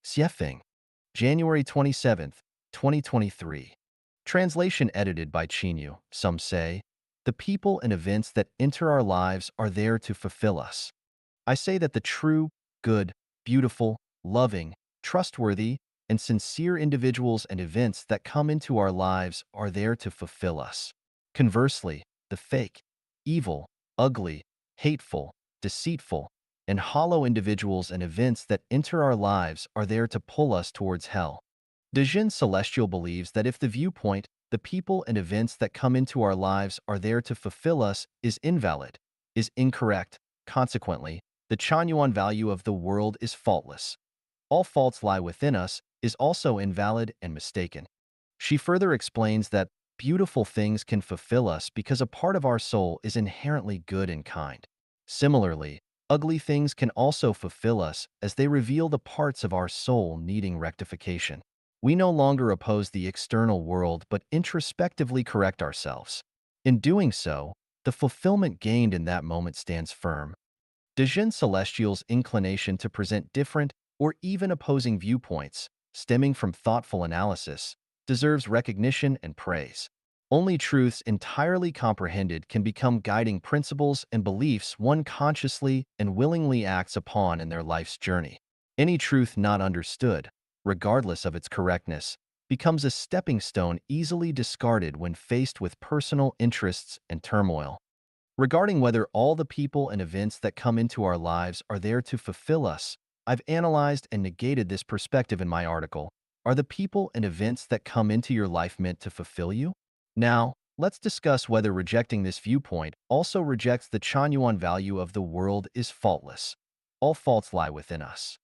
Xiefeng, January 27th, 2023. Translation edited by Chinyu. Some say, the people and events that enter our lives are there to fulfill us. I say that the true, good, beautiful, loving, trustworthy, and sincere individuals and events that come into our lives are there to fulfill us. Conversely, the fake, evil, ugly, hateful, deceitful, and hollow individuals and events that enter our lives are there to pull us towards hell. Dezhen Celestial believes that if the viewpoint, the people and events that come into our lives are there to fulfill us is invalid, is incorrect, consequently, the Chanyuan value of the world is faultless. All faults lie within us is also invalid and mistaken. She further explains that beautiful things can fulfill us because a part of our soul is inherently good and kind. Similarly, ugly things can also fulfill us as they reveal the parts of our soul needing rectification. We no longer oppose the external world but introspectively correct ourselves. In doing so, the fulfillment gained in that moment stands firm. Dezhen Celestial's inclination to present different or even opposing viewpoints, stemming from thoughtful analysis, deserves recognition and praise. Only truths entirely comprehended can become guiding principles and beliefs one consciously and willingly acts upon in their life's journey. Any truth not understood, regardless of its correctness, becomes a stepping stone easily discarded when faced with personal interests and turmoil. Regarding whether all the people and events that come into our lives are there to fulfill us, I've analyzed and negated this perspective in my article. Are the people and events that come into your life meant to fulfill you? Now, let's discuss whether rejecting this viewpoint also rejects the Chanyuan value of the world is faultless. All faults lie within us.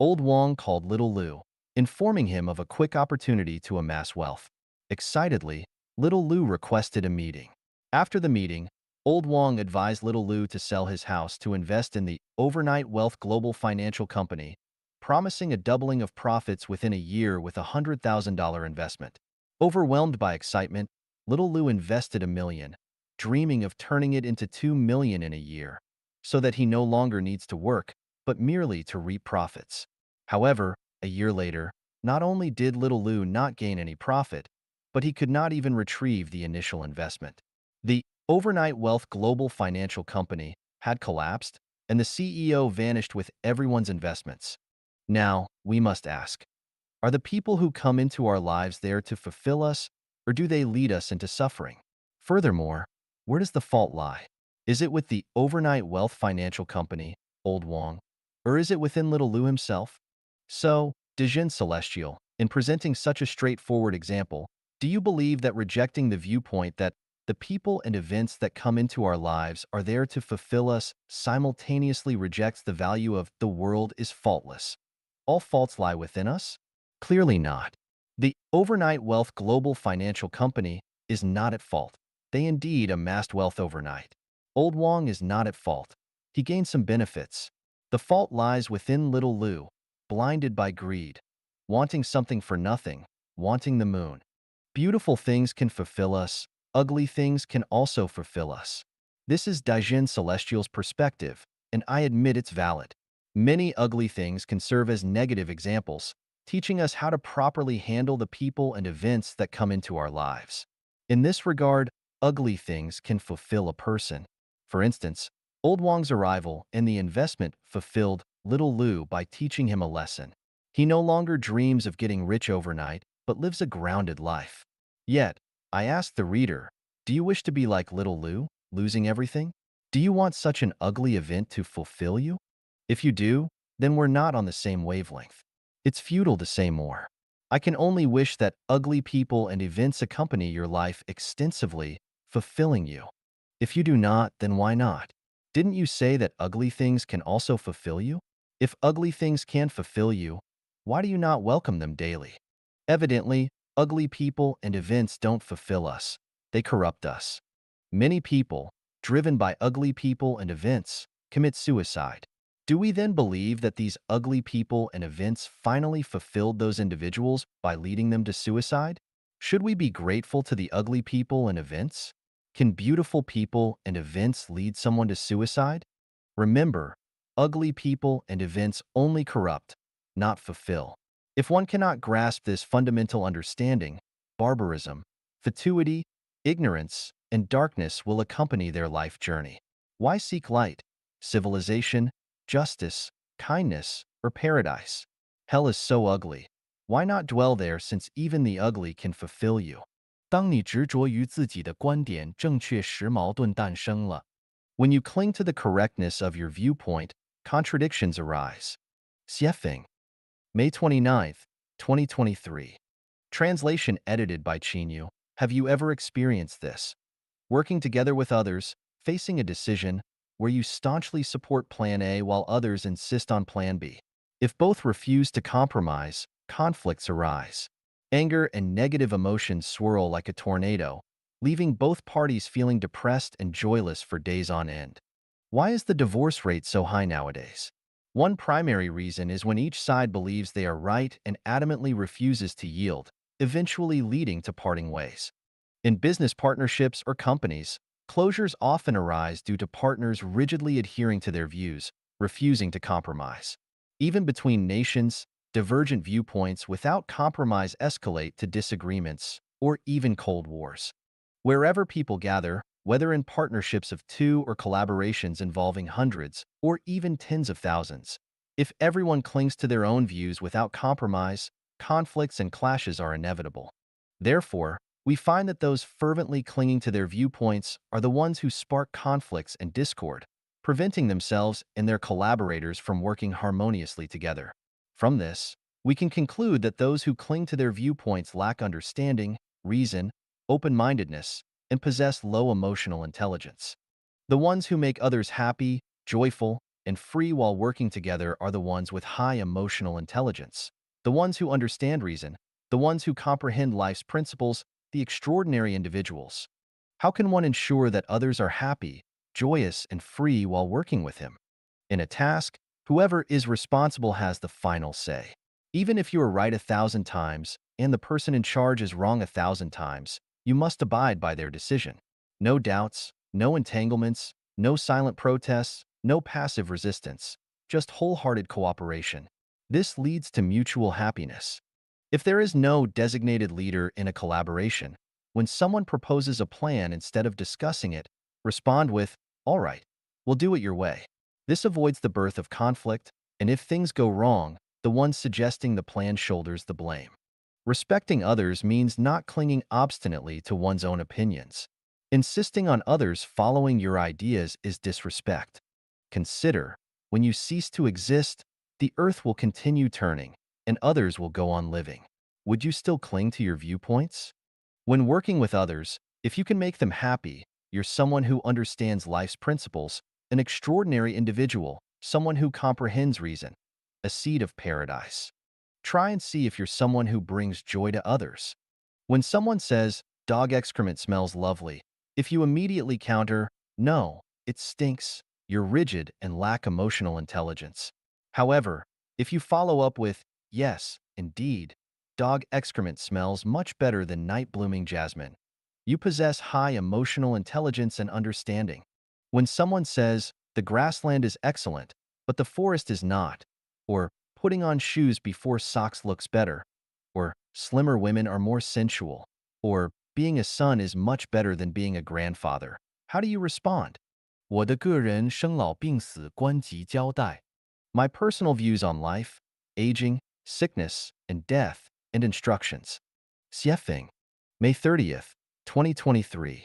Old Wang called Little Lu, informing him of a quick opportunity to amass wealth. Excitedly, Little Lu requested a meeting. After the meeting, Old Wang advised Little Lu to sell his house to invest in the Overnight Wealth Global Financial Company, promising a doubling of profits within a year with a $100,000 investment. Overwhelmed by excitement, Little Lu invested $1 million, dreaming of turning it into $2 million in a year, so that he no longer needs to work, but merely to reap profits. However, a year later, not only did Little Lu not gain any profit, but he could not even retrieve the initial investment. The Overnight Wealth Global Financial Company had collapsed, and the CEO vanished with everyone's investments. Now, we must ask, are the people who come into our lives there to fulfill us, or do they lead us into suffering? Furthermore, where does the fault lie? Is it with the Overnight Wealth Financial Company, Old Wang, or is it within Little Lu himself? So, Dezhen Celestial, in presenting such a straightforward example, do you believe that rejecting the viewpoint that the people and events that come into our lives are there to fulfill us simultaneously rejects the value of the world is faultless? All faults lie within us? Clearly not. The Overnight Wealth Global Financial Company is not at fault. They indeed amassed wealth overnight. Old Wang is not at fault. He gained some benefits. The fault lies within Little Lu, blinded by greed, wanting something for nothing, wanting the moon. Beautiful things can fulfill us. Ugly things can also fulfill us. This is Dezhen Celestial's perspective, and I admit it's valid. Many ugly things can serve as negative examples, teaching us how to properly handle the people and events that come into our lives. In this regard, ugly things can fulfill a person. For instance, Old Wang's arrival and the investment fulfilled Little Lu by teaching him a lesson. He no longer dreams of getting rich overnight, but lives a grounded life. Yet, I ask the reader, do you wish to be like Little Lu, losing everything? Do you want such an ugly event to fulfill you? If you do, then we're not on the same wavelength. It's futile to say more. I can only wish that ugly people and events accompany your life extensively, fulfilling you. If you do not, then why not? Didn't you say that ugly things can also fulfill you? If ugly things can fulfill you, why do you not welcome them daily? Evidently, ugly people and events don't fulfill us. They corrupt us. Many people, driven by ugly people and events, commit suicide. Do we then believe that these ugly people and events finally fulfilled those individuals by leading them to suicide? Should we be grateful to the ugly people and events? Can beautiful people and events lead someone to suicide? Remember, ugly people and events only corrupt, not fulfill. If one cannot grasp this fundamental understanding, barbarism, fatuity, ignorance, and darkness will accompany their life journey. Why seek light, civilization, justice, kindness, or paradise? Hell is so ugly. Why not dwell there since even the ugly can fulfill you? 当你执着于自己的观点正确时，矛盾诞生了。When you cling to the correctness of your viewpoint, contradictions arise. Xiefeng, May 29th, 2023. Translation edited by Chinyu. Have you ever experienced this? Working together with others, facing a decision where you staunchly support Plan A while others insist on Plan B. If both refuse to compromise, conflicts arise. Anger and negative emotions swirl like a tornado, leaving both parties feeling depressed and joyless for days on end. Why is the divorce rate so high nowadays? One primary reason is when each side believes they are right and adamantly refuses to yield, eventually leading to parting ways. In business partnerships or companies, closures often arise due to partners rigidly adhering to their views, refusing to compromise. Even between nations, divergent viewpoints without compromise escalate to disagreements or even cold wars. Wherever people gather, whether in partnerships of two or collaborations involving hundreds or even tens of thousands, if everyone clings to their own views without compromise, conflicts and clashes are inevitable. Therefore, we find that those fervently clinging to their viewpoints are the ones who spark conflicts and discord, preventing themselves and their collaborators from working harmoniously together. From this, we can conclude that those who cling to their viewpoints lack understanding, reason, open-mindedness, and possess low emotional intelligence. The ones who make others happy, joyful, and free while working together are the ones with high emotional intelligence. The ones who understand reason, the ones who comprehend life's principles, the extraordinary individuals. How can one ensure that others are happy, joyous, and free while working with him? In a task, whoever is responsible has the final say. Even if you are right 1,000 times and the person in charge is wrong 1,000 times, you must abide by their decision. No doubts, no entanglements, no silent protests, no passive resistance, just wholehearted cooperation. This leads to mutual happiness. If there is no designated leader in a collaboration, when someone proposes a plan instead of discussing it, respond with, "All right, we'll do it your way." This avoids the birth of conflict, and if things go wrong, the one suggesting the plan shoulders the blame. Respecting others means not clinging obstinately to one's own opinions. Insisting on others following your ideas is disrespect. Consider, when you cease to exist, the earth will continue turning, and others will go on living. Would you still cling to your viewpoints? When working with others, if you can make them happy, you're someone who understands life's principles, an extraordinary individual, someone who comprehends reason, a seed of paradise. Try and see if you're someone who brings joy to others. When someone says, "Dog excrement smells lovely," if you immediately counter, "No, it stinks," you're rigid and lack emotional intelligence. However, if you follow up with, "Yes, indeed, dog excrement smells much better than night-blooming jasmine," you possess high emotional intelligence and understanding. When someone says, "The grassland is excellent, but the forest is not," or "Putting on shoes before socks looks better," or "Slimmer women are more sensual," or "Being a son is much better than being a grandfather," how do you respond? 我的个人生老病死观及交代. My personal views on life, aging, sickness, and death, and instructions. Xiefeng, May 30th, 2023.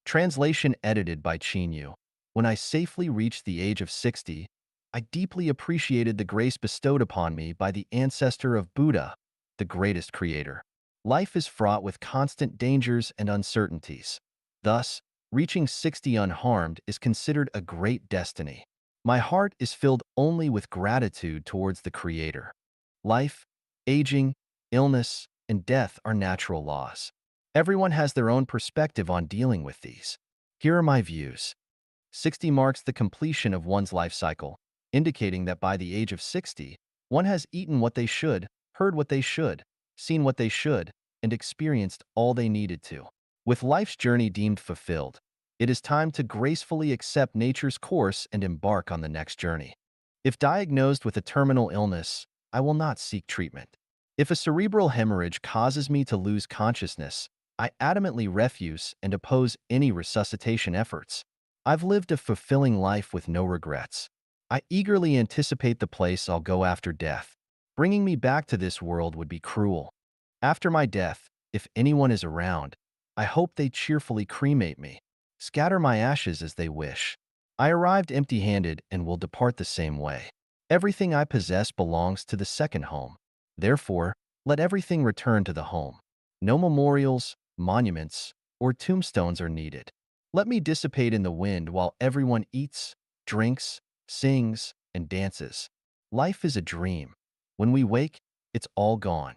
Translation edited by Chinyu. When I safely reached the age of 60, I deeply appreciated the grace bestowed upon me by the ancestor of Buddha, the greatest creator. Life is fraught with constant dangers and uncertainties. Thus, reaching 60 unharmed is considered a great destiny. My heart is filled only with gratitude towards the Creator. Life, aging, illness, and death are natural laws. Everyone has their own perspective on dealing with these. Here are my views. 60 marks the completion of one's life cycle, indicating that by the age of 60, one has eaten what they should, heard what they should, seen what they should, and experienced all they needed to. With life's journey deemed fulfilled, it is time to gracefully accept nature's course and embark on the next journey. If diagnosed with a terminal illness, I will not seek treatment. If a cerebral hemorrhage causes me to lose consciousness, I adamantly refuse and oppose any resuscitation efforts. I've lived a fulfilling life with no regrets. I eagerly anticipate the place I'll go after death. Bringing me back to this world would be cruel. After my death, if anyone is around, I hope they cheerfully cremate me, scatter my ashes as they wish. I arrived empty-handed and will depart the same way. Everything I possess belongs to the second home. Therefore, let everything return to the home. No memorials, monuments, or tombstones are needed. Let me dissipate in the wind while everyone eats, drinks, sings, and dances. Life is a dream. When we wake, it's all gone.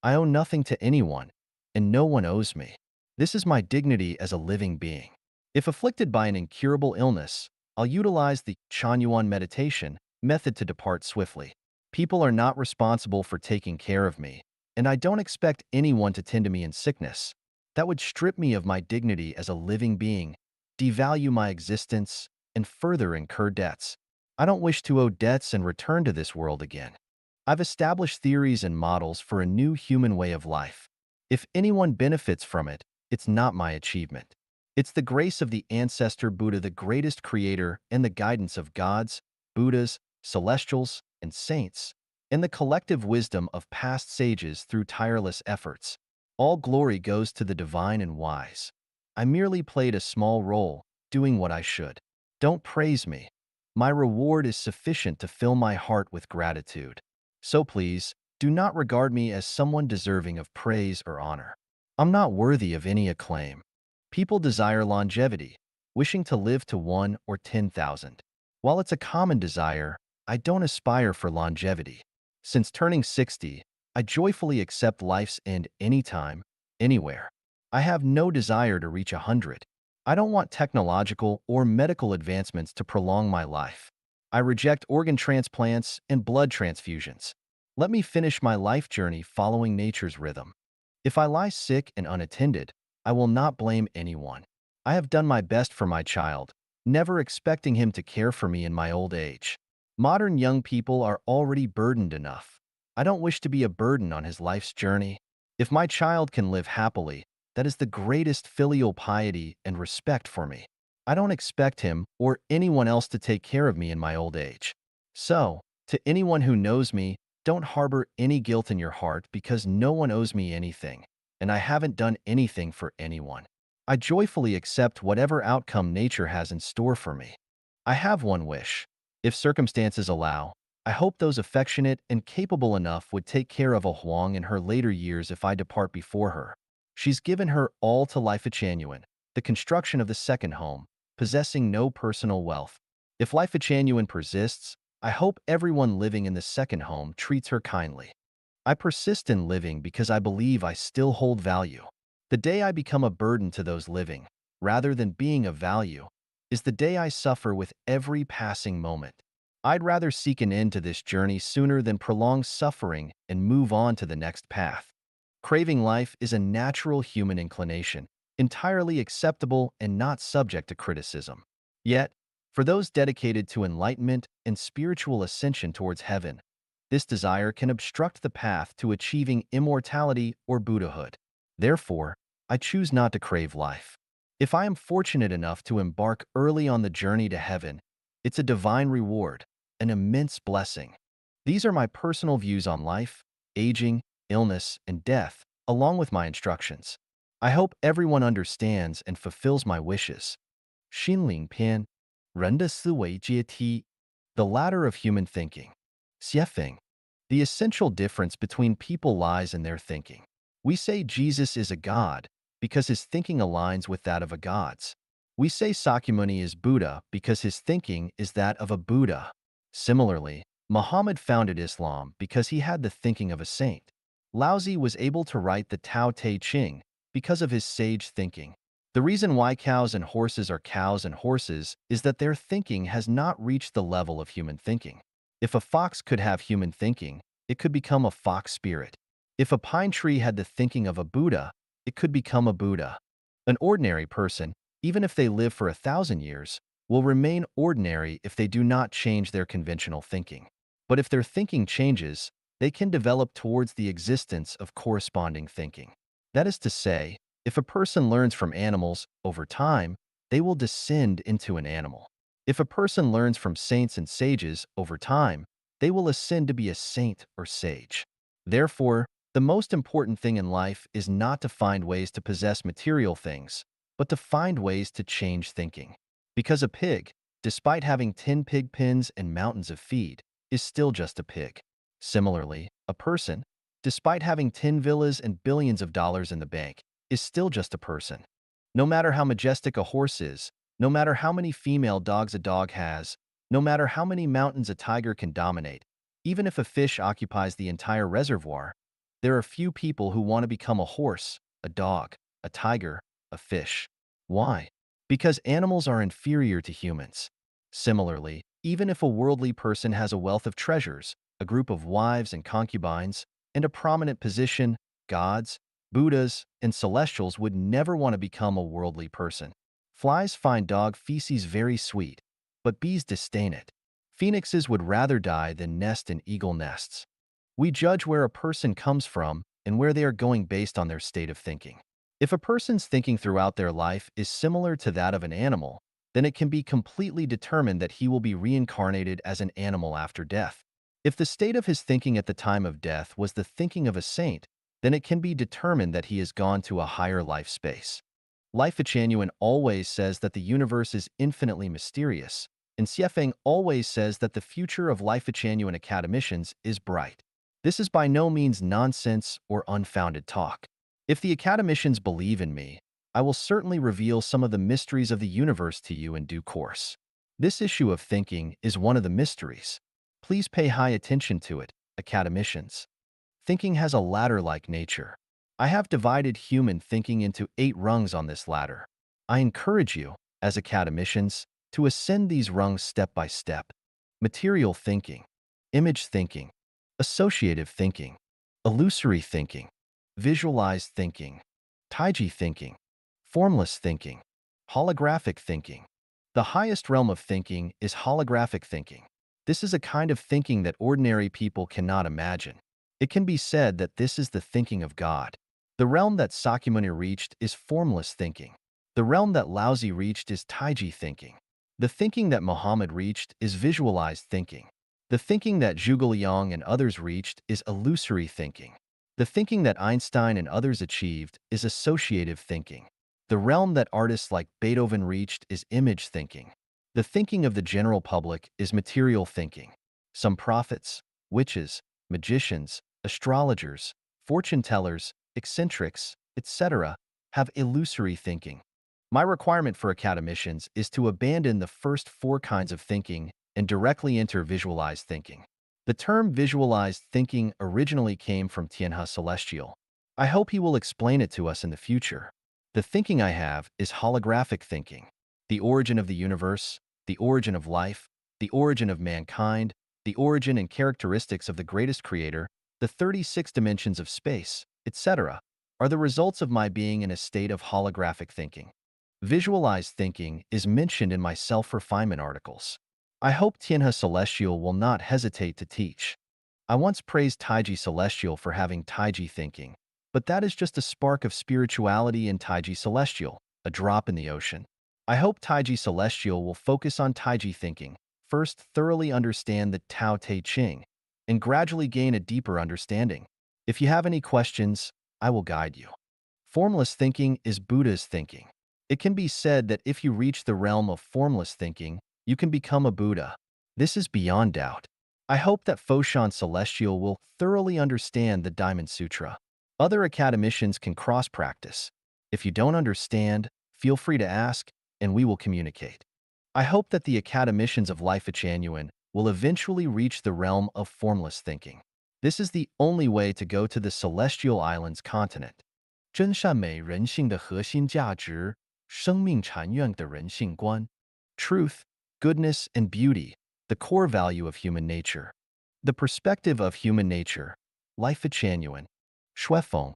I owe nothing to anyone, and no one owes me. This is my dignity as a living being. If afflicted by an incurable illness, I'll utilize the Chanyuan meditation method to depart swiftly. People are not responsible for taking care of me, and I don't expect anyone to tend to me in sickness. That would strip me of my dignity as a living being, devalue my existence, and further incur debts. I don't wish to owe debts and return to this world again. I've established theories and models for a new human way of life. If anyone benefits from it, it's not my achievement. It's the grace of the ancestor Buddha, the greatest creator, and the guidance of gods, Buddhas, celestials, and saints, and the collective wisdom of past sages through tireless efforts. All glory goes to the divine and wise. I merely played a small role, doing what I should. Don't praise me. My reward is sufficient to fill my heart with gratitude. So please, do not regard me as someone deserving of praise or honor. I'm not worthy of any acclaim. People desire longevity, wishing to live to 1 or 10,000. While it's a common desire, I don't aspire for longevity. Since turning 60, I joyfully accept life's end anytime, anywhere. I have no desire to reach 100. I don't want technological or medical advancements to prolong my life. I reject organ transplants and blood transfusions. Let me finish my life journey following nature's rhythm. If I lie sick and unattended, I will not blame anyone. I have done my best for my child, never expecting him to care for me in my old age. Modern young people are already burdened enough. I don't wish to be a burden on his life's journey. If my child can live happily, that is the greatest filial piety and respect for me. I don't expect him or anyone else to take care of me in my old age. So, to anyone who knows me, don't harbor any guilt in your heart because no one owes me anything, and I haven't done anything for anyone. I joyfully accept whatever outcome nature has in store for me. I have one wish. If circumstances allow, I hope those affectionate and capable enough would take care of a Huang in her later years if I depart before her. She's given her all to Life Chanuan, the construction of the second home, possessing no personal wealth. If Life Chanuan persists, I hope everyone living in the second home treats her kindly. I persist in living because I believe I still hold value. The day I become a burden to those living, rather than being of value, is the day I suffer with every passing moment. I'd rather seek an end to this journey sooner than prolong suffering and move on to the next path. Craving life is a natural human inclination, entirely acceptable and not subject to criticism. Yet, for those dedicated to enlightenment and spiritual ascension towards heaven, this desire can obstruct the path to achieving immortality or Buddhahood. Therefore, I choose not to crave life. If I am fortunate enough to embark early on the journey to heaven, it's a divine reward, an immense blessing. These are my personal views on life, aging, illness, and death, along with my instructions. I hope everyone understands and fulfills my wishes. 心灵篇，人的思维阶梯, the ladder of human thinking. 写法, the essential difference between people lies in their thinking. We say Jesus is a god because his thinking aligns with that of a god's. We say Sakyamuni is Buddha because his thinking is that of a Buddha. Similarly, Muhammad founded Islam because he had the thinking of a saint. Laozi was able to write the Tao Te Ching because of his sage thinking. The reason why cows and horses are cows and horses is that their thinking has not reached the level of human thinking. If a fox could have human thinking, it could become a fox spirit. If a pine tree had the thinking of a Buddha, it could become a Buddha. An ordinary person, even if they live for 1,000 years, will remain ordinary if they do not change their conventional thinking. But if their thinking changes, they can develop towards the existence of corresponding thinking. That is to say, if a person learns from animals over time, they will descend into an animal. If a person learns from saints and sages over time, they will ascend to be a saint or sage. Therefore, the most important thing in life is not to find ways to possess material things, but to find ways to change thinking. Because a pig, despite having 10 pig pens and mountains of feed, is still just a pig. Similarly, a person, despite having 10 villas and billions of dollars in the bank, is still just a person. No matter how majestic a horse is, no matter how many female dogs a dog has, no matter how many mountains a tiger can dominate, even if a fish occupies the entire reservoir, there are few people who want to become a horse, a dog, a tiger, a fish. Why? Because animals are inferior to humans. Similarly, even if a worldly person has a wealth of treasures, a group of wives and concubines, and a prominent position, gods, Buddhas, and celestials would never want to become a worldly person. Flies find dog feces very sweet, but bees disdain it. Phoenixes would rather die than nest in eagle nests. We judge where a person comes from and where they are going based on their state of thinking. If a person's thinking throughout their life is similar to that of an animal, then it can be completely determined that he will be reincarnated as an animal after death. If the state of his thinking at the time of death was the thinking of a saint, then it can be determined that he has gone to a higher life space. Life Genuine always says that the universe is infinitely mysterious, and Xiefeng always says that the future of Life Genuine academicians is bright. This is by no means nonsense or unfounded talk. If the academicians believe in me, I will certainly reveal some of the mysteries of the universe to you in due course. This issue of thinking is one of the mysteries. Please pay high attention to it, academicians. Thinking has a ladder-like nature. I have divided human thinking into 8 rungs on this ladder. I encourage you, as academicians, to ascend these rungs step by step. Material thinking, image thinking, associative thinking, illusory thinking, visualized thinking, taiji thinking, formless thinking, holographic thinking. The highest realm of thinking is holographic thinking. This is a kind of thinking that ordinary people cannot imagine. It can be said that this is the thinking of God. The realm that Sakyamuni reached is formless thinking. The realm that Laozi reached is taiji thinking. The thinking that Muhammad reached is visualized thinking. The thinking that Zhuge Liang and others reached is illusory thinking. The thinking that Einstein and others achieved is associative thinking. The realm that artists like Beethoven reached is image thinking. The thinking of the general public is material thinking. Some prophets, witches, magicians, astrologers, fortune tellers, eccentrics, etc., have illusory thinking. My requirement for academicians is to abandon the first 4 kinds of thinking and directly enter visualized thinking. The term visualized thinking originally came from Tianhe Celestial. I hope he will explain it to us in the future. The thinking I have is holographic thinking. The origin of the universe, the origin of life, the origin of mankind, the origin and characteristics of the greatest creator, the 36 dimensions of space, etc., are the results of my being in a state of holographic thinking. Visualized thinking is mentioned in my self-refinement articles. I hope Tianhe Celestial will not hesitate to teach. I once praised Taiji Celestial for having Taiji thinking, but that is just a spark of spirituality in Taiji Celestial, a drop in the ocean. I hope Taiji Celestial will focus on Taiji thinking, first thoroughly understand the Tao Te Ching, and gradually gain a deeper understanding. If you have any questions, I will guide you. Formless thinking is Buddha's thinking. It can be said that if you reach the realm of formless thinking, you can become a Buddha. This is beyond doubt. I hope that Foshan Celestial will thoroughly understand the Diamond Sutra. Other academicians can cross-practice. If you don't understand, feel free to ask, and we will communicate. I hope that the academicians of Life Genuine will eventually reach the realm of formless thinking. This is the only way to go to the Celestial Islands continent. 真善美人性的核心价值，生命禅院的人性观. Truth, goodness, and beauty, the core value of human nature. The perspective of human nature. Life Genuine. Shuefeng.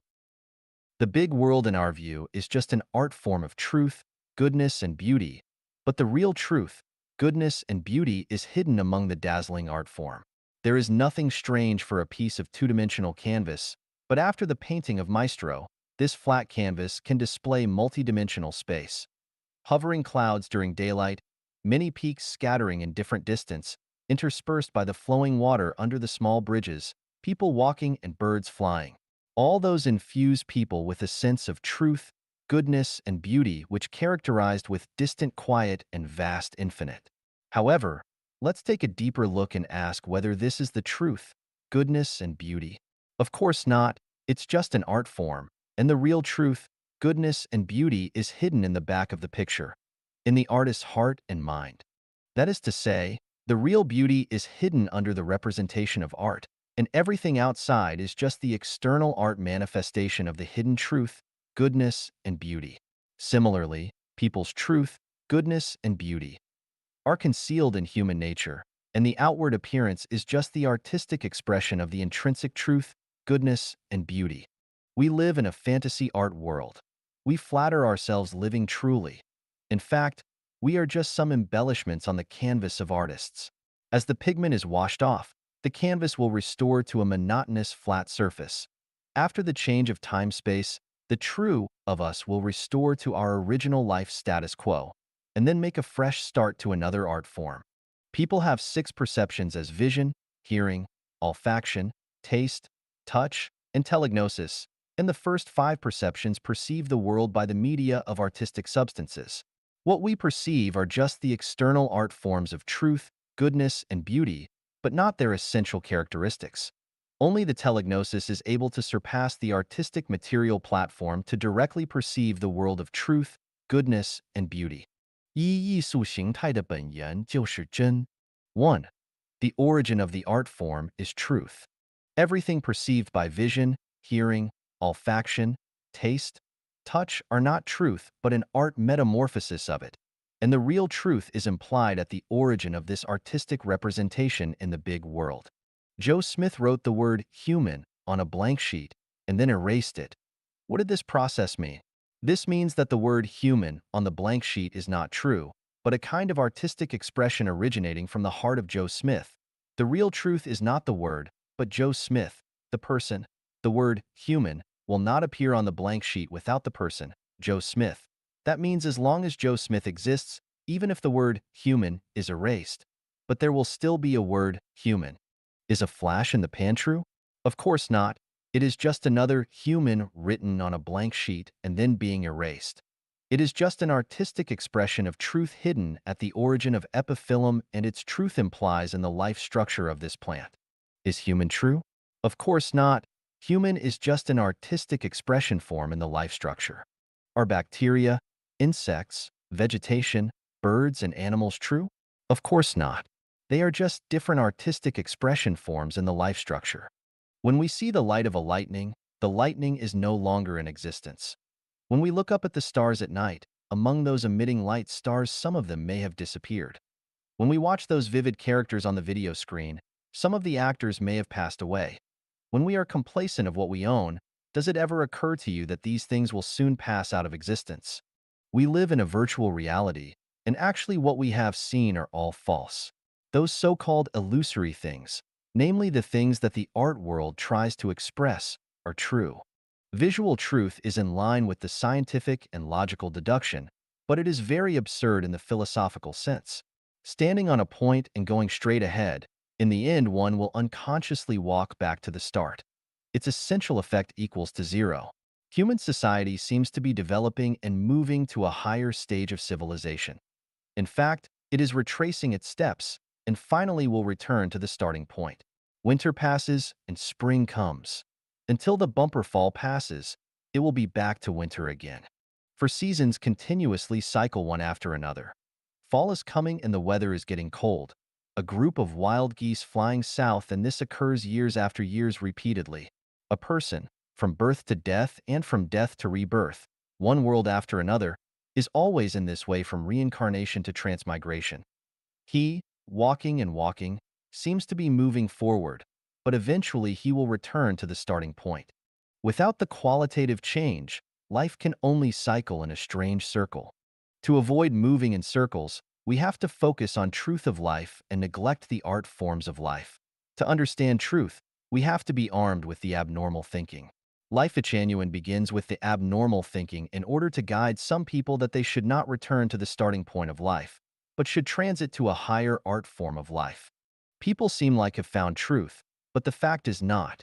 The big world in our view is just an art form of truth, goodness, and beauty, but the real truth, goodness, and beauty is hidden among the dazzling art form. There is nothing strange for a piece of two-dimensional canvas, but after the painting of Maestro, this flat canvas can display multidimensional space. Hovering clouds during daylight, many peaks scattering in different distance, interspersed by the flowing water under the small bridges, people walking and birds flying. All those infuse people with a sense of truth, goodness, and beauty which characterized with distant quiet and vast infinite. However, let's take a deeper look and ask whether this is the truth, goodness, and beauty. Of course not, it's just an art form, and the real truth, goodness, and beauty is hidden in the back of the picture, in the artist's heart and mind. That is to say, the real beauty is hidden under the representation of art, and everything outside is just the external art manifestation of the hidden truth, goodness, and beauty. Similarly, people's truth, goodness, and beauty are concealed in human nature, and the outward appearance is just the artistic expression of the intrinsic truth, goodness, and beauty. We live in a fantasy art world. We flatter ourselves living truly. In fact, we are just some embellishments on the canvas of artists. As the pigment is washed off, the canvas will restore to a monotonous flat surface. After the change of time-space, the true of us will restore to our original life status quo, and then make a fresh start to another art form. People have six perceptions as vision, hearing, olfaction, taste, touch, and telegnosis, and the first five perceptions perceive the world by the media of artistic substances. What we perceive are just the external art forms of truth, goodness, and beauty, but not their essential characteristics. Only the telegnosis is able to surpass the artistic material platform to directly perceive the world of truth, goodness, and beauty. 一艺术形态的本源就是真. 1. The origin of the art form is truth. Everything perceived by vision, hearing, olfaction, taste, touch are not truth but an art metamorphosis of it, and the real truth is implied at the origin of this artistic representation in the big world. Joe Smith wrote the word human on a blank sheet and then erased it. What did this process mean? This means that the word human on the blank sheet is not true, but a kind of artistic expression originating from the heart of Joe Smith. The real truth is not the word, but Joe Smith, the person. The word human will not appear on the blank sheet without the person, Joe Smith. That means as long as Joe Smith exists, even if the word human is erased, but there will still be a word human. Is a flash in the pan true? Of course not. It is just another human written on a blank sheet and then being erased. It is just an artistic expression of truth hidden at the origin of epiphyllum, and its truth implies in the life structure of this plant. Is human true? Of course not. Human is just an artistic expression form in the life structure. Are bacteria, insects, vegetation, birds, and animals true? Of course not. They are just different artistic expression forms in the life structure. When we see the light of a lightning, the lightning is no longer in existence. When we look up at the stars at night, among those emitting light stars, some of them may have disappeared. When we watch those vivid characters on the video screen, some of the actors may have passed away. When we are complacent of what we own, does it ever occur to you that these things will soon pass out of existence? We live in a virtual reality, and actually what we have seen are all false. Those so-called illusory things, namely the things that the art world tries to express, are true. Visual truth is in line with the scientific and logical deduction, but it is very absurd in the philosophical sense. Standing on a point and going straight ahead, in the end one will unconsciously walk back to the start. Its essential effect equals to zero. Human society seems to be developing and moving to a higher stage of civilization. In fact, it is retracing its steps, and finally will return to the starting point. Winter passes and spring comes. Until the bumper fall passes, it will be back to winter again. For seasons continuously cycle one after another. Fall is coming and the weather is getting cold. A group of wild geese flying south, and this occurs years after years repeatedly. A person, from birth to death and from death to rebirth, one world after another, is always in this way from reincarnation to transmigration. He, walking and walking, seems to be moving forward, but eventually he will return to the starting point. Without the qualitative change, life can only cycle in a strange circle. To avoid moving in circles, we have to focus on truth of life and neglect the art forms of life. To understand truth, we have to be armed with the abnormal thinking. Life at Genuine begins with the abnormal thinking in order to guide some people that they should not return to the starting point of life, but should transit to a higher art form of life. People seem like have found truth, but the fact is not.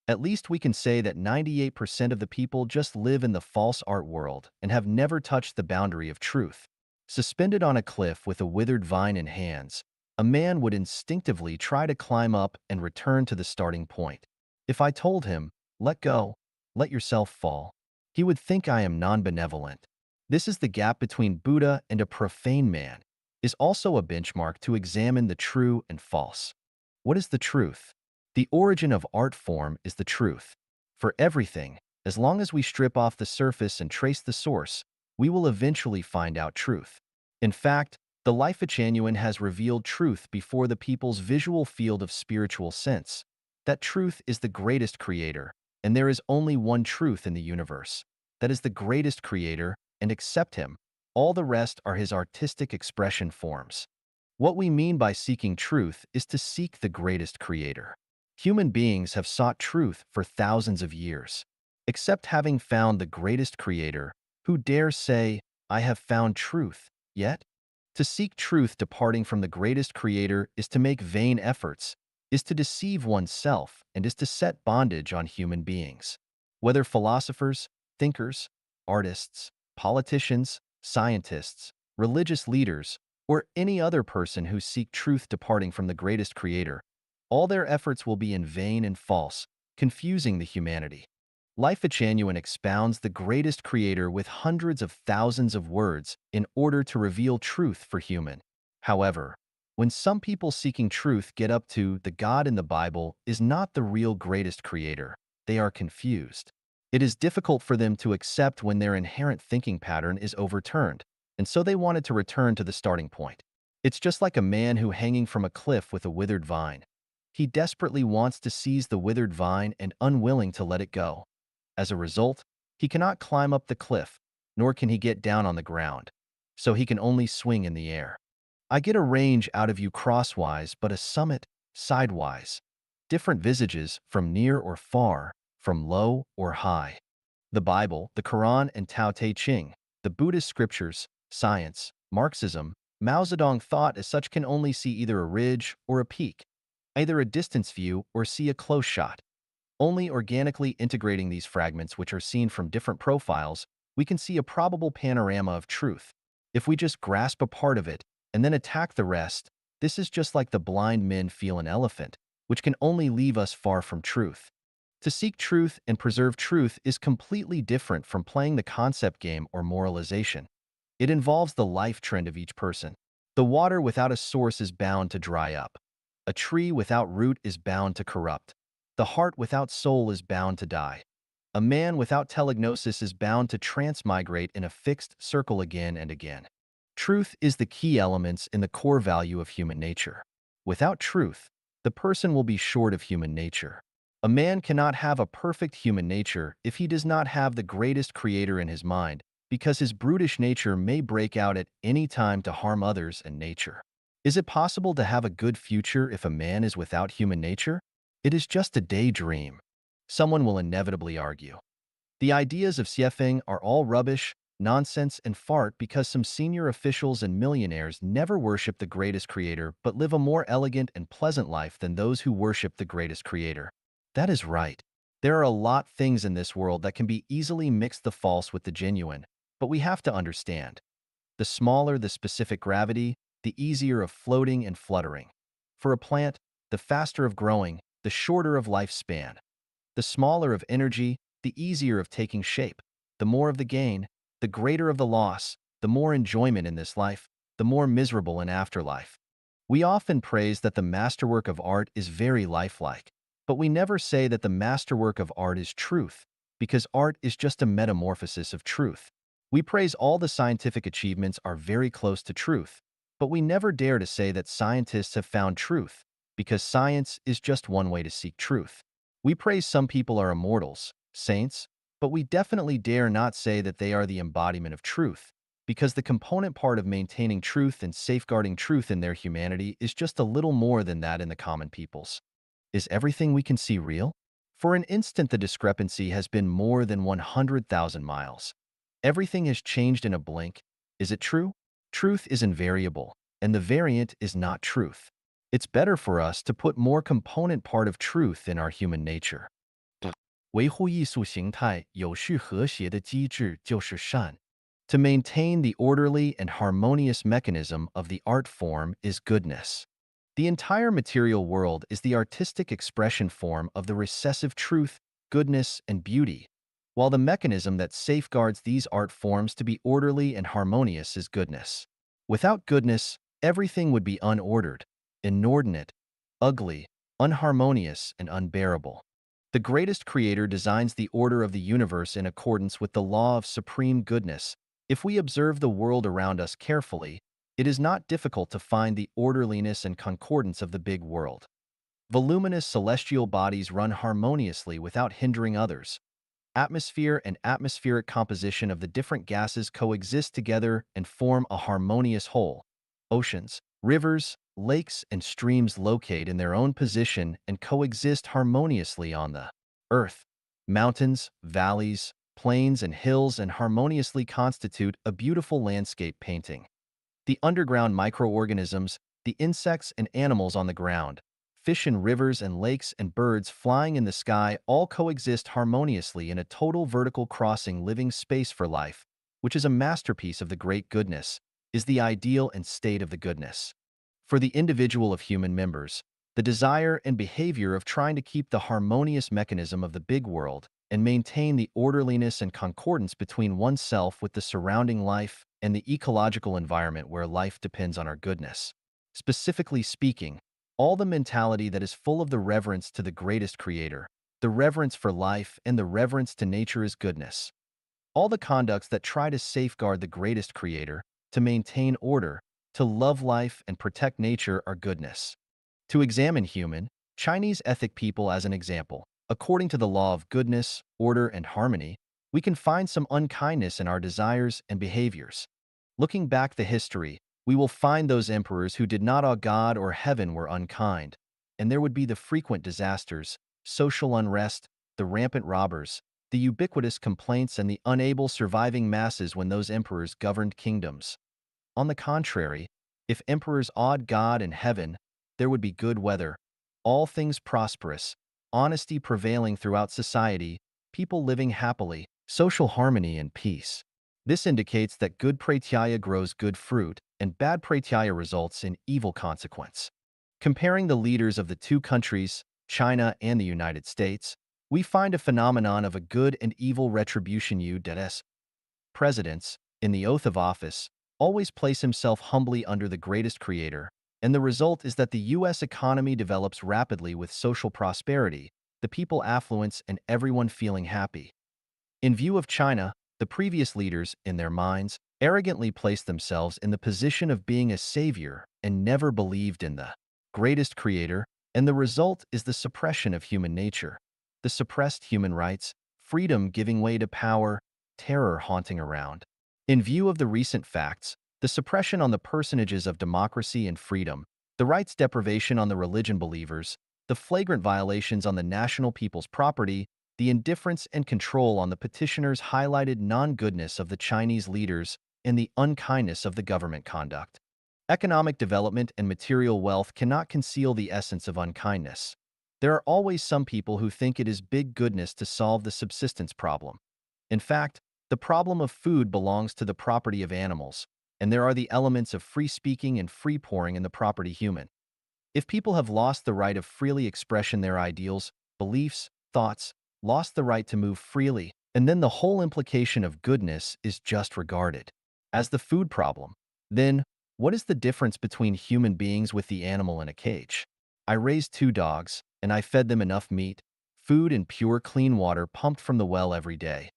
At least we can say that 98% of the people just live in the false art world and have never touched the boundary of truth. Suspended on a cliff with a withered vine in hands, a man would instinctively try to climb up and return to the starting point. If I told him, let go, let yourself fall, he would think I am non-benevolent. This is the gap between Buddha and a profane man, is also a benchmark to examine the true and false. What is the truth? The origin of art form is the truth. For everything, as long as we strip off the surface and trace the source, we will eventually find out truth. In fact, the life of Genuine has revealed truth before the people's visual field of spiritual sense. That truth is the greatest creator, and there is only one truth in the universe. That is the greatest creator, and except him, all the rest are his artistic expression forms. What we mean by seeking truth is to seek the greatest creator. Human beings have sought truth for thousands of years. Except having found the greatest creator, who dares say, I have found truth, yet? To seek truth departing from the greatest creator is to make vain efforts, is to deceive oneself, and is to set bondage on human beings. Whether philosophers, thinkers, artists, politicians, scientists, religious leaders, or any other person who seek truth departing from the greatest creator, all their efforts will be in vain and false, confusing the humanity. Life at Genuine expounds the greatest creator with hundreds of thousands of words in order to reveal truth for human. However, when some people seeking truth get up to the God in the Bible is not the real greatest creator, they are confused. It is difficult for them to accept when their inherent thinking pattern is overturned, and so they wanted to return to the starting point. It's just like a man who hanging from a cliff with a withered vine. He desperately wants to seize the withered vine and unwilling to let it go. As a result, he cannot climb up the cliff, nor can he get down on the ground, so he can only swing in the air. I get a range out of you crosswise, but a summit sidewise. Different visages from near or far, from low or high. The Bible, the Quran, and Tao Te Ching, the Buddhist scriptures, science, Marxism, Mao Zedong thought as such can only see either a ridge or a peak, either a distance view or see a close shot. Only organically integrating these fragments, which are seen from different profiles, we can see a probable panorama of truth. If we just grasp a part of it and then attack the rest, this is just like the blind men feel an elephant, which can only leave us far from truth. To seek truth and preserve truth is completely different from playing the concept game or moralization. It involves the life trend of each person. The water without a source is bound to dry up. A tree without root is bound to corrupt. The heart without soul is bound to die. A man without telegnosis is bound to transmigrate in a fixed circle again and again. Truth is the key elements in the core value of human nature. Without truth, the person will be short of human nature. A man cannot have a perfect human nature if he does not have the greatest creator in his mind, because his brutish nature may break out at any time to harm others and nature. Is it possible to have a good future if a man is without human nature? It is just a daydream. Someone will inevitably argue. The ideas of Xiefeng are all rubbish, nonsense, and fart because some senior officials and millionaires never worship the greatest creator but live a more elegant and pleasant life than those who worship the greatest creator. That is right. There are a lot things in this world that can be easily mixed the false with the genuine, but we have to understand. The smaller the specific gravity, the easier of floating and fluttering. For a plant, the faster of growing, the shorter of lifespan. The smaller of energy, the easier of taking shape. The more of the gain, the greater of the loss, the more enjoyment in this life, the more miserable in afterlife. We often praise that the masterwork of art is very lifelike, but we never say that the masterwork of art is truth, because art is just a metamorphosis of truth. We praise all the scientific achievements are very close to truth, but we never dare to say that scientists have found truth, because science is just one way to seek truth. We praise some people are immortals, saints, but we definitely dare not say that they are the embodiment of truth, because the component part of maintaining truth and safeguarding truth in their humanity is just a little more than that in the common peoples. Is everything we can see real? For an instant, the discrepancy has been more than 100,000 miles. Everything has changed in a blink. Is it true? Truth is invariable, and the variant is not truth. It's better for us to put more component part of truth in our human nature. 维护艺术形态有序和谐的机制就是善. To maintain the orderly and harmonious mechanism of the art form is goodness. The entire material world is the artistic expression form of the recessive truth, goodness, and beauty, while the mechanism that safeguards these art forms to be orderly and harmonious is goodness. Without goodness, everything would be unordered, inordinate, ugly, unharmonious, and unbearable. The greatest creator designs the order of the universe in accordance with the law of supreme goodness. If we observe the world around us carefully, it is not difficult to find the orderliness and concordance of the big world. Voluminous celestial bodies run harmoniously without hindering others. Atmosphere and atmospheric composition of the different gases coexist together and form a harmonious whole. Oceans, rivers, lakes, and streams locate in their own position and coexist harmoniously on the earth. Mountains, valleys, plains, and hills and harmoniously constitute a beautiful landscape painting. The underground microorganisms, the insects and animals on the ground, fish in rivers and lakes and birds flying in the sky all coexist harmoniously in a total vertical crossing living space for life, which is a masterpiece of the great goodness, is the ideal and state of the goodness. For the individual of human members, the desire and behavior of trying to keep the harmonious mechanism of the big world and maintain the orderliness and concordance between oneself with the surrounding life and the ecological environment where life depends on our goodness. Specifically speaking, all the mentality that is full of the reverence to the greatest creator, the reverence for life, and the reverence to nature is goodness. All the conducts that try to safeguard the greatest creator, to maintain order, to love life and protect nature are goodness. To examine human, Chinese ethic people as an example, according to the law of goodness, order, and harmony, we can find some unkindness in our desires and behaviors. Looking back the history, we will find those emperors who did not awe God or heaven were unkind, and there would be the frequent disasters, social unrest, the rampant robbers, the ubiquitous complaints, and the unable surviving masses when those emperors governed kingdoms. On the contrary, if emperors awed God and heaven, there would be good weather, all things prosperous, honesty prevailing throughout society, people living happily, social harmony and peace. This indicates that good pratyaya grows good fruit, and bad pratyaya results in evil consequence. Comparing the leaders of the two countries, China and the United States, we find a phenomenon of a good and evil retribution. U.S. presidents, in the oath of office, always place himself humbly under the greatest creator, and the result is that the U.S. economy develops rapidly with social prosperity, the people affluence, and everyone feeling happy. In view of China, the previous leaders, in their minds, arrogantly placed themselves in the position of being a savior and never believed in the greatest creator, and the result is the suppression of human nature, the suppressed human rights, freedom giving way to power, terror haunting around. In view of the recent facts, the suppression on the personages of democracy and freedom, the rights deprivation on the religion believers, the flagrant violations on the national people's property, the indifference and control on the petitioners highlighted non-goodness of the Chinese leaders and the unkindness of the government conduct. Economic development and material wealth cannot conceal the essence of unkindness. There are always some people who think it is big goodness to solve the subsistence problem. In fact, the problem of food belongs to the property of animals, and there are the elements of free speaking and free pouring in the property human. If people have lost the right of freely expression their ideals, beliefs, thoughts, lost the right to move freely, and then the whole implication of goodness is just regarded as the food problem. Then, what is the difference between human beings with the animal in a cage? I raised 2 dogs, and I fed them enough meat, food, and pure clean water pumped from the well every day.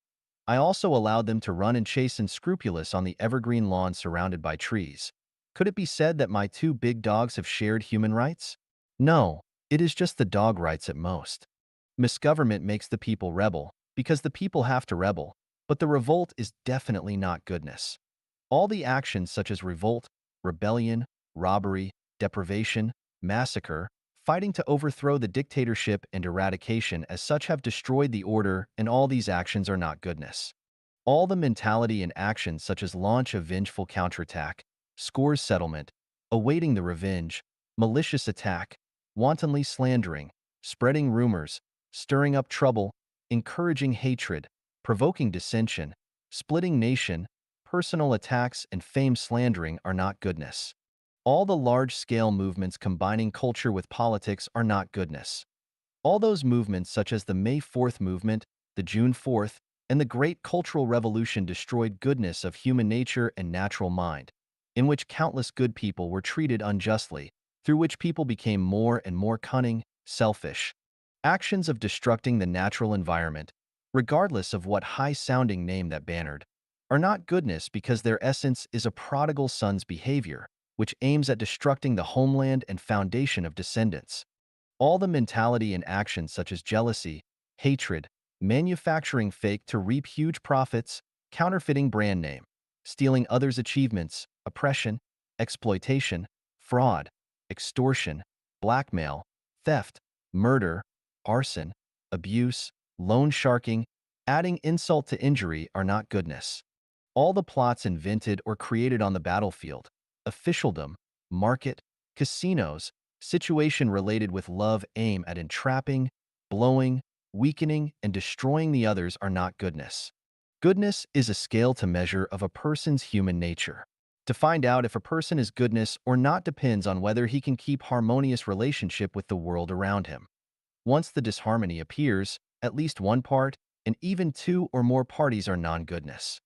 I also allowed them to run and chase unscrupulous on the evergreen lawn surrounded by trees. Could it be said that my 2 big dogs have shared human rights? No, it is just the dog rights at most. Misgovernment makes the people rebel, because the people have to rebel, but the revolt is definitely not goodness. All the actions such as revolt, rebellion, robbery, deprivation, massacre, fighting to overthrow the dictatorship and eradication as such have destroyed the order, and all these actions are not goodness. All the mentality and actions such as launch a vengeful counterattack, scores settlement, awaiting the revenge, malicious attack, wantonly slandering, spreading rumors, stirring up trouble, encouraging hatred, provoking dissension, splitting nation, personal attacks, and fame slandering are not goodness. All the large-scale movements combining culture with politics are not goodness. All those movements such as the May 4th movement, the June 4th, and the Great Cultural Revolution destroyed goodness of human nature and natural mind, in which countless good people were treated unjustly, through which people became more and more cunning, selfish. Actions of destructing the natural environment, regardless of what high-sounding name that bannered, are not goodness because their essence is a prodigal son's behavior, which aims at destructing the homeland and foundation of descendants. All the mentality and actions such as jealousy, hatred, manufacturing fake to reap huge profits, counterfeiting brand name, stealing others' achievements, oppression, exploitation, fraud, extortion, blackmail, theft, murder, arson, abuse, loan sharking, adding insult to injury are not goodness. All the plots invented or created on the battlefield, officialdom, market, casinos, situation related with love aim at entrapping, blowing, weakening, and destroying the others are not goodness. Goodness is a scale to measure of a person's human nature. To find out if a person is goodness or not depends on whether he can keep harmonious relationship with the world around him. Once the disharmony appears, at least one part, and even two or more parties are non-goodness.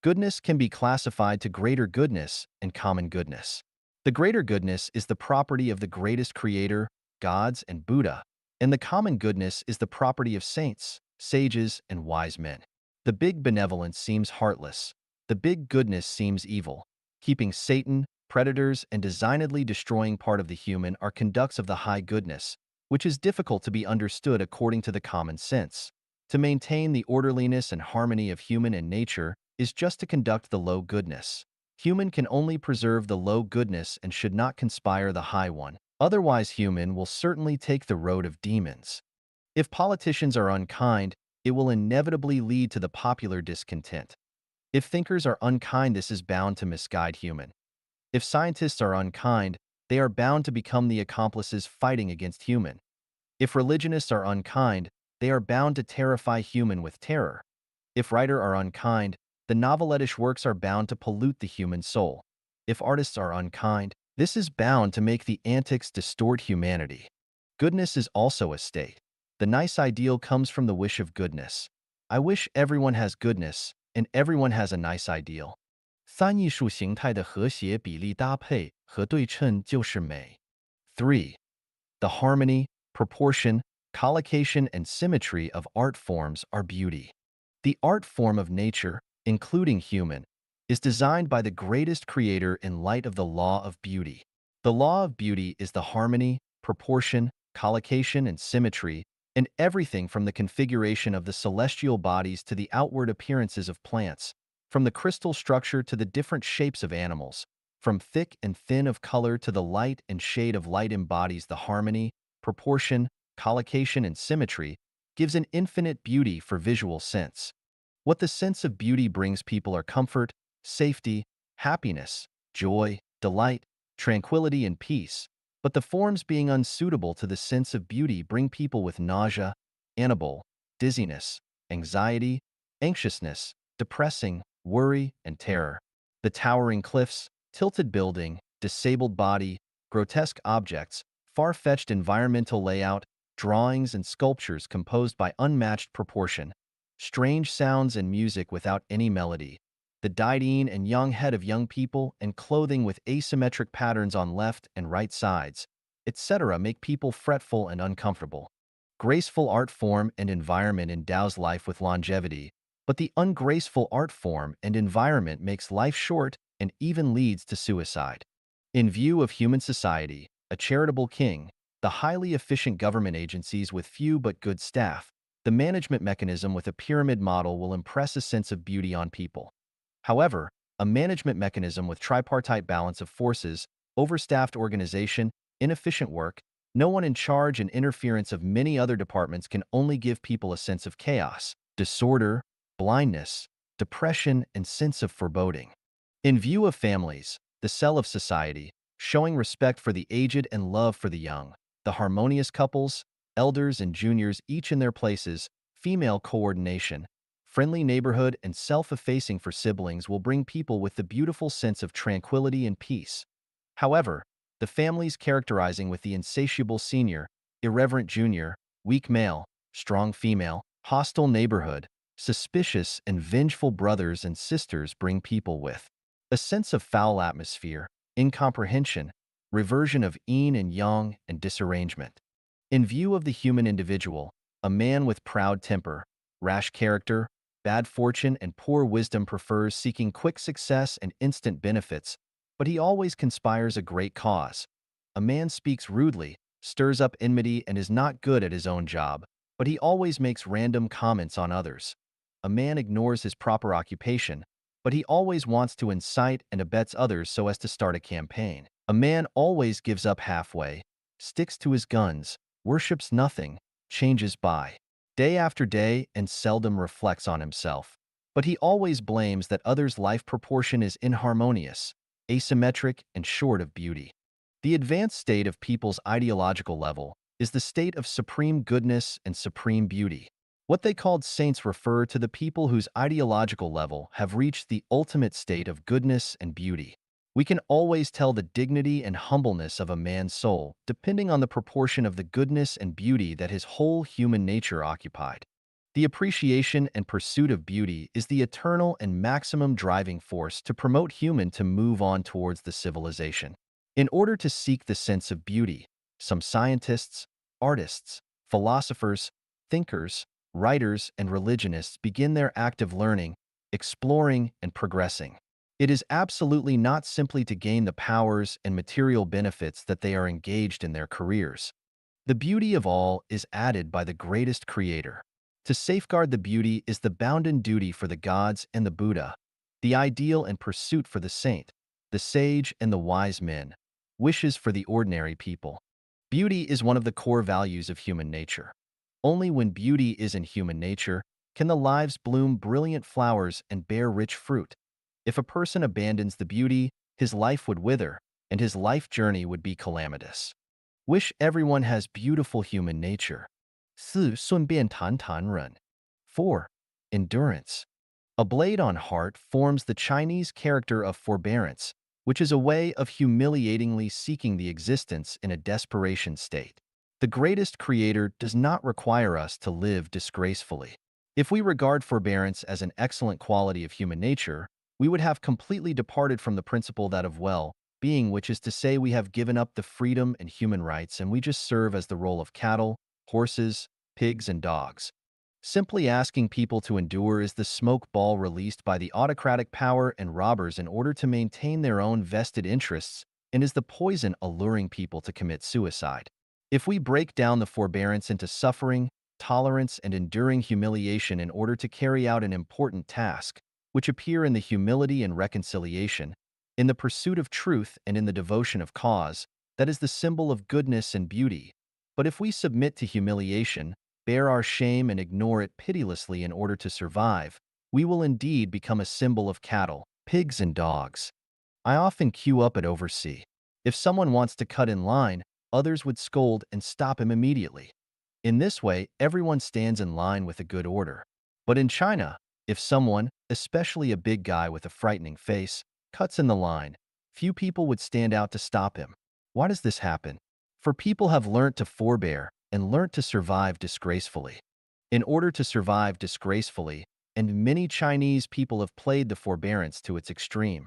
Goodness can be classified to greater goodness and common goodness. The greater goodness is the property of the greatest creator, gods, and Buddha, and the common goodness is the property of saints, sages, and wise men. The big benevolence seems heartless. The big goodness seems evil. Keeping Satan, predators, and designedly destroying part of the human are conducts of the high goodness, which is difficult to be understood according to the common sense. To maintain the orderliness and harmony of human and nature is just to conduct the low goodness. Human can only preserve the low goodness and should not conspire the high one. Otherwise, human will certainly take the road of demons. If politicians are unkind, it will inevitably lead to the popular discontent. If thinkers are unkind, this is bound to misguide human. If scientists are unkind, they are bound to become the accomplices fighting against human. If religionists are unkind, they are bound to terrify human with terror. If writers are unkind, the noveletish works are bound to pollute the human soul. If artists are unkind, this is bound to make the antics distort humanity. Goodness is also a state. The nice ideal comes from the wish of goodness. I wish everyone has goodness, and everyone has a nice ideal. 三艺术形态的和谐比例搭配和对称就是美。3. The harmony, proportion, collocation, and symmetry of art forms are beauty. The art form of nature, including human, is designed by the greatest creator in light of the law of beauty. The law of beauty is the harmony, proportion, collocation, and symmetry, and everything from the configuration of the celestial bodies to the outward appearances of plants, from the crystal structure to the different shapes of animals, from thick and thin of color to the light and shade of light embodies the harmony, proportion, collocation, and symmetry, gives an infinite beauty for visual sense. What the sense of beauty brings people are comfort, safety, happiness, joy, delight, tranquility, and peace, but the forms being unsuitable to the sense of beauty bring people with nausea, anabole, dizziness, anxiety, anxiousness, depressing, worry, and terror. The towering cliffs, tilted building, disabled body, grotesque objects, far-fetched environmental layout, drawings and sculptures composed by unmatched proportion, strange sounds and music without any melody, the dyed-in and young head of young people and clothing with asymmetric patterns on left and right sides, etc. make people fretful and uncomfortable. Graceful art form and environment endows life with longevity, but the ungraceful art form and environment makes life short and even leads to suicide. In view of human society, a charitable king, the highly efficient government agencies with few but good staff, the management mechanism with a pyramid model will impress a sense of beauty on people. However, a management mechanism with tripartite balance of forces, overstaffed organization, inefficient work, No one in charge, and interference of many other departments can only give people a sense of chaos, disorder, blindness, depression, and sense of foreboding. In view of families, the cell of society, showing respect for the aged and love for the young, the harmonious couples, elders and juniors each in their places, female coordination, friendly neighborhood, and self-effacing for siblings will bring people with the beautiful sense of tranquility and peace. However, the families characterizing with the insatiable senior, irreverent junior, weak male, strong female, hostile neighborhood, suspicious and vengeful brothers and sisters bring people with a sense of foul atmosphere, incomprehension, reversion of yin and yang, and disarrangement. In view of the human individual, a man with proud temper, rash character, bad fortune, and poor wisdom prefers seeking quick success and instant benefits, but he always conspires a great cause. A man speaks rudely, stirs up enmity, and is not good at his own job, but he always makes random comments on others. A man ignores his proper occupation, but he always wants to incite and abets others so as to start a campaign. A man always gives up halfway, sticks to his guns, worships nothing, changes by day after day, and seldom reflects on himself. But he always blames that others' life proportion is inharmonious, asymmetric, and short of beauty. The advanced state of people's ideological level is the state of supreme goodness and supreme beauty. What they called saints refer to the people whose ideological level have reached the ultimate state of goodness and beauty. We can always tell the dignity and humbleness of a man's soul depending on the proportion of the goodness and beauty that his whole human nature occupied. The appreciation and pursuit of beauty is the eternal and maximum driving force to promote human to move on towards the civilization. In order to seek the sense of beauty, some scientists, artists, philosophers, thinkers, writers, and religionists begin their act of learning, exploring, and progressing. It is absolutely not simply to gain the powers and material benefits that they are engaged in their careers. The beauty of all is added by the greatest creator. To safeguard the beauty is the bounden duty for the gods and the Buddha, the ideal and pursuit for the saint, the sage and the wise men, wishes for the ordinary people. Beauty is one of the core values of human nature. Only when beauty is in human nature can the lives bloom brilliant flowers and bear rich fruit. If a person abandons the beauty, his life would wither, and his life journey would be calamitous. Wish everyone has beautiful human nature. 4. 顺便谈谈人. 4. Endurance. A blade on heart forms the Chinese character of forbearance, which is a way of humiliatingly seeking the existence in a desperation state. The greatest creator does not require us to live disgracefully. If we regard forbearance as an excellent quality of human nature, we would have completely departed from the principle that of well-being, which is to say we have given up the freedom and human rights and we just serve as the role of cattle, horses, pigs, and dogs. Simply asking people to endure is the smoke ball released by the autocratic power and robbers in order to maintain their own vested interests, and is the poison alluring people to commit suicide. If we break down the forbearance into suffering, tolerance, and enduring humiliation in order to carry out an important task, which appear in the humility and reconciliation, in the pursuit of truth and in the devotion of cause, that is the symbol of goodness and beauty. But if we submit to humiliation, bear our shame and ignore it pitilessly in order to survive, we will indeed become a symbol of cattle, pigs, and dogs. I often queue up at oversee. If someone wants to cut in line, others would scold and stop him immediately. In this way, everyone stands in line with a good order. But in China, if someone, especially a big guy with a frightening face, cuts in the line, few people would stand out to stop him. Why does this happen? For people have learnt to forbear and learnt to survive disgracefully. In order to survive disgracefully, and many Chinese people have played the forbearance to its extreme.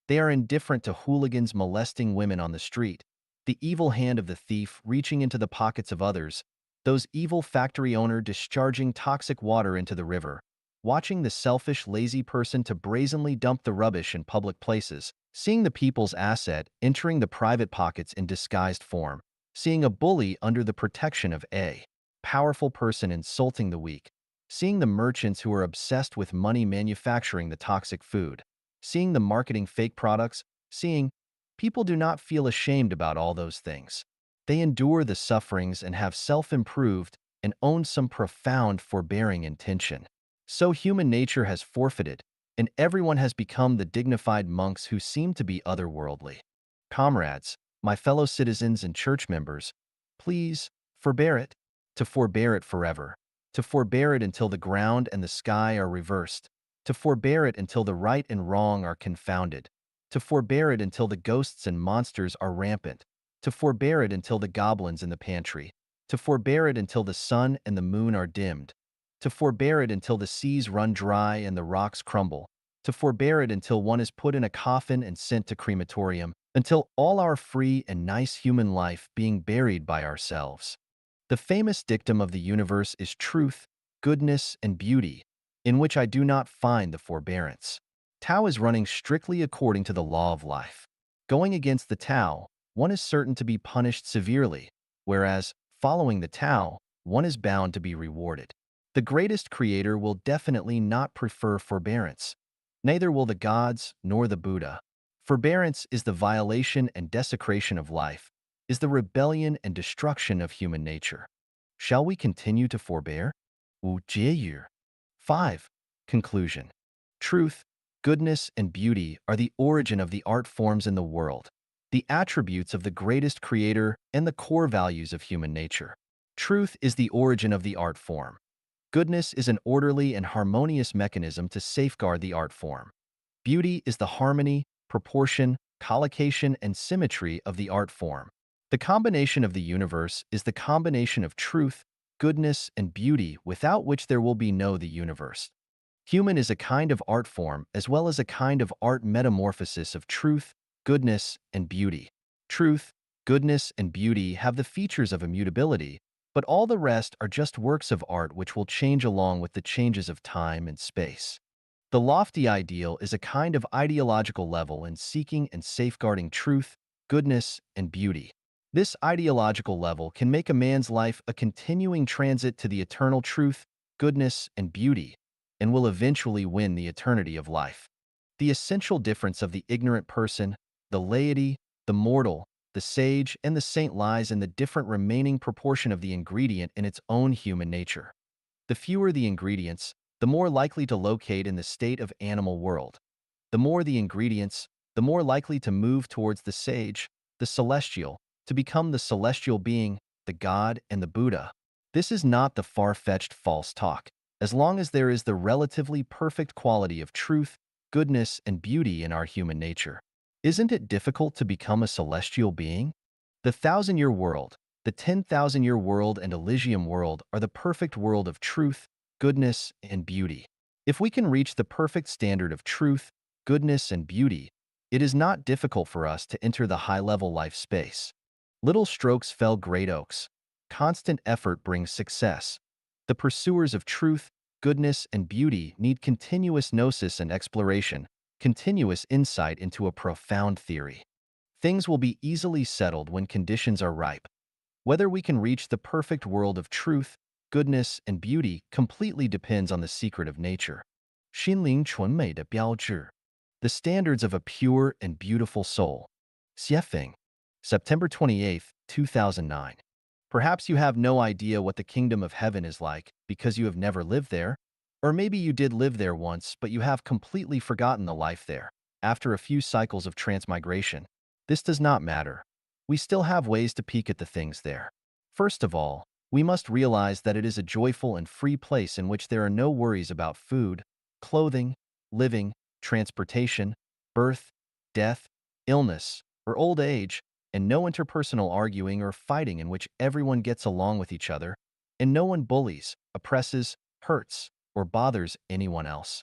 They are indifferent to hooligans molesting women on the street, the evil hand of the thief reaching into the pockets of others, those evil factory owner discharging toxic water into the river, watching the selfish, lazy person to brazenly dump the rubbish in public places, seeing the people's asset entering the private pockets in disguised form, seeing a bully under the protection of a powerful person insulting the weak, seeing the merchants who are obsessed with money manufacturing the toxic food, seeing the marketing fake products, seeing people do not feel ashamed about all those things. They endure the sufferings and have self-improved and own some profound forbearing intention. So human nature has forfeited, and everyone has become the dignified monks who seem to be otherworldly. Comrades, my fellow citizens and church members, please forbear it, to forbear it forever, to forbear it until the ground and the sky are reversed, to forbear it until the right and wrong are confounded, to forbear it until the ghosts and monsters are rampant, to forbear it until the goblins in the pantry, to forbear it until the sun and the moon are dimmed, to forbear it until the seas run dry and the rocks crumble, to forbear it until one is put in a coffin and sent to crematorium, until all our free and nice human life being buried by ourselves. The famous dictum of the universe is truth, goodness, and beauty, in which I do not find the forbearance. Tao is running strictly according to the law of life. Going against the Tao, one is certain to be punished severely, whereas, following the Tao, one is bound to be rewarded. The greatest creator will definitely not prefer forbearance. Neither will the gods nor the Buddha. Forbearance is the violation and desecration of life, is the rebellion and destruction of human nature. Shall we continue to forbear? 5. Conclusion. Truth, goodness, and beauty are the origin of the art forms in the world, the attributes of the greatest creator and the core values of human nature. Truth is the origin of the art form. Goodness is an orderly and harmonious mechanism to safeguard the art form. Beauty is the harmony, proportion, collocation, and symmetry of the art form. The combination of the universe is the combination of truth, goodness, and beauty without which there will be no the universe. Human is a kind of art form as well as a kind of art metamorphosis of truth, goodness, and beauty. Truth, goodness, and beauty have the features of immutability, but all the rest are just works of art which will change along with the changes of time and space. The lofty ideal is a kind of ideological level in seeking and safeguarding truth, goodness, and beauty. This ideological level can make a man's life a continuing transit to the eternal truth, goodness, and beauty, and will eventually win the eternity of life. The essential difference of the ignorant person, the laity, the mortal, the sage, and the saint lies in the different remaining proportion of the ingredient in its own human nature. The fewer the ingredients, the more likely to locate in the state of animal world. The more the ingredients, the more likely to move towards the sage, the celestial, to become the celestial being, the God, and the Buddha. This is not the far-fetched false talk, as long as there is the relatively perfect quality of truth, goodness, and beauty in our human nature. Isn't it difficult to become a celestial being? The 1,000-year world, the 10,000-year world, and Elysium world are the perfect world of truth, goodness, and beauty. If we can reach the perfect standard of truth, goodness, and beauty, it is not difficult for us to enter the high-level life space. Little strokes fell great oaks. Constant effort brings success. The pursuers of truth, goodness, and beauty need continuous gnosis and exploration, continuous insight into a profound theory. Things will be easily settled when conditions are ripe. Whether we can reach the perfect world of truth, goodness, and beauty completely depends on the secret of nature. 心灵纯美的标志. The standards of a pure and beautiful soul. Xiefeng. September 28, 2009. Perhaps you have no idea what the kingdom of heaven is like because you have never lived there. Or maybe you did live there once, but you have completely forgotten the life there, after a few cycles of transmigration. This does not matter. We still have ways to peek at the things there. First of all, we must realize that it is a joyful and free place in which there are no worries about food, clothing, living, transportation, birth, death, illness, or old age, and no interpersonal arguing or fighting in which everyone gets along with each other, and no one bullies, oppresses, hurts, or bothers anyone else.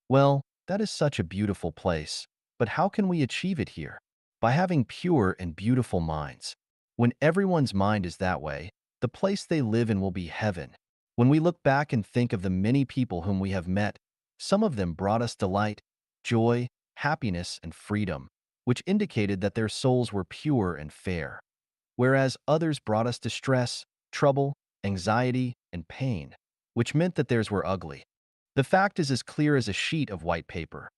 Well, that is such a beautiful place, but how can we achieve it here? By having pure and beautiful minds. When everyone's mind is that way, the place they live in will be heaven. When we look back and think of the many people whom we have met, some of them brought us delight, joy, happiness, and freedom, which indicated that their souls were pure and fair, whereas others brought us distress, trouble, anxiety, and pain, which meant that theirs were ugly. The fact is as clear as a sheet of white paper.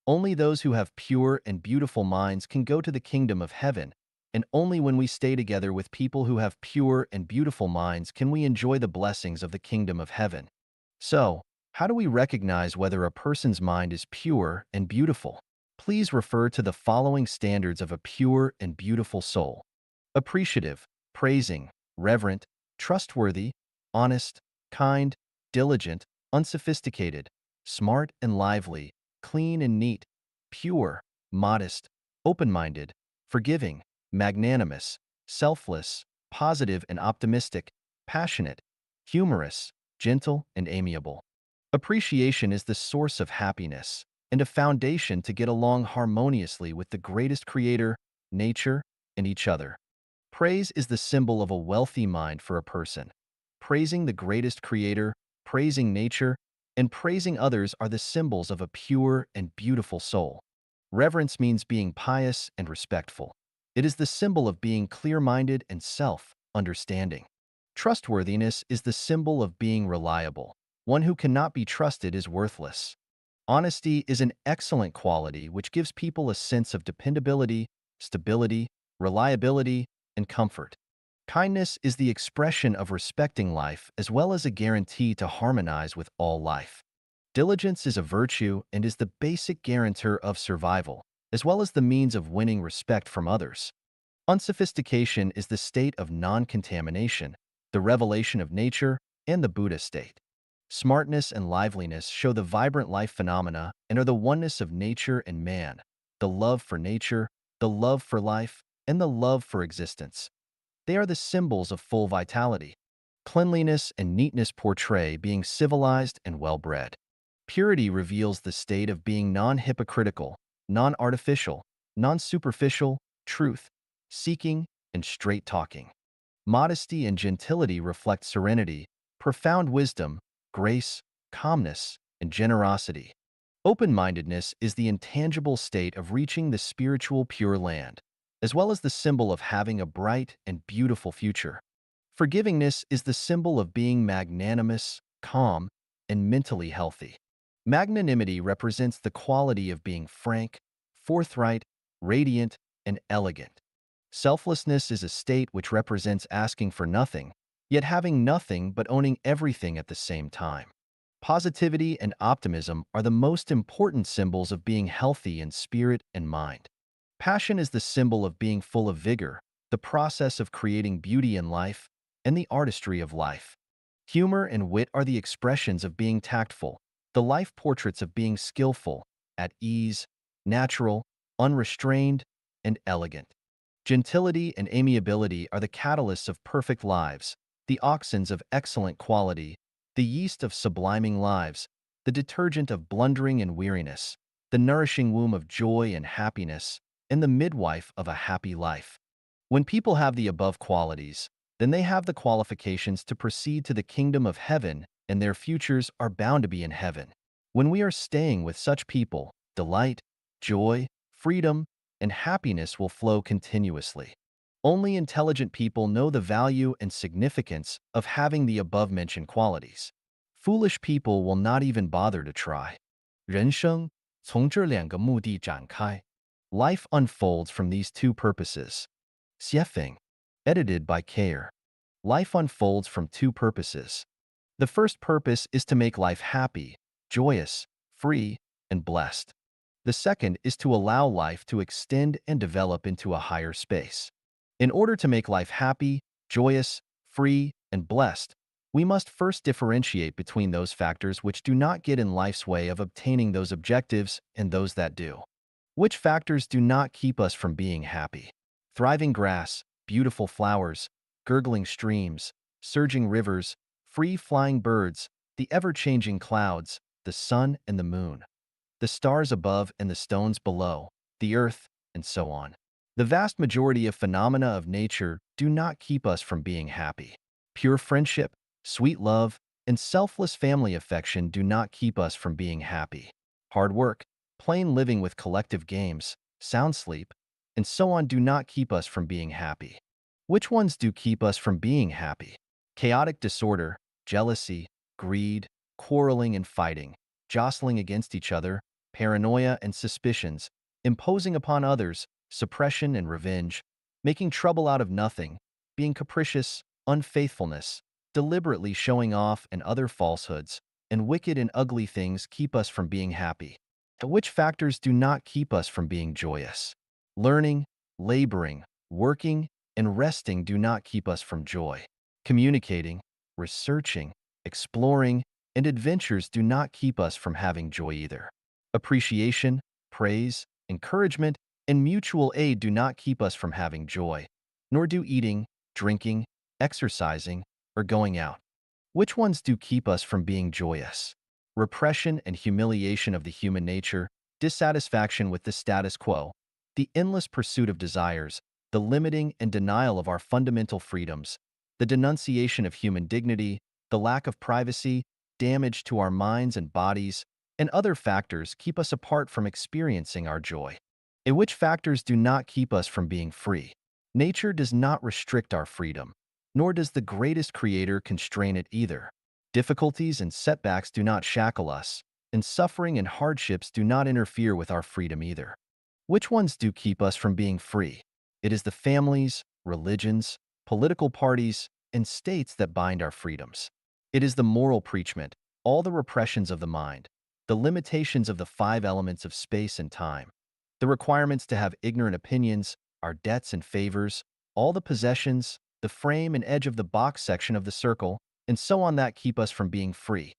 Only those who have pure and beautiful minds can go to the kingdom of heaven, and only when we stay together with people who have pure and beautiful minds can we enjoy the blessings of the kingdom of heaven. So, how do we recognize whether a person's mind is pure and beautiful? Please refer to the following standards of a pure and beautiful soul: appreciative, praising, reverent, trustworthy, honest, kind, diligent, unsophisticated, smart and lively, clean and neat, pure, modest, open-minded, forgiving, magnanimous, selfless, positive and optimistic, passionate, humorous, gentle and amiable. Appreciation is the source of happiness and a foundation to get along harmoniously with the greatest creator, nature, and each other. Praise is the symbol of a wealthy mind for a person. Praising the greatest creator, praising nature, and praising others are the symbols of a pure and beautiful soul. Reverence means being pious and respectful. It is the symbol of being clear-minded and self-understanding. Trustworthiness is the symbol of being reliable. One who cannot be trusted is worthless. Honesty is an excellent quality which gives people a sense of dependability, stability, reliability, and comfort. Kindness is the expression of respecting life as well as a guarantee to harmonize with all life. Diligence is a virtue and is the basic guarantor of survival, as well as the means of winning respect from others. Unsophistication is the state of non-contamination, the revelation of nature, and the Buddha state. Smartness and liveliness show the vibrant life phenomena and are the oneness of nature and man, the love for nature, the love for life, and the love for existence. They are the symbols of full vitality. Cleanliness and neatness portray being civilized and well-bred. Purity reveals the state of being non-hypocritical, non-artificial, non-superficial, truth-seeking, and straight-talking. Modesty and gentility reflect serenity, profound wisdom, grace, calmness, and generosity. Open-mindedness is the intangible state of reaching the spiritual Pure Land, as well as the symbol of having a bright and beautiful future. Forgivingness is the symbol of being magnanimous, calm, and mentally healthy. Magnanimity represents the quality of being frank, forthright, radiant, and elegant. Selflessness is a state which represents asking for nothing, yet having nothing but owning everything at the same time. Positivity and optimism are the most important symbols of being healthy in spirit and mind. Passion is the symbol of being full of vigor, the process of creating beauty in life, and the artistry of life. Humor and wit are the expressions of being tactful, the life portraits of being skillful, at ease, natural, unrestrained, and elegant. Gentility and amiability are the catalysts of perfect lives, the oxens of excellent quality, the yeast of subliming lives, the detergent of blundering and weariness, the nourishing womb of joy and happiness, and the midwife of a happy life. When people have the above qualities, then they have the qualifications to proceed to the kingdom of heaven, and their futures are bound to be in heaven. When we are staying with such people, delight, joy, freedom, and happiness will flow continuously. Only intelligent people know the value and significance of having the above-mentioned qualities. Foolish people will not even bother to try. 人生从这两个目的展开. Life unfolds from these two purposes. Xiefeng, edited by Kayer. Life unfolds from two purposes. The first purpose is to make life happy, joyous, free, and blessed. The second is to allow life to extend and develop into a higher space. In order to make life happy, joyous, free, and blessed, we must first differentiate between those factors which do not get in life's way of obtaining those objectives and those that do. Which factors do not keep us from being happy? Thriving grass, beautiful flowers, gurgling streams, surging rivers, free-flying birds, the ever-changing clouds, the sun and the moon, the stars above and the stones below, the earth, and so on. The vast majority of phenomena of nature do not keep us from being happy. Pure friendship, sweet love, and selfless family affection do not keep us from being happy. Hard work, plain living with collective games, sound sleep, and so on do not keep us from being happy. Which ones do keep us from being happy? Chaotic disorder, jealousy, greed, quarreling and fighting, jostling against each other, paranoia and suspicions, imposing upon others, suppression and revenge, making trouble out of nothing, being capricious, unfaithfulness, deliberately showing off and other falsehoods, and wicked and ugly things keep us from being happy. Which factors do not keep us from being joyous? Learning, laboring, working, and resting do not keep us from joy. Communicating, researching, exploring, and adventures do not keep us from having joy either. Appreciation, praise, encouragement, and mutual aid do not keep us from having joy, nor do eating, drinking, exercising, or going out. Which ones do keep us from being joyous? Repression and humiliation of the human nature, dissatisfaction with the status quo, the endless pursuit of desires, the limiting and denial of our fundamental freedoms, the denunciation of human dignity, the lack of privacy, damage to our minds and bodies, and other factors keep us apart from experiencing our joy. And which factors do not keep us from being free? Nature does not restrict our freedom, nor does the greatest creator constrain it either. Difficulties and setbacks do not shackle us, and suffering and hardships do not interfere with our freedom either. Which ones do keep us from being free? It is the families, religions, political parties, and states that bind our freedoms. It is the moral preachment, all the repressions of the mind, the limitations of the five elements of space and time, the requirements to have ignorant opinions, our debts and favors, all the possessions, the frame and edge of the box section of the circle, and so on that keep us from being free.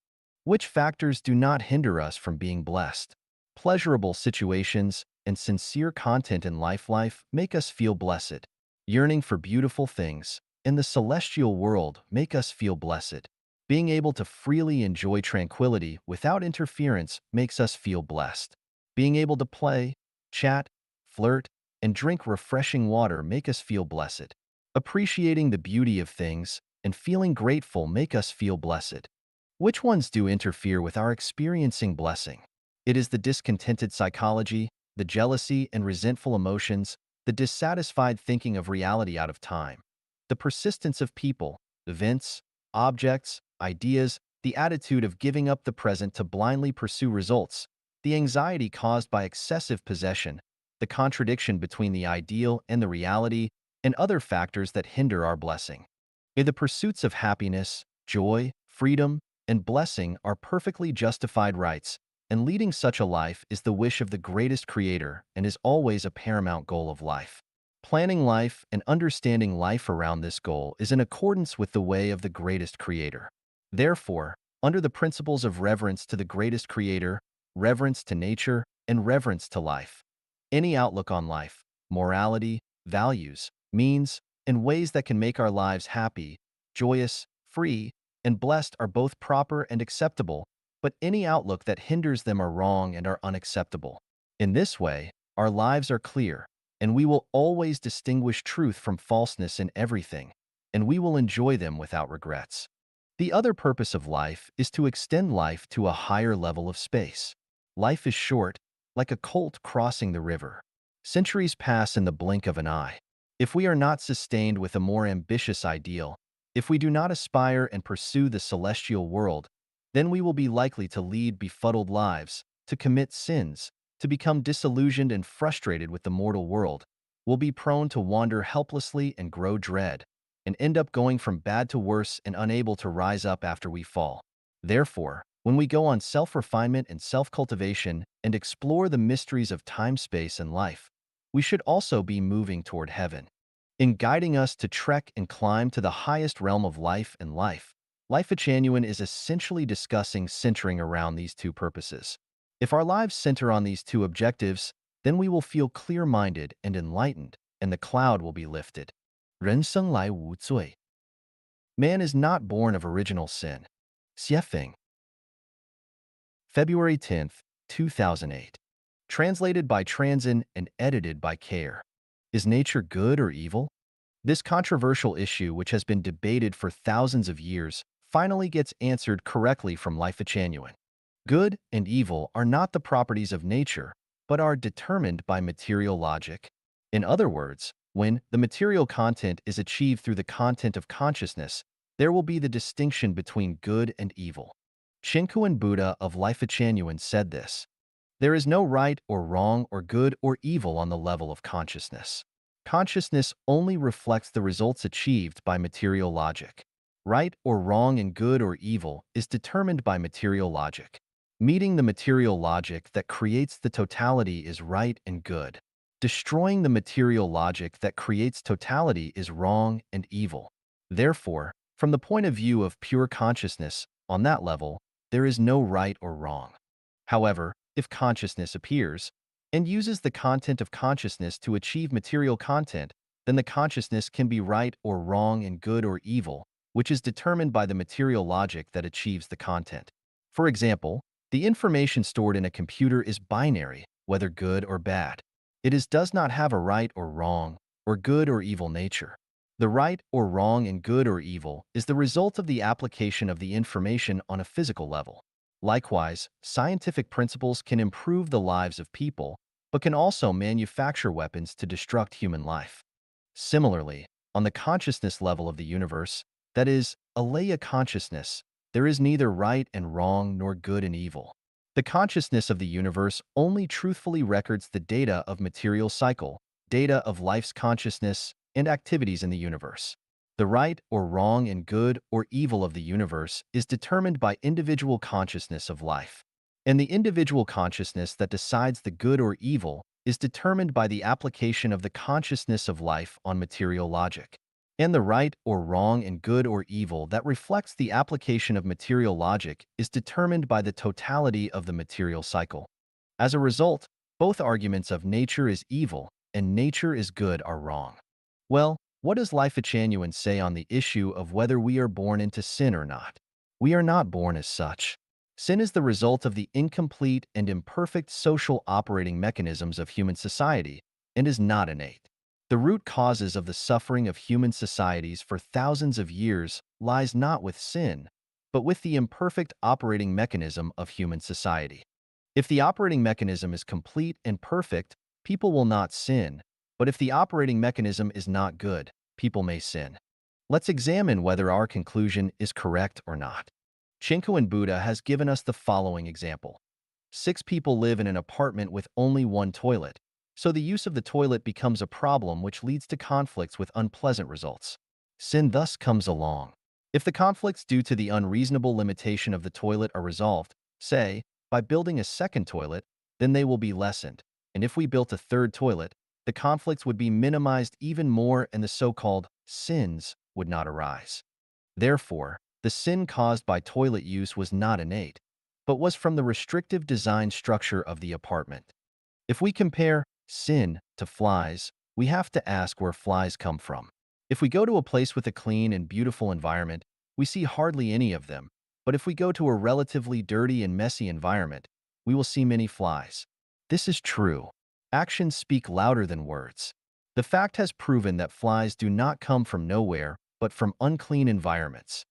Which factors do not hinder us from being blessed? Pleasurable situations and sincere content in life make us feel blessed. Yearning for beautiful things in the celestial world make us feel blessed. Being able to freely enjoy tranquility without interference makes us feel blessed. Being able to play, chat, flirt, and drink refreshing water make us feel blessed. Appreciating the beauty of things and feeling grateful make us feel blessed. Which ones do interfere with our experiencing blessing? It is the discontented psychology, the jealousy and resentful emotions, the dissatisfied thinking of reality out of time, the persistence of people, events, objects, ideas, the attitude of giving up the present to blindly pursue results, the anxiety caused by excessive possession, the contradiction between the ideal and the reality, and other factors that hinder our blessing. In the pursuits of happiness, joy, freedom, and blessing are perfectly justified rights, and leading such a life is the wish of the greatest creator and is always a paramount goal of life. Planning life and understanding life around this goal is in accordance with the way of the greatest creator. Therefore, under the principles of reverence to the greatest creator, reverence to nature, and reverence to life, any outlook on life, morality, values, means, and ways that can make our lives happy, joyous, free, and blessed are both proper and acceptable, but any outlook that hinders them are wrong and are unacceptable. In this way, our lives are clear, and we will always distinguish truth from falseness in everything, and we will enjoy them without regrets. The other purpose of life is to extend life to a higher level of space. Life is short, like a colt crossing the river. Centuries pass in the blink of an eye. If we are not sustained with a more ambitious ideal, if we do not aspire and pursue the celestial world, then we will be likely to lead befuddled lives, to commit sins, to become disillusioned and frustrated with the mortal world, will be prone to wander helplessly and grow dread, and end up going from bad to worse and unable to rise up after we fall. Therefore, when we go on self-refinement and self-cultivation and explore the mysteries of time, space, and life, we should also be moving toward heaven. In guiding us to trek and climb to the highest realm of life and Life at Genuine is essentially discussing centering around these two purposes. If our lives center on these two objectives, then we will feel clear-minded and enlightened, and the cloud will be lifted. 人生来无罪. Man is not born of original sin. Xiefeng. February 10th, 2008. Translated by Transin and edited by Care. Is nature good or evil? This controversial issue, which has been debated for thousands of years, finally gets answered correctly from Life at Genuine. Good and evil are not the properties of nature, but are determined by material logic. In other words, when the material content is achieved through the content of consciousness, there will be the distinction between good and evil. Shinkuan Buddha of Life at Genuine said this: there is no right or wrong or good or evil on the level of consciousness. Consciousness only reflects the results achieved by material logic. Right or wrong and good or evil is determined by material logic. Meeting the material logic that creates the totality is right and good. Destroying the material logic that creates totality is wrong and evil. Therefore, from the point of view of pure consciousness, on that level, there is no right or wrong. However, if consciousness appears and uses the content of consciousness to achieve material content, then the consciousness can be right or wrong and good or evil, which is determined by the material logic that achieves the content. For example, the information stored in a computer is binary, whether good or bad. Does not have a right or wrong, or good or evil nature. The right or wrong and good or evil is the result of the application of the information on a physical level. Likewise, scientific principles can improve the lives of people, but can also manufacture weapons to destruct human life. Similarly, on the consciousness level of the universe, that is, alaya consciousness, there is neither right and wrong nor good and evil. The consciousness of the universe only truthfully records the data of material cycle, data of life's consciousness, and activities in the universe. The right or wrong and good or evil of the universe is determined by individual consciousness of life. And the individual consciousness that decides the good or evil is determined by the application of the consciousness of life on material logic. And the right or wrong and good or evil that reflects the application of material logic is determined by the totality of the material cycle. As a result, both arguments of nature is evil and nature is good are wrong. Well, what does Life Genuine say on the issue of whether we are born into sin or not? We are not born as such. Sin is the result of the incomplete and imperfect social operating mechanisms of human society and is not innate. The root causes of the suffering of human societies for thousands of years lies not with sin, but with the imperfect operating mechanism of human society. If the operating mechanism is complete and perfect, people will not sin, but if the operating mechanism is not good, people may sin. Let's examine whether our conclusion is correct or not. Chinko Buddha has given us the following example. 6 people live in an apartment with only one toilet, so the use of the toilet becomes a problem which leads to conflicts with unpleasant results. Sin thus comes along. If the conflicts due to the unreasonable limitation of the toilet are resolved, say, by building a second toilet, then they will be lessened. And if we built a third toilet, the conflicts would be minimized even more and the so-called sins would not arise. Therefore, the sin caused by toilet use was not innate, but was from the restrictive design structure of the apartment. If we compare sin to flies, we have to ask where flies come from. If we go to a place with a clean and beautiful environment, we see hardly any of them. But if we go to a relatively dirty and messy environment, we will see many flies. This is true. Actions speak louder than words. The fact has proven that flies do not come from nowhere, but from unclean environments.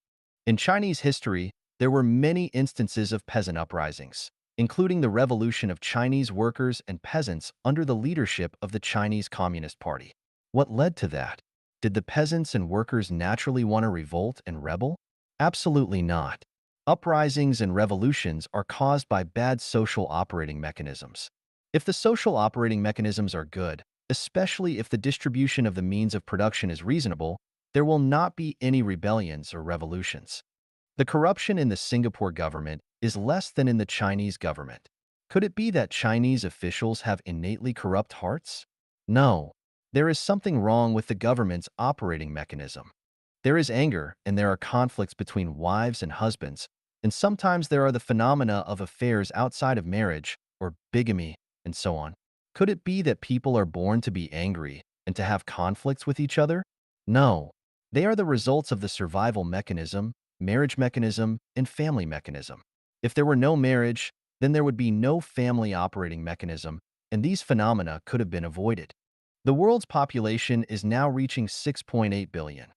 In Chinese history, there were many instances of peasant uprisings, including the revolution of Chinese workers and peasants under the leadership of the Chinese Communist Party. What led to that? Did the peasants and workers naturally want to revolt and rebel? Absolutely not. Uprisings and revolutions are caused by bad social operating mechanisms. If the social operating mechanisms are good, especially if the distribution of the means of production is reasonable, there will not be any rebellions or revolutions. The corruption in the Singapore government is less than in the Chinese government. Could it be that Chinese officials have innately corrupt hearts? No. There is something wrong with the government's operating mechanism. There is anger and there are conflicts between wives and husbands, and sometimes there are the phenomena of affairs outside of marriage, or bigamy, and so on. Could it be that people are born to be angry and to have conflicts with each other? No. They are the results of the survival mechanism, marriage mechanism, and family mechanism. If there were no marriage, then there would be no family operating mechanism, and these phenomena could have been avoided. The world's population is now reaching 6.8 billion,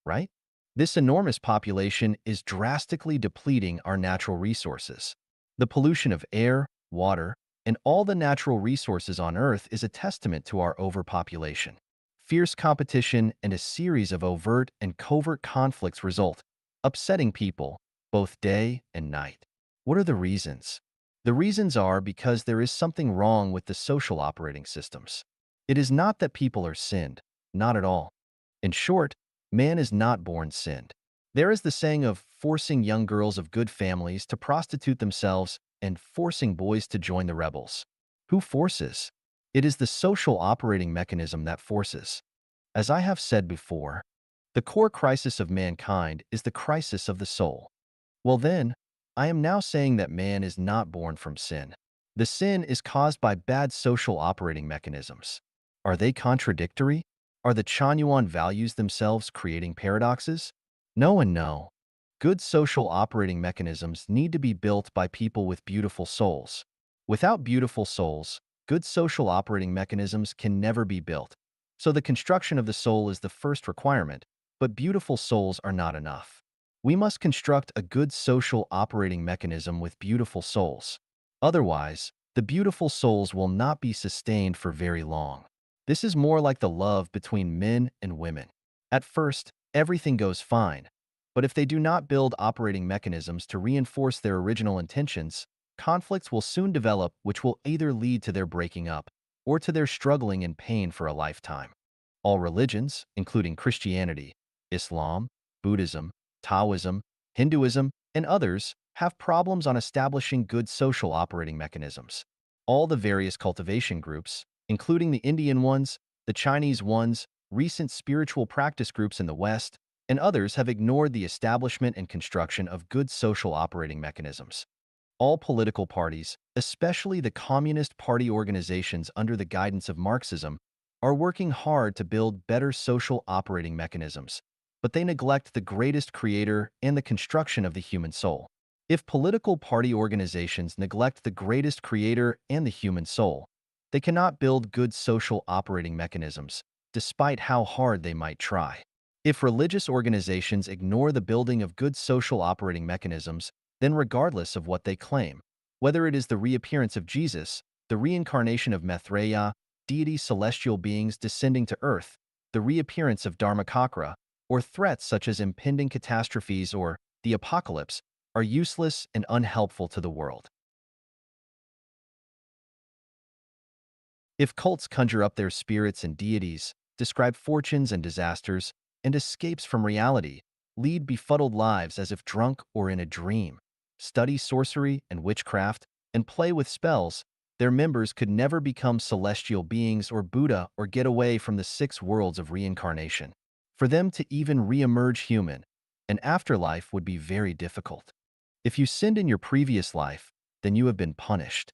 right? This enormous population is drastically depleting our natural resources. The pollution of air, water, and all the natural resources on Earth is a testament to our overpopulation. Fierce competition and a series of overt and covert conflicts result, upsetting people, both day and night. What are the reasons? The reasons are because there is something wrong with the social operating systems. It is not that people are sinned, Not at all. In short, man is not born sinned. There is the saying of forcing young girls of good families to prostitute themselves and forcing boys to join the rebels. Who forces? It is the social operating mechanism that forces. As I have said before, the core crisis of mankind is the crisis of the soul. Well then, I am now saying that man is not born from sin. The sin is caused by bad social operating mechanisms. Are they contradictory? Are the Chanyuan values themselves creating paradoxes? No and no. Good social operating mechanisms need to be built by people with beautiful souls. Without beautiful souls, good social operating mechanisms can never be built. So the construction of the soul is the first requirement, but beautiful souls are not enough. We must construct a good social operating mechanism with beautiful souls. Otherwise, the beautiful souls will not be sustained for very long. This is more like the love between men and women. At first, everything goes fine, but if they do not build operating mechanisms to reinforce their original intentions, conflicts will soon develop which will either lead to their breaking up or to their struggling in pain for a lifetime. All religions, including Christianity, Islam, Buddhism, Taoism, Hinduism, and others, have problems on establishing good social operating mechanisms. All the various cultivation groups, including the Indian ones, the Chinese ones, recent spiritual practice groups in the West, and others have ignored the establishment and construction of good social operating mechanisms. All political parties, especially the Communist Party organizations under the guidance of Marxism, are working hard to build better social operating mechanisms, but they neglect the greatest creator and the construction of the human soul. If political party organizations neglect the greatest creator and the human soul, they cannot build good social operating mechanisms, despite how hard they might try. If religious organizations ignore the building of good social operating mechanisms, then regardless of what they claim, whether it is the reappearance of Jesus, the reincarnation of Maitreya, deity celestial beings descending to earth, the reappearance of Dharmakakra, or threats such as impending catastrophes or the apocalypse, are useless and unhelpful to the world. If cults conjure up their spirits and deities, describe fortunes and disasters, and escapes from reality, lead befuddled lives as if drunk or in a dream, study sorcery and witchcraft, and play with spells, their members could never become celestial beings or Buddha or get away from the 6 worlds of reincarnation. For them to even re-emerge human, an afterlife would be very difficult. If you sinned in your previous life, then you have been punished.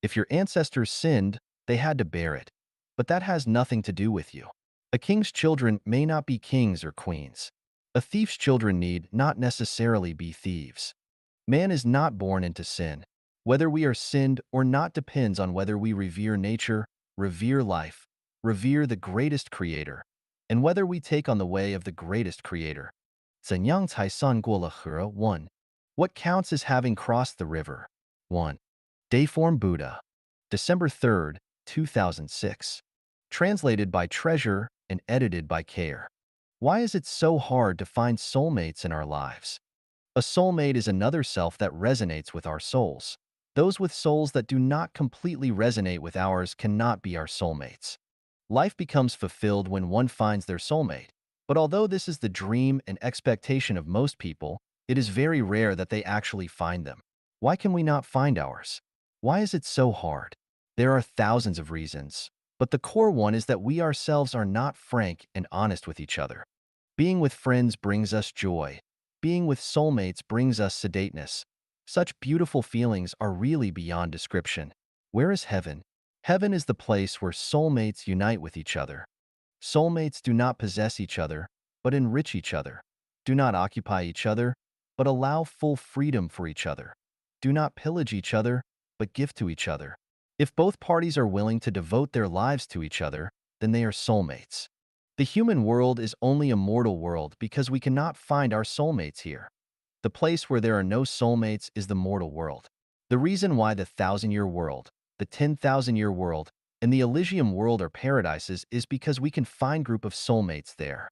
If your ancestors sinned, they had to bear it. But that has nothing to do with you. A king's children may not be kings or queens. A thief's children need not necessarily be thieves. Man is not born into sin. Whether we are sinned or not depends on whether we revere nature, revere life, revere the greatest creator, and whether we take on the way of the greatest creator. 怎样才算过了河 1. What counts is having crossed the river. 1. Dayform Buddha. December 3rd, 2006. Translated by Treasure and edited by Care. Why is it so hard to find soulmates in our lives? A soulmate is another self that resonates with our souls. Those with souls that do not completely resonate with ours cannot be our soulmates. Life becomes fulfilled when one finds their soulmate. But although this is the dream and expectation of most people, it is very rare that they actually find them. Why can we not find ours? Why is it so hard? There are thousands of reasons, but the core one is that we ourselves are not frank and honest with each other. Being with friends brings us joy. Being with soulmates brings us sedateness. Such beautiful feelings are really beyond description. Where is heaven? Heaven is the place where soulmates unite with each other. Soulmates do not possess each other, but enrich each other. Do not occupy each other, but allow full freedom for each other. Do not pillage each other, but give to each other. If both parties are willing to devote their lives to each other, then they are soulmates. The human world is only a mortal world because we cannot find our soulmates here. The place where there are no soulmates is the mortal world. The reason why the 1,000-year world, the 10,000-year world, and the Elysium world are paradises is because we can find group of soulmates there.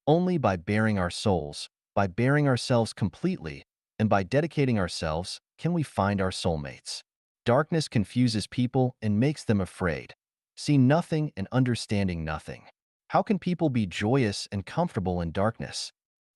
Only by bearing our souls, by bearing ourselves completely, and by dedicating ourselves, can we find our soulmates. Darkness confuses people and makes them afraid. See nothing and understanding nothing. How can people be joyous and comfortable in darkness?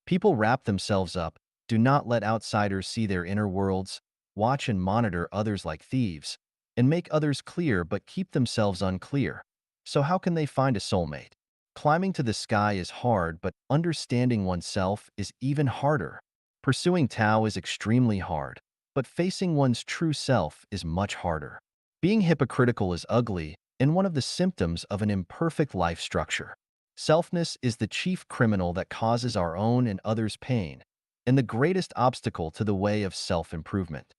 People wrap themselves up, do not let outsiders see their inner worlds, watch and monitor others like thieves, and make others clear but keep themselves unclear. So how can they find a soulmate? Climbing to the sky is hard, but understanding oneself is even harder. Pursuing Tao is extremely hard, but facing one's true self is much harder. Being hypocritical is ugly and one of the symptoms of an imperfect life structure. Selfness is the chief criminal that causes our own and others' pain, and the greatest obstacle to the way of self-improvement.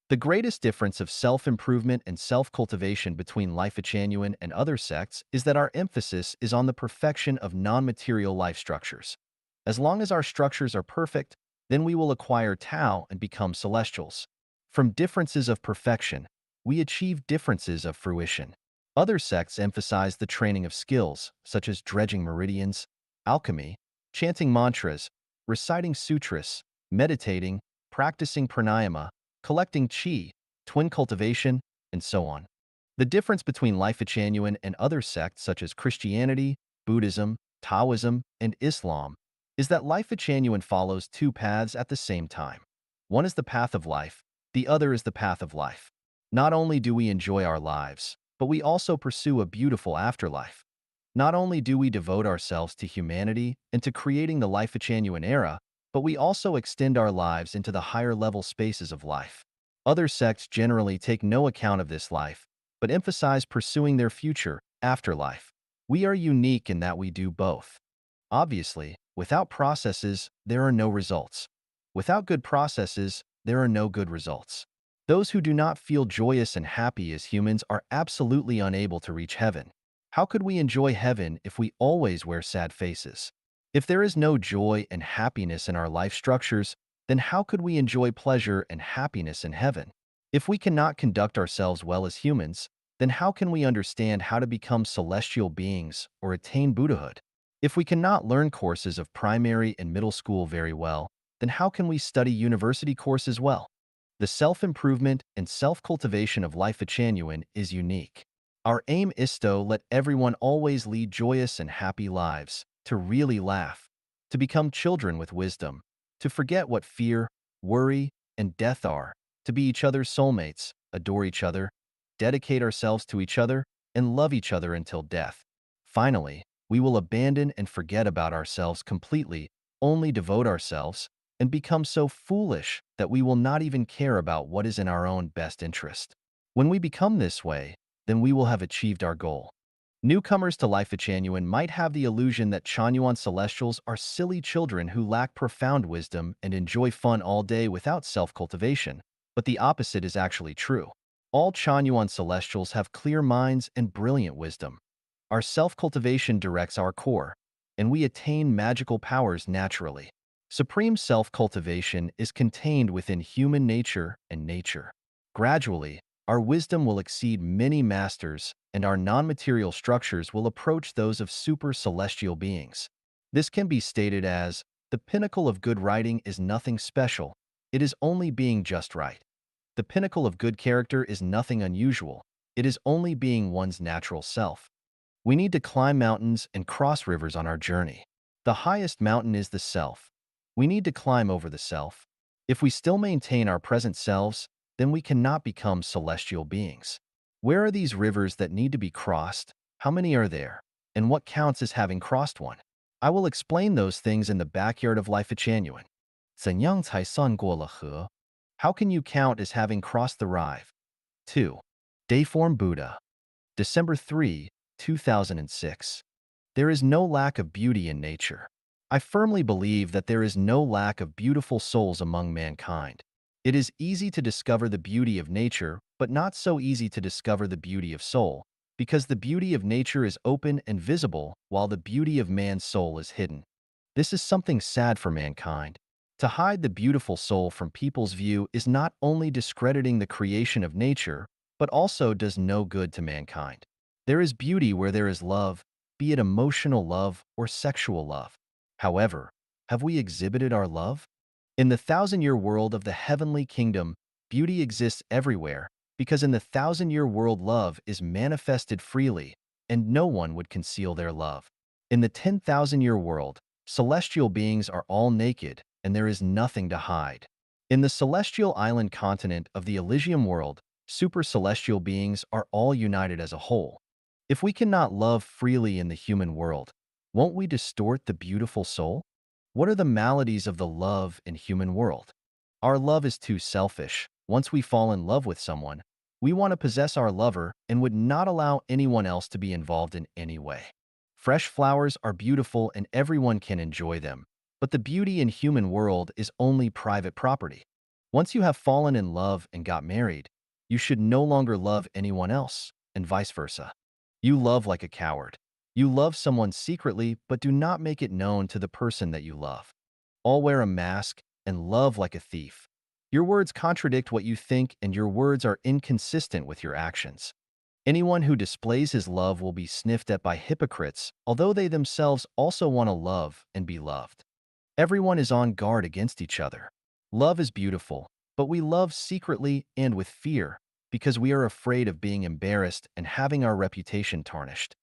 The greatest difference of self-improvement and self-cultivation between Life Genuine and other sects is that our emphasis is on the perfection of non-material life structures. As long as our structures are perfect, then we will acquire Tao and become celestials. From differences of perfection, we achieve differences of fruition. Other sects emphasize the training of skills, such as dredging meridians, alchemy, chanting mantras, reciting sutras, meditating, practicing pranayama, collecting qi, twin cultivation, and so on. The difference between Life Genuine and other sects such as Christianity, Buddhism, Taoism, and Islam is that Life Genuine follows two paths at the same time. One is the path of life, the other is the path of life. Not only do we enjoy our lives, but we also pursue a beautiful afterlife. Not only do we devote ourselves to humanity and to creating the Life Genuine era, but we also extend our lives into the higher level spaces of life. Other sects generally take no account of this life, but emphasize pursuing their future, afterlife. We are unique in that we do both. Obviously, without processes, there are no results. Without good processes, there are no good results. Those who do not feel joyous and happy as humans are absolutely unable to reach heaven. How could we enjoy heaven if we always wear sad faces? If there is no joy and happiness in our life structures, then how could we enjoy pleasure and happiness in heaven? If we cannot conduct ourselves well as humans, then how can we understand how to become celestial beings or attain Buddhahood? If we cannot learn courses of primary and middle school very well, then how can we study university courses well? The self-improvement and self-cultivation of Life Genuine is unique. Our aim is to let everyone always lead joyous and happy lives, to really laugh, to become children with wisdom, to forget what fear, worry, and death are, to be each other's soulmates, adore each other, dedicate ourselves to each other, and love each other until death. Finally, we will abandon and forget about ourselves completely, only devote ourselves, and become so foolish that we will not even care about what is in our own best interest. When we become this way, then we will have achieved our goal. Newcomers to Life Genuine might have the illusion that Chanyuan Celestials are silly children who lack profound wisdom and enjoy fun all day without self-cultivation, but the opposite is actually true. All Chanyuan Celestials have clear minds and brilliant wisdom. Our self-cultivation directs our core, and we attain magical powers naturally. Supreme self-cultivation is contained within human nature and nature. Gradually, our wisdom will exceed many masters, and our non-material structures will approach those of super-celestial beings. This can be stated as, the pinnacle of good writing is nothing special, it is only being just right. The pinnacle of good character is nothing unusual, it is only being one's natural self. We need to climb mountains and cross rivers on our journey. The highest mountain is the self. We need to climb over the self. If we still maintain our present selves, then we cannot become celestial beings. Where are these rivers that need to be crossed? How many are there? And what counts as having crossed one? I will explain those things in the backyard of Life Genuine. 怎样才算过了河? How can you count as having crossed the rive? 2. Dayform Buddha. December 3, 2006. There is no lack of beauty in nature. I firmly believe that there is no lack of beautiful souls among mankind. It is easy to discover the beauty of nature, but not so easy to discover the beauty of soul, because the beauty of nature is open and visible, while the beauty of man's soul is hidden. This is something sad for mankind. To hide the beautiful soul from people's view is not only discrediting the creation of nature, but also does no good to mankind. There is beauty where there is love, be it emotional love or sexual love. However, have we exhibited our love? In the thousand-year world of the heavenly kingdom, beauty exists everywhere, because in the thousand-year world love is manifested freely, and no one would conceal their love. In the 10,000-year world, celestial beings are all naked, and there is nothing to hide. In the celestial island continent of the Elysium world, super-celestial beings are all united as a whole. If we cannot love freely in the human world, won't we distort the beautiful soul? What are the maladies of the love in human world? Our love is too selfish. Once we fall in love with someone, we want to possess our lover and would not allow anyone else to be involved in any way. Fresh flowers are beautiful and everyone can enjoy them, but the beauty in human world is only private property. Once you have fallen in love and got married, you should no longer love anyone else, and vice versa. You love like a coward. You love someone secretly, but do not make it known to the person that you love. All wear a mask and love like a thief. Your words contradict what you think, and your words are inconsistent with your actions. Anyone who displays his love will be sniffed at by hypocrites, although they themselves also want to love and be loved. Everyone is on guard against each other. Love is beautiful, but we love secretly and with fear because we are afraid of being embarrassed and having our reputation tarnished.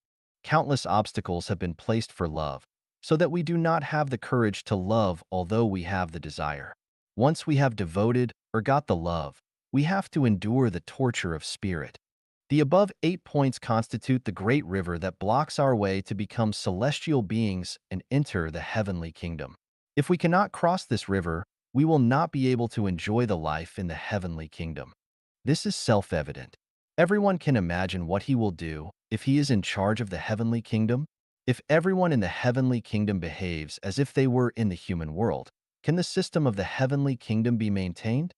Countless obstacles have been placed for love, so that we do not have the courage to love although we have the desire. Once we have devoted or got the love, we have to endure the torture of spirit. The above 8 points constitute the great river that blocks our way to become celestial beings and enter the heavenly kingdom. If we cannot cross this river, we will not be able to enjoy the life in the heavenly kingdom. This is self-evident. Everyone can imagine what he will do if he is in charge of the heavenly kingdom. If everyone in the heavenly kingdom behaves as if they were in the human world, can the system of the heavenly kingdom be maintained?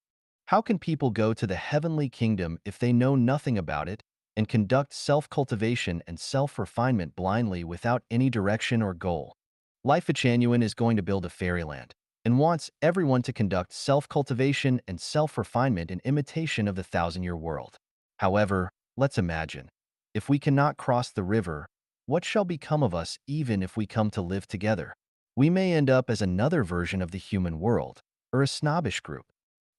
How can people go to the heavenly kingdom if they know nothing about it and conduct self-cultivation and self-refinement blindly without any direction or goal? Life Genuine is going to build a fairyland and wants everyone to conduct self-cultivation and self-refinement in imitation of the thousand-year world. However, let's imagine, if we cannot cross the river, what shall become of us even if we come to live together? We may end up as another version of the human world, or a snobbish group.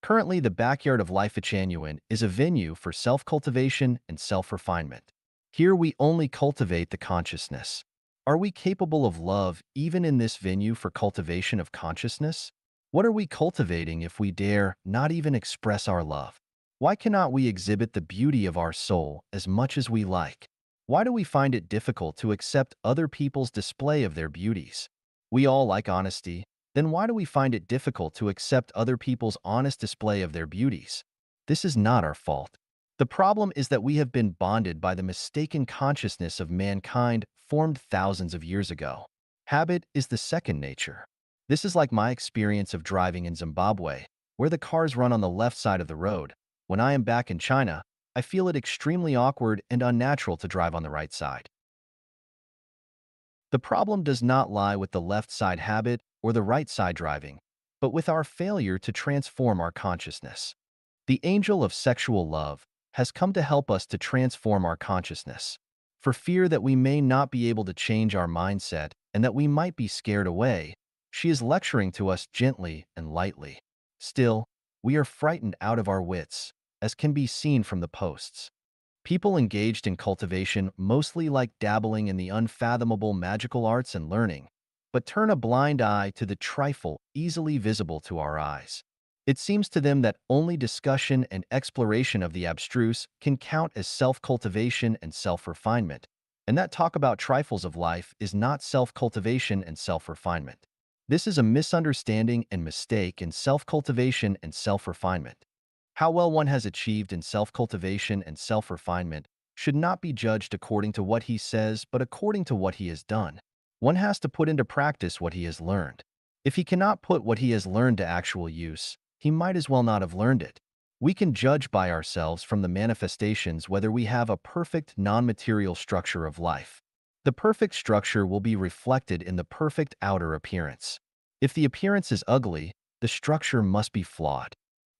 Currently, the backyard of Life Genuine is a venue for self-cultivation and self-refinement. Here we only cultivate the consciousness. Are we capable of love even in this venue for cultivation of consciousness? What are we cultivating if we dare not even express our love? Why cannot we exhibit the beauty of our soul as much as we like? Why do we find it difficult to accept other people's display of their beauties? We all like honesty. Then why do we find it difficult to accept other people's honest display of their beauties? This is not our fault. The problem is that we have been bonded by the mistaken consciousness of mankind formed thousands of years ago. Habit is the second nature. This is like my experience of driving in Zimbabwe, where the cars run on the left side of the road. When I am back in China, I feel it extremely awkward and unnatural to drive on the right side. The problem does not lie with the left side habit or the right side driving, but with our failure to transform our consciousness. The angel of sexual love has come to help us to transform our consciousness. For fear that we may not be able to change our mindset and that we might be scared away, she is lecturing to us gently and lightly. Still, we are frightened out of our wits, as can be seen from the posts. People engaged in cultivation mostly like dabbling in the unfathomable magical arts and learning, but turn a blind eye to the trifle easily visible to our eyes. It seems to them that only discussion and exploration of the abstruse can count as self-cultivation and self-refinement, and that talk about trifles of life is not self-cultivation and self-refinement. This is a misunderstanding and mistake in self-cultivation and self-refinement. How well one has achieved in self-cultivation and self-refinement should not be judged according to what he says, but according to what he has done. One has to put into practice what he has learned. If he cannot put what he has learned to actual use, he might as well not have learned it. We can judge by ourselves from the manifestations whether we have a perfect non-material structure of life. The perfect structure will be reflected in the perfect outer appearance. If the appearance is ugly, the structure must be flawed.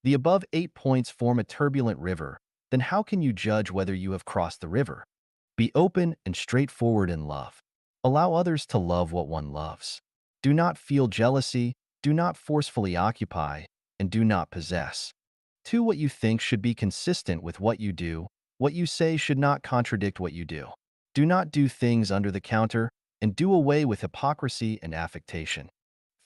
The above 8 points form a turbulent river, then how can you judge whether you have crossed the river? Be open and straightforward in love. Allow others to love what one loves. Do not feel jealousy, do not forcefully occupy, and do not possess. 2. What you think should be consistent with what you do. What you say should not contradict what you do. Do not do things under the counter, and do away with hypocrisy and affectation.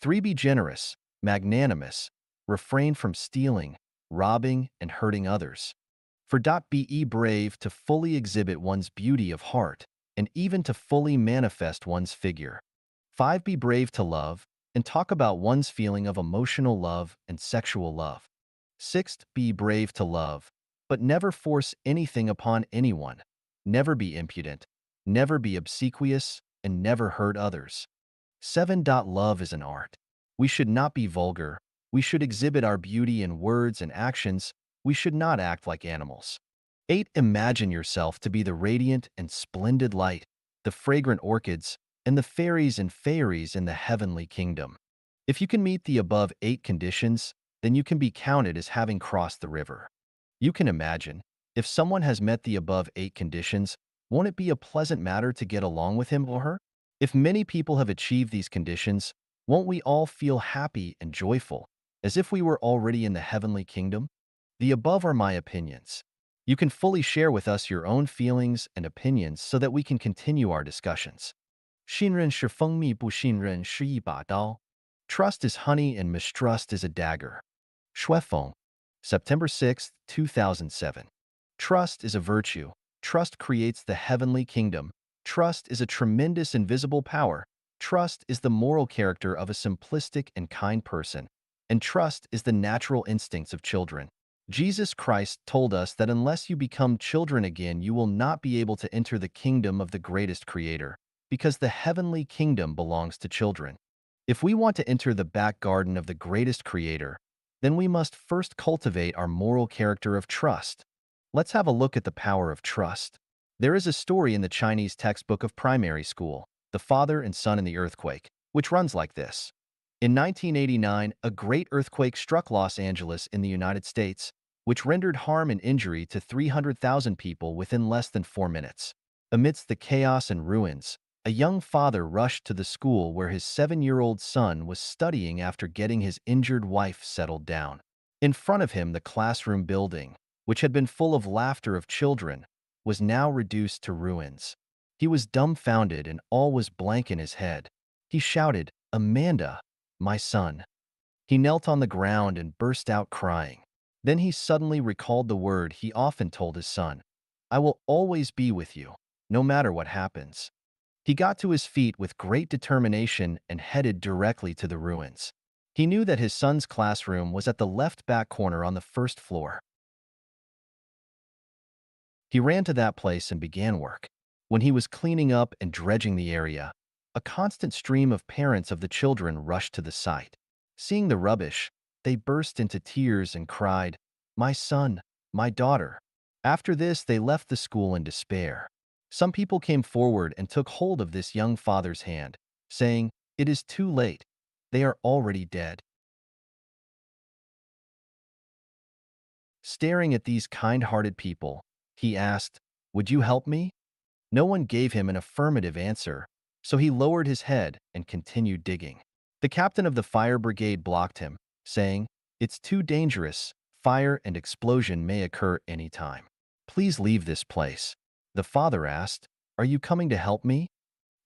3. Be generous, magnanimous, refrain from stealing, robbing, and hurting others. 4. Be brave to fully exhibit one's beauty of heart, and even to fully manifest one's figure. 5. Be brave to love, and talk about one's feeling of emotional love and sexual love. 6. Be brave to love, but never force anything upon anyone. Never be impudent, never be obsequious, and never hurt others. 7. Love is an art. We should not be vulgar. We should exhibit our beauty in words and actions. We should not act like animals. 8. Imagine yourself to be the radiant and splendid light, the fragrant orchids, and the fairies and fairies in the heavenly kingdom. If you can meet the above 8 conditions, then you can be counted as having crossed the river. You can imagine, if someone has met the above 8 conditions, won't it be a pleasant matter to get along with him or her? If many people have achieved these conditions, won't we all feel happy and joyful, as if we were already in the heavenly kingdom? The above are my opinions. You can fully share with us your own feelings and opinions so that we can continue our discussions. 信任是蜂蜜，不信任是一把刀. Trust is honey and mistrust is a dagger. Shuefeng, September 6, 2007. Trust is a virtue. Trust creates the heavenly kingdom. Trust is a tremendous invisible power. Trust is the moral character of a simplistic and kind person. And trust is the natural instincts of children. Jesus Christ told us that unless you become children again, you will not be able to enter the kingdom of the greatest Creator, because the heavenly kingdom belongs to children. If we want to enter the back garden of the greatest Creator, then we must first cultivate our moral character of trust. Let's have a look at the power of trust. There is a story in the Chinese textbook of primary school, The Father and Son and the Earthquake, which runs like this. In 1989, a great earthquake struck Los Angeles in the United States, which rendered harm and injury to 300,000 people within less than 4 minutes. Amidst the chaos and ruins, a young father rushed to the school where his 7-year-old son was studying after getting his injured wife settled down. In front of him, the classroom building, which had been full of laughter of children, was now reduced to ruins. He was dumbfounded and all was blank in his head. He shouted, "Amanda, my son." He knelt on the ground and burst out crying. Then he suddenly recalled the word he often told his son, "I will always be with you, no matter what happens." He got to his feet with great determination and headed directly to the ruins. He knew that his son's classroom was at the left back corner on the first floor. He ran to that place and began work. When he was cleaning up and dredging the area, a constant stream of parents of the children rushed to the site. Seeing the rubbish, they burst into tears and cried, "My son, my daughter." After this, they left the school in despair. Some people came forward and took hold of this young father's hand, saying, "It is too late. They are already dead." Staring at these kind-hearted people, he asked, "Would you help me?" No one gave him an affirmative answer, so he lowered his head and continued digging. The captain of the fire brigade blocked him, saying, "It's too dangerous. Fire and explosion may occur any time. Please leave this place." The father asked, "Are you coming to help me?"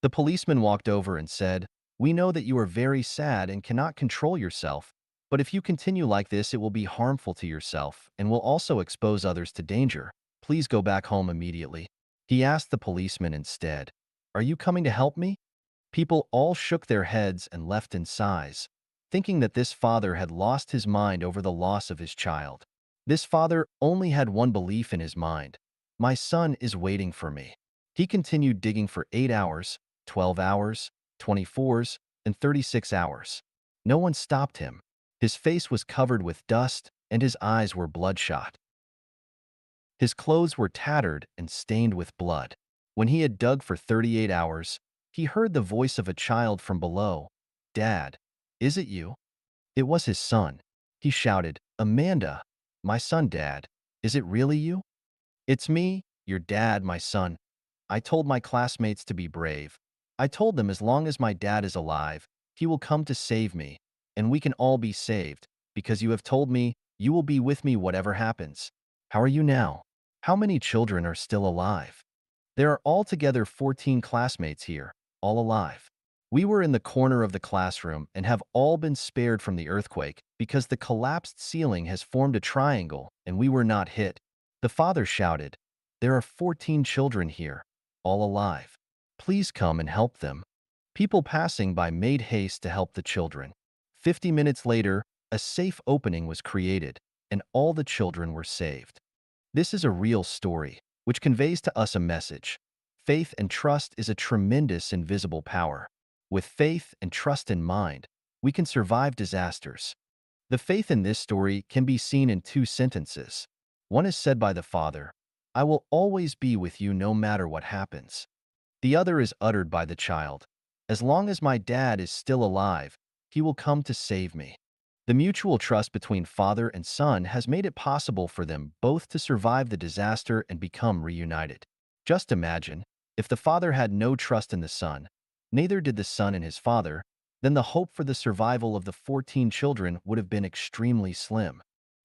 The policeman walked over and said, "We know that you are very sad and cannot control yourself, but if you continue like this, it will be harmful to yourself and will also expose others to danger. Please go back home immediately." He asked the policeman instead, "Are you coming to help me?" People all shook their heads and left in sighs, thinking that this father had lost his mind over the loss of his child. This father only had one belief in his mind: "My son is waiting for me." He continued digging for 8 hours, 12 hours, 24s, and 36 hours. No one stopped him. His face was covered with dust, and his eyes were bloodshot. His clothes were tattered and stained with blood. When he had dug for 38 hours, he heard the voice of a child from below. "Dad, is it you?" It was his son. He shouted, "Amanda, my son, Dad, is it really you?" "It's me, your dad, my son. I told my classmates to be brave. I told them as long as my dad is alive, he will come to save me, and we can all be saved, because you have told me you will be with me whatever happens. How are you now? How many children are still alive?" "There are altogether 14 classmates here. all alive. We were in the corner of the classroom and have all been spared from the earthquake because the collapsed ceiling has formed a triangle and we were not hit. The father shouted, "There are 14 children here, all alive. Please come and help them." People passing by made haste to help the children. 50 minutes later, a safe opening was created, and all the children were saved. This is a real story, which conveys to us a message. Faith and trust is a tremendous invisible power. With faith and trust in mind, we can survive disasters. The faith in this story can be seen in two sentences. One is said by the father, "I will always be with you no matter what happens." The other is uttered by the child, "As long as my dad is still alive, he will come to save me." The mutual trust between father and son has made it possible for them both to survive the disaster and become reunited. Just imagine, if the father had no trust in the son, neither did the son in his father, then the hope for the survival of the 14 children would have been extremely slim.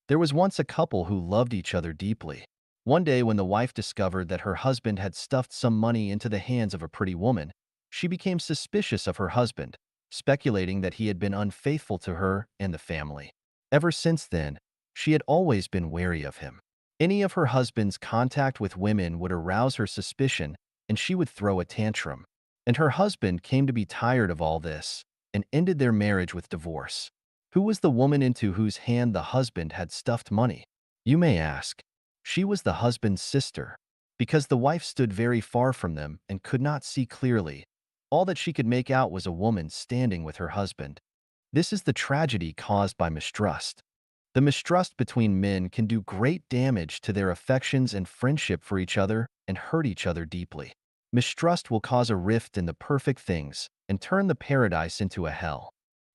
There was once a couple who loved each other deeply. One day when the wife discovered that her husband had stuffed some money into the hands of a pretty woman, she became suspicious of her husband, speculating that he had been unfaithful to her and the family. Ever since then, she had always been wary of him. Any of her husband's contact with women would arouse her suspicion, and she would throw a tantrum. And her husband came to be tired of all this and ended their marriage with divorce. Who was the woman into whose hand the husband had stuffed money? You may ask. She was the husband's sister. Because the wife stood very far from them and could not see clearly, all that she could make out was a woman standing with her husband. This is the tragedy caused by mistrust. The mistrust between men can do great damage to their affections and friendship for each other and hurt each other deeply. Mistrust will cause a rift in the perfect things and turn the paradise into a hell.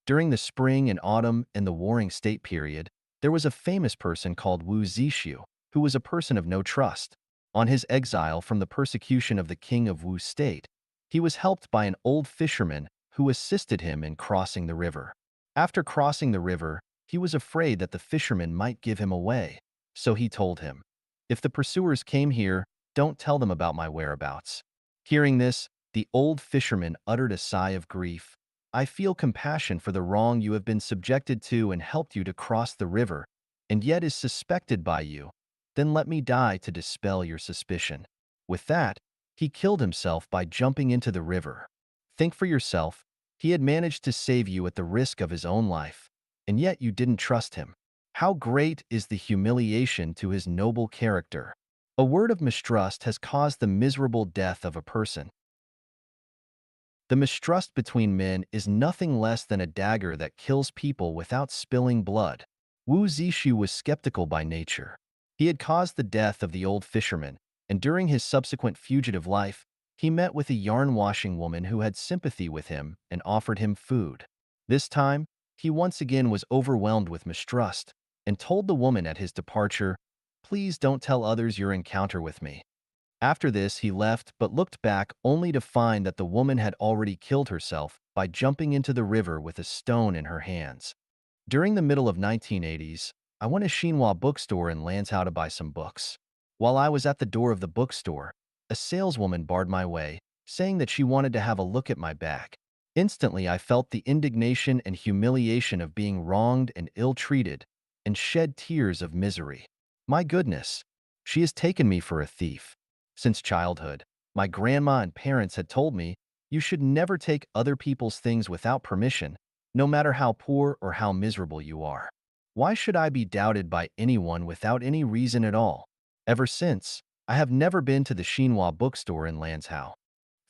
During the spring and autumn and the Warring State period, there was a famous person called Wu Zishu, who was a person of no trust. On his exile from the persecution of the king of Wu State, he was helped by an old fisherman who assisted him in crossing the river. After crossing the river, he was afraid that the fisherman might give him away, so he told him, "If the pursuers came here, don't tell them about my whereabouts." Hearing this, the old fisherman uttered a sigh of grief. "I feel compassion for the wrong you have been subjected to and helped you to cross the river, and yet is suspected by you. Then let me die to dispel your suspicion." With that, he killed himself by jumping into the river. Think for yourself, he had managed to save you at the risk of his own life, and yet you didn't trust him. How great is the humiliation to his noble character! A word of mistrust has caused the miserable death of a person. The mistrust between men is nothing less than a dagger that kills people without spilling blood. Wu Zishu was skeptical by nature. He had caused the death of the old fisherman, and during his subsequent fugitive life, he met with a yarn-washing woman who had sympathy with him and offered him food. This time, he once again was overwhelmed with mistrust and told the woman at his departure, "Please don't tell others your encounter with me." After this, he left but looked back only to find that the woman had already killed herself by jumping into the river with a stone in her hands. During the middle of 1980s, I went to Xinhua bookstore in Lanzhou to buy some books. While I was at the door of the bookstore, a saleswoman barred my way, saying that she wanted to have a look at my bag. Instantly, I felt the indignation and humiliation of being wronged and ill-treated, and shed tears of misery. My goodness, she has taken me for a thief. Since childhood, my grandma and parents had told me, "You should never take other people's things without permission, no matter how poor or how miserable you are." Why should I be doubted by anyone without any reason at all? Ever since, I have never been to the Xinhua bookstore in Lanzhou.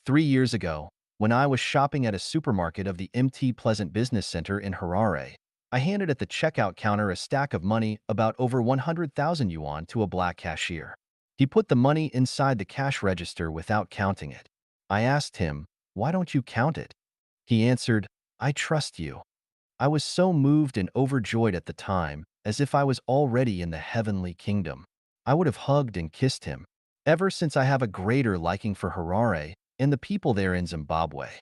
3 years ago, when I was shopping at a supermarket of the MT Pleasant Business Center in Harare, I handed at the checkout counter a stack of money about over 100,000 yuan to a black cashier. He put the money inside the cash register without counting it. I asked him, "Why don't you count it?" He answered, "I trust you." I was so moved and overjoyed at the time, as if I was already in the heavenly kingdom. I would have hugged and kissed him. Ever since I have a greater liking for Harare and the people there in Zimbabwe.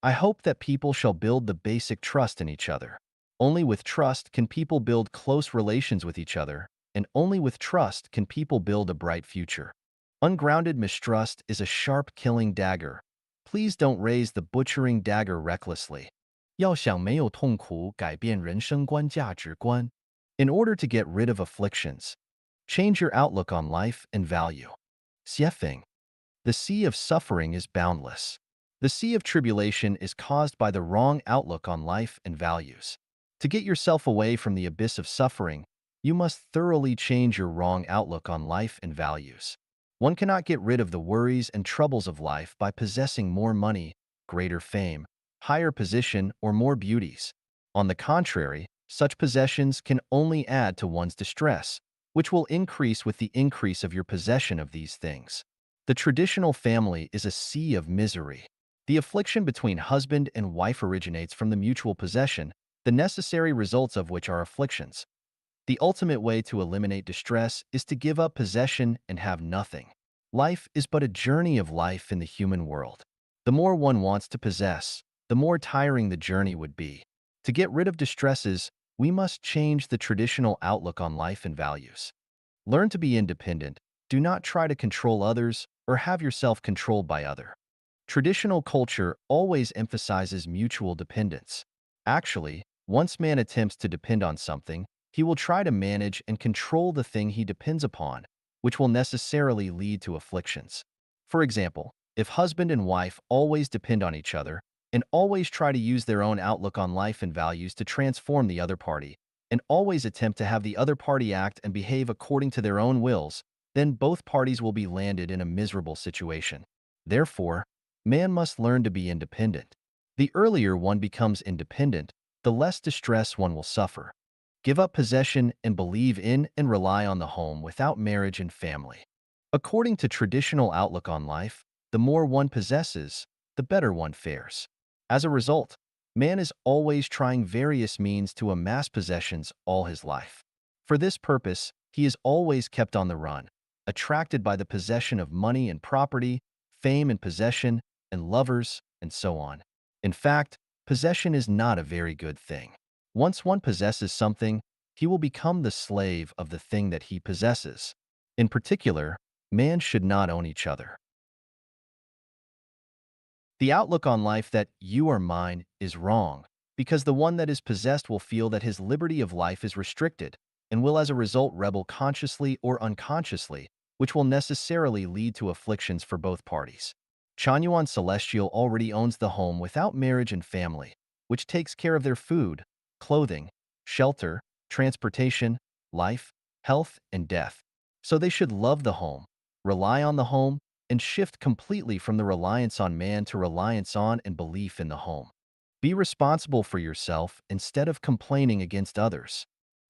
I hope that people shall build the basic trust in each other. Only with trust can people build close relations with each other, and only with trust can people build a bright future. Ungrounded mistrust is a sharp killing dagger. Please Please don't raise the butchering dagger recklessly. 要想没有痛苦改变人生观价值观. In order to get rid of afflictions, change your outlook on life and value. Xiefeng. The sea of suffering is boundless. The sea of tribulation is caused by the wrong outlook on life and values. To get yourself away from the abyss of suffering, you must thoroughly change your wrong outlook on life and values. One cannot get rid of the worries and troubles of life by possessing more money, greater fame, higher position, or more beauties. On the contrary, such possessions can only add to one's distress, which will increase with the increase of your possession of these things. The traditional family is a sea of misery. The affliction between husband and wife originates from the mutual possession, the necessary results of which are afflictions. The ultimate way to eliminate distress is to give up possession and have nothing. Life is but a journey of life in the human world. The more one wants to possess, the more tiring the journey would be. To get rid of distresses, we must change the traditional outlook on life and values. Learn to be independent. Do not try to control others or have yourself controlled by others. Traditional culture always emphasizes mutual dependence. Actually, once man attempts to depend on something, he will try to manage and control the thing he depends upon, which will necessarily lead to afflictions. For example, if husband and wife always depend on each other and always try to use their own outlook on life and values to transform the other party, and always attempt to have the other party act and behave according to their own wills, then both parties will be landed in a miserable situation. Therefore, man must learn to be independent. The earlier one becomes independent, the less distress one will suffer. Give up possession and believe in and rely on the home without marriage and family. According to traditional outlook on life, the more one possesses, the better one fares. As a result, man is always trying various means to amass possessions all his life. For this purpose, he is always kept on the run, attracted by the possession of money and property, fame and possession, and lovers, and so on. In fact, possession is not a very good thing. Once one possesses something, he will become the slave of the thing that he possesses. In particular, man should not own each other. The outlook on life that you are mine is wrong, because the one that is possessed will feel that his liberty of life is restricted, and will as a result rebel consciously or unconsciously, which will necessarily lead to afflictions for both parties. Chanyuan Celestial already owns the home without marriage and family, which takes care of their food, clothing, shelter, transportation, life, health, and death. So they should love the home, rely on the home, and shift completely from the reliance on man to reliance on and belief in the home. Be responsible for yourself instead of complaining against others.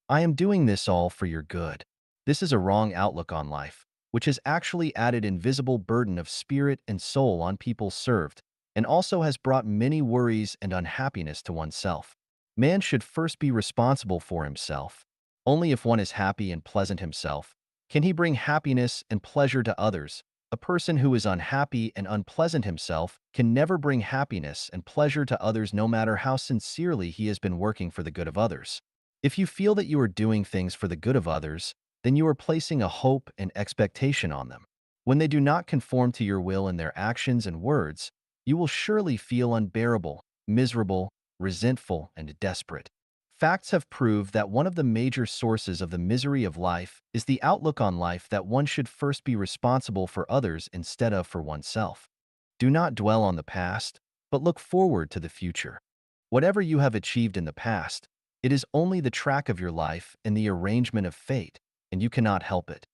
I am doing this all for your good. This is a wrong outlook on life, which has actually added invisible burden of spirit and soul on people served, and also has brought many worries and unhappiness to oneself. Man should first be responsible for himself. Only if one is happy and pleasant himself can he bring happiness and pleasure to others. A person who is unhappy and unpleasant himself can never bring happiness and pleasure to others no matter how sincerely he has been working for the good of others. If you feel that you are doing things for the good of others, then you are placing a hope and expectation on them. When they do not conform to your will in their actions and words, you will surely feel unbearable, miserable, resentful, and desperate. Facts have proved that one of the major sources of the misery of life is the outlook on life that one should first be responsible for others instead of for oneself. Do not dwell on the past, but look forward to the future. Whatever you have achieved in the past, it is only the track of your life and the arrangement of fate, and you cannot help it.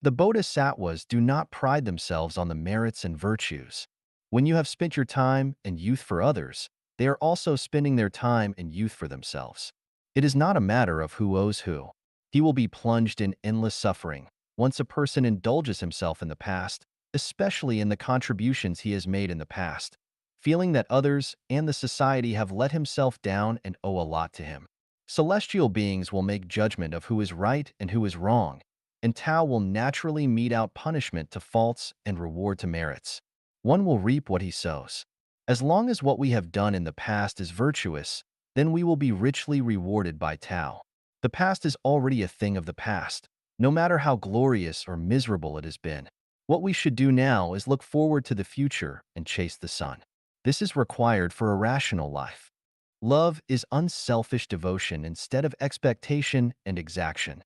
The bodhisattvas do not pride themselves on the merits and virtues. When you have spent your time and youth for others, they are also spending their time and youth for themselves. It is not a matter of who owes who. He will be plunged in endless suffering once a person indulges himself in the past, especially in the contributions he has made in the past, feeling that others and the society have let himself down and owe a lot to him. Celestial beings will make judgment of who is right and who is wrong, and Tao will naturally mete out punishment to faults and reward to merits. One will reap what he sows. As long as what we have done in the past is virtuous, then we will be richly rewarded by Tao. The past is already a thing of the past, no matter how glorious or miserable it has been. What we should do now is look forward to the future and chase the sun. This is required for a rational life. Love is unselfish devotion instead of expectation and exaction.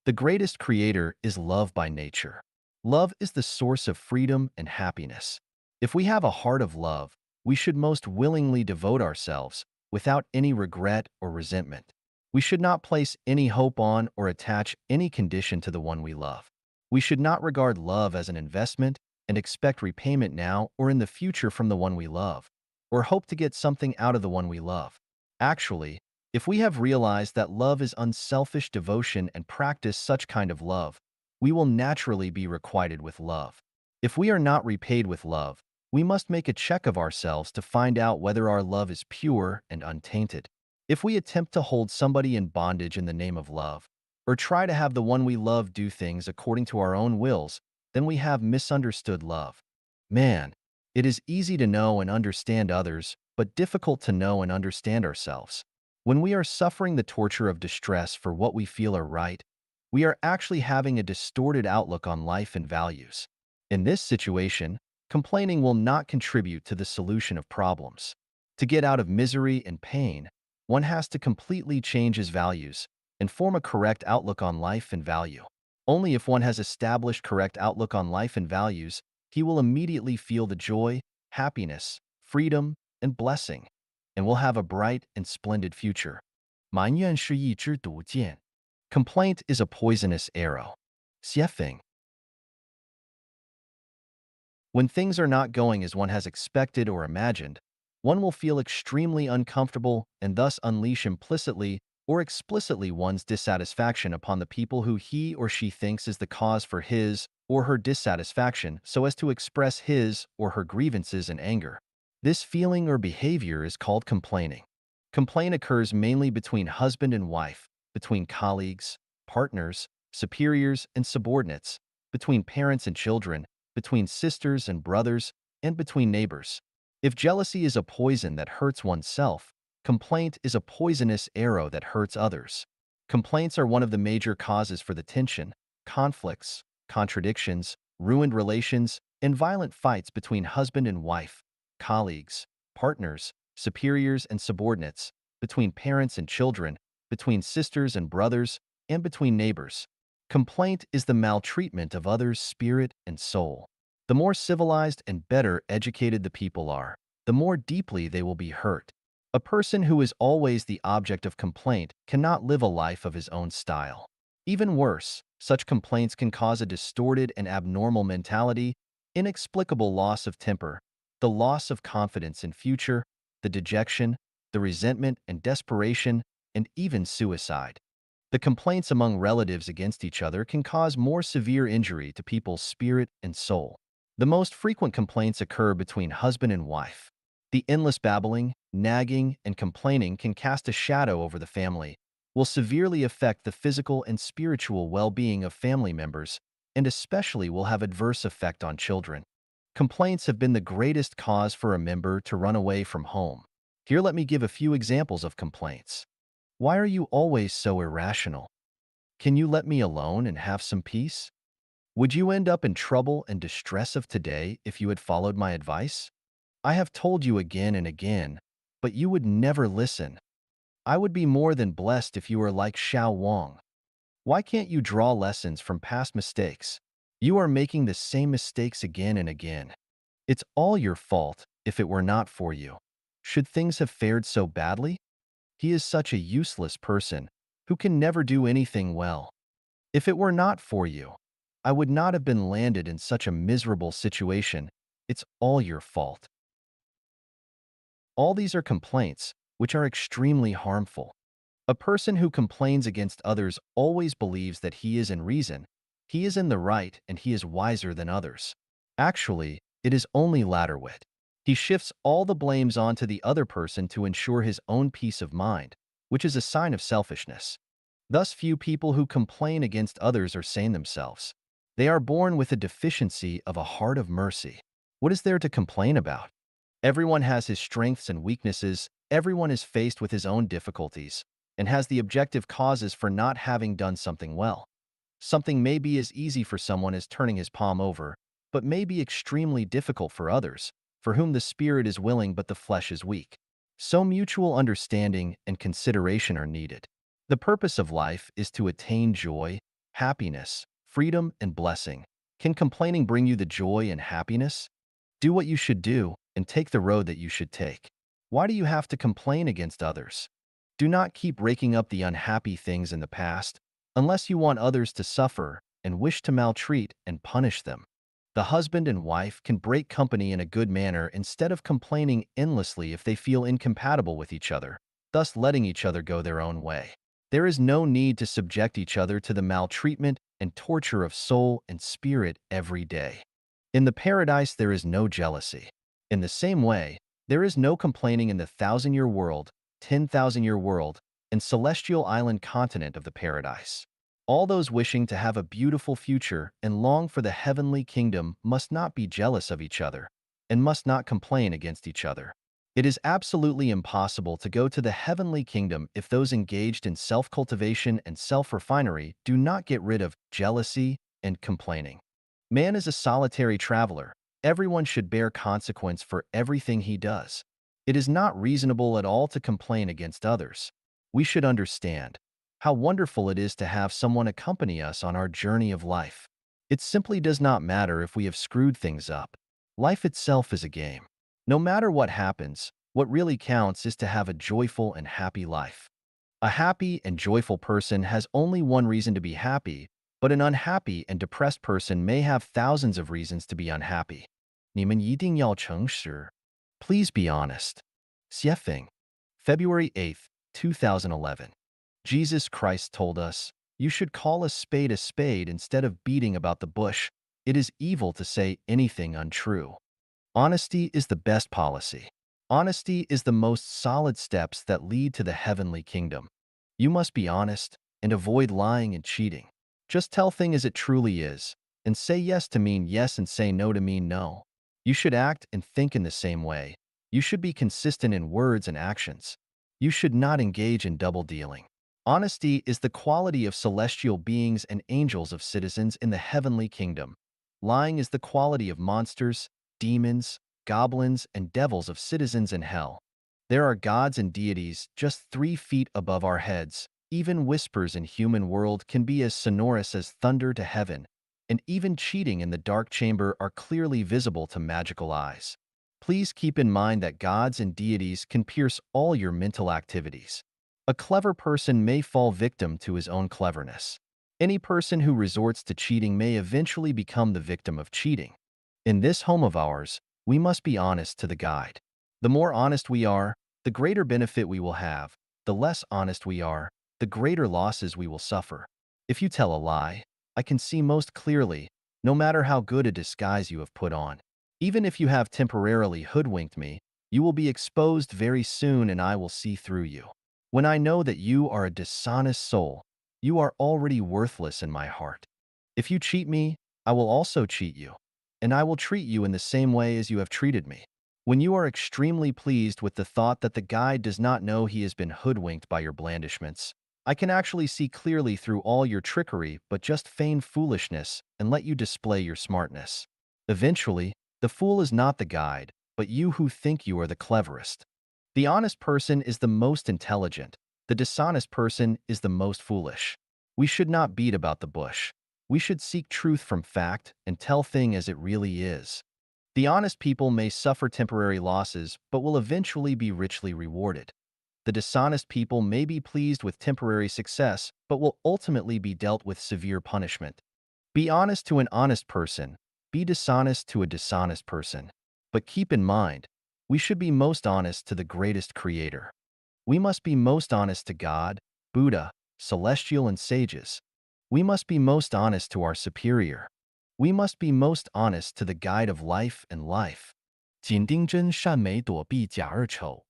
The greatest creator is love by nature. Love is the source of freedom and happiness. If we have a heart of love, we should most willingly devote ourselves without any regret or resentment. We should not place any hope on or attach any condition to the one we love. We should not regard love as an investment and expect repayment now or in the future from the one we love, or hope to get something out of the one we love. Actually, if we have realized that love is unselfish devotion and practice such kind of love, we will naturally be requited with love. If we are not repaid with love, we must make a check of ourselves to find out whether our love is pure and untainted. If we attempt to hold somebody in bondage in the name of love, or try to have the one we love do things according to our own wills, then we have misunderstood love. Man, it is easy to know and understand others, but difficult to know and understand ourselves. When we are suffering the torture of distress for what we feel are right, we are actually having a distorted outlook on life and values. In this situation, complaining will not contribute to the solution of problems. To get out of misery and pain, one has to completely change his values and form a correct outlook on life and value. Only if one has established correct outlook on life and values, he will immediately feel the joy, happiness, freedom, and blessing, and will have a bright and splendid future. 埋怨是一支毒箭. Complaint is a poisonous arrow. 泄愤. When things are not going as one has expected or imagined, one will feel extremely uncomfortable and thus unleash implicitly or explicitly one's dissatisfaction upon the people who he or she thinks is the cause for his or her dissatisfaction so as to express his or her grievances and anger. This feeling or behavior is called complaining. Complaint occurs mainly between husband and wife, between colleagues, partners, superiors and subordinates, between parents and children, between sisters and brothers, and between neighbors. If jealousy is a poison that hurts oneself, complaint is a poisonous arrow that hurts others. Complaints are one of the major causes for the tension, conflicts, contradictions, ruined relations, and violent fights between husband and wife, colleagues, partners, superiors and subordinates, between parents and children, between sisters and brothers, and between neighbors. Complaint is the maltreatment of others' spirit and soul. The more civilized and better educated the people are, the more deeply they will be hurt. A person who is always the object of complaint cannot live a life of his own style. Even worse, such complaints can cause a distorted and abnormal mentality, inexplicable loss of temper, the loss of confidence in future, the dejection, the resentment and desperation, and even suicide. The complaints among relatives against each other can cause more severe injury to people's spirit and soul. The most frequent complaints occur between husband and wife. The endless babbling, nagging, and complaining can cast a shadow over the family, will severely affect the physical and spiritual well-being of family members, and especially will have adverse effect on children. Complaints have been the greatest cause for a member to run away from home. Here let me give a few examples of complaints. Why are you always so irrational? Can you let me alone and have some peace? Would you end up in trouble and distress of today if you had followed my advice? I have told you again and again, but you would never listen. I would be more than blessed if you were like Xiao Wang. Why can't you draw lessons from past mistakes? You are making the same mistakes again and again. It's all your fault if it were not for you. Should things have fared so badly? He is such a useless person who can never do anything well. If it were not for you, I would not have been landed in such a miserable situation. It's all your fault. All these are complaints, which are extremely harmful. A person who complains against others always believes that he is in reason, he is in the right, and he is wiser than others. Actually, it is only latter wit. He shifts all the blames onto the other person to ensure his own peace of mind, which is a sign of selfishness. Thus, few people who complain against others are sane themselves. They are born with a deficiency of a heart of mercy. What is there to complain about? Everyone has his strengths and weaknesses, everyone is faced with his own difficulties, and has the objective causes for not having done something well. Something may be as easy for someone as turning his palm over, but may be extremely difficult for others, for whom the spirit is willing but the flesh is weak. So mutual understanding and consideration are needed. The purpose of life is to attain joy, happiness, freedom, and blessing. Can complaining bring you the joy and happiness? Do what you should do and take the road that you should take. Why do you have to complain against others? Do not keep raking up the unhappy things in the past, unless you want others to suffer and wish to maltreat and punish them. The husband and wife can break company in a good manner instead of complaining endlessly if they feel incompatible with each other, thus letting each other go their own way. There is no need to subject each other to the maltreatment and torture of soul and spirit every day. In the paradise there is no jealousy. In the same way, there is no complaining in the 1,000-year world, 10,000-year world, and celestial island continent of the paradise. All those wishing to have a beautiful future and long for the heavenly kingdom must not be jealous of each other and must not complain against each other. It is absolutely impossible to go to the heavenly kingdom if those engaged in self-cultivation and self-refinery do not get rid of jealousy and complaining. Man is a solitary traveler. Everyone should bear consequence for everything he does. It is not reasonable at all to complain against others. We should understand how wonderful it is to have someone accompany us on our journey of life. It simply does not matter if we have screwed things up. Life itself is a game. No matter what happens, what really counts is to have a joyful and happy life. A happy and joyful person has only one reason to be happy, but an unhappy and depressed person may have thousands of reasons to be unhappy. 你们一定要诚实. Please be honest. 写评. February 8th, 2011. Jesus Christ told us, "You should call a spade instead of beating about the bush. It is evil to say anything untrue." Honesty is the best policy. Honesty is the most solid steps that lead to the heavenly kingdom. You must be honest and avoid lying and cheating. Just tell things as it truly is, and say yes to mean yes and say no to mean no. You should act and think in the same way. You should be consistent in words and actions. You should not engage in double dealing. Honesty is the quality of celestial beings and angels of citizens in the heavenly kingdom. Lying is the quality of monsters, demons, goblins, and devils of citizens in hell. There are gods and deities just 3 feet above our heads. Even whispers in human world can be as sonorous as thunder to heaven, and even cheating in the dark chamber are clearly visible to magical eyes. Please keep in mind that gods and deities can pierce all your mental activities. A clever person may fall victim to his own cleverness. Any person who resorts to cheating may eventually become the victim of cheating. In this home of ours, we must be honest to the guide. The more honest we are, the greater benefit we will have. The less honest we are, the greater losses we will suffer. If you tell a lie, I can see most clearly, no matter how good a disguise you have put on. Even if you have temporarily hoodwinked me, you will be exposed very soon and I will see through you. When I know that you are a dishonest soul, you are already worthless in my heart. If you cheat me, I will also cheat you, and I will treat you in the same way as you have treated me. When you are extremely pleased with the thought that the guide does not know he has been hoodwinked by your blandishments, I can actually see clearly through all your trickery but just feign foolishness and let you display your smartness. Eventually, the fool is not the guide, but you who think you are the cleverest. The honest person is the most intelligent. The dishonest person is the most foolish. We should not beat about the bush. We should seek truth from fact and tell thing as it really is. The honest people may suffer temporary losses but will eventually be richly rewarded. The dishonest people may be pleased with temporary success but will ultimately be dealt with severe punishment. Be honest to an honest person. Be dishonest to a dishonest person. But keep in mind, we should be most honest to the greatest creator. We must be most honest to God, Buddha, celestial and sages. We must be most honest to our superior. We must be most honest to the guide of life and life. 紧盯真善美躲避假而丑.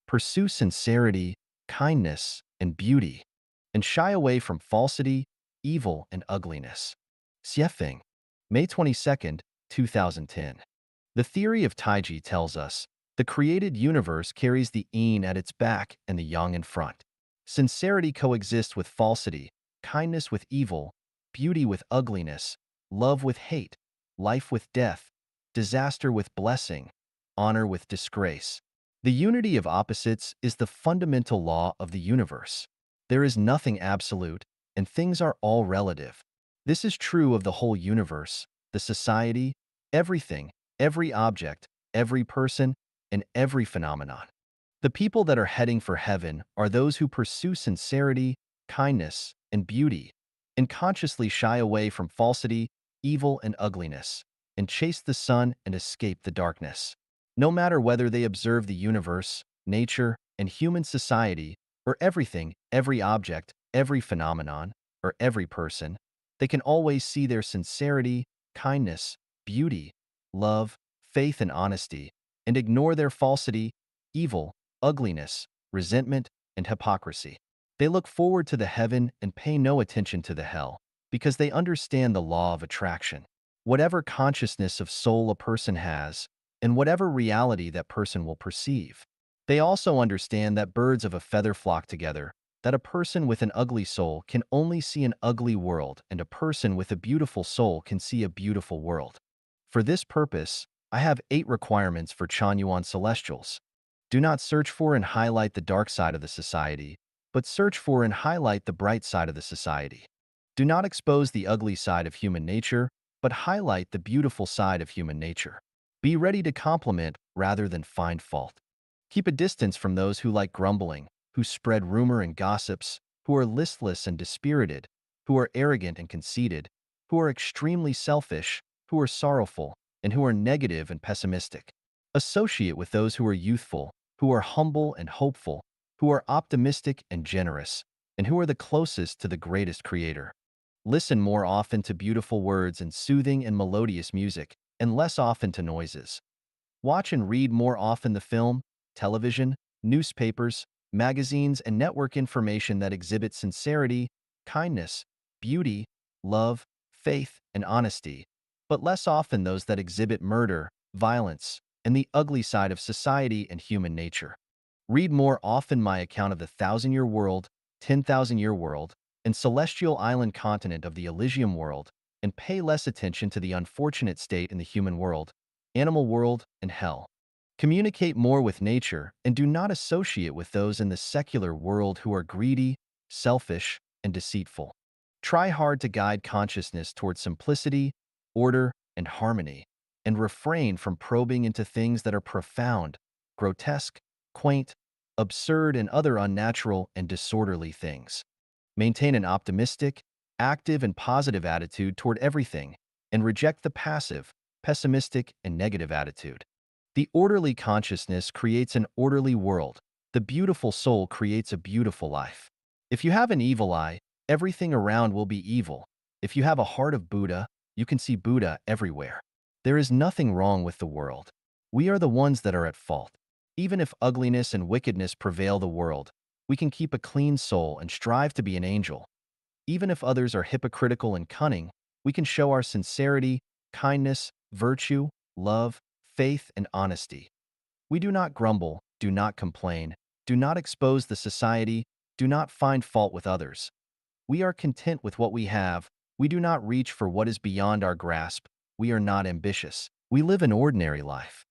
Pursue sincerity, kindness, and beauty, and shy away from falsity, evil, and ugliness. Xiefeng, May 22nd, 2010. The theory of Taiji tells us, the created universe carries the yin at its back and the yang in front. Sincerity coexists with falsity, kindness with evil, beauty with ugliness, love with hate. life with death, disaster with blessing, honor with disgrace. The unity of opposites is the fundamental law of the universe. There is nothing absolute, and things are all relative. This is true of the whole universe, the society, everything, every object, every person, and every phenomenon. The people that are heading for heaven are those who pursue sincerity, kindness, and beauty, and consciously shy away from falsity, evil, and ugliness, and chase the sun and escape the darkness. No matter whether they observe the universe, nature, and human society, or everything, every object, every phenomenon, or every person, they can always see their sincerity, kindness, beauty, love, faith, and honesty, and ignore their falsity, evil, ugliness, resentment, and hypocrisy. They look forward to the heaven and pay no attention to the hell, because they understand the law of attraction. Whatever consciousness of soul a person has, and whatever reality that person will perceive. They also understand that birds of a feather flock together, that a person with an ugly soul can only see an ugly world, and a person with a beautiful soul can see a beautiful world. For this purpose, I have 8 requirements for Chanyuan celestials. Do not search for and highlight the dark side of the society, but search for and highlight the bright side of the society. Do not expose the ugly side of human nature, but highlight the beautiful side of human nature. Be ready to compliment rather than find fault. Keep a distance from those who like grumbling, who spread rumor and gossips, who are listless and dispirited, who are arrogant and conceited, who are extremely selfish, who are sorrowful, and who are negative and pessimistic. Associate with those who are youthful, who are humble and hopeful, who are optimistic and generous, and who are the closest to the greatest Creator. Listen more often to beautiful words and soothing and melodious music, and less often to noises. Watch and read more often the film, television, newspapers, magazines, and network information that exhibit sincerity, kindness, beauty, love, faith, and honesty, but less often those that exhibit murder, violence, and the ugly side of society and human nature. Read more often my account of the 1,000-year world, 10,000-year world, and celestial island continent of the Elysium world, and pay less attention to the unfortunate state in the human world, animal world, and hell. Communicate more with nature and do not associate with those in the secular world who are greedy, selfish, and deceitful. Try hard to guide consciousness toward simplicity, order, and harmony, and refrain from probing into things that are profound, grotesque, quaint, absurd, and other unnatural and disorderly things. Maintain an optimistic, active, and positive attitude toward everything, and reject the passive, pessimistic, and negative attitude. The orderly consciousness creates an orderly world. The beautiful soul creates a beautiful life. If you have an evil eye, everything around will be evil. If you have a heart of Buddha, you can see Buddha everywhere. There is nothing wrong with the world. We are the ones that are at fault. Even if ugliness and wickedness prevail the world, we can keep a clean soul and strive to be an angel. Even if others are hypocritical and cunning, we can show our sincerity, kindness, virtue, love, faith, and honesty. We do not grumble, do not complain, do not expose the society, do not find fault with others. We are content with what we have. We do not reach for what is beyond our grasp. We are not ambitious. We live an ordinary life.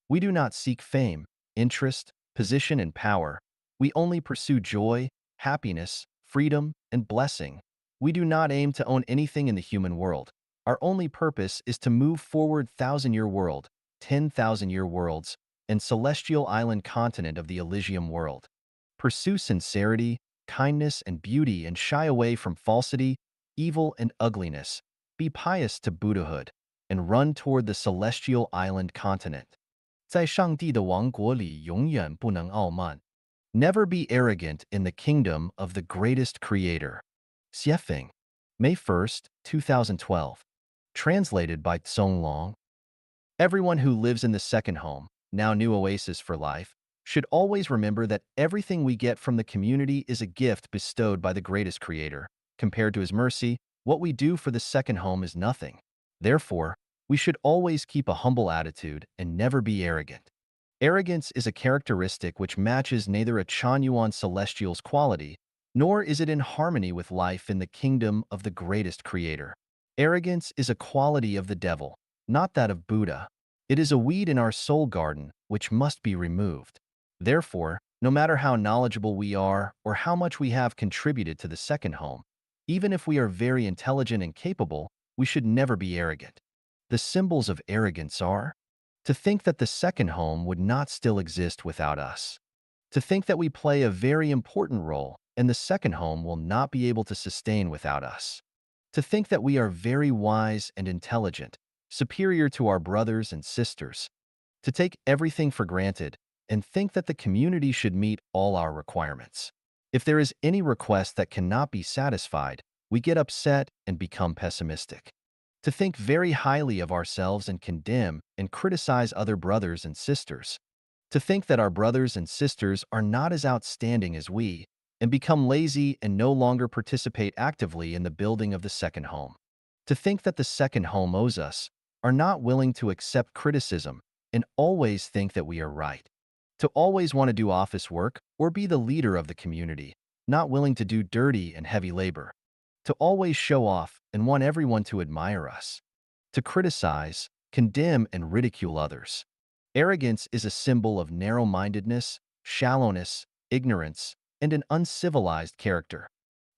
We do not seek fame, interest, position, and power. We only pursue joy, happiness, freedom, and blessing. We do not aim to own anything in the human world. Our only purpose is to move forward 1,000-year world, 10,000-year worlds, and celestial island continent of the Elysium world. Pursue sincerity, kindness, and beauty and shy away from falsity, evil, and ugliness. Be pious to Buddhahood and run toward the celestial island continent. 在上帝的王国里永远不能傲慢. Never be arrogant in the kingdom of the greatest creator. Xiefeng, May 1st, 2012. Translated by Tsong Long. Everyone who lives in the second home, now new oasis for life, should always remember that everything we get from the community is a gift bestowed by the greatest creator. Compared to his mercy, what we do for the second home is nothing. Therefore, we should always keep a humble attitude and never be arrogant. Arrogance is a characteristic which matches neither a Chanyuan celestial's quality nor is it in harmony with life in the kingdom of the greatest creator. Arrogance is a quality of the devil, not that of Buddha. It is a weed in our soul garden which must be removed. Therefore, no matter how knowledgeable we are or how much we have contributed to the second home, even if we are very intelligent and capable, we should never be arrogant. The symbols of arrogance are to think that the second home would not still exist without us, to think that we play a very important role and the second home will not be able to sustain without us, to think that we are very wise and intelligent, superior to our brothers and sisters, to take everything for granted and think that the community should meet all our requirements. If there is any request that cannot be satisfied, we get upset and become pessimistic. To think very highly of ourselves and condemn and criticize other brothers and sisters. To think that our brothers and sisters are not as outstanding as we, and become lazy and no longer participate actively in the building of the second home. To think that the second home owes us, are not willing to accept criticism, and always think that we are right. To always want to do office work or be the leader of the community, not willing to do dirty and heavy labor. To always show off and want everyone to admire us. To criticize, condemn, and ridicule others. Arrogance is a symbol of narrow-mindedness, shallowness, ignorance, and an uncivilized character.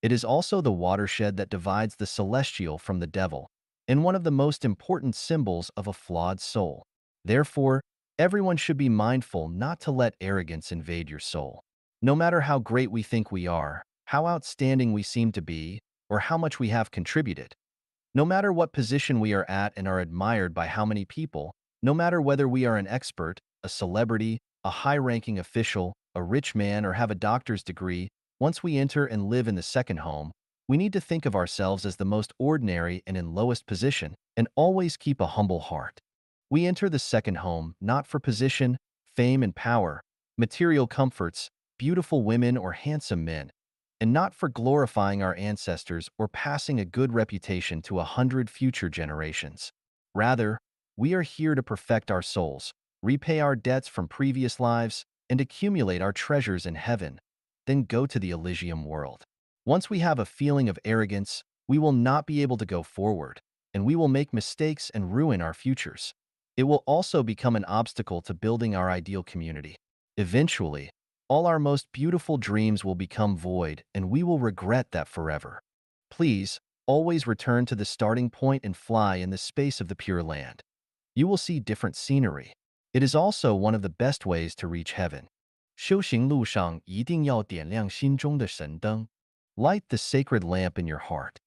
It is also the watershed that divides the celestial from the devil, and one of the most important symbols of a flawed soul. Therefore, everyone should be mindful not to let arrogance invade your soul. No matter how great we think we are, how outstanding we seem to be, or how much we have contributed, no matter what position we are at and are admired by how many people, no matter whether we are an expert, a celebrity, a high-ranking official, a rich man, or have a doctor's degree, once we enter and live in the second home, we need to think of ourselves as the most ordinary and in lowest position, and always keep a humble heart. We enter the second home not for position, fame, and power, material comforts, beautiful women, or handsome men, and not for glorifying our ancestors or passing a good reputation to 100 future generations. Rather, we are here to perfect our souls, repay our debts from previous lives, and accumulate our treasures in heaven, then go to the Elysium world. Once we have a feeling of arrogance, we will not be able to go forward, and we will make mistakes and ruin our futures. It will also become an obstacle to building our ideal community. Eventually, all our most beautiful dreams will become void, and we will regret that forever. Please, always return to the starting point and fly in the space of the Pure Land. You will see different scenery. It is also one of the best ways to reach heaven. 修行路上一定要点亮心中的神灯. Light the sacred lamp in your heart.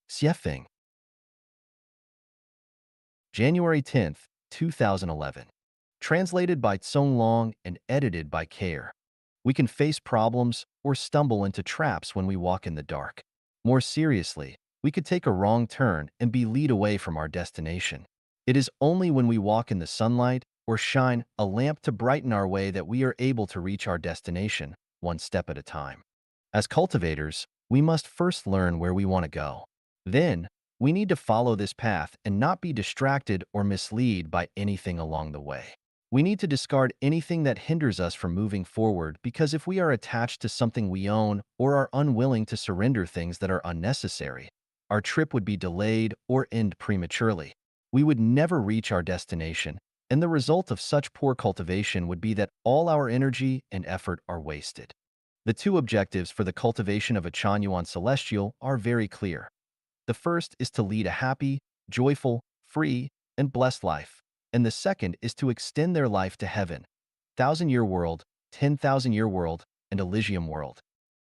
Xiefeng. January 10th, 2011. Translated by Tsong Long and edited by Care. We can face problems or stumble into traps when we walk in the dark. More seriously, we could take a wrong turn and be lead away from our destination. It is only when we walk in the sunlight or shine a lamp to brighten our way that we are able to reach our destination, one step at a time. As cultivators, we must first learn where we want to go. Then, we need to follow this path and not be distracted or misled by anything along the way. We need to discard anything that hinders us from moving forward, because if we are attached to something we own or are unwilling to surrender things that are unnecessary, our trip would be delayed or end prematurely. We would never reach our destination, and the result of such poor cultivation would be that all our energy and effort are wasted. The two objectives for the cultivation of a Chanyuan Celestial are very clear. The first is to lead a happy, joyful, free, and blessed life, and the second is to extend their life to heaven, 1,000-year world, 10,000-year world, and Elysium world.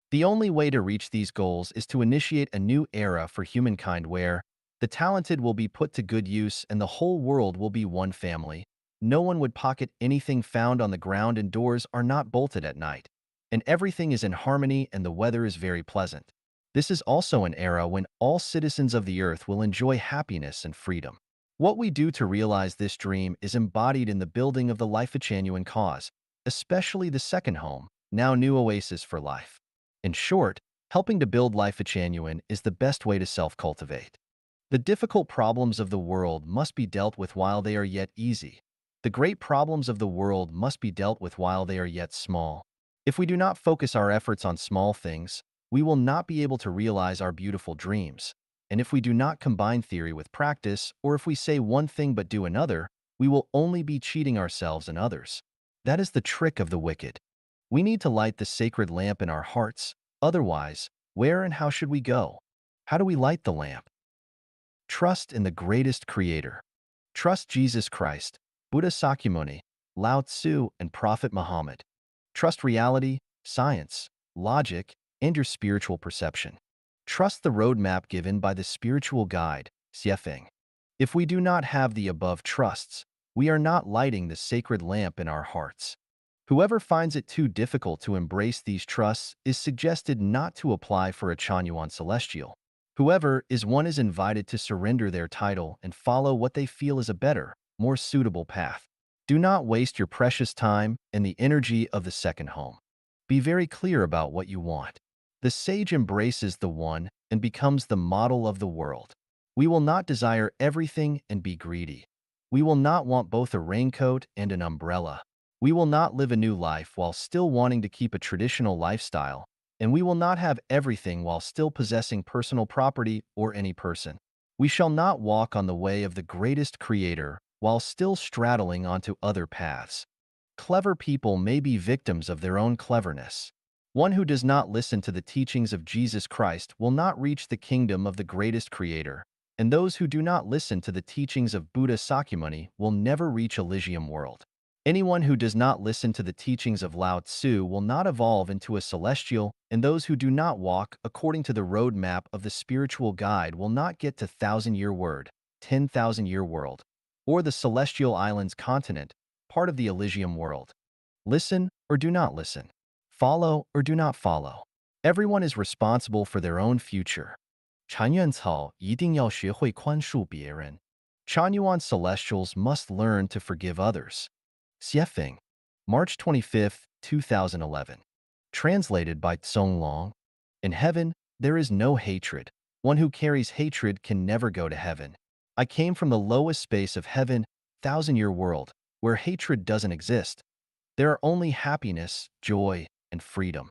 The only way to reach these goals is to initiate a new era for humankind where the talented will be put to good use and the whole world will be one family. No one would pocket anything found on the ground, and doors are not bolted at night, and everything is in harmony and the weather is very pleasant. This is also an era when all citizens of the earth will enjoy happiness and freedom. What we do to realize this dream is embodied in the building of the Life of Chanyuan cause, especially the second home, now new oasis for life. In short, helping to build Life of Chanyuan is the best way to self-cultivate. The difficult problems of the world must be dealt with while they are yet easy. The great problems of the world must be dealt with while they are yet small. If we do not focus our efforts on small things, we will not be able to realize our beautiful dreams. And if we do not combine theory with practice, or if we say one thing but do another, we will only be cheating ourselves and others. That is the trick of the wicked. We need to light the sacred lamp in our hearts. Otherwise, where and how should we go? How do we light the lamp? Trust in the greatest creator. Trust Jesus Christ, Buddha Sakyamuni, Lao Tzu, and Prophet Muhammad. Trust reality, science, logic, and your spiritual perception. Trust the roadmap given by the spiritual guide, Xiefeng. If we do not have the above trusts, we are not lighting the sacred lamp in our hearts. Whoever finds it too difficult to embrace these trusts is suggested not to apply for a Chanyuan Celestial. Whoever is invited to surrender their title and follow what they feel is a better, more suitable path. Do not waste your precious time and the energy of the second home. Be very clear about what you want. The sage embraces the one and becomes the model of the world. We will not desire everything and be greedy. We will not want both a raincoat and an umbrella. We will not live a new life while still wanting to keep a traditional lifestyle, and we will not have everything while still possessing personal property or any person. We shall not walk on the way of the greatest creator while still straddling onto other paths. Clever people may be victims of their own cleverness. One who does not listen to the teachings of Jesus Christ will not reach the kingdom of the greatest creator, and those who do not listen to the teachings of Buddha Sakyamuni will never reach Elysium world. Anyone who does not listen to the teachings of Lao Tzu will not evolve into a celestial, and those who do not walk according to the roadmap of the spiritual guide will not get to 1,000-year word, 10,000-year world, or the celestial islands continent, part of the Elysium world. Listen or do not listen. Follow or do not follow. Everyone is responsible for their own future. 禅院草一定要学会宽恕别人. Chanyuan Celestials must learn to forgive others. Xiefeng, March 25, 2011. Translated by Tsong Long. In heaven, there is no hatred. One who carries hatred can never go to heaven. I came from the lowest space of heaven, 1,000-year world, where hatred doesn't exist. There are only happiness, joy, and freedom.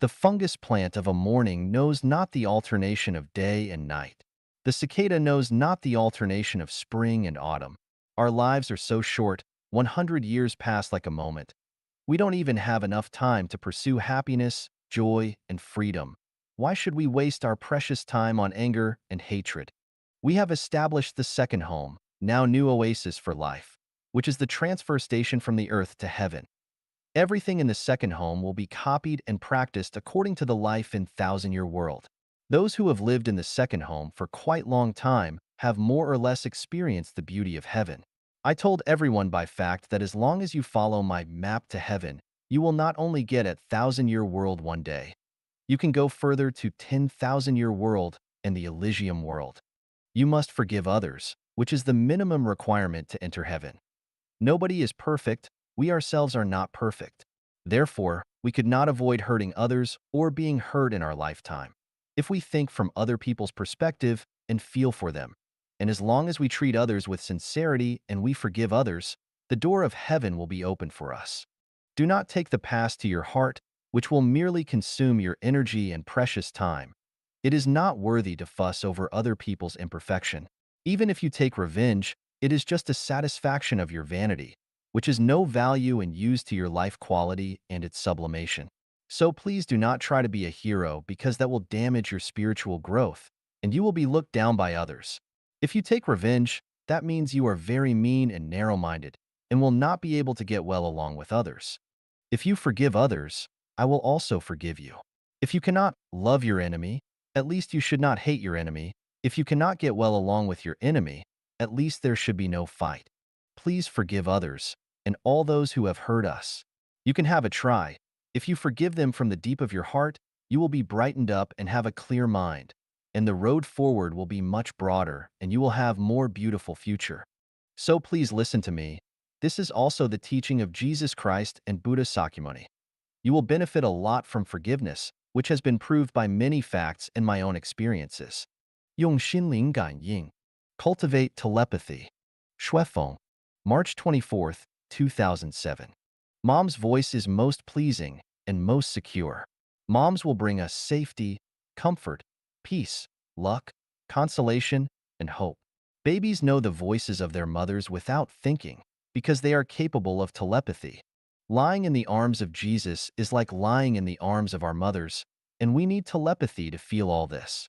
The fungus plant of a morning knows not the alternation of day and night. The cicada knows not the alternation of spring and autumn. Our lives are so short, 100 years pass like a moment. We don't even have enough time to pursue happiness, joy, and freedom. Why should we waste our precious time on anger and hatred? We have established the second home, now new oasis for life, which is the transfer station from the earth to heaven. Everything in the second home will be copied and practiced according to the life in 1,000-year world. Those who have lived in the second home for quite long time have more or less experienced the beauty of heaven. I told everyone by fact that as long as you follow my map to heaven, you will not only get at 1,000-year world one day, you can go further to 10,000-year world and the Elysium world. You must forgive others, which is the minimum requirement to enter heaven. Nobody is perfect. We ourselves are not perfect. Therefore, we could not avoid hurting others or being hurt in our lifetime. If we think from other people's perspective and feel for them, and as long as we treat others with sincerity and we forgive others, the door of heaven will be open for us. Do not take the past to your heart, which will merely consume your energy and precious time. It is not worthy to fuss over other people's imperfection. Even if you take revenge, it is just a satisfaction of your vanity, which is no value and used to your life quality and its sublimation. So please do not try to be a hero because that will damage your spiritual growth, and you will be looked down by others. If you take revenge, that means you are very mean and narrow-minded and will not be able to get well along with others. If you forgive others, I will also forgive you. If you cannot love your enemy, at least you should not hate your enemy. If you cannot get well along with your enemy, at least there should be no fight. Please forgive others and all those who have hurt us. You can have a try. If you forgive them from the deep of your heart, you will be brightened up and have a clear mind, and the road forward will be much broader, and you will have more beautiful future. So please listen to me. This is also the teaching of Jesus Christ and Buddha Sakyamuni. You will benefit a lot from forgiveness, which has been proved by many facts and my own experiences. 用心灵感应. Cultivate telepathy. Shuefeng, March 24th, 2007. Mom's voice is most pleasing and most secure. Moms will bring us safety, comfort, peace, luck, consolation, and hope. Babies know the voices of their mothers without thinking because they are capable of telepathy. Lying in the arms of Jesus is like lying in the arms of our mothers, and we need telepathy to feel all this.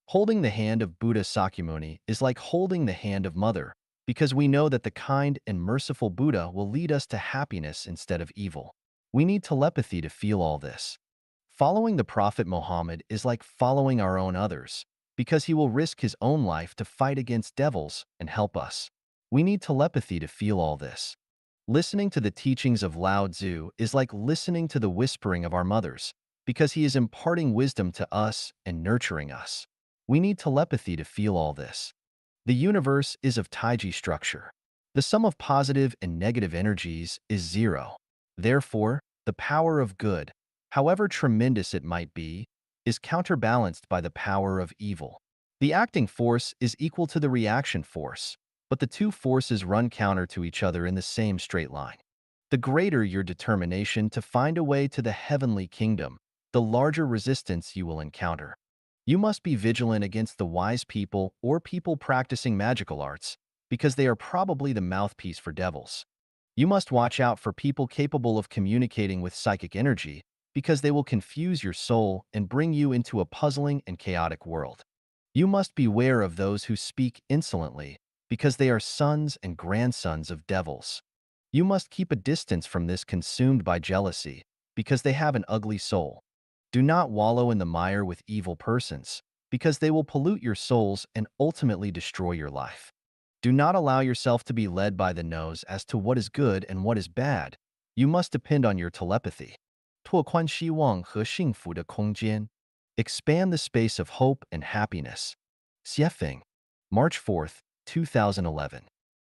Holding the hand of Buddha Sakyamuni is like holding the hand of Mother, because we know that the kind and merciful Buddha will lead us to happiness instead of evil. We need telepathy to feel all this. Following the Prophet Muhammad is like following our own others, because he will risk his own life to fight against devils and help us. We need telepathy to feel all this. Listening to the teachings of Lao Tzu is like listening to the whispering of our mothers, because he is imparting wisdom to us and nurturing us. We need telepathy to feel all this. The universe is of Taiji structure. The sum of positive and negative energies is zero. Therefore, the power of good, however tremendous it might be, is counterbalanced by the power of evil. The acting force is equal to the reaction force, but the two forces run counter to each other in the same straight line. The greater your determination to find a way to the heavenly kingdom, the larger resistance you will encounter. You must be vigilant against the wise people or people practicing magical arts, because they are probably the mouthpiece for devils. You must watch out for people capable of communicating with psychic energy, because they will confuse your soul and bring you into a puzzling and chaotic world. You must beware of those who speak insolently, because they are sons and grandsons of devils. You must keep a distance from this consumed by jealousy, because they have an ugly soul. Do not wallow in the mire with evil persons, because they will pollute your souls and ultimately destroy your life. Do not allow yourself to be led by the nose as to what is good and what is bad. You must depend on your telepathy. 拓宽希望和幸福的空间. Expand the space of hope and happiness. Xiefeng, March 4th, 2011.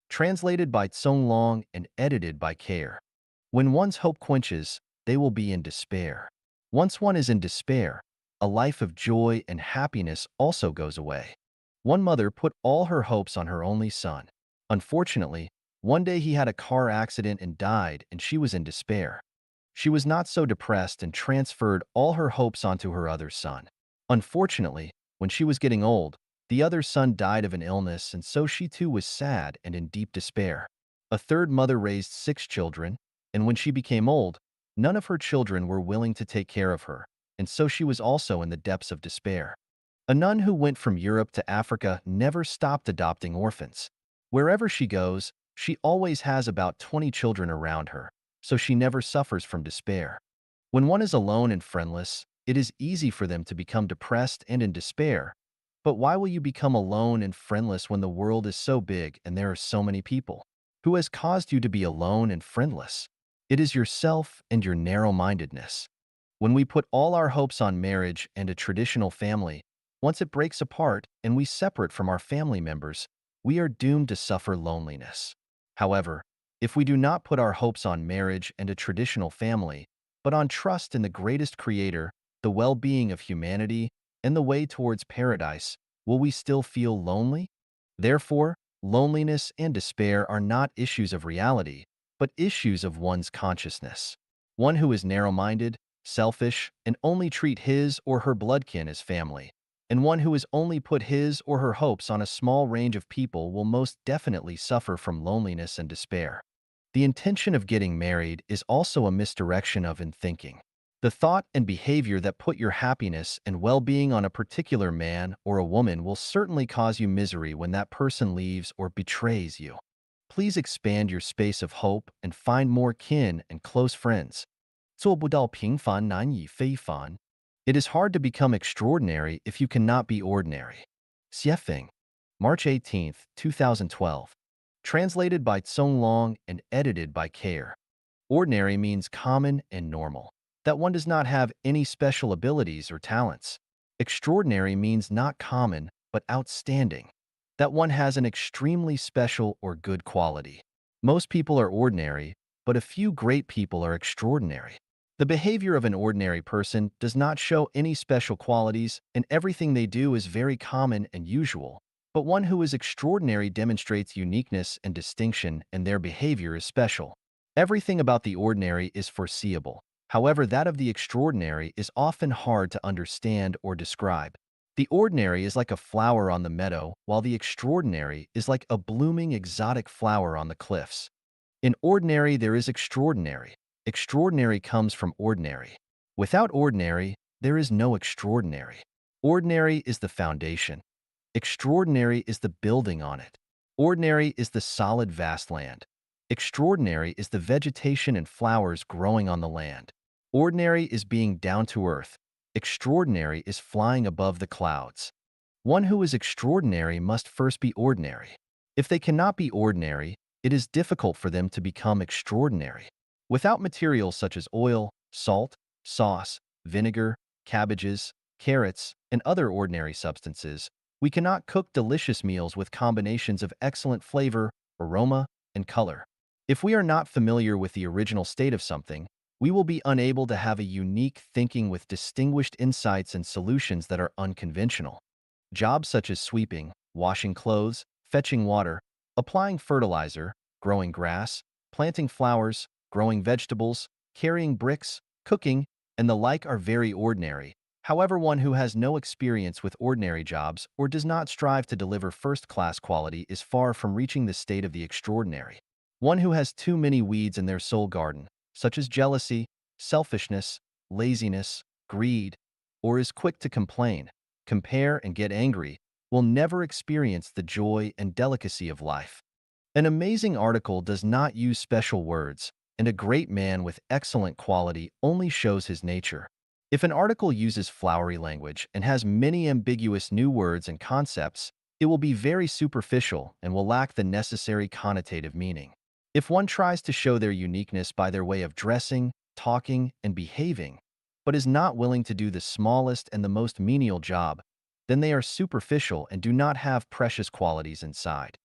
Translated by Tsong Long and edited by Care. When one's hope quenches, they will be in despair. Once one is in despair, a life of joy and happiness also goes away. One mother put all her hopes on her only son. Unfortunately, one day he had a car accident and died, and she was in despair. She was not so depressed and transferred all her hopes onto her other son. Unfortunately, when she was getting old, the other son died of an illness, and so she too was sad and in deep despair. A third mother raised 6 children, and when she became old, none of her children were willing to take care of her, and so she was also in the depths of despair. A nun who went from Europe to Africa never stopped adopting orphans. Wherever she goes, she always has about 20 children around her, so she never suffers from despair. When one is alone and friendless, it is easy for them to become depressed and in despair. But why will you become alone and friendless when the world is so big and there are so many people? Who has caused you to be alone and friendless? It is yourself and your narrow-mindedness. When we put all our hopes on marriage and a traditional family, once it breaks apart and we separate from our family members, we are doomed to suffer loneliness. However, if we do not put our hopes on marriage and a traditional family, but on trust in the greatest creator, the well-being of humanity, and the way towards paradise, will we still feel lonely? Therefore, loneliness and despair are not issues of reality, but issues of one's consciousness. One who is narrow-minded, selfish, and only treat his or her bloodkin as family, and one who has only put his or her hopes on a small range of people will most definitely suffer from loneliness and despair. The intention of getting married is also a misdirection of in thinking. The thought and behavior that put your happiness and well-being on a particular man or a woman will certainly cause you misery when that person leaves or betrays you. Please expand your space of hope and find more kin and close friends. 做不到平凡难以非凡. It is hard to become extraordinary if you cannot be ordinary. Xiefeng, March 18th, 2012. Translated by Tsong Long and edited by Care. Ordinary means common and normal, that one does not have any special abilities or talents. Extraordinary means not common, but outstanding, that one has an extremely special or good quality. Most people are ordinary, but a few great people are extraordinary. The behavior of an ordinary person does not show any special qualities, and everything they do is very common and usual. But one who is extraordinary demonstrates uniqueness and distinction, and their behavior is special. Everything about the ordinary is foreseeable. However, that of the extraordinary is often hard to understand or describe. The ordinary is like a flower on the meadow, while the extraordinary is like a blooming exotic flower on the cliffs. In ordinary, there is extraordinary. Extraordinary comes from ordinary. Without ordinary, there is no extraordinary. Ordinary is the foundation. Extraordinary is the building on it. Ordinary is the solid vast land. Extraordinary is the vegetation and flowers growing on the land. Ordinary is being down to earth. Extraordinary is flying above the clouds. One who is extraordinary must first be ordinary. If they cannot be ordinary, it is difficult for them to become extraordinary. Without materials such as oil, salt, sauce, vinegar, cabbages, carrots, and other ordinary substances, we cannot cook delicious meals with combinations of excellent flavor, aroma, and color. If we are not familiar with the original state of something, we will be unable to have a unique thinking with distinguished insights and solutions that are unconventional. Jobs such as sweeping, washing clothes, fetching water, applying fertilizer, growing grass, planting flowers, growing vegetables, carrying bricks, cooking, and the like are very ordinary. However, one who has no experience with ordinary jobs or does not strive to deliver first-class quality is far from reaching the state of the extraordinary. One who has too many weeds in their soul garden, such as jealousy, selfishness, laziness, greed, or is quick to complain, compare, and get angry, will never experience the joy and delicacy of life. An amazing article does not use special words, and a great man with excellent quality only shows his nature. If an article uses flowery language and has many ambiguous new words and concepts, it will be very superficial and will lack the necessary connotative meaning. If one tries to show their uniqueness by their way of dressing, talking, and behaving, but is not willing to do the smallest and the most menial job, then they are superficial and do not have precious qualities inside.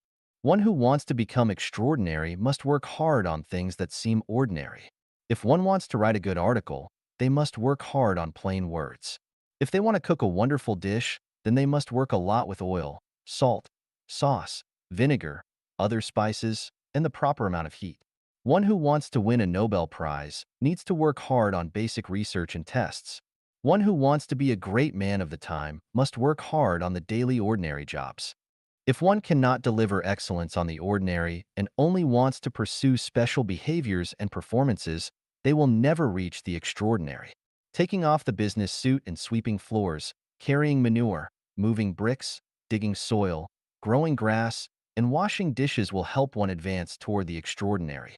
One who wants to become extraordinary must work hard on things that seem ordinary. If one wants to write a good article, they must work hard on plain words. If they want to cook a wonderful dish, then they must work a lot with oil, salt, sauce, vinegar, other spices, and the proper amount of heat. One who wants to win a Nobel Prize needs to work hard on basic research and tests. One who wants to be a great man of the time must work hard on the daily ordinary jobs. If one cannot deliver excellence on the ordinary and only wants to pursue special behaviors and performances, they will never reach the extraordinary. Taking off the business suit and sweeping floors, carrying manure, moving bricks, digging soil, growing grass, and washing dishes will help one advance toward the extraordinary.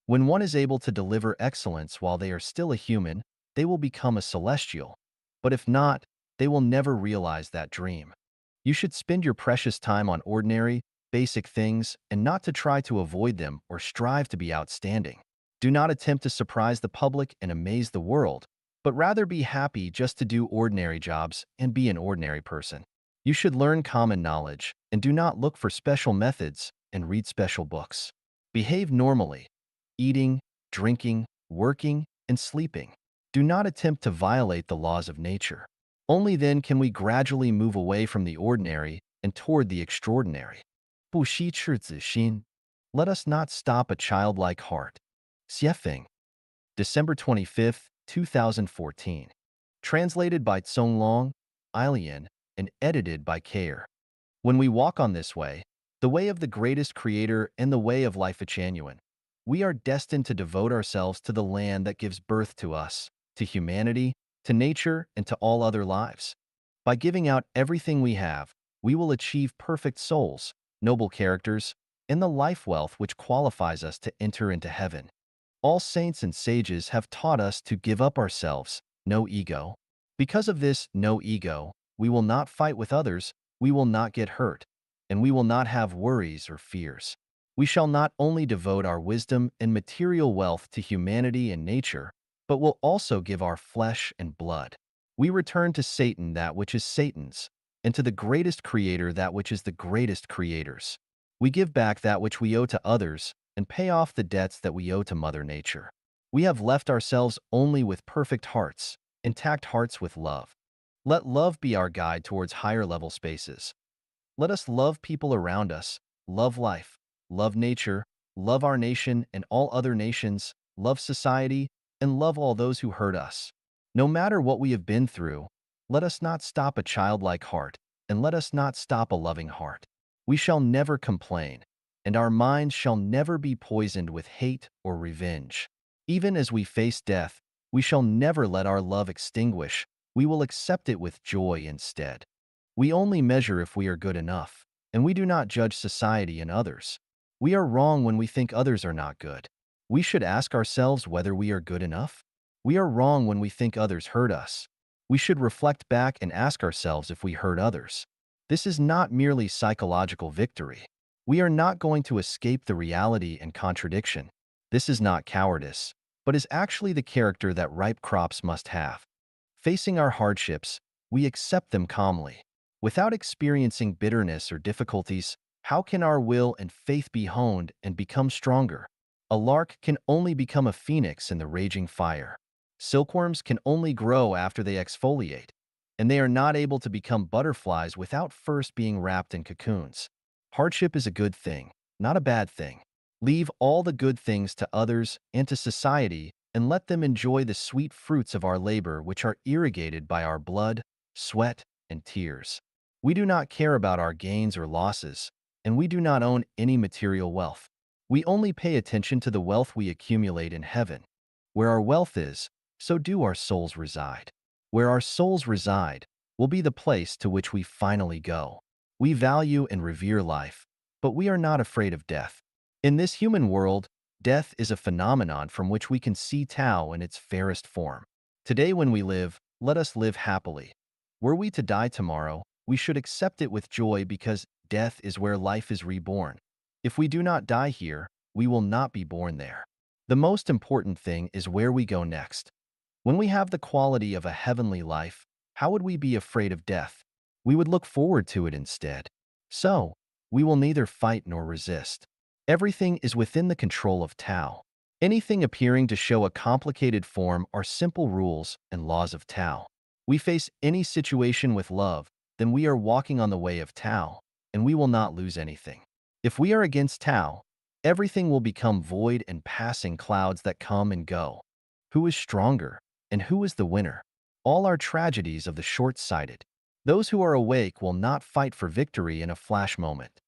When one is able to deliver excellence while they are still a human, they will become a celestial. But if not, they will never realize that dream. You should spend your precious time on ordinary, basic things and not to try to avoid them or strive to be outstanding. Do not attempt to surprise the public and amaze the world, but rather be happy just to do ordinary jobs and be an ordinary person. You should learn common knowledge and do not look for special methods and read special books. Behave normally, eating, drinking, working, and sleeping. Do not attempt to violate the laws of nature. Only then can we gradually move away from the ordinary and toward the extraordinary. 不惜赤子心. Let us not stop a childlike heart. Xiefeng. December 25, 2014. Translated by Long, Ilian, and edited by Kair. When we walk on this way, the way of the greatest creator and the way of life genuine, we are destined to devote ourselves to the land that gives birth to us, to humanity, to nature, and to all other lives. By giving out everything we have, we will achieve perfect souls, noble characters, and the life wealth which qualifies us to enter into heaven. All saints and sages have taught us to give up ourselves, no ego. Because of this no ego, we will not fight with others, we will not get hurt, and we will not have worries or fears. We shall not only devote our wisdom and material wealth to humanity and nature, but will also give our flesh and blood. We return to Satan that which is Satan's, and to the greatest creator that which is the greatest creators. We give back that which we owe to others, and pay off the debts that we owe to Mother Nature. We have left ourselves only with perfect hearts, intact hearts with love. Let love be our guide towards higher level spaces. Let us love people around us, love life, love nature, love our nation and all other nations, love society, and love all those who hurt us. No matter what we have been through, let us not stop a childlike heart, and let us not stop a loving heart. We shall never complain, and our minds shall never be poisoned with hate or revenge. Even as we face death, we shall never let our love extinguish. We will accept it with joy instead. We only measure if we are good enough, and we do not judge society and others. We are wrong when we think others are not good. We should ask ourselves whether we are good enough. We are wrong when we think others hurt us. We should reflect back and ask ourselves if we hurt others. This is not merely psychological victory. We are not going to escape the reality and contradiction. This is not cowardice, but is actually the character that ripe crops must have. Facing our hardships, we accept them calmly. Without experiencing bitterness or difficulties, how can our will and faith be honed and become stronger? A lark can only become a phoenix in the raging fire. Silkworms can only grow after they exfoliate, and they are not able to become butterflies without first being wrapped in cocoons. Hardship is a good thing, not a bad thing. Leave all the good things to others and to society, and let them enjoy the sweet fruits of our labor, which are irrigated by our blood, sweat, and tears. We do not care about our gains or losses, and we do not own any material wealth. We only pay attention to the wealth we accumulate in heaven. Where our wealth is, so do our souls reside. Where our souls reside will be the place to which we finally go. We value and revere life, but we are not afraid of death. In this human world, death is a phenomenon from which we can see Tao in its fairest form. Today when we live, let us live happily. Were we to die tomorrow, we should accept it with joy because death is where life is reborn. If we do not die here, we will not be born there. The most important thing is where we go next. When we have the quality of a heavenly life, how would we be afraid of death? We would look forward to it instead. So, we will neither fight nor resist. Everything is within the control of Tao. Anything appearing to show a complicated form are simple rules and laws of Tao. We face any situation with love, then we are walking on the way of Tao, and we will not lose anything. If we are against Tao, everything will become void and passing clouds that come and go. Who is stronger, and who is the winner? All are tragedies of the short-sighted. Those who are awake will not fight for victory in a flash moment.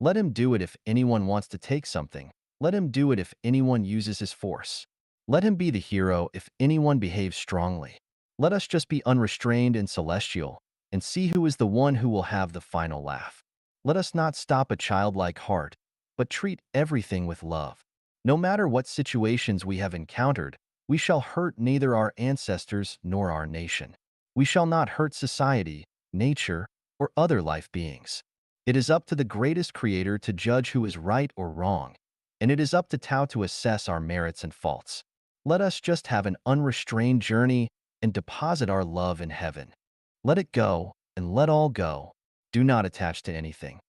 Let him do it if anyone wants to take something. Let him do it if anyone uses his force. Let him be the hero if anyone behaves strongly. Let us just be unrestrained and celestial, and see who is the one who will have the final laugh. Let us not stop a childlike heart, but treat everything with love. No matter what situations we have encountered, we shall hurt neither our ancestors nor our nation. We shall not hurt society, nature, or other life beings. It is up to the greatest creator to judge who is right or wrong, and it is up to Tao to assess our merits and faults. Let us just have an unrestrained journey and deposit our love in heaven. Let it go, and let all go. Do not attach to anything.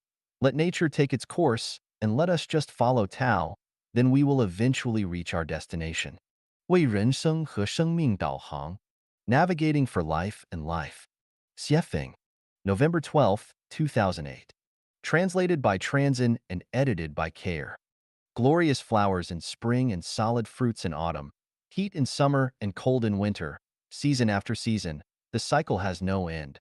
Let nature take its course, and let us just follow Tao, then we will eventually reach our destination. 为人生和生命导航, Navigating for Life and Life. Xiefeng, November 12, 2008. Translated by Transin and edited by Care. Glorious flowers in spring and solid fruits in autumn, heat in summer and cold in winter, season after season, the cycle has no end.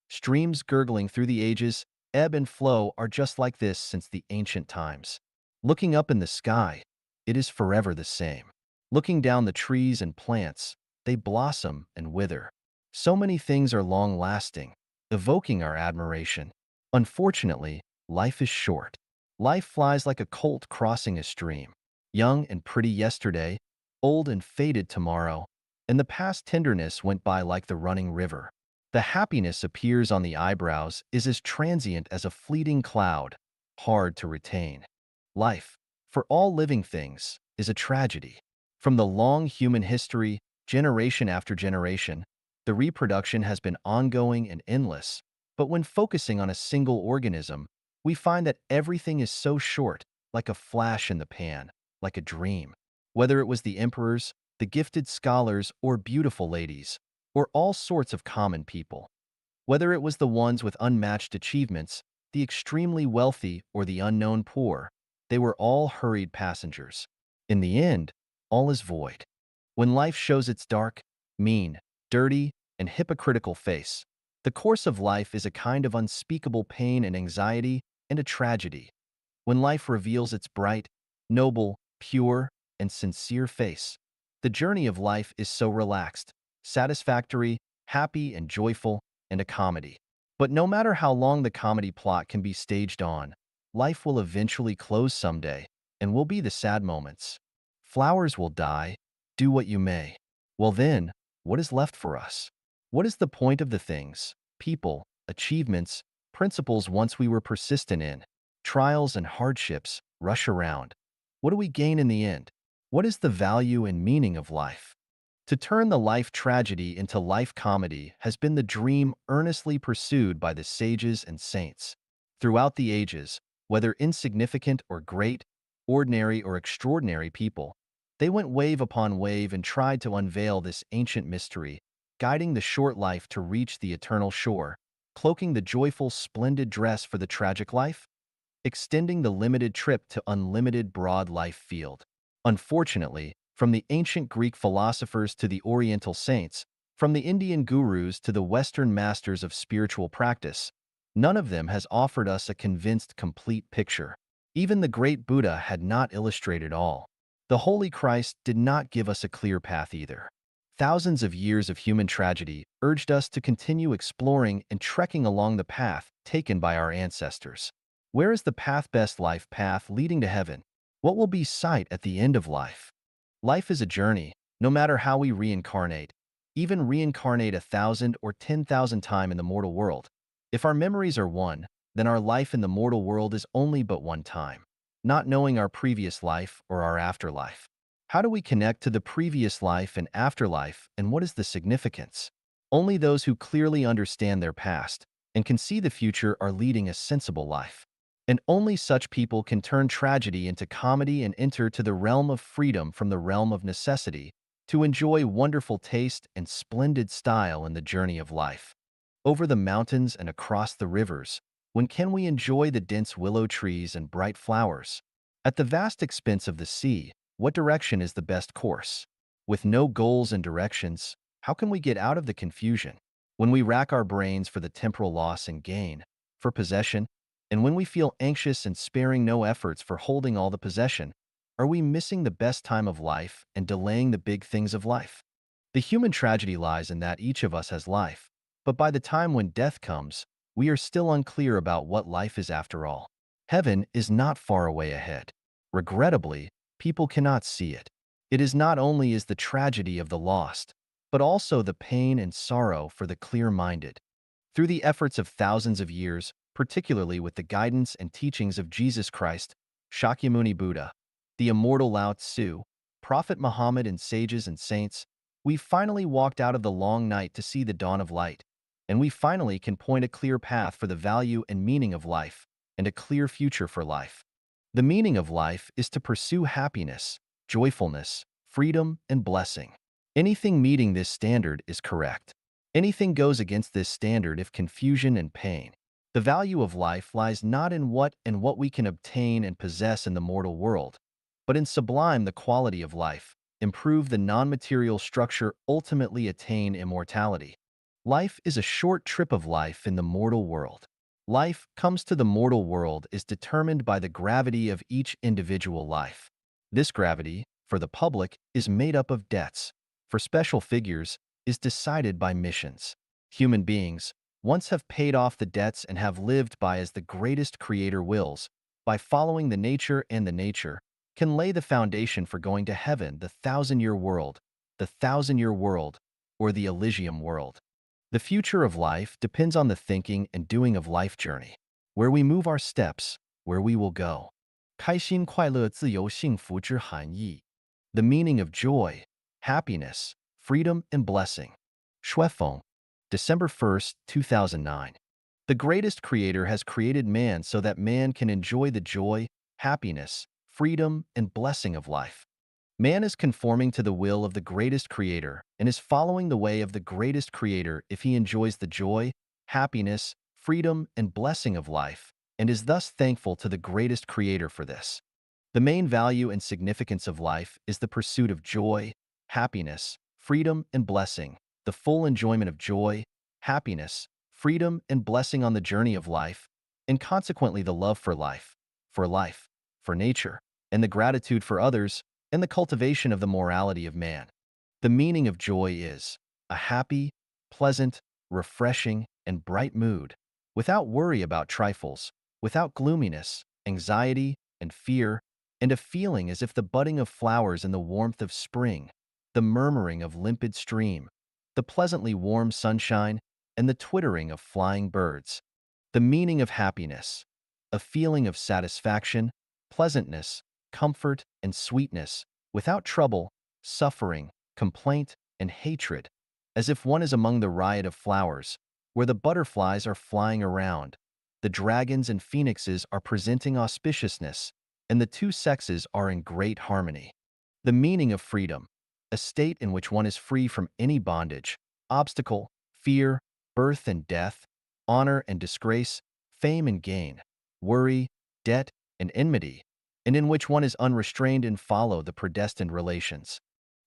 Streams gurgling through the ages, ebb and flow are just like this since the ancient times. Looking up in the sky, it is forever the same. Looking down the trees and plants, they blossom and wither. So many things are long-lasting, evoking our admiration. Unfortunately, life is short. Life flies like a colt crossing a stream. Young and pretty yesterday, old and faded tomorrow, and the past tenderness went by like the running river. The happiness appears on the eyebrows is as transient as a fleeting cloud, hard to retain. Life, for all living things, is a tragedy. From the long human history, generation after generation, the reproduction has been ongoing and endless, but when focusing on a single organism, we find that everything is so short, like a flash in the pan, like a dream. Whether it was the emperors, the gifted scholars, or beautiful ladies, or all sorts of common people. Whether it was the ones with unmatched achievements, the extremely wealthy, or the unknown poor, they were all hurried passengers. In the end, all is void. When life shows its dark, mean, dirty, and hypocritical face, the course of life is a kind of unspeakable pain and anxiety and a tragedy. When life reveals its bright, noble, pure, and sincere face, the journey of life is so relaxed, satisfactory, happy, and joyful, and a comedy. But no matter how long the comedy plot can be staged on, life will eventually close someday, and will be the sad moments. Flowers will die, do what you may. Well then, what is left for us? What is the point of the things, people, achievements, principles once we were persistent in? Trials and hardships rush around. What do we gain in the end? What is the value and meaning of life? To turn the life tragedy into life comedy has been the dream earnestly pursued by the sages and saints. Throughout the ages, whether insignificant or great, ordinary or extraordinary people, they went wave upon wave and tried to unveil this ancient mystery, guiding the short life to reach the eternal shore, cloaking the joyful, splendid dress for the tragic life, extending the limited trip to unlimited broad life field. Unfortunately, from the ancient Greek philosophers to the Oriental saints, from the Indian gurus to the Western masters of spiritual practice, none of them has offered us a convinced complete picture. Even the great Buddha had not illustrated all. The Holy Christ did not give us a clear path either. Thousands of years of human tragedy urged us to continue exploring and trekking along the path taken by our ancestors. Where is the path best life path leading to heaven? What will be sight at the end of life? Life is a journey, no matter how we reincarnate, even reincarnate 1,000 or 10,000 times in the mortal world. If our memories are one, then our life in the mortal world is only but one time, not knowing our previous life or our afterlife. How do we connect to the previous life and afterlife, and what is the significance? Only those who clearly understand their past and can see the future are leading a sensible life. And only such people can turn tragedy into comedy and enter to the realm of freedom from the realm of necessity, to enjoy wonderful taste and splendid style in the journey of life. Over the mountains and across the rivers, when can we enjoy the dense willow trees and bright flowers? At the vast expense of the sea, what direction is the best course? With no goals and directions, how can we get out of the confusion? When we rack our brains for the temporal loss and gain, for possession, and when we feel anxious and sparing no efforts for holding all the possession, are we missing the best time of life and delaying the big things of life? The human tragedy lies in that each of us has life, but by the time when death comes, we are still unclear about what life is after all. Heaven is not far away ahead. Regrettably, people cannot see it. It is not only is the tragedy of the lost, but also the pain and sorrow for the clear-minded. Through the efforts of thousands of years, particularly with the guidance and teachings of Jesus Christ, Shakyamuni Buddha, the immortal Lao Tzu, Prophet Muhammad and sages and saints, we finally walked out of the long night to see the dawn of light, and we finally can point a clear path for the value and meaning of life, and a clear future for life. The meaning of life is to pursue happiness, joyfulness, freedom, and blessing. Anything meeting this standard is correct. Anything goes against this standard if confusion and pain. The value of life lies not in what and what we can obtain and possess in the mortal world, but in sublime the quality of life, improve the non-material structure, ultimately attain immortality. Life is a short trip of life in the mortal world. Life comes to the mortal world is determined by the gravity of each individual life. This gravity, for the public, is made up of debts. For special figures, is decided by missions. Human beings, once have paid off the debts and have lived by as the greatest creator wills, by following the nature and the nature, can lay the foundation for going to heaven, the thousand-year world, or the Elysium world. The future of life depends on the thinking and doing of life journey. Where we move our steps, where we will go. 开心快乐自由幸福之含义. The meaning of joy, happiness, freedom, and blessing. 说风, December 1st, 2009. The greatest creator has created man so that man can enjoy the joy, happiness, freedom, and blessing of life. Man is conforming to the will of the greatest creator and is following the way of the greatest creator if he enjoys the joy, happiness, freedom, and blessing of life, and is thus thankful to the greatest creator for this. The main value and significance of life is the pursuit of joy, happiness, freedom, and blessing, the full enjoyment of joy, happiness, freedom, and blessing on the journey of life, and consequently the love for life, for nature, and the gratitude for others, and the cultivation of the morality of man. The meaning of joy is a happy, pleasant, refreshing, and bright mood, without worry about trifles, without gloominess, anxiety, and fear, and a feeling as if the budding of flowers in the warmth of spring, the murmuring of limpid stream, the pleasantly warm sunshine, and the twittering of flying birds. The meaning of happiness, a feeling of satisfaction, pleasantness, comfort, and sweetness, without trouble, suffering, complaint, and hatred, as if one is among the riot of flowers, where the butterflies are flying around, the dragons and phoenixes are presenting auspiciousness, and the two sexes are in great harmony. The meaning of freedom, a state in which one is free from any bondage, obstacle, fear, birth and death, honor and disgrace, fame and gain, worry, debt, and enmity, and in which one is unrestrained and follow the predestined relations.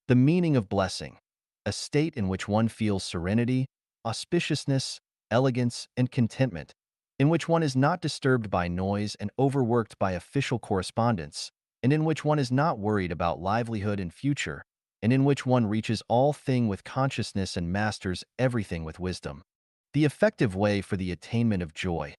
The meaning of blessing, a state in which one feels serenity, auspiciousness, elegance, and contentment, in which one is not disturbed by noise and overworked by official correspondence, and in which one is not worried about livelihood and future, and in which one reaches all thing with consciousness and masters everything with wisdom. The effective way for the attainment of joy.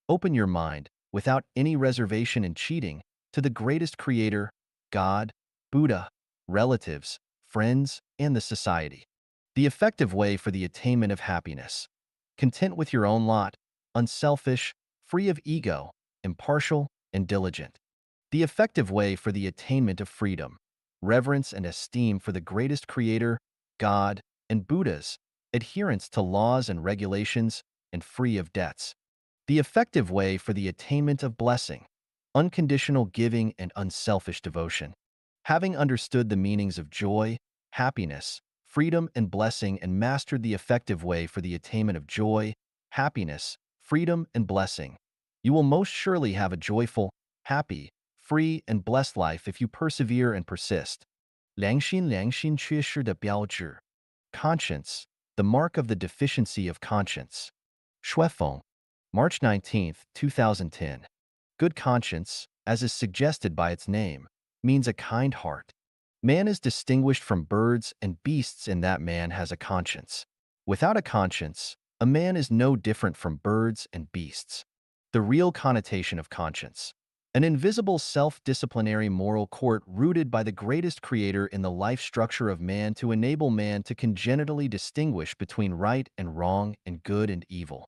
Open your mind, without any reservation and cheating, to the greatest creator, God, Buddha, relatives, friends, and the society. The effective way for the attainment of happiness. Content with your own lot, unselfish, free of ego, impartial, and diligent. The effective way for the attainment of freedom. Reverence and esteem for the greatest creator, God, and Buddhas, adherence to laws and regulations, and free of debts. The effective way for the attainment of blessing. Unconditional giving and unselfish devotion. Having understood the meanings of joy, happiness, freedom, and blessing and mastered the effective way for the attainment of joy, happiness, freedom, and blessing, you will most surely have a joyful, happy, free, and blessed life if you persevere and persist. 良心缺失的标志. Conscience, the mark of the deficiency of conscience. 说风, March 19, 2010. Good conscience, as is suggested by its name, means a kind heart. Man is distinguished from birds and beasts in that man has a conscience. Without a conscience, a man is no different from birds and beasts. The real connotation of conscience. An invisible self-disciplinary moral court rooted by the greatest creator in the life structure of man to enable man to congenitally distinguish between right and wrong and good and evil.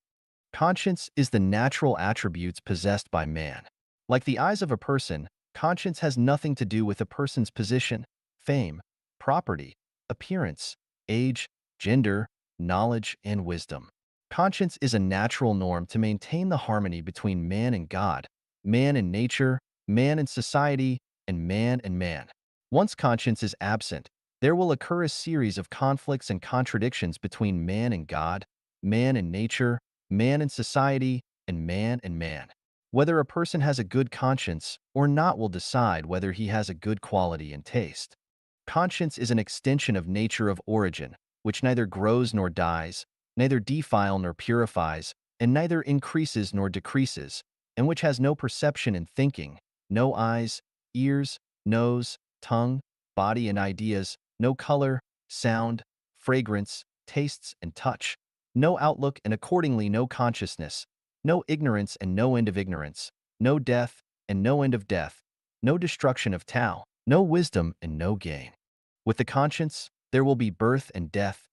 Conscience is the natural attributes possessed by man. Like the eyes of a person, conscience has nothing to do with a person's position, fame, property, appearance, age, gender, knowledge, and wisdom. Conscience is a natural norm to maintain the harmony between man and God, man and nature, man and society, and man. Once conscience is absent, there will occur a series of conflicts and contradictions between man and God, man and nature, man and society, and man. Whether a person has a good conscience or not will decide whether he has a good quality and taste. Conscience is an extension of nature of origin, which neither grows nor dies, neither defile nor purifies, and neither increases nor decreases, and which has no perception and thinking, no eyes, ears, nose, tongue, body and ideas, no color, sound, fragrance, tastes and touch, no outlook and accordingly no consciousness, no ignorance and no end of ignorance, no death and no end of death, no destruction of Tao, no wisdom and no gain. With the conscience, there will be birth and death,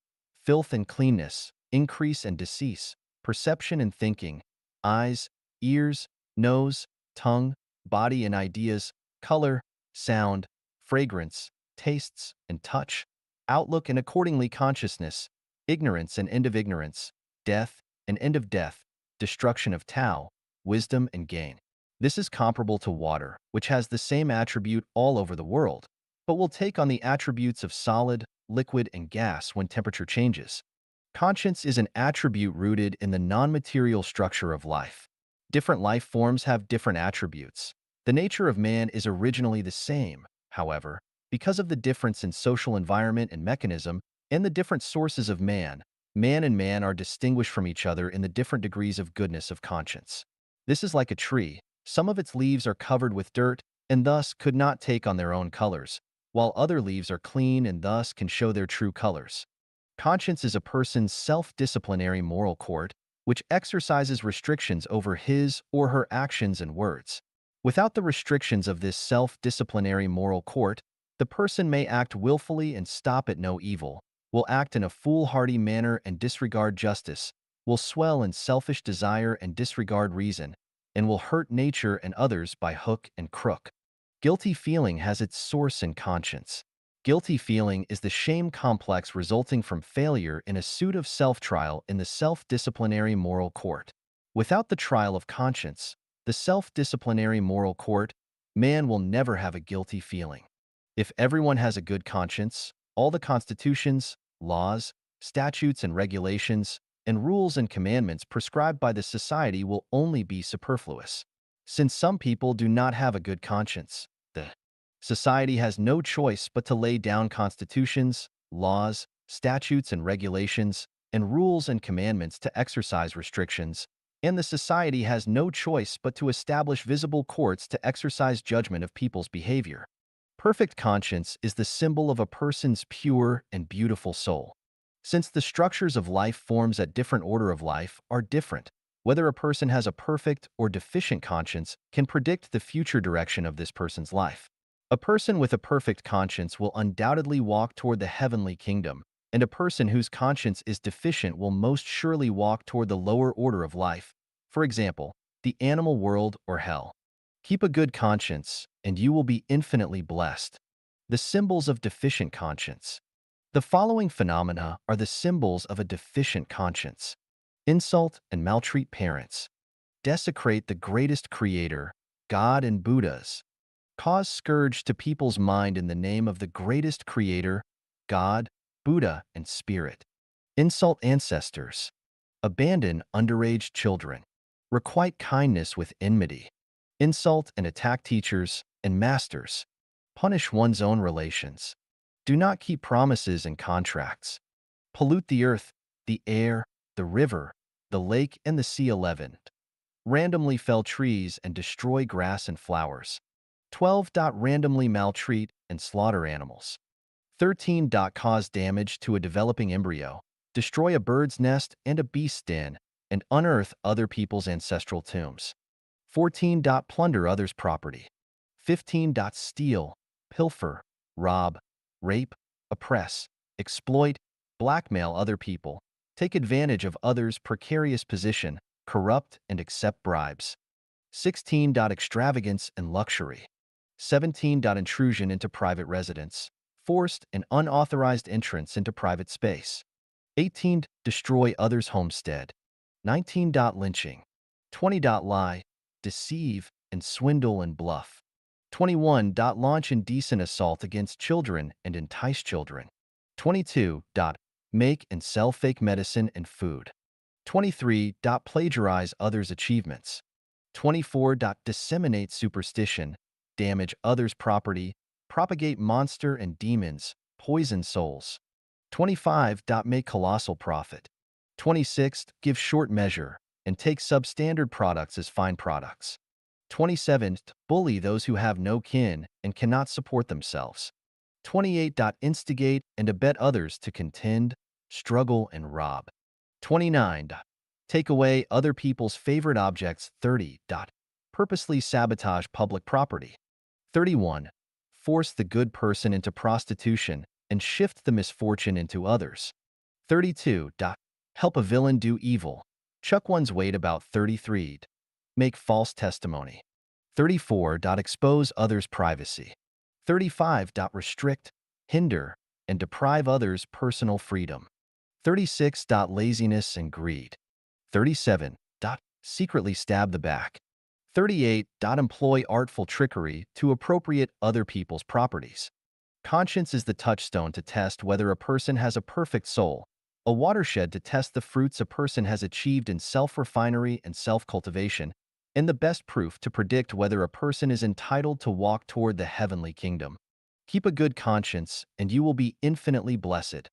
filth and cleanness, increase and decease, perception and thinking, eyes, ears, nose, tongue, body and ideas, color, sound, fragrance, tastes and touch, outlook and accordingly consciousness, ignorance and end of ignorance, death and end of death, destruction of Tao, wisdom and gain. This is comparable to water, which has the same attribute all over the world, but will take on the attributes of solid, liquid, and gas when temperature changes. Conscience is an attribute rooted in the non-material structure of life. Different life forms have different attributes. The nature of man is originally the same, however, Because of the difference in social environment and mechanism, and the different sources of man and man are distinguished from each other in the different degrees of goodness of conscience. This is like a tree. Some of its leaves are covered with dirt, and thus could not take on their own colors, while other leaves are clean and thus can show their true colors. Conscience is a person's self-disciplinary moral court, which exercises restrictions over his or her actions and words. Without the restrictions of this self-disciplinary moral court, the person may act willfully and stop at no evil, will act in a foolhardy manner and disregard justice, will swell in selfish desire and disregard reason, and will hurt nature and others by hook and crook. Guilty feeling has its source in conscience. Guilty feeling is the shame complex resulting from failure in a suit of self-trial in the self-disciplinary moral court. Without the trial of conscience, the self-disciplinary moral court, man will never have a guilty feeling. If everyone has a good conscience, all the constitutions, laws, statutes and regulations, and rules and commandments prescribed by the society will only be superfluous. Since some people do not have a good conscience, the society has no choice but to lay down constitutions, laws, statutes and regulations, and rules and commandments to exercise restrictions, and the society has no choice but to establish visible courts to exercise judgment of people's behavior. Perfect conscience is the symbol of a person's pure and beautiful soul. Since the structures of life forms at different order of life are different, whether a person has a perfect or deficient conscience can predict the future direction of this person's life. A person with a perfect conscience will undoubtedly walk toward the heavenly kingdom, and a person whose conscience is deficient will most surely walk toward the lower order of life, for example, the animal world or hell. Keep a good conscience, and you will be infinitely blessed. The symbols of deficient conscience. The following phenomena are the symbols of a deficient conscience. Insult and maltreat parents. Desecrate the greatest creator, God and Buddhas. Cause scourge to people's mind in the name of the greatest creator, God, Buddha, and Spirit. Insult ancestors. Abandon underage children. Requite kindness with enmity. Insult and attack teachers and masters. Punish one's own relations. Do not keep promises and contracts. Pollute the earth, the air, the river, the lake, and the sea. 11. Randomly fell trees and destroy grass and flowers. 12. Randomly maltreat and slaughter animals. 13. Cause damage to a developing embryo, destroy a bird's nest and a beast's den, and unearth other people's ancestral tombs. 14. Plunder others' property. 15. Steal, pilfer, rob, rape, oppress, exploit, blackmail other people, take advantage of others' precarious position, corrupt and accept bribes. 16. Extravagance and luxury. 17. Intrusion into private residence, forced and unauthorized entrance into private space. 18. Destroy others' homestead. 19. Lynching. 20. Lie, deceive, and swindle and bluff. 21. Launch indecent assault against children and entice children. 22. Make and sell fake medicine and food. 23. Plagiarize others' achievements. 24. Disseminate superstition, damage others' property, propagate monster and demons, poison souls. 25. Make colossal profit. 26. Give short measure, and take substandard products as fine products. 27. Bully those who have no kin and cannot support themselves. 28. Instigate and abet others to contend, struggle, and rob. 29. Take away other people's favorite objects. 30. Purposely sabotage public property. 31. Force the good person into prostitution and shift the misfortune into others. 32. Help a villain do evil. Chuck one's weight. About 33. Make false testimony. 34. Expose others' privacy. 35. Restrict, hinder, and deprive others' personal freedom. 36. Laziness and greed. 37. Secretly stab the back. 38. Employ artful trickery to appropriate other people's properties. Conscience is the touchstone to test whether a person has a perfect soul, a watershed to test the fruits a person has achieved in self-refinery and self-cultivation, and the best proof to predict whether a person is entitled to walk toward the heavenly kingdom. Keep a good conscience, and you will be infinitely blessed.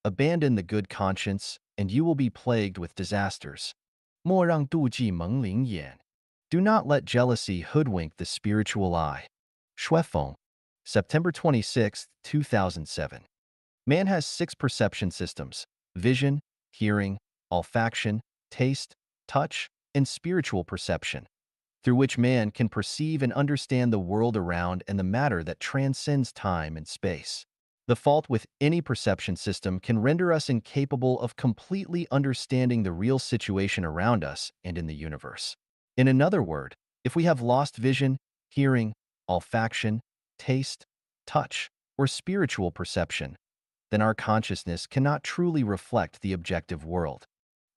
Abandon the good conscience, and you will be plagued with disasters. 莫让妒忌蒙领眼. Do not let jealousy hoodwink the spiritual eye. 说风, September 26, 2007. Man has 6 perception systems: vision, hearing, olfaction, taste, touch, and spiritual perception, through which man can perceive and understand the world around and the matter that transcends time and space. The fault with any perception system can render us incapable of completely understanding the real situation around us and in the universe. In another word, if we have lost vision, hearing, olfaction, taste, touch, or spiritual perception, then our consciousness cannot truly reflect the objective world.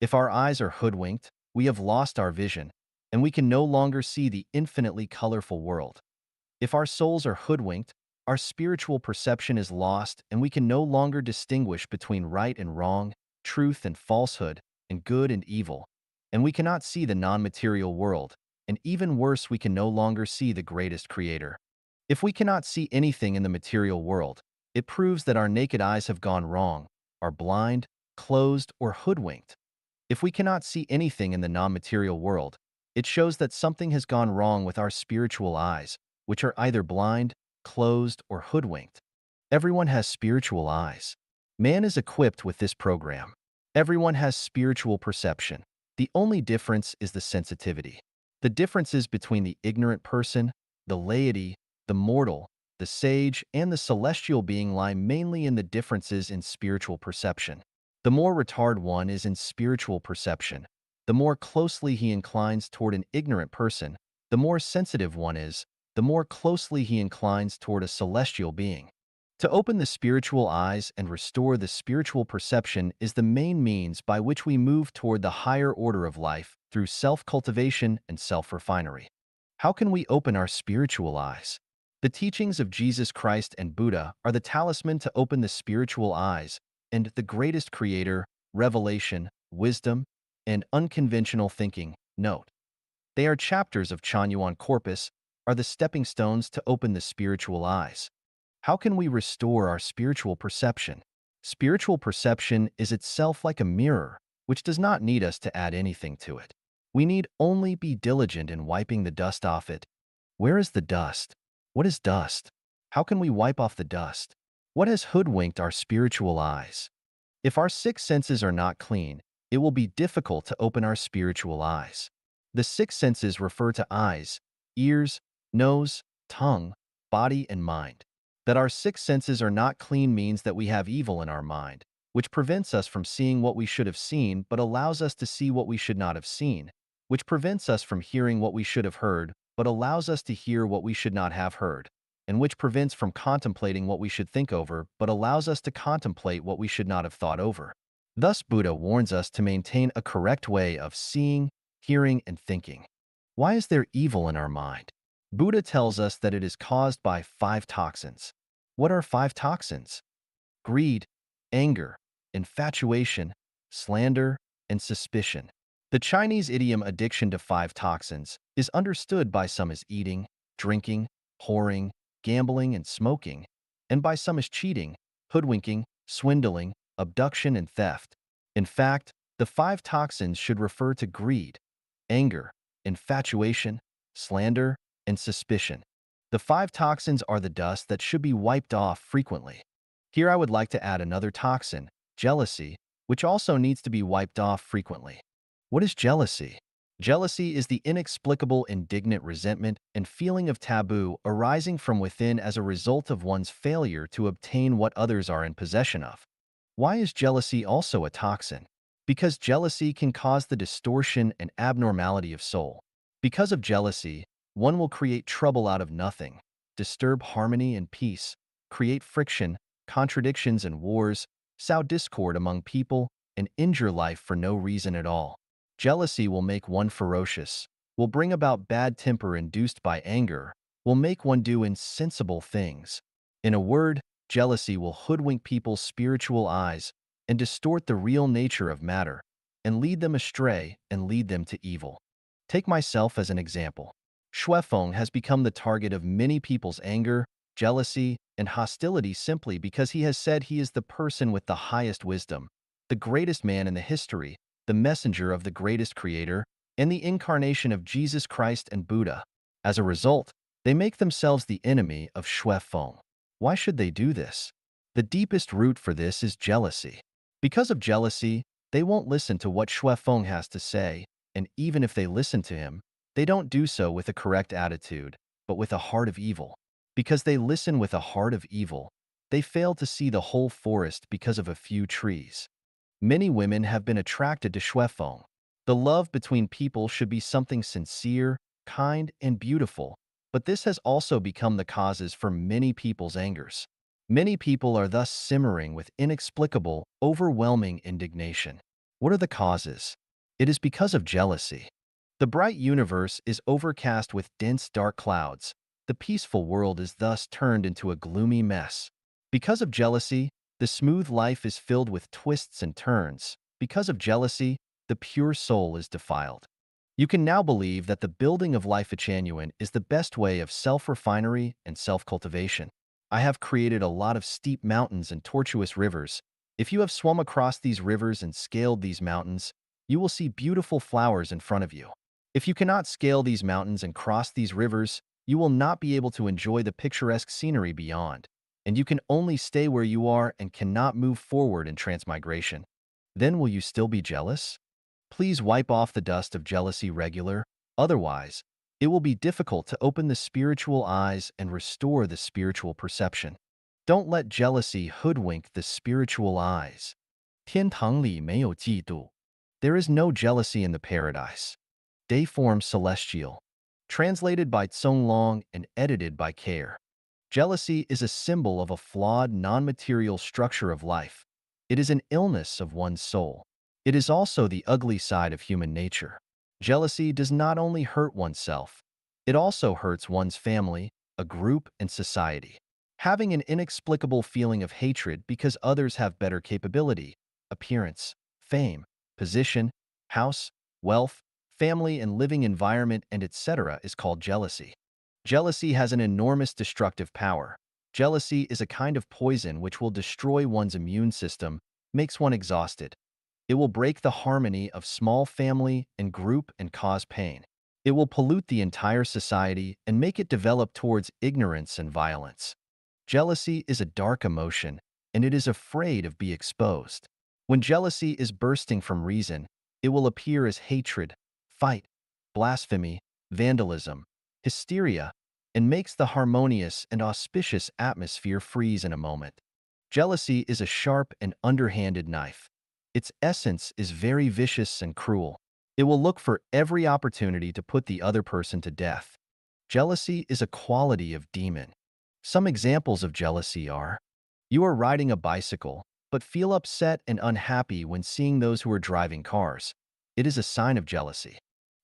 If our eyes are hoodwinked, we have lost our vision, and we can no longer see the infinitely colorful world. If our souls are hoodwinked, our spiritual perception is lost, and we can no longer distinguish between right and wrong, truth and falsehood, and good and evil. And we cannot see the non-material world, and even worse, we can no longer see the greatest creator. If we cannot see anything in the material world, it proves that our naked eyes have gone wrong, are blind, closed, or hoodwinked. If we cannot see anything in the non-material world, it shows that something has gone wrong with our spiritual eyes, which are either blind, closed, or hoodwinked. Everyone has spiritual eyes. Man is equipped with this program. Everyone has spiritual perception. The only difference is the sensitivity. The differences between the ignorant person, the laity, the mortal, the sage, and the celestial being lie mainly in the differences in spiritual perception. The more retarded one is in spiritual perception, the more closely he inclines toward an ignorant person. The more sensitive one is, the more closely he inclines toward a celestial being. To open the spiritual eyes and restore the spiritual perception is the main means by which we move toward the higher order of life through self-cultivation and self-refinery. How can we open our spiritual eyes? The teachings of Jesus Christ and Buddha are the talisman to open the spiritual eyes, and the greatest creator, revelation, wisdom, and unconventional thinking. Note, they are chapters of Chanyuan Corpus, are the stepping stones to open the spiritual eyes. How can we restore our spiritual perception? Spiritual perception is itself like a mirror, which does not need us to add anything to it. We need only be diligent in wiping the dust off it. Where is the dust? What is dust? How can we wipe off the dust? What has hoodwinked our spiritual eyes? If our 6 senses are not clean, it will be difficult to open our spiritual eyes. The 6 senses refer to eyes, ears, nose, tongue, body, and mind. That our 6 senses are not clean means that we have evil in our mind, which prevents us from seeing what we should have seen but allows us to see what we should not have seen, which prevents us from hearing what we should have heard but allows us to hear what we should not have heard, and which prevents from contemplating what we should think over but allows us to contemplate what we should not have thought over. Thus, Buddha warns us to maintain a correct way of seeing, hearing, and thinking. Why is there evil in our mind? Buddha tells us that it is caused by 5 toxins. What are 5 toxins? Greed, anger, infatuation, slander, and suspicion. The Chinese idiom addiction to 5 toxins is understood by some as eating, drinking, whoring, gambling, and smoking, and by some as cheating, hoodwinking, swindling, abduction, and theft. In fact, the 5 toxins should refer to greed, anger, infatuation, slander, and suspicion. The 5 toxins are the dust that should be wiped off frequently. Here I would like to add another toxin, jealousy, which also needs to be wiped off frequently. What is jealousy? Jealousy is the inexplicable indignant resentment and feeling of taboo arising from within as a result of one's failure to obtain what others are in possession of. Why is jealousy also a toxin? Because jealousy can cause the distortion and abnormality of soul. Because of jealousy, one will create trouble out of nothing, disturb harmony and peace, create friction, contradictions and wars, sow discord among people, and injure life for no reason at all. Jealousy will make one ferocious, will bring about bad temper induced by anger, will make one do insensible things. In a word, jealousy will hoodwink people's spiritual eyes and distort the real nature of matter, and lead them astray and lead them to evil. Take myself as an example. Shuefeng has become the target of many people's anger, jealousy, and hostility simply because he has said he is the person with the highest wisdom, the greatest man in the history, the messenger of the greatest creator, and the incarnation of Jesus Christ and Buddha. As a result, they make themselves the enemy of Shui Feng. Why should they do this? The deepest root for this is jealousy. Because of jealousy, they won't listen to what Shui Feng has to say, and even if they listen to him, they don't do so with a correct attitude, but with a heart of evil. Because they listen with a heart of evil, they fail to see the whole forest because of a few trees. Many women have been attracted to Shui Feng. The love between people should be something sincere, kind, and beautiful, but this has also become the causes for many people's angers. Many people are thus simmering with inexplicable, overwhelming indignation. What are the causes? It is because of jealousy. The bright universe is overcast with dense dark clouds. The peaceful world is thus turned into a gloomy mess. Because of jealousy, the smooth life is filled with twists and turns. Because of jealousy, the pure soul is defiled. You can now believe that the building of life Echanuan is the best way of self-refinery and self-cultivation. I have created a lot of steep mountains and tortuous rivers. If you have swum across these rivers and scaled these mountains, you will see beautiful flowers in front of you. If you cannot scale these mountains and cross these rivers, you will not be able to enjoy the picturesque scenery beyond, and you can only stay where you are and cannot move forward in transmigration. Then will you still be jealous? Please wipe off the dust of jealousy regular, otherwise, it will be difficult to open the spiritual eyes and restore the spiritual perception. Don't let jealousy hoodwink the spiritual eyes. 天堂里没有嫉妒. There is no jealousy in the paradise. Dayform Celestial. Translated by Tsong Long and edited by Care. Jealousy is a symbol of a flawed, non-material structure of life. It is an illness of one's soul. It is also the ugly side of human nature. Jealousy does not only hurt oneself, it also hurts one's family, a group, and society. Having an inexplicable feeling of hatred because others have better capability, appearance, fame, position, house, wealth, family and living environment, and etc. is called jealousy. Jealousy has an enormous destructive power. Jealousy is a kind of poison which will destroy one's immune system, makes one exhausted. It will break the harmony of small family and group and cause pain. It will pollute the entire society and make it develop towards ignorance and violence. Jealousy is a dark emotion, and it is afraid of being exposed. When jealousy is bursting from reason, it will appear as hatred, fight, blasphemy, vandalism, hysteria, and makes the harmonious and auspicious atmosphere freeze in a moment. Jealousy is a sharp and underhanded knife. Its essence is very vicious and cruel. It will look for every opportunity to put the other person to death. Jealousy is a quality of demon. Some examples of jealousy are: you are riding a bicycle, but feel upset and unhappy when seeing those who are driving cars. It is a sign of jealousy.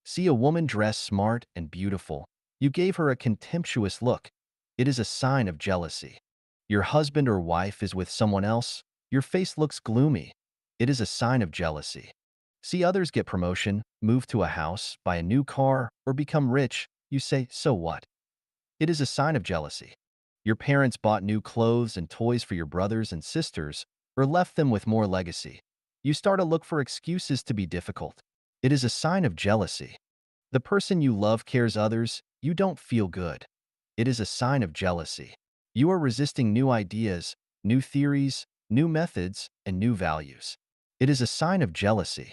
See a woman dressed smart and beautiful. You gave her a contemptuous look. It is a sign of jealousy. Your husband or wife is with someone else. Your face looks gloomy. It is a sign of jealousy. See others get promotion, move to a house, buy a new car, or become rich. You say, so what? It is a sign of jealousy. Your parents bought new clothes and toys for your brothers and sisters, or left them with more legacy. You start to look for excuses to be difficult. It is a sign of jealousy. The person you love cares others, you don't feel good. It is a sign of jealousy. You are resisting new ideas, new theories, new methods, and new values. It is a sign of jealousy.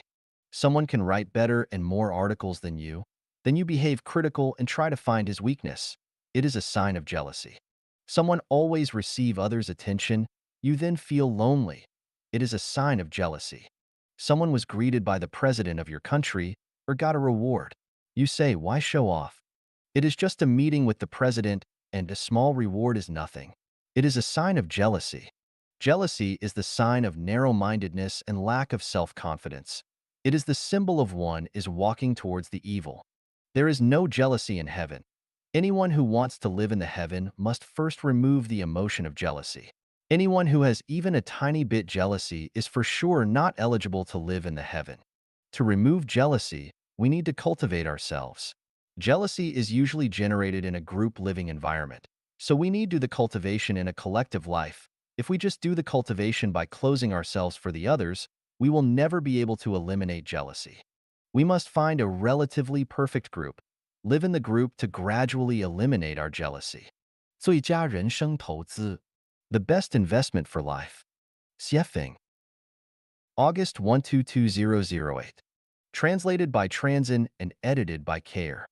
Someone can write better and more articles than you. Then you behave critical and try to find his weakness. It is a sign of jealousy. Someone always receive others' attention. You then feel lonely. It is a sign of jealousy. Someone was greeted by the president of your country or got a reward. You say, why show off? It is just a meeting with the president, and a small reward is nothing. It is a sign of jealousy. Jealousy is the sign of narrow-mindedness and lack of self-confidence. It is the symbol of one is walking towards the evil. There is no jealousy in heaven. Anyone who wants to live in the heaven must first remove the emotion of jealousy. Anyone who has even a tiny bit jealousy is for sure not eligible to live in the heaven. To remove jealousy, we need to cultivate ourselves. Jealousy is usually generated in a group living environment. So we need to do the cultivation in a collective life. If we just do the cultivation by closing ourselves for the others, we will never be able to eliminate jealousy. We must find a relatively perfect group, live in the group to gradually eliminate our jealousy. 最佳人生投资 The best investment for life. Xiefeng. August 122008. Translated by Transin and edited by Care.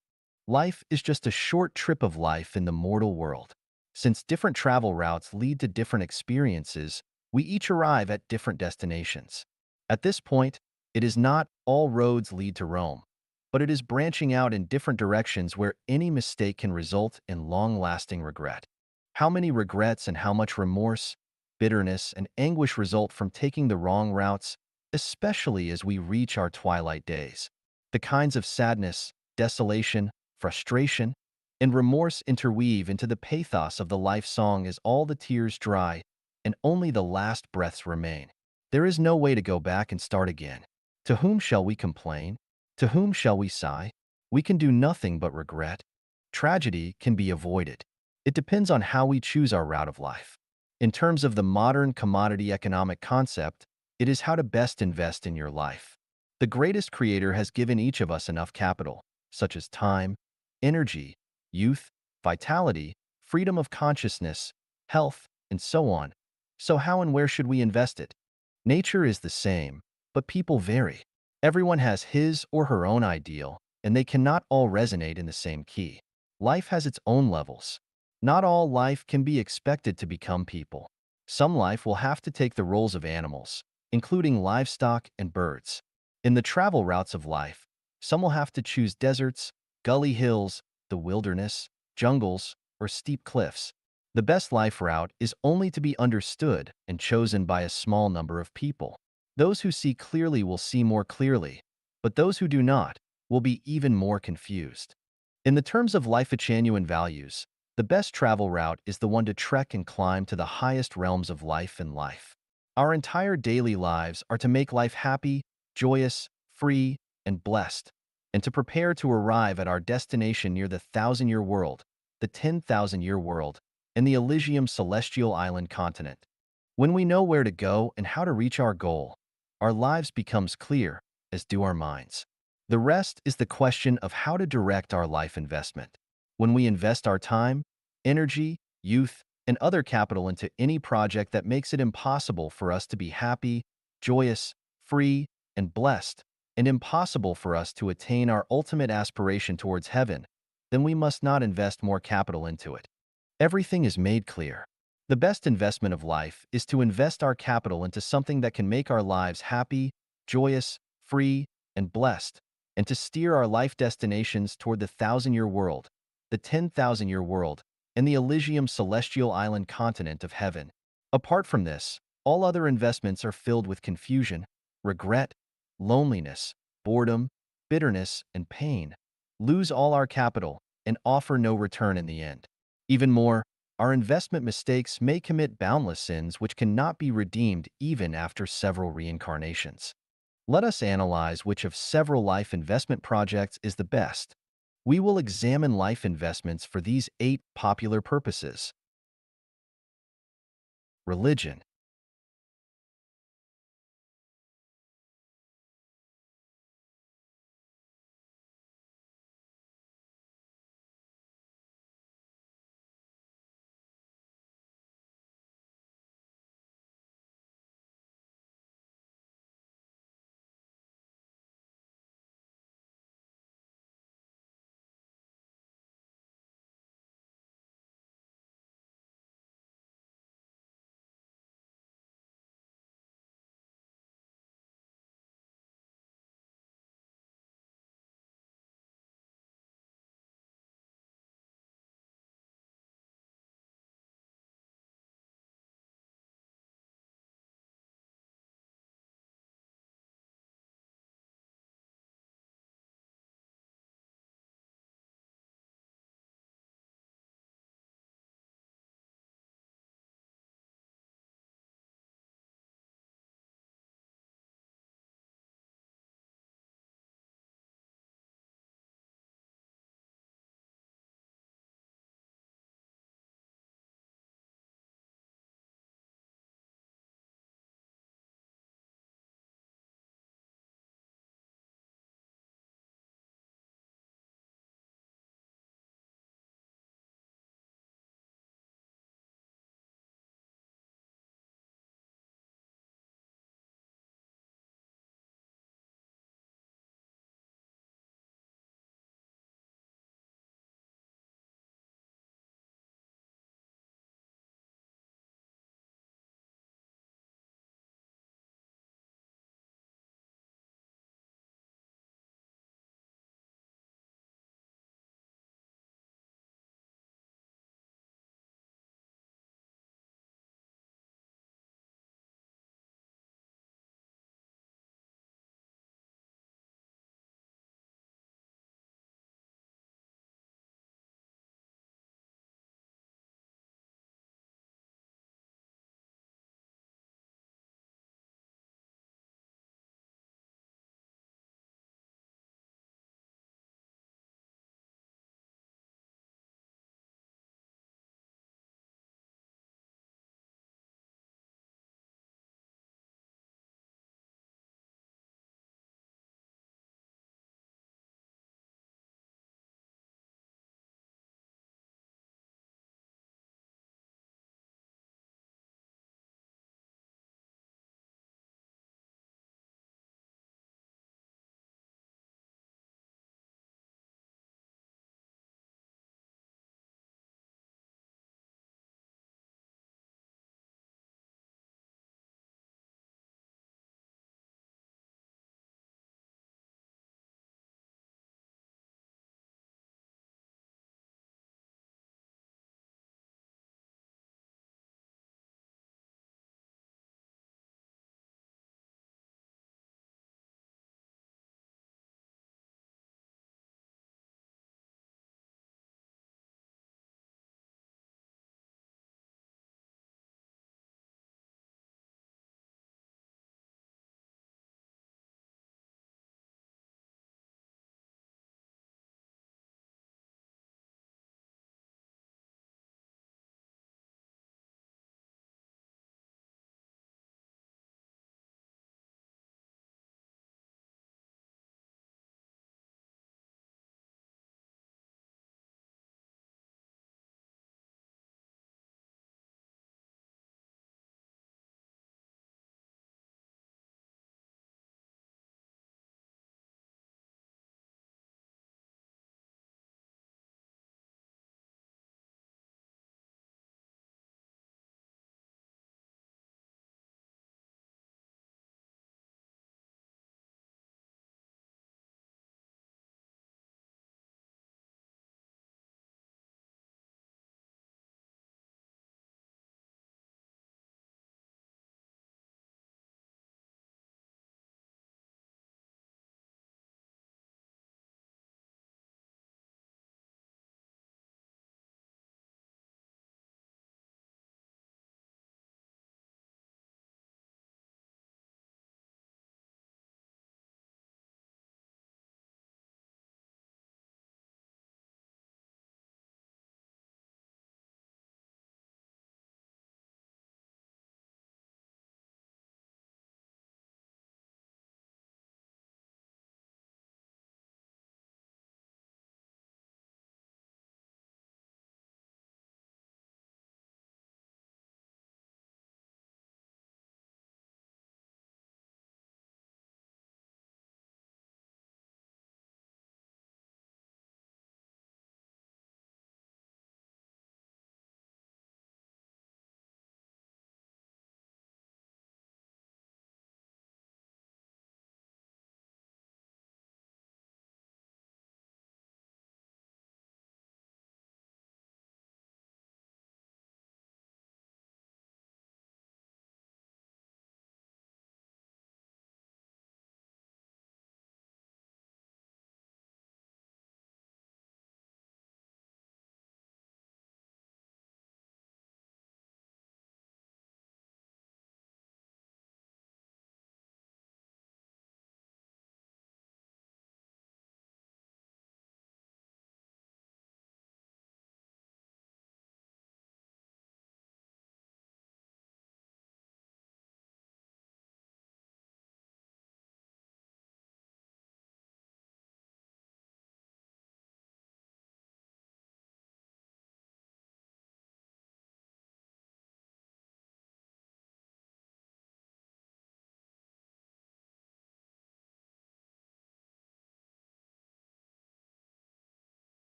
Life is just a short trip of life in the mortal world. Since different travel routes lead to different experiences, we each arrive at different destinations. At this point, it is not all roads lead to Rome, but it is branching out in different directions where any mistake can result in long-lasting regret. How many regrets and how much remorse, bitterness, and anguish result from taking the wrong routes, especially as we reach our twilight days. The kinds of sadness, desolation, frustration, and remorse interweave into the pathos of the life song as all the tears dry and only the last breaths remain. There is no way to go back and start again. To whom shall we complain? To whom shall we sigh? We can do nothing but regret. Tragedy can be avoided. It depends on how we choose our route of life. In terms of the modern commodity economic concept, it is how to best invest in your life. The greatest creator has given each of us enough capital, such as time, energy, youth, vitality, freedom of consciousness, health, and so on. So how and where should we invest it? Nature is the same, but people vary. Everyone has his or her own ideal, and they cannot all resonate in the same key. Life has its own levels. Not all life can be expected to become people. Some life will have to take the roles of animals, including livestock and birds. In the travel routes of life, some will have to choose deserts, gully hills, the wilderness, jungles, or steep cliffs. The best life route is only to be understood and chosen by a small number of people. Those who see clearly will see more clearly, but those who do not will be even more confused. In the terms of life genuine values, the best travel route is the one to trek and climb to the highest realms of life and life. Our entire daily lives are to make life happy, joyous, free, and blessed, and to prepare to arrive at our destination near the thousand-year world, the 10,000-year world, and the Elysium celestial island continent. When we know where to go and how to reach our goal, our lives becomes clear, as do our minds. The rest is the question of how to direct our life investment. When we invest our time, energy, youth, and other capital into any project that makes it impossible for us to be happy, joyous, free, and blessed, and impossible for us to attain our ultimate aspiration towards heaven, then we must not invest more capital into it. Everything is made clear. The best investment of life is to invest our capital into something that can make our lives happy, joyous, free, and blessed, and to steer our life destinations toward the thousand-year world, the 10,000-year world, and the Elysium celestial island continent of heaven. Apart from this, all other investments are filled with confusion, regret, loneliness, boredom, bitterness, and pain, lose all our capital, and offer no return in the end. Even more, our investment mistakes may commit boundless sins which cannot be redeemed even after several reincarnations. Let us analyze which of several life investment projects is the best. We will examine life investments for these 8 popular purposes. Religion.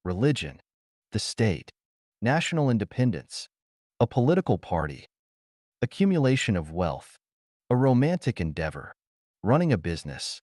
religion, the state, national independence, a political party, accumulation of wealth, a romantic endeavor, running a business.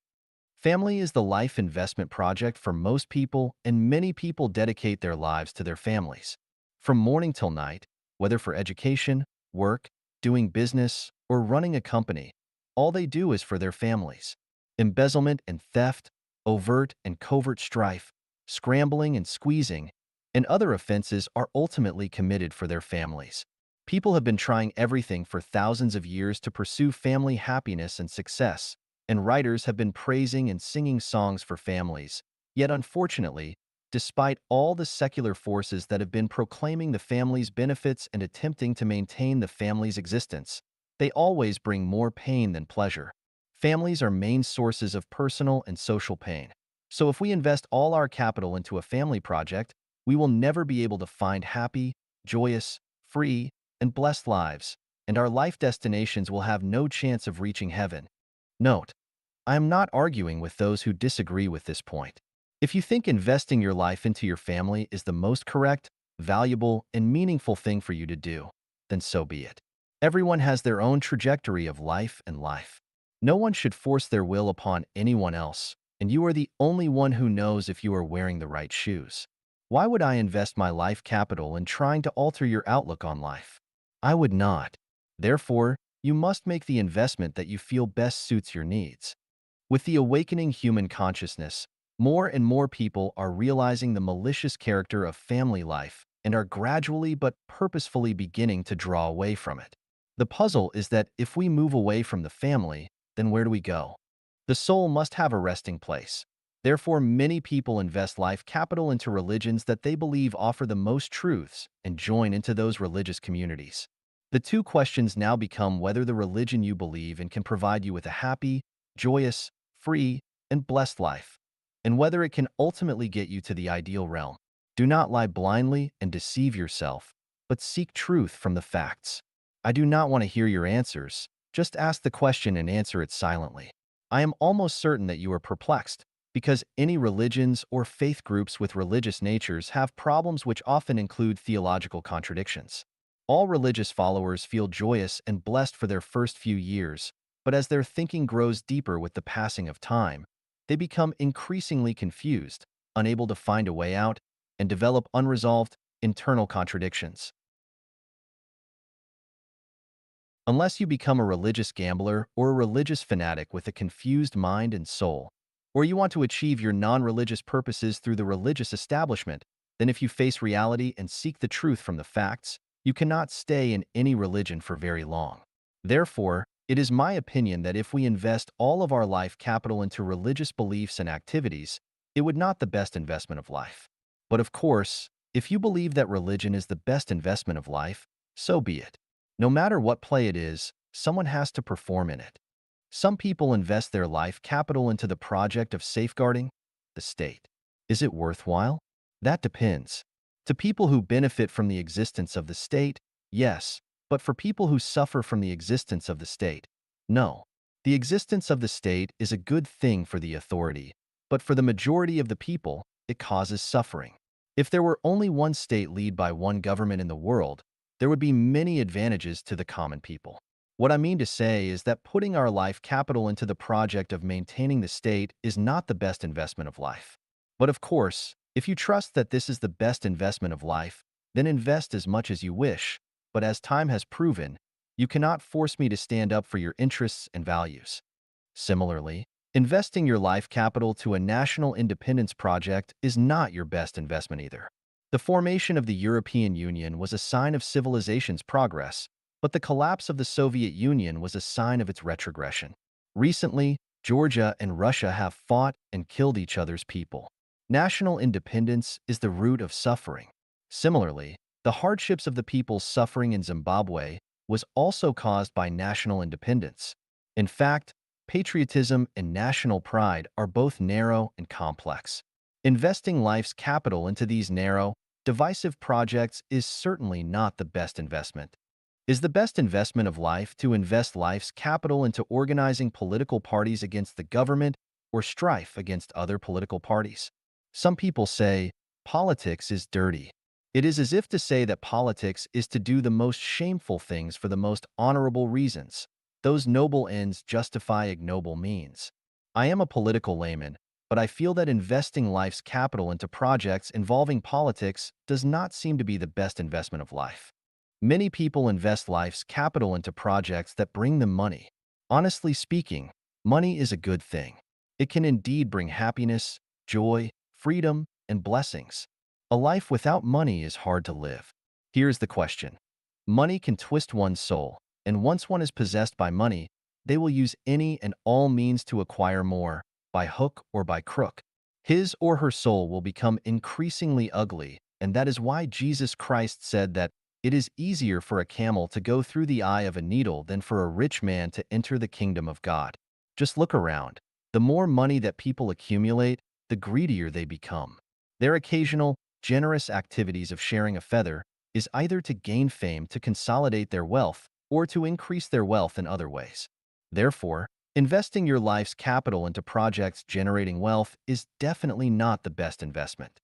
Family is the life investment project for most people, and many people dedicate their lives to their families. From morning till night, whether for education, work, doing business, or running a company, all they do is for their families. Embezzlement and theft, overt and covert strife, scrambling and squeezing, and other offenses are ultimately committed for their families. People have been trying everything for thousands of years to pursue family happiness and success, and writers have been praising and singing songs for families. Yet unfortunately, despite all the secular forces that have been proclaiming the family's benefits and attempting to maintain the family's existence, they always bring more pain than pleasure. Families are main sources of personal and social pain. So if we invest all our capital into a family project, we will never be able to find happy, joyous, free, and blessed lives, and our life destinations will have no chance of reaching heaven. Note, I am not arguing with those who disagree with this point. If you think investing your life into your family is the most correct, valuable, and meaningful thing for you to do, then so be it. Everyone has their own trajectory of life and life. No one should force their will upon anyone else, and you are the only one who knows if you are wearing the right shoes. Why would I invest my life capital in trying to alter your outlook on life? I would not. Therefore, you must make the investment that you feel best suits your needs. With the awakening human consciousness, more and more people are realizing the malicious character of family life and are gradually but purposefully beginning to draw away from it. The puzzle is that if we move away from the family, then where do we go? The soul must have a resting place. Therefore, many people invest life capital into religions that they believe offer the most truths and join into those religious communities. The two questions now become whether the religion you believe in can provide you with a happy, joyous, free, and blessed life, and whether it can ultimately get you to the ideal realm. Do not lie blindly and deceive yourself, but seek truth from the facts. I do not want to hear your answers. Just ask the question and answer it silently. I am almost certain that you are perplexed, because any religions or faith groups with religious natures have problems which often include theological contradictions. All religious followers feel joyous and blessed for their first few years, but as their thinking grows deeper with the passing of time, they become increasingly confused, unable to find a way out, and develop unresolved internal contradictions. Unless you become a religious gambler or a religious fanatic with a confused mind and soul, or you want to achieve your non-religious purposes through the religious establishment, then if you face reality and seek the truth from the facts, you cannot stay in any religion for very long. Therefore, it is my opinion that if we invest all of our life capital into religious beliefs and activities, it would not be the best investment of life. But of course, if you believe that religion is the best investment of life, so be it. No matter what play it is, someone has to perform in it. Some people invest their life capital into the project of safeguarding the state. Is it worthwhile? That depends. To people who benefit from the existence of the state, yes, but for people who suffer from the existence of the state, no. The existence of the state is a good thing for the authority, but for the majority of the people, it causes suffering. If there were only one state led by one government in the world, there would be many advantages to the common people. What I mean to say is that putting our life capital into the project of maintaining the state is not the best investment of life. But of course, if you trust that this is the best investment of life, then invest as much as you wish, but as time has proven, you cannot force me to stand up for your interests and values. Similarly, investing your life capital to a national independence project is not your best investment either. The formation of the European Union was a sign of civilization's progress, but the collapse of the Soviet Union was a sign of its retrogression. Recently, Georgia and Russia have fought and killed each other's people. National independence is the root of suffering. Similarly, the hardships of the people suffering in Zimbabwe was also caused by national independence. In fact, patriotism and national pride are both narrow and complex. Investing life's capital into these narrow, divisive projects is certainly not the best investment. Is the best investment of life to invest life's capital into organizing political parties against the government or strife against other political parties? Some people say, Politics is dirty. It is as if to say that politics is to do the most shameful things for the most honorable reasons. Those noble ends justify ignoble means. I am a political layman, but I feel that investing life's capital into projects involving politics does not seem to be the best investment of life. Many people invest life's capital into projects that bring them money. Honestly speaking, money is a good thing. It can indeed bring happiness, joy, freedom, and blessings. A life without money is hard to live. Here's the question. Money can twist one's soul, and once one is possessed by money, they will use any and all means to acquire more, by hook or by crook. His or her soul will become increasingly ugly, and that is why Jesus Christ said that it is easier for a camel to go through the eye of a needle than for a rich man to enter the kingdom of God. Just look around. The more money that people accumulate, the greedier they become. Their occasional, generous activities of sharing a feather is either to gain fame to consolidate their wealth or to increase their wealth in other ways. Therefore, investing your life's capital into projects generating wealth is definitely not the best investment.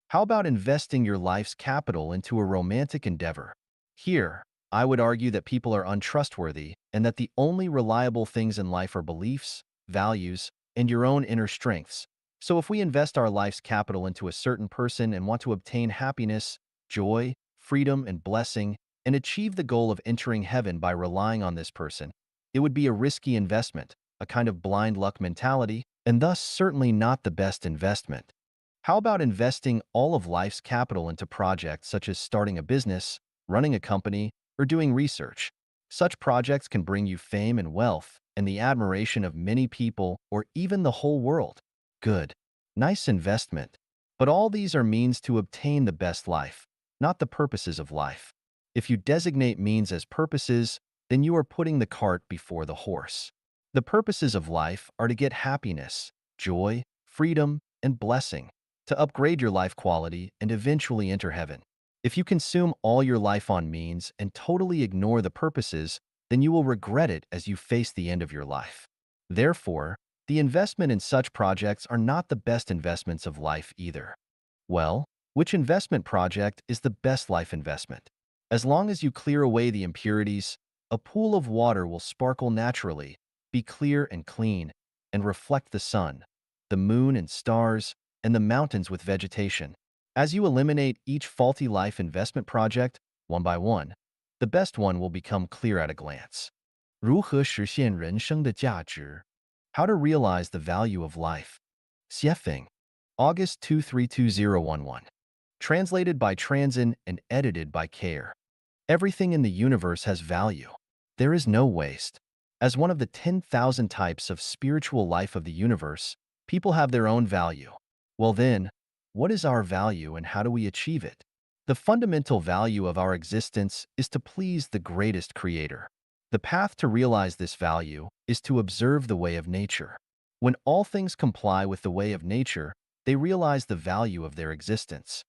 How about investing your life's capital into a romantic endeavor? Here, I would argue that people are untrustworthy and that the only reliable things in life are beliefs, values, and your own inner strengths. So if we invest our life's capital into a certain person and want to obtain happiness, joy, freedom, and blessing, and achieve the goal of entering heaven by relying on this person, it would be a risky investment, a kind of blind luck mentality, and thus certainly not the best investment. How about investing all of life's capital into projects such as starting a business, running a company, or doing research? Such projects can bring you fame and wealth and the admiration of many people or even the whole world. Good. Nice investment. But all these are means to obtain the best life, not the purposes of life. If you designate means as purposes, then you are putting the cart before the horse. The purposes of life are to get happiness, joy, freedom, and blessing, to upgrade your life quality and eventually enter heaven. If you consume all your life on means and totally ignore the purposes, then you will regret it as you face the end of your life. Therefore, the investment in such projects are not the best investments of life either. Well, which investment project is the best life investment? As long as you clear away the impurities, a pool of water will sparkle naturally, be clear and clean, and reflect the sun, the moon and stars, and the mountains with vegetation. As you eliminate each faulty life investment project, one by one, the best one will become clear at a glance. 如何实现人生的价值? How to realize the value of life. Xiefeng, August 232011. Translated by Transin and edited by Care. Everything in the universe has value. There is no waste. As one of the 10,000 types of spiritual life of the universe, people have their own value. Well then, what is our value and how do we achieve it? The fundamental value of our existence is to please the greatest creator. The path to realize this value is to observe the way of nature. When all things comply with the way of nature, they realize the value of their existence.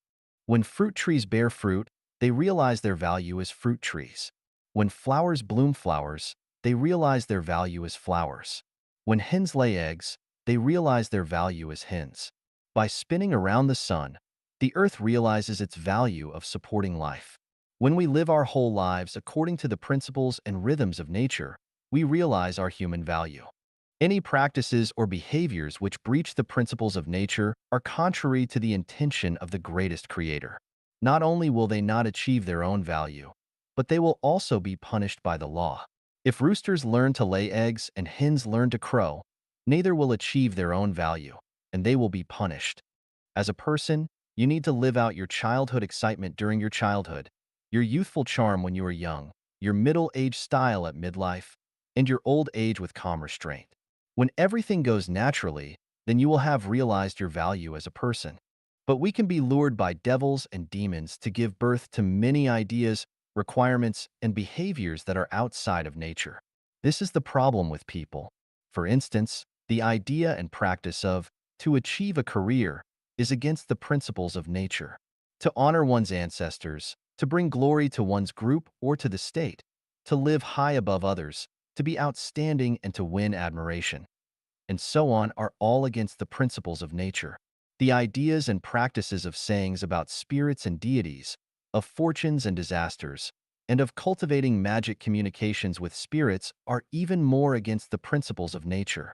When fruit trees bear fruit, they realize their value as fruit trees. When flowers bloom flowers, they realize their value as flowers. When hens lay eggs, they realize their value as hens. By spinning around the sun, the earth realizes its value of supporting life. When we live our whole lives according to the principles and rhythms of nature, we realize our human value. Any practices or behaviors which breach the principles of nature are contrary to the intention of the greatest creator. Not only will they not achieve their own value, but they will also be punished by the law. If roosters learn to lay eggs and hens learn to crow, neither will achieve their own value, and they will be punished. As a person, you need to live out your childhood excitement during your childhood, your youthful charm when you are young, your middle-age style at midlife, and your old age with calm restraint. When everything goes naturally, then you will have realized your value as a person. But we can be lured by devils and demons to give birth to many ideas, requirements, and behaviors that are outside of nature. This is the problem with people. For instance, the idea and practice of, to achieve a career, is against the principles of nature. To honor one's ancestors, to bring glory to one's group or to the state, to live high above others, to be outstanding and to win admiration, and so on are all against the principles of nature. The ideas and practices of sayings about spirits and deities, of fortunes and disasters, and of cultivating magic communications with spirits are even more against the principles of nature.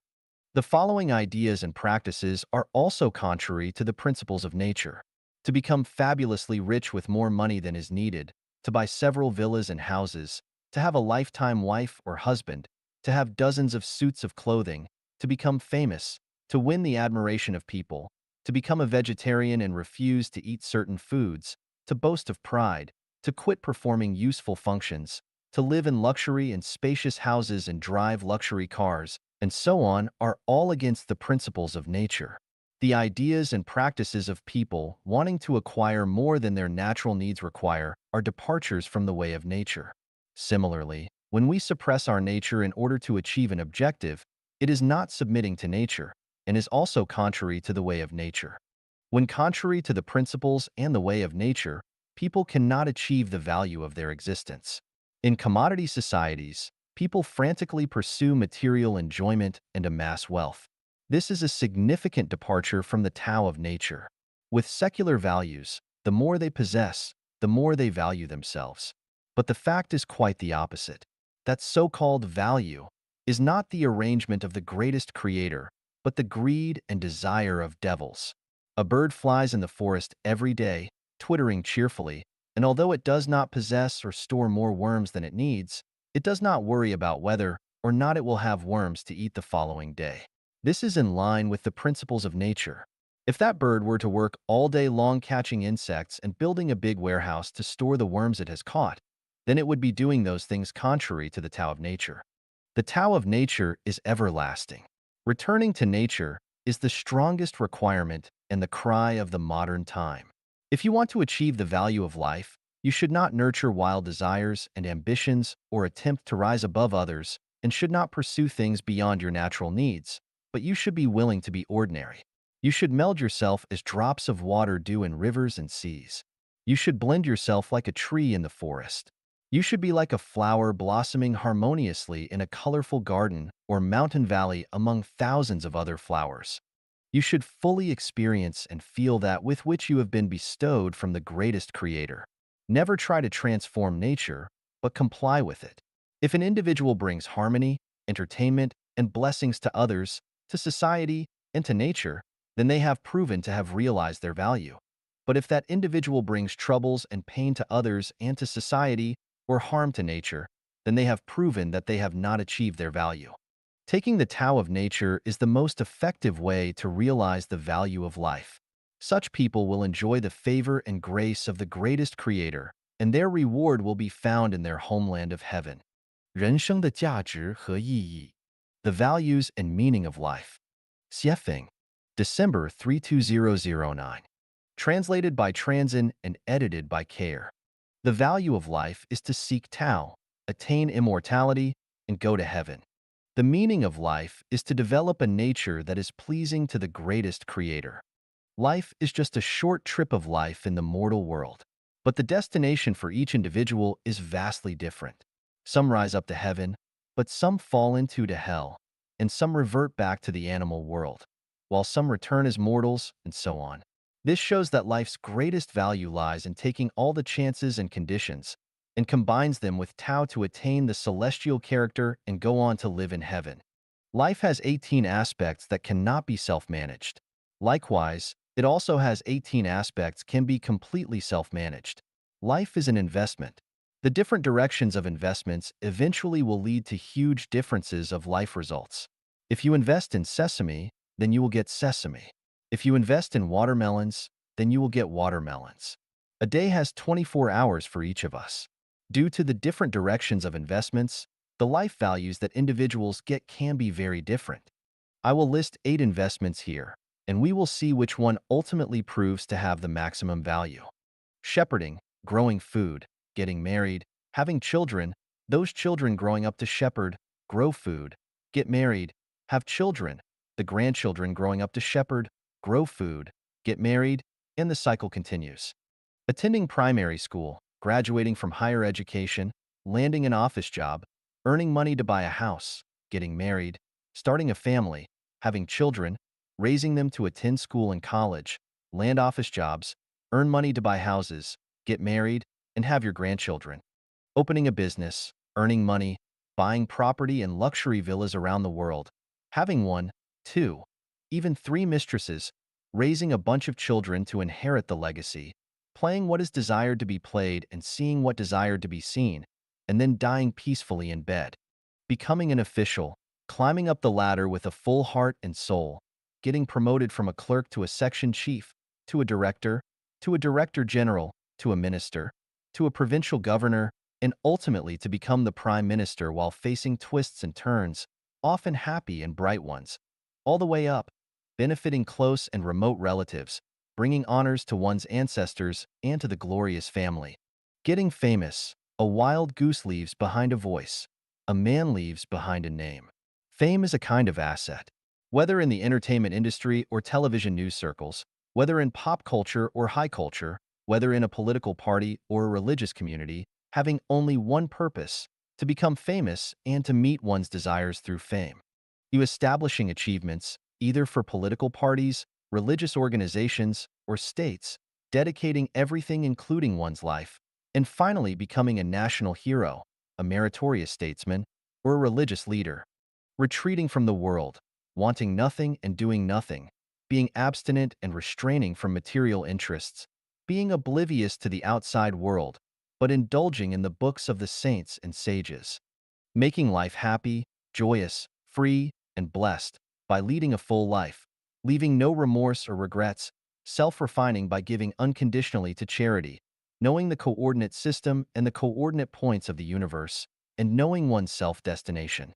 The following ideas and practices are also contrary to the principles of nature. To become fabulously rich with more money than is needed, to buy several villas and houses, to have a lifetime wife or husband, to have dozens of suits of clothing, to become famous, to win the admiration of people, to become a vegetarian and refuse to eat certain foods, to boast of pride, to quit performing useful functions, to live in luxury and spacious houses and drive luxury cars, and so on are all against the principles of nature. The ideas and practices of people wanting to acquire more than their natural needs require are departures from the way of nature. Similarly, when we suppress our nature in order to achieve an objective, it is not submitting to nature, and is also contrary to the way of nature. When contrary to the principles and the way of nature, people cannot achieve the value of their existence. In commodity societies, people frantically pursue material enjoyment and amass wealth. This is a significant departure from the Tao of nature. With secular values, the more they possess, the more they value themselves. But the fact is quite the opposite. That so-called value is not the arrangement of the greatest creator, but the greed and desire of devils. A bird flies in the forest every day, twittering cheerfully, and although it does not possess or store more worms than it needs, it does not worry about whether or not it will have worms to eat the following day. This is in line with the principles of nature. If that bird were to work all day long catching insects and building a big warehouse to store the worms it has caught, then it would be doing those things contrary to the Tao of nature. The Tao of nature is everlasting. Returning to nature is the strongest requirement and the cry of the modern time. If you want to achieve the value of life, you should not nurture wild desires and ambitions or attempt to rise above others, and should not pursue things beyond your natural needs, but you should be willing to be ordinary. You should meld yourself as drops of water do in rivers and seas. You should blend yourself like a tree in the forest. You should be like a flower blossoming harmoniously in a colorful garden or mountain valley among thousands of other flowers. You should fully experience and feel that with which you have been bestowed from the greatest creator. Never try to transform nature, but comply with it. If an individual brings harmony, entertainment, and blessings to others, to society, and to nature, then they have proven to have realized their value. But if that individual brings troubles and pain to others and to society, or harm to nature, then they have proven that they have not achieved their value. Taking the Tao of nature is the most effective way to realize the value of life. Such people will enjoy the favor and grace of the greatest creator, and their reward will be found in their homeland of heaven. 人生的价值和意义 The values and meaning of life. Xiefeng, December 32009. Translated by Transin and edited by Care. The value of life is to seek Tao, attain immortality, and go to heaven. The meaning of life is to develop a nature that is pleasing to the greatest creator. Life is just a short trip of life in the mortal world. But the destination for each individual is vastly different. Some rise up to heaven, but some fall into to hell, and some revert back to the animal world, while some return as mortals, and so on. This shows that life's greatest value lies in taking all the chances and conditions, and combines them with Tao to attain the celestial character and go on to live in heaven. Life has 18 aspects that cannot be self-managed. Likewise, it also has 18 aspects can be completely self-managed. Life is an investment. The different directions of investments eventually will lead to huge differences of life results. If you invest in sesame, then you will get sesame. If you invest in watermelons, then you will get watermelons. A day has 24 hours for each of us. Due to the different directions of investments, the life values that individuals get can be very different. I will list 8 investments here, and we will see which one ultimately proves to have the maximum value. Shepherding, growing food, getting married, having children, those children growing up to shepherd, grow food, get married, have children, the grandchildren growing up to shepherd, grow food, get married, and the cycle continues. Attending primary school, graduating from higher education, landing an office job, earning money to buy a house, getting married, starting a family, having children, raising them to attend school and college, land office jobs, earn money to buy houses, get married, and have your grandchildren. Opening a business, earning money, buying property and luxury villas around the world, having one, two, even three mistresses, raising a bunch of children to inherit the legacy, playing what is desired to be played and seeing what desired to be seen, and then dying peacefully in bed. Becoming an official, climbing up the ladder with a full heart and soul, getting promoted from a clerk to a section chief, to a director general, to a minister, to a provincial governor, and ultimately to become the prime minister while facing twists and turns, often happy and bright ones, all the way up, benefiting close and remote relatives, bringing honors to one's ancestors and to the glorious family. Getting famous, a wild goose leaves behind a voice, a man leaves behind a name. Fame is a kind of asset. Whether in the entertainment industry or television news circles, whether in pop culture or high culture, whether in a political party or a religious community, having only one purpose, to become famous and to meet one's desires through fame. You establishing achievements, either for political parties, religious organizations, or states, dedicating everything including one's life, and finally becoming a national hero, a meritorious statesman, or a religious leader. Retreating from the world, wanting nothing and doing nothing, being abstinent and restraining from material interests, being oblivious to the outside world, but indulging in the books of the saints and sages. Making life happy, joyous, free, and blessed by leading a full life, leaving no remorse or regrets, self-refining by giving unconditionally to charity, knowing the coordinate system and the coordinate points of the universe, and knowing one's self-destination.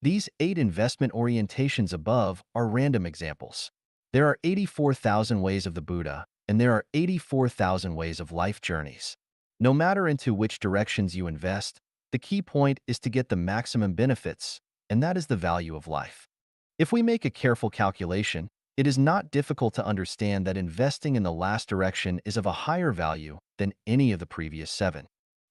These 8 investment orientations above are random examples. There are 84,000 ways of the Buddha, and there are 84,000 ways of life journeys. No matter into which directions you invest, the key point is to get the maximum benefits, and that is the value of life. If we make a careful calculation, it is not difficult to understand that investing in the last direction is of a higher value than any of the previous 7.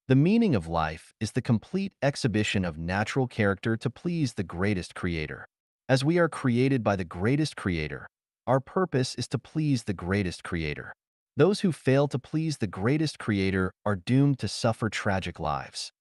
The meaning of life is the complete exhibition of natural character to please the greatest creator. As we are created by the greatest creator, our purpose is to please the greatest creator. Those who fail to please the greatest creator are doomed to suffer tragic lives.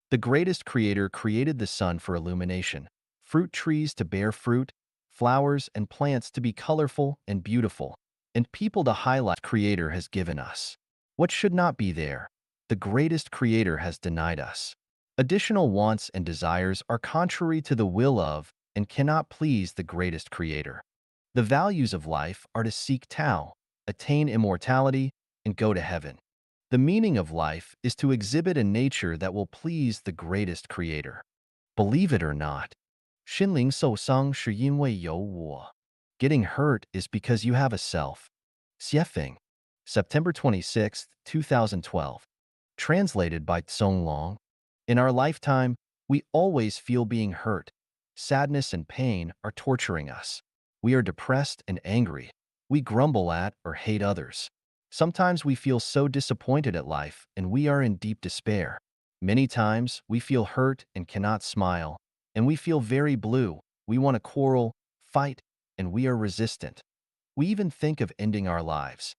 The greatest creator created the sun for illumination, fruit trees to bear fruit, flowers and plants to be colorful and beautiful, and people to highlight creator has given us. What should not be there, the greatest creator has denied us. Additional wants and desires are contrary to the will of and cannot please the greatest creator. The values of life are to seek Tao, attain immortality, and go to heaven. The meaning of life is to exhibit a nature that will please the greatest creator. Believe it or not, 心灵受伤是因为有我. Getting hurt is because you have a self. Xiefeng, September 26, 2012. Translated by Tsong Long. In our lifetime, we always feel being hurt. Sadness and pain are torturing us. We are depressed and angry. We grumble at or hate others. Sometimes we feel so disappointed at life and we are in deep despair. Many times we feel hurt and cannot smile, and we feel very blue. We want to quarrel, fight, and we are resistant. We even think of ending our lives.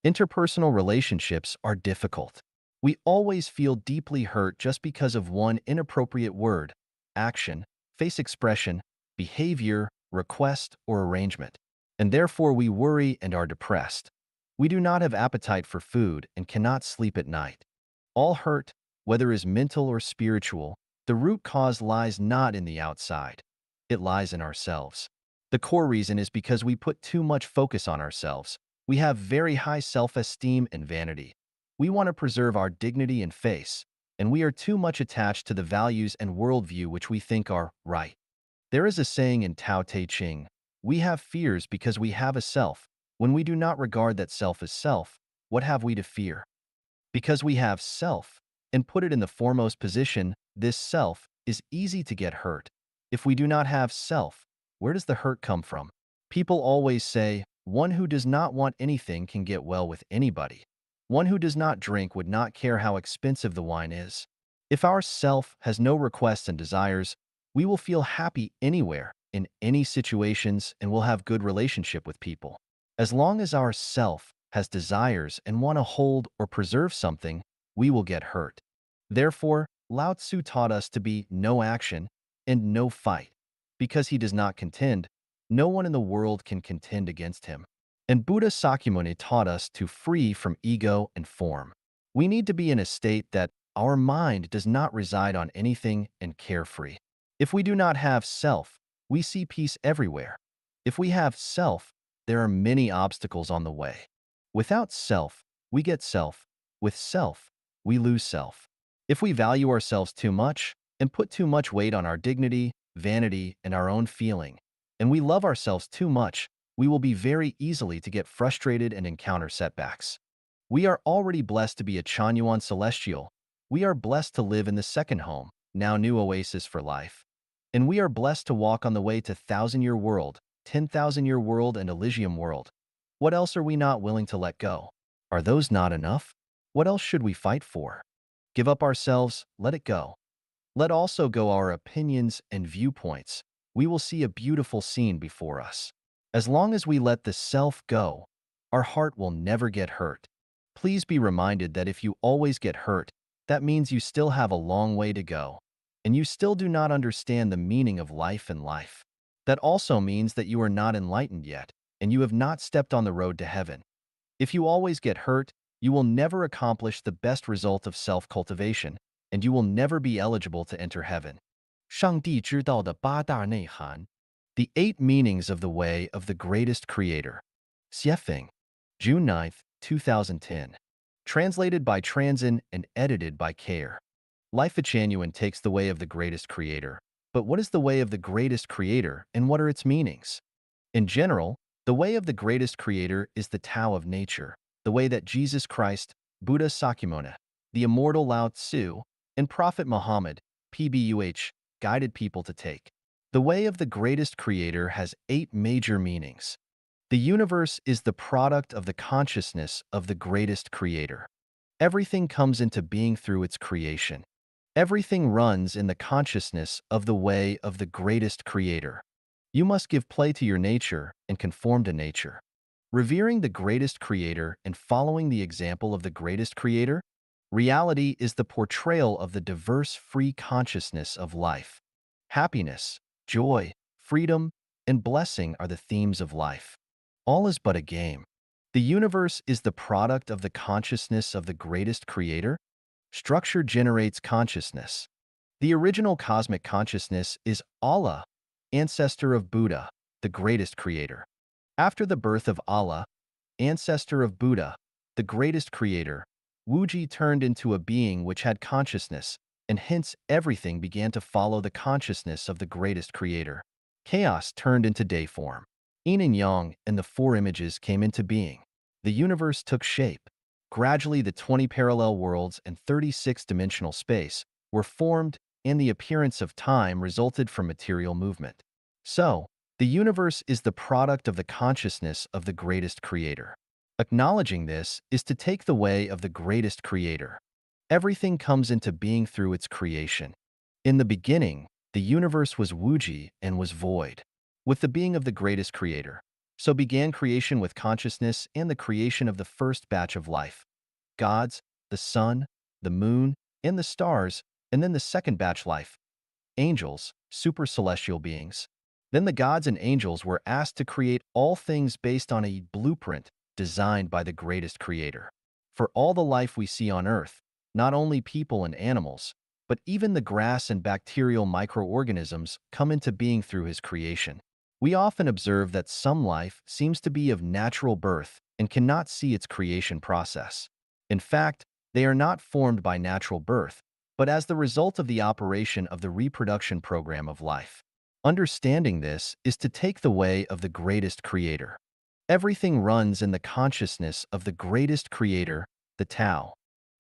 Interpersonal relationships are difficult. We always feel deeply hurt just because of one inappropriate word, action, face expression, behavior, request, or arrangement. And therefore we worry and are depressed. We do not have appetite for food and cannot sleep at night. All hurt, whether is mental or spiritual, the root cause lies not in the outside. It lies in ourselves. The core reason is because we put too much focus on ourselves. We have very high self-esteem and vanity. We want to preserve our dignity and face, and we are too much attached to the values and worldview which we think are right. There is a saying in Tao Te Ching, we have fears because we have a self. When we do not regard that self as self, what have we to fear? Because we have self, and put it in the foremost position, this self is easy to get hurt. If we do not have self, where does the hurt come from? People always say, one who does not want anything can get well with anybody. One who does not drink would not care how expensive the wine is. If our self has no requests and desires, we will feel happy anywhere, in any situations and will have good relationship with people. As long as our self has desires and want to hold or preserve something, we will get hurt. Therefore, Lao Tzu taught us to be no action and no fight. Because he does not contend, no one in the world can contend against him. And Buddha Sakyamuni taught us to free from ego and form. We need to be in a state that our mind does not reside on anything and carefree. If we do not have self, we see peace everywhere. If we have self, there are many obstacles on the way. Without self, we get self. With self, we lose self. If we value ourselves too much and put too much weight on our dignity, vanity, and our own feeling, and we love ourselves too much, we will be very easily to get frustrated and encounter setbacks. We are already blessed to be a Chanyuan celestial. We are blessed to live in the second home, now new oasis for life. And we are blessed to walk on the way to thousand-year world, 10,000-year world, and Elysium world. What else are we not willing to let go? Are those not enough? What else should we fight for? Give up ourselves, let it go. Let also go our opinions and viewpoints. We will see a beautiful scene before us. As long as we let the self go, our heart will never get hurt. Please be reminded that if you always get hurt, that means you still have a long way to go, and you still do not understand the meaning of life and life. That also means that you are not enlightened yet, and you have not stepped on the road to heaven. If you always get hurt, you will never accomplish the best result of self-cultivation, and you will never be eligible to enter heaven. 上帝知道的八大内涵 The 8 meanings of the way of the greatest creator. Xiefeng, June 9, 2010. Translated by Transin and edited by Care. Life Genuine takes the way of the greatest creator. But what is the way of the greatest creator and what are its meanings? In general, the way of the greatest creator is the Tao of nature, the way that Jesus Christ, Buddha Sakyamuni, the immortal Lao Tzu, and Prophet Muhammad, PBUH, guided people to take. The way of the greatest creator has 8 major meanings. The universe is the product of the consciousness of the greatest creator. Everything comes into being through its creation. Everything runs in the consciousness of the way of the greatest creator. You must give play to your nature and conform to nature. Revering the greatest creator and following the example of the greatest creator, reality is the portrayal of the diverse free consciousness of life. Happiness, joy, freedom, and blessing are the themes of life. All is but a game. The universe is the product of the consciousness of the greatest creator. Structure generates consciousness. The original cosmic consciousness is Allah, ancestor of Buddha, the greatest creator. After the birth of Allah, ancestor of Buddha, the greatest creator, Wuji turned into a being which had consciousness, and hence everything began to follow the consciousness of the greatest creator. Chaos turned into day form. Yin and Yang and the 4 images came into being. The universe took shape. Gradually, the 20 parallel worlds and 36-dimensional space were formed, and the appearance of time resulted from material movement. So, the universe is the product of the consciousness of the greatest creator. Acknowledging this is to take the way of the greatest creator. Everything comes into being through its creation. In the beginning, the universe was Wuji and was void. With the being of the greatest creator, so began creation with consciousness and the creation of the first batch of life. Gods, the sun, the moon, and the stars, and then the second batch life. Angels, super celestial beings. Then the gods and angels were asked to create all things based on a blueprint designed by the greatest creator. For all the life we see on earth, not only people and animals, but even the grass and bacterial microorganisms come into being through his creation. We often observe that some life seems to be of natural birth and cannot see its creation process. In fact, they are not formed by natural birth, but as the result of the operation of the reproduction program of life. Understanding this is to take the way of the greatest creator. Everything runs in the consciousness of the greatest creator, the Tao.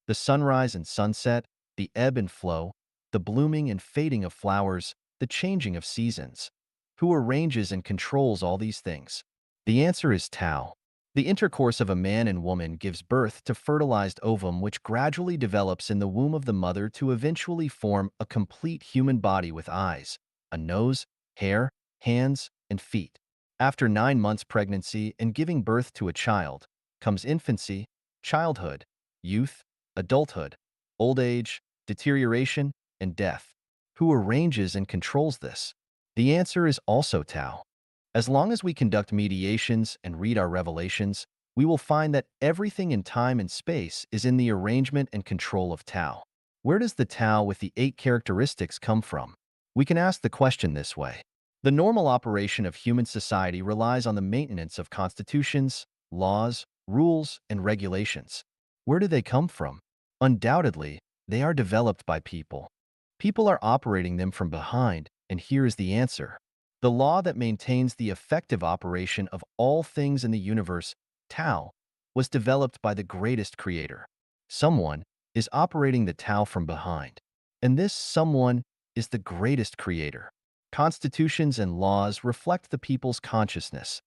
The sunrise and sunset, the ebb and flow, the blooming and fading of flowers, the changing of seasons. Who arranges and controls all these things? The answer is Tao. The intercourse of a man and woman gives birth to fertilized ovum which gradually develops in the womb of the mother to eventually form a complete human body with eyes, a nose, hair, hands, and feet. After 9 months pregnancy and giving birth to a child comes infancy, childhood, youth, adulthood, old age, deterioration, and death. Who arranges and controls this? The answer is also Tao. As long as we conduct mediations and read our revelations, we will find that everything in time and space is in the arrangement and control of Tao. Where does the Tao with the 8 characteristics come from? We can ask the question this way. The normal operation of human society relies on the maintenance of constitutions, laws, rules, and regulations. Where do they come from? Undoubtedly, they are developed by people. People are operating them from behind, and here is the answer. The law that maintains the effective operation of all things in the universe, Tao, was developed by the greatest creator. Someone is operating the Tao from behind, and this someone is the greatest creator. Constitutions and laws reflect the people's consciousness.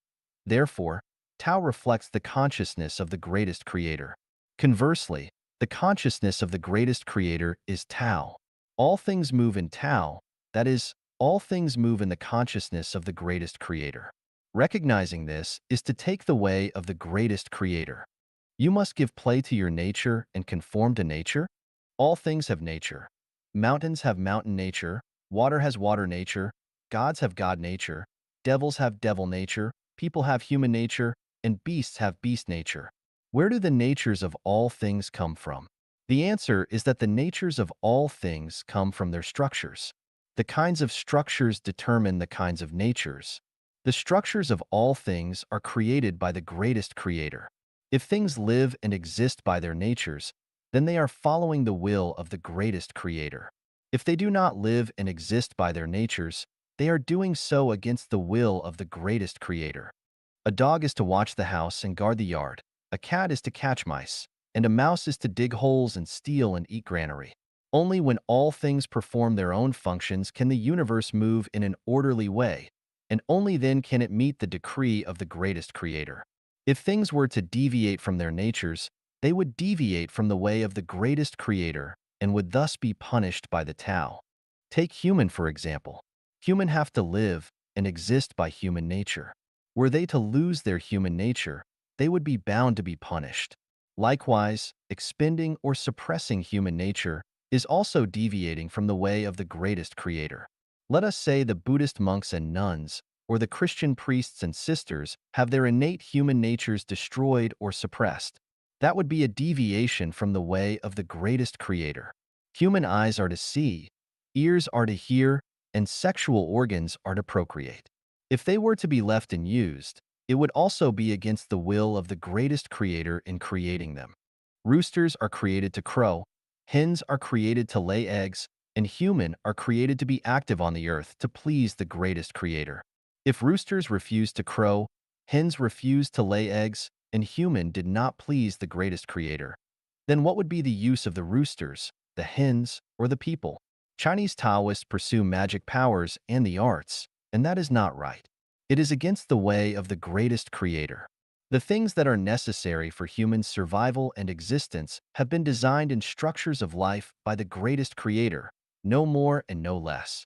Therefore, Tao reflects the consciousness of the greatest creator. Conversely, the consciousness of the greatest creator is Tao. All things move in Tao, that is, all things move in the consciousness of the greatest creator. Recognizing this is to take the way of the greatest creator. You must give play to your nature and conform to nature. All things have nature. Mountains have mountain nature, water has water nature, gods have god nature, devils have devil nature, people have human nature, and beasts have beast nature. Where do the natures of all things come from? The answer is that the natures of all things come from their structures. The kinds of structures determine the kinds of natures. The structures of all things are created by the greatest creator. If things live and exist by their natures, then they are following the will of the greatest creator. If they do not live and exist by their natures, they are doing so against the will of the greatest creator. A dog is to watch the house and guard the yard. A cat is to catch mice, and a mouse is to dig holes and steal and eat granary. Only when all things perform their own functions can the universe move in an orderly way, and only then can it meet the decree of the greatest creator. If things were to deviate from their natures, they would deviate from the way of the greatest creator and would thus be punished by the Tao. Take human, for example. Human have to live and exist by human nature. Were they to lose their human nature, they would be bound to be punished. Likewise, expending or suppressing human nature is also deviating from the way of the greatest creator. Let us say the Buddhist monks and nuns, or the Christian priests and sisters, have their innate human natures destroyed or suppressed. That would be a deviation from the way of the greatest creator. Human eyes are to see, ears are to hear, and sexual organs are to procreate. If they were to be left unused, it would also be against the will of the greatest creator in creating them. Roosters are created to crow, hens are created to lay eggs, and human are created to be active on the earth to please the greatest creator. If roosters refused to crow, hens refused to lay eggs, and human did not please the greatest creator, then what would be the use of the roosters, the hens, or the people? Chinese Taoists pursue magic powers and the arts, and that is not right. It is against the way of the greatest creator. The things that are necessary for human survival and existence have been designed in structures of life by the greatest creator, no more and no less.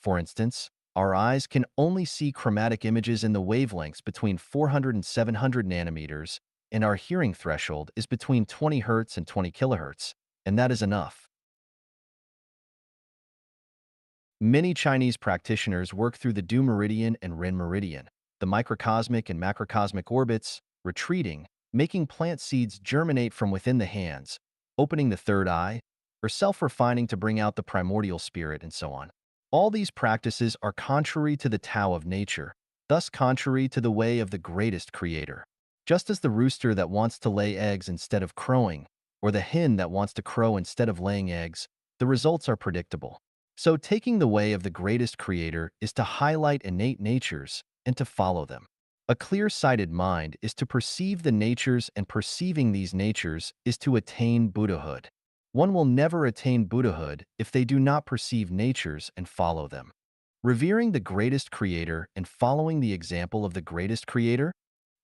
For instance, our eyes can only see chromatic images in the wavelengths between 400 and 700 nanometers, and our hearing threshold is between 20 Hz and 20 kHz, and that is enough. Many Chinese practitioners work through the Du meridian and Ren meridian, the microcosmic and macrocosmic orbits, retreating, making plant seeds germinate from within the hands, opening the third eye, or self-refining to bring out the primordial spirit, and so on. All these practices are contrary to the Tao of nature, thus contrary to the way of the greatest creator. Just as the rooster that wants to lay eggs instead of crowing, or the hen that wants to crow instead of laying eggs, the results are predictable. So taking the way of the greatest creator is to highlight innate natures and to follow them. A clear-sighted mind is to perceive the natures, and perceiving these natures is to attain Buddhahood. One will never attain Buddhahood if they do not perceive natures and follow them. Revering the greatest creator and following the example of the greatest creator,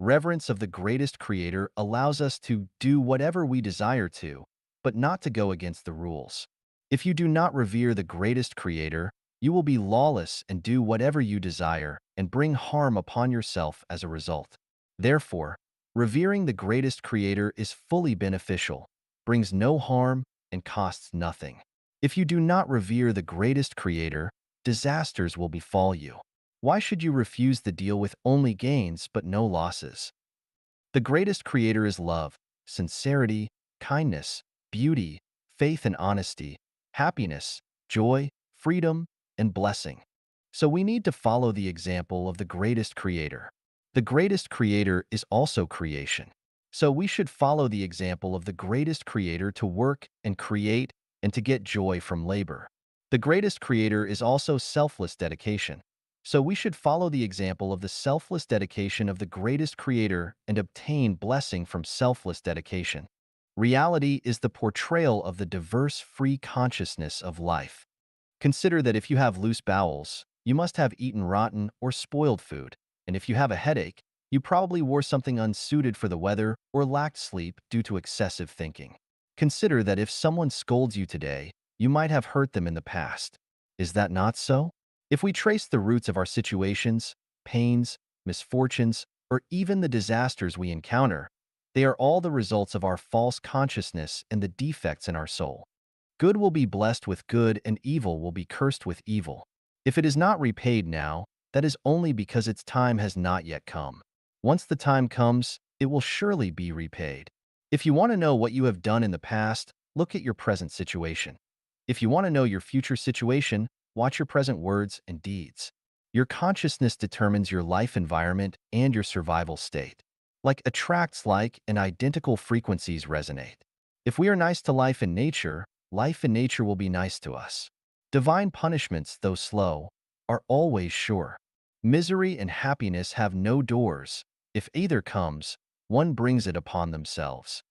reverence of the greatest creator allows us to do whatever we desire to, but not to go against the rules. If you do not revere the greatest creator, You will be lawless and do whatever you desire and bring harm upon yourself as a result. Therefore, revering the greatest creator is fully beneficial, brings no harm, and costs nothing. If you do not revere the greatest creator, disasters will befall you. Why should you refuse the deal with only gains but no losses? The greatest creator is love, sincerity, kindness, beauty, faith and honesty, happiness, joy, freedom, and blessing. So we need to follow the example of the greatest creator. The greatest creator is also creation. So we should follow the example of the greatest creator to work and create and to get joy from labor. The greatest creator is also selfless dedication. So we should follow the example of the selfless dedication of the greatest creator and obtain blessing from selfless dedication. Reality is the portrayal of the diverse free consciousness of life. Consider that if you have loose bowels, you must have eaten rotten or spoiled food, and if you have a headache, you probably wore something unsuited for the weather or lacked sleep due to excessive thinking. Consider that if someone scolds you today, you might have hurt them in the past. Is that not so? If we trace the roots of our situations, pains, misfortunes, or even the disasters we encounter, they are all the results of our false consciousness and the defects in our soul. Good will be blessed with good and evil will be cursed with evil. If it is not repaid now, that is only because its time has not yet come. Once the time comes, it will surely be repaid. If you want to know what you have done in the past, look at your present situation. If you want to know your future situation, watch your present words and deeds. Your consciousness determines your life environment and your survival state. Like attracts like and identical frequencies resonate. If we are nice to life and nature will be nice to us. Divine punishments, though slow, are always sure. Misery and happiness have no doors. If either comes, one brings it upon themselves.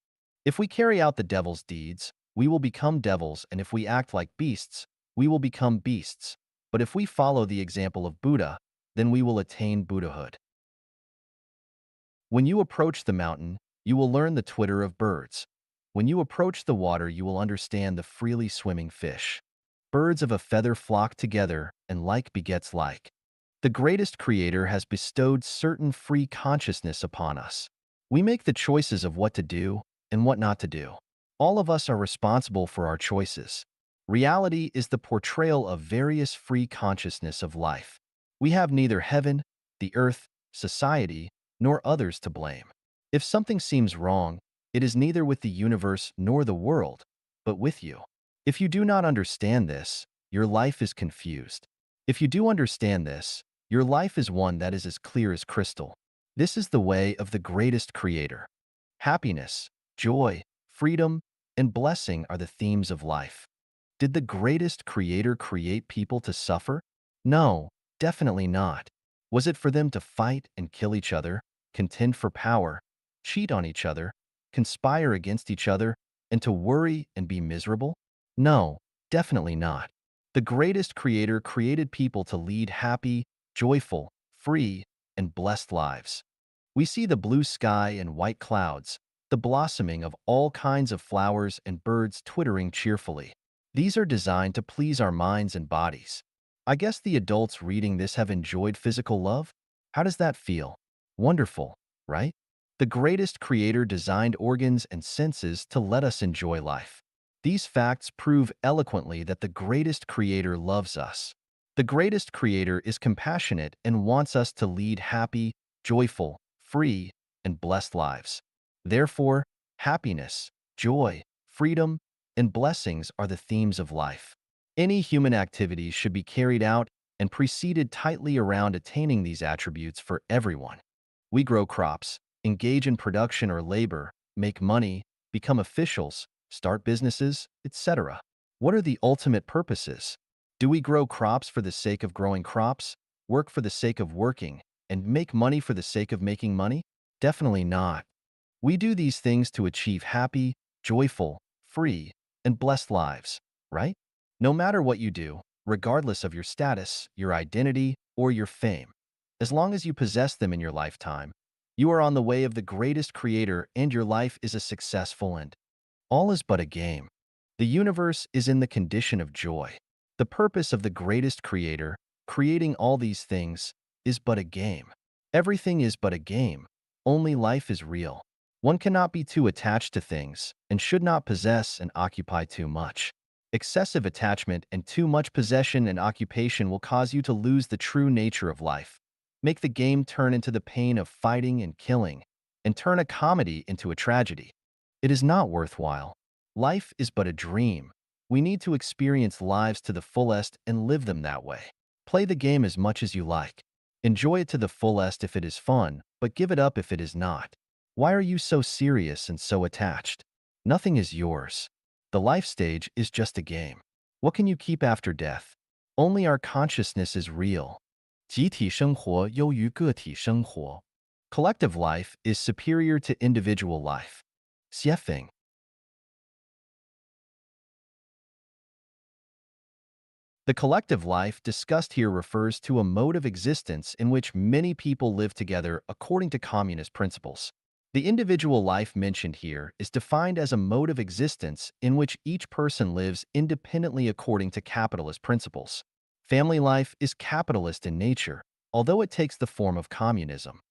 If we carry out the devil's deeds, we will become devils, and if we act like beasts, we will become beasts. But if we follow the example of Buddha, then we will attain Buddhahood. When you approach the mountain, you will learn the twitter of birds. When you approach the water, you will understand the freely swimming fish. Birds of a feather flock together, and like begets like. The greatest creator has bestowed certain free consciousness upon us. We make the choices of what to do and what not to do. All of us are responsible for our choices. Reality is the portrayal of various free consciousness of life. We have neither heaven, the earth, society, nor others to blame. If something seems wrong, it is neither with the universe nor the world, but with you. If you do not understand this, your life is confused. If you do understand this, your life is one that is as clear as crystal. This is the way of the greatest creator. Happiness, joy, freedom, and blessing are the themes of life. Did the greatest creator create people to suffer? No, definitely not. Was it for them to fight and kill each other, contend for power, cheat on each other, conspire against each other, and to worry and be miserable? No, definitely not. The greatest creator created people to lead happy, joyful, free, and blessed lives. We see the blue sky and white clouds, the blossoming of all kinds of flowers and birds twittering cheerfully. These are designed to please our minds and bodies. I guess the adults reading this have enjoyed physical love? How does that feel? Wonderful, right? The greatest creator designed organs and senses to let us enjoy life. These facts prove eloquently that the greatest creator loves us. The greatest creator is compassionate and wants us to lead happy, joyful, free, and blessed lives. Therefore, happiness, joy, freedom, and blessings are the themes of life. Any human activities should be carried out and preceded tightly around attaining these attributes for everyone. We grow crops, engage in production or labor, make money, become officials, start businesses, etc. What are the ultimate purposes? Do we grow crops for the sake of growing crops, work for the sake of working, and make money for the sake of making money? Definitely not. We do these things to achieve happy, joyful, free, and blessed lives, right? No matter what you do, regardless of your status, your identity, or your fame, as long as you possess them in your lifetime, you are on the way of the greatest creator and your life is a successful end. All is but a game. The universe is in the condition of joy. The purpose of the greatest creator, creating all these things, is but a game. Everything is but a game. Only life is real. One cannot be too attached to things and should not possess and occupy too much. Excessive attachment and too much possession and occupation will cause you to lose the true nature of life, make the game turn into the pain of fighting and killing, and turn a comedy into a tragedy. It is not worthwhile. Life is but a dream. We need to experience lives to the fullest and live them that way. Play the game as much as you like. Enjoy it to the fullest if it is fun, but give it up if it is not. Why are you so serious and so attached? Nothing is yours. The life stage is just a game. What can you keep after death? Only our consciousness is real. 集体生活优于个体生活. Collective life is superior to individual life. Xiefeng. The collective life discussed here refers to a mode of existence in which many people live together according to communist principles. The individual life mentioned here is defined as a mode of existence in which each person lives independently according to capitalist principles. Family life is capitalist in nature, although it takes the form of communism.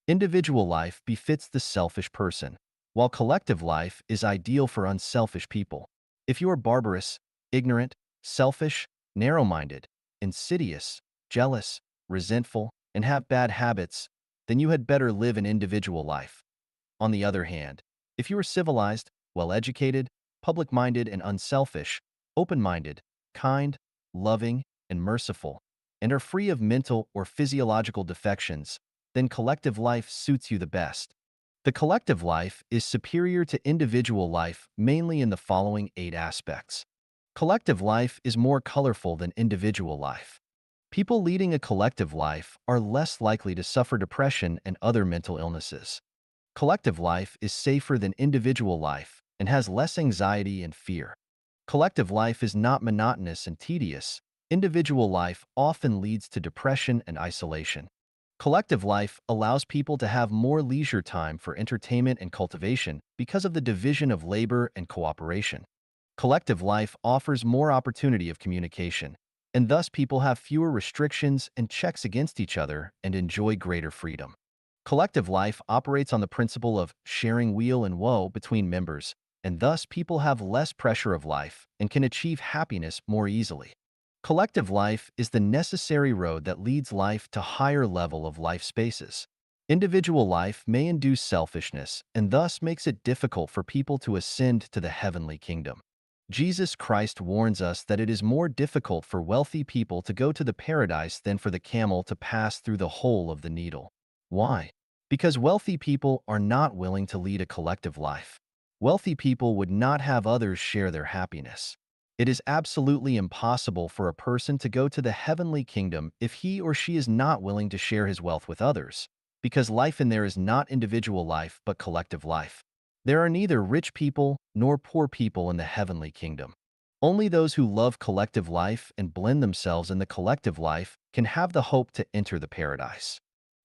Individual life befits the selfish person, while collective life is ideal for unselfish people. If you are barbarous, ignorant, selfish, narrow-minded, insidious, jealous, resentful, and have bad habits, then you had better live an individual life. On the other hand, if you are civilized, well-educated, public-minded and unselfish, open-minded, kind, loving, and merciful, and are free of mental or physiological defections, then collective life suits you the best. The collective life is superior to individual life mainly in the following 8 aspects. Collective life is more colorful than individual life. People leading a collective life are less likely to suffer depression and other mental illnesses. Collective life is safer than individual life and has less anxiety and fear. Collective life is not monotonous and tedious. Individual life often leads to depression and isolation. Collective life allows people to have more leisure time for entertainment and cultivation because of the division of labor and cooperation. Collective life offers more opportunity of communication, and thus people have fewer restrictions and checks against each other and enjoy greater freedom. Collective life operates on the principle of sharing weal and woe between members, and thus people have less pressure of life and can achieve happiness more easily. Collective life is the necessary road that leads life to higher level of life spaces. Individual life may induce selfishness and thus makes it difficult for people to ascend to the heavenly kingdom. Jesus Christ warns us that it is more difficult for wealthy people to go to the paradise than for the camel to pass through the hole of the needle. Why? Because wealthy people are not willing to lead a collective life. Wealthy people would not have others share their happiness. It is absolutely impossible for a person to go to the heavenly kingdom if he or she is not willing to share his wealth with others, because life in there is not individual life but collective life. There are neither rich people nor poor people in the heavenly kingdom. Only those who love collective life and blend themselves in the collective life can have the hope to enter the paradise.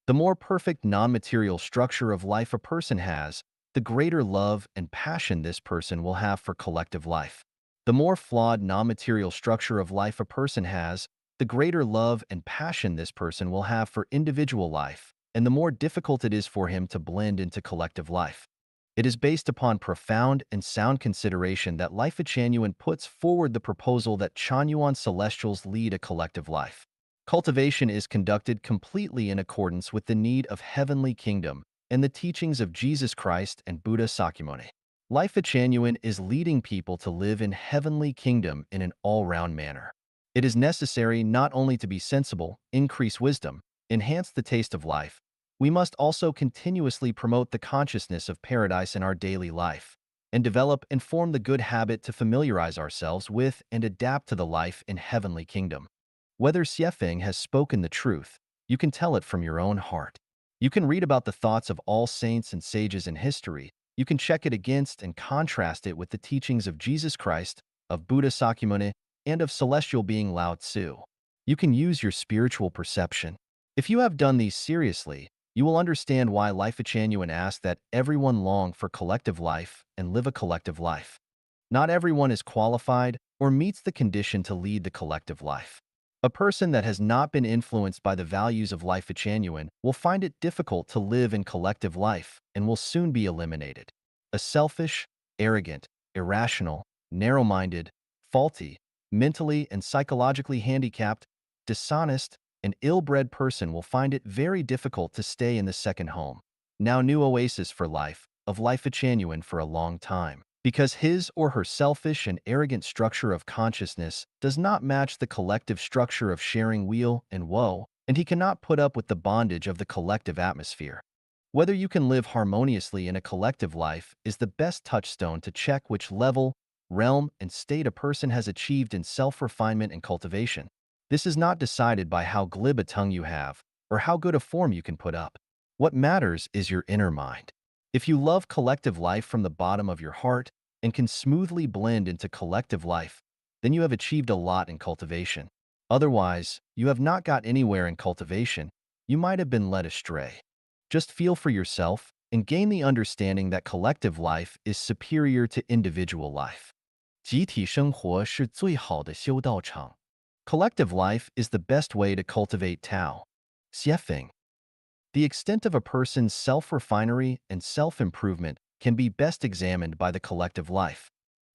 The more perfect non-material structure of life a person has, the greater love and passion this person will have for collective life. The more flawed non-material structure of life a person has, the greater love and passion this person will have for individual life, and the more difficult it is for him to blend into collective life. It is based upon profound and sound consideration that Life Genuine puts forward the proposal that Chanyuan Celestials lead a collective life. Cultivation is conducted completely in accordance with the need of heavenly kingdom and the teachings of Jesus Christ and Buddha Sakyamuni. Life Genuine is leading people to live in heavenly kingdom in an all-round manner. It is necessary not only to be sensible, increase wisdom, enhance the taste of life, we must also continuously promote the consciousness of paradise in our daily life, and develop and form the good habit to familiarize ourselves with and adapt to the life in heavenly kingdom. Whether Xiefeng has spoken the truth, you can tell it from your own heart. You can read about the thoughts of all saints and sages in history. You can check it against and contrast it with the teachings of Jesus Christ, of Buddha Sakyamuni, and of celestial being Lao Tzu. You can use your spiritual perception. If you have done these seriously, you will understand why Life Genuine asks that everyone long for collective life and live a collective life. Not everyone is qualified, or meets the condition to lead the collective life. A person that has not been influenced by the values of life genuine will find it difficult to live in collective life and will soon be eliminated. A selfish, arrogant, irrational, narrow-minded, faulty, mentally and psychologically handicapped, dishonest, and ill-bred person will find it very difficult to stay in the second home. Now new oasis for life, of life genuine for a long time. Because his or her selfish and arrogant structure of consciousness does not match the collective structure of sharing weal and woe, and he cannot put up with the bondage of the collective atmosphere. Whether you can live harmoniously in a collective life is the best touchstone to check which level, realm, and state a person has achieved in self-refinement and cultivation. This is not decided by how glib a tongue you have or how good a form you can put up. What matters is your inner mind. If you love collective life from the bottom of your heart and can smoothly blend into collective life, then you have achieved a lot in cultivation. Otherwise, you have not got anywhere in cultivation. You might have been led astray. Just feel for yourself and gain the understanding that collective life is superior to individual life. 集体生活是最好的修道场. Collective life is the best way to cultivate Tao. Xiefeng. The extent of a person's self-refinery and self-improvement can be best examined by the collective life.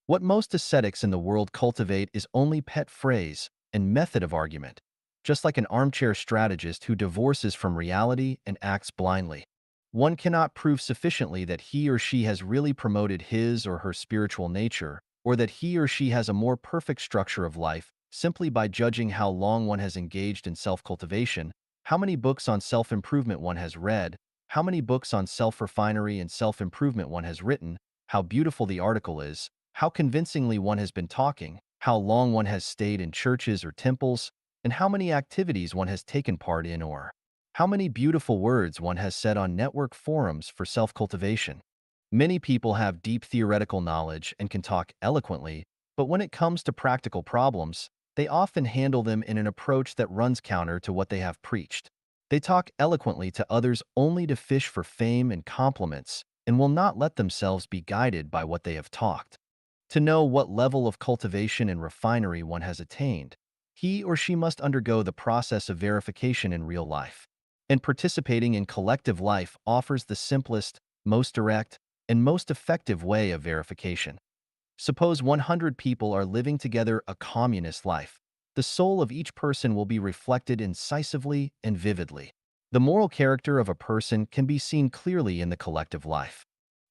What most ascetics in the world cultivate is only pet phrase and method of argument, just like an armchair strategist who divorces from reality and acts blindly. One cannot prove sufficiently that he or she has really promoted his or her spiritual nature, or that he or she has a more perfect structure of life simply by judging how long one has engaged in self-cultivation, how many books on self-improvement one has read, how many books on self-refinery and self-improvement one has written, how beautiful the article is, how convincingly one has been talking, how long one has stayed in churches or temples, and how many activities one has taken part in, or how many beautiful words one has said on network forums for self-cultivation. Many people have deep theoretical knowledge and can talk eloquently, but when it comes to practical problems, they often handle them in an approach that runs counter to what they have preached. They talk eloquently to others only to fish for fame and compliments and will not let themselves be guided by what they have talked. To know what level of cultivation and refinery one has attained, he or she must undergo the process of verification in real life. And participating in collective life offers the simplest, most direct, and most effective way of verification. Suppose 100 people are living together a communist life. The soul of each person will be reflected incisively and vividly. The moral character of a person can be seen clearly in the collective life.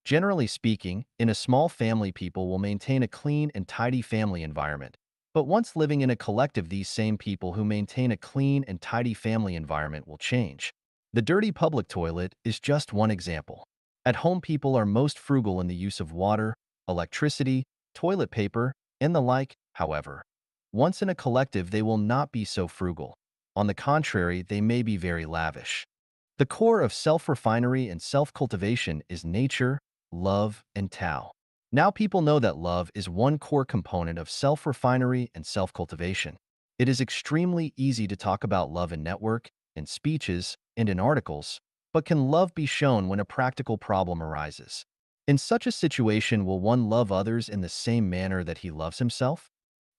Generally speaking, in a small family, people will maintain a clean and tidy family environment. But once living in a collective, these same people who maintain a clean and tidy family environment will change. The dirty public toilet is just one example. At home, people are most frugal in the use of water, electricity, toilet paper, and the like. However, once in a collective, they will not be so frugal. On the contrary, they may be very lavish. The core of self-refinery and self-cultivation is nature, love, and Tao. Now people know that love is one core component of self-refinery and self-cultivation. It is extremely easy to talk about love in network, in speeches, and in articles, but can love be shown when a practical problem arises? In such a situation, will one love others in the same manner that he loves himself?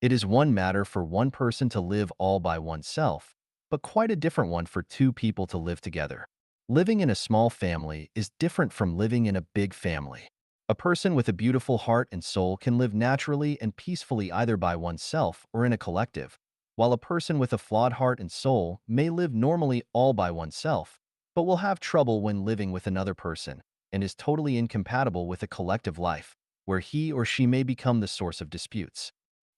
It is one matter for one person to live all by oneself, but quite a different one for two people to live together. Living in a small family is different from living in a big family. A person with a beautiful heart and soul can live naturally and peacefully either by oneself or in a collective, while a person with a flawed heart and soul may live normally all by oneself, but will have trouble when living with another person and is totally incompatible with a collective life, where he or she may become the source of disputes.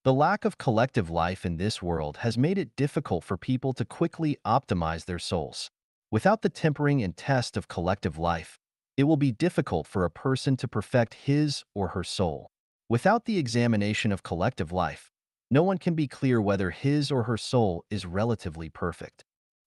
The lack of collective life in this world has made it difficult for people to quickly optimize their souls. Without the tempering and test of collective life, it will be difficult for a person to perfect his or her soul. Without the examination of collective life, no one can be clear whether his or her soul is relatively perfect.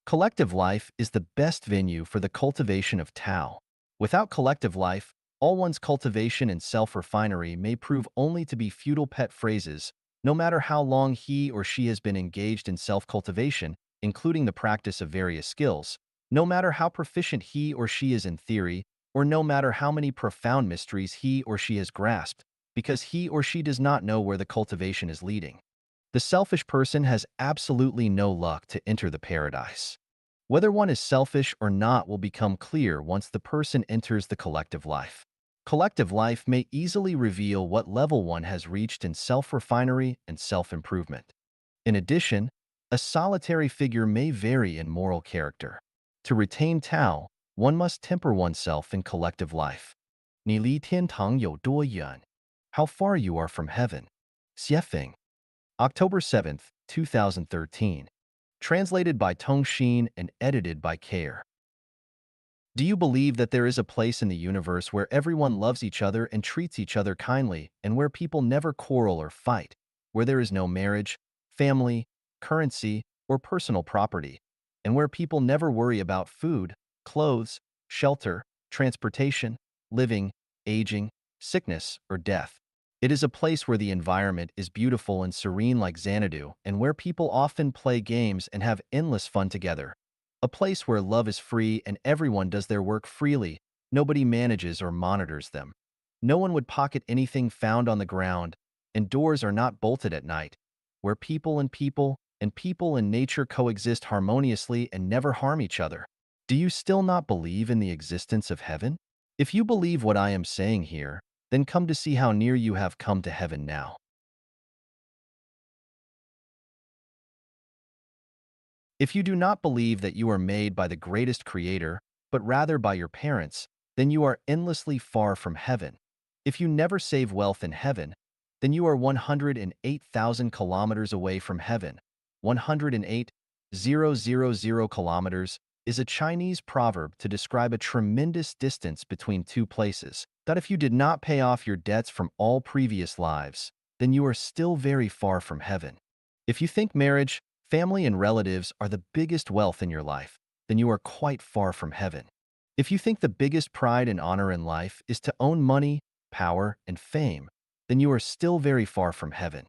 Collective life is the best venue for the cultivation of Tao. Without collective life, all one's cultivation and self-refinery may prove only to be futile pet phrases, no matter how long he or she has been engaged in self-cultivation, including the practice of various skills, no matter how proficient he or she is in theory, or no matter how many profound mysteries he or she has grasped, because he or she does not know where the cultivation is leading. The selfish person has absolutely no luck to enter the paradise. Whether one is selfish or not will become clear once the person enters the collective life. Collective life may easily reveal what level one has reached in self-refinery and self-improvement. In addition, a solitary figure may vary in moral character. To retain Tao, one must temper oneself in collective life. 你离天堂有多远? How far you are from heaven. Xiefeng. October 7th, 2013. Translated by Tong Xin and edited by Care. Do you believe that there is a place in the universe where everyone loves each other and treats each other kindly, and where people never quarrel or fight, where there is no marriage, family, currency, or personal property, and where people never worry about food, clothes, shelter, transportation, living, aging, sickness, or death? It is a place where the environment is beautiful and serene like Xanadu, and where people often play games and have endless fun together. A place where love is free and everyone does their work freely, nobody manages or monitors them. No one would pocket anything found on the ground, and doors are not bolted at night, where people and nature coexist harmoniously and never harm each other. Do you still not believe in the existence of heaven? If you believe what I am saying here, then come to see how near you have come to heaven now. If you do not believe that you are made by the greatest creator, but rather by your parents, then you are endlessly far from heaven. If you never save wealth in heaven, then you are 108,000 kilometers away from heaven. 108,000 kilometers is a Chinese proverb to describe a tremendous distance between two places, that if you did not pay off your debts from all previous lives, then you are still very far from heaven. If you think marriage, family, and relatives are the biggest wealth in your life, then you are quite far from heaven. If you think the biggest pride and honor in life is to own money, power, and fame, then you are still very far from heaven.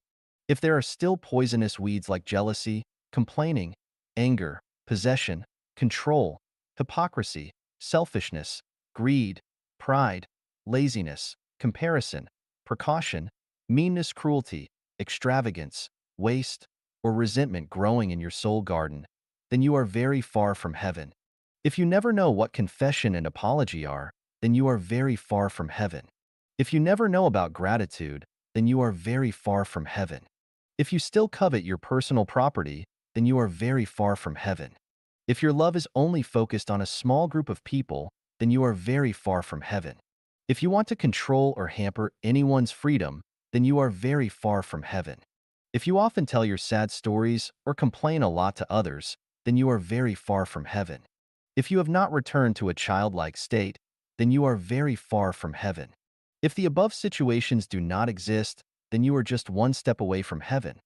If there are still poisonous weeds like jealousy, complaining, anger, possession, control, hypocrisy, selfishness, greed, pride, laziness, comparison, precaution, meanness, cruelty, extravagance, waste, or resentment growing in your soul garden, then you are very far from heaven. If you never know what confession and apology are, then you are very far from heaven. If you never know about gratitude, then you are very far from heaven. If you still covet your personal property, then you are very far from heaven. If your love is only focused on a small group of people, then you are very far from heaven. If you want to control or hamper anyone's freedom, then you are very far from heaven. If you often tell your sad stories or complain a lot to others, then you are very far from heaven. If you have not returned to a childlike state, then you are very far from heaven. If the above situations do not exist, then you are just one step away from heaven.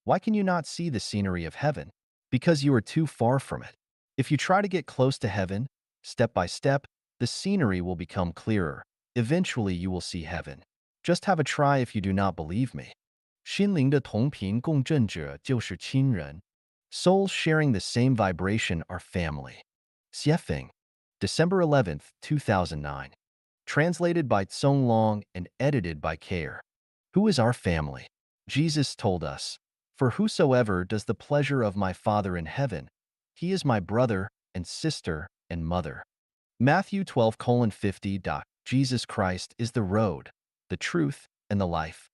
Why can you not see the scenery of heaven? Because you are too far from it. If you try to get close to heaven, step by step, the scenery will become clearer. Eventually you will see heaven. Just have a try if you do not believe me. 心灵的同频共振者就是亲人. Souls sharing the same vibration are family. Xiefeng. December 11th, 2009. Translated by Tsong Long and edited by Care. Who is our family? Jesus told us, "For whosoever does the pleasure of my Father in heaven, he is my brother and sister and mother." Matthew 12:50. Jesus Christ is the road, the truth, and the life.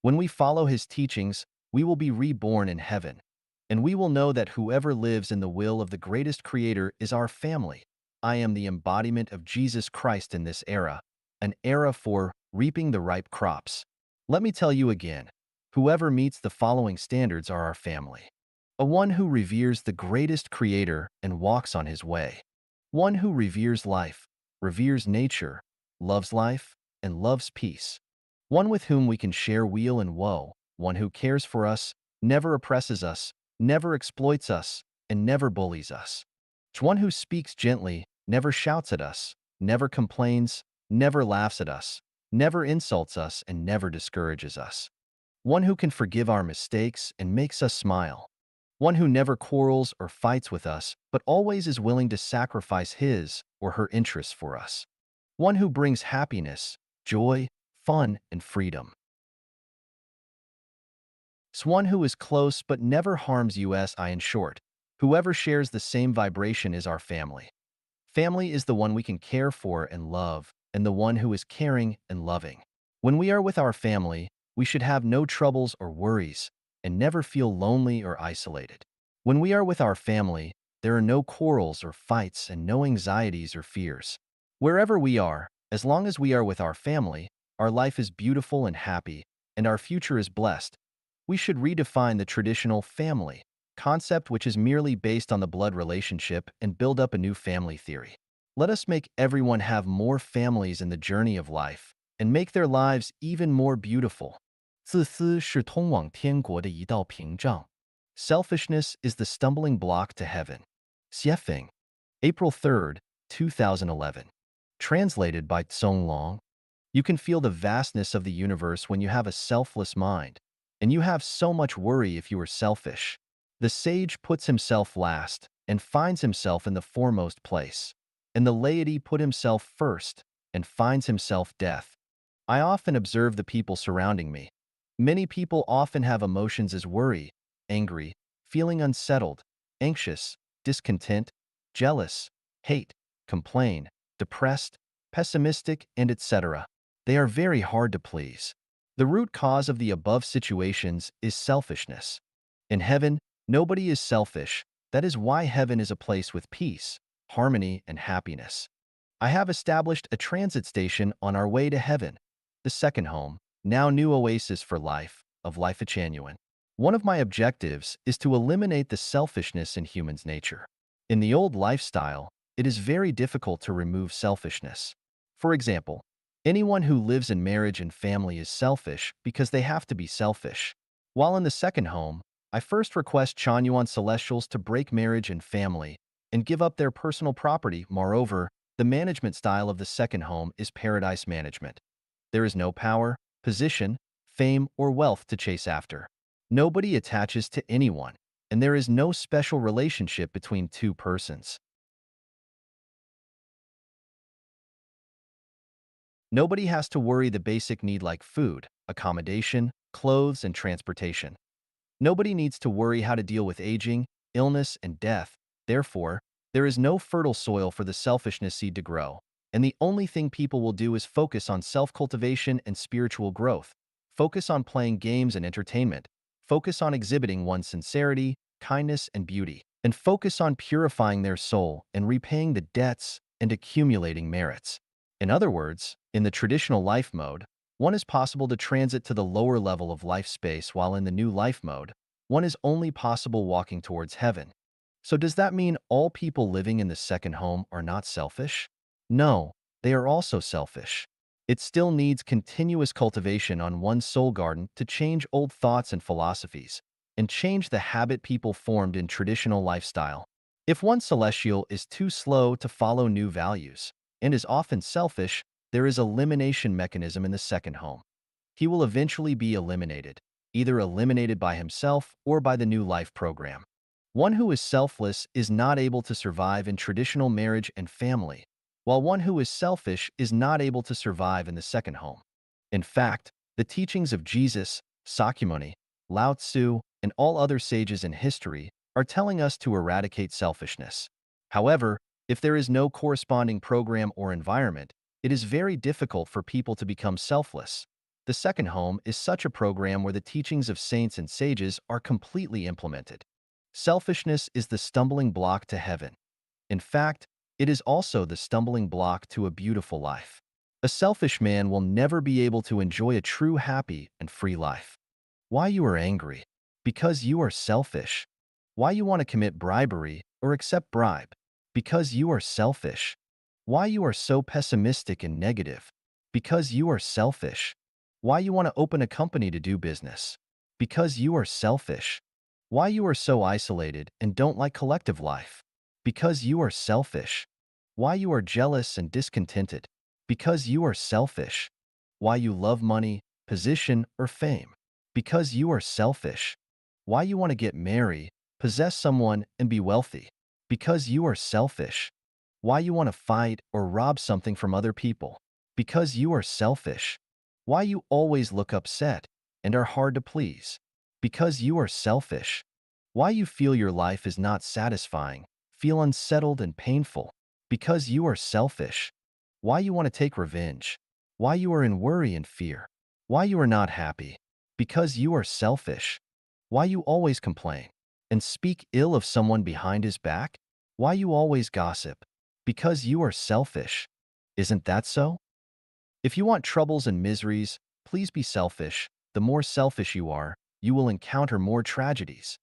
When we follow his teachings, we will be reborn in heaven, and we will know that whoever lives in the will of the greatest creator is our family. I am the embodiment of Jesus Christ in this era, an era for reaping the ripe crops. Let me tell you again, whoever meets the following standards are our family. A one who reveres the greatest creator and walks on his way. One who reveres life, reveres nature, loves life, and loves peace. One with whom we can share weal and woe, one who cares for us, never oppresses us, never exploits us, and never bullies us. One who speaks gently, never shouts at us, never complains, never laughs at us, never insults us, and never discourages us. One who can forgive our mistakes and makes us smile. One who never quarrels or fights with us, but always is willing to sacrifice his or her interests for us. One who brings happiness, joy, fun, and freedom. One who is close but never harms us. In short, whoever shares the same vibration is our family. Family is the one we can care for and love, and the one who is caring and loving. When we are with our family, we should have no troubles or worries, and never feel lonely or isolated. When we are with our family, there are no quarrels or fights and no anxieties or fears. Wherever we are, as long as we are with our family, our life is beautiful and happy, and our future is blessed. We should redefine the traditional family concept, which is merely based on the blood relationship, and build up a new family theory. Let us make everyone have more families in the journey of life and make their lives even more beautiful. 自私是通往天国的一道屏障. Selfishness is the stumbling block to heaven. Xiefeng, April 3rd, 2011. Translated by Tsong Long. You can feel the vastness of the universe when you have a selfless mind, and you have so much worry if you are selfish. The sage puts himself last and finds himself in the foremost place, and the laity put himself first and finds himself death. I often observe the people surrounding me. Many people often have emotions as worry, angry, feeling unsettled, anxious, discontent, jealous, hate, complain, depressed, pessimistic, and etc. They are very hard to please. The root cause of the above situations is selfishness. In heaven, nobody is selfish. That is why heaven is a place with peace, harmony, and happiness. I have established a transit station on our way to heaven, the second home, now new oasis for life, of Life Genuine. One of my objectives is to eliminate the selfishness in humans' nature. In the old lifestyle, it is very difficult to remove selfishness. For example, anyone who lives in marriage and family is selfish because they have to be selfish. While in the second home, I first request Chanyuan Celestials to break marriage and family and give up their personal property. Moreover, the management style of the second home is paradise management. There is no power, position, fame, or wealth to chase after. Nobody attaches to anyone, and there is no special relationship between two persons. Nobody has to worry the basic need like food, accommodation, clothes, and transportation. Nobody needs to worry how to deal with aging, illness, and death. Therefore, there is no fertile soil for the selfishness seed to grow, and the only thing people will do is focus on self-cultivation and spiritual growth, focus on playing games and entertainment, focus on exhibiting one's sincerity, kindness, and beauty, and focus on purifying their soul and repaying the debts and accumulating merits. In other words, in the traditional life mode, one is possible to transit to the lower level of life space, while in the new life mode, one is only possible walking towards heaven. So does that mean all people living in the second home are not selfish? No, they are also selfish. It still needs continuous cultivation on one's soul garden to change old thoughts and philosophies, and change the habit people formed in traditional lifestyle. If one celestial is too slow to follow new values, and is often selfish, there is an elimination mechanism in the second home. He will eventually be eliminated, either eliminated by himself or by the new life program. One who is selfless is not able to survive in traditional marriage and family, while one who is selfish is not able to survive in the second home. In fact, the teachings of Jesus, Sakyamuni, Lao Tzu, and all other sages in history are telling us to eradicate selfishness. However, if there is no corresponding program or environment, it is very difficult for people to become selfless. The second home is such a program where the teachings of saints and sages are completely implemented. Selfishness is the stumbling block to heaven. In fact, it is also the stumbling block to a beautiful life. A selfish man will never be able to enjoy a true happy and free life. Why you are angry? Because you are selfish. Why you want to commit bribery or accept bribe? Because you are selfish. Why you are so pessimistic and negative? Because you are selfish. Why you want to open a company to do business? Because you are selfish. Why you are so isolated and don't like collective life? Because you are selfish. Why you are jealous and discontented? Because you are selfish. Why you love money, position, or fame? Because you are selfish. Why you want to get married, possess someone, and be wealthy? Because you are selfish. Why you want to fight or rob something from other people? Because you are selfish. Why you always look upset and are hard to please? Because you are selfish. Why you feel your life is not satisfying, feel unsettled and painful? Because you are selfish. Why you want to take revenge? Why you are in worry and fear? Why you are not happy? Because you are selfish. Why you always complain and speak ill of someone behind his back? Why you always gossip? Because you are selfish. Isn't that so? If you want troubles and miseries, please be selfish. The more selfish you are, you will encounter more tragedies.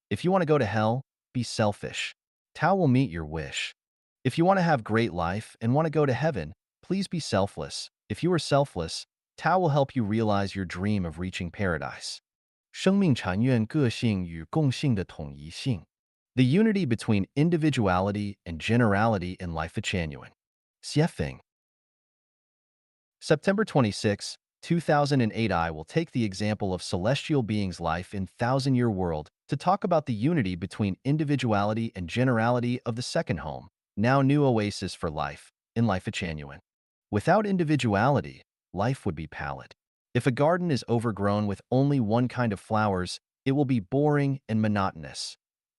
If you want to go to hell, be selfish. Tao will meet your wish. If you want to have great life and want to go to heaven, please be selfless. If you are selfless, Tao will help you realize your dream of reaching paradise. 生命禅院个性与共性的统一性 The unity between individuality and generality in life genuine. Xiefeng. September 26, 2008 I will take the example of celestial beings' life in thousand-year world to talk about the unity between individuality and generality of the second home, now new oasis for life, in life genuine. Without individuality, life would be pallid. If a garden is overgrown with only one kind of flowers, it will be boring and monotonous.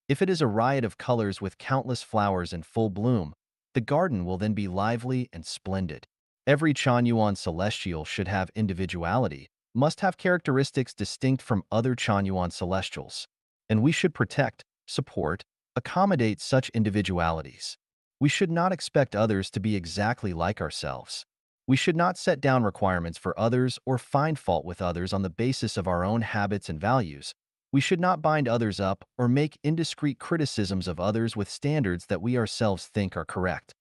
If it is a riot of colors with countless flowers in full bloom, the garden will then be lively and splendid. Every Chanyuan celestial should have individuality, must have characteristics distinct from other Chanyuan celestials, and we should protect, support, accommodate such individualities. We should not expect others to be exactly like ourselves. We should not set down requirements for others or find fault with others on the basis of our own habits and values. We should not bind others up or make indiscreet criticisms of others with standards that we ourselves think are correct.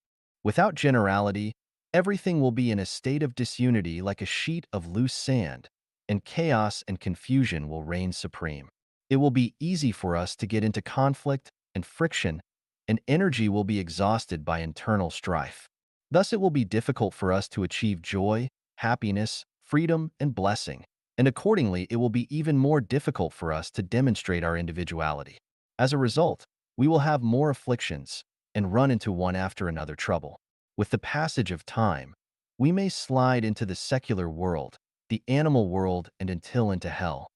Without generality, everything will be in a state of disunity like a sheet of loose sand, and chaos and confusion will reign supreme. It will be easy for us to get into conflict and friction, and energy will be exhausted by internal strife. Thus, it will be difficult for us to achieve joy, happiness, freedom, and blessing, and accordingly, it will be even more difficult for us to demonstrate our individuality. As a result, we will have more afflictions and run into one after another trouble. With the passage of time, we may slide into the secular world, the animal world, and until into hell.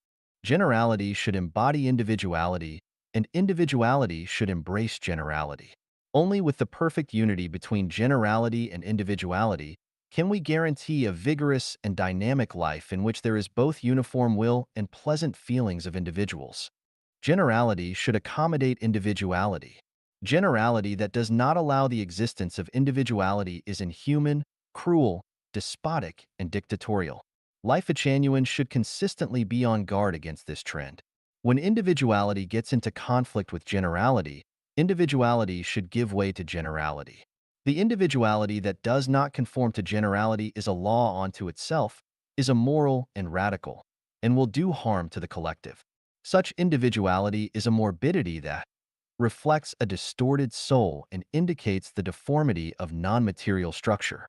Generality should embody individuality, and individuality should embrace generality. Only with the perfect unity between generality and individuality can we guarantee a vigorous and dynamic life in which there is both uniform will and pleasant feelings of individuals. Generality should accommodate individuality. Generality that does not allow the existence of individuality is inhuman, cruel, despotic, and dictatorial. Life genuine should consistently be on guard against this trend. When individuality gets into conflict with generality, individuality should give way to generality. The individuality that does not conform to generality is a law unto itself, is immoral and radical, and will do harm to the collective. Such individuality is a morbidity that reflects a distorted soul and indicates the deformity of non-material structure.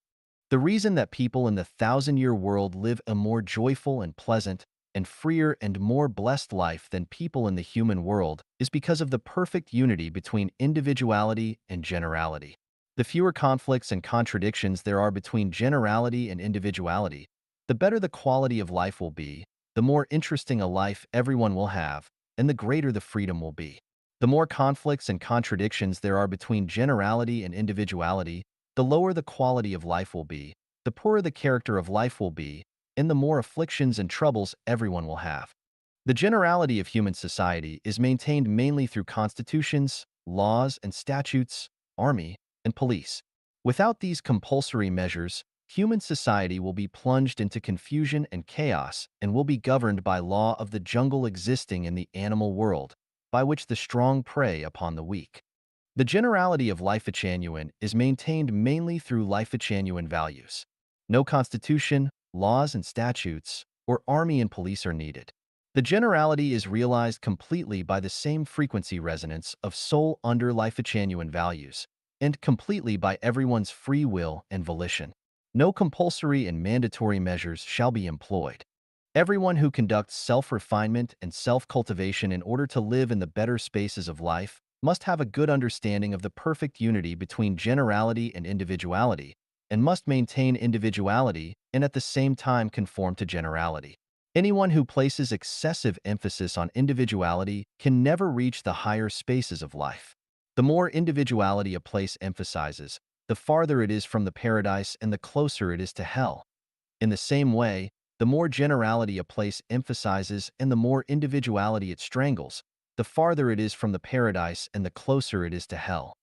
The reason that people in the thousand-year world live a more joyful and pleasant and freer and more blessed life than people in the human world is because of the perfect unity between individuality and generality. The fewer conflicts and contradictions there are between generality and individuality, the better the quality of life will be, the more interesting a life everyone will have, and the greater the freedom will be. The more conflicts and contradictions there are between generality and individuality, the lower the quality of life will be, the poorer the character of life will be, and the more afflictions and troubles everyone will have. The generality of human society is maintained mainly through constitutions, laws and statutes, army, and police. Without these compulsory measures, human society will be plunged into confusion and chaos and will be governed by law of the jungle existing in the animal world, by which the strong prey upon the weak. The generality of life genuine is maintained mainly through life genuine values. No constitution, laws and statutes, or army and police are needed. The generality is realized completely by the same frequency resonance of soul under life genuine values, and completely by everyone's free will and volition. No compulsory and mandatory measures shall be employed. Everyone who conducts self-refinement and self-cultivation in order to live in the better spaces of life must have a good understanding of the perfect unity between generality and individuality, and must maintain individuality and at the same time conform to generality. Anyone who places excessive emphasis on individuality can never reach the higher spaces of life. The more individuality a place emphasizes, the farther it is from the paradise and the closer it is to hell. In the same way, the more generality a place emphasizes and the more individuality it strangles, the farther it is from the paradise and the closer it is to hell.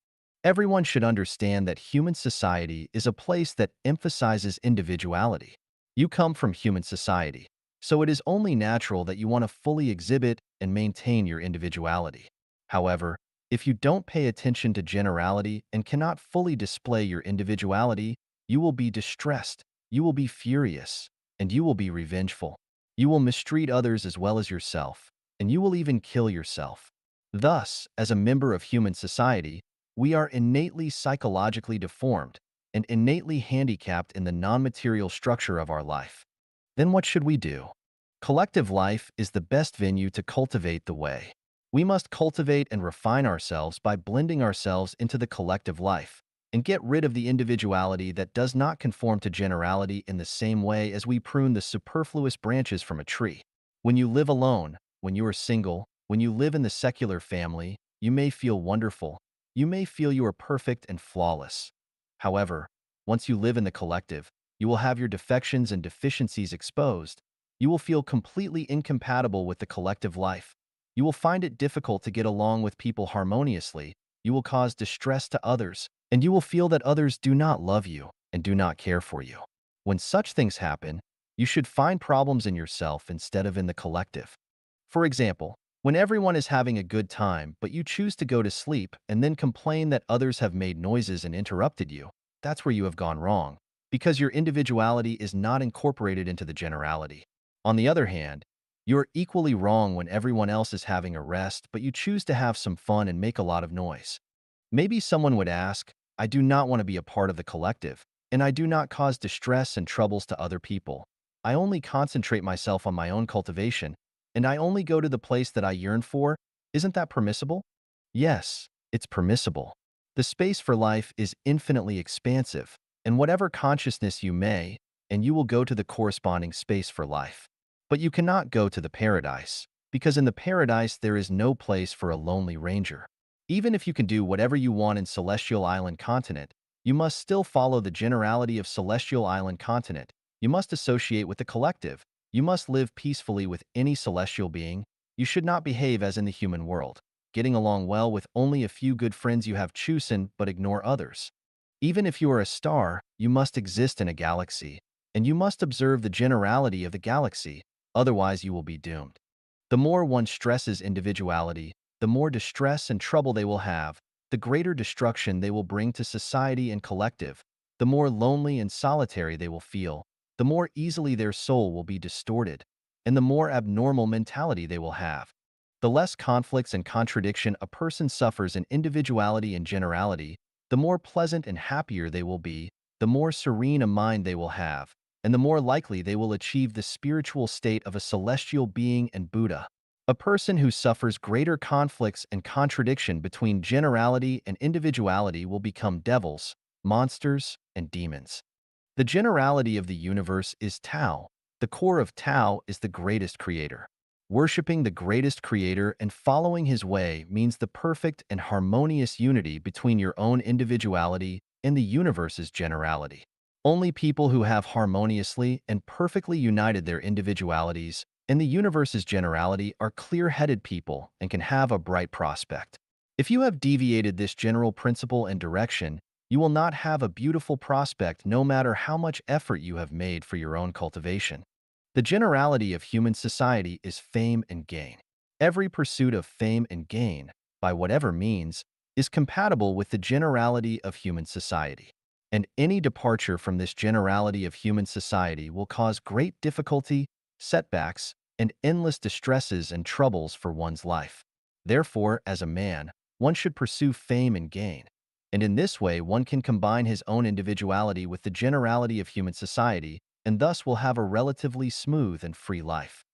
Everyone should understand that human society is a place that emphasizes individuality. You come from human society, so it is only natural that you want to fully exhibit and maintain your individuality. However, if you don't pay attention to generality and cannot fully display your individuality, you will be distressed, you will be furious, and you will be revengeful. You will mistreat others as well as yourself, and you will even kill yourself. Thus, as a member of human society, we are innately psychologically deformed and innately handicapped in the non-material structure of our life. Then what should we do? Collective life is the best venue to cultivate the way. We must cultivate and refine ourselves by blending ourselves into the collective life and get rid of the individuality that does not conform to generality in the same way as we prune the superfluous branches from a tree. When you live alone, when you are single, when you live in the secular family, you may feel wonderful. You may feel you are perfect and flawless. However, once you live in the collective, you will have your defections and deficiencies exposed. You will feel completely incompatible with the collective life. You will find it difficult to get along with people harmoniously. You will cause distress to others, and you will feel that others do not love you and do not care for you. When such things happen, you should find problems in yourself instead of in the collective. For example, when everyone is having a good time but you choose to go to sleep and then complain that others have made noises and interrupted you, that's where you have gone wrong, because your individuality is not incorporated into the generality. On the other hand, you are equally wrong when everyone else is having a rest but you choose to have some fun and make a lot of noise. Maybe someone would ask, I do not want to be a part of the collective, and I do not cause distress and troubles to other people. I only concentrate myself on my own cultivation, and I only go to the place that I yearn for. Isn't that permissible? Yes, it's permissible. The space for life is infinitely expansive, and whatever consciousness you may, and you will go to the corresponding space for life. But you cannot go to the paradise, because in the paradise there is no place for a lonely ranger. Even if you can do whatever you want in Celestial Island Continent, you must still follow the generality of Celestial Island Continent. You must associate with the collective. You must live peacefully with any celestial being. You should not behave as in the human world, getting along well with only a few good friends you have chosen but ignore others. Even if you are a star, you must exist in a galaxy, and you must observe the generality of the galaxy, otherwise you will be doomed. The more one stresses individuality, the more distress and trouble they will have, the greater destruction they will bring to society and collective, the more lonely and solitary they will feel, the more easily their soul will be distorted, and the more abnormal mentality they will have. The less conflicts and contradiction a person suffers in individuality and generality, the more pleasant and happier they will be, the more serene a mind they will have, and the more likely they will achieve the spiritual state of a celestial being and Buddha. A person who suffers greater conflicts and contradiction between generality and individuality will become devils, monsters, and demons. The generality of the universe is Tao. The core of Tao is the greatest creator. Worshipping the greatest creator and following his way means the perfect and harmonious unity between your own individuality and the universe's generality. Only people who have harmoniously and perfectly united their individualities and the universe's generality are clear-headed people and can have a bright prospect. If you have deviated this general principle and direction, you will not have a beautiful prospect no matter how much effort you have made for your own cultivation. The generality of human society is fame and gain. Every pursuit of fame and gain, by whatever means, is compatible with the generality of human society. And any departure from this generality of human society will cause great difficulty, setbacks, and endless distresses and troubles for one's life. Therefore, as a man, one should pursue fame and gain. And in this way, one can combine his own individuality with the generality of human society, and thus will have a relatively smooth and free life.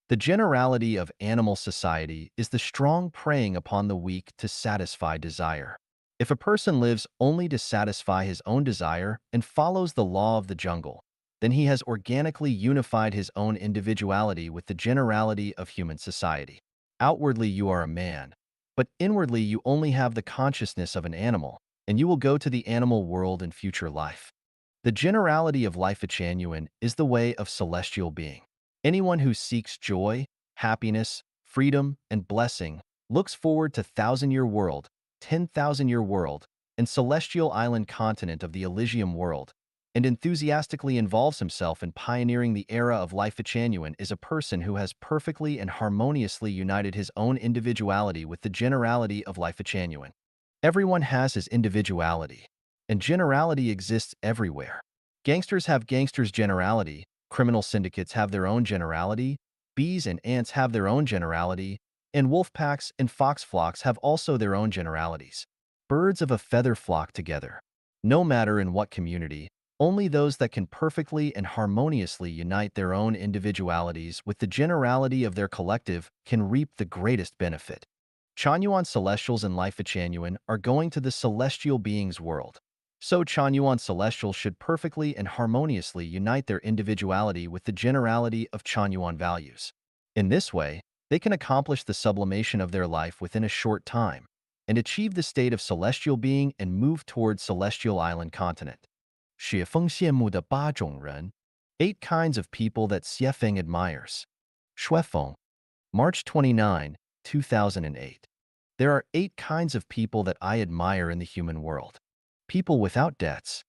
The generality of animal society is the strong preying upon the weak to satisfy desire. If a person lives only to satisfy his own desire and follows the law of the jungle, then he has organically unified his own individuality with the generality of human society. Outwardly, you are a man, but inwardly, you only have the consciousness of an animal, and you will go to the animal world in future life. The generality of life genuine is the way of celestial being. Anyone who seeks joy, happiness, freedom, and blessing looks forward to thousand-year world, 10,000-year world, and celestial island continent of the Elysium world, and enthusiastically involves himself in pioneering the era of life genuine is a person who has perfectly and harmoniously united his own individuality with the generality of life genuine. Everyone has his individuality, and generality exists everywhere. Gangsters have gangsters' generality, criminal syndicates have their own generality, bees and ants have their own generality, and wolf packs and fox flocks have also their own generalities. Birds of a feather flock together. No matter in what community, only those that can perfectly and harmoniously unite their own individualities with the generality of their collective can reap the greatest benefit. Chanyuan Celestials and Life Changyuan are going to the celestial beings world. So Chanyuan Celestials should perfectly and harmoniously unite their individuality with the generality of Chanyuan values. In this way, they can accomplish the sublimation of their life within a short time and achieve the state of celestial being and move towards celestial island continent. 雪峰羡慕的八种人 8 kinds of people that Xiefeng admires. Shuefeng, March 29, 2008. There are 8 kinds of people that I admire in the human world. People without debts.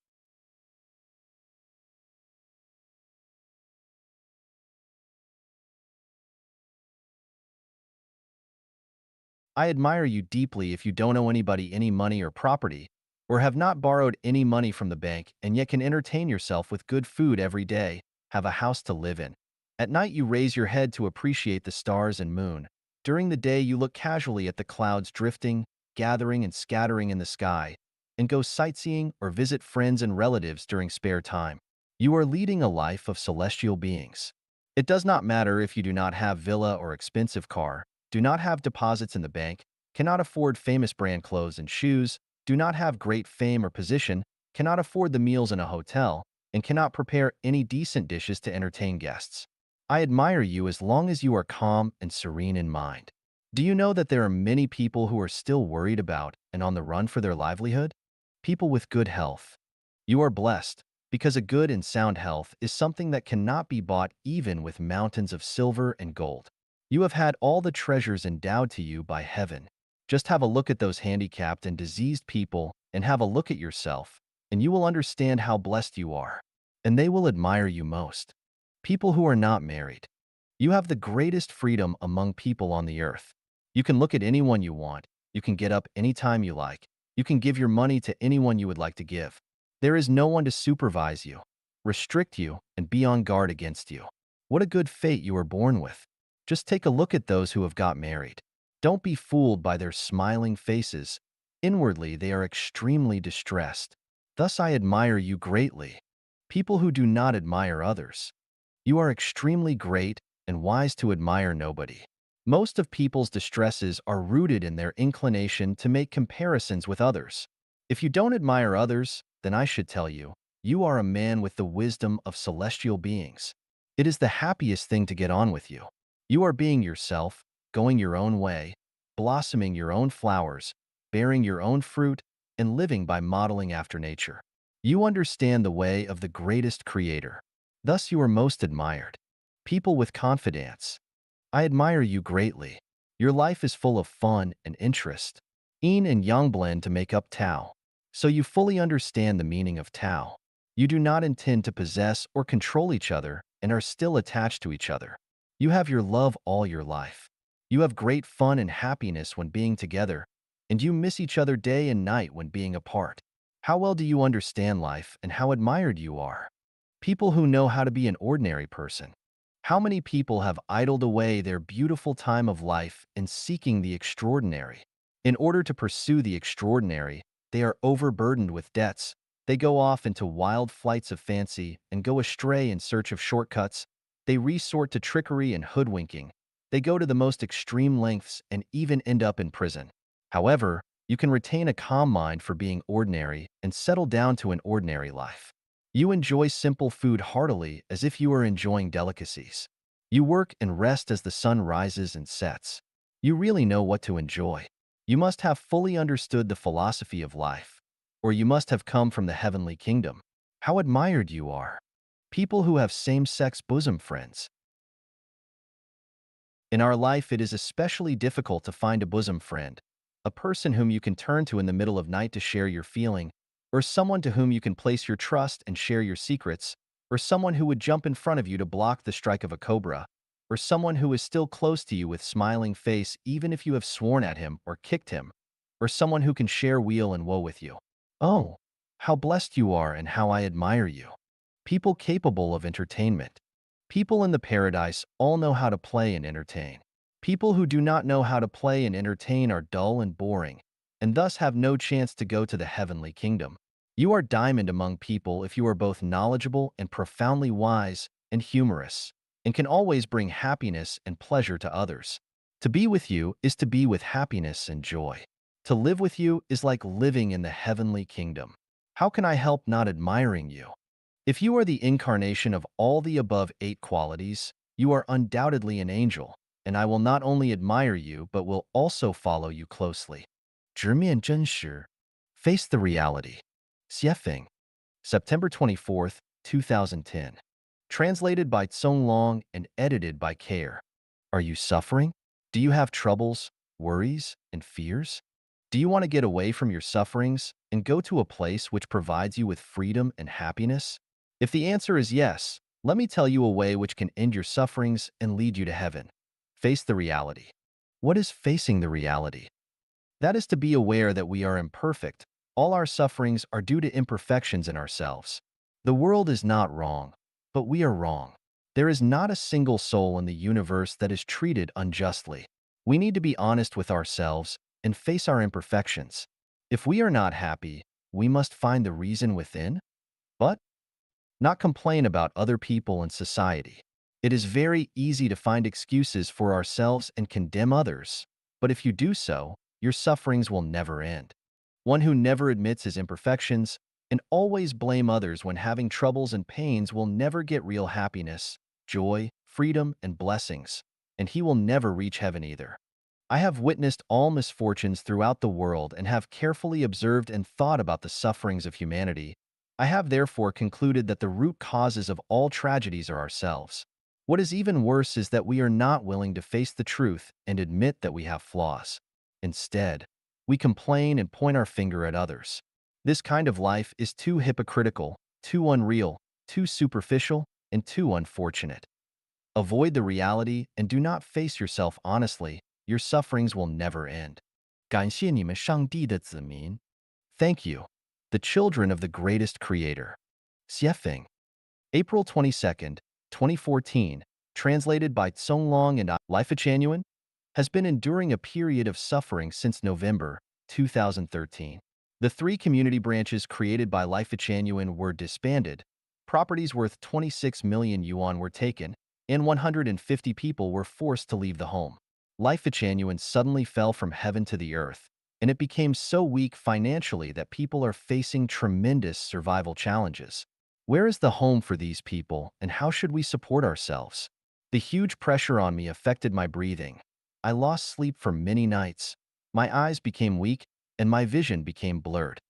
I admire you deeply if you don't owe anybody any money or property, or have not borrowed any money from the bank and yet can entertain yourself with good food every day, have a house to live in. At night you raise your head to appreciate the stars and moon. During the day you look casually at the clouds drifting, gathering and scattering in the sky, and go sightseeing or visit friends and relatives during spare time. You are leading a life of celestial beings. It does not matter if you do not have villa or expensive car, do not have deposits in the bank, cannot afford famous brand clothes and shoes, do not have great fame or position, cannot afford the meals in a hotel, and cannot prepare any decent dishes to entertain guests. I admire you as long as you are calm and serene in mind. Do you know that there are many people who are still worried about and on the run for their livelihood? People with good health. You are blessed, because a good and sound health is something that cannot be bought even with mountains of silver and gold. You have had all the treasures endowed to you by heaven. Just have a look at those handicapped and diseased people and have a look at yourself, and you will understand how blessed you are. And they will admire you most. People who are not married. You have the greatest freedom among people on the earth. You can look at anyone you want. You can get up anytime you like. You can give your money to anyone you would like to give. There is no one to supervise you, restrict you, and be on guard against you. What a good fate you were born with. Just take a look at those who have got married. Don't be fooled by their smiling faces. Inwardly, they are extremely distressed. Thus, I admire you greatly. People who do not admire others. You are extremely great and wise to admire nobody. Most of people's distresses are rooted in their inclination to make comparisons with others. If you don't admire others, then I should tell you, you are a man with the wisdom of celestial beings. It is the happiest thing to get on with you. You are being yourself, going your own way, blossoming your own flowers, bearing your own fruit, and living by modeling after nature. You understand the way of the greatest creator. Thus you are most admired. People with confidence. I admire you greatly. Your life is full of fun and interest. Yin and yang blend to make up Tao. So you fully understand the meaning of Tao. You do not intend to possess or control each other and are still attached to each other. You have your love all your life. You have great fun and happiness when being together, and you miss each other day and night when being apart. How well do you understand life and how admired you are? People who know how to be an ordinary person. How many people have idled away their beautiful time of life in seeking the extraordinary? In order to pursue the extraordinary, they are overburdened with debts. They go off into wild flights of fancy and go astray in search of shortcuts. They resort to trickery and hoodwinking. They go to the most extreme lengths and even end up in prison. However, You can retain a calm mind for being ordinary and settle down to an ordinary life. You enjoy simple food heartily as if you are enjoying delicacies. You work and rest as the sun rises and sets. You really know what to enjoy. You must have fully understood the philosophy of life, or you must have come from the heavenly kingdom. How admired you are! People who have same-sex bosom friends. In our life, it is especially difficult to find a bosom friend, a person whom you can turn to in the middle of night to share your feeling, or someone to whom you can place your trust and share your secrets, or someone who would jump in front of you to block the strike of a cobra, or someone who is still close to you with smiling face even if you have sworn at him or kicked him, or someone who can share weal and woe with you. Oh, how blessed you are and how I admire you. People capable of entertainment. People in the paradise all know how to play and entertain. People who do not know how to play and entertain are dull and boring, and thus have no chance to go to the heavenly kingdom. You are diamond among people if you are both knowledgeable and profoundly wise and humorous, and can always bring happiness and pleasure to others. To be with you is to be with happiness and joy. To live with you is like living in the heavenly kingdom. How can I help not admiring you? If you are the incarnation of all the above 8 qualities, you are undoubtedly an angel, and I will not only admire you but will also follow you closely. 直面真实, face the reality. 写评, September 24th, 2010. Translated by Tsong Long and edited by Care. Are you suffering? Do you have troubles, worries, and fears? Do you want to get away from your sufferings and go to a place which provides you with freedom and happiness? If the answer is yes, let me tell you a way which can end your sufferings and lead you to heaven. Face the reality. What is facing the reality? That is to be aware that we are imperfect. All our sufferings are due to imperfections in ourselves. The world is not wrong, but we are wrong. There is not a single soul in the universe that is treated unjustly. We need to be honest with ourselves and face our imperfections. If we are not happy, we must find the reason within, but not complain about other people and society. It is very easy to find excuses for ourselves and condemn others, but if you do so, your sufferings will never end. One who never admits his imperfections and always blame others when having troubles and pains will never get real happiness, joy, freedom, and blessings, and he will never reach heaven either. I have witnessed all misfortunes throughout the world and have carefully observed and thought about the sufferings of humanity. I have therefore concluded that the root causes of all tragedies are ourselves. What is even worse is that we are not willing to face the truth and admit that we have flaws. Instead, we complain and point our finger at others. This kind of life is too hypocritical, too unreal, too superficial, and too unfortunate. Avoid the reality and do not face yourself honestly. Your sufferings will never end. 感谢你们上帝的子民. Thank you, the children of the greatest creator. Xiefeng. April 22nd, 2014, translated by Tsong Long and I. Life Genuine has been enduring a period of suffering since November 2013. The 3 community branches created by Life Genuine were disbanded, properties worth 26 million yuan were taken, and 150 people were forced to leave the home. Life Genuine suddenly fell from heaven to the earth, and it became so weak financially that people are facing tremendous survival challenges. Where is the home for these people, and how should we support ourselves? The huge pressure on me affected my breathing. I lost sleep for many nights. My eyes became weak, and my vision became blurred.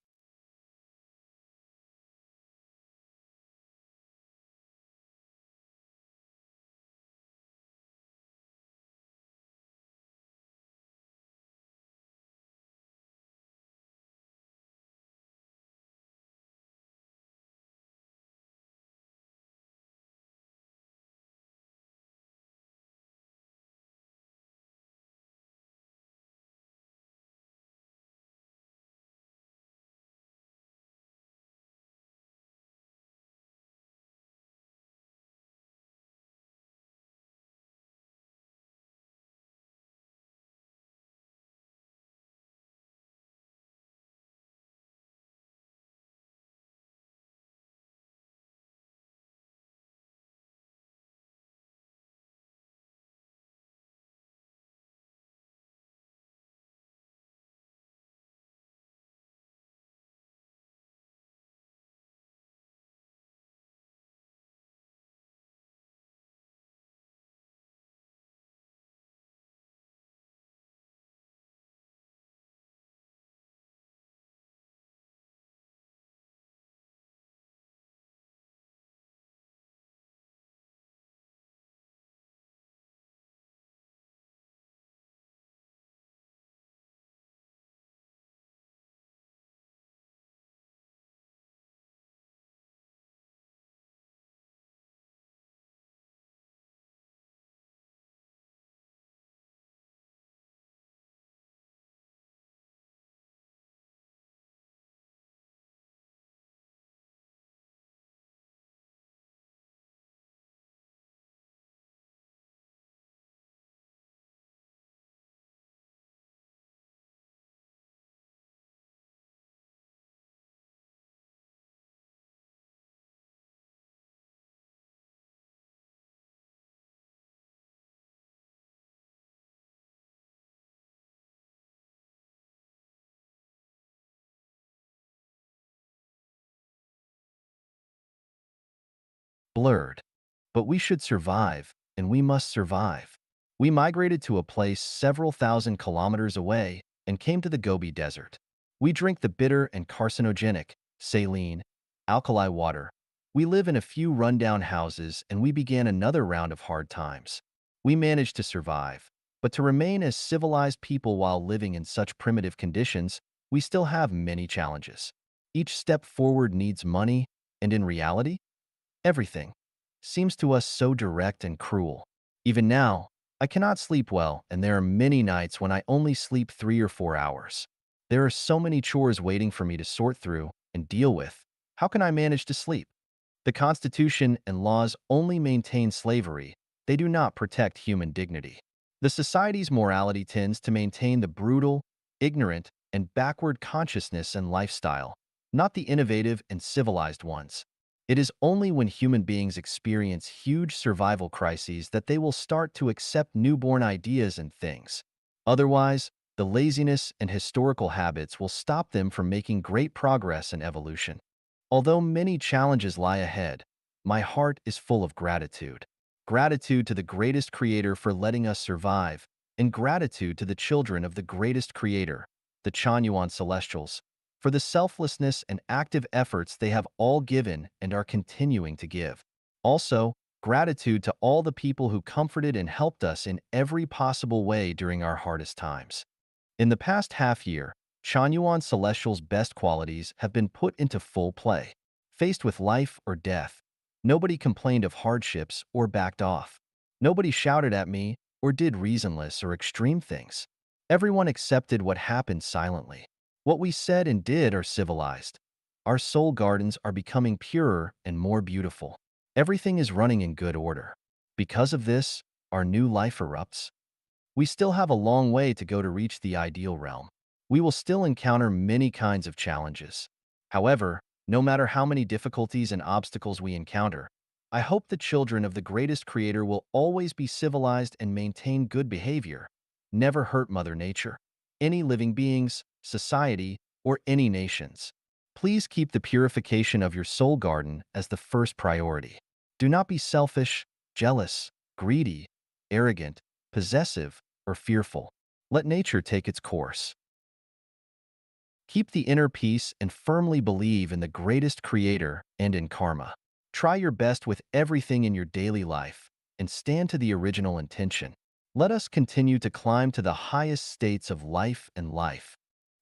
blurred. But we should survive, and we must survive. We migrated to a place several thousand kilometers away and came to the Gobi Desert. We drink the bitter and carcinogenic, saline, alkali water. We live in a few rundown houses, and we began another round of hard times. We managed to survive, but to remain as civilized people while living in such primitive conditions, we still have many challenges. Each step forward needs money, and in reality, everything seems to us so direct and cruel. Even now, I cannot sleep well, and there are many nights when I only sleep 3 or 4 hours. There are so many chores waiting for me to sort through and deal with. How can I manage to sleep? The Constitution and laws only maintain slavery. They do not protect human dignity. The society's morality tends to maintain the brutal, ignorant, and backward consciousness and lifestyle, not the innovative and civilized ones. It is only when human beings experience huge survival crises that they will start to accept newborn ideas and things. Otherwise, the laziness and historical habits will stop them from making great progress in evolution. Although many challenges lie ahead, my heart is full of gratitude. Gratitude to the greatest creator for letting us survive, and gratitude to the children of the greatest creator, the Chanyuan Celestials, for the selflessness and active efforts they have all given and are continuing to give. Also, gratitude to all the people who comforted and helped us in every possible way during our hardest times. In the past half year, Chanyuan Celestial's best qualities have been put into full play. Faced with life or death, nobody complained of hardships or backed off. Nobody shouted at me or did reasonless or extreme things. Everyone accepted what happened silently. What we said and did are civilized. Our soul gardens are becoming purer and more beautiful. Everything is running in good order. Because of this, our new life erupts. We still have a long way to go to reach the ideal realm. We will still encounter many kinds of challenges. However, no matter how many difficulties and obstacles we encounter, I hope the children of the greatest creator will always be civilized and maintain good behavior, never hurt Mother Nature, any living beings, society, or any nations. Please keep the purification of your soul garden as the first priority. Do not be selfish, jealous, greedy, arrogant, possessive, or fearful. Let nature take its course. Keep the inner peace and firmly believe in the greatest creator and in karma. Try your best with everything in your daily life and stand to the original intention. Let us continue to climb to the highest states of life and life.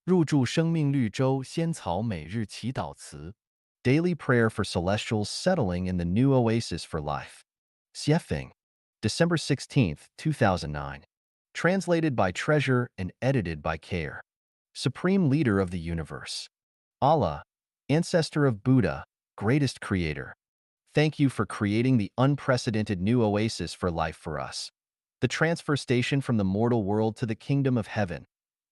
入住生命绿洲仙草每日祈祷词 Daily prayer for celestials settling in the new oasis for life. Xiefeng, December 16th, 2009. Translated by Treasure and edited by Care. Supreme Leader of the Universe. Allah, Ancestor of Buddha, Greatest Creator. Thank you for creating the unprecedented new oasis for life for us. The transfer station from the mortal world to the kingdom of heaven.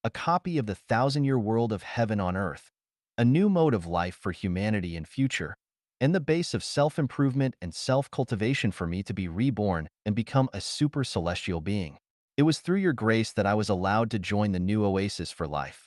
A copy of the thousand-year world of heaven on earth. A new mode of life for humanity and future. And the base of self-improvement and self-cultivation for me to be reborn and become a super celestial being. It was through your grace that I was allowed to join the new oasis for life.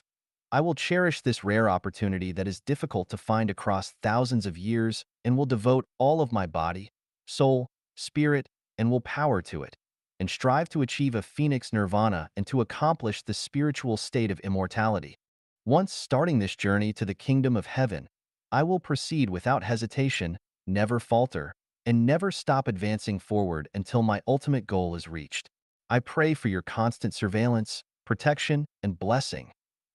I will cherish this rare opportunity that is difficult to find across thousands of years and will devote all of my body, soul, spirit, and will power to it, and strive to achieve a phoenix nirvana and to accomplish the spiritual state of immortality. Once starting this journey to the kingdom of heaven, I will proceed without hesitation, never falter, and never stop advancing forward until my ultimate goal is reached. I pray for your constant surveillance, protection, and blessing,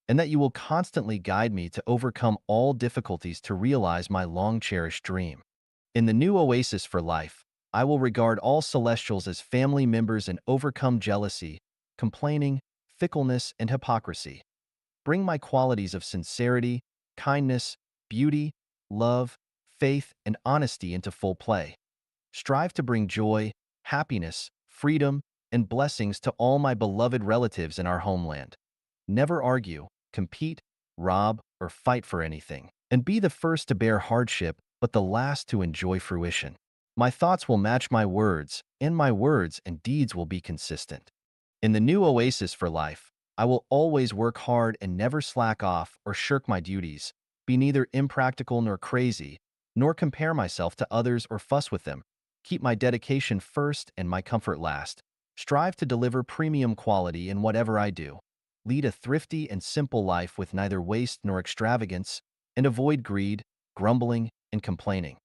and that you will constantly guide me to overcome all difficulties to realize my long-cherished dream. In the new oasis for life, I will regard all celestials as family members and overcome jealousy, complaining, fickleness, and hypocrisy. Bring my qualities of sincerity, kindness, beauty, love, faith, and honesty into full play. Strive to bring joy, happiness, freedom, and blessings to all my beloved relatives in our homeland. Never argue, compete, rob, or fight for anything, and be the first to bear hardship, but the last to enjoy fruition. My thoughts will match my words, and my words and deeds will be consistent. In the new oasis for life, I will always work hard and never slack off or shirk my duties, be neither impractical nor crazy, nor compare myself to others or fuss with them. Keep my dedication first and my comfort last. Strive to deliver premium quality in whatever I do. Lead a thrifty and simple life with neither waste nor extravagance, and avoid greed, grumbling, and complaining.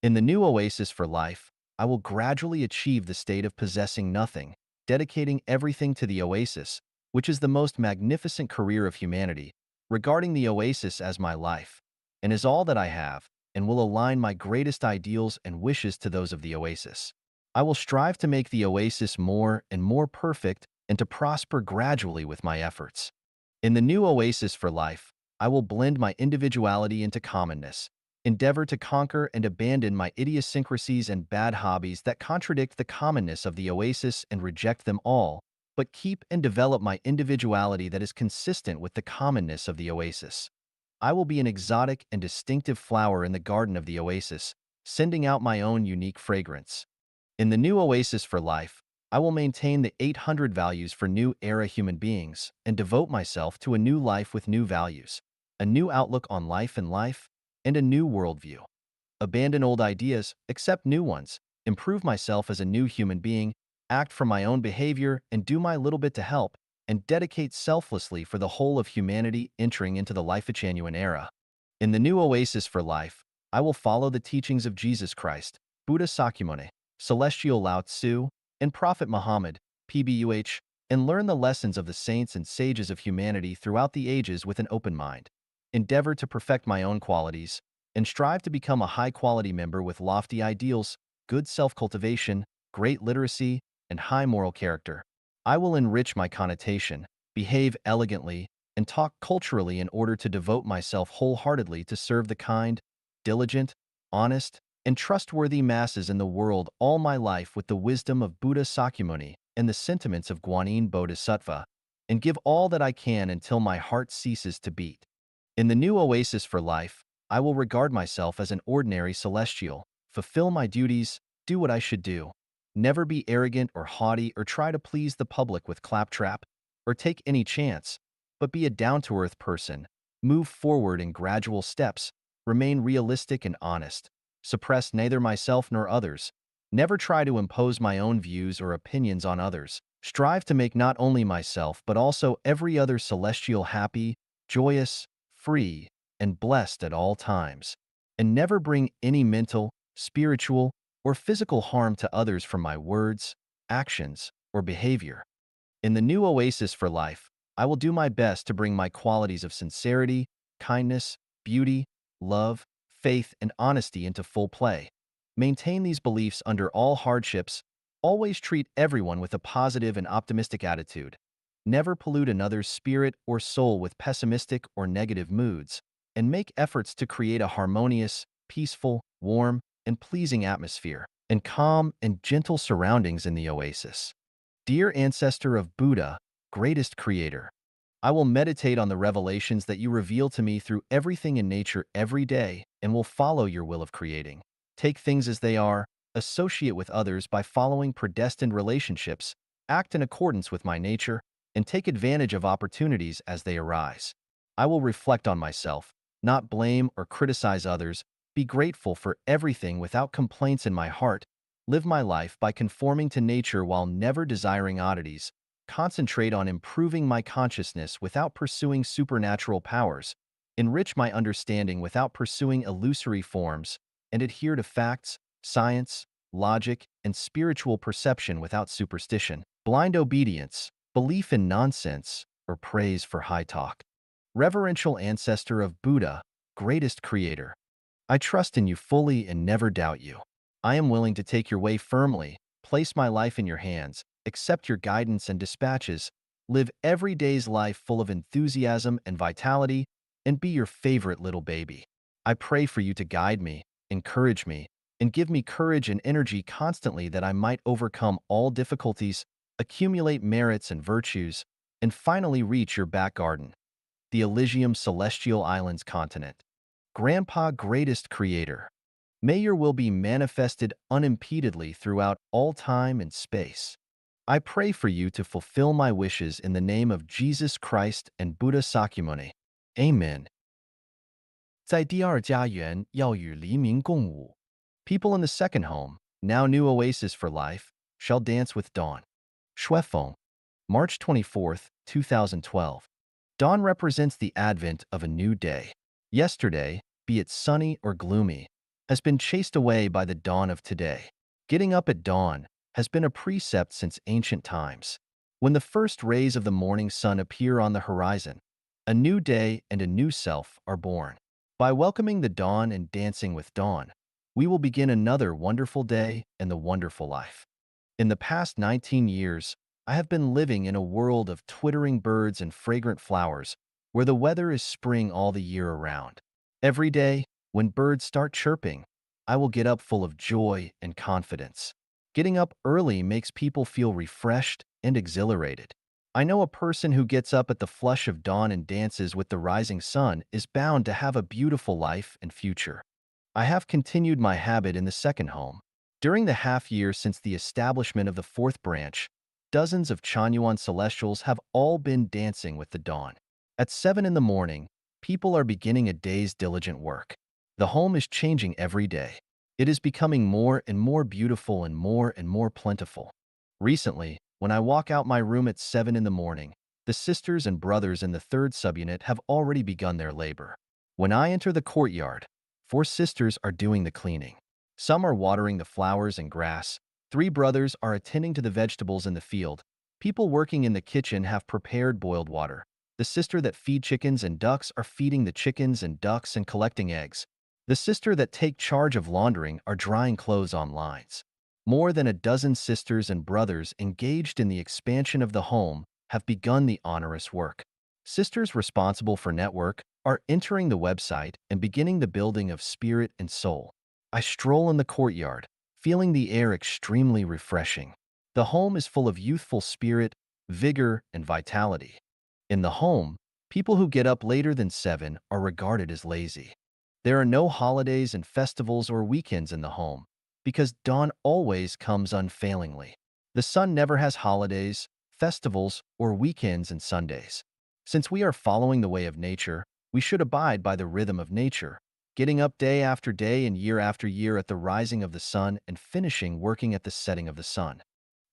In the new oasis for life, I will gradually achieve the state of possessing nothing, dedicating everything to the oasis, which is the most magnificent career of humanity, regarding the oasis as my life, and is all that I have, and will align my greatest ideals and wishes to those of the oasis. I will strive to make the oasis more and more perfect and to prosper gradually with my efforts. In the new oasis for life, I will blend my individuality into commonness, endeavor to conquer and abandon my idiosyncrasies and bad hobbies that contradict the commonness of the oasis and reject them all, but keep and develop my individuality that is consistent with the commonness of the oasis. I will be an exotic and distinctive flower in the garden of the oasis, sending out my own unique fragrance. In the new oasis for life, I will maintain the 800 values for new era human beings and devote myself to a new life with new values, a new outlook on life, and a new worldview. Abandon old ideas, accept new ones, improve myself as a new human being, act from my own behavior, and do my little bit to help, and dedicate selflessly for the whole of humanity entering into the Life-Genuine era. In the new oasis for life, I will follow the teachings of Jesus Christ, Buddha Sakyamuni, Celestial Lao Tzu, and Prophet Muhammad, PBUH, and learn the lessons of the saints and sages of humanity throughout the ages with an open mind. Endeavor to perfect my own qualities, and strive to become a high-quality member with lofty ideals, good self-cultivation, great literacy, and high moral character. I will enrich my connotation, behave elegantly, and talk culturally in order to devote myself wholeheartedly to serve the kind, diligent, honest, and trustworthy masses in the world all my life with the wisdom of Buddha Sakyamuni and the sentiments of Guanyin Bodhisattva, and give all that I can until my heart ceases to beat. In the new oasis for life, I will regard myself as an ordinary celestial, fulfill my duties, do what I should do, never be arrogant or haughty or try to please the public with claptrap, or take any chance, but be a down-to-earth person, move forward in gradual steps, remain realistic and honest, suppress neither myself nor others, never try to impose my own views or opinions on others, strive to make not only myself but also every other celestial happy, joyous, free, and blessed at all times, and never bring any mental, spiritual, or physical harm to others from my words, actions, or behavior. In the new oasis for life, I will do my best to bring my qualities of sincerity, kindness, beauty, love, faith, and honesty into full play. Maintain these beliefs under all hardships, always treat everyone with a positive and optimistic attitude. Never pollute another's spirit or soul with pessimistic or negative moods, and make efforts to create a harmonious, peaceful, warm, and pleasing atmosphere, and calm and gentle surroundings in the oasis. Dear ancestor of Buddha, greatest creator, I will meditate on the revelations that you reveal to me through everything in nature every day and will follow your will of creating. Take things as they are, associate with others by following predestined relationships, act in accordance with my nature, and take advantage of opportunities as they arise. I will reflect on myself, not blame or criticize others, be grateful for everything without complaints in my heart, live my life by conforming to nature while never desiring oddities, concentrate on improving my consciousness without pursuing supernatural powers, enrich my understanding without pursuing illusory forms, and adhere to facts, science, logic, and spiritual perception without superstition, blind obedience, belief in nonsense, or praise for high talk. Reverential ancestor of Buddha, greatest creator, I trust in you fully and never doubt you. I am willing to take your way firmly, place my life in your hands, accept your guidance and dispatches, live every day's life full of enthusiasm and vitality, and be your favorite little baby. I pray for you to guide me, encourage me, and give me courage and energy constantly that I might overcome all difficulties, accumulate merits and virtues, and finally reach your back garden, the Elysium Celestial Islands continent. Grandpa, greatest creator, may your will be manifested unimpededly throughout all time and space. I pray for you to fulfill my wishes in the name of Jesus Christ and Buddha Sakyamuni. Amen. 在第二家园要与黎明共舞. People in the second home, now new oasis for life, shall dance with dawn. Shuefeng, March 24th, 2012. Dawn represents the advent of a new day. Yesterday, be it sunny or gloomy, has been chased away by the dawn of today. Getting up at dawn has been a precept since ancient times. When the first rays of the morning sun appear on the horizon, a new day and a new self are born. By welcoming the dawn and dancing with dawn, we will begin another wonderful day and the wonderful life. In the past 19 years, I have been living in a world of twittering birds and fragrant flowers where the weather is spring all the year around. Every day, when birds start chirping, I will get up full of joy and confidence. Getting up early makes people feel refreshed and exhilarated. I know a person who gets up at the flush of dawn and dances with the rising sun is bound to have a beautiful life and future. I have continued my habit in the second home. During the half year since the establishment of the fourth branch, dozens of Chanyuan celestials have all been dancing with the dawn. At 7 in the morning, people are beginning a day's diligent work. The home is changing every day. It is becoming more and more beautiful and more plentiful. Recently, when I walk out my room at 7 in the morning, the sisters and brothers in the third subunit have already begun their labor. When I enter the courtyard, 4 sisters are doing the cleaning. Some are watering the flowers and grass. 3 brothers are attending to the vegetables in the field. People working in the kitchen have prepared boiled water. The sister that feed chickens and ducks are feeding the chickens and ducks and collecting eggs. The sister that take charge of laundering are drying clothes on lines. More than a dozen sisters and brothers engaged in the expansion of the home have begun the onerous work. Sisters responsible for network are entering the website and beginning the building of spirit and soul. I stroll in the courtyard, feeling the air extremely refreshing. The home is full of youthful spirit, vigor, and vitality. In the home, people who get up later than 7 are regarded as lazy. There are no holidays and festivals or weekends in the home, because dawn always comes unfailingly. The sun never has holidays, festivals, or weekends and Sundays. Since we are following the way of nature, we should abide by the rhythm of nature, getting up day after day and year after year at the rising of the sun and finishing working at the setting of the sun.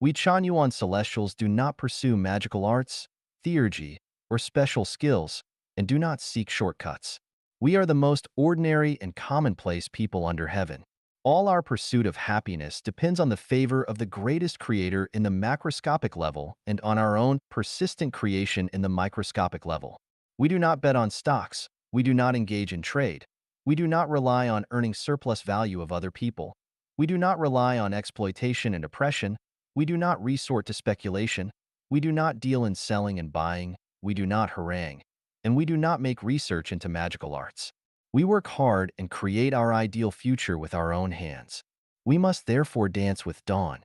We Chanyuan celestials do not pursue magical arts, theurgy, or special skills, and do not seek shortcuts. We are the most ordinary and commonplace people under heaven. All our pursuit of happiness depends on the favor of the greatest creator in the macroscopic level and on our own persistent creation in the microscopic level. We do not bet on stocks. We do not engage in trade. We do not rely on earning surplus value of other people. We do not rely on exploitation and oppression. We do not resort to speculation. We do not deal in selling and buying. We do not harangue. And we do not make research into magical arts. We work hard and create our ideal future with our own hands. We must therefore dance with dawn.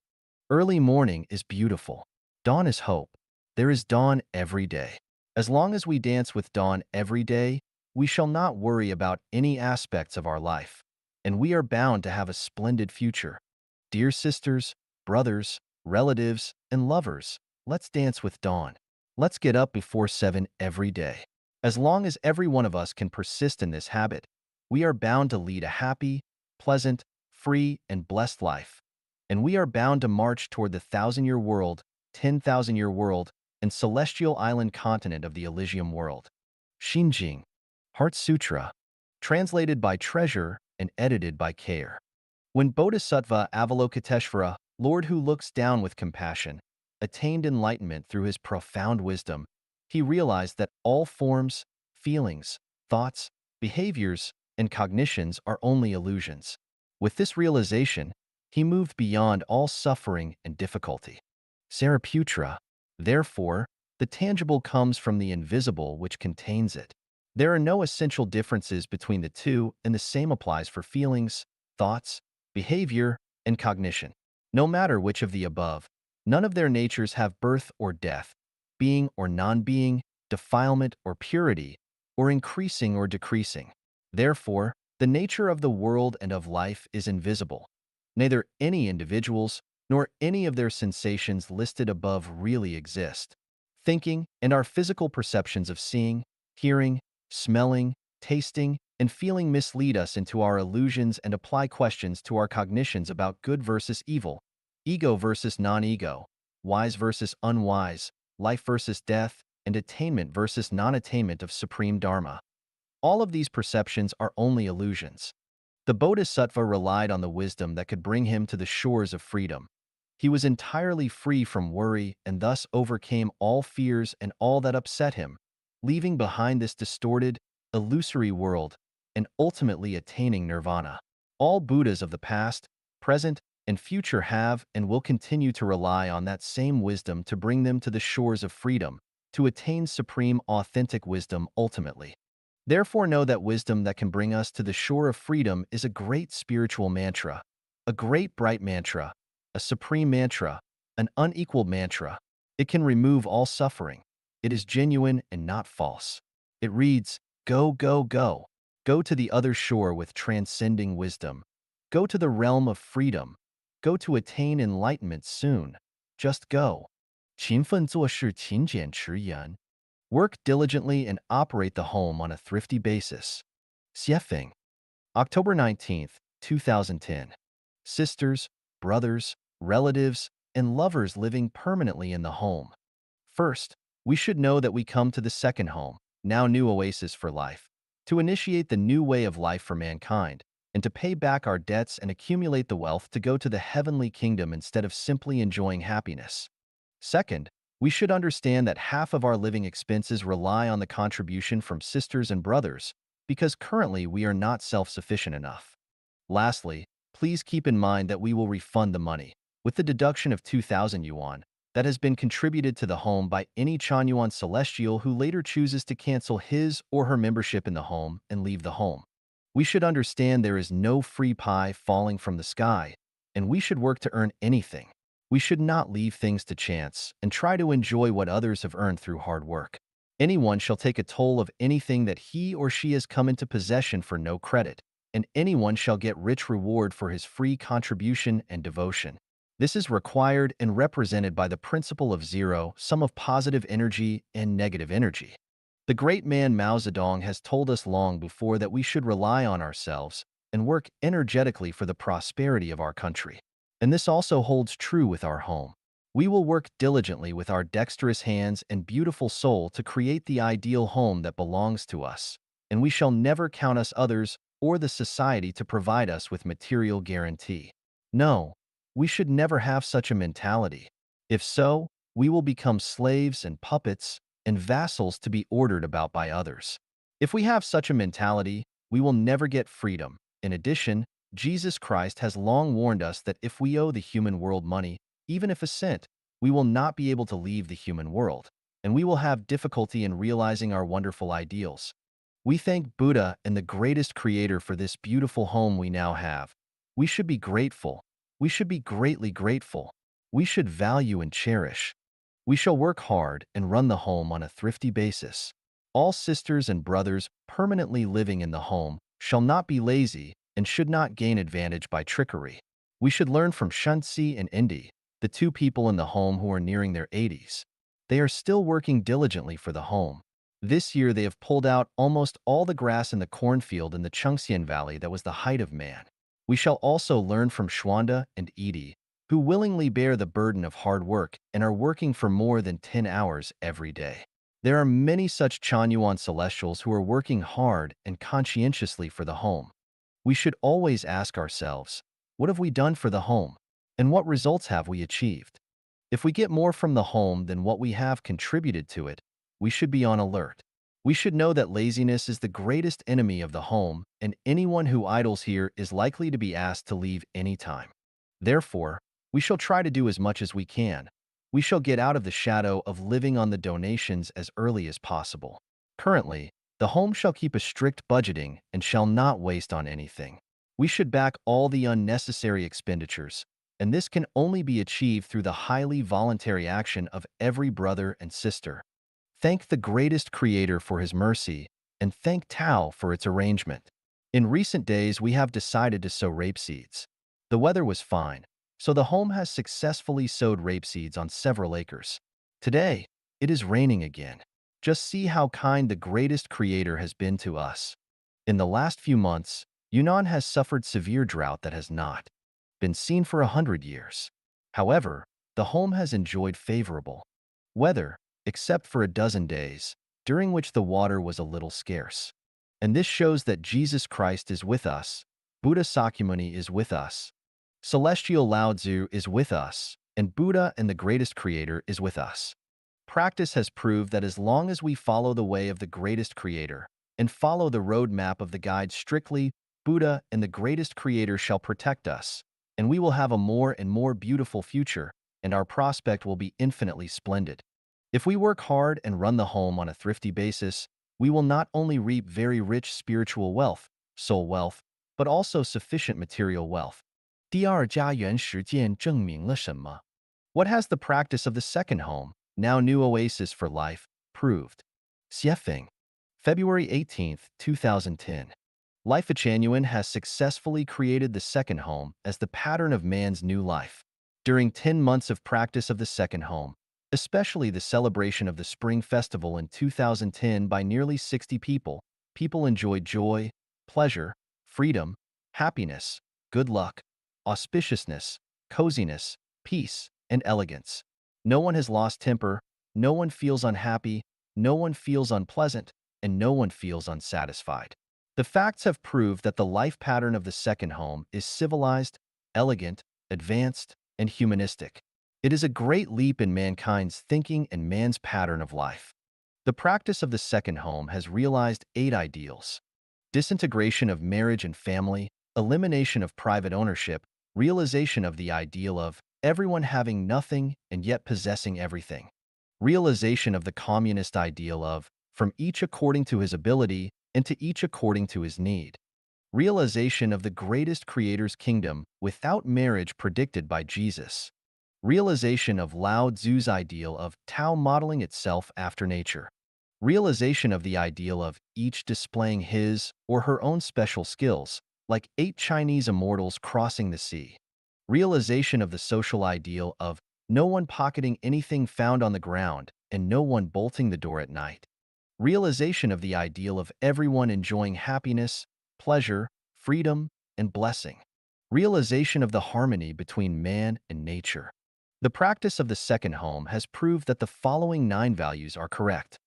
Early morning is beautiful. Dawn is hope. There is dawn every day. As long as we dance with dawn every day, we shall not worry about any aspects of our life, and we are bound to have a splendid future. Dear sisters, brothers, relatives, and lovers, let's dance with dawn. Let's get up before 7 every day. As long as every one of us can persist in this habit, we are bound to lead a happy, pleasant, free, and blessed life. And we are bound to march toward the 1,000-year world, 10,000-year world, and celestial island continent of the Elysium world. Xinjing, Heart Sutra, translated by Treasure and edited by Care. When Bodhisattva Avalokiteshvara, Lord who looks down with compassion, attained enlightenment through his profound wisdom, he realized that all forms, feelings, thoughts, behaviors, and cognitions are only illusions. With this realization, he moved beyond all suffering and difficulty. Sariputra, therefore, the tangible comes from the invisible which contains it. There are no essential differences between the two, and the same applies for feelings, thoughts, behavior, and cognition. No matter which of the above, none of their natures have birth or death, being or non-being, defilement or purity, or increasing or decreasing. Therefore, the nature of the world and of life is invisible. Neither any individuals nor any of their sensations listed above really exist. Thinking and our physical perceptions of seeing, hearing, smelling, tasting, and feeling mislead us into our illusions and apply questions to our cognitions about good versus evil, ego versus non-ego, wise versus unwise, life versus death, and attainment versus non-attainment of supreme dharma. All of these perceptions are only illusions. The Bodhisattva relied on the wisdom that could bring him to the shores of freedom. He was entirely free from worry and thus overcame all fears and all that upset him, leaving behind this distorted, illusory world and ultimately attaining nirvana. All Buddhas of the past, present, and future have and will continue to rely on that same wisdom to bring them to the shores of freedom, to attain supreme authentic wisdom ultimately. Therefore, know that wisdom that can bring us to the shore of freedom is a great spiritual mantra, a great bright mantra, a supreme mantra, an unequaled mantra. It can remove all suffering. It is genuine and not false. It reads, "Go, go, go. Go to the other shore with transcending wisdom. Go to the realm of freedom. Go to attain enlightenment soon. Just go." 勤奋做事，勤俭持言. Work diligently and operate the home on a thrifty basis. Xiefeng. October 19th, 2010. Sisters, brothers, relatives, and lovers living permanently in the home. First, we should know that we come to the second home, now new oasis for life, to initiate the new way of life for mankind, and to pay back our debts and accumulate the wealth to go to the heavenly kingdom instead of simply enjoying happiness. Second, we should understand that half of our living expenses rely on the contribution from sisters and brothers, because currently we are not self-sufficient enough. Lastly, please keep in mind that we will refund the money, with the deduction of 2,000 yuan, that has been contributed to the home by any Chanyuan celestial who later chooses to cancel his or her membership in the home and leave the home. We should understand there is no free pie falling from the sky, and we should work to earn anything. We should not leave things to chance and try to enjoy what others have earned through hard work. Anyone shall take a toll of anything that he or she has come into possession for no credit, and anyone shall get rich reward for his free contribution and devotion. This is required and represented by the principle of zero sum of positive energy and negative energy. The great man Mao Zedong has told us long before that we should rely on ourselves and work energetically for the prosperity of our country. And this also holds true with our home. We will work diligently with our dexterous hands and beautiful soul to create the ideal home that belongs to us, and we shall never count us others or the society to provide us with material guarantee. No, we should never have such a mentality. If so, we will become slaves and puppets and vassals to be ordered about by others. If we have such a mentality, we will never get freedom. In addition, Jesus Christ has long warned us that if we owe the human world money, even if a cent, we will not be able to leave the human world, and we will have difficulty in realizing our wonderful ideals. We thank Buddha and the greatest creator for this beautiful home we now have. We should be grateful. We should be greatly grateful. We should value and cherish. We shall work hard and run the home on a thrifty basis. All sisters and brothers permanently living in the home shall not be lazy and should not gain advantage by trickery. We should learn from Shanxi and Indi, the two people in the home who are nearing their 80s. They are still working diligently for the home. This year they have pulled out almost all the grass in the cornfield in the Chengxian Valley that was the height of man. We shall also learn from Xuanda and Edi, who willingly bear the burden of hard work and are working for more than 10 hours every day. There are many such Chanyuan celestials who are working hard and conscientiously for the home. We should always ask ourselves, what have we done for the home? And what results have we achieved? If we get more from the home than what we have contributed to it, we should be on alert. We should know that laziness is the greatest enemy of the home, and anyone who idles here is likely to be asked to leave any time. Therefore, we shall try to do as much as we can. We shall get out of the shadow of living on the donations as early as possible. Currently, the home shall keep a strict budgeting and shall not waste on anything. We should back all the unnecessary expenditures, and this can only be achieved through the highly voluntary action of every brother and sister. Thank the greatest creator for his mercy, and thank Tao for its arrangement. In recent days, we have decided to sow rapeseeds. The weather was fine, so the home has successfully sowed rapeseeds on several acres. Today, it is raining again. Just see how kind the greatest creator has been to us. In the last few months, Yunnan has suffered severe drought that has not been seen for 100 years. However, the home has enjoyed favorable weather, except for a dozen days, during which the water was a little scarce. And this shows that Jesus Christ is with us, Buddha Sakyamuni is with us, Celestial Lao Tzu is with us, and Buddha and the greatest creator is with us. Practice has proved that as long as we follow the way of the greatest creator and follow the roadmap of the guide strictly, Buddha and the greatest creator shall protect us, and we will have a more and more beautiful future, and our prospect will be infinitely splendid. If we work hard and run the home on a thrifty basis, we will not only reap very rich spiritual wealth, soul wealth, but also sufficient material wealth. 第二家园实践证明了什么? What has the practice of the second home, now new oasis for life, proved? Xiefeng. February 18, 2010. Life Genuine has successfully created the second home as the pattern of man's new life. During 10 months of practice of the second home, especially the celebration of the Spring Festival in 2010 by nearly 60 people, people enjoyed joy, pleasure, freedom, happiness, good luck, auspiciousness, coziness, peace, and elegance. No one has lost temper, no one feels unhappy, no one feels unpleasant, and no one feels unsatisfied. The facts have proved that the life pattern of the second home is civilized, elegant, advanced, and humanistic. It is a great leap in mankind's thinking and man's pattern of life. The practice of the second home has realized 8 ideals: disintegration of marriage and family, elimination of private ownership, realization of the ideal of everyone having nothing and yet possessing everything, realization of the communist ideal of from each according to his ability and to each according to his need, realization of the greatest creator's kingdom without marriage predicted by Jesus, realization of Lao Tzu's ideal of Tao modeling itself after nature, realization of the ideal of each displaying his or her own special skills, like 8 Chinese immortals crossing the sea, realization of the social ideal of no one pocketing anything found on the ground and no one bolting the door at night, realization of the ideal of everyone enjoying happiness, pleasure, freedom, and blessing, realization of the harmony between man and nature. The practice of the second home has proved that the following 9 values are correct.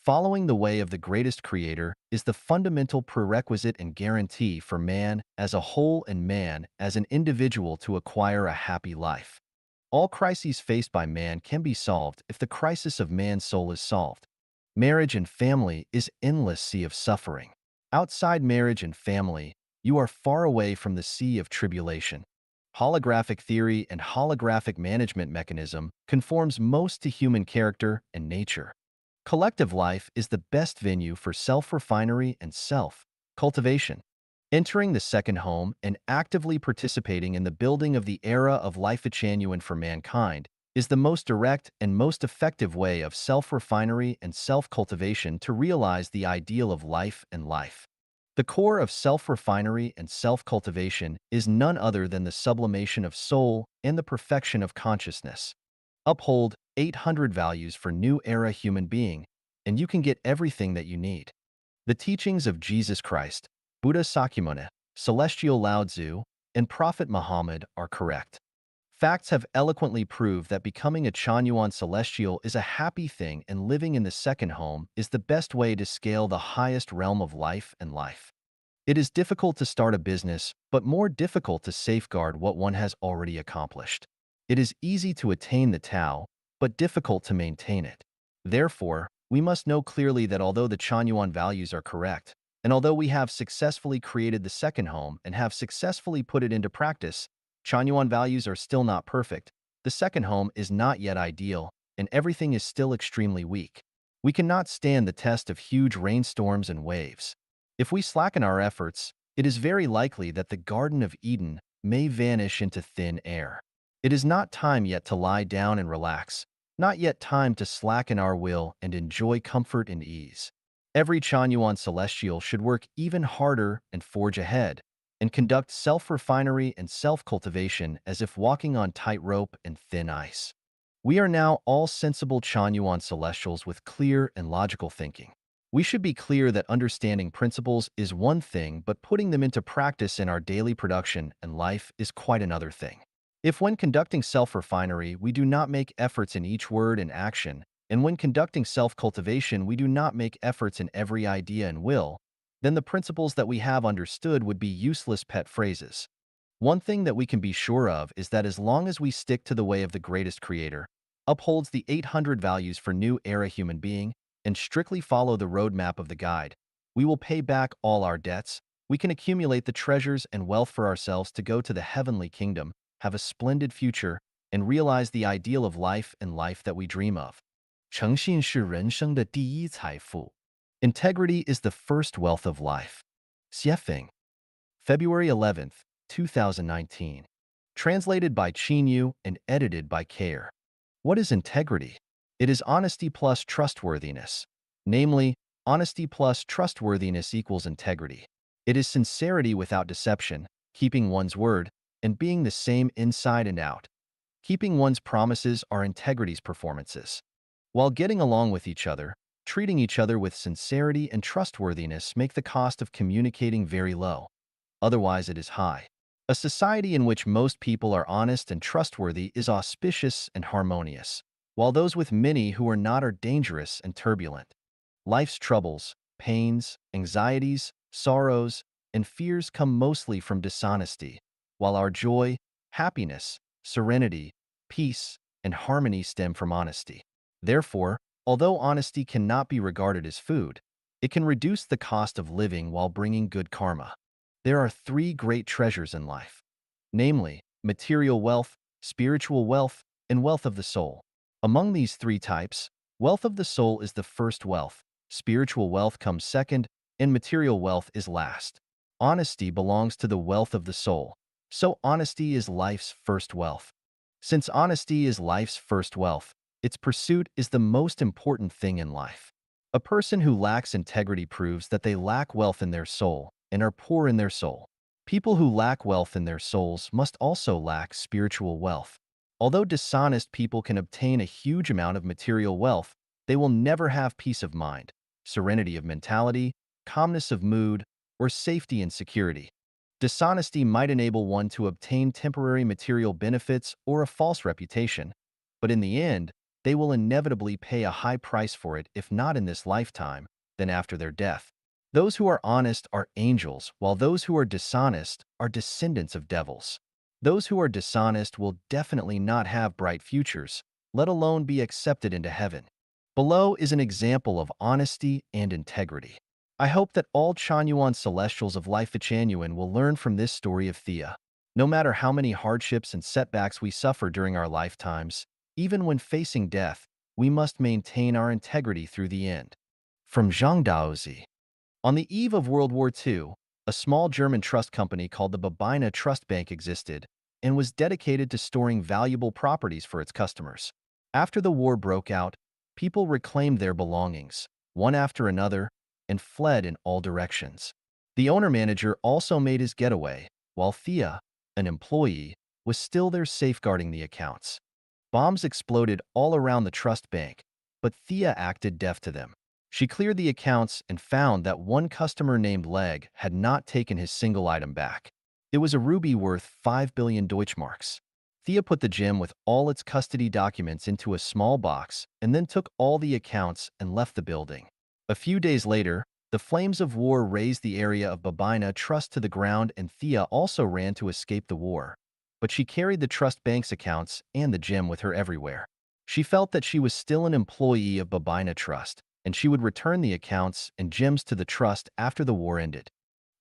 Following the way of the greatest creator is the fundamental prerequisite and guarantee for man as a whole and man as an individual to acquire a happy life. All crises faced by man can be solved if the crisis of man's soul is solved. Marriage and family is endless sea of suffering. Outside marriage and family, you are far away from the sea of tribulation. Holographic theory and holographic management mechanism conforms most to human character and nature. Collective life is the best venue for self-refinery and self-cultivation. Entering the second home and actively participating in the building of the era of life genuine for mankind is the most direct and most effective way of self-refinery and self-cultivation to realize the ideal of life and life. The core of self-refinery and self-cultivation is none other than the sublimation of soul and the perfection of consciousness. Uphold 800 values for new era human being, and you can get everything that you need. The teachings of Jesus Christ, Buddha Sakyamuni, Celestial Lao Tzu, and Prophet Muhammad are correct. Facts have eloquently proved that becoming a Chanyuan celestial is a happy thing, and living in the second home is the best way to scale the highest realm of life and life. It is difficult to start a business, but more difficult to safeguard what one has already accomplished. It is easy to attain the Tao, but difficult to maintain it. Therefore, we must know clearly that although the Chanyuan values are correct, and although we have successfully created the second home and have successfully put it into practice, Chanyuan values are still not perfect, the second home is not yet ideal, and everything is still extremely weak. We cannot stand the test of huge rainstorms and waves. If we slacken our efforts, it is very likely that the Garden of Eden may vanish into thin air. It is not time yet to lie down and relax, not yet time to slacken our will and enjoy comfort and ease. Every Chanyuan celestial should work even harder and forge ahead, and conduct self-refinery and self-cultivation as if walking on tightrope and thin ice. We are now all sensible Chanyuan celestials with clear and logical thinking. We should be clear that understanding principles is one thing, but putting them into practice in our daily production and life is quite another thing. If when conducting self-refinery, we do not make efforts in each word and action, and when conducting self-cultivation, we do not make efforts in every idea and will, then the principles that we have understood would be useless pet phrases. One thing that we can be sure of is that as long as we stick to the way of the greatest creator, upholds the 800 values for new era human being, and strictly follow the roadmap of the guide, we will pay back all our debts, we can accumulate the treasures and wealth for ourselves to go to the heavenly kingdom, have a splendid future, and realize the ideal of life and life that we dream of. 诚信是人生的第一财富. Integrity is the first wealth of life. Xiefeng. February 11th, 2019. Translated by Chinyu and edited by Care. What is integrity? It is honesty plus trustworthiness. Namely, honesty plus trustworthiness equals integrity. It is sincerity without deception, keeping one's word, and being the same inside and out. Keeping one's promises are integrity's performances. While getting along with each other, treating each other with sincerity and trustworthiness make the cost of communicating very low. Otherwise, it is high. A society in which most people are honest and trustworthy is auspicious and harmonious, while those with many who are not are dangerous and turbulent. Life's troubles, pains, anxieties, sorrows, and fears come mostly from dishonesty, while our joy, happiness, serenity, peace, and harmony stem from honesty. Therefore, although honesty cannot be regarded as food, it can reduce the cost of living while bringing good karma. There are three great treasures in life, namely, material wealth, spiritual wealth, and wealth of the soul. Among these three types, wealth of the soul is the first wealth, spiritual wealth comes second, and material wealth is last. Honesty belongs to the wealth of the soul, so honesty is life's first wealth. Since honesty is life's first wealth, its pursuit is the most important thing in life. A person who lacks integrity proves that they lack wealth in their soul and are poor in their soul. People who lack wealth in their souls must also lack spiritual wealth. Although dishonest people can obtain a huge amount of material wealth, they will never have peace of mind, serenity of mentality, calmness of mood, or safety and security. Dishonesty might enable one to obtain temporary material benefits or a false reputation, but in the end, they will inevitably pay a high price for it if not in this lifetime, then after their death. Those who are honest are angels, while those who are dishonest are descendants of devils. Those who are dishonest will definitely not have bright futures, let alone be accepted into heaven. Below is an example of honesty and integrity. I hope that all Chanyuan celestials of life Changyuan will learn from this story of Thea. No matter how many hardships and setbacks we suffer during our lifetimes, even when facing death, we must maintain our integrity through the end. From Zhang Daozi. On the eve of World War II, a small German trust company called the Babina Trust Bank existed and was dedicated to storing valuable properties for its customers. After the war broke out, people reclaimed their belongings, one after another, and fled in all directions. The owner-manager also made his getaway, while Thea, an employee, was still there safeguarding the accounts. Bombs exploded all around the trust bank, but Thea acted deaf to them. She cleared the accounts and found that one customer named Leg had not taken his single item back. It was a ruby worth 5 billion Deutschmarks. Thea put the gem with all its custody documents into a small box and then took all the accounts and left the building. A few days later, the flames of war razed the area of Babina Trust to the ground and Thea also ran to escape the war. But she carried the trust bank's accounts and the gem with her everywhere. She felt that she was still an employee of Babina Trust, and she would return the accounts and gems to the trust after the war ended.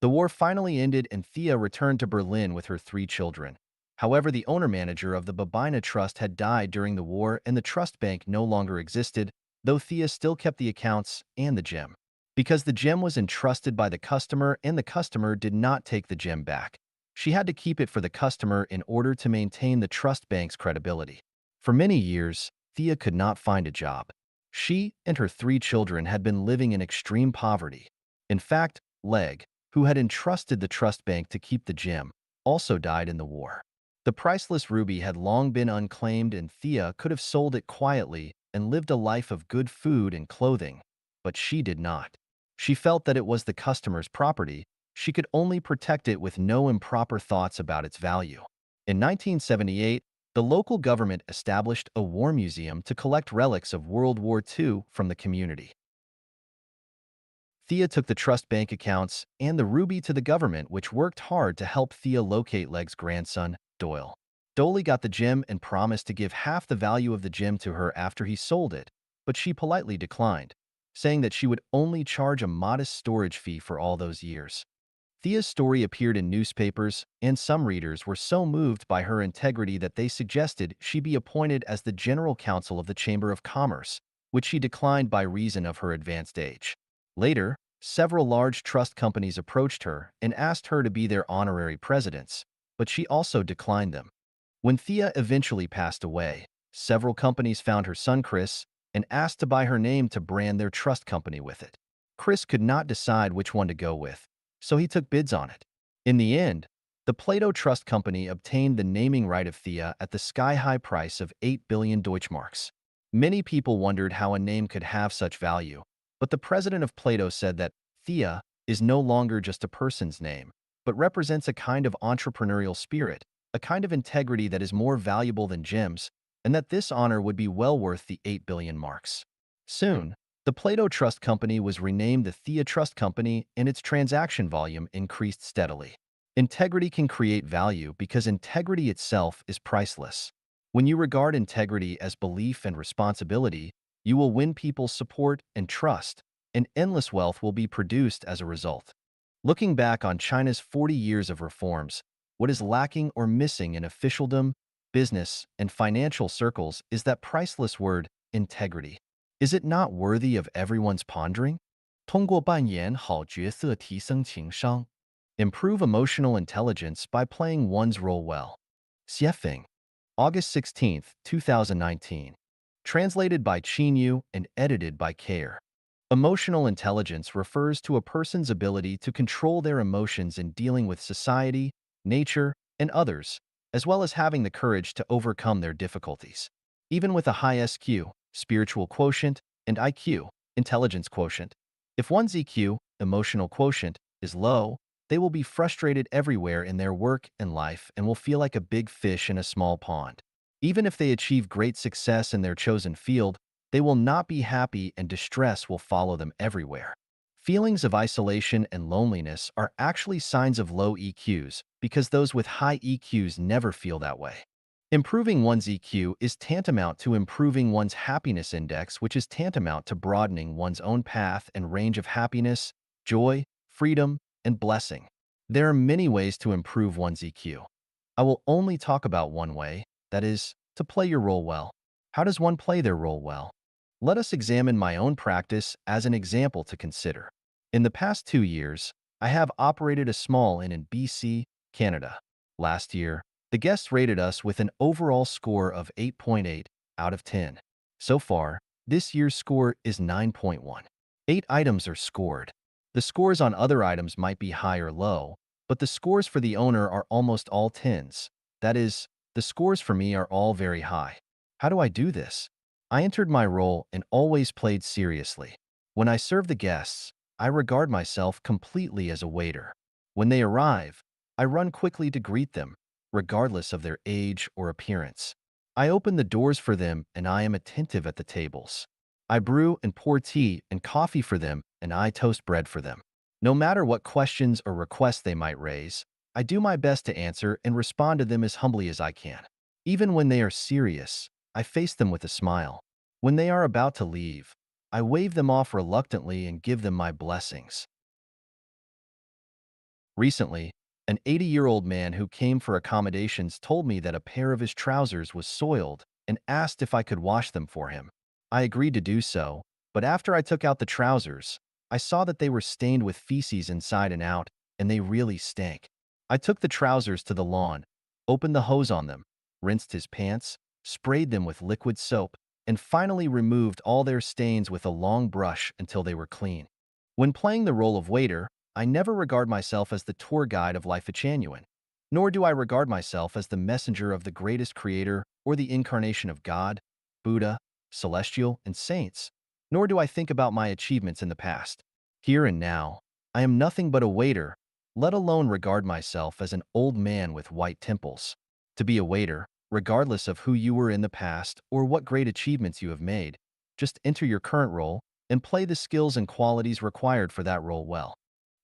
The war finally ended and Thea returned to Berlin with her 3 children. However, the owner-manager of the Babina Trust had died during the war and the trust bank no longer existed, though Thea still kept the accounts and the gem. Because the gem was entrusted by the customer and the customer did not take the gem back, she had to keep it for the customer in order to maintain the trust bank's credibility. For many years, Thea could not find a job. She and her 3 children had been living in extreme poverty. In fact, Leg, who had entrusted the trust bank to keep the gem, also died in the war. The priceless ruby had long been unclaimed and Thea could have sold it quietly and lived a life of good food and clothing, but she did not. She felt that it was the customer's property. She could only protect it with no improper thoughts about its value. In 1978, the local government established a war museum to collect relics of World War II from the community. Thea took the trust bank accounts and the ruby to the government, which worked hard to help Thea locate Leg's grandson, Doyle. Dolly got the gem and promised to give half the value of the gem to her after he sold it, but she politely declined, saying that she would only charge a modest storage fee for all those years. Thea's story appeared in newspapers, and some readers were so moved by her integrity that they suggested she be appointed as the general counsel of the Chamber of Commerce, which she declined by reason of her advanced age. Later, several large trust companies approached her and asked her to be their honorary presidents, but she also declined them. When Thea eventually passed away, several companies found her son Chris and asked to buy her name to brand their trust company with it. Chris could not decide which one to go with, so he took bids on it. In the end, the Plato Trust Company obtained the naming right of Thea at the sky-high price of 8 billion Deutschmarks. Many people wondered how a name could have such value, but the president of Plato said that Thea is no longer just a person's name, but represents a kind of entrepreneurial spirit, a kind of integrity that is more valuable than gems, and that this honor would be well worth the 8 billion marks. Soon, the Plato Trust Company was renamed the Thea Trust Company, and its transaction volume increased steadily. Integrity can create value because integrity itself is priceless. When you regard integrity as belief and responsibility, you will win people's support and trust, and endless wealth will be produced as a result. Looking back on China's 40 years of reforms, what is lacking or missing in officialdom, business, and financial circles is that priceless word, integrity. Is it not worthy of everyone's pondering? 通过扮演好角色提升情商. Improve emotional intelligence by playing one's role well. Xiefeng. August 16, 2019. Translated by Qinyu and edited by Care. Emotional intelligence refers to a person's ability to control their emotions in dealing with society, nature, and others, as well as having the courage to overcome their difficulties. Even with a high SQ, spiritual quotient, and IQ, intelligence quotient, if one's EQ, emotional quotient, is low, they will be frustrated everywhere in their work and life and will feel like a big fish in a small pond. Even if they achieve great success in their chosen field, they will not be happy and distress will follow them everywhere. Feelings of isolation and loneliness are actually signs of low EQs because those with high EQs never feel that way. Improving one's EQ is tantamount to improving one's happiness index, which is tantamount to broadening one's own path and range of happiness, joy, freedom, and blessing. There are many ways to improve one's EQ. I will only talk about one way, that is, to play your role well. How does one play their role well? Let us examine my own practice as an example to consider. In the past 2 years, I have operated a small inn in BC, Canada. Last year, the guests rated us with an overall score of 8.8 out of 10. So far, this year's score is 9.1. 8 items are scored. The scores on other items might be high or low, but the scores for the owner are almost all 10s. That is, the scores for me are all very high. How do I do this? I entered my role and always played seriously. When I serve the guests, I regard myself completely as a waiter. When they arrive, I run quickly to greet them, regardless of their age or appearance. I open the doors for them and I am attentive at the tables. I brew and pour tea and coffee for them and I toast bread for them. No matter what questions or requests they might raise, I do my best to answer and respond to them as humbly as I can. Even when they are serious, I face them with a smile. When they are about to leave, I wave them off reluctantly and give them my blessings. Recently, an 80-year-old man who came for accommodations told me that a pair of his trousers was soiled and asked if I could wash them for him. I agreed to do so, but after I took out the trousers, I saw that they were stained with feces inside and out, and they really stank. I took the trousers to the lawn, opened the hose on them, rinsed his pants, sprayed them with liquid soap, and finally removed all their stains with a long brush until they were clean. When playing the role of waiter, I never regard myself as the tour guide of life genuine, nor do I regard myself as the messenger of the greatest creator or the incarnation of God, Buddha, celestial, and saints, nor do I think about my achievements in the past. Here and now, I am nothing but a waiter, let alone regard myself as an old man with white temples. To be a waiter, regardless of who you were in the past or what great achievements you have made, just enter your current role and play the skills and qualities required for that role well.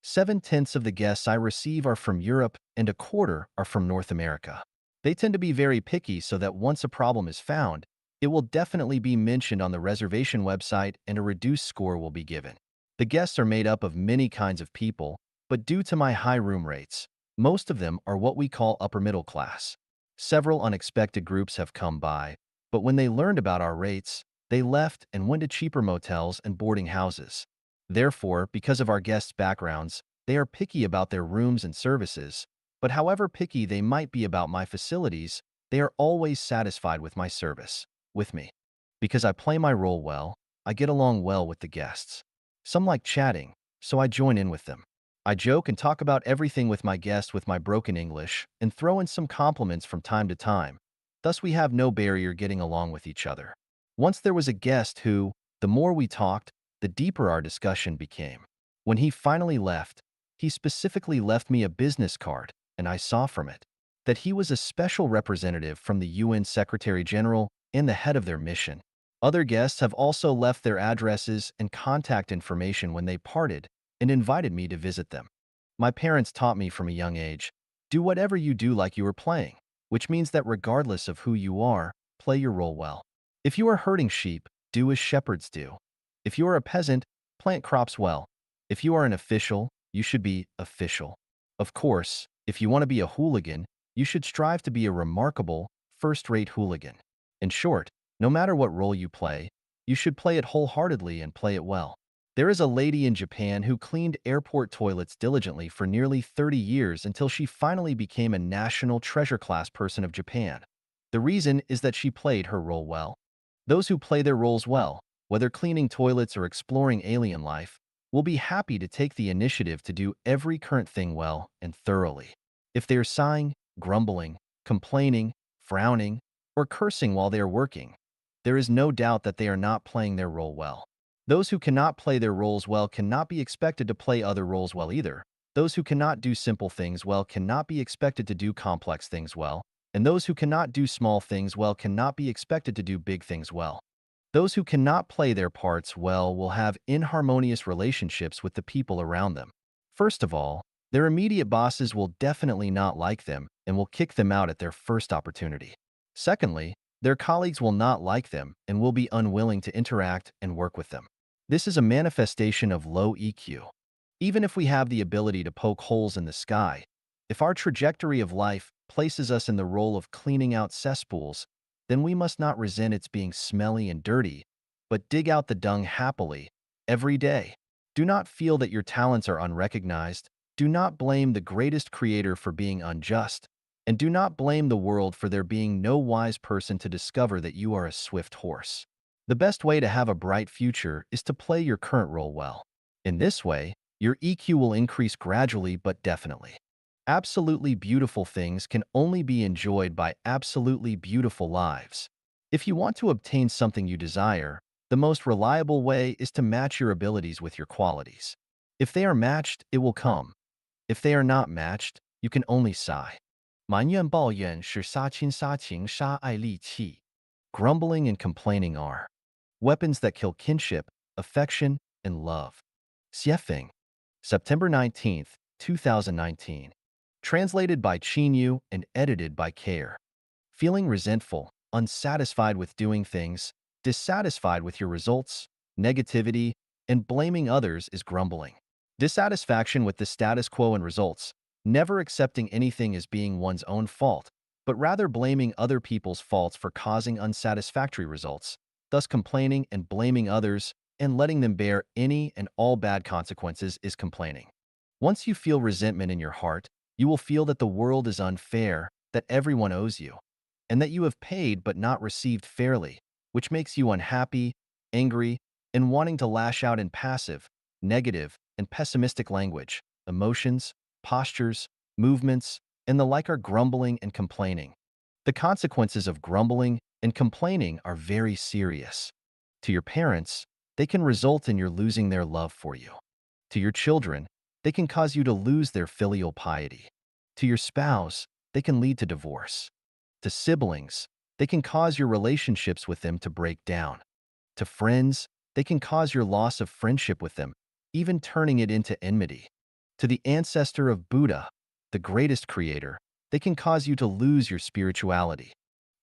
7/10 of the guests I receive are from Europe and a quarter are from North America. They tend to be very picky so that once a problem is found, it will definitely be mentioned on the reservation website and a reduced score will be given. The guests are made up of many kinds of people, but due to my high room rates, most of them are what we call upper middle class. Several unexpected groups have come by, but when they learned about our rates, they left and went to cheaper motels and boarding houses. Therefore, because of our guests' backgrounds, they are picky about their rooms and services, but however picky they might be about my facilities, they are always satisfied with my service, with me. Because I play my role well, I get along well with the guests. Some like chatting, so I join in with them. I joke and talk about everything with my guests with my broken English and throw in some compliments from time to time. Thus, we have no barrier getting along with each other. Once there was a guest who, the more we talked, the deeper our discussion became. When he finally left, he specifically left me a business card, and I saw from it that he was a special representative from the UN Secretary General and the head of their mission. Other guests have also left their addresses and contact information when they parted and invited me to visit them. My parents taught me from a young age, do whatever you do like you were playing, which means that regardless of who you are, play your role well. If you are herding sheep, do as shepherds do. If you are a peasant, plant crops well. If you are an official, you should be official. Of course, if you want to be a hooligan, you should strive to be a remarkable, first-rate hooligan. In short, no matter what role you play, you should play it wholeheartedly and play it well. There is a lady in Japan who cleaned airport toilets diligently for nearly 30 years until she finally became a national treasure class person of Japan. The reason is that she played her role well. Those who play their roles well, whether cleaning toilets or exploring alien life, will be happy to take the initiative to do every current thing well and thoroughly. If they are sighing, grumbling, complaining, frowning, or cursing while they are working, there is no doubt that they are not playing their role well. Those who cannot play their roles well cannot be expected to play other roles well either. Those who cannot do simple things well cannot be expected to do complex things well, and those who cannot do small things well cannot be expected to do big things well. Those who cannot play their parts well will have inharmonious relationships with the people around them. First of all, their immediate bosses will definitely not like them and will kick them out at their first opportunity. Secondly, their colleagues will not like them and will be unwilling to interact and work with them. This is a manifestation of low EQ. Even if we have the ability to poke holes in the sky, if our trajectory of life places us in the role of cleaning out cesspools, then we must not resent its being smelly and dirty, but dig out the dung happily, every day. Do not feel that your talents are unrecognized. Do not blame the greatest creator for being unjust. And do not blame the world for there being no wise person to discover that you are a swift horse. The best way to have a bright future is to play your current role well. In this way, your EQ will increase gradually but definitely. Absolutely beautiful things can only be enjoyed by absolutely beautiful lives. If you want to obtain something you desire, the most reliable way is to match your abilities with your qualities. If they are matched, it will come. If they are not matched, you can only sigh. 埋怨抱怨是杀亲杀情杀爱利器. Grumbling and complaining are weapons that kill kinship, affection, and love. Xiefeng, September 19th, 2019. Translated by Chinyu and edited by Care. Feeling resentful, unsatisfied with doing things, dissatisfied with your results, negativity, and blaming others is grumbling. Dissatisfaction with the status quo and results, never accepting anything as being one's own fault, but rather blaming other people's faults for causing unsatisfactory results, thus complaining and blaming others and letting them bear any and all bad consequences is complaining. Once you feel resentment in your heart, you will feel that the world is unfair, that everyone owes you, and that you have paid but not received fairly, which makes you unhappy, angry, and wanting to lash out in passive, negative, and pessimistic language, emotions, postures, movements, and the like are grumbling and complaining. The consequences of grumbling and complaining are very serious. To your parents, they can result in your losing their love for you. To your children, they can cause you to lose their filial piety. To your spouse, they can lead to divorce. To siblings, they can cause your relationships with them to break down. To friends, they can cause your loss of friendship with them, even turning it into enmity. To the ancestor of Buddha, the greatest creator, they can cause you to lose your spirituality.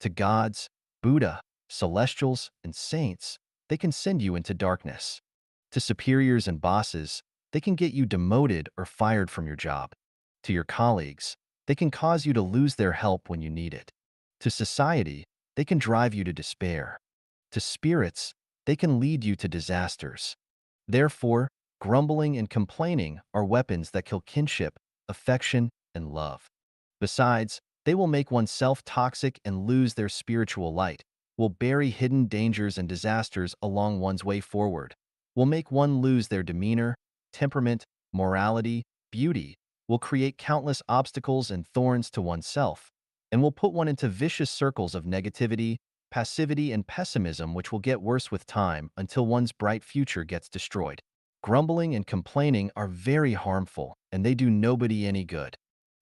To gods, Buddha, celestials, and saints, they can send you into darkness. To superiors and bosses, they can get you demoted or fired from your job. To your colleagues, they can cause you to lose their help when you need it. To society, they can drive you to despair. To spirits, they can lead you to disasters. Therefore, grumbling and complaining are weapons that kill kinship, affection, and love. Besides, they will make oneself toxic and lose their spiritual light, will bury hidden dangers and disasters along one's way forward, will make one lose their demeanor, temperament, morality, beauty, will create countless obstacles and thorns to oneself, and will put one into vicious circles of negativity, passivity, and pessimism which will get worse with time until one's bright future gets destroyed. Grumbling and complaining are very harmful, and they do nobody any good.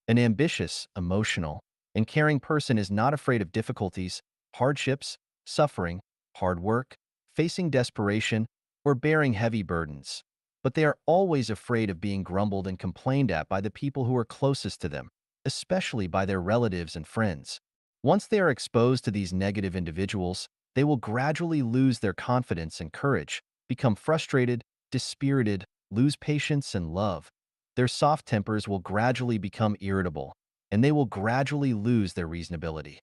An ambitious, emotional, and caring person is not afraid of difficulties, hardships, suffering, hard work, facing desperation, or bearing heavy burdens. But they are always afraid of being grumbled and complained at by the people who are closest to them, especially by their relatives and friends. Once they are exposed to these negative individuals, they will gradually lose their confidence and courage, become frustrated, dispirited, lose patience and love. Their soft tempers will gradually become irritable, and they will gradually lose their reasonability.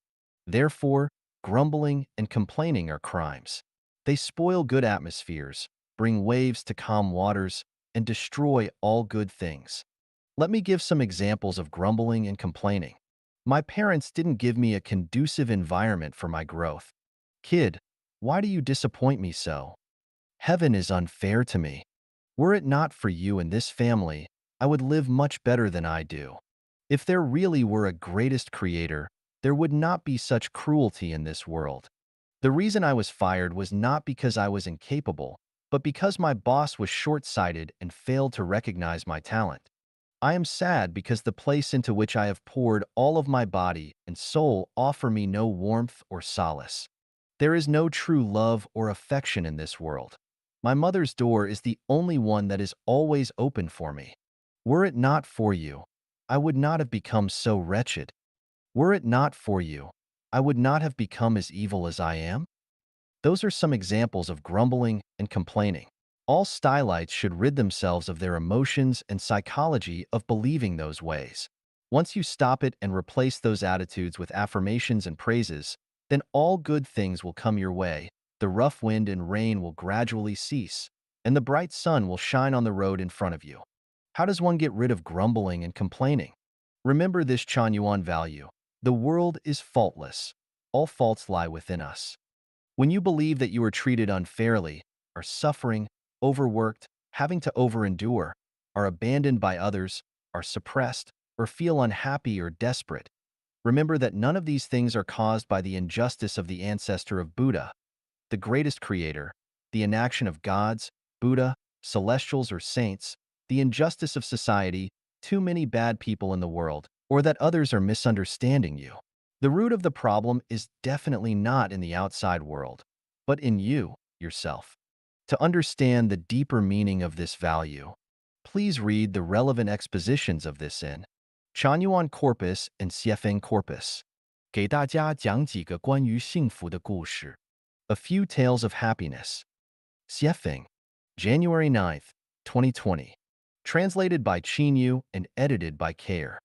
Therefore, grumbling and complaining are crimes. They spoil good atmospheres, bring waves to calm waters, and destroy all good things. Let me give some examples of grumbling and complaining. My parents didn't give me a conducive environment for my growth. Kid, why do you disappoint me so? Heaven is unfair to me. Were it not for you and this family, I would live much better than I do. If there really were a greatest creator, there would not be such cruelty in this world. The reason I was fired was not because I was incapable, but because my boss was short-sighted and failed to recognize my talent. I am sad because the place into which I have poured all of my body and soul offer me no warmth or solace. There is no true love or affection in this world. My mother's door is the only one that is always open for me. Were it not for you, I would not have become so wretched. Were it not for you, I would not have become as evil as I am. Those are some examples of grumbling and complaining. All stylites should rid themselves of their emotions and psychology of believing those ways. Once you stop it and replace those attitudes with affirmations and praises, then all good things will come your way, the rough wind and rain will gradually cease, and the bright sun will shine on the road in front of you. How does one get rid of grumbling and complaining? Remember this Chanyuan value. The world is faultless. All faults lie within us. When you believe that you are treated unfairly, are suffering, overworked, having to over-endure, are abandoned by others, are suppressed, or feel unhappy or desperate, remember that none of these things are caused by the injustice of the ancestor of Buddha, the greatest creator, the inaction of gods, Buddha, celestials, or saints, the injustice of society, too many bad people in the world, or that others are misunderstanding you. The root of the problem is definitely not in the outside world, but in you, yourself. To understand the deeper meaning of this value, please read the relevant expositions of this in Chanyuan Corpus and Xiefeng Corpus. 给大家讲几个关于幸福的故事. A Few Tales of Happiness. Xiefeng, January 9th, 2020. Translated by Qinyu and edited by Care.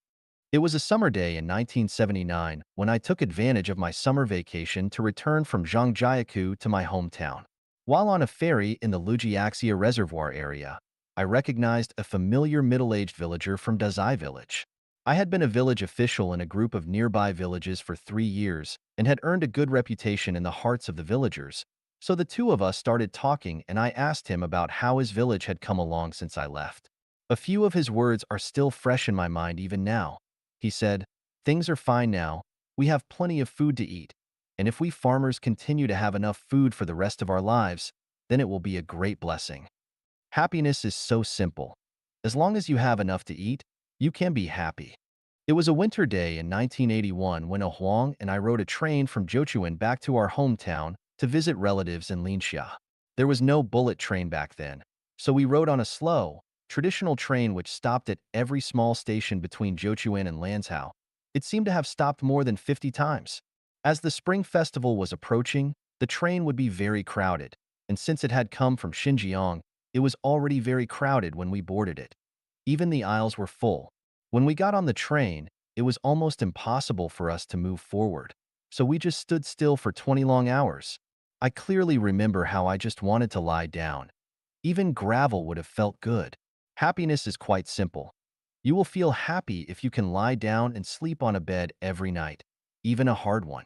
It was a summer day in 1979 when I took advantage of my summer vacation to return from Zhangjiakou to my hometown. While on a ferry in the Lujiaxia Reservoir area, I recognized a familiar middle-aged villager from Dezhen village. I had been a village official in a group of nearby villages for 3 years and had earned a good reputation in the hearts of the villagers, so the two of us started talking and I asked him about how his village had come along since I left. A few of his words are still fresh in my mind even now. He said, "Things are fine now, we have plenty of food to eat, and if we farmers continue to have enough food for the rest of our lives, then it will be a great blessing." Happiness is so simple. As long as you have enough to eat, you can be happy. It was a winter day in 1981 when Huang and I rode a train from Zhochuan back to our hometown to visit relatives in Linxia. There was no bullet train back then, so we rode on a slow, traditional train which stopped at every small station between Zhochuan and Lanzhou. It seemed to have stopped more than 50 times. As the Spring Festival was approaching, the train would be very crowded, and since it had come from Xinjiang, it was already very crowded when we boarded it. Even the aisles were full. When we got on the train, it was almost impossible for us to move forward, so we just stood still for 20 long hours. I clearly remember how I just wanted to lie down. Even gravel would have felt good. Happiness is quite simple. You will feel happy if you can lie down and sleep on a bed every night, even a hard one.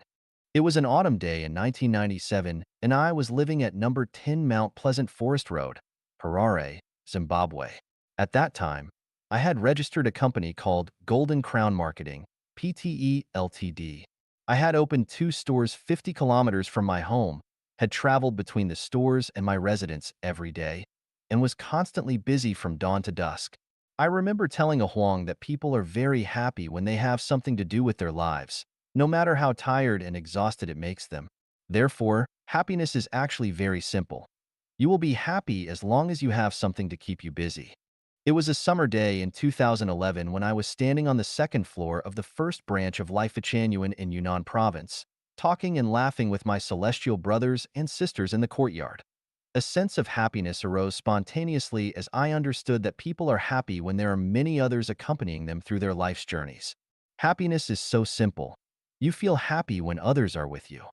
It was an autumn day in 1997, and I was living at number 10 Mount Pleasant Forest Road, Harare, Zimbabwe. At that time, I had registered a company called Golden Crown Marketing, PTE Ltd. I had opened 2 stores 50 kilometers from my home, had traveled between the stores and my residence every day, and was constantly busy from dawn to dusk. I remember telling a Huang that people are very happy when they have something to do with their lives, no matter how tired and exhausted it makes them. Therefore, happiness is actually very simple. You will be happy as long as you have something to keep you busy. It was a summer day in 2011 when I was standing on the second floor of the first branch of Lifuchanuan in Yunnan province, talking and laughing with my celestial brothers and sisters in the courtyard. A sense of happiness arose spontaneously as I understood that people are happy when there are many others accompanying them through their life's journeys. Happiness is so simple. You feel happy when others are with you.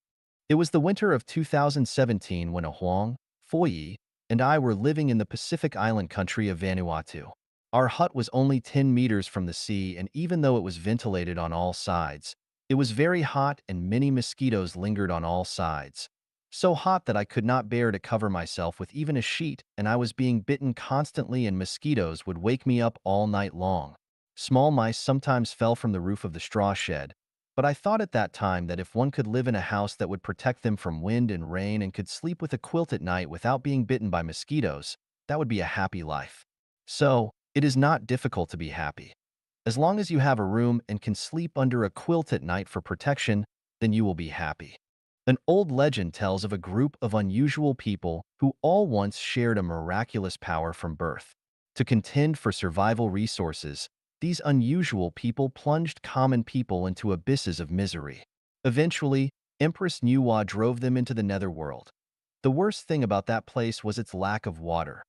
It was the winter of 2017 when Huang, Foyi, and I were living in the Pacific island country of Vanuatu. Our hut was only 10 meters from the sea, and even though it was ventilated on all sides, it was very hot and many mosquitoes lingered on all sides. So hot that I could not bear to cover myself with even a sheet, and I was being bitten constantly and mosquitoes would wake me up all night long. Small mice sometimes fell from the roof of the straw shed, but I thought at that time that if one could live in a house that would protect them from wind and rain and could sleep with a quilt at night without being bitten by mosquitoes, that would be a happy life. So, it is not difficult to be happy. As long as you have a room and can sleep under a quilt at night for protection, then you will be happy. An old legend tells of a group of unusual people who all once shared a miraculous power from birth. To contend for survival resources, these unusual people plunged common people into abysses of misery. Eventually, Empress Nuwa drove them into the netherworld. The worst thing about that place was its lack of water.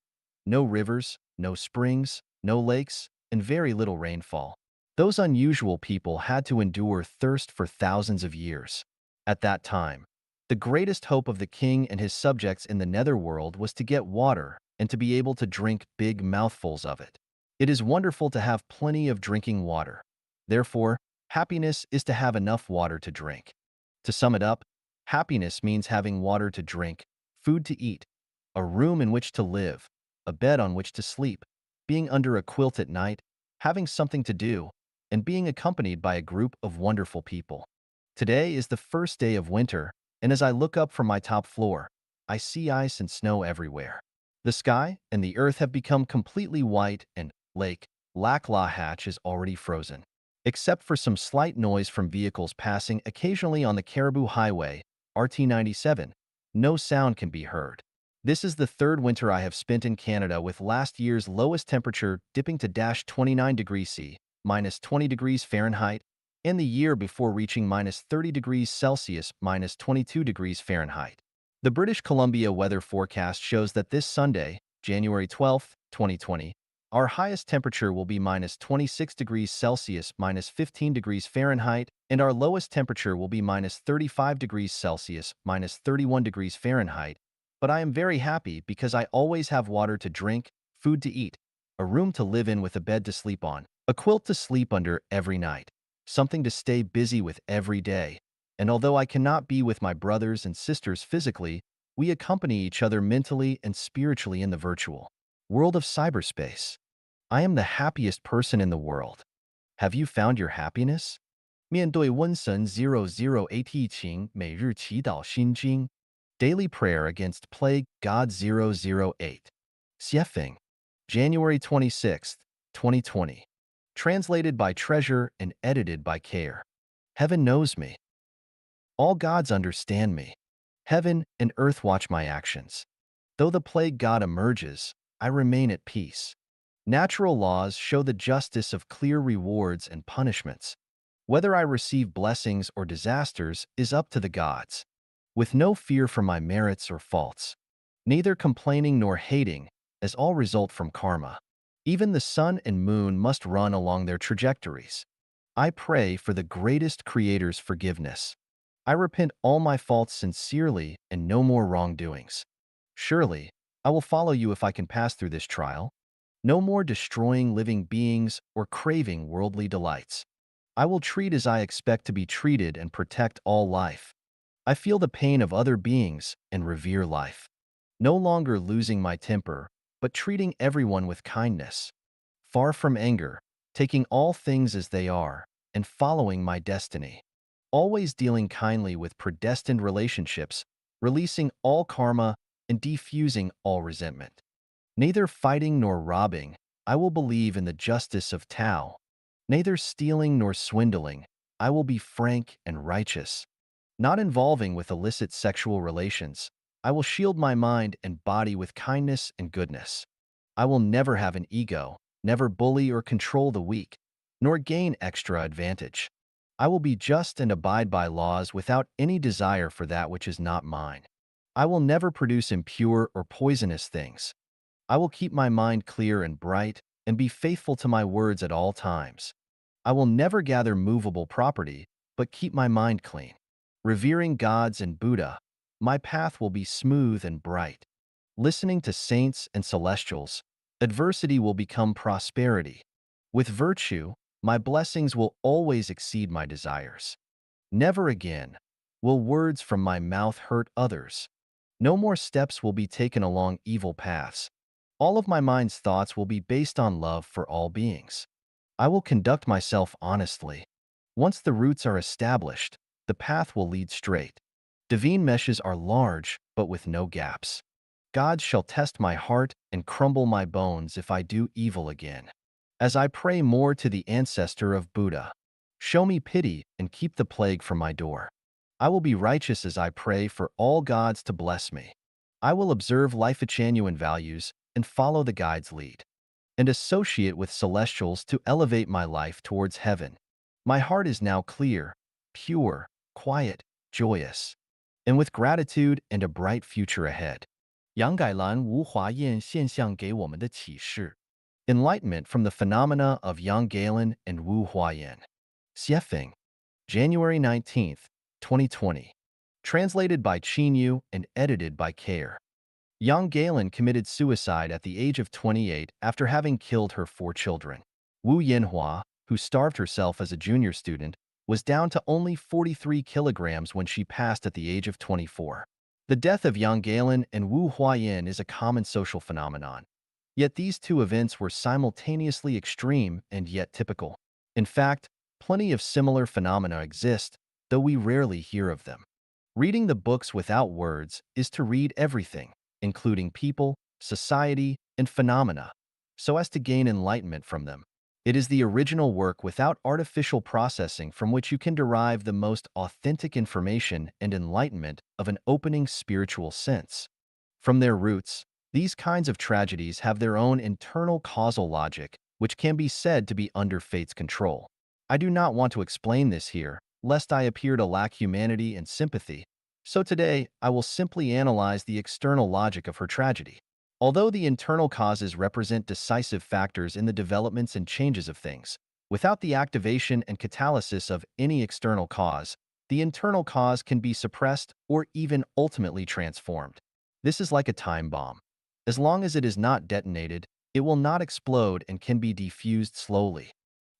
No rivers, no springs, no lakes, and very little rainfall. Those unusual people had to endure thirst for thousands of years. At that time, the greatest hope of the king and his subjects in the netherworld was to get water and to be able to drink big mouthfuls of it. It is wonderful to have plenty of drinking water. Therefore, happiness is to have enough water to drink. To sum it up, happiness means having water to drink, food to eat, a room in which to live, a bed on which to sleep, being under a quilt at night, having something to do, and being accompanied by a group of wonderful people. Today is the first day of winter, and as I look up from my top floor, I see ice and snow everywhere. The sky and the earth have become completely white, and Lake Laklahatch is already frozen. Except for some slight noise from vehicles passing occasionally on the Caribou Highway, RT97, no sound can be heard. This is the third winter I have spent in Canada, with last year's lowest temperature dipping to -29 degrees C, -20 degrees Fahrenheit, and the year before reaching -30 degrees Celsius, -22 degrees Fahrenheit. The British Columbia weather forecast shows that this Sunday, January 12, 2020, our highest temperature will be -26 degrees Celsius, -15 degrees Fahrenheit, and our lowest temperature will be -35 degrees Celsius, -31 degrees Fahrenheit. But I am very happy because I always have water to drink, food to eat, a room to live in with a bed to sleep on, a quilt to sleep under every night, something to stay busy with every day. And although I cannot be with my brothers and sisters physically, we accompany each other mentally and spiritually in the virtual world of cyberspace. I am the happiest person in the world. Have you found your happiness? 面对瘟神008情每日祈祷心经 Daily Prayer Against Plague God 008. Xiefeng. January 26, 2020. Translated by Treasure and edited by Care. Heaven knows me. All gods understand me. Heaven and earth watch my actions. Though the plague god emerges, I remain at peace. Natural laws show the justice of clear rewards and punishments. Whether I receive blessings or disasters is up to the gods, with no fear for my merits or faults, neither complaining nor hating, as all result from karma. Even the sun and moon must run along their trajectories. I pray for the greatest Creator's forgiveness. I repent all my faults sincerely and no more wrongdoings. Surely, I will follow you if I can pass through this trial. No more destroying living beings or craving worldly delights. I will treat as I expect to be treated and protect all life. I feel the pain of other beings and revere life. No longer losing my temper, but treating everyone with kindness. Far from anger, taking all things as they are, and following my destiny. Always dealing kindly with predestined relationships, releasing all karma, and defusing all resentment. Neither fighting nor robbing, I will believe in the justice of Tao. Neither stealing nor swindling, I will be frank and righteous. Not involving with illicit sexual relations, I will shield my mind and body with kindness and goodness. I will never have an ego, never bully or control the weak, nor gain extra advantage. I will be just and abide by laws without any desire for that which is not mine. I will never produce impure or poisonous things. I will keep my mind clear and bright and be faithful to my words at all times. I will never gather movable property, but keep my mind clean. Revering gods and Buddha, my path will be smooth and bright. Listening to saints and celestials, adversity will become prosperity. With virtue, my blessings will always exceed my desires. Never again will words from my mouth hurt others. No more steps will be taken along evil paths. All of my mind's thoughts will be based on love for all beings. I will conduct myself honestly. Once the roots are established, the path will lead straight. Divine meshes are large, but with no gaps. God shall test my heart and crumble my bones if I do evil again. As I pray more to the ancestor of Buddha, show me pity and keep the plague from my door. I will be righteous as I pray for all gods to bless me. I will observe life-genuine values and follow the guide's lead, and associate with celestials to elevate my life towards heaven. My heart is now clear, pure, quiet, joyous, and with gratitude and a bright future ahead. 杨改兰无华焰现象给我们的启示 Enlightenment from the phenomena of Yang Galen and Wu Huayan. Xiefeng, January 19th, 2020. Translated by Qinyu and edited by Care. Yang Galen committed suicide at the age of 28 after having killed her 4 children. Wu Yanhua, who starved herself as a junior student, was down to only 43 kilograms when she passed at the age of 24. The death of Yang Galen and Wu Huayan is a common social phenomenon. Yet these two events were simultaneously extreme and yet typical. In fact, plenty of similar phenomena exist, though we rarely hear of them. Reading the books without words is to read everything, including people, society, and phenomena, so as to gain enlightenment from them. It is the original work without artificial processing from which you can derive the most authentic information and enlightenment of an opening spiritual sense. From their roots, these kinds of tragedies have their own internal causal logic, which can be said to be under fate's control. I do not want to explain this here, lest I appear to lack humanity and sympathy, so today I will simply analyze the external logic of her tragedy. Although the internal causes represent decisive factors in the developments and changes of things, without the activation and catalysis of any external cause, the internal cause can be suppressed or even ultimately transformed. This is like a time bomb. As long as it is not detonated, it will not explode and can be diffused slowly.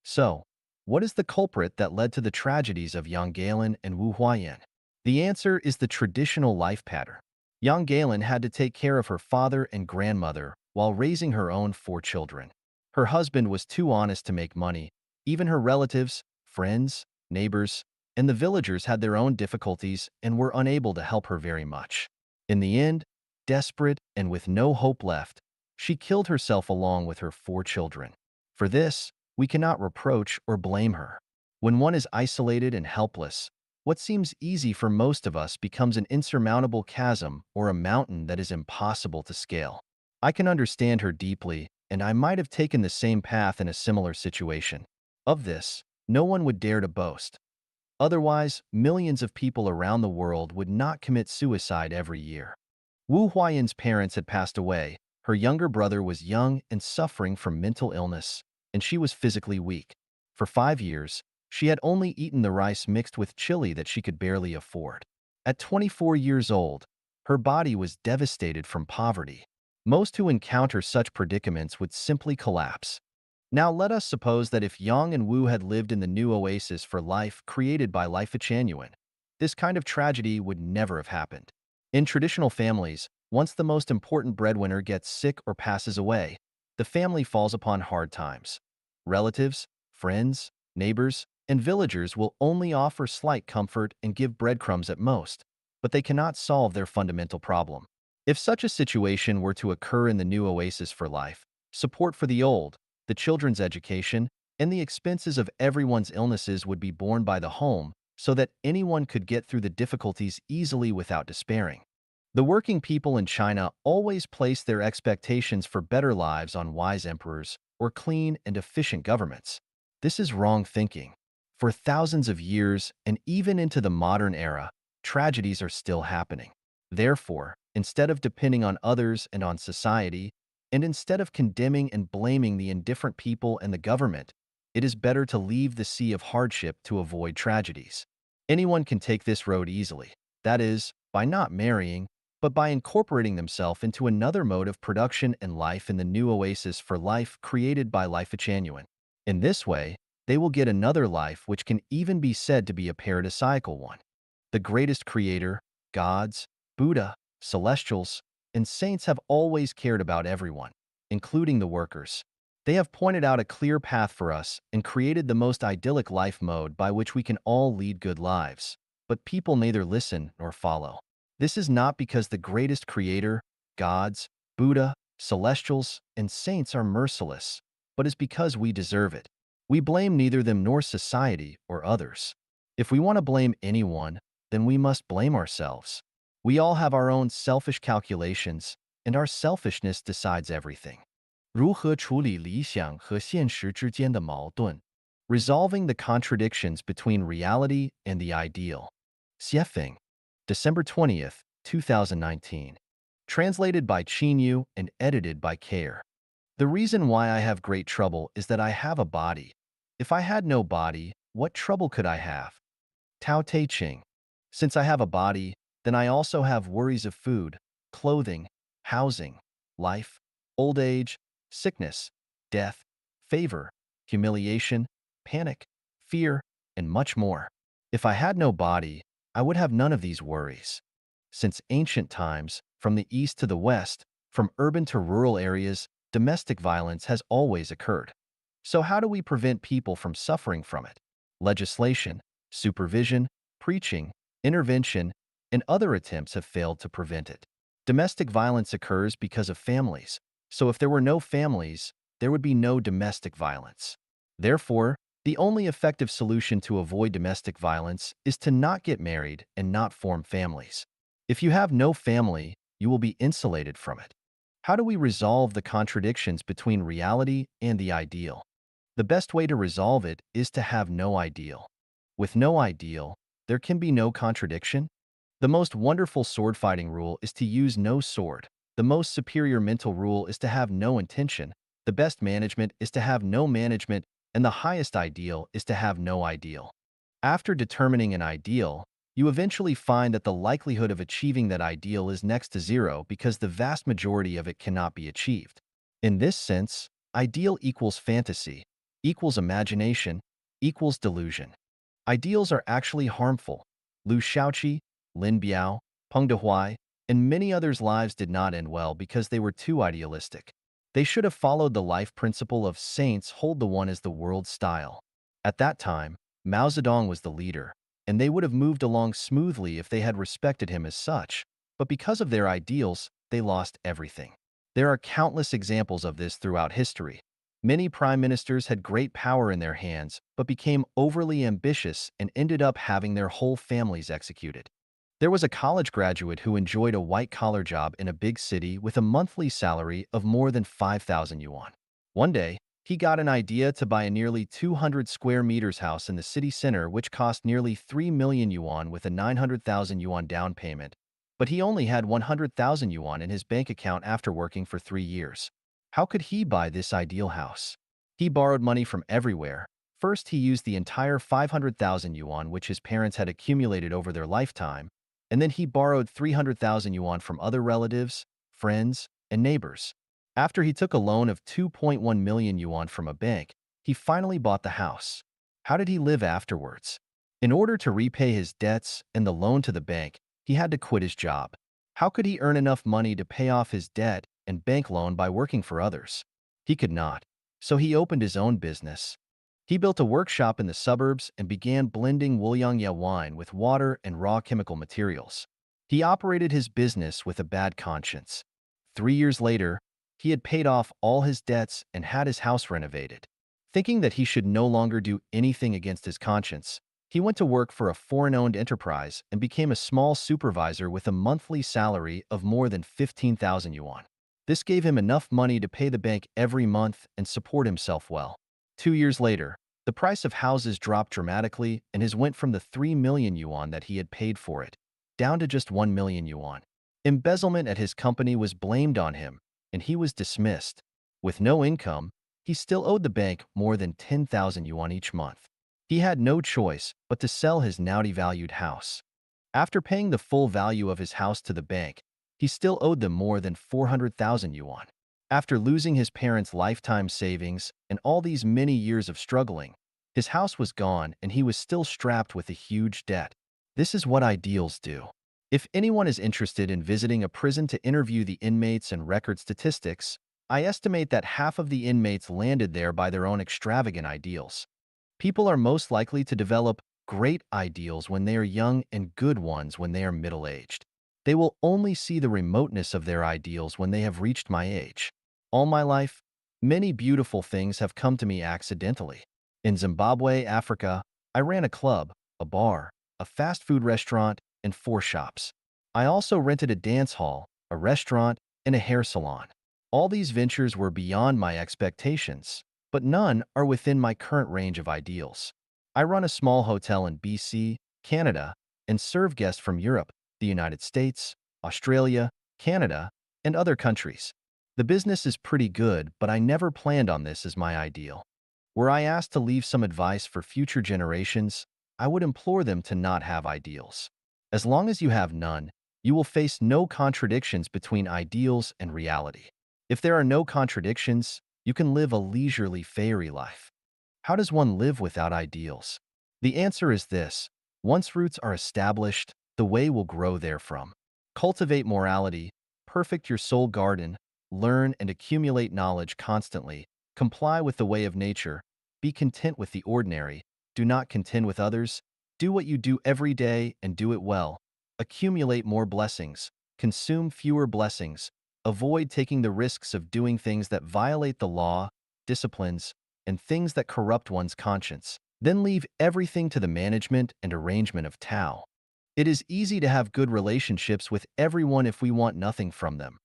So, what is the culprit that led to the tragedies of Yang Galen and Wu Huayan? The answer is the traditional life pattern. Yang Galen had to take care of her father and grandmother while raising her own 4 children. Her husband was too honest to make money. Even her relatives, friends, neighbors, and the villagers had their own difficulties and were unable to help her very much. In the end, desperate and with no hope left, she killed herself along with her 4 children. For this, we cannot reproach or blame her. When one is isolated and helpless, what seems easy for most of us becomes an insurmountable chasm or a mountain that is impossible to scale. I can understand her deeply, and I might have taken the same path in a similar situation. Of this, no one would dare to boast. Otherwise, millions of people around the world would not commit suicide every year. Wu Huayan's parents had passed away, her younger brother was young and suffering from mental illness, and she was physically weak. For 5 years, she had only eaten the rice mixed with chili that she could barely afford. At 24 years old, her body was devastated from poverty. Most who encounter such predicaments would simply collapse. Now let us suppose that if Yang and Wu had lived in the new oasis for life created by Life Genuine, this kind of tragedy would never have happened. In traditional families, once the most important breadwinner gets sick or passes away, the family falls upon hard times. Relatives, friends, neighbors, and villagers will only offer slight comfort and give breadcrumbs at most, but they cannot solve their fundamental problem. If such a situation were to occur in the new oasis for life, support for the old, the children's education, and the expenses of everyone's illnesses would be borne by the home so that anyone could get through the difficulties easily without despairing. The working people in China always place their expectations for better lives on wise emperors or clean and efficient governments. This is wrong thinking. For thousands of years and even into the modern era, tragedies are still happening. Therefore, instead of depending on others and on society, and instead of condemning and blaming the indifferent people and the government, it is better to leave the sea of hardship to avoid tragedies. Anyone can take this road easily, that is, by not marrying, but by incorporating themselves into another mode of production and life in the new oasis for life created by Life Genuine. In this way, they will get another life which can even be said to be a paradisiacal one. The greatest creator, gods, Buddha, celestials, and saints have always cared about everyone, including the workers. They have pointed out a clear path for us and created the most idyllic life mode by which we can all lead good lives. But people neither listen nor follow. This is not because the greatest creator, gods, Buddha, celestials, and saints are merciless, but is because we deserve it. We blame neither them nor society or others. If we want to blame anyone, then we must blame ourselves. We all have our own selfish calculations, and our selfishness decides everything. 如何处理理想和现实之间的矛盾 Resolving the contradictions between reality and the ideal. Xiefeng, December 20th, 2019. Translated by Qinyu and edited by Care. The reason why I have great trouble is that I have a body. If I had no body, what trouble could I have? Tao Te Ching. Since I have a body, then I also have worries of food, clothing, housing, life, old age, sickness, death, favor, humiliation, panic, fear, and much more. If I had no body, I would have none of these worries. Since ancient times, from the east to the west, from urban to rural areas, domestic violence has always occurred. So how do we prevent people from suffering from it? Legislation, supervision, preaching, intervention, and other attempts have failed to prevent it. Domestic violence occurs because of families. So if there were no families, there would be no domestic violence. Therefore, the only effective solution to avoid domestic violence is to not get married and not form families. If you have no family, you will be insulated from it. How do we resolve the contradictions between reality and the ideal? The best way to resolve it is to have no ideal. With no ideal, there can be no contradiction. The most wonderful sword fighting rule is to use no sword. The most superior mental rule is to have no intention. The best management is to have no management, and the highest ideal is to have no ideal. After determining an ideal, you eventually find that the likelihood of achieving that ideal is next to zero because the vast majority of it cannot be achieved. In this sense, ideal equals fantasy, equals imagination, equals delusion. Ideals are actually harmful. Liu Shaoqi, Lin Biao, Peng Dehuai, and many others' lives did not end well because they were too idealistic. They should have followed the life principle of saints hold the one as the world's style. At that time, Mao Zedong was the leader, and they would have moved along smoothly if they had respected him as such, but because of their ideals, they lost everything. There are countless examples of this throughout history. Many prime ministers had great power in their hands, but became overly ambitious and ended up having their whole families executed. There was a college graduate who enjoyed a white-collar job in a big city with a monthly salary of more than 5,000 yuan. One day, he got an idea to buy a nearly 200 square meters house in the city center which cost nearly 3 million yuan with a 900,000 yuan down payment, but he only had 100,000 yuan in his bank account after working for 3 years. How could he buy this ideal house? He borrowed money from everywhere. First, he used the entire 500,000 yuan which his parents had accumulated over their lifetime, and then he borrowed 300,000 yuan from other relatives, friends, and neighbors. After he took a loan of 2.1 million yuan from a bank, he finally bought the house. How did he live afterwards? In order to repay his debts and the loan to the bank, he had to quit his job. How could he earn enough money to pay off his debt and bank loan by working for others? He could not. So he opened his own business. He built a workshop in the suburbs and began blending Wuliangya wine with water and raw chemical materials. He operated his business with a bad conscience. 3 years later, he had paid off all his debts and had his house renovated. Thinking that he should no longer do anything against his conscience, he went to work for a foreign-owned enterprise and became a small supervisor with a monthly salary of more than 15,000 yuan. This gave him enough money to pay the bank every month and support himself well. 2 years later, the price of houses dropped dramatically and his went from the 3 million yuan that he had paid for it, down to just 1 million yuan. Embezzlement at his company was blamed on him, and he was dismissed. With no income, he still owed the bank more than 10,000 yuan each month. He had no choice but to sell his now devalued house. After paying the full value of his house to the bank, he still owed them more than 400,000 yuan. After losing his parents' lifetime savings and all these many years of struggling, his house was gone and he was still strapped with a huge debt. This is what ideals do. If anyone is interested in visiting a prison to interview the inmates and record statistics, I estimate that half of the inmates landed there by their own extravagant ideals. People are most likely to develop great ideals when they are young and good ones when they are middle-aged. They will only see the remoteness of their ideals when they have reached my age. All my life, many beautiful things have come to me accidentally. In Zimbabwe, Africa, I ran a club, a bar, a fast food restaurant, and 4 shops. I also rented a dance hall, a restaurant, and a hair salon. All these ventures were beyond my expectations, but none are within my current range of ideals. I run a small hotel in BC, Canada, and serve guests from Europe, the United States, Australia, Canada, and other countries. The business is pretty good, but I never planned on this as my ideal. Were I asked to leave some advice for future generations, I would implore them to not have ideals. As long as you have none, you will face no contradictions between ideals and reality. If there are no contradictions, you can live a leisurely fairy life. How does one live without ideals? The answer is this: once roots are established, the way will grow therefrom. Cultivate morality, perfect your soul garden, learn and accumulate knowledge constantly, comply with the way of nature, be content with the ordinary, do not contend with others, do what you do every day and do it well, accumulate more blessings, consume fewer blessings, avoid taking the risks of doing things that violate the law, disciplines, and things that corrupt one's conscience. Then leave everything to the management and arrangement of Tao. It is easy to have good relationships with everyone if we want nothing from them.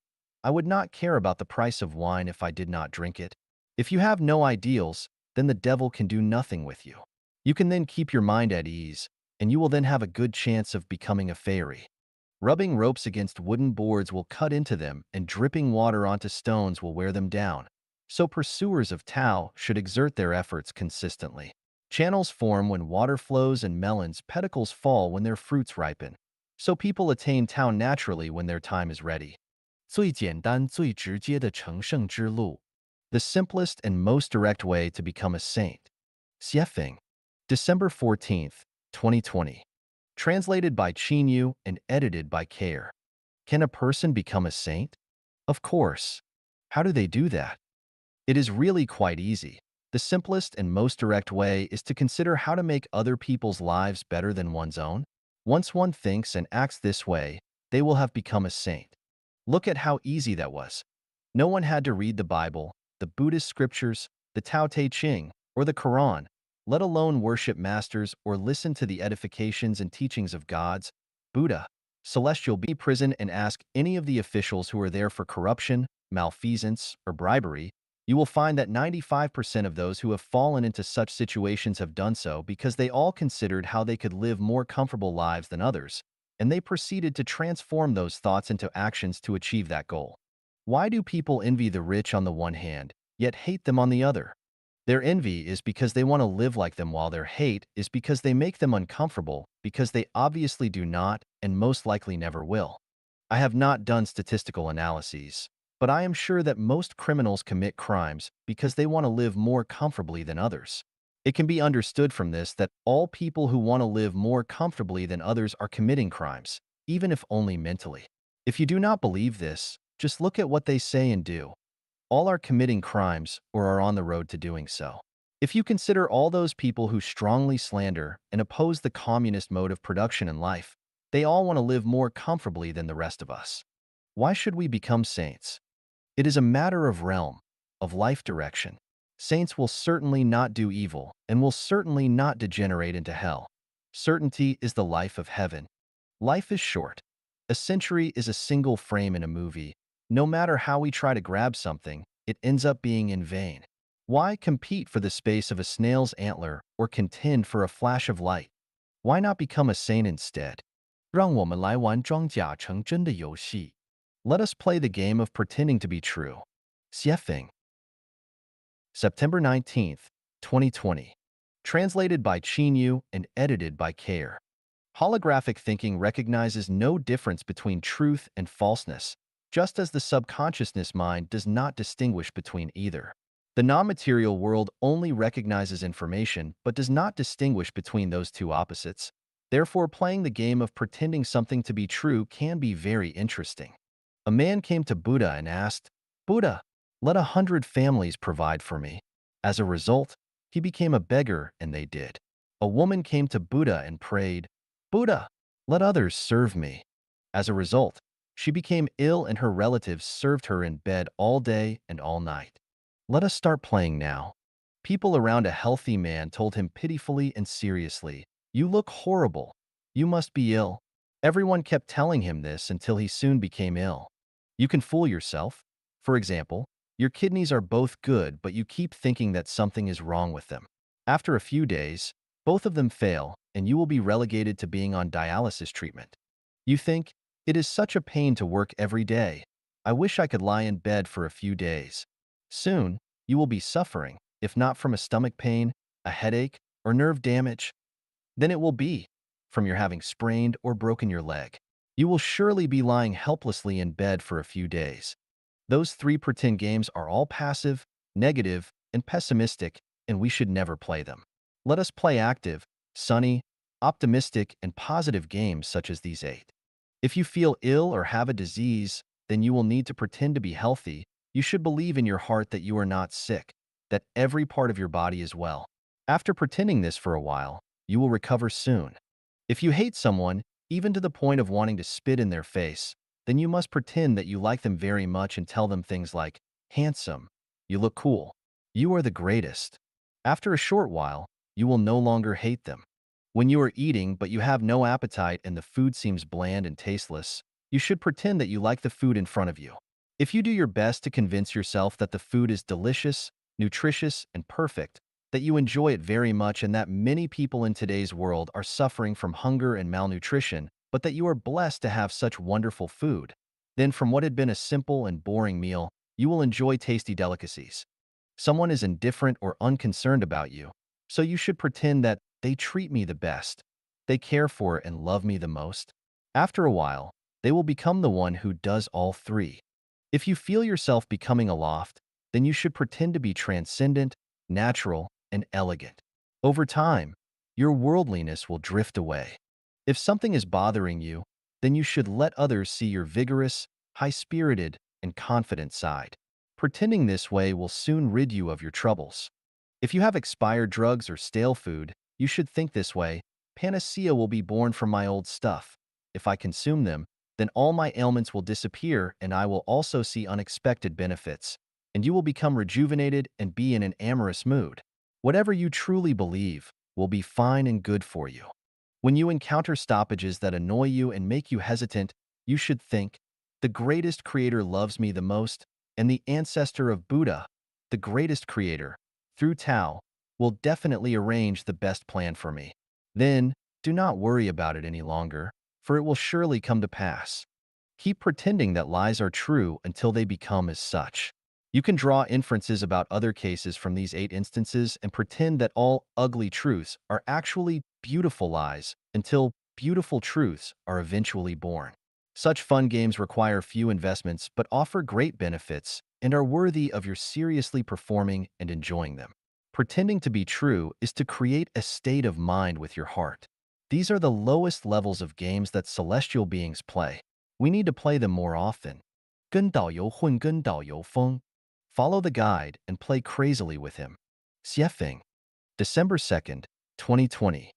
I would not care about the price of wine if I did not drink it. If you have no ideals, then the devil can do nothing with you. You can then keep your mind at ease, and you will then have a good chance of becoming a fairy. Rubbing ropes against wooden boards will cut into them, and dripping water onto stones will wear them down. So pursuers of Tao should exert their efforts consistently. Channels form when water flows and melons' pedicles fall when their fruits ripen. So people attain Tao naturally when their time is ready. 最简单、最直接的成圣之路. The simplest and most direct way to become a saint. Xiefeng. December 14th, 2020. Translated by Qinyu and edited by Care. Can a person become a saint? Of course. How do they do that? It is really quite easy. The simplest and most direct way is to consider how to make other people's lives better than one's own. Once one thinks and acts this way, they will have become a saint. Look at how easy that was. No one had to read the Bible, the Buddhist scriptures, the Tao Te Ching, or the Quran, let alone worship masters or listen to the edifications and teachings of gods, Buddha, celestial being prison and ask any of the officials who are there for corruption, malfeasance, or bribery, you will find that 95% of those who have fallen into such situations have done so because they all considered how they could live more comfortable lives than others, and they proceeded to transform those thoughts into actions to achieve that goal. Why do people envy the rich on the one hand, yet hate them on the other? Their envy is because they want to live like them, while their hate is because they make them uncomfortable, because they obviously do not and most likely never will. I have not done statistical analyses, but I am sure that most criminals commit crimes because they want to live more comfortably than others. It can be understood from this that all people who want to live more comfortably than others are committing crimes, even if only mentally. If you do not believe this, just look at what they say and do. All are committing crimes or are on the road to doing so. If you consider all those people who strongly slander and oppose the communist mode of production in life, they all want to live more comfortably than the rest of us. Why should we become saints? It is a matter of realm, of life direction. Saints will certainly not do evil and will certainly not degenerate into hell. Certainty is the life of heaven. Life is short. A century is a single frame in a movie. No matter how we try to grab something, it ends up being in vain. Why compete for the space of a snail's antler or contend for a flash of light? Why not become a saint instead? 让我们来玩装假成真的游戏. Let us play the game of pretending to be true. Xiefeng. September 19th, 2020. Translated by Chinyu and edited by Care. Holographic thinking recognizes no difference between truth and falseness, just as the subconsciousness mind does not distinguish between either. The non-material world only recognizes information but does not distinguish between those two opposites. Therefore, playing the game of pretending something to be true can be very interesting. A man came to Buddha and asked, "Buddha, let 100 families provide for me." As a result, he became a beggar, and they did. A woman came to Buddha and prayed, "Buddha, let others serve me." As a result, she became ill and her relatives served her in bed all day and all night. Let us start playing now. People around a healthy man told him pitifully and seriously, "You look horrible. You must be ill." Everyone kept telling him this until he soon became ill. You can fool yourself. For example, your kidneys are both good, but you keep thinking that something is wrong with them. After a few days, both of them fail, and you will be relegated to being on dialysis treatment. You think, "It is such a pain to work every day. I wish I could lie in bed for a few days." Soon, you will be suffering, if not from a stomach pain, a headache, or nerve damage, then it will be from your having sprained or broken your leg. You will surely be lying helplessly in bed for a few days. Those three pretend games are all passive, negative, and pessimistic, and we should never play them. Let us play active, sunny, optimistic, and positive games such as these 8. If you feel ill or have a disease, then you will need to pretend to be healthy. You should believe in your heart that you are not sick, that every part of your body is well. After pretending this for a while, you will recover soon. If you hate someone, even to the point of wanting to spit in their face, then you must pretend that you like them very much and tell them things like, "Handsome, you look cool, you are the greatest." After a short while, you will no longer hate them. When you are eating but you have no appetite and the food seems bland and tasteless, you should pretend that you like the food in front of you. If you do your best to convince yourself that the food is delicious, nutritious, and perfect, that you enjoy it very much and that many people in today's world are suffering from hunger and malnutrition, but that you are blessed to have such wonderful food, then from what had been a simple and boring meal, you will enjoy tasty delicacies. Someone is indifferent or unconcerned about you, so you should pretend that they treat me the best, they care for and love me the most. After a while, they will become the one who does all three. If you feel yourself becoming aloft, then you should pretend to be transcendent, natural, and elegant. Over time, your worldliness will drift away. If something is bothering you, then you should let others see your vigorous, high-spirited, and confident side. Pretending this way will soon rid you of your troubles. If you have expired drugs or stale food, you should think this way: panacea will be born from my old stuff. If I consume them, then all my ailments will disappear and I will also see unexpected benefits. and you will become rejuvenated and be in an amorous mood. Whatever you truly believe will be fine and good for you. When you encounter stoppages that annoy you and make you hesitant, you should think, the greatest creator loves me the most, and the ancestor of Buddha, the greatest creator, through Tao, will definitely arrange the best plan for me. Then, do not worry about it any longer, for it will surely come to pass. Keep pretending that lies are true until they become as such. You can draw inferences about other cases from these 8 instances and pretend that all ugly truths are actually beautiful lies until beautiful truths are eventually born. Such fun games require few investments but offer great benefits and are worthy of your seriously performing and enjoying them. Pretending to be true is to create a state of mind with your heart. These are the lowest levels of games that celestial beings play. We need to play them more often. 跟导游混跟导游疯. Follow the guide and play crazily with him. Xiefeng. December 2nd, 2020.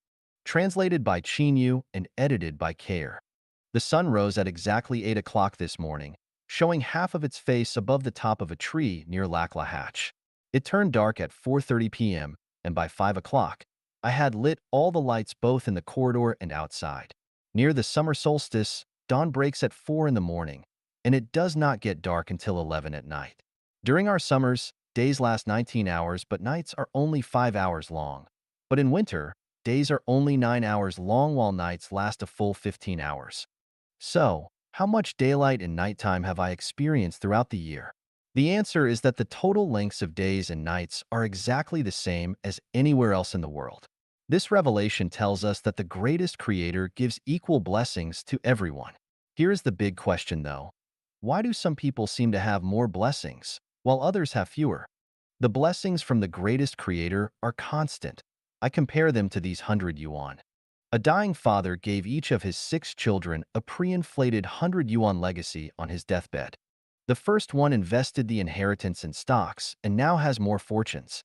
Translated by Qinyu and edited by Care. The sun rose at exactly 8 o'clock this morning, showing half of its face above the top of a tree near Lakla Hatch. It turned dark at 4:30 p.m., and by 5 o'clock, I had lit all the lights both in the corridor and outside. Near the summer solstice, dawn breaks at 4 in the morning, and it does not get dark until 11 at night. During our summers, days last 19 hours, but nights are only 5 hours long. But in winter, days are only 9 hours long while nights last a full 15 hours. So, how much daylight and nighttime have I experienced throughout the year? The answer is that the total lengths of days and nights are exactly the same as anywhere else in the world. This revelation tells us that the greatest creator gives equal blessings to everyone. Here is the big question though. Why do some people seem to have more blessings, while others have fewer? The blessings from the greatest creator are constant. I compare them to these 100 yuan. A dying father gave each of his 6 children a pre-inflated 100 yuan legacy on his deathbed. The first one invested the inheritance in stocks and now has more fortunes.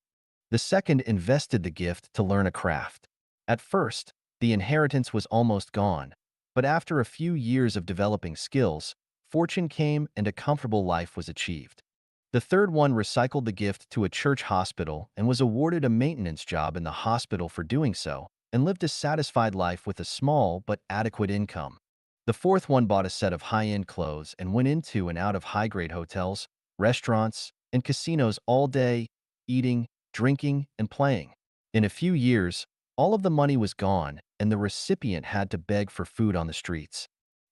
The second invested the gift to learn a craft. At first, the inheritance was almost gone, but after a few years of developing skills, fortune came and a comfortable life was achieved. The third one recycled the gift to a church hospital and was awarded a maintenance job in the hospital for doing so, and lived a satisfied life with a small but adequate income. The fourth one bought a set of high-end clothes and went into and out of high-grade hotels, restaurants, and casinos all day, eating, drinking, and playing. In a few years, all of the money was gone, and the recipient had to beg for food on the streets.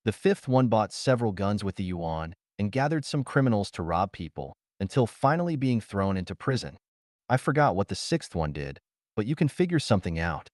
The fifth one bought several guns with the yuan and gathered some criminals to rob people, until finally being thrown into prison. I forgot what the sixth one did, but you can figure something out.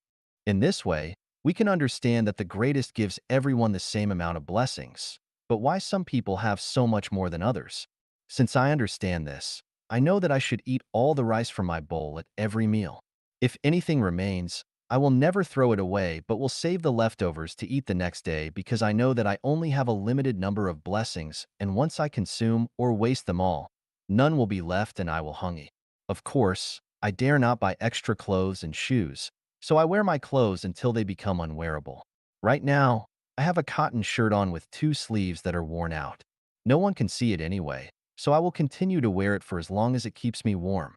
In this way, we can understand that the greatest gives everyone the same amount of blessings, but why some people have so much more than others? Since I understand this, I know that I should eat all the rice from my bowl at every meal. If anything remains, I will never throw it away but will save the leftovers to eat the next day because I know that I only have a limited number of blessings and once I consume or waste them all, none will be left and I will hungry. Of course, I dare not buy extra clothes and shoes, so I wear my clothes until they become unwearable. Right now, I have a cotton shirt on with 2 sleeves that are worn out. No one can see it anyway, so I will continue to wear it for as long as it keeps me warm.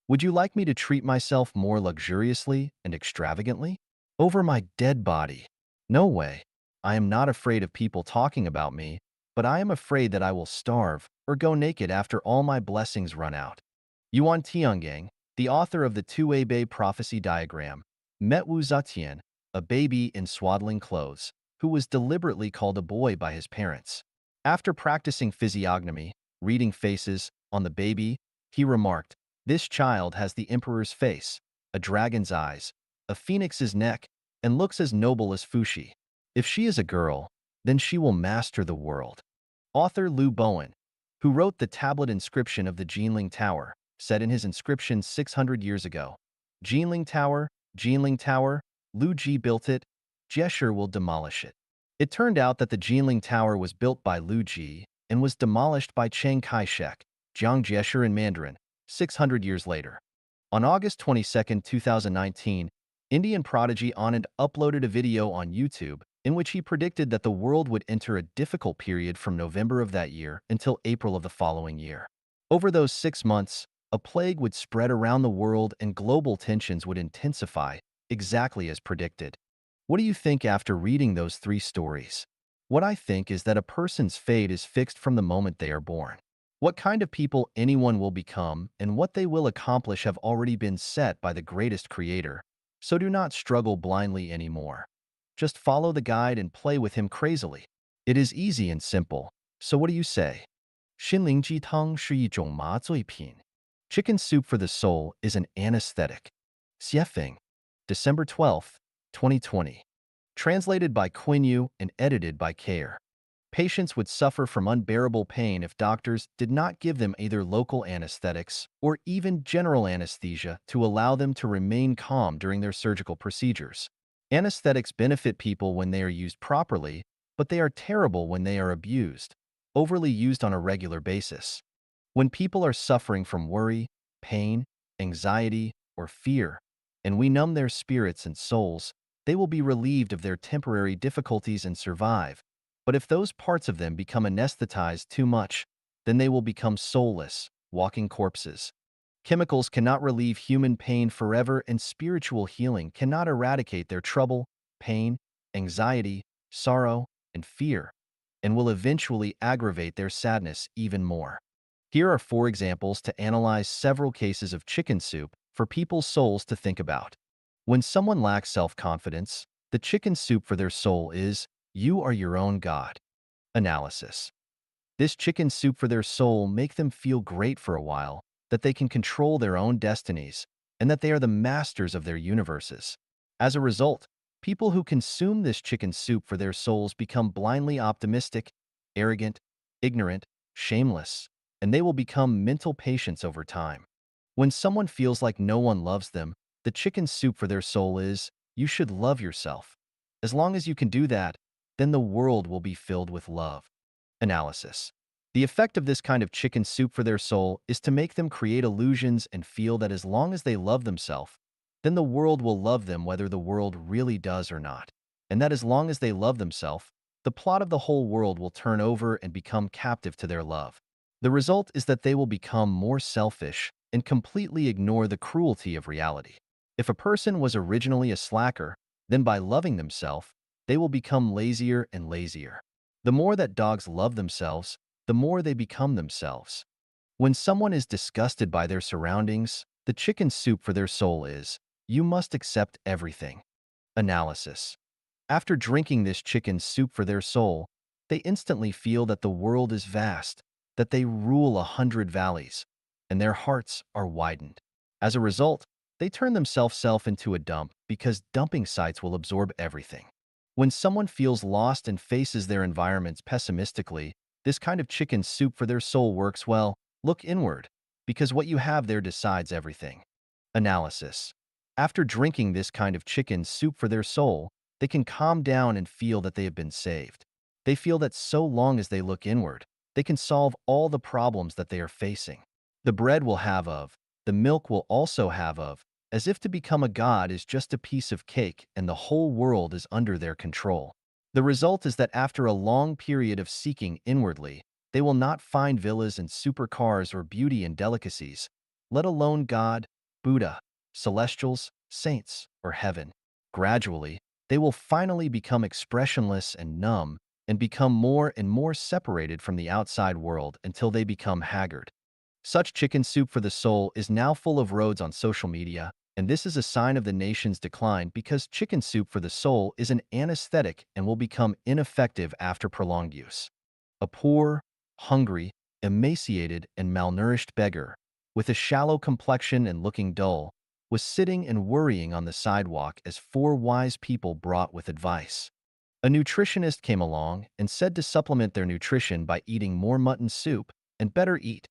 Would you like me to treat myself more luxuriously and extravagantly? Over my dead body? No way. I am not afraid of people talking about me, but I am afraid that I will starve or go naked after all my blessings run out. Yuan Tiangang, the author of the 2-Abe prophecy diagram, met Wu Zetian, a baby in swaddling clothes, who was deliberately called a boy by his parents. After practicing physiognomy, reading faces, on the baby, he remarked, "This child has the emperor's face, a dragon's eyes, a phoenix's neck, and looks as noble as Fushi. If she is a girl, then she will master the world." Author Liu Bowen, who wrote the tablet inscription of the Jinling Tower, said in his inscription 600 years ago, Jinling Tower, Lu Ji built it, Jie will demolish it. It turned out that the Jinling Tower was built by Lu Ji and was demolished by Chiang Kai-shek, Jiang Jie in Mandarin, 600 years later. On August 22, 2019, Indian prodigy Anand uploaded a video on YouTube in which he predicted that the world would enter a difficult period from November of that year until April of the following year. Over those 6 months, a plague would spread around the world and global tensions would intensify, exactly as predicted. What do you think after reading those three stories? What I think is that a person's fate is fixed from the moment they are born. What kind of people anyone will become and what they will accomplish have already been set by the greatest creator, so do not struggle blindly anymore. Just follow the guide and play with him crazily. It is easy and simple, so what do you say? 心灵鸡汤是一种麻醉品. Chicken soup for the soul is an anesthetic. Xiefeng, December 12th, 2020. Translated by Quinn Yu and edited by Care. Patients would suffer from unbearable pain if doctors did not give them either local anesthetics or even general anesthesia to allow them to remain calm during their surgical procedures. Anesthetics benefit people when they are used properly, but they are terrible when they are abused, overly used on a regular basis. When people are suffering from worry, pain, anxiety, or fear, and we numb their spirits and souls, they will be relieved of their temporary difficulties and survive. But if those parts of them become anesthetized too much, then they will become soulless, walking corpses. Chemicals cannot relieve human pain forever, and spiritual healing cannot eradicate their trouble, pain, anxiety, sorrow, and fear, and will eventually aggravate their sadness even more. Here are 4 examples to analyze several cases of chicken soup for people's souls to think about. When someone lacks self-confidence, the chicken soup for their soul is, you are your own God. Analysis. This chicken soup for their soul make them feel great for a while, that they can control their own destinies, and that they are the masters of their universes. As a result, people who consume this chicken soup for their souls become blindly optimistic, arrogant, ignorant, shameless, and they will become mental patients over time. When someone feels like no one loves them, the chicken soup for their soul is, you should love yourself. As long as you can do that, then the world will be filled with love. Analysis. The effect of this kind of chicken soup for their soul is to make them create illusions and feel that as long as they love themselves, then the world will love them whether the world really does or not. And that as long as they love themselves, the plot of the whole world will turn over and become captive to their love. The result is that they will become more selfish and completely ignore the cruelty of reality. If a person was originally a slacker, then by loving themselves, they will become lazier and lazier. The more that dogs love themselves, the more they become themselves. When someone is disgusted by their surroundings, the chicken soup for their soul is, you must accept everything. Analysis. After drinking this chicken soup for their soul, they instantly feel that the world is vast, that they rule 100 valleys, and their hearts are widened. As a result, they turn themselves into a dump because dumping sites will absorb everything. When someone feels lost and faces their environments pessimistically, this kind of chicken soup for their soul works well. Look inward, because what you have there decides everything. Analysis. After drinking this kind of chicken soup for their soul, they can calm down and feel that they have been saved. They feel that so long as they look inward, they can solve all the problems that they are facing. The bread will have of, the milk will also have of, as if to become a god is just a piece of cake and the whole world is under their control. The result is that after a long period of seeking inwardly, they will not find villas and supercars or beauty and delicacies, let alone God, Buddha, celestials, saints, or heaven. Gradually, they will finally become expressionless and numb and become more and more separated from the outside world until they become haggard. Such chicken soup for the soul is now full of roads on social media, and this is a sign of the nation's decline because chicken soup for the soul is an anesthetic and will become ineffective after prolonged use. A poor, hungry, emaciated, and malnourished beggar, with a shallow complexion and looking dull, was sitting and worrying on the sidewalk as 4 wise people brought with advice. A nutritionist came along and said to supplement their nutrition by eating more mutton soup and better eat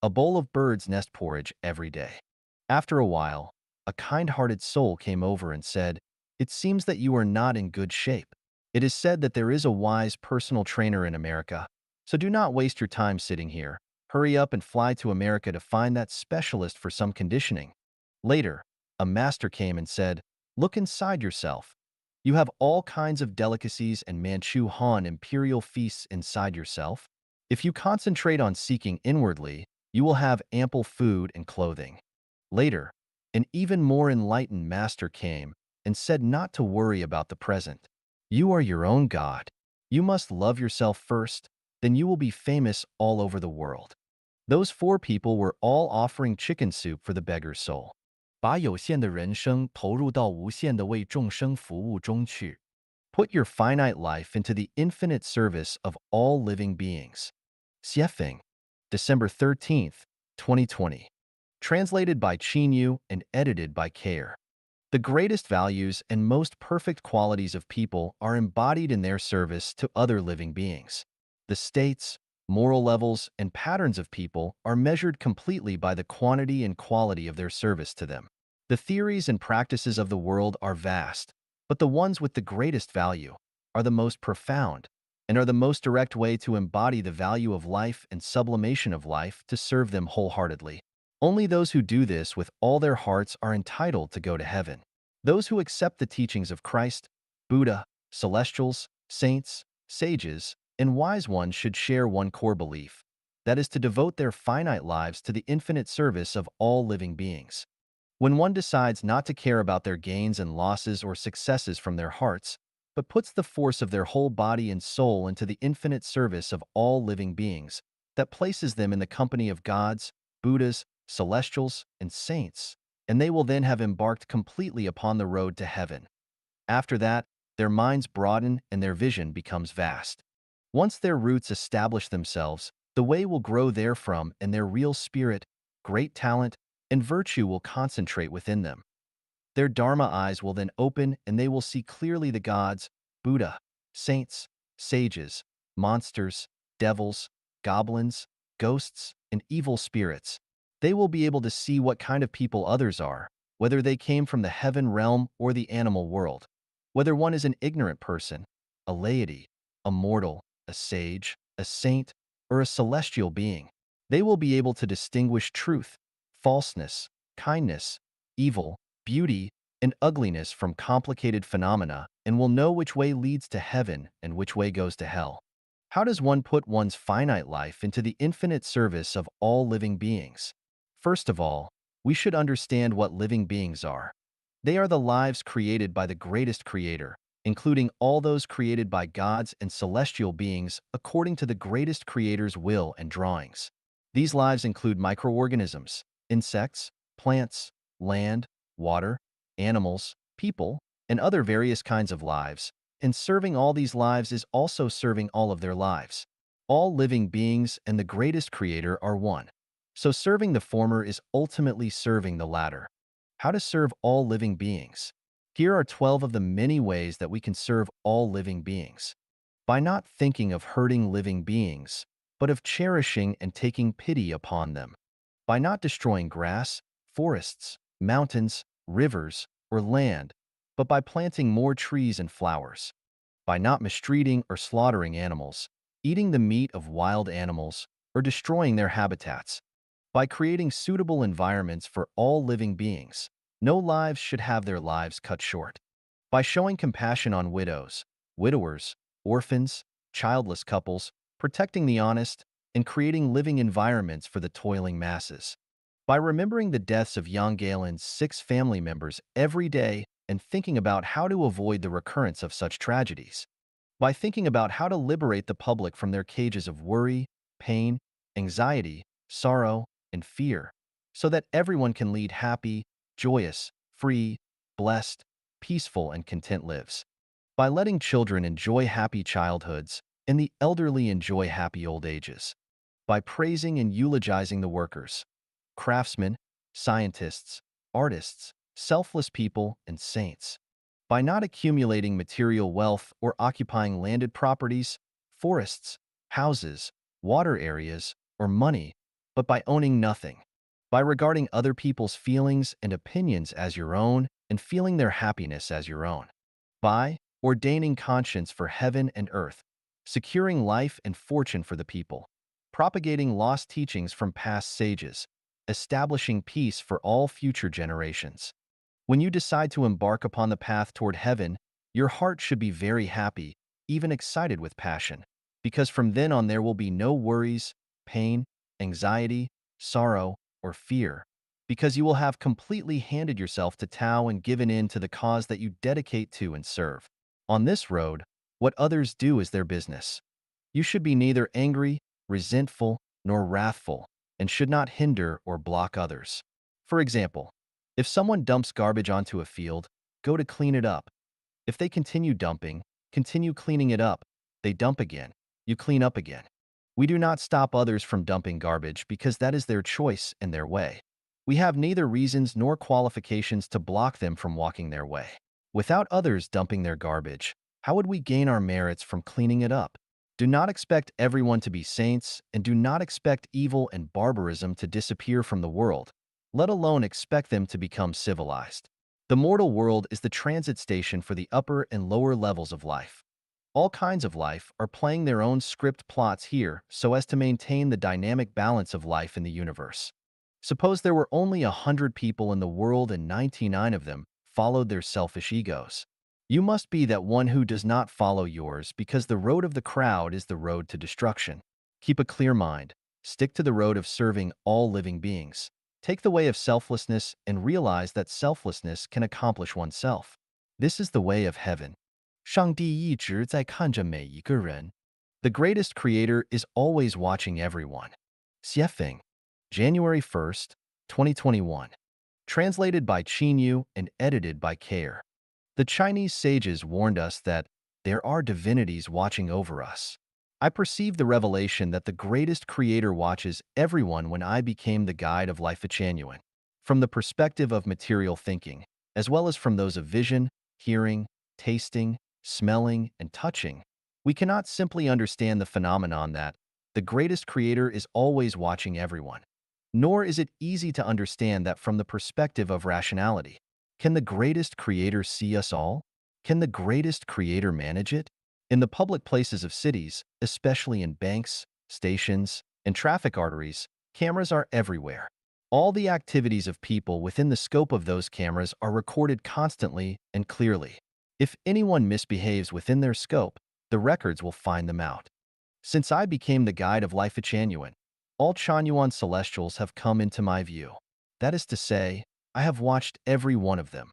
a bowl of bird's nest porridge every day. After a while, a kind-hearted soul came over and said, "It seems that you are not in good shape. It is said that there is a wise personal trainer in America, so do not waste your time sitting here. Hurry up and fly to America to find that specialist for some conditioning." Later, a master came and said, "Look inside yourself. You have all kinds of delicacies and Manchu Han imperial feasts inside yourself. If you concentrate on seeking inwardly, You will have ample food and clothing. Later, an even more enlightened master came and said not to worry about the present. You are your own God. You must love yourself first, then you will be famous all over the world. Those four people were all offering chicken soup for the beggar's soul. 把有限的人生投入到无限的为众生服务中去。Put your finite life into the infinite service of all living beings. Xiefeng, December 13th, 2020. Translated by Qinyu and edited by Care. The greatest values and most perfect qualities of people are embodied in their service to other living beings. The states, moral levels, and patterns of people are measured completely by the quantity and quality of their service to them. The theories and practices of the world are vast, but the ones with the greatest value are the most profound and are the most direct way to embody the value of life and sublimation of life to serve them wholeheartedly. Only those who do this with all their hearts are entitled to go to heaven. Those who accept the teachings of Christ, Buddha, celestials, saints, sages, and wise ones should share one core belief, that is to devote their finite lives to the infinite service of all living beings. When one decides not to care about their gains and losses or successes from their hearts, but puts the force of their whole body and soul into the infinite service of all living beings, that places them in the company of gods, Buddhas, celestials, and saints, and they will then have embarked completely upon the road to heaven. After that, their minds broaden and their vision becomes vast. Once their roots establish themselves, the way will grow therefrom and their real spirit, great talent, and virtue will concentrate within them. Their Dharma eyes will then open and they will see clearly the gods, Buddha, saints, sages, monsters, devils, goblins, ghosts, and evil spirits. They will be able to see what kind of people others are, whether they came from the heaven realm or the animal world, whether one is an ignorant person, a laity, a mortal, a sage, a saint, or a celestial being. They will be able to distinguish truth, falseness, kindness, evil, beauty, and ugliness from complicated phenomena and will know which way leads to heaven and which way goes to hell. How does one put one's finite life into the infinite service of all living beings? First of all, we should understand what living beings are. They are the lives created by the greatest creator, including all those created by gods and celestial beings according to the greatest creator's will and drawings. These lives include microorganisms, insects, plants, land, water, animals, people, and other various kinds of lives, and serving all these lives is also serving all of their lives. All living beings and the greatest creator are one. So serving the former is ultimately serving the latter. How to serve all living beings? Here are 12 of the many ways that we can serve all living beings. By not thinking of hurting living beings, but of cherishing and taking pity upon them. By not destroying grass, forests, mountains, rivers, or land, but by planting more trees and flowers. By not mistreating or slaughtering animals, eating the meat of wild animals, or destroying their habitats. By creating suitable environments for all living beings, no lives should have their lives cut short. By showing compassion on widows, widowers, orphans, childless couples, protecting the honest, and creating living environments for the toiling masses. By remembering the deaths of Yang Galen's 6 family members every day and thinking about how to avoid the recurrence of such tragedies. By thinking about how to liberate the public from their cages of worry, pain, anxiety, sorrow, and fear, so that everyone can lead happy, joyous, free, blessed, peaceful, and content lives. By letting children enjoy happy childhoods and the elderly enjoy happy old ages. By praising and eulogizing the workers, craftsmen, scientists, artists, selfless people, and saints. By not accumulating material wealth or occupying landed properties, forests, houses, water areas, or money, but by owning nothing. By regarding other people's feelings and opinions as your own and feeling their happiness as your own. By ordaining conscience for heaven and earth, securing life and fortune for the people, propagating lost teachings from past sages, establishing peace for all future generations. When you decide to embark upon the path toward heaven, your heart should be very happy, even excited with passion, because from then on there will be no worries, pain, anxiety, sorrow, or fear, because you will have completely handed yourself to Tao and given in to the cause that you dedicate to and serve. On this road, what others do is their business. You should be neither angry, resentful, nor wrathful, and should not hinder or block others. For example, if someone dumps garbage onto a field, go to clean it up. If they continue dumping, continue cleaning it up. They dump again, you clean up again. We do not stop others from dumping garbage because that is their choice and their way. We have neither reasons nor qualifications to block them from walking their way. Without others dumping their garbage, how would we gain our merits from cleaning it up? Do not expect everyone to be saints, and do not expect evil and barbarism to disappear from the world, let alone expect them to become civilized. The mortal world is the transit station for the upper and lower levels of life. All kinds of life are playing their own script plots here so as to maintain the dynamic balance of life in the universe. Suppose there were only 100 people in the world and 99 of them followed their selfish egos. You must be that one who does not follow yours because the road of the crowd is the road to destruction. Keep a clear mind. Stick to the road of serving all living beings. Take the way of selflessness and realize that selflessness can accomplish oneself. This is the way of heaven. 上帝一直在看着每一个人. The greatest creator is always watching everyone. Xiefeng, January 1st, 2021. Translated by Qinyu and edited by Care. The Chinese sages warned us that there are divinities watching over us. I perceived the revelation that the greatest creator watches everyone when I became the guide of life genuine. From the perspective of material thinking, as well as from those of vision, hearing, tasting, smelling, and touching, we cannot simply understand the phenomenon that the greatest creator is always watching everyone. Nor is it easy to understand that from the perspective of rationality. Can the greatest creator see us all? Can the greatest creator manage it? In the public places of cities, especially in banks, stations, and traffic arteries, cameras are everywhere. All the activities of people within the scope of those cameras are recorded constantly and clearly. If anyone misbehaves within their scope, the records will find them out. Since I became the guide of life genuine, all Chanyuan celestials have come into my view. That is to say, I have watched every one of them.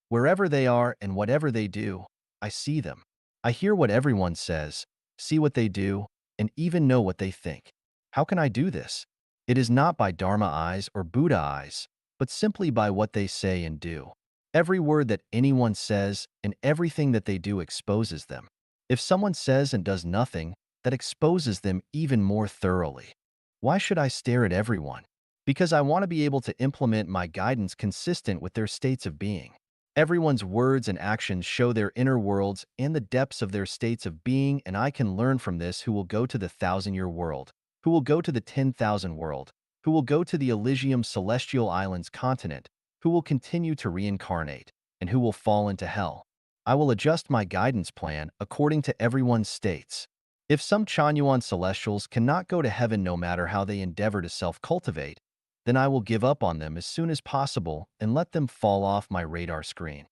Wherever they are and whatever they do, I see them. I hear what everyone says, see what they do, and even know what they think. How can I do this? It is not by Dharma eyes or Buddha eyes, but simply by what they say and do. Every word that anyone says and everything that they do exposes them. If someone says and does nothing, that exposes them even more thoroughly. Why should I stare at everyone? Because I want to be able to implement my guidance consistent with their states of being. Everyone's words and actions show their inner worlds and the depths of their states of being, and I can learn from this who will go to the 1,000-year world, who will go to the 10,000 world, who will go to the Elysium Celestial Islands continent, who will continue to reincarnate, and who will fall into hell. I will adjust my guidance plan according to everyone's states. If some Chanyuan celestials cannot go to heaven no matter how they endeavor to self-cultivate, then I will give up on them as soon as possible and let them fall off my radar screen.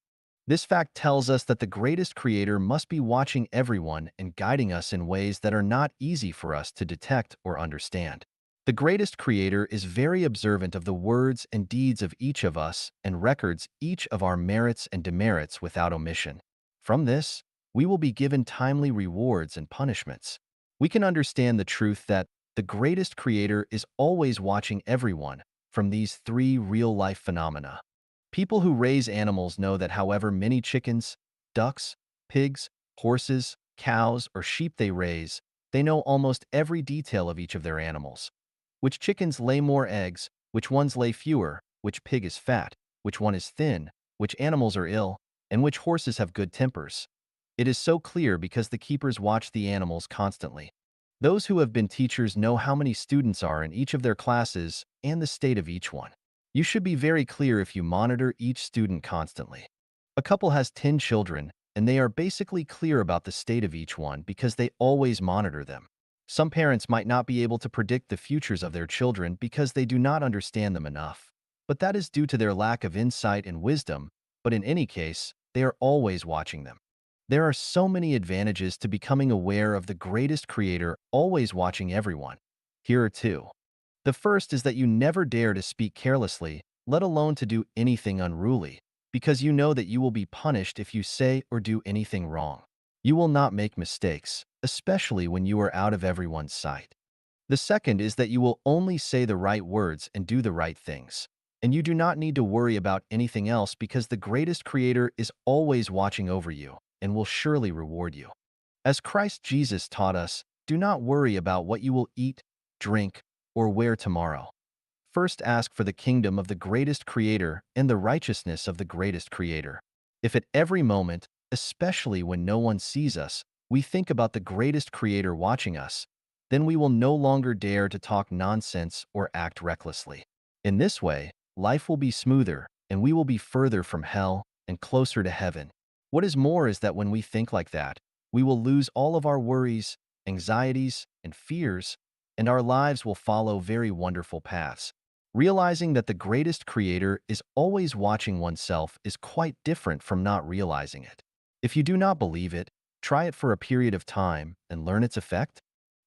This fact tells us that the greatest creator must be watching everyone and guiding us in ways that are not easy for us to detect or understand. The greatest creator is very observant of the words and deeds of each of us and records each of our merits and demerits without omission. From this, we will be given timely rewards and punishments. We can understand the truth that the greatest creator is always watching everyone from these three real-life phenomena. People who raise animals know that however many chickens, ducks, pigs, horses, cows, or sheep they raise, they know almost every detail of each of their animals. Which chickens lay more eggs, which ones lay fewer, which pig is fat, which one is thin, which animals are ill, and which horses have good tempers. It is so clear because the keepers watch the animals constantly. Those who have been teachers know how many students are in each of their classes and the state of each one. You should be very clear if you monitor each student constantly. A couple has 10 children, and they are basically clear about the state of each one because they always monitor them. Some parents might not be able to predict the futures of their children because they do not understand them enough. But that is due to their lack of insight and wisdom, but in any case, they are always watching them. There are so many advantages to becoming aware of the greatest creator always watching everyone. Here are two. The first is that you never dare to speak carelessly, let alone to do anything unruly, because you know that you will be punished if you say or do anything wrong. You will not make mistakes, especially when you are out of everyone's sight. The second is that you will only say the right words and do the right things. And you do not need to worry about anything else because the greatest creator is always watching over you and will surely reward you. As Christ Jesus taught us, do not worry about what you will eat, drink, or wear tomorrow. First ask for the kingdom of the greatest creator and the righteousness of the greatest creator. If at every moment, especially when no one sees us, we think about the greatest creator watching us, then we will no longer dare to talk nonsense or act recklessly. In this way, life will be smoother and we will be further from hell and closer to heaven. What is more is that when we think like that, we will lose all of our worries, anxieties, and fears, and our lives will follow very wonderful paths. Realizing that the greatest creator is always watching oneself is quite different from not realizing it. If you do not believe it, try it for a period of time and learn its effect.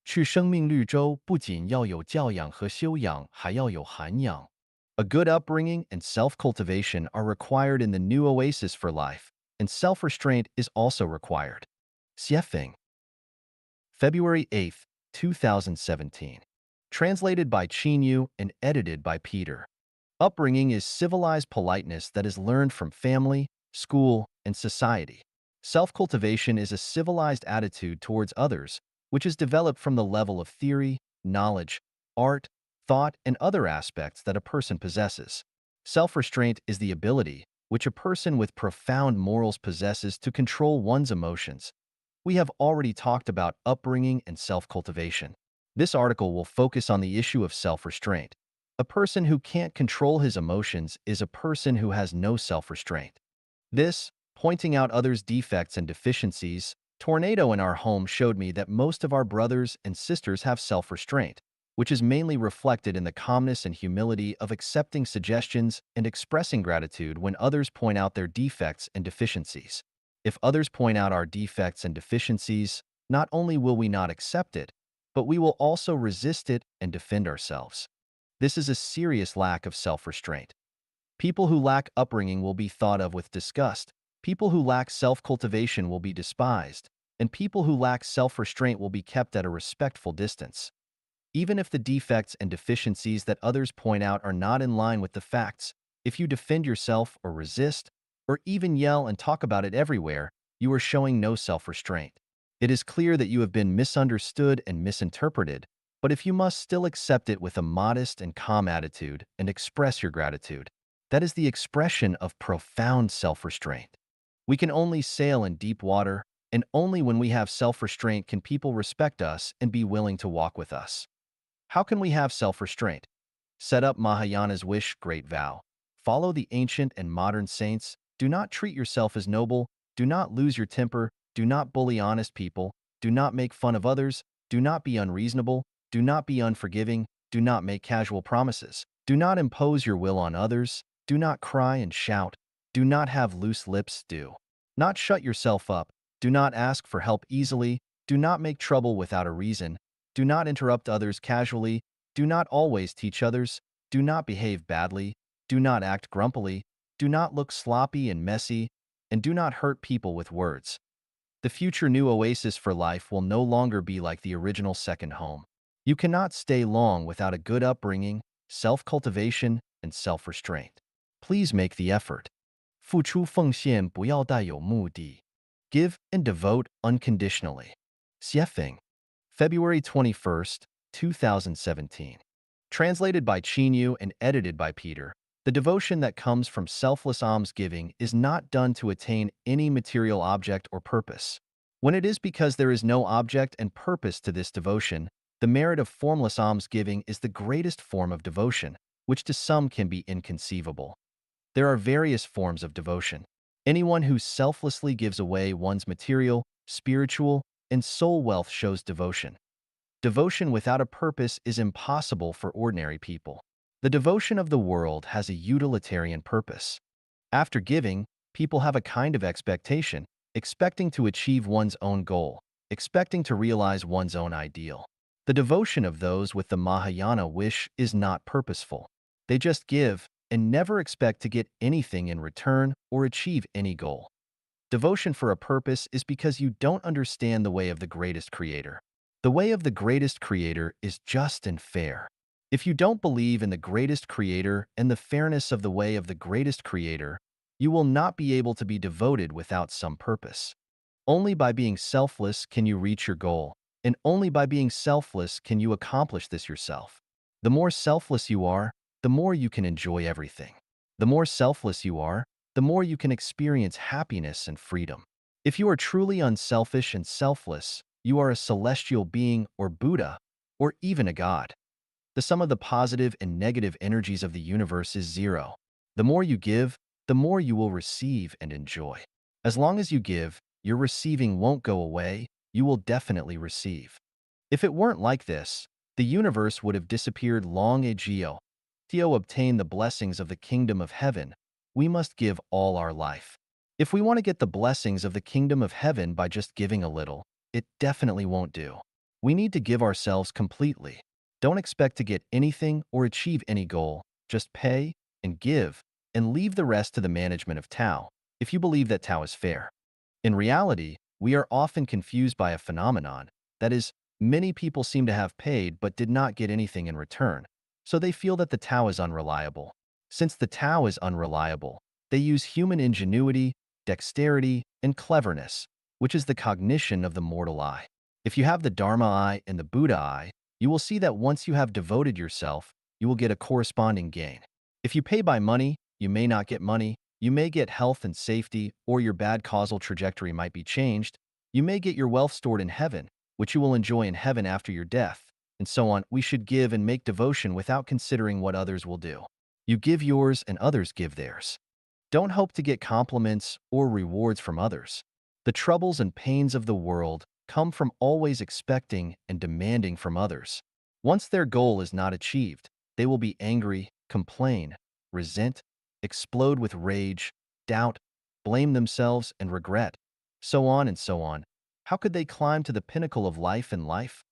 去生命绿洲不仅要有教养和修养，还要有涵养。A good upbringing and self-cultivation are required in the new oasis for life, and self-restraint is also required. Xiefeng. February 8th, 2017. Translated by Chinyu and edited by Peter. Upbringing is civilized politeness that is learned from family, school, and society. Self-cultivation is a civilized attitude towards others, which is developed from the level of theory, knowledge, art, thought, and other aspects that a person possesses. Self-restraint is the ability which a person with profound morals possesses to control one's emotions. We have already talked about upbringing and self-cultivation. This article will focus on the issue of self-restraint. A person who can't control his emotions is a person who has no self-restraint. This, pointing out others' defects and deficiencies, tornado in our home showed me that most of our brothers and sisters have self-restraint, which is mainly reflected in the calmness and humility of accepting suggestions and expressing gratitude when others point out their defects and deficiencies. If others point out our defects and deficiencies, not only will we not accept it, but we will also resist it and defend ourselves. This is a serious lack of self-restraint. People who lack upbringing will be thought of with disgust, people who lack self-cultivation will be despised, and people who lack self-restraint will be kept at a respectful distance. Even if the defects and deficiencies that others point out are not in line with the facts, if you defend yourself or resist, or even yell and talk about it everywhere, you are showing no self-restraint. It is clear that you have been misunderstood and misinterpreted, but if you must still accept it with a modest and calm attitude and express your gratitude, that is the expression of profound self-restraint. We can only sail in deep water, and only when we have self-restraint can people respect us and be willing to walk with us. How can we have self-restraint? Set up Mahayana's wish great vow. Follow the ancient and modern saints. Do not treat yourself as noble. Do not lose your temper. Do not bully honest people. Do not make fun of others. Do not be unreasonable. Do not be unforgiving. Do not make casual promises. Do not impose your will on others. Do not cry and shout. Do not have loose lips. Do not shut yourself up. Do not ask for help easily. Do not make trouble without a reason. Do not interrupt others casually. Do not always teach others. Do not behave badly. Do not act grumpily. Do not look sloppy and messy. And do not hurt people with words. The future new oasis for life will no longer be like the original second home. You cannot stay long without a good upbringing, self-cultivation, and self-restraint. Please make the effort. 付出奉献不要带有目的. Give and devote unconditionally. Xiefeng. February 21st, 2017. Translated by Chinyu and edited by Peter. The devotion that comes from selfless almsgiving is not done to attain any material object or purpose. When it is because there is no object and purpose to this devotion, the merit of formless almsgiving is the greatest form of devotion, which to some can be inconceivable. There are various forms of devotion. Anyone who selflessly gives away one's material, spiritual, and soul wealth shows devotion. Devotion without a purpose is impossible for ordinary people. The devotion of the world has a utilitarian purpose. After giving, people have a kind of expectation, expecting to achieve one's own goal, expecting to realize one's own ideal. The devotion of those with the Mahayana wish is not purposeful. They just give and never expect to get anything in return or achieve any goal. Devotion for a purpose is because you don't understand the way of the greatest creator. The way of the greatest creator is just and fair. If you don't believe in the greatest creator and the fairness of the way of the greatest creator, you will not be able to be devoted without some purpose. Only by being selfless can you reach your goal, and only by being selfless can you accomplish this yourself. The more selfless you are, the more you can enjoy everything. The more selfless you are, the more you can experience happiness and freedom. If you are truly unselfish and selfless, you are a celestial being or Buddha, or even a god. The sum of the positive and negative energies of the universe is zero. The more you give, the more you will receive and enjoy. As long as you give, your receiving won't go away, you will definitely receive. If it weren't like this, the universe would have disappeared long ago. To obtain the blessings of the kingdom of heaven, we must give all our life. If we want to get the blessings of the kingdom of heaven by just giving a little, it definitely won't do. We need to give ourselves completely. Don't expect to get anything or achieve any goal. Just pay and give and leave the rest to the management of Tao, if you believe that Tao is fair. In reality, we are often confused by a phenomenon, that is, many people seem to have paid but did not get anything in return, so they feel that the Tao is unreliable. Since the Tao is unreliable, they use human ingenuity, dexterity, and cleverness, which is the cognition of the mortal eye. If you have the Dharma eye and the Buddha eye, you will see that once you have devoted yourself, you will get a corresponding gain. If you pay by money, you may not get money, you may get health and safety, or your bad causal trajectory might be changed. You may get your wealth stored in heaven, which you will enjoy in heaven after your death, and so on. We should give and make devotion without considering what others will do. You give yours and others give theirs. Don't hope to get compliments or rewards from others. The troubles and pains of the world come from always expecting and demanding from others. Once their goal is not achieved, they will be angry, complain, resent, explode with rage, doubt, blame themselves, and regret, so on and so on. How could they climb to the pinnacle of life and life?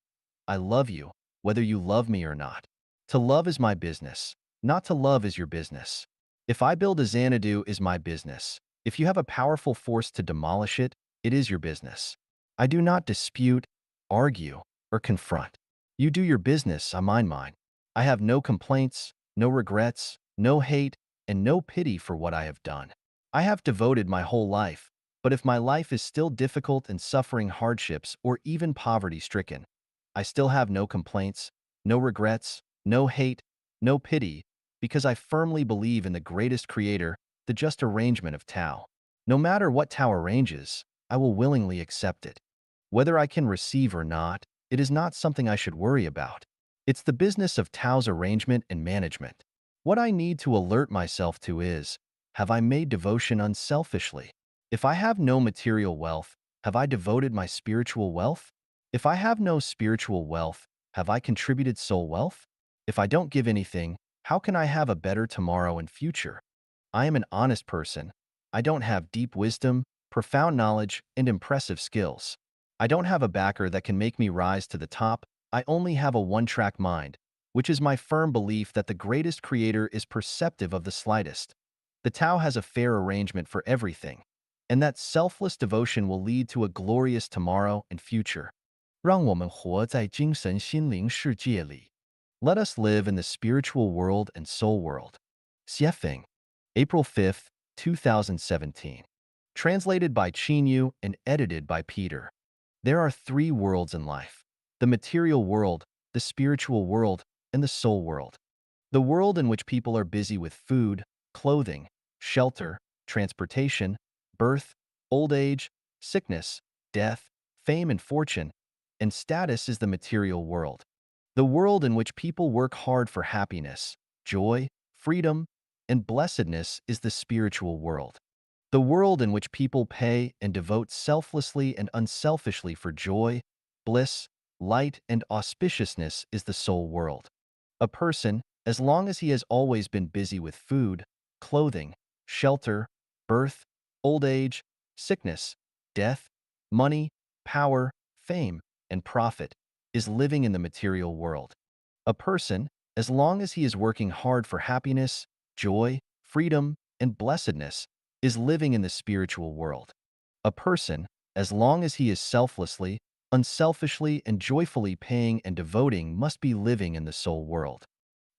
I love you, whether you love me or not. To love is my business. Not to love is your business. If I build a Xanadu is my business. If you have a powerful force to demolish it, it is your business. I do not dispute, argue, or confront. You do your business, I mind mine. I have no complaints, no regrets, no hate, and no pity for what I have done. I have devoted my whole life, but if my life is still difficult and suffering hardships or even poverty-stricken, I still have no complaints, no regrets, no hate, no pity, because I firmly believe in the greatest creator, the just arrangement of Tao. No matter what Tao arranges, I will willingly accept it. Whether I can receive or not, it is not something I should worry about. It's the business of Tao's arrangement and management. What I need to alert myself to is, have I made devotion unselfishly? If I have no material wealth, have I devoted my spiritual wealth? If I have no spiritual wealth, have I contributed soul wealth? If I don't give anything, how can I have a better tomorrow and future? I am an honest person. I don't have deep wisdom, profound knowledge, and impressive skills. I don't have a backer that can make me rise to the top. I only have a one-track mind, which is my firm belief that the greatest creator is perceptive of the slightest. The Tao has a fair arrangement for everything, and that selfless devotion will lead to a glorious tomorrow and future. 让我们活在精神心灵世界里. Let us live in the spiritual world and soul world. Xiefeng, April 5th, 2017. Translated by Qinyu and edited by Peter. There are three worlds in life: the material world, the spiritual world, and the soul world. The world in which people are busy with food, clothing, shelter, transportation, birth, old age, sickness, death, fame and fortune, and status is the material world. The world in which people work hard for happiness, joy, freedom, and blessedness is the spiritual world. The world in which people pay and devote selflessly and unselfishly for joy, bliss, light, and auspiciousness is the soul world. A person, as long as he has always been busy with food, clothing, shelter, birth, old age, sickness, death, money, power, fame, and profit, is living in the material world. A person, as long as he is working hard for happiness, joy, freedom, and blessedness, is living in the spiritual world. A person, as long as he is selflessly, unselfishly, and joyfully paying and devoting, must be living in the soul world.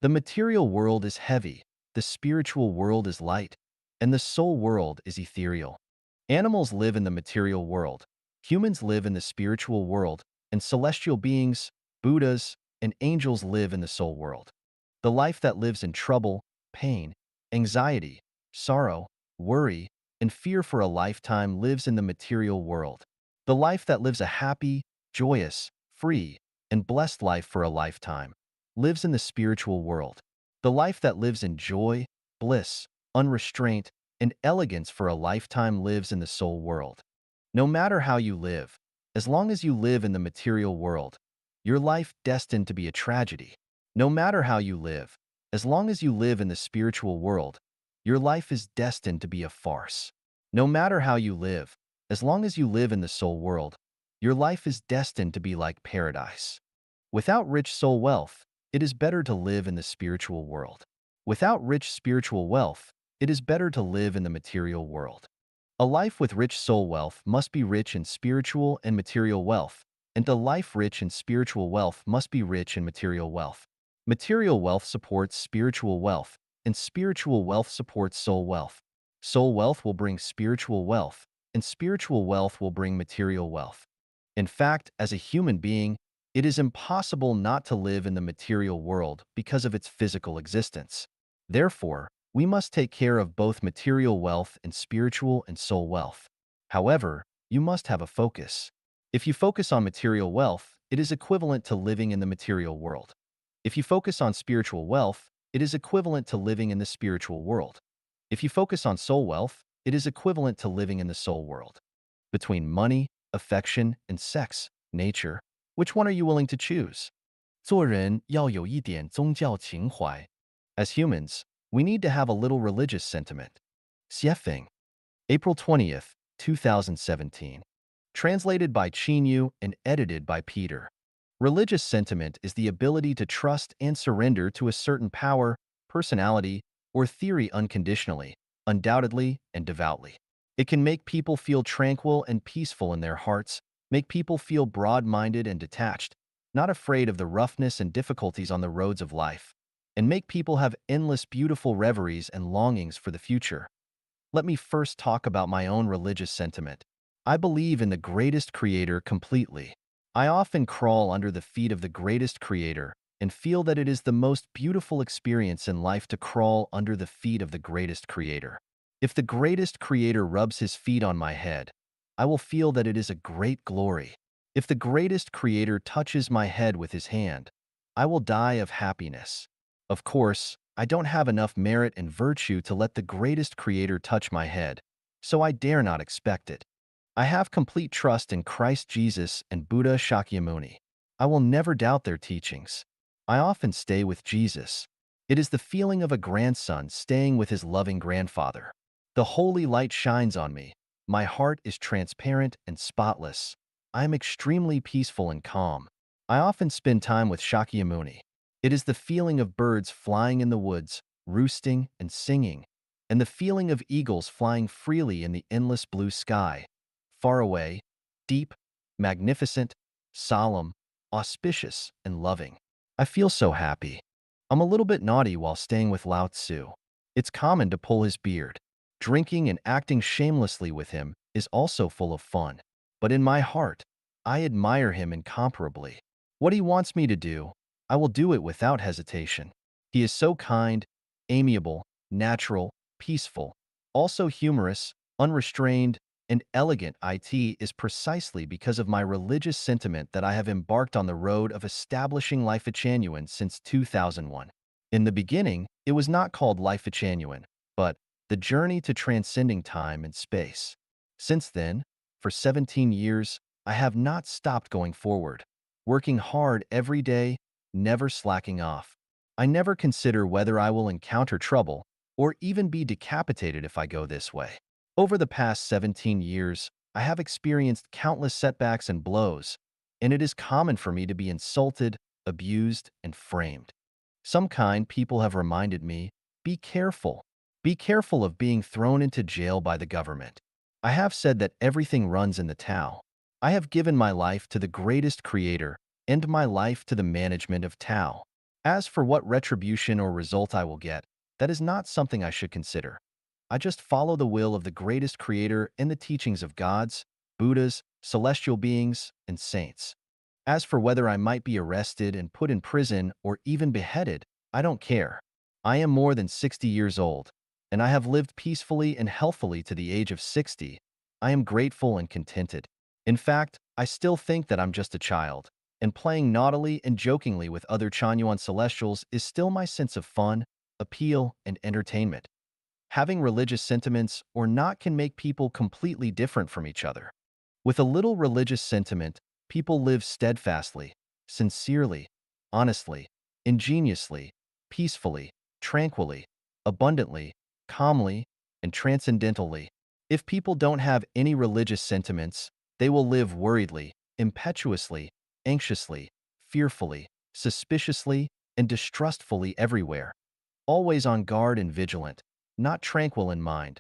The material world is heavy, the spiritual world is light, and the soul world is ethereal. Animals live in the material world, humans live in the spiritual world, and celestial beings, Buddhas, and angels live in the soul world. The life that lives in trouble, pain, anxiety, sorrow, worry, and fear for a lifetime lives in the material world. The life that lives a happy, joyous, free, and blessed life for a lifetime lives in the spiritual world. The life that lives in joy, bliss, unrestraint, and elegance for a lifetime lives in the soul world. No matter how you live, as long as you live in the material world, your life destined to be a tragedy. No matter how you live, as long as you live in the spiritual world, your life is destined to be a farce. No matter how you live, as long as you live in the soul world, your life is destined to be like paradise. Without rich soul wealth, it is better to live in the spiritual world. Without rich spiritual wealth, it is better to live in the material world. A life with rich soul wealth must be rich in spiritual and material wealth, and a life rich in spiritual wealth must be rich in material wealth. Material wealth supports spiritual wealth, and spiritual wealth supports soul wealth. Soul wealth will bring spiritual wealth, and spiritual wealth will bring material wealth. In fact, as a human being, it is impossible not to live in the material world because of its physical existence. Therefore, we must take care of both material wealth and spiritual and soul wealth. However, you must have a focus. If you focus on material wealth, it is equivalent to living in the material world. If you focus on spiritual wealth, it is equivalent to living in the spiritual world. If you focus on soul wealth, it is equivalent to living in the soul world. Between money, affection, and sex, nature, which one are you willing to choose? 做人要有一点宗教情怀. As humans, we need to have a little religious sentiment. Xiefeng. April 20th, 2017. Translated by Chinyu and edited by Peter. Religious sentiment is the ability to trust and surrender to a certain power, personality, or theory unconditionally, undoubtedly, and devoutly. It can make people feel tranquil and peaceful in their hearts, make people feel broad-minded and detached, not afraid of the roughness and difficulties on the roads of life, and make people have endless beautiful reveries and longings for the future. Let me first talk about my own religious sentiment. I believe in the greatest creator completely. I often crawl under the feet of the greatest creator and feel that it is the most beautiful experience in life to crawl under the feet of the greatest creator. If the greatest creator rubs his feet on my head, I will feel that it is a great glory. If the greatest creator touches my head with his hand, I will die of happiness. Of course, I don't have enough merit and virtue to let the greatest creator touch my head, so I dare not expect it. I have complete trust in Christ Jesus and Buddha Shakyamuni. I will never doubt their teachings. I often stay with Jesus. It is the feeling of a grandson staying with his loving grandfather. The holy light shines on me. My heart is transparent and spotless. I am extremely peaceful and calm. I often spend time with Shakyamuni. It is the feeling of birds flying in the woods, roosting and singing, and the feeling of eagles flying freely in the endless blue sky. Far away, deep, magnificent, solemn, auspicious, and loving. I feel so happy. I'm a little bit naughty while staying with Lao Tzu. It's common to pull his beard. Drinking and acting shamelessly with him is also full of fun. But in my heart, I admire him incomparably. What he wants me to do, I will do it without hesitation. He is so kind, amiable, natural, peaceful, also humorous, unrestrained, and elegant. It is precisely because of my religious sentiment that I have embarked on the road of establishing Life Genuine since 2001. In the beginning, it was not called Life Genuine, but the journey to transcending time and space. Since then, for 17 years, I have not stopped going forward, working hard every day, never slacking off. I never consider whether I will encounter trouble or even be decapitated if I go this way. Over the past 17 years, I have experienced countless setbacks and blows, and it is common for me to be insulted, abused, and framed. Some kind people have reminded me, be careful. Be careful of being thrown into jail by the government. I have said that everything runs in the Tao. I have given my life to the greatest creator and my life to the management of Tao. As for what retribution or result I will get, that is not something I should consider. I just follow the will of the greatest creator and the teachings of gods, Buddhas, celestial beings, and saints. As for whether I might be arrested and put in prison or even beheaded, I don't care. I am more than 60 years old, and I have lived peacefully and healthfully to the age of 60. I am grateful and contented. In fact, I still think that I'm just a child, and playing naughtily and jokingly with other Chanyuan celestials is still my sense of fun, appeal, and entertainment. Having religious sentiments or not can make people completely different from each other. With a little religious sentiment, people live steadfastly, sincerely, honestly, ingeniously, peacefully, tranquilly, abundantly, calmly, and transcendentally. If people don't have any religious sentiments, they will live worriedly, impetuously, anxiously, fearfully, suspiciously, and distrustfully everywhere, always on guard and vigilant, not tranquil in mind,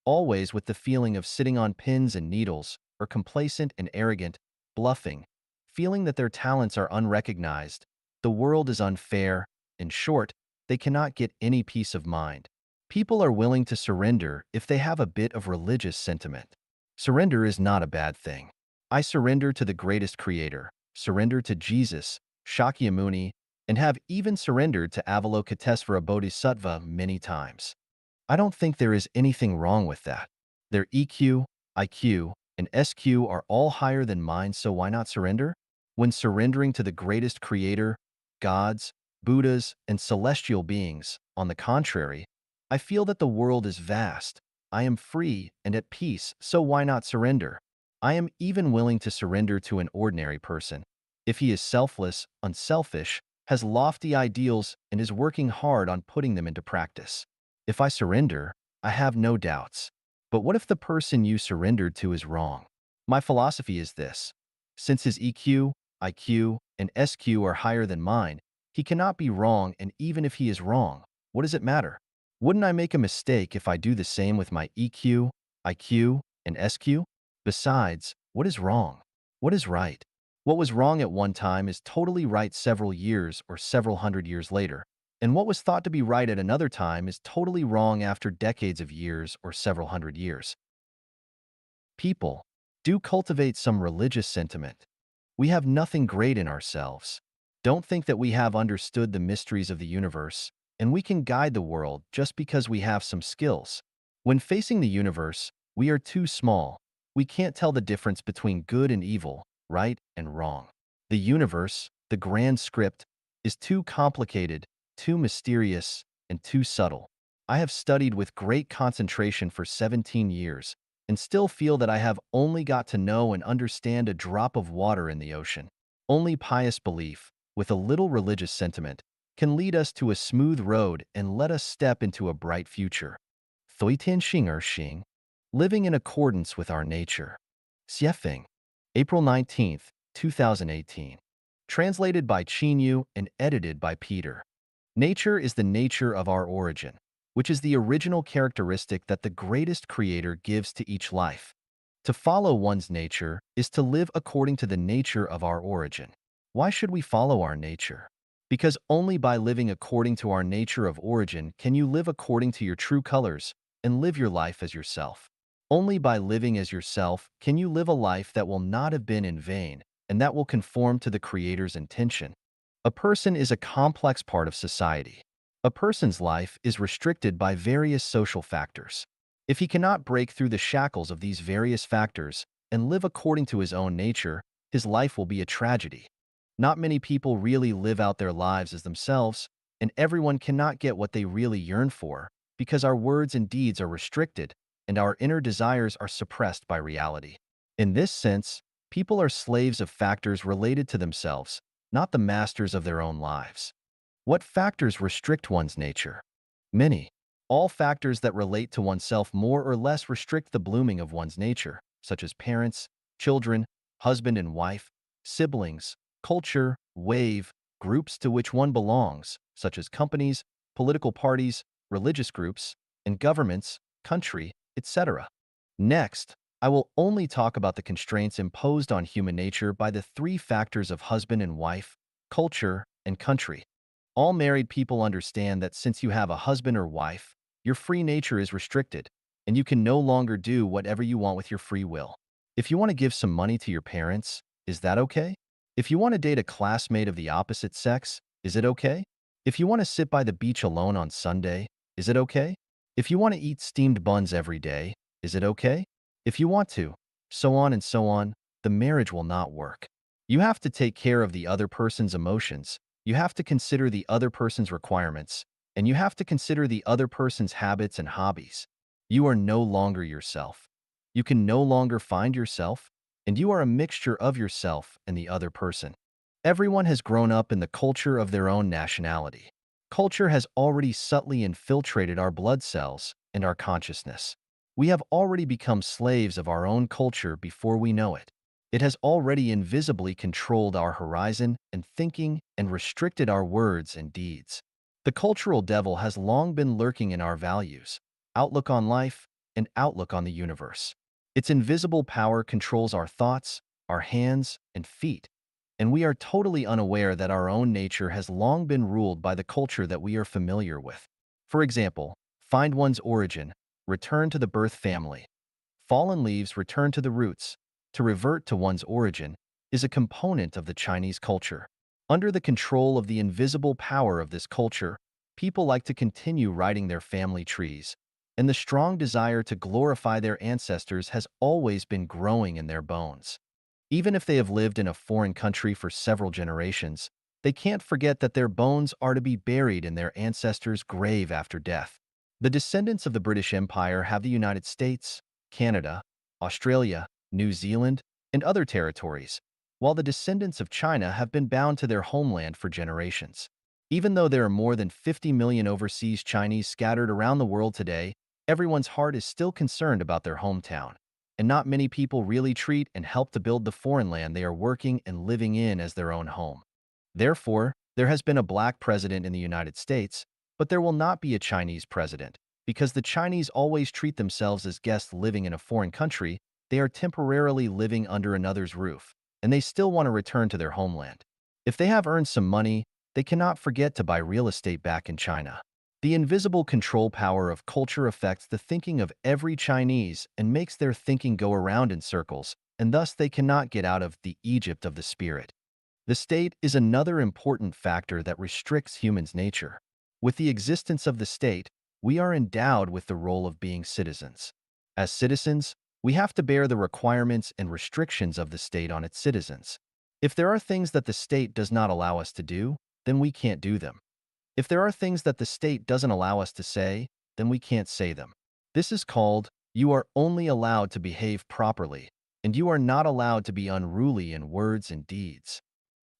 always with the feeling of sitting on pins and needles, or complacent and arrogant, bluffing, feeling that their talents are unrecognized, the world is unfair. In short, they cannot get any peace of mind. People are willing to surrender if they have a bit of religious sentiment. Surrender is not a bad thing. I surrender to the greatest creator, surrender to Jesus, Shakyamuni, and have even surrendered to Avalokitesvara Bodhisattva many times. I don't think there is anything wrong with that. Their EQ, IQ, and SQ are all higher than mine, so why not surrender? When surrendering to the greatest creator, gods, Buddhas, and celestial beings, on the contrary, I feel that the world is vast. I am free and at peace, so why not surrender? I am even willing to surrender to an ordinary person. If he is selfless, unselfish, has lofty ideals, and is working hard on putting them into practice. If I surrender, I have no doubts. But what if the person you surrendered to is wrong? My philosophy is this. Since his EQ, IQ, and SQ are higher than mine, he cannot be wrong, and even if he is wrong, what does it matter? Wouldn't I make a mistake if I do the same with my EQ, IQ, and SQ? Besides, what is wrong? What is right? What was wrong at one time is totally right several years or several hundred years later. And what was thought to be right at another time is totally wrong after decades of years or several hundred years. People do cultivate some religious sentiment. We have nothing great in ourselves. Don't think that we have understood the mysteries of the universe, and we can guide the world just because we have some skills. When facing the universe, we are too small. We can't tell the difference between good and evil, right and wrong. The universe, the grand script, is too complicated, too mysterious, and too subtle. I have studied with great concentration for 17 years and still feel that I have only got to know and understand a drop of water in the ocean. Only pious belief, with a little religious sentiment, can lead us to a smooth road and let us step into a bright future. 随天性而行, living in accordance with our nature. Xiefeng, April 19th, 2018. Translated by Qinyu and edited by Peter. Nature is the nature of our origin, which is the original characteristic that the greatest creator gives to each life. To follow one's nature is to live according to the nature of our origin. Why should we follow our nature? Because only by living according to our nature of origin can you live according to your true colors and live your life as yourself. Only by living as yourself can you live a life that will not have been in vain and that will conform to the Creator's intention. A person is a complex part of society. A person's life is restricted by various social factors. If he cannot break through the shackles of these various factors and live according to his own nature, his life will be a tragedy. Not many people really live out their lives as themselves, and everyone cannot get what they really yearn for because our words and deeds are restricted and our inner desires are suppressed by reality. In this sense, people are slaves of factors related to themselves, not the masters of their own lives. What factors restrict one's nature? Many. All factors that relate to oneself more or less restrict the blooming of one's nature, such as parents, children, husband and wife, siblings, culture, wave, groups to which one belongs, such as companies, political parties, religious groups, and governments, country, etc. Next, I will only talk about the constraints imposed on human nature by the three factors of husband and wife, culture, and country. All married people understand that since you have a husband or wife, your free nature is restricted, and you can no longer do whatever you want with your free will. If you want to give some money to your parents, is that okay? If you want to date a classmate of the opposite sex, is it okay? If you want to sit by the beach alone on Sunday, is it okay? If you want to eat steamed buns every day, is it okay? If you want to, so on and so on, the marriage will not work. You have to take care of the other person's emotions, you have to consider the other person's requirements, and you have to consider the other person's habits and hobbies. You are no longer yourself. You can no longer find yourself, and you are a mixture of yourself and the other person. Everyone has grown up in the culture of their own nationality. Culture has already subtly infiltrated our blood cells and our consciousness. We have already become slaves of our own culture before we know it. It has already invisibly controlled our horizon and thinking and restricted our words and deeds. The cultural devil has long been lurking in our values, outlook on life, and outlook on the universe. Its invisible power controls our thoughts, our hands, and feet, and we are totally unaware that our own nature has long been ruled by the culture that we are familiar with. For example, find one's origin, return to the birth family. Fallen leaves return to the roots. To revert to one's origin is a component of the Chinese culture. Under the control of the invisible power of this culture, people like to continue writing their family trees, and the strong desire to glorify their ancestors has always been growing in their bones. Even if they have lived in a foreign country for several generations, they can't forget that their bones are to be buried in their ancestors' grave after death. The descendants of the British Empire have the United States, Canada, Australia, New Zealand, and other territories, while the descendants of China have been bound to their homeland for generations. Even though there are more than 50 million overseas Chinese scattered around the world today, everyone's heart is still concerned about their hometown, and not many people really treat and help to build the foreign land they are working and living in as their own home. Therefore, there has been a black president in the United States, but there will not be a Chinese president, because the Chinese always treat themselves as guests living in a foreign country. They are temporarily living under another's roof, and they still want to return to their homeland. If they have earned some money, they cannot forget to buy real estate back in China. The invisible control power of culture affects the thinking of every Chinese and makes their thinking go around in circles, and thus they cannot get out of the Egypt of the spirit. The state is another important factor that restricts humans' nature. With the existence of the state, we are endowed with the role of being citizens. As citizens, we have to bear the requirements and restrictions of the state on its citizens. If there are things that the state does not allow us to do, then we can't do them. If there are things that the state doesn't allow us to say, then we can't say them. This is called, you are only allowed to behave properly, and you are not allowed to be unruly in words and deeds.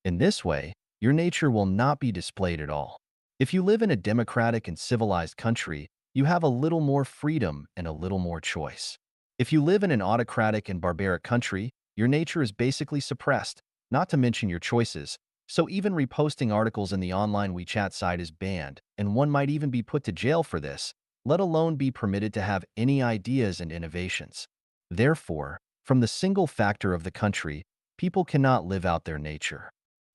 In this way, your nature will not be displayed at all. If you live in a democratic and civilized country, you have a little more freedom and a little more choice. If you live in an autocratic and barbaric country, your nature is basically suppressed, not to mention your choices. So even reposting articles in the online WeChat site is banned, and one might even be put to jail for this, let alone be permitted to have any ideas and innovations. Therefore, from the single factor of the country, people cannot live out their nature.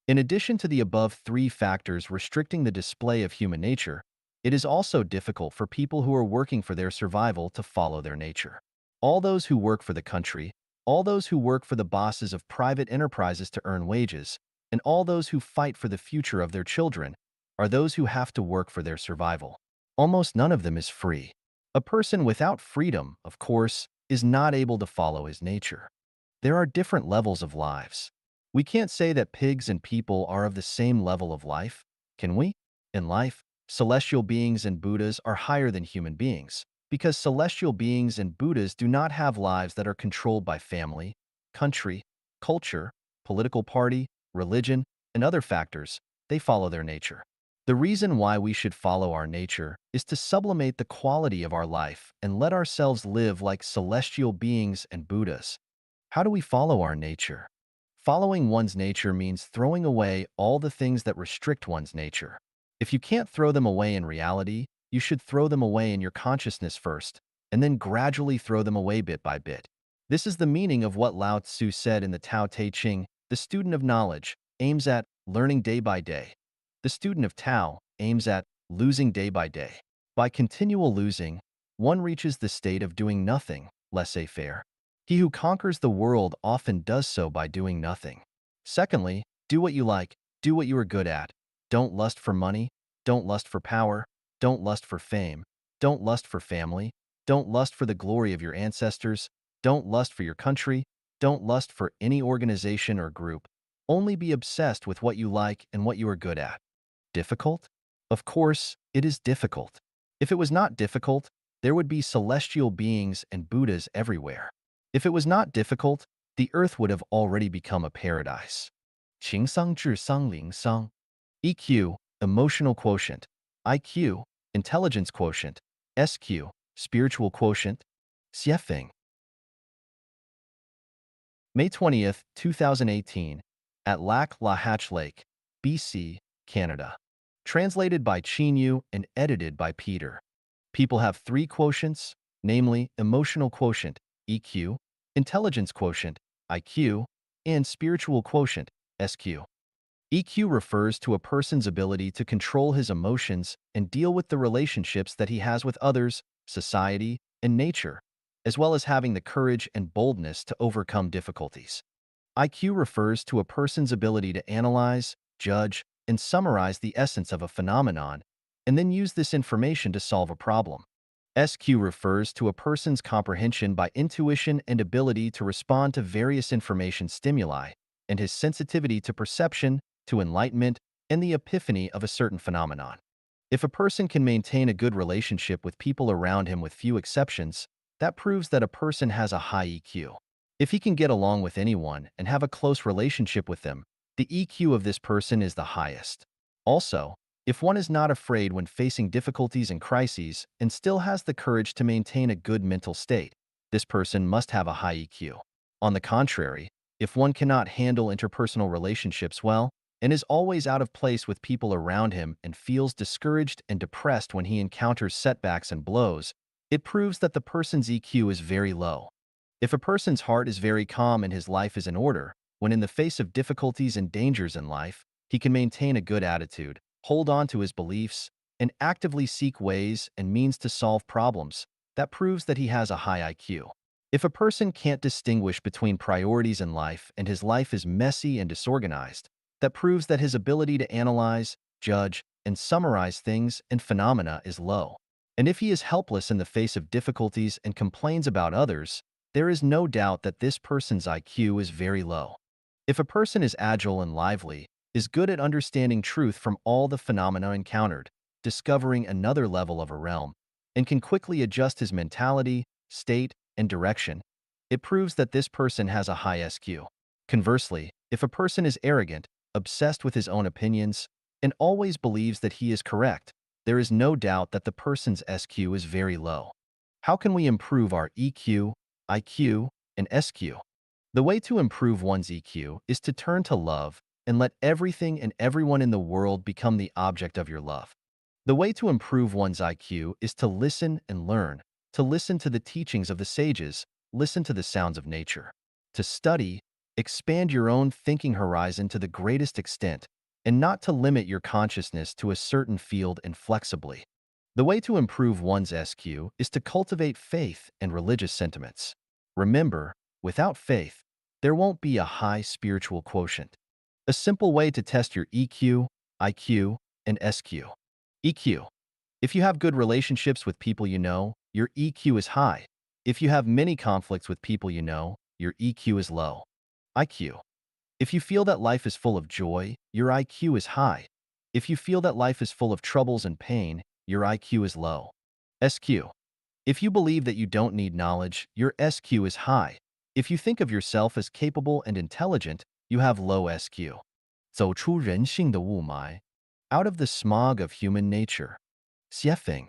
In addition to the above three factors restricting the display of human nature, it is also difficult for people who are working for their survival to follow their nature. All those who work for the country, all those who work for the bosses of private enterprises to earn wages, and all those who fight for the future of their children are those who have to work for their survival. Almost none of them is free. A person without freedom, of course, is not able to follow his nature. There are different levels of lives. We can't say that pigs and people are of the same level of life, can we? In life, celestial beings and Buddhas are higher than human beings, because celestial beings and Buddhas do not have lives that are controlled by family, country, culture, political party, religion, and other factors. They follow their nature. The reason why we should follow our nature is to sublimate the quality of our life and let ourselves live like celestial beings and Buddhas. How do we follow our nature? Following one's nature means throwing away all the things that restrict one's nature. If you can't throw them away in reality, you should throw them away in your consciousness first, and then gradually throw them away bit by bit. This is the meaning of what Lao Tzu said in the Tao Te Ching: the student of knowledge aims at learning day by day. The student of Tao aims at losing day by day. By continual losing, one reaches the state of doing nothing, laissez-faire. He who conquers the world often does so by doing nothing. Secondly, do what you like, do what you are good at. Don't lust for money, don't lust for power, don't lust for fame, don't lust for family, don't lust for the glory of your ancestors, don't lust for your country, don't lust for any organization or group. Only be obsessed with what you like and what you are good at. Difficult? Of course, it is difficult. If it was not difficult, there would be celestial beings and Buddhas everywhere. If it was not difficult, the earth would have already become a paradise. 情商智商灵商 EQ, emotional quotient; IQ, intelligence quotient; SQ, spiritual quotient; 写法 May 20th, 2018, at Lac La Hatch Lake, BC, Canada. Translated by Chinyu and edited by Peter. People have three quotients, namely emotional quotient, EQ, intelligence quotient, IQ, and spiritual quotient, SQ. EQ refers to a person's ability to control his emotions and deal with the relationships that he has with others, society, and nature, as well as having the courage and boldness to overcome difficulties. IQ refers to a person's ability to analyze, judge, and summarize the essence of a phenomenon, and then use this information to solve a problem. SQ refers to a person's comprehension by intuition and ability to respond to various information stimuli, and his sensitivity to perception, to enlightenment, and the epiphany of a certain phenomenon. If a person can maintain a good relationship with people around him with few exceptions, that proves that a person has a high EQ. If he can get along with anyone and have a close relationship with them, the EQ of this person is the highest. Also, if one is not afraid when facing difficulties and crises and still has the courage to maintain a good mental state, this person must have a high EQ. On the contrary, if one cannot handle interpersonal relationships well and is always out of place with people around him and feels discouraged and depressed when he encounters setbacks and blows, it proves that the person's EQ is very low. If a person's heart is very calm and his life is in order, when in the face of difficulties and dangers in life, he can maintain a good attitude, hold on to his beliefs, and actively seek ways and means to solve problems, that proves that he has a high IQ. If a person can't distinguish between priorities in life and his life is messy and disorganized, that proves that his ability to analyze, judge, and summarize things and phenomena is low. And if he is helpless in the face of difficulties and complains about others, there is no doubt that this person's IQ is very low. If a person is agile and lively, is good at understanding truth from all the phenomena encountered, discovering another level of a realm, and can quickly adjust his mentality, state, and direction, it proves that this person has a high SQ. Conversely, if a person is arrogant, obsessed with his own opinions, and always believes that he is correct, there is no doubt that the person's SQ is very low. How can we improve our EQ, IQ, and SQ? The way to improve one's EQ is to turn to love and let everything and everyone in the world become the object of your love. The way to improve one's IQ is to listen and learn, to listen to the teachings of the sages, listen to the sounds of nature, to study, expand your own thinking horizon to the greatest extent, and not to limit your consciousness to a certain field inflexibly. The way to improve one's SQ is to cultivate faith and religious sentiments. Remember, without faith, there won't be a high spiritual quotient. A simple way to test your EQ, IQ, and SQ. EQ. If you have good relationships with people you know, your EQ is high. If you have many conflicts with people you know, your EQ is low. IQ. If you feel that life is full of joy, your IQ is high. If you feel that life is full of troubles and pain, your IQ is low. SQ. If you believe that you don't need knowledge, your SQ is high. If you think of yourself as capable and intelligent, you have low SQ. 走出人性的雾霾. Out of the smog of human nature. 写法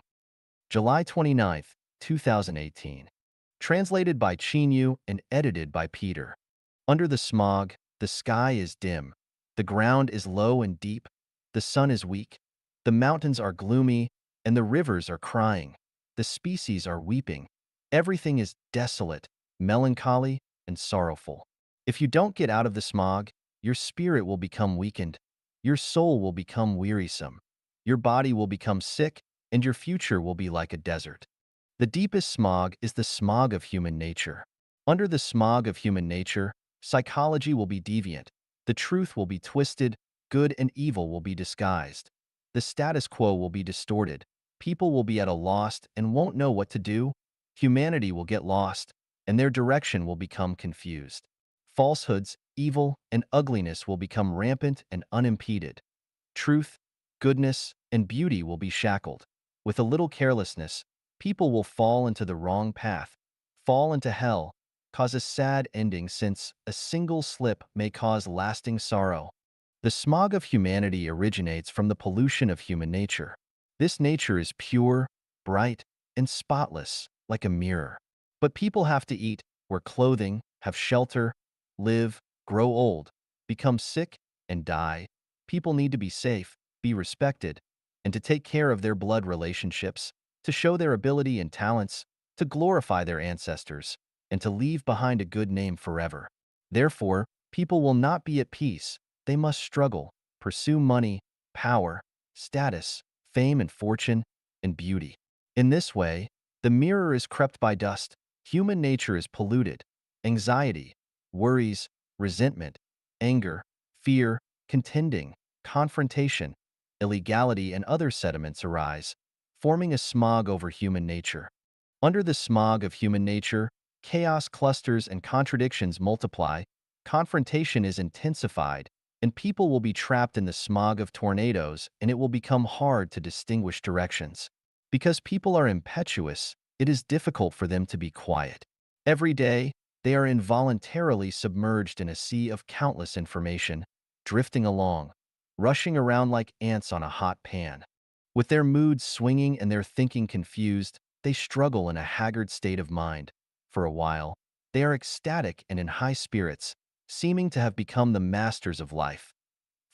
July 29th, 2018. Translated by Chinyu and edited by Peter. Under the smog, The sky is dim. The ground is low and deep. The sun is weak. The mountains are gloomy, and the rivers are crying. The species are weeping. Everything is desolate, melancholy, and sorrowful. If you don't get out of the smog, your spirit will become weakened. Your soul will become wearisome. Your body will become sick, and your future will be like a desert. The deepest smog is the smog of human nature. Under the smog of human nature, psychology will be deviant, the truth will be twisted, good and evil will be disguised. The status quo will be distorted, people will be at a loss and won't know what to do, humanity will get lost, and their direction will become confused. Falsehoods, evil, and ugliness will become rampant and unimpeded. Truth, goodness, and beauty will be shackled. With a little carelessness, people will fall into the wrong path, fall into hell, cause a sad ending since a single slip may cause lasting sorrow. The smog of humanity originates from the pollution of human nature. This nature is pure, bright, and spotless, like a mirror. But people have to eat, wear clothing, have shelter, live, grow old, become sick, and die. People need to be safe, be respected, and to take care of their blood relationships, to show their ability and talents, to glorify their ancestors, and to leave behind a good name forever. Therefore, people will not be at peace. They must struggle, pursue money, power, status, fame and fortune, and beauty. In this way, the mirror is crept by dust, human nature is polluted, anxiety, worries, resentment, anger, fear, contending, confrontation, illegality, and other sediments arise, forming a smog over human nature. Under the smog of human nature, chaos clusters and contradictions multiply, confrontation is intensified, and people will be trapped in the smog of tornadoes, and it will become hard to distinguish directions. Because people are impetuous, it is difficult for them to be quiet. Every day, they are involuntarily submerged in a sea of countless information, drifting along, rushing around like ants on a hot pan. With their moods swinging and their thinking confused, they struggle in a haggard state of mind. For a while, they are ecstatic and in high spirits, seeming to have become the masters of life.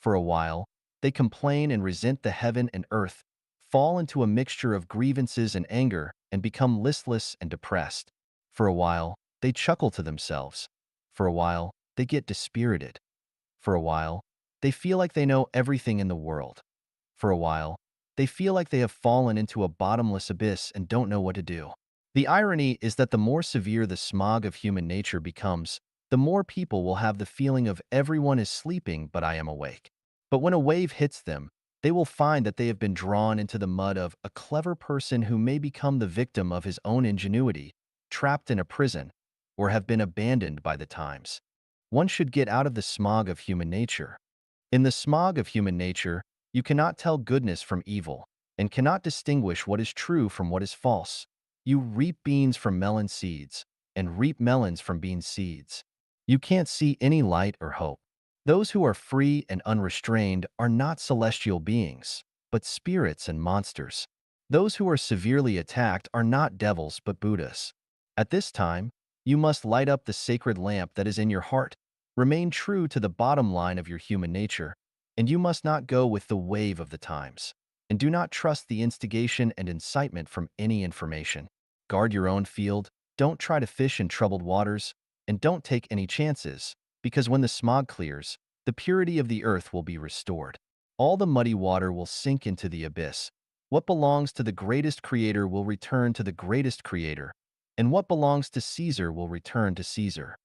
For a while, they complain and resent the heaven and earth, fall into a mixture of grievances and anger, and become listless and depressed. For a while, they chuckle to themselves. For a while, they get dispirited. For a while, they feel like they know everything in the world. For a while, they feel like they have fallen into a bottomless abyss and don't know what to do. The irony is that the more severe the smog of human nature becomes, the more people will have the feeling of everyone is sleeping but I am awake. But when a wave hits them, they will find that they have been drawn into the mud of a clever person who may become the victim of his own ingenuity, trapped in a prison, or have been abandoned by the times. One should get out of the smog of human nature. In the smog of human nature, you cannot tell goodness from evil, and cannot distinguish what is true from what is false. You reap beans from melon seeds, and reap melons from bean seeds. You can't see any light or hope. Those who are free and unrestrained are not celestial beings, but spirits and monsters. Those who are severely attacked are not devils but Buddhas. At this time, you must light up the sacred lamp that is in your heart, remain true to the bottom line of your human nature, and you must not go with the wave of the times. And do not trust the instigation and incitement from any information. Guard your own field, don't try to fish in troubled waters, and don't take any chances, because when the smog clears, the purity of the earth will be restored. All the muddy water will sink into the abyss. What belongs to the greatest creator will return to the greatest creator, and what belongs to Caesar will return to Caesar.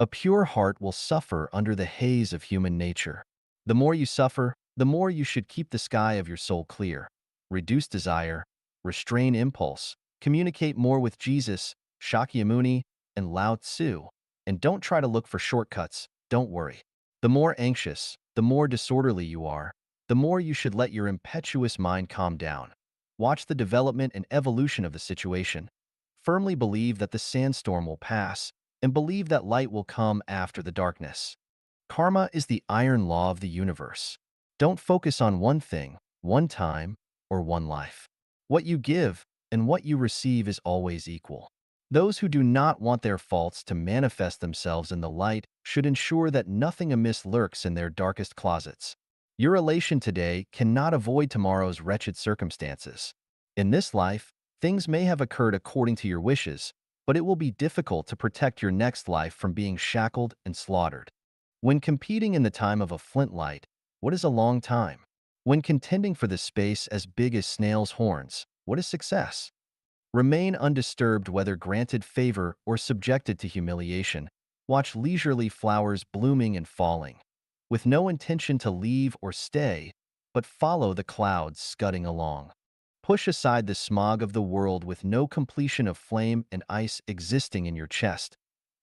A pure heart will suffer under the haze of human nature. The more you suffer, the more you should keep the sky of your soul clear. Reduce desire, restrain impulse, communicate more with Jesus, Shakyamuni, and Lao Tzu, and don't try to look for shortcuts, don't worry. The more anxious, the more disorderly you are, the more you should let your impetuous mind calm down. Watch the development and evolution of the situation. Firmly believe that the sandstorm will pass, and believe that light will come after the darkness. Karma is the iron law of the universe. Don't focus on one thing, one time, or one life. What you give and what you receive is always equal. Those who do not want their faults to manifest themselves in the light should ensure that nothing amiss lurks in their darkest closets. Your elation today cannot avoid tomorrow's wretched circumstances. In this life, things may have occurred according to your wishes, but it will be difficult to protect your next life from being shackled and slaughtered. When competing in the time of a flintlight, what is a long time? When contending for the space as big as snails' horns, what is success? Remain undisturbed whether granted favor or subjected to humiliation. Watch leisurely flowers blooming and falling, with no intention to leave or stay, but follow the clouds scudding along. Push aside the smog of the world with no completion of flame and ice existing in your chest.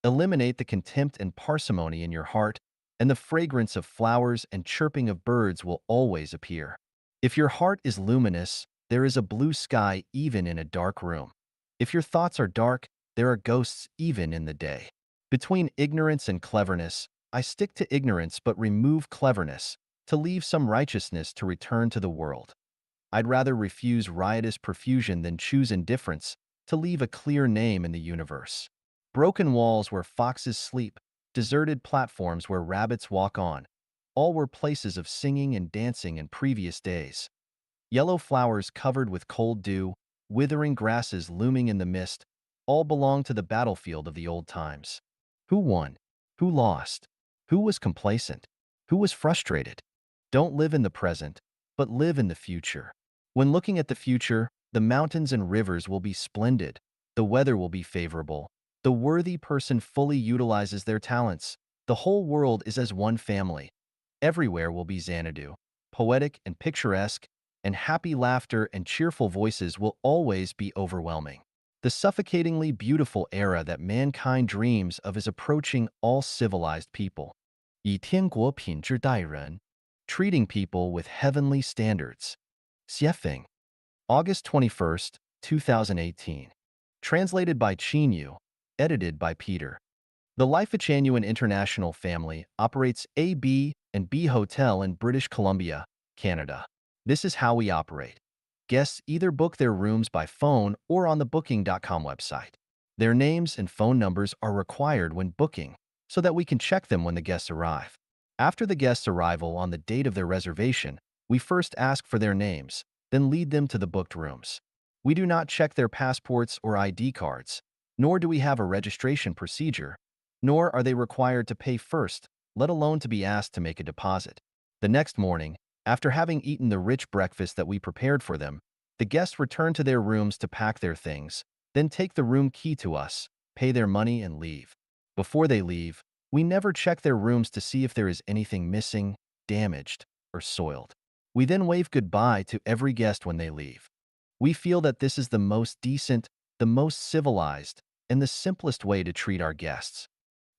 Eliminate the contempt and parsimony in your heart, and the fragrance of flowers and chirping of birds will always appear. If your heart is luminous, there is a blue sky even in a dark room. If your thoughts are dark, there are ghosts even in the day. Between ignorance and cleverness, I stick to ignorance but remove cleverness, to leave some righteousness to return to the world. I'd rather refuse riotous profusion than choose indifference, to leave a clear name in the universe. Broken walls where foxes sleep, deserted platforms where rabbits walk on, all were places of singing and dancing in previous days. Yellow flowers covered with cold dew, withering grasses looming in the mist, all belong to the battlefield of the old times. Who won? Who lost? Who was complacent? Who was frustrated? Don't live in the present, but live in the future. When looking at the future, the mountains and rivers will be splendid, the weather will be favorable, the worthy person fully utilizes their talents, the whole world is as one family. Everywhere will be Xanadu, poetic and picturesque, and happy laughter and cheerful voices will always be overwhelming. The suffocatingly beautiful era that mankind dreams of is approaching all civilized people. 以天国品质待人, treating people with heavenly standards. Xiefeng. August 21st, 2018. Translated by Qinyu. Edited by Peter. The Life of Genuine International Family operates A, B, and B Hotel in British Columbia, Canada. This is how we operate. Guests either book their rooms by phone or on the Booking.com website. Their names and phone numbers are required when booking, so that we can check them when the guests arrive. After the guest's arrival on the date of their reservation, we first ask for their names, then lead them to the booked rooms. We do not check their passports or ID cards, nor do we have a registration procedure, nor are they required to pay first, let alone to be asked to make a deposit. The next morning, after having eaten the rich breakfast that we prepared for them, the guests return to their rooms to pack their things, then take the room key to us, pay their money, and leave. Before they leave, we never check their rooms to see if there is anything missing, damaged, or soiled. We then wave goodbye to every guest when they leave. We feel that this is the most decent, the most civilized, and the simplest way to treat our guests.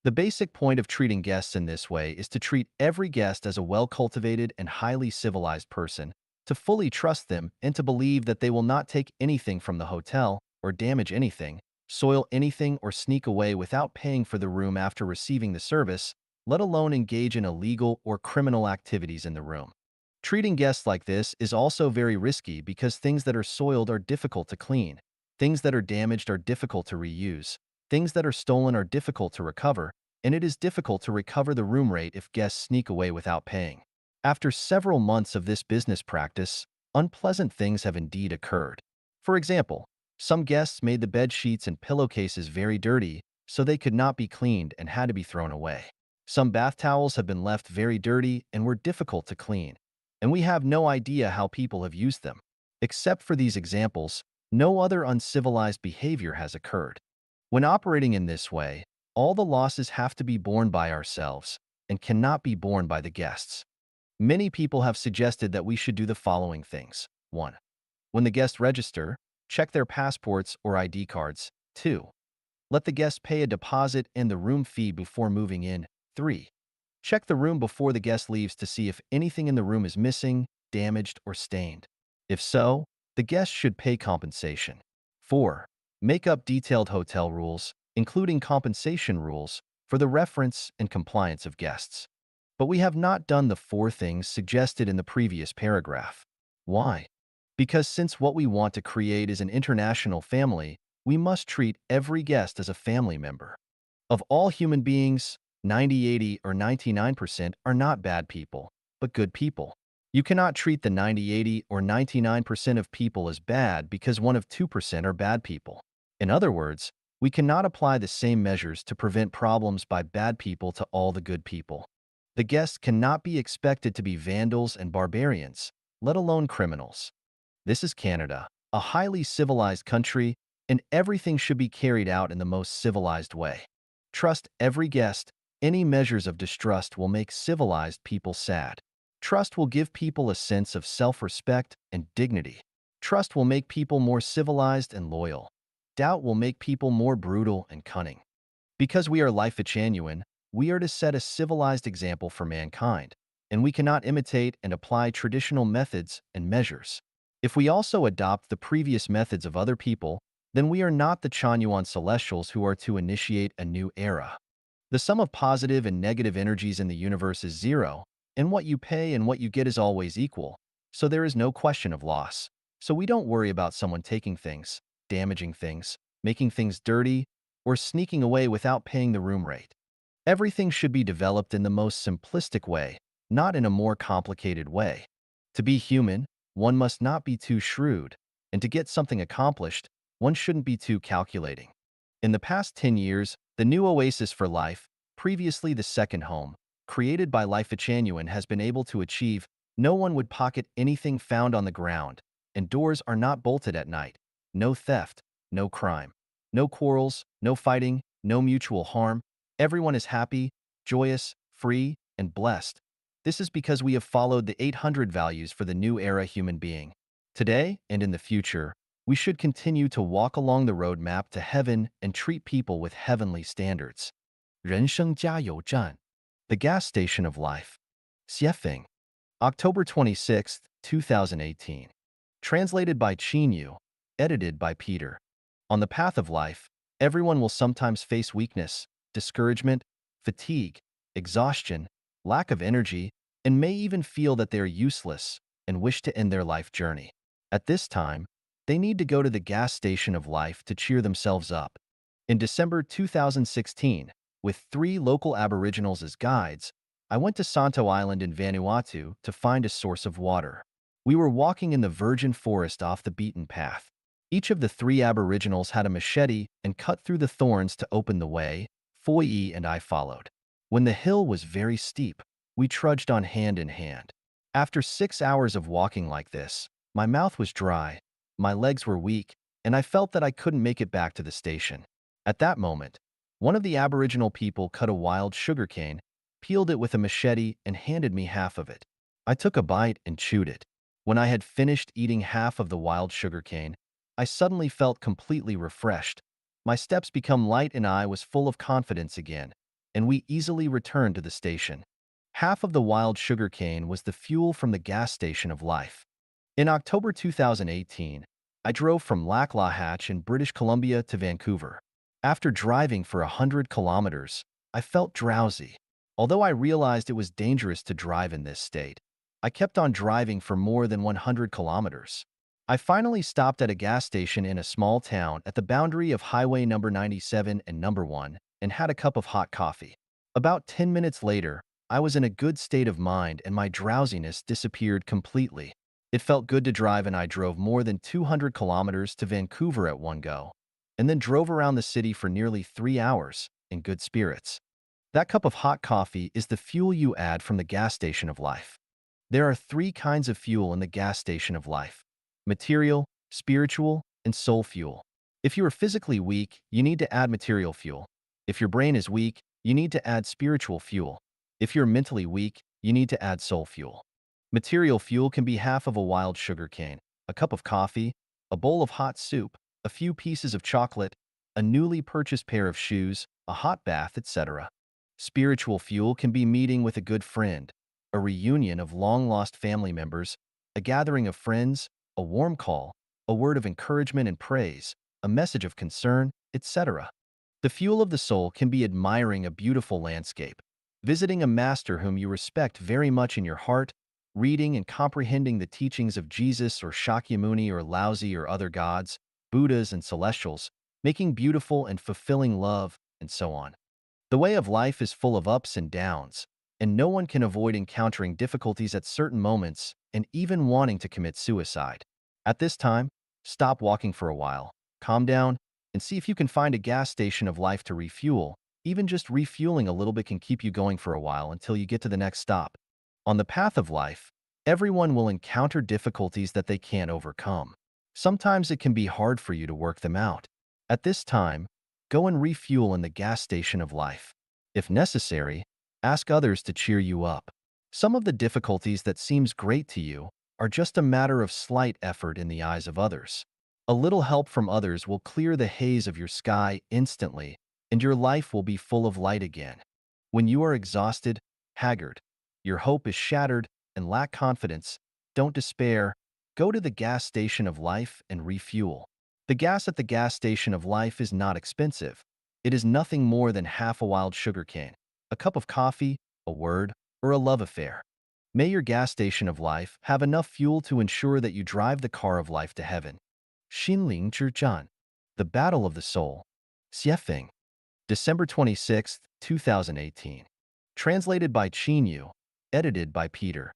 The basic point of treating guests in this way is to treat every guest as a well-cultivated and highly civilized person, to fully trust them and to believe that they will not take anything from the hotel or damage anything, soil anything, or sneak away without paying for the room after receiving the service, let alone engage in illegal or criminal activities in the room. Treating guests like this is also very risky because things that are soiled are difficult to clean, things that are damaged are difficult to reuse, things that are stolen are difficult to recover, and it is difficult to recover the room rate if guests sneak away without paying. After several months of this business practice, unpleasant things have indeed occurred. For example, some guests made the bed sheets and pillowcases very dirty, so they could not be cleaned and had to be thrown away. Some bath towels have been left very dirty and were difficult to clean, and we have no idea how people have used them. Except for these examples, no other uncivilized behavior has occurred. When operating in this way, all the losses have to be borne by ourselves and cannot be borne by the guests. Many people have suggested that we should do the following things. 1. When the guests register, check their passports or ID cards. 2. Let the guests pay a deposit and the room fee before moving in. 3. Check the room before the guest leaves to see if anything in the room is missing, damaged, or stained. If so, the guest should pay compensation. 4. Make up detailed hotel rules, including compensation rules, for the reference and compliance of guests. But we have not done the 4 things suggested in the previous paragraph. Why? Because since what we want to create is an international family, we must treat every guest as a family member. Of all human beings, 90, 80, or 99% are not bad people, but good people. You cannot treat the 90, 80, or 99% of people as bad because 1 of 2% are bad people. In other words, we cannot apply the same measures to prevent problems by bad people to all the good people. The guests cannot be expected to be vandals and barbarians, let alone criminals. This is Canada, a highly civilized country, and everything should be carried out in the most civilized way. Trust every guest. Any measures of distrust will make civilized people sad. Trust will give people a sense of self-respect and dignity. Trust will make people more civilized and loyal. Doubt will make people more brutal and cunning. Because we are genuine, we are to set a civilized example for mankind, and we cannot imitate and apply traditional methods and measures. If we also adopt the previous methods of other people, then we are not the Chanyuan Celestials who are to initiate a new era. The sum of positive and negative energies in the universe is zero, and what you pay and what you get is always equal, so there is no question of loss. So we don't worry about someone taking things, damaging things, making things dirty, or sneaking away without paying the room rate. Everything should be developed in the most simplistic way, not in a more complicated way. To be human, one must not be too shrewd, and to get something accomplished, one shouldn't be too calculating. In the past 10 years, the new oasis for life, previously the second home, created by Life Genuine has been able to achieve no one would pocket anything found on the ground, and doors are not bolted at night. No theft, no crime, no quarrels, no fighting, no mutual harm. Everyone is happy, joyous, free, and blessed. This is because we have followed the 800 values for the new era human being. Today and in the future, we should continue to walk along the roadmap to heaven and treat people with heavenly standards. 人生加油站, the gas station of life. Xiefeng. October 26, 2018. Translated by Yu. Edited by Peter. On the path of life, everyone will sometimes face weakness, discouragement, fatigue, exhaustion, lack of energy, and may even feel that they are useless and wish to end their life journey. At this time, they need to go to the gas station of life to cheer themselves up. In December 2016, with 3 local Aboriginals as guides, I went to Santo Island in Vanuatu to find a source of water. We were walking in the virgin forest off the beaten path. Each of the 3 Aboriginals had a machete and cut through the thorns to open the way. Foyi and I followed. When the hill was very steep, we trudged on hand in hand. After 6 hours of walking like this, my mouth was dry, my legs were weak, and I felt that I couldn't make it back to the station. At that moment, one of the Aboriginal people cut a wild sugarcane, peeled it with a machete, and handed me half of it. I took a bite and chewed it. When I had finished eating half of the wild sugarcane, I suddenly felt completely refreshed. My steps became light and I was full of confidence again, and we easily returned to the station. Half of the wild sugarcane was the fuel from the gas station of life. In October 2018, I drove from Lac La Hatch in British Columbia to Vancouver. After driving for 100 kilometers, I felt drowsy. Although I realized it was dangerous to drive in this state, I kept on driving for more than 100 kilometers. I finally stopped at a gas station in a small town at the boundary of Highway number 97 and number 1 and had a cup of hot coffee. About 10 minutes later, I was in a good state of mind and my drowsiness disappeared completely. It felt good to drive and I drove more than 200 kilometers to Vancouver at one go, and then drove around the city for nearly 3 hours in good spirits. That cup of hot coffee is the fuel you add from the gas station of life. There are 3 kinds of fuel in the gas station of life: material, spiritual, and soul fuel. If you are physically weak, you need to add material fuel. If your brain is weak, you need to add spiritual fuel. If you're mentally weak, you need to add soul fuel. Material fuel can be half of a wild sugar cane, a cup of coffee, a bowl of hot soup, a few pieces of chocolate, a newly purchased pair of shoes, a hot bath, etc. Spiritual fuel can be meeting with a good friend, a reunion of long-lost family members, a gathering of friends, a warm call, a word of encouragement and praise, a message of concern, etc. The fuel of the soul can be admiring a beautiful landscape, visiting a master whom you respect very much in your heart, reading and comprehending the teachings of Jesus or Shakyamuni or Laozi or other gods, Buddhas and celestials, making beautiful and fulfilling love, and so on. The way of life is full of ups and downs, and no one can avoid encountering difficulties at certain moments and even wanting to commit suicide. At this time, stop walking for a while, calm down, and see if you can find a gas station of life to refuel. Even just refueling a little bit can keep you going for a while until you get to the next stop. On the path of life, everyone will encounter difficulties that they can't overcome. Sometimes it can be hard for you to work them out. At this time, go and refuel in the gas station of life. If necessary, ask others to cheer you up. Some of the difficulties that seems great to you are just a matter of slight effort in the eyes of others. A little help from others will clear the haze of your sky instantly, and your life will be full of light again. When you are exhausted, haggard, your hope is shattered, and lack confidence, don't despair. Go to the gas station of life and refuel. The gas at the gas station of life is not expensive. It is nothing more than half a wild sugar cane, a cup of coffee, a word, or a love affair. May your gas station of life have enough fuel to ensure that you drive the car of life to heaven. Xinling Zhizhan, The Battle of the Soul. Xiefeng, December 26, 2018. Translated by Qinyu, edited by Peter.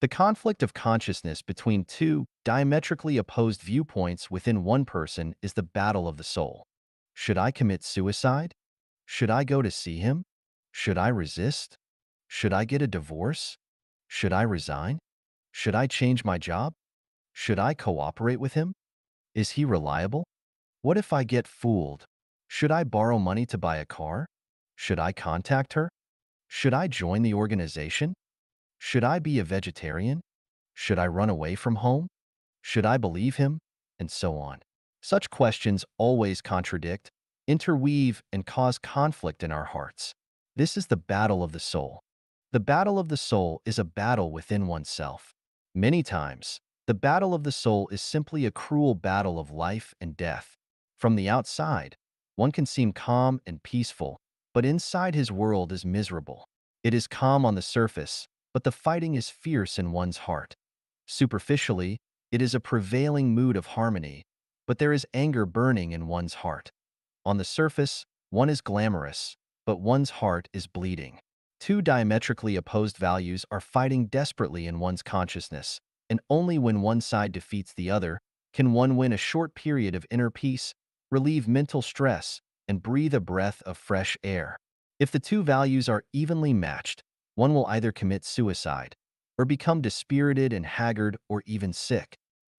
The conflict of consciousness between two diametrically opposed viewpoints within one person is the battle of the soul. Should I commit suicide? Should I go to see him? Should I resist? Should I get a divorce? Should I resign? Should I change my job? Should I cooperate with him? Is he reliable? What if I get fooled? Should I borrow money to buy a car? Should I contact her? Should I join the organization? Should I be a vegetarian? Should I run away from home? Should I believe him? And so on. Such questions always contradict, interweave, and cause conflict in our hearts. This is the battle of the soul. The battle of the soul is a battle within oneself. Many times, the battle of the soul is simply a cruel battle of life and death. From the outside, one can seem calm and peaceful, but inside his world is miserable. It is calm on the surface, but the fighting is fierce in one's heart. Superficially, it is a prevailing mood of harmony, but there is anger burning in one's heart. On the surface, one is glamorous, but one's heart is bleeding. Two diametrically opposed values are fighting desperately in one's consciousness, and only when one side defeats the other can one win a short period of inner peace, relieve mental stress, and breathe a breath of fresh air. If the two values are evenly matched, one will either commit suicide or become dispirited and haggard or even sick.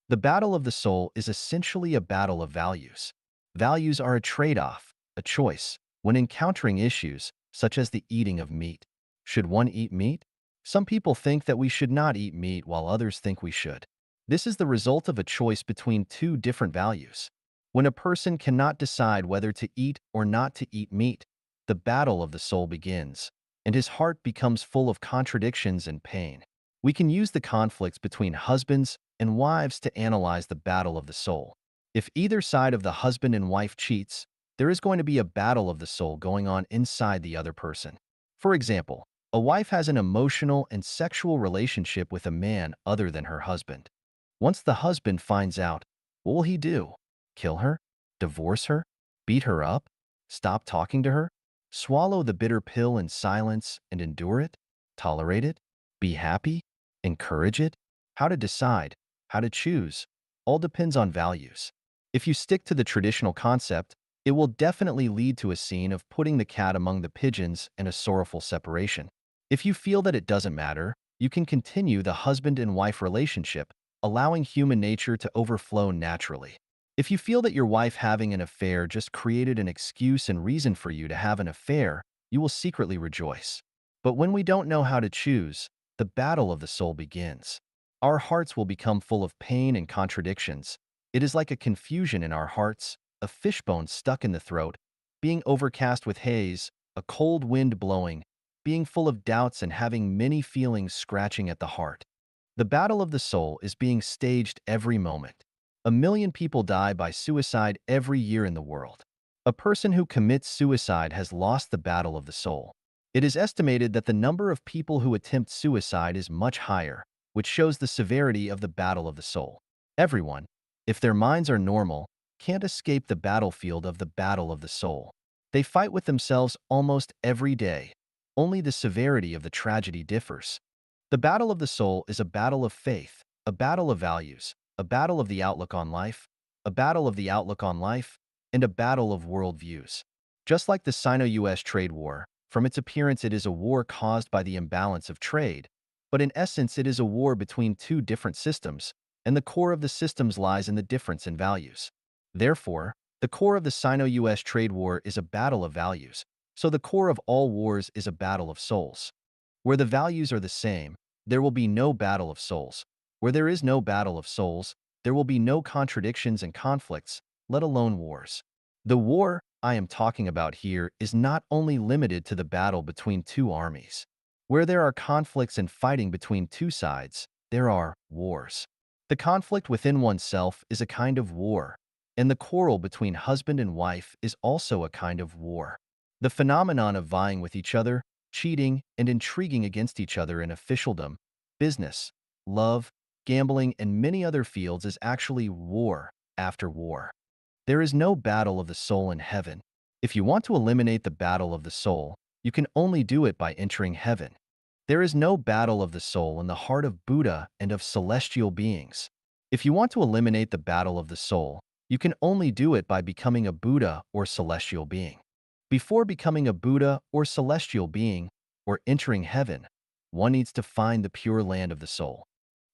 The battle of the soul is essentially a battle of values. Values are a trade-off, a choice, when encountering issues such as the eating of meat. Should one eat meat? Some people think that we should not eat meat while others think we should. This is the result of a choice between two different values. When a person cannot decide whether to eat or not to eat meat, the battle of the soul begins, and his heart becomes full of contradictions and pain. We can use the conflicts between husbands and wives to analyze the battle of the soul. If either side of the husband and wife cheats, there is going to be a battle of the soul going on inside the other person. For example, a wife has an emotional and sexual relationship with a man other than her husband. Once the husband finds out, what will he do? Kill her? Divorce her? Beat her up? Stop talking to her? Swallow the bitter pill in silence and endure it? Tolerate it? Be happy? Encourage it? How to decide? How to choose? All depends on values. If you stick to the traditional concept, it will definitely lead to a scene of putting the cat among the pigeons and a sorrowful separation. If you feel that it doesn't matter, you can continue the husband and wife relationship, allowing human nature to overflow naturally. If you feel that your wife having an affair just created an excuse and reason for you to have an affair, you will secretly rejoice. But when we don't know how to choose, the battle of the soul begins. Our hearts will become full of pain and contradictions. It is like a confusion in our hearts, a fishbone stuck in the throat, being overcast with haze, a cold wind blowing, being full of doubts and having many feelings scratching at the heart. The battle of the soul is being staged every moment. 1 million people die by suicide every year in the world. A person who commits suicide has lost the battle of the soul. It is estimated that the number of people who attempt suicide is much higher, which shows the severity of the battle of the soul. Everyone, if their minds are normal, can't escape the battlefield of the battle of the soul. They fight with themselves almost every day. Only the severity of the tragedy differs. The battle of the soul is a battle of faith, a battle of values, a battle of the outlook on life, a battle of the outlook on life, and a battle of worldviews. Just like the Sino-US trade war, from its appearance it is a war caused by the imbalance of trade, but in essence it is a war between two different systems, and the core of the systems lies in the difference in values. Therefore, the core of the Sino-US trade war is a battle of values, so the core of all wars is a battle of souls. Where the values are the same, there will be no battle of souls. Where there is no battle of souls, there will be no contradictions and conflicts, let alone wars. The war I am talking about here is not only limited to the battle between two armies. Where there are conflicts and fighting between two sides, there are wars. The conflict within oneself is a kind of war, and the quarrel between husband and wife is also a kind of war. The phenomenon of vying with each other, cheating, and intriguing against each other in officialdom, business, love, gambling, and many other fields is actually war after war. There is no battle of the soul in heaven. If you want to eliminate the battle of the soul, you can only do it by entering heaven. There is no battle of the soul in the heart of Buddha and of celestial beings. If you want to eliminate the battle of the soul, you can only do it by becoming a Buddha or celestial being. Before becoming a Buddha or celestial being, or entering heaven, one needs to find the pure land of the soul.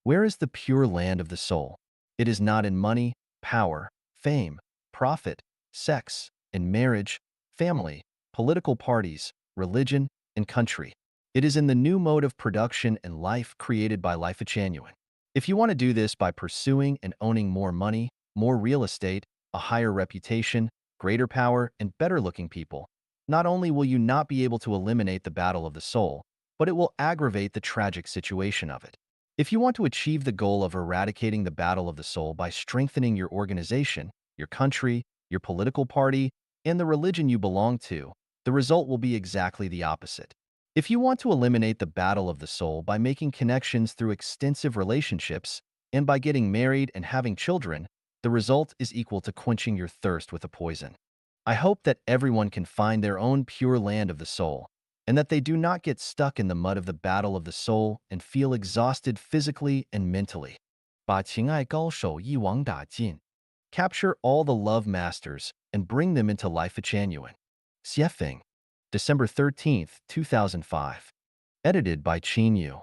Where is the pure land of the soul? It is not in money, power, fame, profit, sex, and marriage, family, political parties, religion, and country. It is in the new mode of production and life created by Life Genuine. If you want to do this by pursuing and owning more money, more real estate, a higher reputation, greater power, and better-looking people, not only will you not be able to eliminate the battle of the soul, but it will aggravate the tragic situation of it. If you want to achieve the goal of eradicating the battle of the soul by strengthening your organization, your country, your political party, and the religion you belong to, the result will be exactly the opposite. If you want to eliminate the battle of the soul by making connections through extensive relationships and by getting married and having children, the result is equal to quenching your thirst with a poison. I hope that everyone can find their own pure land of the soul, and that they do not get stuck in the mud of the battle of the soul and feel exhausted physically and mentally. 把情爱高手一网打尽. Capture all the love masters and bring them into Life Genuine. Xiefeng, December 13th, 2005. Edited by Qin Yu.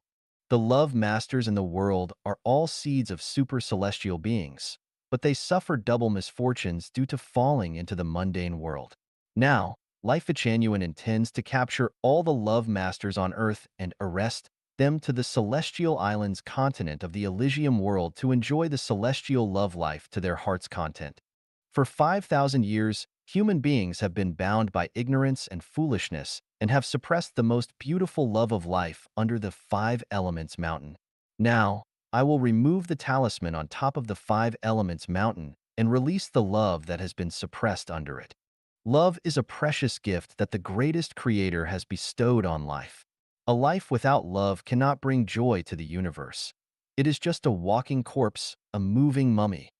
The love masters in the world are all seeds of super celestial beings, but they suffer double misfortunes due to falling into the mundane world. Now, Life Genuine intends to capture all the love masters on Earth and arrest them to the celestial islands continent of the Elysium world to enjoy the celestial love life to their heart's content. For 5,000 years, human beings have been bound by ignorance and foolishness and have suppressed the most beautiful love of life under the Five Elements Mountain. Now, I will remove the talisman on top of the Five Elements Mountain and release the love that has been suppressed under it. Love is a precious gift that the greatest creator has bestowed on life. A life without love cannot bring joy to the universe. It is just a walking corpse, a moving mummy.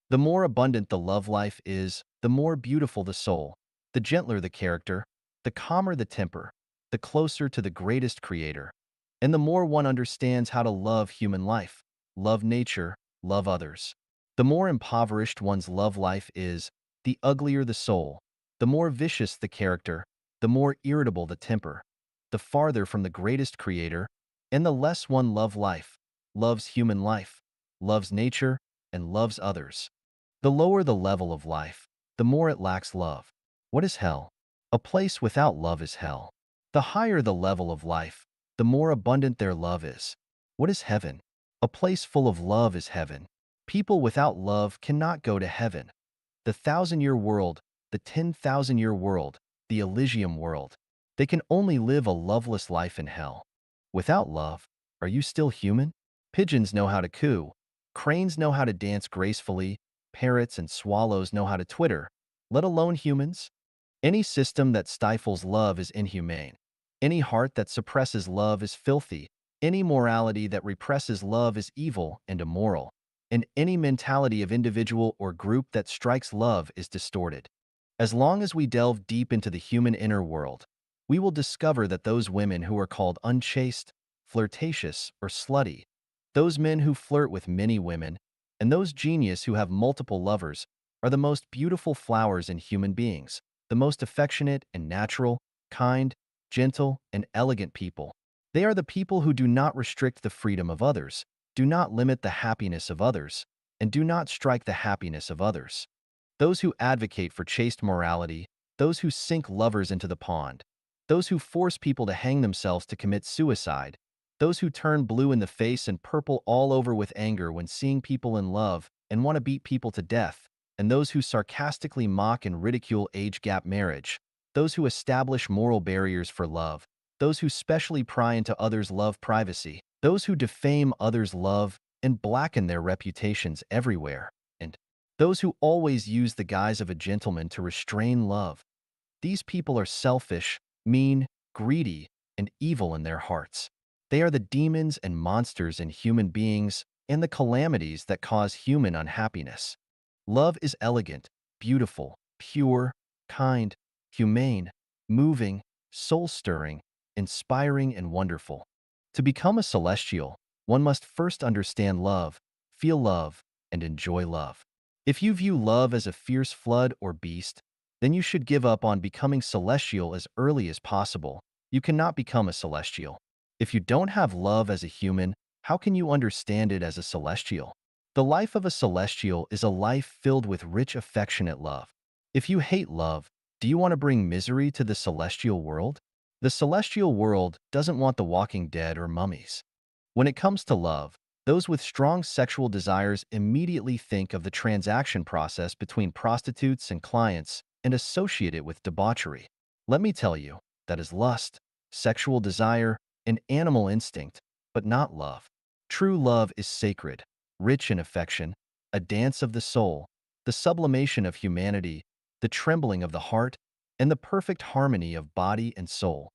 The more abundant the love life is, the more beautiful the soul, the gentler the character, the calmer the temper, the closer to the greatest creator, and the more one understands how to love human life, love nature, love others. The more impoverished one's love life is, the uglier the soul, the more vicious the character, the more irritable the temper, the farther from the greatest creator, and the less one loves human life, loves nature, and loves others. The lower the level of life, the more it lacks love. What is hell? A place without love is hell. The higher the level of life, the more abundant their love is. What is heaven? A place full of love is heaven. People without love cannot go to heaven. The 1,000-year world, the 10,000-year world, the Elysium world. They can only live a loveless life in hell. Without love, are you still human? Pigeons know how to coo. Cranes know how to dance gracefully. Parrots and swallows know how to twitter, let alone humans. Any system that stifles love is inhumane. Any heart that suppresses love is filthy. Any morality that represses love is evil and immoral. and any mentality of individual or group that strikes love is distorted. As long as we delve deep into the human inner world, we will discover that those women who are called unchaste, flirtatious, or slutty, those men who flirt with many women, and those genius who have multiple lovers are the most beautiful flowers in human beings, the most affectionate and natural, kind, gentle, and elegant people. They are the people who do not restrict the freedom of others, do not limit the happiness of others, and do not strike the happiness of others. Those who advocate for chaste morality, those who sink lovers into the pond, those who force people to hang themselves to commit suicide, those who turn blue in the face and purple all over with anger when seeing people in love and want to beat people to death, and those who sarcastically mock and ridicule age gap marriage, those who establish moral barriers for love, those who specially pry into others' love privacy, those who defame others' love and blacken their reputations everywhere, and those who always use the guise of a gentleman to restrain love. These people are selfish, mean, greedy, and evil in their hearts. They are the demons and monsters in human beings and the calamities that cause human unhappiness. Love is elegant, beautiful, pure, kind, humane, moving, soul-stirring, inspiring, and wonderful. To become a celestial, one must first understand love, feel love, and enjoy love. If you view love as a fierce flood or beast, then you should give up on becoming celestial as early as possible. You cannot become a celestial. If you don't have love as a human, how can you understand it as a celestial? The life of a celestial is a life filled with rich, affectionate love. If you hate love, do you want to bring misery to the celestial world? The celestial world doesn't want the walking dead or mummies. When it comes to love, those with strong sexual desires immediately think of the transaction process between prostitutes and clients and associate it with debauchery. Let me tell you, that is lust, sexual desire, and animal instinct, but not love. True love is sacred, rich in affection, a dance of the soul, the sublimation of humanity, the trembling of the heart, and the perfect harmony of body and soul.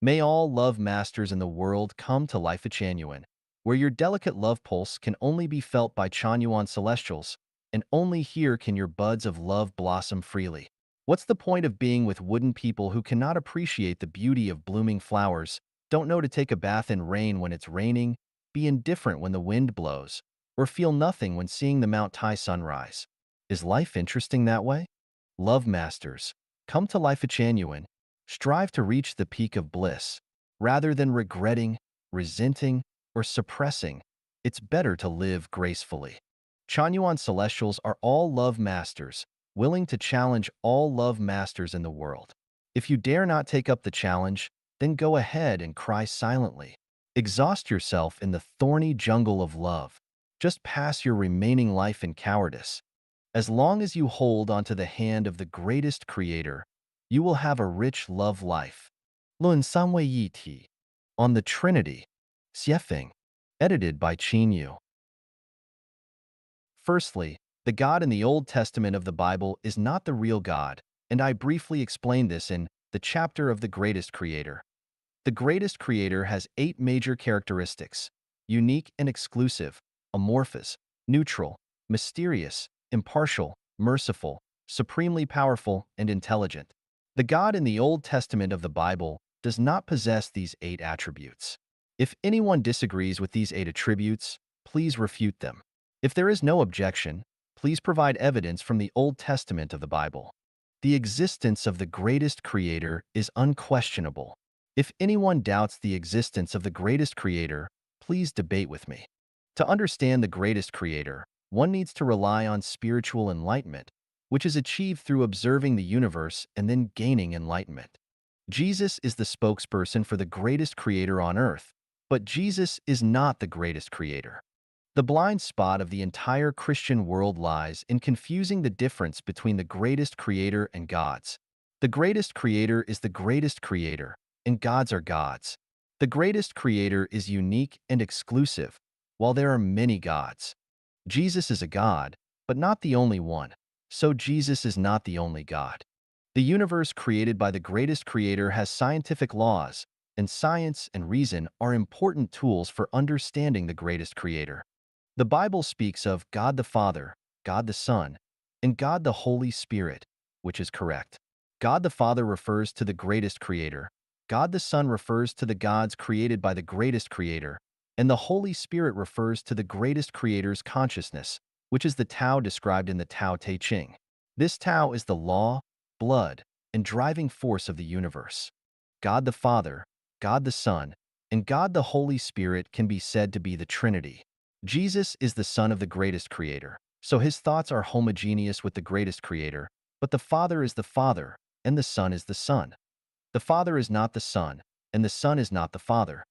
May all love masters in the world come to Life Genuine, where your delicate love pulse can only be felt by Chanyuan celestials, and only here can your buds of love blossom freely. What's the point of being with wooden people who cannot appreciate the beauty of blooming flowers, don't know to take a bath in rain when it's raining, be indifferent when the wind blows, or feel nothing when seeing the Mount Tai sunrise? Is life interesting that way? Love masters, come to Life Genuine, strive to reach the peak of bliss. Rather than regretting, resenting, or suppressing, it's better to live gracefully. Chanyuan celestials are all love masters, willing to challenge all love masters in the world. If you dare not take up the challenge, then go ahead and cry silently. Exhaust yourself in the thorny jungle of love. Just pass your remaining life in cowardice. As long as you hold onto the hand of the greatest creator, you will have a rich love life. Lun Sanwei Yi Ti. On the Trinity. Xiefeng. Edited by Qin Yu. Firstly, the God in the Old Testament of the Bible is not the real God, and I briefly explained this in the chapter of the greatest creator. The greatest creator has 8 major characteristics: unique and exclusive, amorphous, neutral, mysterious, impartial, merciful, supremely powerful, and intelligent. The God in the Old Testament of the Bible does not possess these 8 attributes. If anyone disagrees with these 8 attributes, please refute them. If there is no objection, please provide evidence from the Old Testament of the Bible. The existence of the greatest creator is unquestionable. If anyone doubts the existence of the greatest creator, please debate with me. To understand the greatest creator, one needs to rely on spiritual enlightenment, which is achieved through observing the universe and then gaining enlightenment. Jesus is the spokesperson for the greatest creator on earth, but Jesus is not the greatest creator. The blind spot of the entire Christian world lies in confusing the difference between the greatest creator and gods. The greatest creator is the greatest creator, and gods are gods. The greatest creator is unique and exclusive, while there are many gods. Jesus is a god, but not the only one, so Jesus is not the only God. The universe created by the greatest creator has scientific laws, and science and reason are important tools for understanding the greatest creator. The Bible speaks of God the Father, God the Son, and God the Holy Spirit, which is correct. God the Father refers to the greatest creator. God the Son refers to the gods created by the greatest creator. And the Holy Spirit refers to the greatest creator's consciousness, which is the Tao described in the Tao Te Ching. This Tao is the law, blood, and driving force of the universe. God the Father, God the Son, and God the Holy Spirit can be said to be the Trinity. Jesus is the Son of the greatest creator, so his thoughts are homogeneous with the greatest creator, but the Father is the Father, and the Son is the Son. The Father is not the Son, and the Son is not the Father.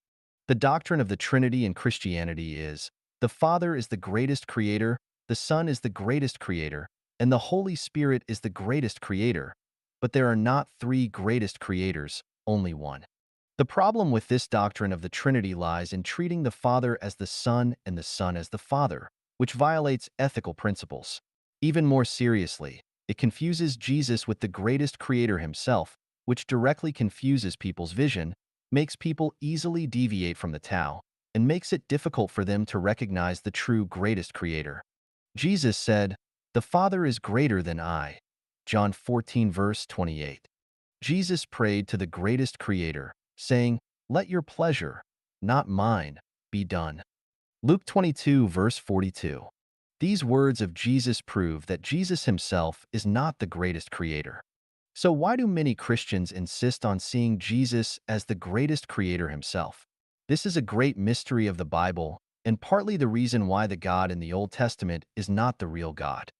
The doctrine of the Trinity in Christianity is, the Father is the greatest creator, the Son is the greatest creator, and the Holy Spirit is the greatest creator. But there are not three greatest creators, only one. The problem with this doctrine of the Trinity lies in treating the Father as the Son and the Son as the Father, which violates ethical principles. Even more seriously, it confuses Jesus with the greatest creator himself, which directly confuses people's vision, makes people easily deviate from the Tao, and makes it difficult for them to recognize the true greatest creator. Jesus said, "The Father is greater than I." John 14 verse 28. Jesus prayed to the greatest creator, saying, "Let your pleasure, not mine, be done." Luke 22 verse 42. These words of Jesus prove that Jesus himself is not the greatest creator. So why do many Christians insist on seeing Jesus as the greatest creator himself? This is a great mystery of the Bible, and partly the reason why the God in the Old Testament is not the real God.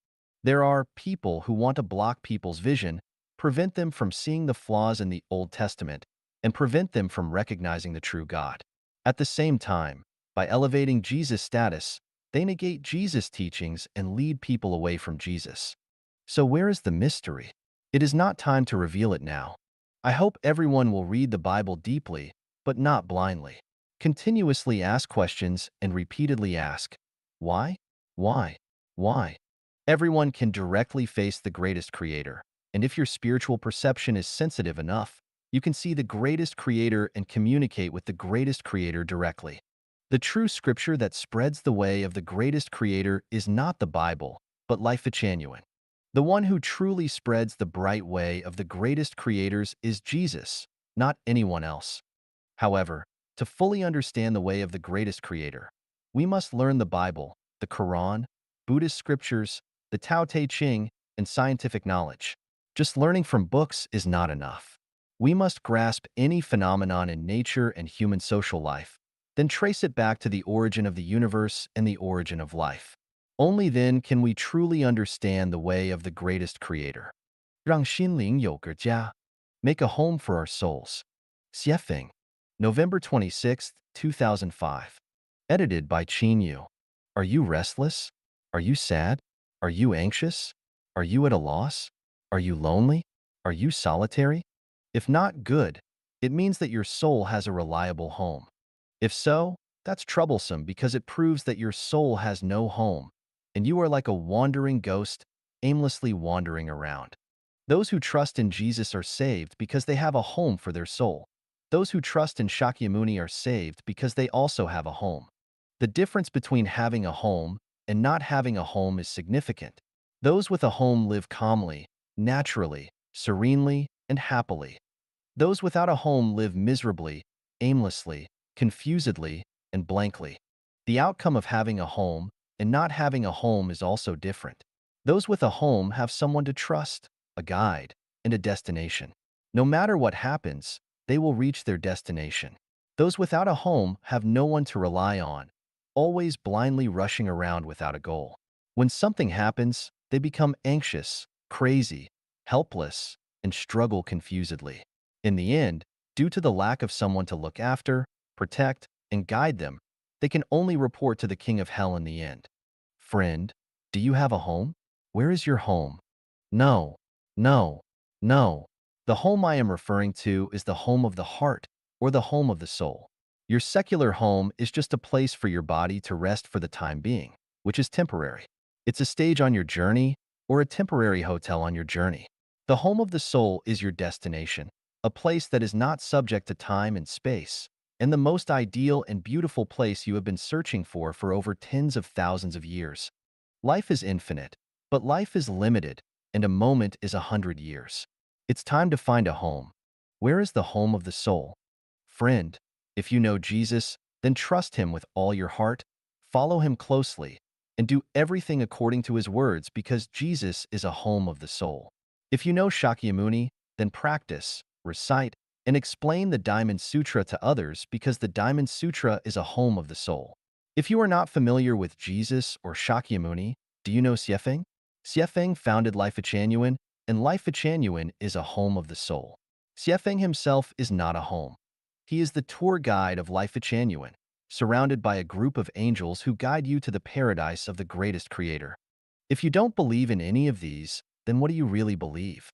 There are people who want to block people's vision, prevent them from seeing the flaws in the Old Testament, and prevent them from recognizing the true God. At the same time, by elevating Jesus' status, they negate Jesus' teachings and lead people away from Jesus. So where is the mystery? It is not time to reveal it now. I hope everyone will read the Bible deeply, but not blindly. Continuously ask questions and repeatedly ask, why? Why? Why? Everyone can directly face the greatest creator, and if your spiritual perception is sensitive enough, you can see the greatest creator and communicate with the greatest creator directly. The true scripture that spreads the way of the greatest creator is not the Bible, but Life Genuine. The one who truly spreads the bright way of the greatest creators is Jesus, not anyone else. However, to fully understand the way of the greatest creator, we must learn the Bible, the Quran, Buddhist scriptures, the Tao Te Ching, and scientific knowledge. Just learning from books is not enough. We must grasp any phenomenon in nature and human social life, then trace it back to the origin of the universe and the origin of life. Only then can we truly understand the way of the greatest creator. 让心灵有个家, make a home for our souls. Xiefeng, November 26, 2005. Edited by Qin Yu. Are you restless? Are you sad? Are you anxious? Are you at a loss? Are you lonely? Are you solitary? If not, good. It means that your soul has a reliable home. If so, that's troublesome because it proves that your soul has no home, and you are like a wandering ghost, aimlessly wandering around. Those who trust in Jesus are saved because they have a home for their soul. Those who trust in Shakyamuni are saved because they also have a home. The difference between having a home and not having a home is significant. Those with a home live calmly, naturally, serenely, and happily. Those without a home live miserably, aimlessly, confusedly, and blankly. The outcome of having a home and not having a home is also different. Those with a home have someone to trust, a guide, and a destination. No matter what happens, they will reach their destination. Those without a home have no one to rely on, always blindly rushing around without a goal. When something happens, they become anxious, crazy, helpless, and struggle confusedly. In the end, due to the lack of someone to look after, protect, and guide them, they can only report to the king of hell in the end. Friend, do you have a home? Where is your home? No, no, no. The home I am referring to is the home of the heart, or the home of the soul. Your secular home is just a place for your body to rest for the time being, which is temporary. It's a stage on your journey, or a temporary hotel on your journey. The home of the soul is your destination, a place that is not subject to time and space, and the most ideal and beautiful place you have been searching for over tens of thousands of years. Life is infinite, but life is limited, and a moment is 100 years. It's time to find a home. Where is the home of the soul? Friend, if you know Jesus, then trust him with all your heart, follow him closely, and do everything according to his words because Jesus is a home of the soul. If you know Shakyamuni, then practice, recite, and explain the Diamond Sutra to others because the Diamond Sutra is a home of the soul. If you are not familiar with Jesus or Shakyamuni, do you know Xiefeng? Xiefeng founded Life-Changyuan, and Life-Changyuan is a home of the soul. Xiefeng himself is not a home. He is the tour guide of Life-Changyuan, surrounded by a group of angels who guide you to the paradise of the greatest creator. If you don't believe in any of these, then what do you really believe?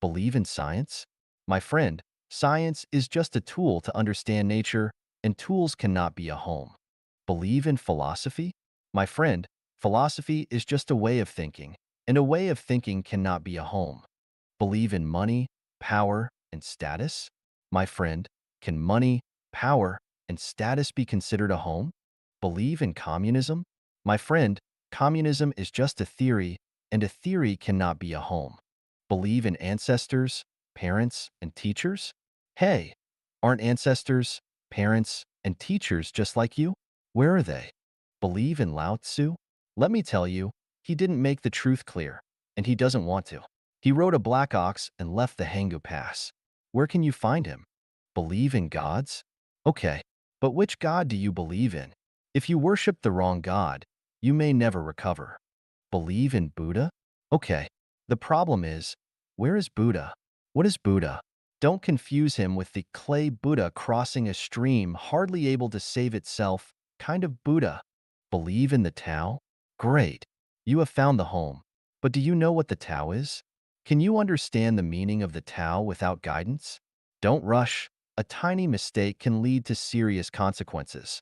Believe in science? My friend, science is just a tool to understand nature, and tools cannot be a home. Believe in philosophy? My friend, philosophy is just a way of thinking, and a way of thinking cannot be a home. Believe in money, power, and status? My friend, can money, power, and status be considered a home? Believe in communism? My friend, communism is just a theory, and a theory cannot be a home. Believe in ancestors, parents, and teachers? Hey, aren't ancestors, parents, and teachers just like you? Where are they? Believe in Lao Tzu? Let me tell you, he didn't make the truth clear, and he doesn't want to. He rode a black ox and left the Hangu Pass. Where can you find him? Believe in gods? Okay, but which god do you believe in? If you worship the wrong god, you may never recover. Believe in Buddha? Okay, the problem is, where is Buddha? What is Buddha? Don't confuse him with the clay Buddha crossing a stream, hardly able to save itself, kind of Buddha. Believe in the Tao? Great, you have found the home. But do you know what the Tao is? Can you understand the meaning of the Tao without guidance? Don't rush. A tiny mistake can lead to serious consequences.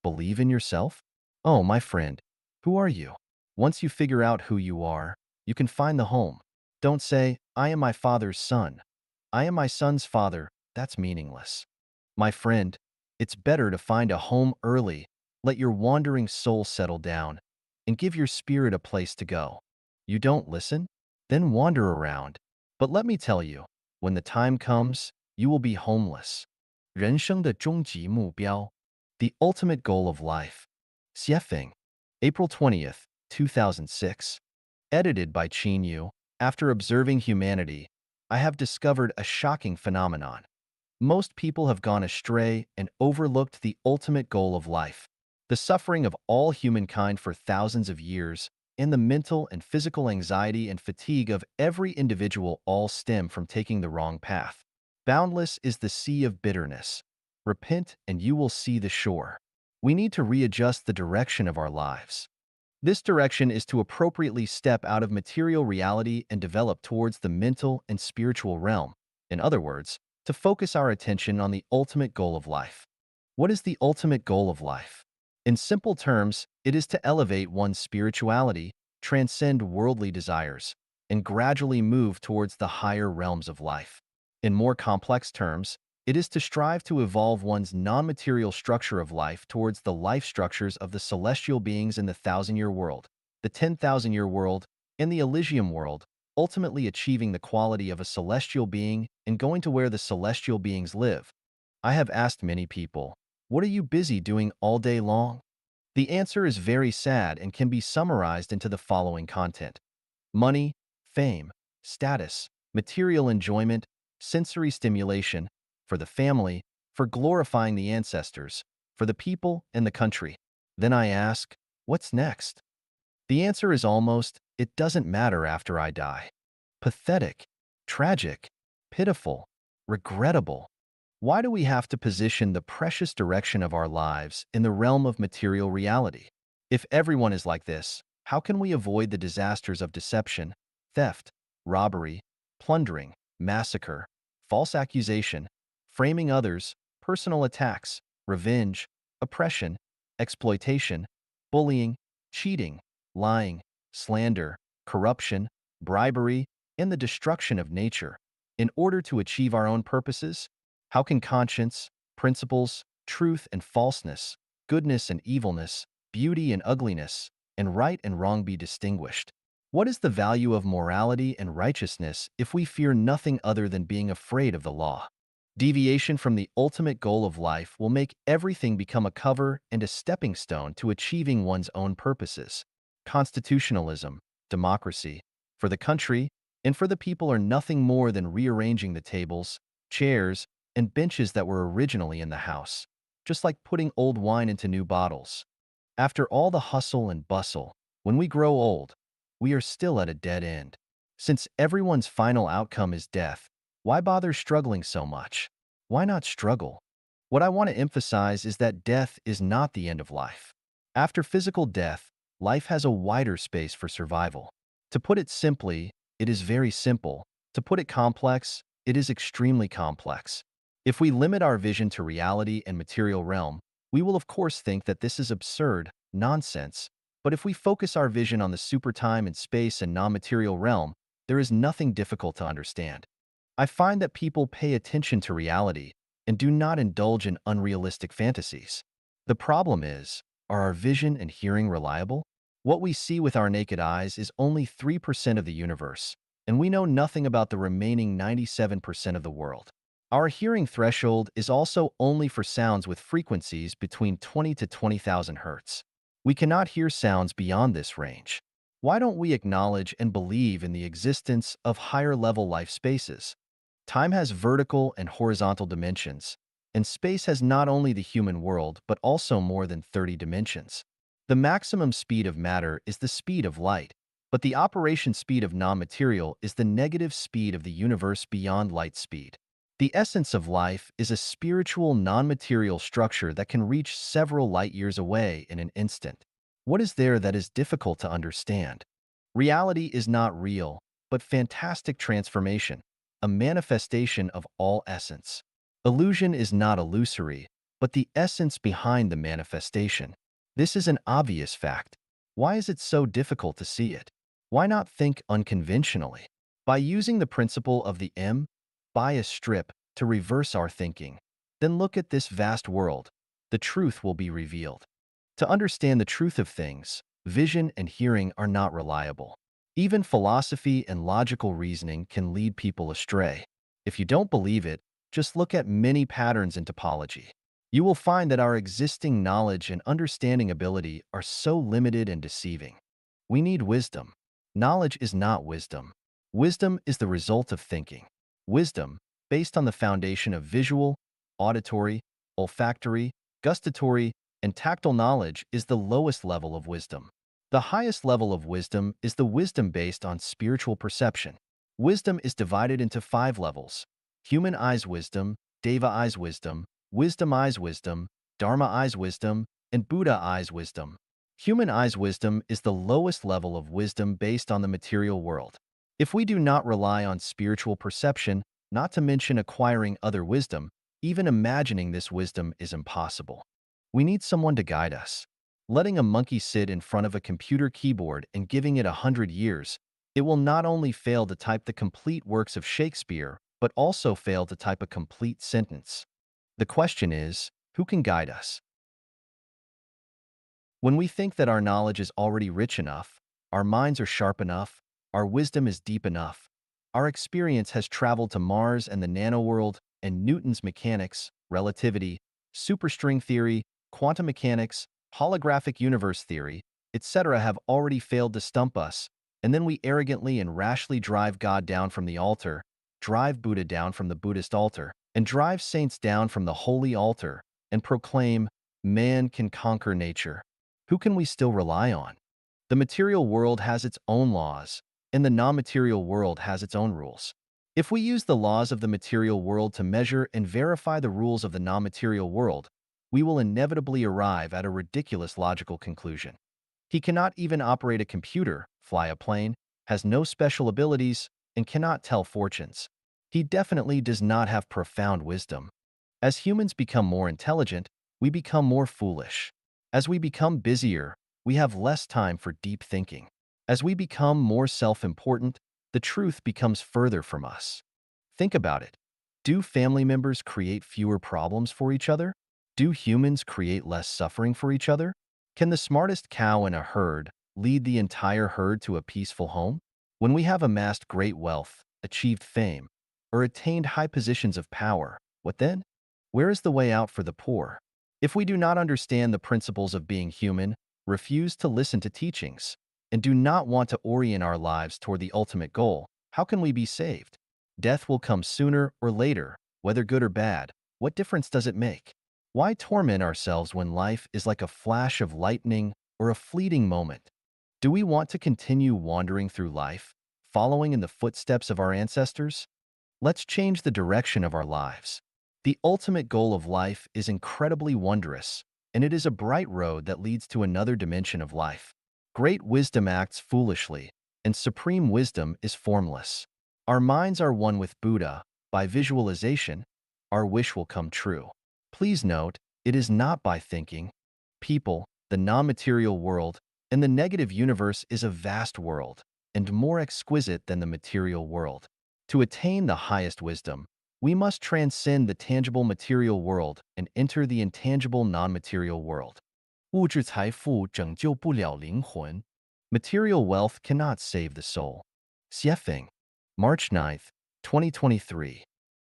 Believe in yourself? Oh, my friend, who are you? Once you figure out who you are, you can find the home. Don't say, I am my father's son. I am my son's father. That's meaningless. My friend, it's better to find a home early, let your wandering soul settle down, and give your spirit a place to go. You don't listen? Then wander around. But let me tell you, when the time comes, you will be homeless. 人生的终极目标, the ultimate goal of life. Xiefeng, April 20th, 2006. Edited by Qin Yu. After observing humanity, I have discovered a shocking phenomenon. Most people have gone astray and overlooked the ultimate goal of life. The suffering of all humankind for thousands of years, and the mental and physical anxiety and fatigue of every individual all stem from taking the wrong path. Boundless is the sea of bitterness. Repent and you will see the shore. We need to readjust the direction of our lives. This direction is to appropriately step out of material reality and develop towards the mental and spiritual realm. In other words, to focus our attention on the ultimate goal of life. What is the ultimate goal of life? In simple terms, it is to elevate one's spirituality, transcend worldly desires, and gradually move towards the higher realms of life. In more complex terms, it is to strive to evolve one's non-material structure of life towards the life structures of the celestial beings in the thousand-year world, the 10,000-year world, and the Elysium world, ultimately achieving the quality of a celestial being and going to where the celestial beings live. I have asked many people, what are you busy doing all day long? The answer is very sad and can be summarized into the following content. Money, fame, status, material enjoyment, sensory stimulation, for the family, for glorifying the ancestors, for the people and the country. Then I ask, what's next? The answer is almost, it doesn't matter after I die. Pathetic, tragic, pitiful, regrettable. Why do we have to position the precious direction of our lives in the realm of material reality? If everyone is like this, how can we avoid the disasters of deception, theft, robbery, plundering, massacre, false accusation, framing others, personal attacks, revenge, oppression, exploitation, bullying, cheating, lying, slander, corruption, bribery, and the destruction of nature, in order to achieve our own purposes? How can conscience, principles, truth and falseness, goodness and evilness, beauty and ugliness, and right and wrong be distinguished. What is the value of morality and righteousness if we fear nothing other than being afraid of the law? Deviation from the ultimate goal of life will make everything become a cover and a stepping stone to achieving one's own purposes. Constitutionalism, democracy, for the country and for the people are nothing more than rearranging the tables, chairs, and benches that were originally in the house, just like putting old wine into new bottles. After all the hustle and bustle, when we grow old, we are still at a dead end. Since everyone's final outcome is death, why bother struggling so much? Why not struggle? What I want to emphasize is that death is not the end of life. After physical death, life has a wider space for survival. To put it simply, it is very simple. To put it complex, it is extremely complex. If we limit our vision to reality and material realm, we will of course think that this is absurd, nonsense. But if we focus our vision on the supertime and space and non-material realm, there is nothing difficult to understand. I find that people pay attention to reality and do not indulge in unrealistic fantasies. The problem is, are our vision and hearing reliable? What we see with our naked eyes is only 3% of the universe, and we know nothing about the remaining 97% of the world. Our hearing threshold is also only for sounds with frequencies between 20 to 20,000 hertz. We cannot hear sounds beyond this range. Why don't we acknowledge and believe in the existence of higher-level life spaces? Time has vertical and horizontal dimensions, and space has not only the human world but also more than 30 dimensions. The maximum speed of matter is the speed of light, but the operation speed of non-material is the negative speed of the universe beyond light speed. The essence of life is a spiritual non-material structure that can reach several light years away in an instant. What is there that is difficult to understand? Reality is not real, but fantastic transformation, a manifestation of all essence. Illusion is not illusory, but the essence behind the manifestation. This is an obvious fact. Why is it so difficult to see it? Why not think unconventionally? By using the principle of the bias strip to reverse our thinking. Then look at this vast world. The truth will be revealed. To understand the truth of things, vision and hearing are not reliable. Even philosophy and logical reasoning can lead people astray. If you don't believe it, just look at many patterns in topology. You will find that our existing knowledge and understanding ability are so limited and deceiving. We need wisdom. Knowledge is not wisdom. Wisdom is the result of thinking. Wisdom, based on the foundation of visual, auditory, olfactory, gustatory, and tactile knowledge, is the lowest level of wisdom. The highest level of wisdom is the wisdom based on spiritual perception. Wisdom is divided into 5 levels: human eyes wisdom, Deva eyes wisdom, wisdom eyes wisdom, Dharma eyes wisdom, and Buddha eyes wisdom. Human eyes wisdom is the lowest level of wisdom based on the material world. If we do not rely on spiritual perception, not to mention acquiring other wisdom, even imagining this wisdom is impossible. We need someone to guide us. Letting a monkey sit in front of a computer keyboard and giving it 100 years, it will not only fail to type the complete works of Shakespeare, but also fail to type a complete sentence. The question is, who can guide us? When we think that our knowledge is already rich enough, our minds are sharp enough, our wisdom is deep enough, our experience has traveled to Mars and the nanoworld, and Newton's mechanics, relativity, superstring theory, quantum mechanics, holographic universe theory, etc. have already failed to stump us, and then we arrogantly and rashly drive God down from the altar, drive Buddha down from the Buddhist altar, and drive saints down from the holy altar, and proclaim, man can conquer nature. Who can we still rely on? The material world has its own laws, and the non-material world has its own rules. If we use the laws of the material world to measure and verify the rules of the non-material world, we will inevitably arrive at a ridiculous logical conclusion. He cannot even operate a computer, fly a plane, has no special abilities, and cannot tell fortunes. He definitely does not have profound wisdom. As humans become more intelligent, we become more foolish. As we become busier, we have less time for deep thinking. As we become more self-important, the truth becomes further from us. Think about it. Do family members create fewer problems for each other? Do humans create less suffering for each other? Can the smartest cow in a herd lead the entire herd to a peaceful home? When we have amassed great wealth, achieved fame, or attained high positions of power, what then? Where is the way out for the poor? If we do not understand the principles of being human, refuse to listen to teachings, and do not want to orient our lives toward the ultimate goal, how can we be saved? Death will come sooner or later, whether good or bad. What difference does it make? Why torment ourselves when life is like a flash of lightning or a fleeting moment? Do we want to continue wandering through life, following in the footsteps of our ancestors? Let's change the direction of our lives. The ultimate goal of life is incredibly wondrous, and it is a bright road that leads to another dimension of life. Great wisdom acts foolishly, and supreme wisdom is formless. Our minds are one with Buddha. By visualization, our wish will come true. Please note, it is not by thinking. People, the non-material world, and the negative universe is a vast world, and more exquisite than the material world. To attain the highest wisdom, we must transcend the tangible material world and enter the intangible non-material world. 物质财富拯救不了灵魂. Material wealth cannot save the soul. Xiefeng, March 9th, 2023.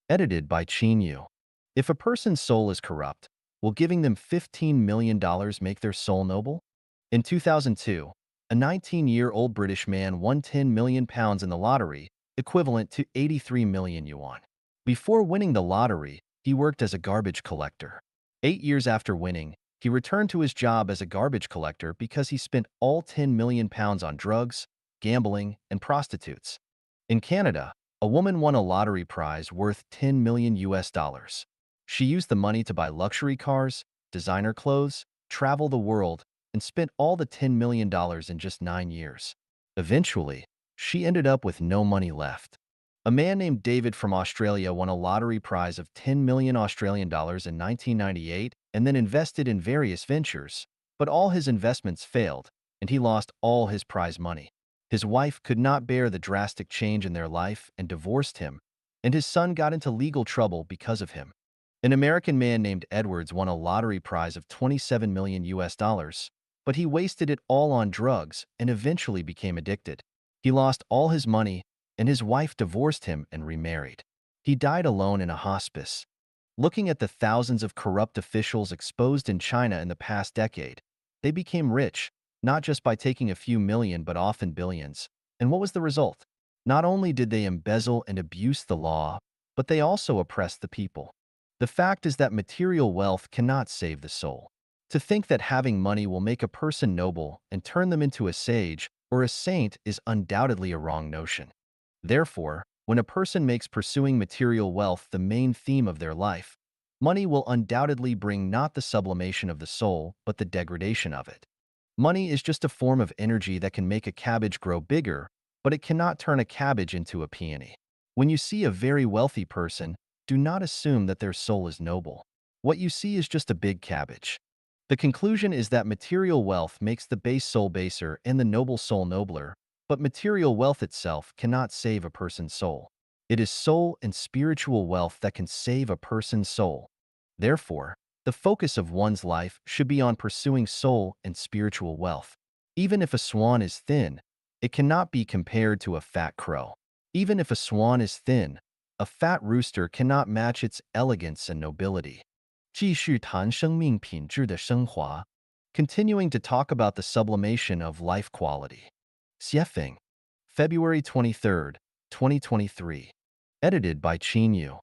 Edited by Qin Yu. If a person's soul is corrupt, will giving them $15 million make their soul noble? In 2002, a 19-year-old British man won £10 million in the lottery, equivalent to 83 million yuan. Before winning the lottery, he worked as a garbage collector. 8 years after winning, he returned to his job as a garbage collector because he spent all £10 million on drugs, gambling, and prostitutes. In Canada, a woman won a lottery prize worth 10 million US dollars. She used the money to buy luxury cars, designer clothes, travel the world, and spent all the $10 million in just 9 years. Eventually, she ended up with no money left. A man named David from Australia won a lottery prize of 10 million Australian dollars in 1998 and then invested in various ventures, but all his investments failed, and he lost all his prize money. His wife could not bear the drastic change in their life and divorced him, and his son got into legal trouble because of him. An American man named Edwards won a lottery prize of 27 million US dollars, but he wasted it all on drugs and eventually became addicted. He lost all his money, and his wife divorced him and remarried. He died alone in a hospice. Looking at the thousands of corrupt officials exposed in China in the past decade, they became rich, not just by taking a few million but often billions. And what was the result? Not only did they embezzle and abuse the law, but they also oppressed the people. The fact is that material wealth cannot save the soul. To think that having money will make a person noble and turn them into a sage or a saint is undoubtedly a wrong notion. Therefore, when a person makes pursuing material wealth the main theme of their life, money will undoubtedly bring not the sublimation of the soul, but the degradation of it. Money is just a form of energy that can make a cabbage grow bigger, but it cannot turn a cabbage into a peony. When you see a very wealthy person, do not assume that their soul is noble. What you see is just a big cabbage. The conclusion is that material wealth makes the base soul baser and the noble soul nobler, but material wealth itself cannot save a person's soul. It is soul and spiritual wealth that can save a person's soul. Therefore, the focus of one's life should be on pursuing soul and spiritual wealth. Even if a swan is thin, it cannot be compared to a fat crow. Even if a swan is thin, a fat rooster cannot match its elegance and nobility. 继续谈生命品质的升华, continuing to talk about the sublimation of life quality. Xiefeng, February 23rd, 2023. Edited by Qin Yu.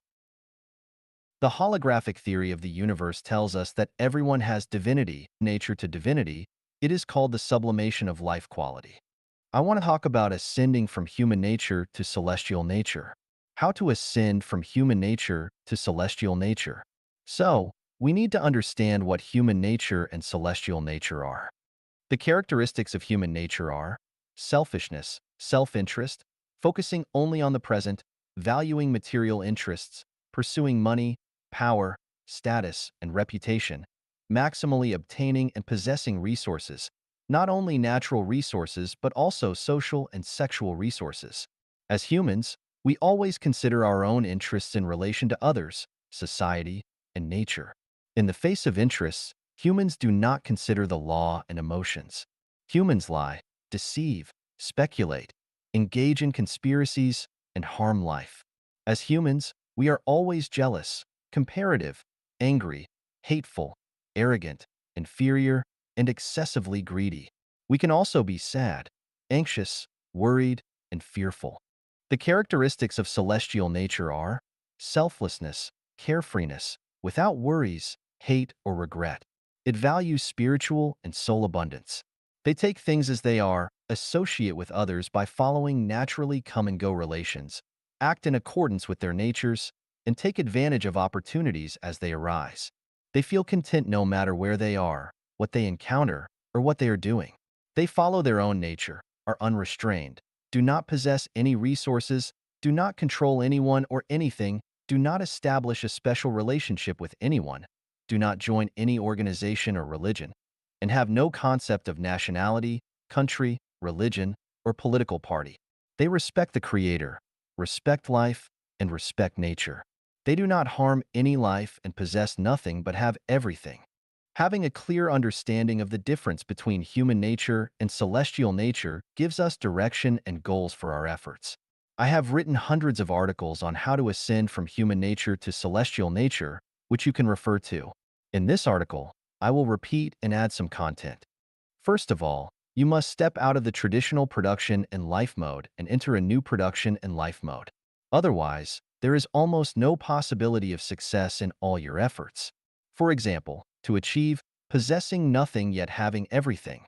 The holographic theory of the universe tells us that everyone has divinity, nature to divinity. It is called the sublimation of life quality. I want to talk about ascending from human nature to celestial nature. How to ascend from human nature to celestial nature. So, we need to understand what human nature and celestial nature are. The characteristics of human nature are selfishness, self-interest, focusing only on the present, valuing material interests, pursuing money, power, status, and reputation, maximally obtaining and possessing resources, not only natural resources but also social and sexual resources. As humans, we always consider our own interests in relation to others, society, and nature. In the face of interests, humans do not consider the law and emotions. Humans lie, deceive, speculate, engage in conspiracies, and harm life. As humans, we are always jealous, comparative, angry, hateful, arrogant, inferior, and excessively greedy. We can also be sad, anxious, worried, and fearful. The characteristics of celestial nature are selflessness, carefreeness, without worries, hate, or regret. It values spiritual and soul abundance. They take things as they are, associate with others by following naturally come-and-go relations, act in accordance with their natures, and take advantage of opportunities as they arise. They feel content no matter where they are, what they encounter, or what they are doing. They follow their own nature, are unrestrained, do not possess any resources, do not control anyone or anything, do not establish a special relationship with anyone, do not join any organization or religion, and have no concept of nationality, country, religion, or political party. They respect the Creator, respect life, and respect nature. They do not harm any life and possess nothing but have everything. Having a clear understanding of the difference between human nature and celestial nature gives us direction and goals for our efforts. I have written hundreds of articles on how to ascend from human nature to celestial nature, which you can refer to. In this article, I will repeat and add some content. First of all, you must step out of the traditional production and life mode and enter a new production and life mode. Otherwise, there is almost no possibility of success in all your efforts. For example, to achieve possessing nothing yet having everything.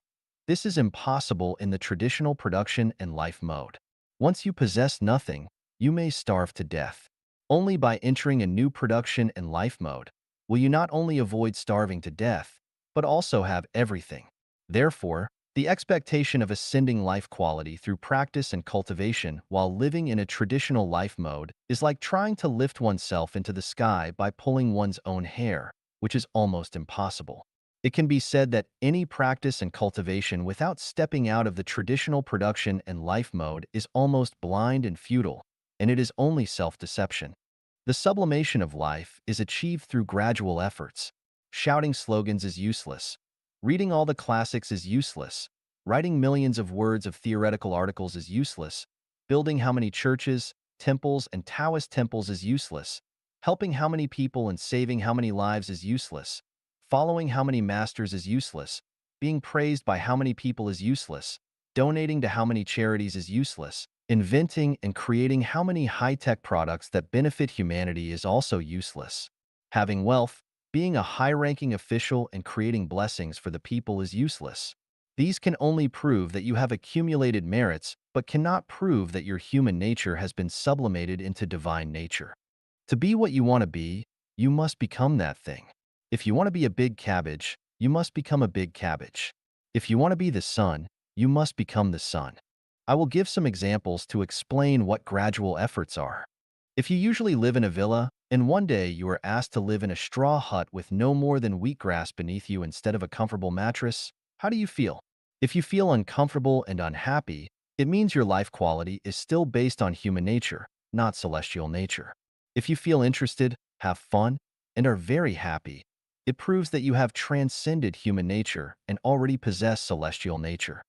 This is impossible in the traditional production and life mode. Once you possess nothing, you may starve to death. Only by entering a new production and life mode will you not only avoid starving to death, but also have everything. Therefore, the expectation of ascending life quality through practice and cultivation while living in a traditional life mode is like trying to lift oneself into the sky by pulling one's own hair, which is almost impossible. It can be said that any practice and cultivation without stepping out of the traditional production and life mode is almost blind and futile, and it is only self-deception. The sublimation of life is achieved through gradual efforts. Shouting slogans is useless. Reading all the classics is useless. Writing millions of words of theoretical articles is useless. Building how many churches, temples, and Taoist temples is useless. Helping how many people and saving how many lives is useless. Following how many masters is useless. Being praised by how many people is useless. Donating to how many charities is useless. Inventing and creating how many high-tech products that benefit humanity is also useless. Having wealth, being a high-ranking official and creating blessings for the people is useless. These can only prove that you have accumulated merits, but cannot prove that your human nature has been sublimated into divine nature. To be what you want to be, you must become that thing. If you want to be a big cabbage, you must become a big cabbage. If you want to be the sun, you must become the sun. I will give some examples to explain what gradual efforts are. If you usually live in a villa, and one day you are asked to live in a straw hut with no more than wheatgrass beneath you instead of a comfortable mattress, how do you feel? If you feel uncomfortable and unhappy, it means your life quality is still based on human nature, not celestial nature. If you feel interested, have fun, and are very happy, it proves that you have transcended human nature and already possess celestial nature.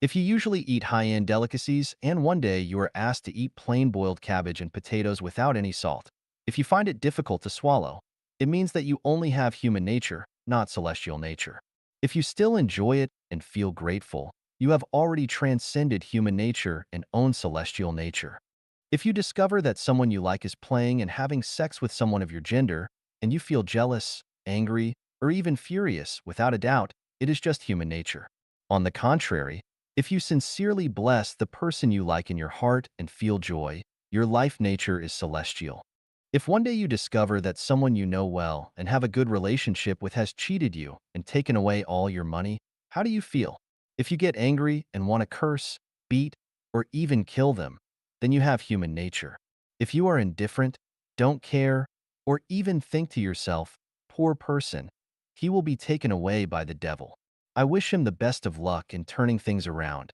If you usually eat high-end delicacies and one day you are asked to eat plain boiled cabbage and potatoes without any salt, if you find it difficult to swallow, it means that you only have human nature, not celestial nature. If you still enjoy it and feel grateful, you have already transcended human nature and own celestial nature. If you discover that someone you like is playing and having sex with someone of your gender, and you feel jealous, angry, or even furious, without a doubt, it is just human nature. On the contrary, if you sincerely bless the person you like in your heart and feel joy, your life nature is celestial. If one day you discover that someone you know well and have a good relationship with has cheated you and taken away all your money, how do you feel? If you get angry and want to curse, beat, or even kill them, then you have human nature. If you are indifferent, don't care, or even think to yourself, poor person, he will be taken away by the devil. I wish him the best of luck in turning things around.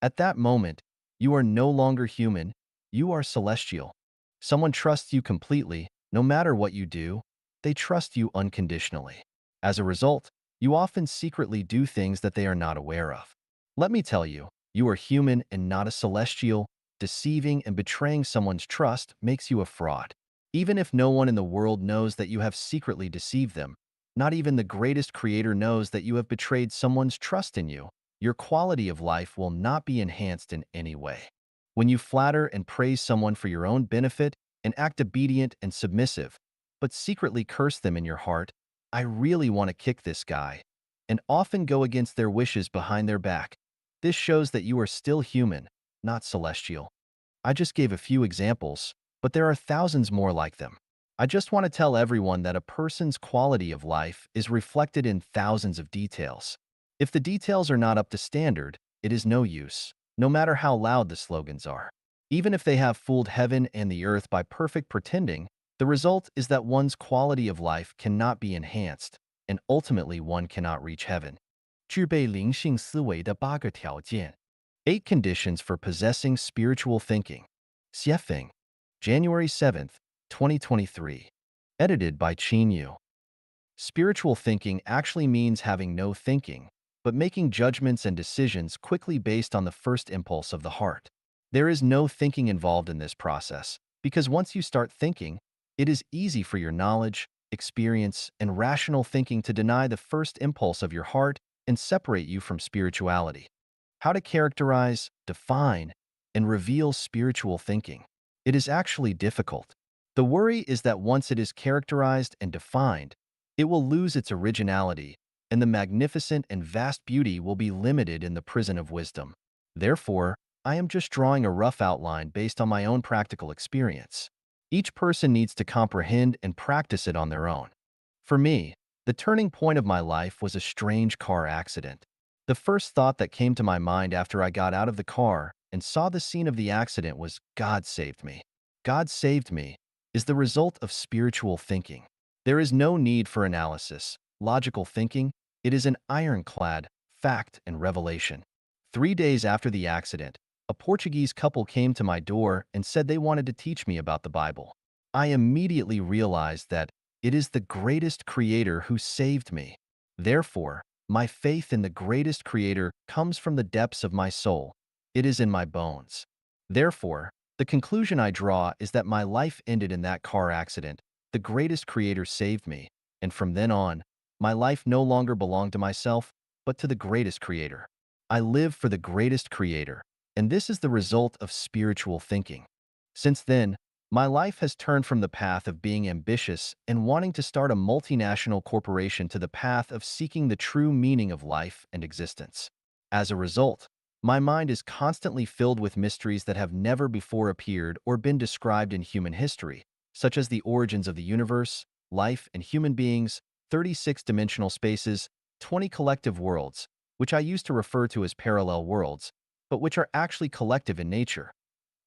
At that moment, you are no longer human, you are celestial. Someone trusts you completely, no matter what you do, they trust you unconditionally. As a result, you often secretly do things that they are not aware of. Let me tell you, you are human and not a celestial. Deceiving and betraying someone's trust makes you a fraud. Even if no one in the world knows that you have secretly deceived them, not even the greatest creator knows that you have betrayed someone's trust in you. Your quality of life will not be enhanced in any way. When you flatter and praise someone for your own benefit and act obedient and submissive, but secretly curse them in your heart, I really want to kick this guy, and often go against their wishes behind their back. This shows that you are still human, not celestial. I just gave a few examples, but there are thousands more like them. I just want to tell everyone that a person's quality of life is reflected in thousands of details. If the details are not up to standard, it is no use, no matter how loud the slogans are. Even if they have fooled heaven and the earth by perfect pretending, the result is that one's quality of life cannot be enhanced, and ultimately one cannot reach heaven. 具备灵性思维的8个条件 8 conditions for possessing spiritual thinking. Xiefeng, January 7th, 2023. Edited by Qin Yu. Spiritual thinking actually means having no thinking, but making judgments and decisions quickly based on the first impulse of the heart. There is no thinking involved in this process, because once you start thinking, it is easy for your knowledge, experience, and rational thinking to deny the first impulse of your heart and separate you from spirituality. How to characterize, define, and reveal spiritual thinking. It is actually difficult. The worry is that once it is characterized and defined, it will lose its originality, and the magnificent and vast beauty will be limited in the prison of wisdom. Therefore, I am just drawing a rough outline based on my own practical experience. Each person needs to comprehend and practice it on their own. For me, the turning point of my life was a strange car accident. The first thought that came to my mind after I got out of the car and saw the scene of the accident was, God saved me. God saved me is the result of spiritual thinking. There is no need for analysis, logical thinking. It is an ironclad fact and revelation. 3 days after the accident, a Portuguese couple came to my door and said they wanted to teach me about the Bible. I immediately realized that it is the greatest creator who saved me. Therefore, my faith in the greatest creator comes from the depths of my soul. It is in my bones. Therefore, the conclusion I draw is that my life ended in that car accident. The greatest creator saved me, and from then on, my life no longer belonged to myself, but to the greatest creator. I live for the greatest creator, and this is the result of spiritual thinking. Since then, my life has turned from the path of being ambitious and wanting to start a multinational corporation to the path of seeking the true meaning of life and existence. As a result, my mind is constantly filled with mysteries that have never before appeared or been described in human history, such as the origins of the universe, life and human beings, 36-dimensional spaces, 20 collective worlds, which I used to refer to as parallel worlds, but which are actually collective in nature.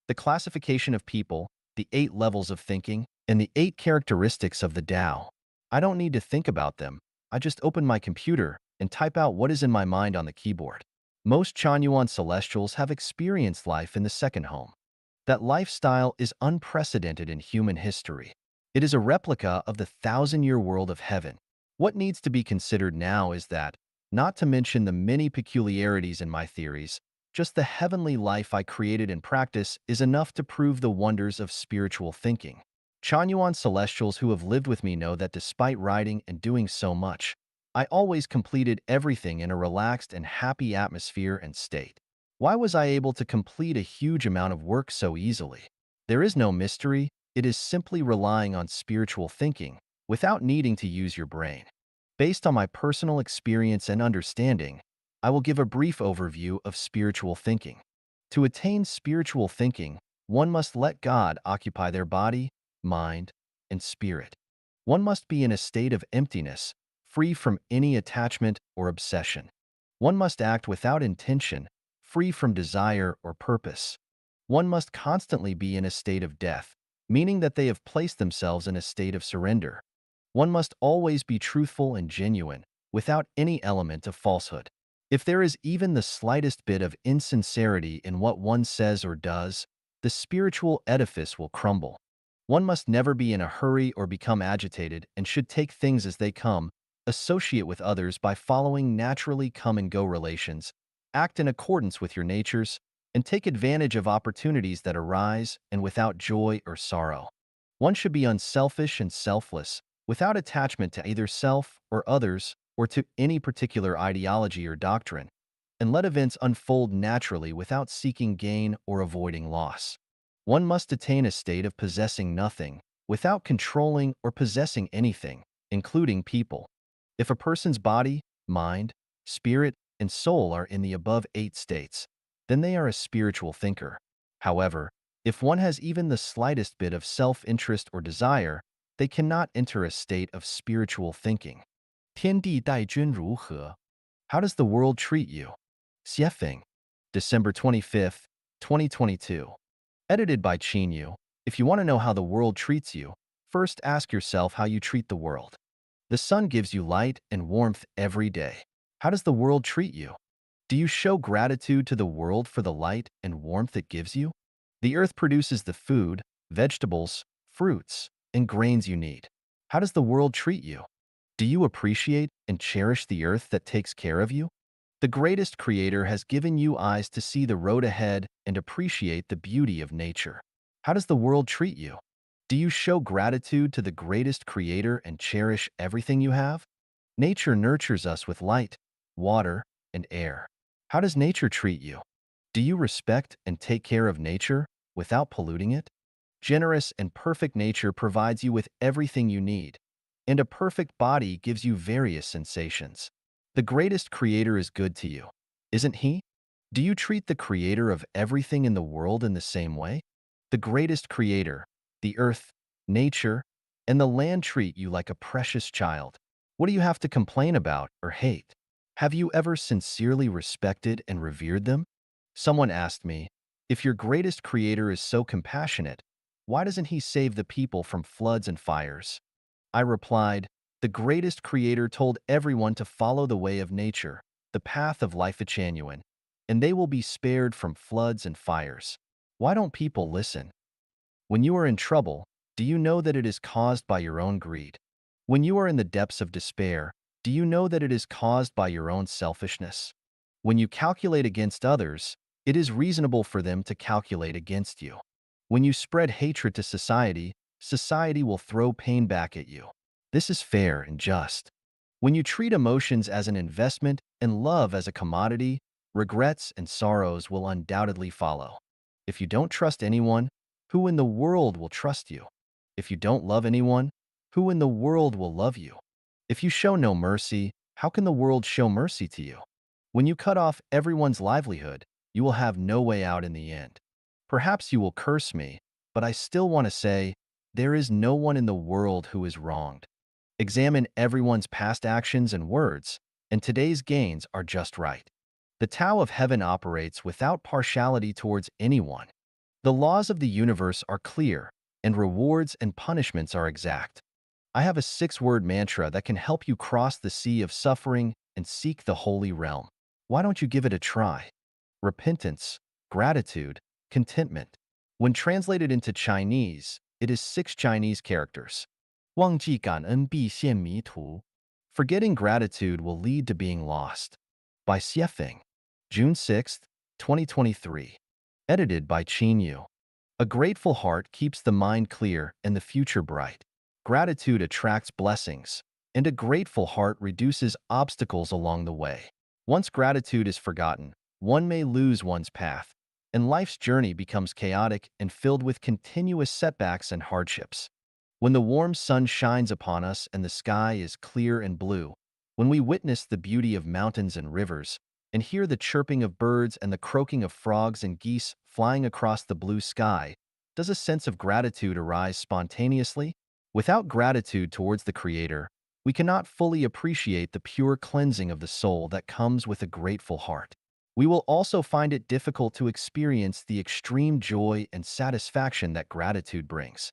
The classification of people, the 8 levels of thinking, and the 8 characteristics of the Tao. I don't need to think about them. I just open my computer and type out what is in my mind on the keyboard. Most Chanyuan celestials have experienced life in the second home. That lifestyle is unprecedented in human history. It is a replica of the 1,000-year world of heaven. What needs to be considered now is that, not to mention the many peculiarities in my theories, just the heavenly life I created in practice is enough to prove the wonders of spiritual thinking. Chanyuan celestials who have lived with me know that despite writing and doing so much, I always completed everything in a relaxed and happy atmosphere and state. Why was I able to complete a huge amount of work so easily? There is no mystery. It is simply relying on spiritual thinking without needing to use your brain. Based on my personal experience and understanding, I will give a brief overview of spiritual thinking. To attain spiritual thinking, one must let God occupy their body, mind, and spirit. One must be in a state of emptiness, free from any attachment or obsession. One must act without intention, free from desire or purpose. One must constantly be in a state of death, meaning that they have placed themselves in a state of surrender. One must always be truthful and genuine, without any element of falsehood. If there is even the slightest bit of insincerity in what one says or does, the spiritual edifice will crumble. One must never be in a hurry or become agitated and should take things as they come, associate with others by following naturally come and go relations, act in accordance with your natures, and take advantage of opportunities that arise and without joy or sorrow. One should be unselfish and selfless, without attachment to either self or others or to any particular ideology or doctrine, and let events unfold naturally without seeking gain or avoiding loss. One must attain a state of possessing nothing, without controlling or possessing anything, including people. If a person's body, mind, spirit, and soul are in the above 8 states, then they are a spiritual thinker. However, if one has even the slightest bit of self-interest or desire, they cannot enter a state of spiritual thinking. 天地待君如何? How does the world treat you? Xiefeng. December 25th, 2022. Edited by Yu. If you want to know how the world treats you, first ask yourself how you treat the world. The sun gives you light and warmth every day. How does the world treat you? Do you show gratitude to the world for the light and warmth it gives you? The earth produces the food, vegetables, fruits, and grains you need. How does the world treat you? Do you appreciate and cherish the earth that takes care of you? The greatest creator has given you eyes to see the road ahead and appreciate the beauty of nature. How does the world treat you? Do you show gratitude to the greatest creator and cherish everything you have? Nature nurtures us with light, water, and air. How does nature treat you? Do you respect and take care of nature without polluting it? Generous and perfect nature provides you with everything you need, and a perfect body gives you various sensations. The greatest creator is good to you, isn't he? Do you treat the creator of everything in the world in the same way? The greatest creator, the earth, nature, and the land treat you like a precious child. What do you have to complain about or hate? Have you ever sincerely respected and revered them? Someone asked me, if your greatest creator is so compassionate, why doesn't he save the people from floods and fires? I replied, the greatest creator told everyone to follow the way of nature, the path of life genuine, and they will be spared from floods and fires. Why don't people listen? When you are in trouble, do you know that it is caused by your own greed? When you are in the depths of despair, do you know that it is caused by your own selfishness? When you calculate against others, it is reasonable for them to calculate against you. When you spread hatred to society, society will throw pain back at you. This is fair and just. When you treat emotions as an investment and love as a commodity, regrets and sorrows will undoubtedly follow. If you don't trust anyone, who in the world will trust you? If you don't love anyone, who in the world will love you? If you show no mercy, how can the world show mercy to you? When you cut off everyone's livelihood, you will have no way out in the end. Perhaps you will curse me, but I still want to say, there is no one in the world who is wronged. Examine everyone's past actions and words, and today's gains are just right. The Tao of Heaven operates without partiality towards anyone. The laws of the universe are clear, and rewards and punishments are exact. I have a 6-word mantra that can help you cross the sea of suffering and seek the holy realm. Why don't you give it a try? Repentance, gratitude, contentment. When translated into Chinese, it is 6 Chinese characters. 忘记感恩必陷迷途. Forgetting gratitude will lead to being lost. By Xiefeng. June 6th, 2023. Edited by Yu. A grateful heart keeps the mind clear and the future bright. Gratitude attracts blessings, and a grateful heart reduces obstacles along the way. Once gratitude is forgotten, one may lose one's path, and life's journey becomes chaotic and filled with continuous setbacks and hardships. When the warm sun shines upon us and the sky is clear and blue, when we witness the beauty of mountains and rivers, and hear the chirping of birds and the croaking of frogs and geese flying across the blue sky, does a sense of gratitude arise spontaneously? Without gratitude towards the Creator, we cannot fully appreciate the pure cleansing of the soul that comes with a grateful heart. We will also find it difficult to experience the extreme joy and satisfaction that gratitude brings.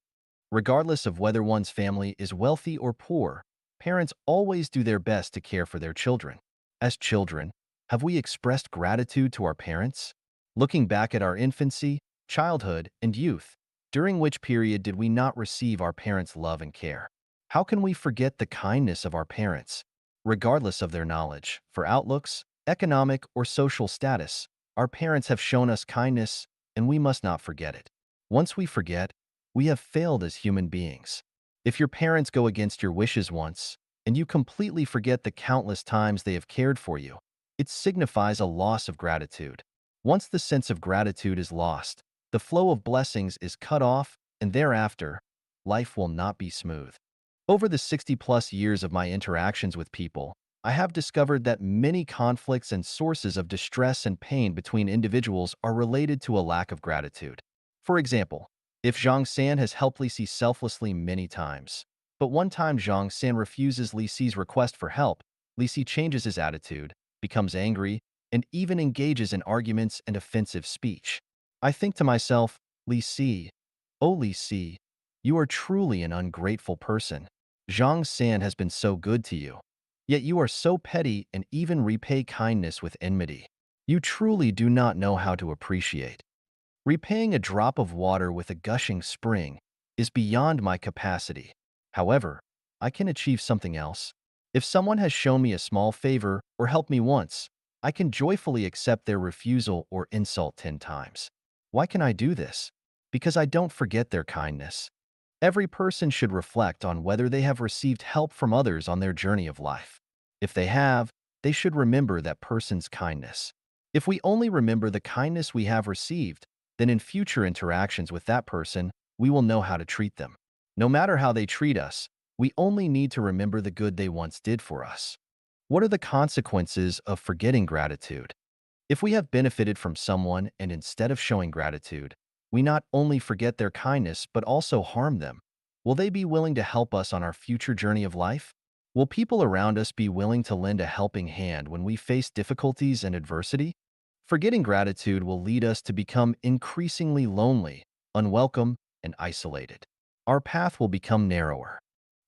Regardless of whether one's family is wealthy or poor, parents always do their best to care for their children. As children, have we expressed gratitude to our parents? Looking back at our infancy, childhood, and youth, During which period did we not receive our parents' love and care? How can we forget the kindness of our parents? Regardless of their knowledge, for outlooks, economic, or social status, our parents have shown us kindness, and we must not forget it. Once we forget, we have failed as human beings. If your parents go against your wishes once, and you completely forget the countless times they have cared for you, it signifies a loss of gratitude. Once the sense of gratitude is lost, the flow of blessings is cut off, and thereafter, life will not be smooth. Over the 60-plus years of my interactions with people, I have discovered that many conflicts and sources of distress and pain between individuals are related to a lack of gratitude. For example, if Zhang San has helped Li Si selflessly many times, but one time Zhang San refuses Li Si's request for help, Li Si changes his attitude, becomes angry, and even engages in arguments and offensive speech. I think to myself, Li Si, oh Li Si, you are truly an ungrateful person. Zhang San has been so good to you. Yet you are so petty and even repay kindness with enmity. You truly do not know how to appreciate. Repaying a drop of water with a gushing spring is beyond my capacity. However, I can achieve something else. If someone has shown me a small favor or helped me once, I can joyfully accept their refusal or insult 10 times. Why can I do this? Because I don't forget their kindness. Every person should reflect on whether they have received help from others on their journey of life. If they have, they should remember that person's kindness. If we only remember the kindness we have received, then in future interactions with that person, we will know how to treat them. No matter how they treat us, we only need to remember the good they once did for us. What are the consequences of forgetting gratitude? If we have benefited from someone and instead of showing gratitude, we not only forget their kindness but also harm them, will they be willing to help us on our future journey of life? Will people around us be willing to lend a helping hand when we face difficulties and adversity? Forgetting gratitude will lead us to become increasingly lonely, unwelcome, and isolated. Our path will become narrower.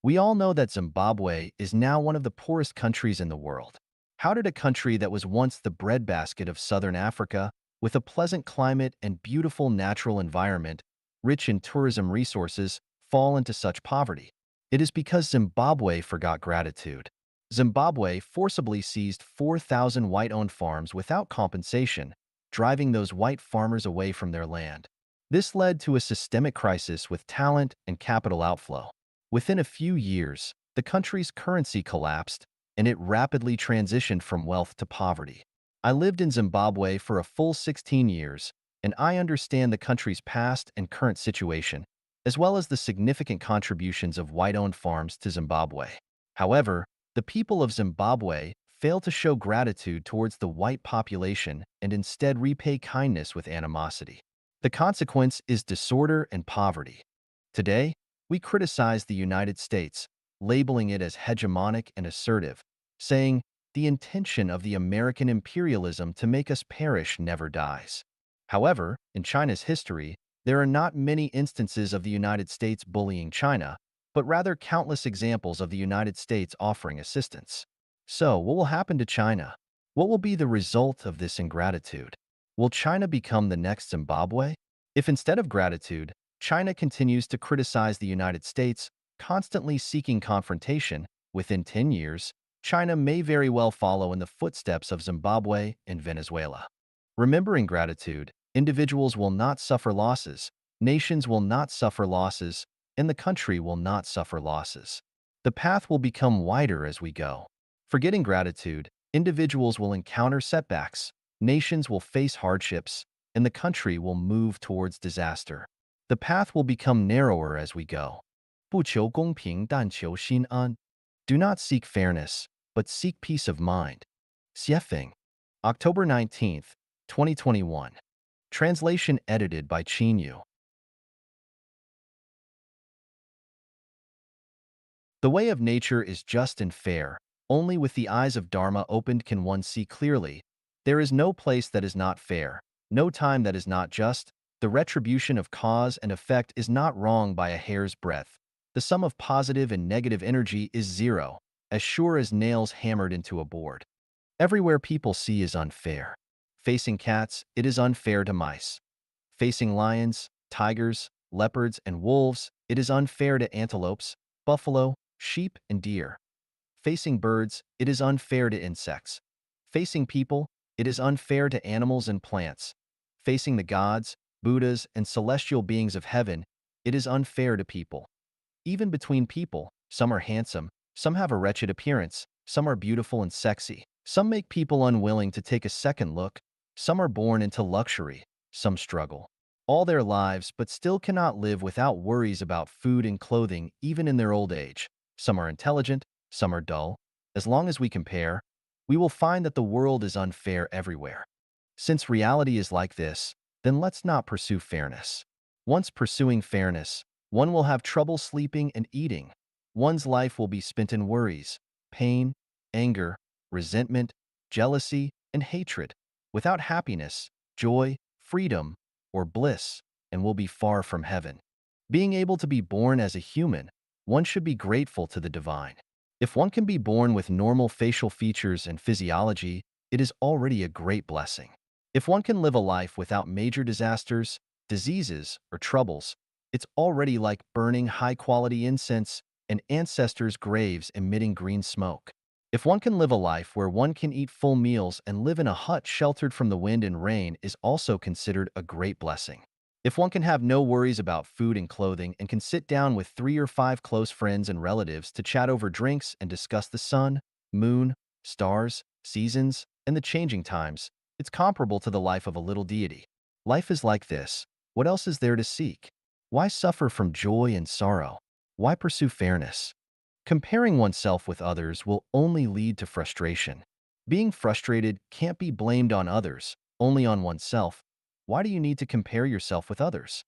We all know that Zimbabwe is now one of the poorest countries in the world. How did a country that was once the breadbasket of southern Africa, with a pleasant climate and beautiful natural environment, rich in tourism resources, fall into such poverty? It is because Zimbabwe forgot gratitude. Zimbabwe forcibly seized 4,000 white-owned farms without compensation, driving those white farmers away from their land. This led to a systemic crisis with talent and capital outflow. Within a few years, the country's currency collapsed, and it rapidly transitioned from wealth to poverty. I lived in Zimbabwe for a full 16 years, and I understand the country's past and current situation, as well as the significant contributions of white-owned farms to Zimbabwe. However, the people of Zimbabwe fail to show gratitude towards the white population and instead repay kindness with animosity. The consequence is disorder and poverty. Today, we criticize the United States, labeling it as hegemonic and assertive, saying, the intention of the American imperialism to make us perish never dies. However, in China's history, there are not many instances of the United States bullying China, but rather countless examples of the United States offering assistance. So, what will happen to China? What will be the result of this ingratitude? Will China become the next Zimbabwe? If instead of gratitude, China continues to criticize the United States, constantly seeking confrontation, within 10 years, China may very well follow in the footsteps of Zimbabwe and Venezuela. Remembering gratitude, individuals will not suffer losses, nations will not suffer losses, and the country will not suffer losses. The path will become wider as we go. Forgetting gratitude, individuals will encounter setbacks, nations will face hardships, and the country will move towards disaster. The path will become narrower as we go. 不求公平但求心安. Do not seek fairness, but seek peace of mind. Xiefeng. October 19th, 2021. Translation edited by Qin Yu. The way of nature is just and fair. Only with the eyes of Dharma opened can one see clearly. There is no place that is not fair, no time that is not just. The retribution of cause and effect is not wrong by a hair's breadth. The sum of positive and negative energy is zero, as sure as nails hammered into a board. Everywhere people see is unfair. Facing cats, it is unfair to mice. Facing lions, tigers, leopards, and wolves, it is unfair to antelopes, buffalo, sheep, and deer. Facing birds, it is unfair to insects. Facing people, it is unfair to animals and plants. Facing the gods, Buddhas, and celestial beings of heaven, it is unfair to people. Even between people, some are handsome, some have a wretched appearance, some are beautiful and sexy, some make people unwilling to take a second look, some are born into luxury, some struggle all their lives but still cannot live without worries about food and clothing even in their old age. Some are intelligent, some are dull. As long as we compare, we will find that the world is unfair everywhere. Since reality is like this, then let's not pursue fairness. Once pursuing fairness, one will have trouble sleeping and eating. One's life will be spent in worries, pain, anger, resentment, jealousy, and hatred, without happiness, joy, freedom, or bliss, and will be far from heaven. Being able to be born as a human, one should be grateful to the divine. If one can be born with normal facial features and physiology, it is already a great blessing. If one can live a life without major disasters, diseases, or troubles, it's already like burning high-quality incense and ancestors' graves emitting green smoke. If one can live a life where one can eat full meals and live in a hut sheltered from the wind and rain is also considered a great blessing. If one can have no worries about food and clothing and can sit down with 3 or 5 close friends and relatives to chat over drinks and discuss the sun, moon, stars, seasons, and the changing times, it's comparable to the life of a little deity. Life is like this. What else is there to seek? Why suffer from joy and sorrow? Why pursue fairness? Comparing oneself with others will only lead to frustration. Being frustrated can't be blamed on others, only on oneself. Why do you need to compare yourself with others?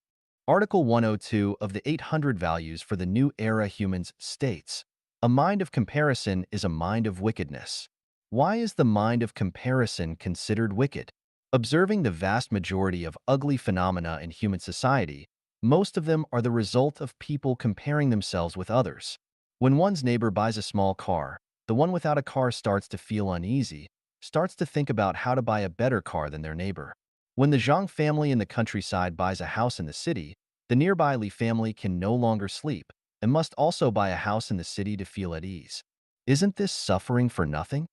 Article 102 of the 800 Values for the New Era Humans states, "A mind of comparison is a mind of wickedness." Why is the mind of comparison considered wicked? Observing the vast majority of ugly phenomena in human society, most of them are the result of people comparing themselves with others. When one's neighbor buys a small car, the one without a car starts to feel uneasy, starts to think about how to buy a better car than their neighbor. When the Zhang family in the countryside buys a house in the city, the nearby Li family can no longer sleep and must also buy a house in the city to feel at ease. Isn't this suffering for nothing?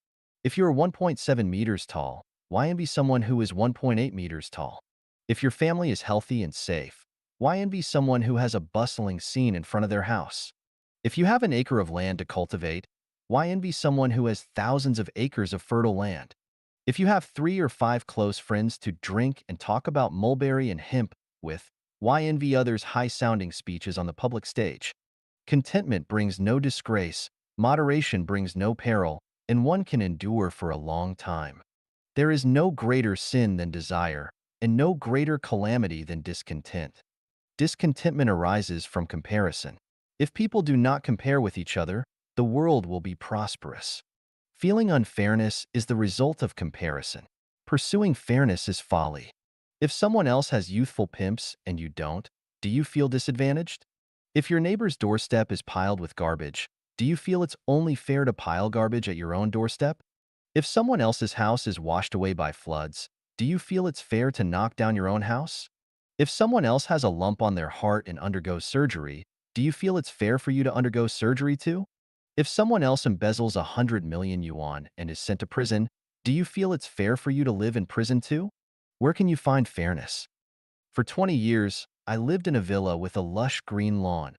If you're 1.7 meters tall, why envy someone who is 1.8 meters tall? If your family is healthy and safe, why envy someone who has a bustling scene in front of their house? If you have an acre of land to cultivate, why envy someone who has thousands of acres of fertile land? If you have 3 or 5 close friends to drink and talk about mulberry and hemp with, why envy others' high-sounding speeches on the public stage? Contentment brings no disgrace, moderation brings no peril, and one can endure for a long time. There is no greater sin than desire, and no greater calamity than discontent. Discontentment arises from comparison. If people do not compare with each other, the world will be prosperous. Feeling unfairness is the result of comparison. Pursuing fairness is folly. If someone else has youthful pimps and you don't, do you feel disadvantaged? If your neighbor's doorstep is piled with garbage, do you feel it's only fair to pile garbage at your own doorstep? If someone else's house is washed away by floods, do you feel it's fair to knock down your own house? If someone else has a lump on their heart and undergoes surgery, do you feel it's fair for you to undergo surgery too? If someone else embezzles 100 million yuan and is sent to prison, do you feel it's fair for you to live in prison too? Where can you find fairness? For 20 years, I lived in a villa with a lush green lawn,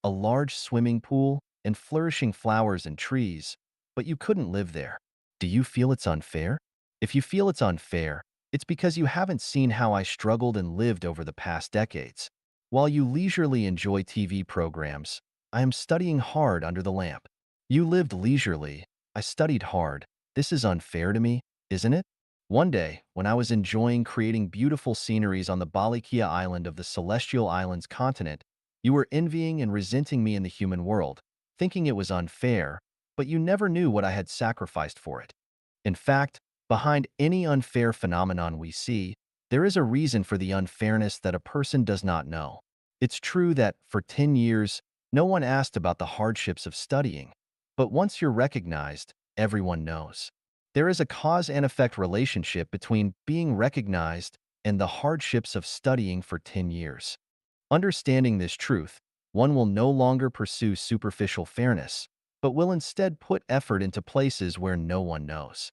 a large swimming pool, and flourishing flowers and trees, but you couldn't live there. Do you feel it's unfair? If you feel it's unfair, it's because you haven't seen how I struggled and lived over the past decades. While you leisurely enjoy TV programs, I am studying hard under the lamp. You lived leisurely. I studied hard. This is unfair to me, isn't it? One day, when I was enjoying creating beautiful sceneries on the Balikia island of the Celestial Islands continent, you were envying and resenting me in the human world, thinking it was unfair, but you never knew what I had sacrificed for it. In fact, behind any unfair phenomenon we see, there is a reason for the unfairness that a person does not know. It's true that, for 10 years, no one asked about the hardships of studying. But once you're recognized, everyone knows. There is a cause and effect relationship between being recognized and the hardships of studying for 10 years. Understanding this truth, one will no longer pursue superficial fairness, but will instead put effort into places where no one knows.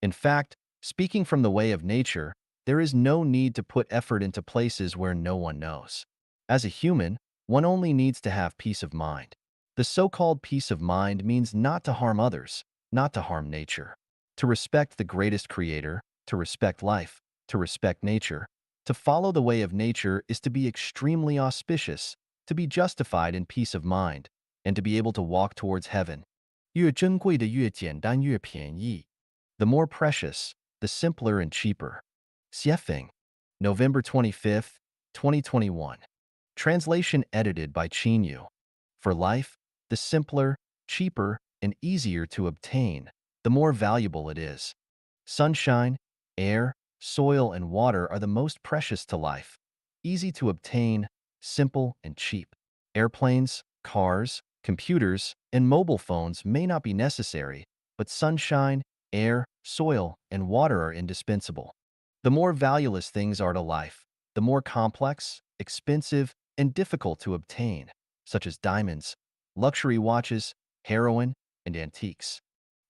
In fact, speaking from the way of nature, there is no need to put effort into places where no one knows. As a human, one only needs to have peace of mind. The so-called peace of mind means not to harm others, not to harm nature. To respect the greatest creator, to respect life, to respect nature. To follow the way of nature is to be extremely auspicious, to be justified in peace of mind, and to be able to walk towards heaven. 越珍贵的越简单越便宜. The more precious, the simpler and cheaper. Xiefeng, November 25th, 2021. Translation edited by Qinyu. For life, the simpler, cheaper, and easier to obtain, the more valuable it is. Sunshine, air, soil, and water are the most precious to life. Easy to obtain, simple, and cheap. Airplanes, cars, computers, and mobile phones may not be necessary, but sunshine, air, soil, and water are indispensable. The more valueless things are to life, the more complex, expensive, and difficult to obtain, such as diamonds, luxury watches, heroin, and antiques.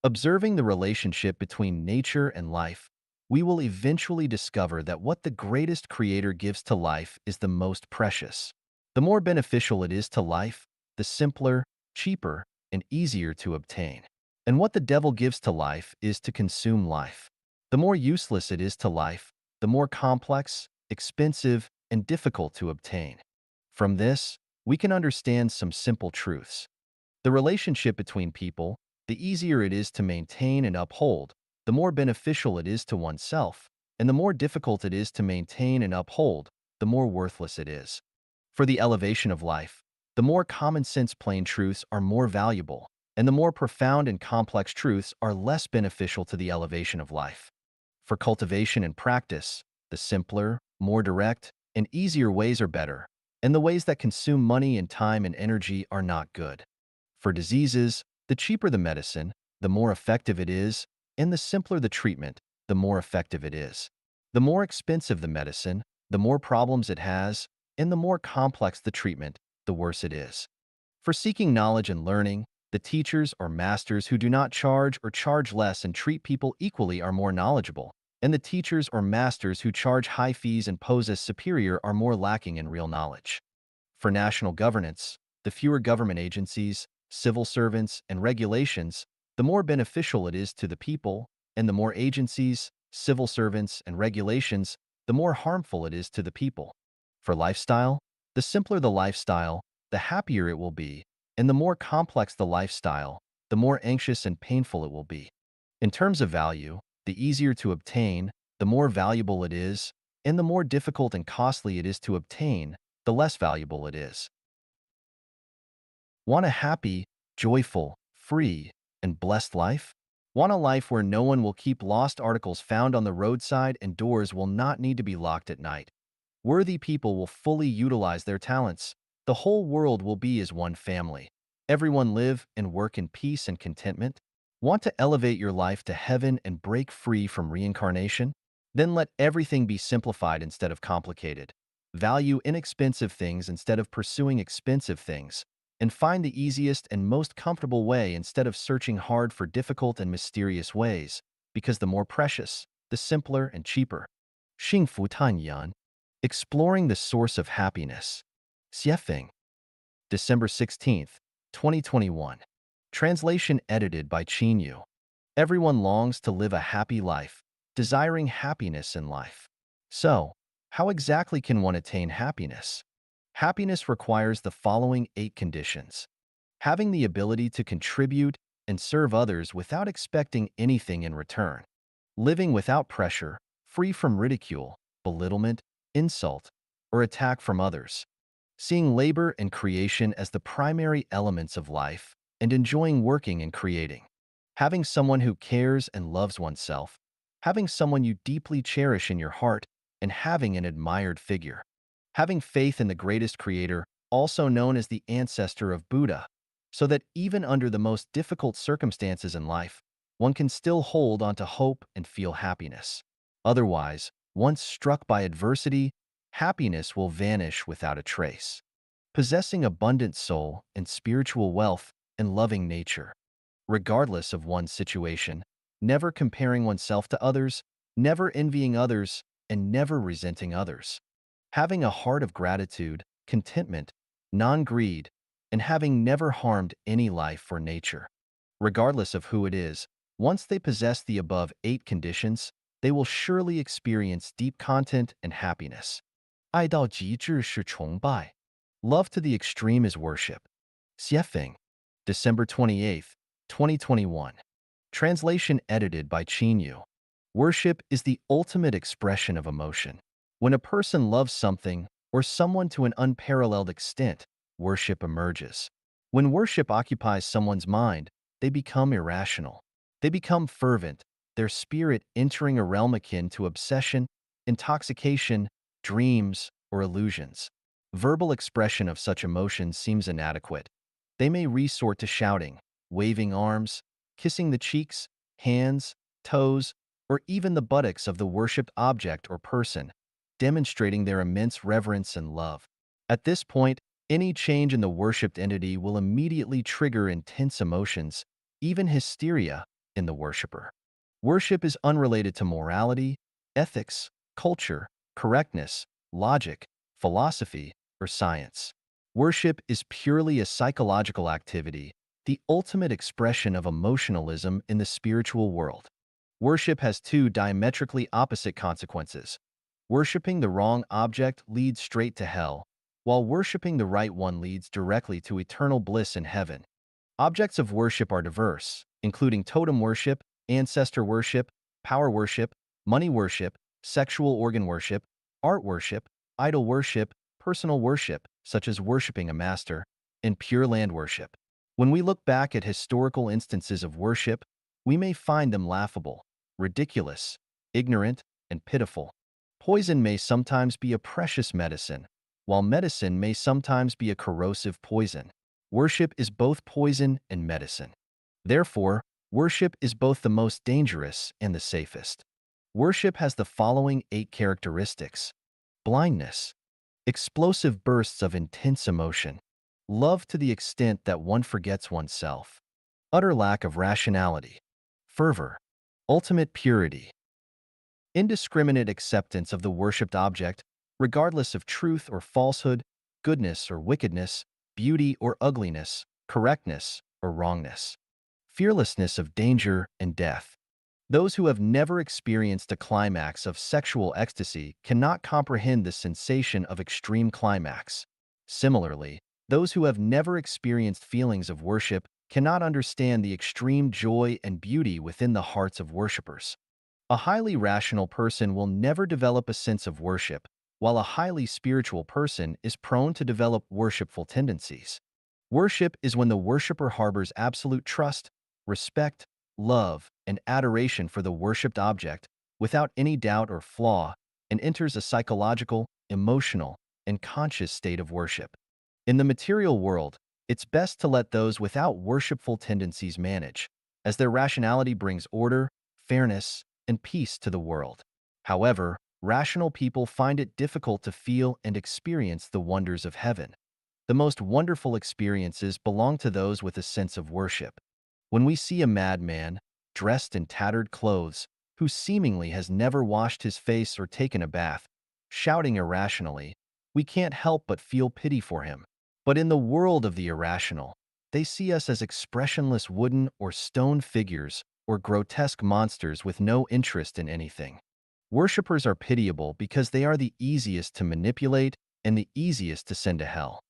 Observing the relationship between nature and life, we will eventually discover that what the greatest creator gives to life is the most precious. The more beneficial it is to life, the simpler, cheaper, and easier to obtain. And what the devil gives to life is to consume life. The more useless it is to life, the more complex, expensive, and difficult to obtain. From this, we can understand some simple truths. The relationship between people, the easier it is to maintain and uphold, the more beneficial it is to oneself, and the more difficult it is to maintain and uphold, the more worthless it is. For the elevation of life, the more common sense plain truths are more valuable, and the more profound and complex truths are less beneficial to the elevation of life. For cultivation and practice, the simpler, more direct, and easier ways are better, and the ways that consume money and time and energy are not good. For diseases, the cheaper the medicine, the more effective it is, and the simpler the treatment, the more effective it is. The more expensive the medicine, the more problems it has, and the more complex the treatment, the worse it is. For seeking knowledge and learning, the teachers or masters who do not charge or charge less and treat people equally are more knowledgeable, and the teachers or masters who charge high fees and pose as superior are more lacking in real knowledge. For national governance, the fewer government agencies, civil servants, and regulations, the more beneficial it is to the people, and the more agencies, civil servants, and regulations, the more harmful it is to the people. For lifestyle, the simpler the lifestyle, the happier it will be, and the more complex the lifestyle, the more anxious and painful it will be. In terms of value, the easier to obtain, the more valuable it is, and the more difficult and costly it is to obtain, the less valuable it is. Want a happy, joyful, free, and blessed life? Want a life where no one will keep lost articles found on the roadside and doors will not need to be locked at night? Worthy people will fully utilize their talents. The whole world will be as one family. Everyone live and work in peace and contentment. Want to elevate your life to heaven and break free from reincarnation? Then let everything be simplified instead of complicated. Value inexpensive things instead of pursuing expensive things, and find the easiest and most comfortable way instead of searching hard for difficult and mysterious ways, because the more precious, the simpler and cheaper. 幸福探阳, exploring the source of happiness. Xiefeng, December 16th, 2021. Translation edited by Qinyu. Everyone longs to live a happy life, desiring happiness in life. So, how exactly can one attain happiness? Happiness requires the following 8 conditions. Having the ability to contribute and serve others without expecting anything in return. Living without pressure, free from ridicule, belittlement, insult, or attack from others. Seeing labor and creation as the primary elements of life and enjoying working and creating. Having someone who cares and loves oneself. Having someone you deeply cherish in your heart, and having an admired figure. Having faith in the greatest creator, also known as the ancestor of Buddha, so that even under the most difficult circumstances in life, one can still hold on to hope and feel happiness. Otherwise, once struck by adversity, happiness will vanish without a trace. Possessing abundant soul and spiritual wealth and loving nature, regardless of one's situation, never comparing oneself to others, never envying others, and never resenting others. Having a heart of gratitude, contentment, non-greed, and having never harmed any life or nature. Regardless of who it is, once they possess the above 8 conditions, they will surely experience deep content and happiness. 爱到极致是崇拜. Love to the extreme is worship. Xiefeng, December 28th, 2021. Translation edited by Yu. Worship is the ultimate expression of emotion. When a person loves something or someone to an unparalleled extent, worship emerges. When worship occupies someone's mind, they become irrational. They become fervent, their spirit entering a realm akin to obsession, intoxication, dreams, or illusions. Verbal expression of such emotions seems inadequate. They may resort to shouting, waving arms, kissing the cheeks, hands, toes, or even the buttocks of the worshipped object or person, demonstrating their immense reverence and love. At this point, any change in the worshipped entity will immediately trigger intense emotions, even hysteria, in the worshipper. Worship is unrelated to morality, ethics, culture, correctness, logic, philosophy, or science. Worship is purely a psychological activity, the ultimate expression of emotionalism in the spiritual world. Worship has two diametrically opposite consequences. Worshipping the wrong object leads straight to hell, while worshipping the right one leads directly to eternal bliss in heaven. Objects of worship are diverse, including totem worship, ancestor worship, power worship, money worship, sexual organ worship, art worship, idol worship, personal worship, such as worshiping a master, and pure land worship. When we look back at historical instances of worship, we may find them laughable, ridiculous, ignorant, and pitiful. Poison may sometimes be a precious medicine, while medicine may sometimes be a corrosive poison. Worship is both poison and medicine. Therefore, worship is both the most dangerous and the safest. Worship has the following 8 characteristics: blindness, explosive bursts of intense emotion, love to the extent that one forgets oneself, utter lack of rationality, fervor, ultimate purity, indiscriminate acceptance of the worshipped object, regardless of truth or falsehood, goodness or wickedness, beauty or ugliness, correctness or wrongness, fearlessness of danger and death. Those who have never experienced a climax of sexual ecstasy cannot comprehend the sensation of extreme climax. Similarly, those who have never experienced feelings of worship cannot understand the extreme joy and beauty within the hearts of worshipers. A highly rational person will never develop a sense of worship, while a highly spiritual person is prone to develop worshipful tendencies. Worship is when the worshiper harbors absolute trust, respect, love, and adoration for the worshipped object without any doubt or flaw, and enters a psychological, emotional, and conscious state of worship. In the material world, it's best to let those without worshipful tendencies manage, as their rationality brings order, fairness, and peace to the world. However, rational people find it difficult to feel and experience the wonders of heaven. The most wonderful experiences belong to those with a sense of worship. When we see a madman, dressed in tattered clothes, who seemingly has never washed his face or taken a bath, shouting irrationally, we can't help but feel pity for him. But in the world of the irrational, they see us as expressionless wooden or stone figures or grotesque monsters with no interest in anything. Worshippers are pitiable because they are the easiest to manipulate and the easiest to send to hell.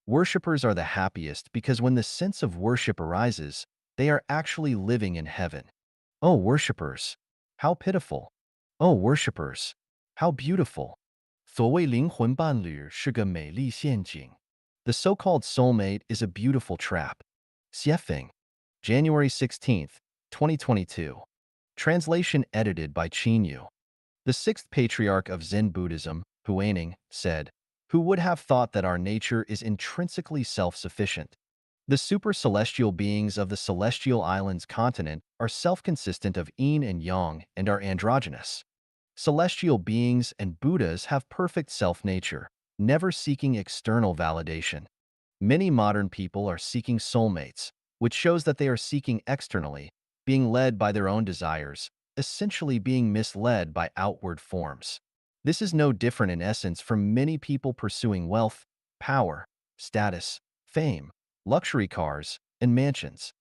Worshippers are the happiest because when the sense of worship arises, they are actually living in heaven. Oh, worshippers, how pitiful! Oh, worshippers, how beautiful! 所谓灵魂伴侣是个美丽陷阱. The so-called soulmate is a beautiful trap. Xiefeng, January 16th, 2022. Translation edited by Yu. The sixth patriarch of Zen Buddhism, Huaining, said, "Who would have thought that our nature is intrinsically self-sufficient? The super-celestial beings of the celestial islands continent are self-consistent of yin and yang and are androgynous. Celestial beings and Buddhas have perfect self-nature, never seeking external validation. Many modern people are seeking soulmates, which shows that they are seeking externally, being led by their own desires, essentially being misled by outward forms. This is no different in essence from many people pursuing wealth, power, status, fame, luxury cars, and mansions.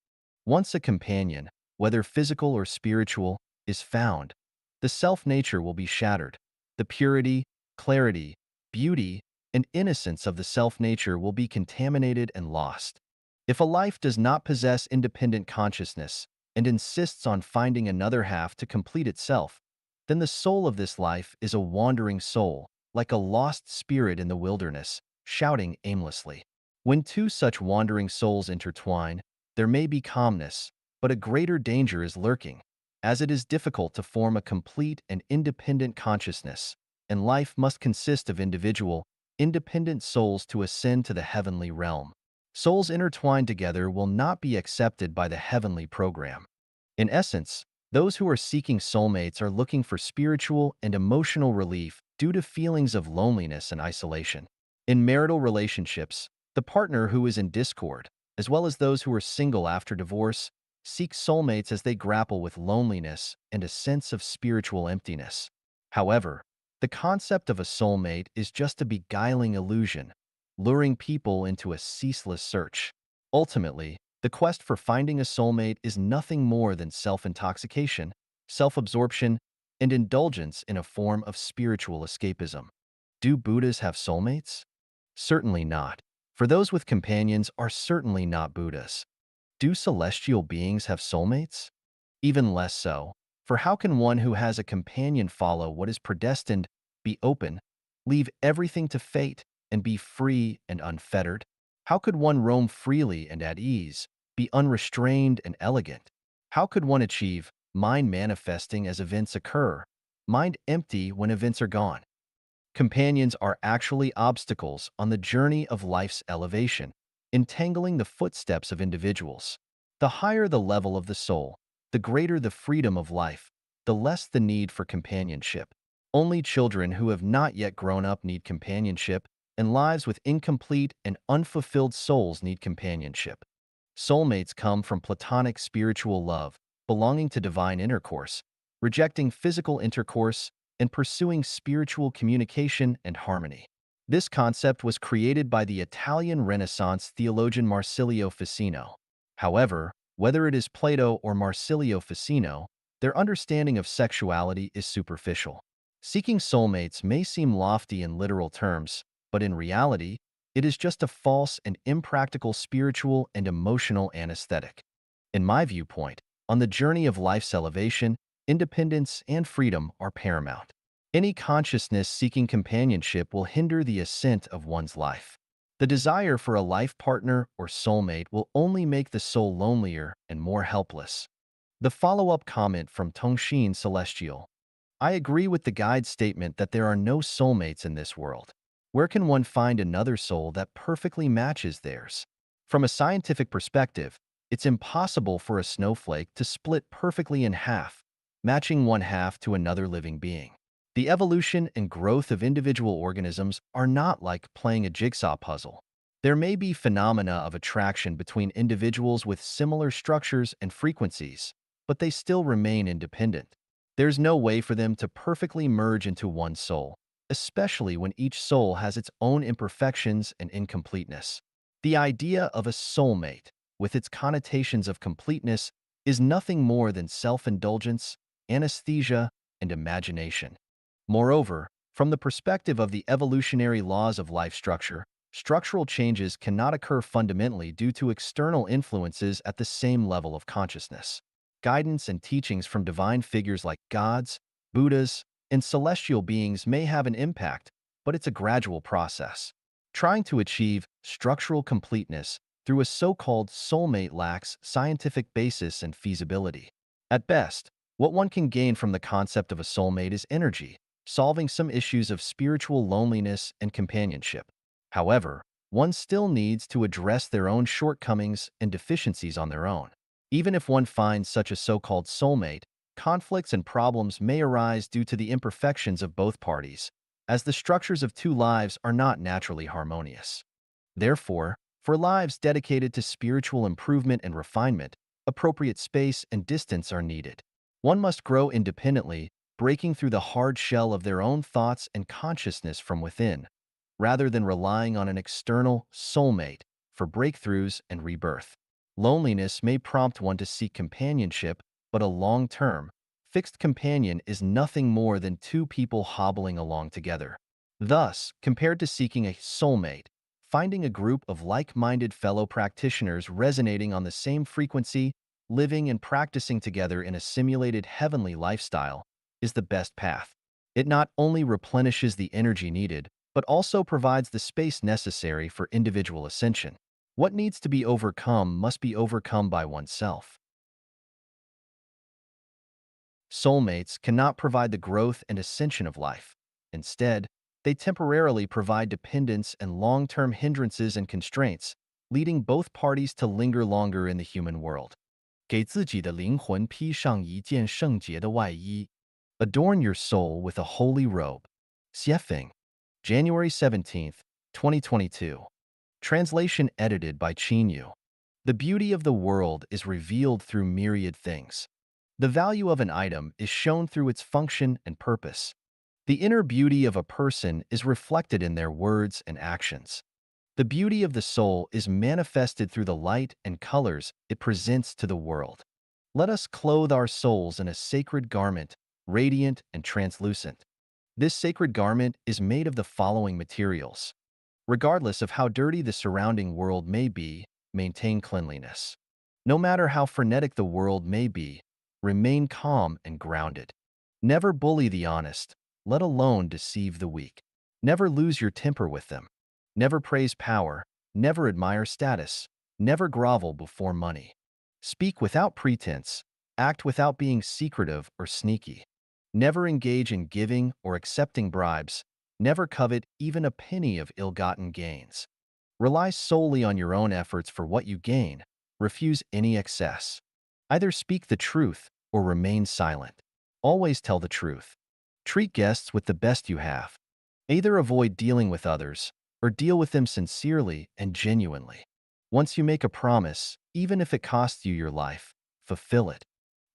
Once a companion, whether physical or spiritual, is found, the self-nature will be shattered. The purity, clarity, beauty, and innocence of the self-nature will be contaminated and lost. If a life does not possess independent consciousness and insists on finding another half to complete itself, then the soul of this life is a wandering soul, like a lost spirit in the wilderness, shouting aimlessly. When two such wandering souls intertwine, there may be calmness, but a greater danger is lurking, as it is difficult to form a complete and independent consciousness, and life must consist of individual, independent souls to ascend to the heavenly realm. Souls intertwined together will not be accepted by the heavenly program. In essence, those who are seeking soulmates are looking for spiritual and emotional relief due to feelings of loneliness and isolation. In marital relationships, the partner who is in discord, as well as those who are single after divorce, seek soulmates as they grapple with loneliness and a sense of spiritual emptiness. However, the concept of a soulmate is just a beguiling illusion, luring people into a ceaseless search. Ultimately, the quest for finding a soulmate is nothing more than self-intoxication, self-absorption, and indulgence in a form of spiritual escapism. Do Buddhas have soulmates? Certainly not, for those with companions are certainly not Buddhas. Do celestial beings have soulmates? Even less so, for how can one who has a companion follow what is predestined, be open, leave everything to fate, and be free and unfettered? How could one roam freely and at ease, be unrestrained and elegant? How could one achieve mind manifesting as events occur, mind empty when events are gone? Companions are actually obstacles on the journey of life's elevation, entangling the footsteps of individuals. The higher the level of the soul, the greater the freedom of life, the less the need for companionship. Only children who have not yet grown up need companionship, and lives with incomplete and unfulfilled souls need companionship. Soulmates come from platonic spiritual love, belonging to divine intercourse, rejecting physical intercourse, and pursuing spiritual communication and harmony. This concept was created by the Italian Renaissance theologian Marsilio Ficino. However, whether it is Plato or Marsilio Ficino, their understanding of sexuality is superficial. Seeking soulmates may seem lofty in literal terms, but in reality, it is just a false and impractical spiritual and emotional anesthetic. In my viewpoint, on the journey of life's elevation, independence and freedom are paramount. Any consciousness seeking companionship will hinder the ascent of one's life. The desire for a life partner or soulmate will only make the soul lonelier and more helpless. The follow-up comment from Tongshin Celestial. I agree with the guide's statement that there are no soulmates in this world. Where can one find another soul that perfectly matches theirs? From a scientific perspective, it's impossible for a snowflake to split perfectly in half, matching one half to another living being. The evolution and growth of individual organisms are not like playing a jigsaw puzzle. There may be phenomena of attraction between individuals with similar structures and frequencies, but they still remain independent. There's no way for them to perfectly merge into one soul, especially when each soul has its own imperfections and incompleteness. The idea of a soulmate, with its connotations of completeness, is nothing more than self-indulgence, anesthesia, and imagination. Moreover, from the perspective of the evolutionary laws of life structure, structural changes cannot occur fundamentally due to external influences at the same level of consciousness. Guidance and teachings from divine figures like gods, Buddhas, and celestial beings may have an impact, but it's a gradual process. Trying to achieve structural completeness through a so-called soulmate lacks scientific basis and feasibility. At best, what one can gain from the concept of a soulmate is energy, solving some issues of spiritual loneliness and companionship. However, one still needs to address their own shortcomings and deficiencies on their own. Even if one finds such a so-called soulmate, conflicts and problems may arise due to the imperfections of both parties, as the structures of two lives are not naturally harmonious. Therefore, for lives dedicated to spiritual improvement and refinement, appropriate space and distance are needed. One must grow independently, breaking through the hard shell of their own thoughts and consciousness from within, rather than relying on an external soulmate for breakthroughs and rebirth. Loneliness may prompt one to seek companionship, but a long-term, fixed companion is nothing more than two people hobbling along together. Thus, compared to seeking a soulmate, finding a group of like-minded fellow practitioners resonating on the same frequency, living and practicing together in a simulated heavenly lifestyle, is the best path. It not only replenishes the energy needed, but also provides the space necessary for individual ascension. What needs to be overcome must be overcome by oneself. Soulmates cannot provide the growth and ascension of life. Instead, they temporarily provide dependence and long-term hindrances and constraints, leading both parties to linger longer in the human world. 给自己的灵魂披上一件圣洁的外衣. Adorn your soul with a holy robe. Xiefeng. January 17th, 2022. Translation edited by Qinyu. The beauty of the world is revealed through myriad things. The value of an item is shown through its function and purpose. The inner beauty of a person is reflected in their words and actions. The beauty of the soul is manifested through the light and colors it presents to the world. Let us clothe our souls in a sacred garment, radiant and translucent. This sacred garment is made of the following materials. Regardless of how dirty the surrounding world may be, maintain cleanliness. No matter how frenetic the world may be, remain calm and grounded. Never bully the honest, let alone deceive the weak. Never lose your temper with them. Never praise power, never admire status, never grovel before money. Speak without pretense, act without being secretive or sneaky. Never engage in giving or accepting bribes, never covet even a penny of ill-gotten gains. Rely solely on your own efforts for what you gain, refuse any excess. Either speak the truth or remain silent. Always tell the truth. Treat guests with the best you have. Either avoid dealing with others or deal with them sincerely and genuinely. Once you make a promise, even if it costs you your life, fulfill it.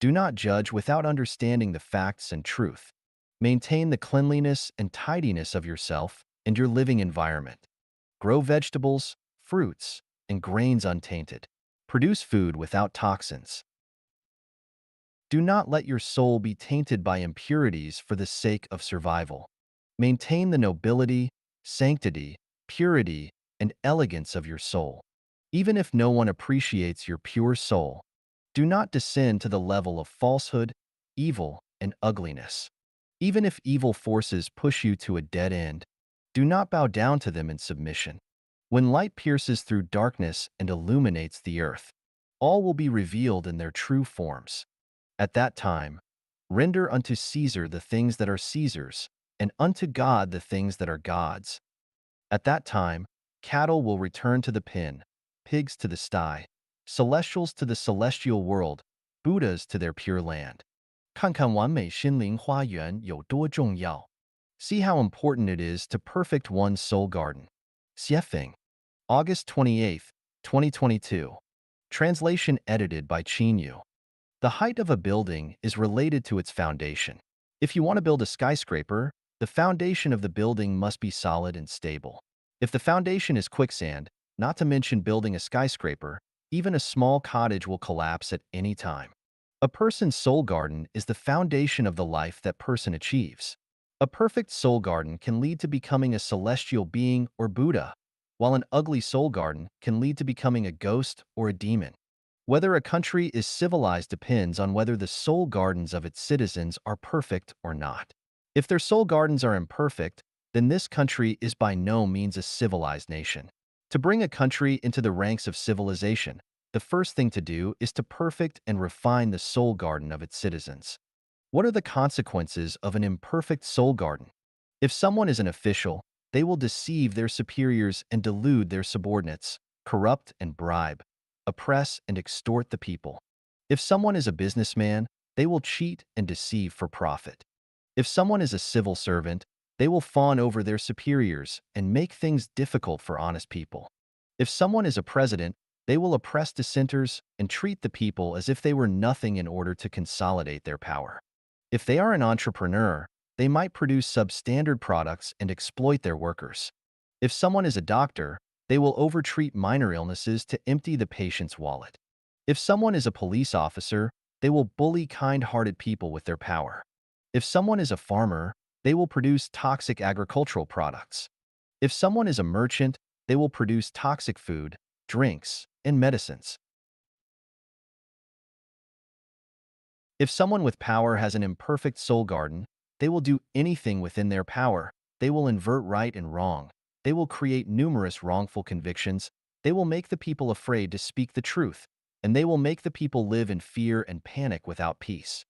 Do not judge without understanding the facts and truth. Maintain the cleanliness and tidiness of yourself and your living environment. Grow vegetables, fruits, and grains untainted. Produce food without toxins. Do not let your soul be tainted by impurities for the sake of survival. Maintain the nobility, sanctity, purity, and elegance of your soul. Even if no one appreciates your pure soul, do not descend to the level of falsehood, evil, and ugliness. Even if evil forces push you to a dead end, do not bow down to them in submission. When light pierces through darkness and illuminates the earth, all will be revealed in their true forms. At that time, render unto Caesar the things that are Caesar's, and unto God the things that are God's. At that time, cattle will return to the pen, pigs to the sty, celestials to the celestial world, Buddhas to their pure land. 看看完美心灵花园有多重要. See how important it is to perfect one's soul garden. Xiefeng. August 28th, 2022. Translation edited by Qinyu. The height of a building is related to its foundation. If you want to build a skyscraper, the foundation of the building must be solid and stable. If the foundation is quicksand, not to mention building a skyscraper, even a small cottage will collapse at any time. A person's soul garden is the foundation of the life that person achieves. A perfect soul garden can lead to becoming a celestial being or Buddha, while an ugly soul garden can lead to becoming a ghost or a demon. Whether a country is civilized depends on whether the soul gardens of its citizens are perfect or not. If their soul gardens are imperfect, then this country is by no means a civilized nation. To bring a country into the ranks of civilization, the first thing to do is to perfect and refine the soul garden of its citizens. What are the consequences of an imperfect soul garden? If someone is an official, they will deceive their superiors and delude their subordinates, corrupt and bribe, oppress and extort the people. If someone is a businessman, they will cheat and deceive for profit. If someone is a civil servant, they will fawn over their superiors and make things difficult for honest people. If someone is a president, they will oppress dissenters and treat the people as if they were nothing in order to consolidate their power. If they are an entrepreneur, they might produce substandard products and exploit their workers. If someone is a doctor, they will overtreat minor illnesses to empty the patient's wallet. If someone is a police officer, they will bully kind-hearted people with their power. If someone is a farmer, they will produce toxic agricultural products. If someone is a merchant, they will produce toxic food, drinks, and medicines. If someone with power has an imperfect soul garden, they will do anything within their power. They will invert right and wrong. They will create numerous wrongful convictions. They will make the people afraid to speak the truth, and they will make the people live in fear and panic without peace.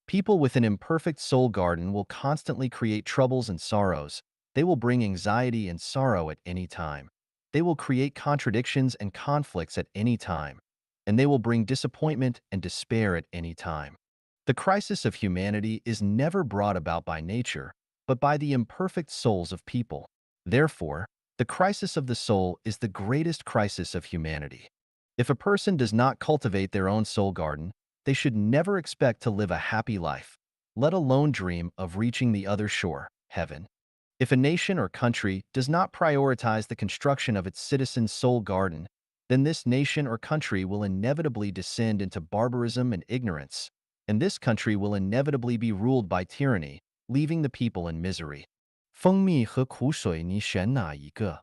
People with an imperfect soul garden will constantly create troubles and sorrows. They will bring anxiety and sorrow at any time. They will create contradictions and conflicts at any time, and they will bring disappointment and despair at any time. The crisis of humanity is never brought about by nature, but by the imperfect souls of people. Therefore, the crisis of the soul is the greatest crisis of humanity. If a person does not cultivate their own soul garden, they should never expect to live a happy life, let alone dream of reaching the other shore, heaven. If a nation or country does not prioritize the construction of its citizens' soul garden, then this nation or country will inevitably descend into barbarism and ignorance, and this country will inevitably be ruled by tyranny, leaving the people in misery. 蜂蜜和苦水你选哪一个?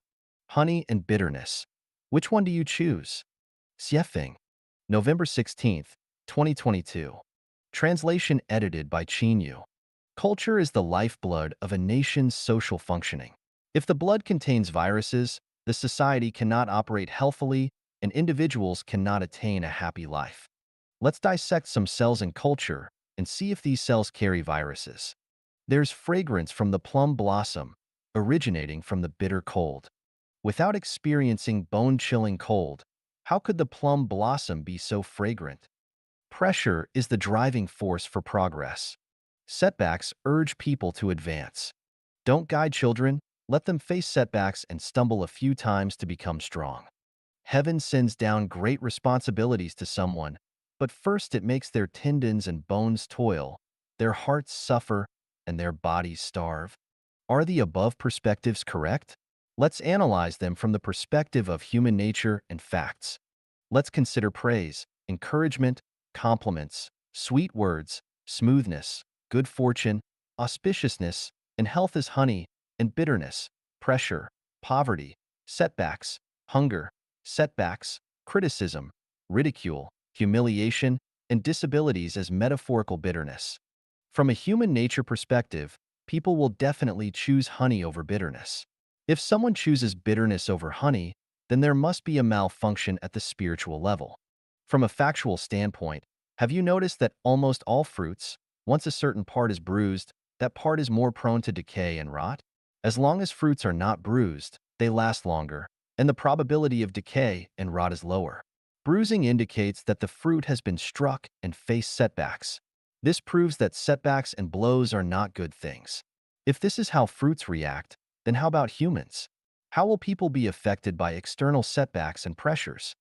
Honey and bitterness. Which one do you choose? Xiefeng. November 16th, 2022. Translation edited by Yu. Culture is the lifeblood of a nation's social functioning. If the blood contains viruses, the society cannot operate healthily and individuals cannot attain a happy life. Let's dissect some cells in culture and see if these cells carry viruses. There's fragrance from the plum blossom, originating from the bitter cold. Without experiencing bone-chilling cold, how could the plum blossom be so fragrant? Pressure is the driving force for progress. Setbacks urge people to advance. Don't guide children, let them face setbacks and stumble a few times to become strong. Heaven sends down great responsibilities to someone, but first it makes their tendons and bones toil, their hearts suffer, and their bodies starve. Are the above perspectives correct? Let's analyze them from the perspective of human nature and facts. Let's consider praise, encouragement, compliments, sweet words, smoothness, good fortune, auspiciousness, and health as honey, and bitterness, pressure, poverty, setbacks, hunger, setbacks, criticism, ridicule, humiliation, and disabilities as metaphorical bitterness. From a human nature perspective, people will definitely choose honey over bitterness. If someone chooses bitterness over honey, then there must be a malfunction at the spiritual level. From a factual standpoint, have you noticed that almost all fruits, once a certain part is bruised, that part is more prone to decay and rot? As long as fruits are not bruised, they last longer, and the probability of decay and rot is lower. Bruising indicates that the fruit has been struck and faced setbacks. This proves that setbacks and blows are not good things. If this is how fruits react, then how about humans? How will people be affected by external setbacks and pressures?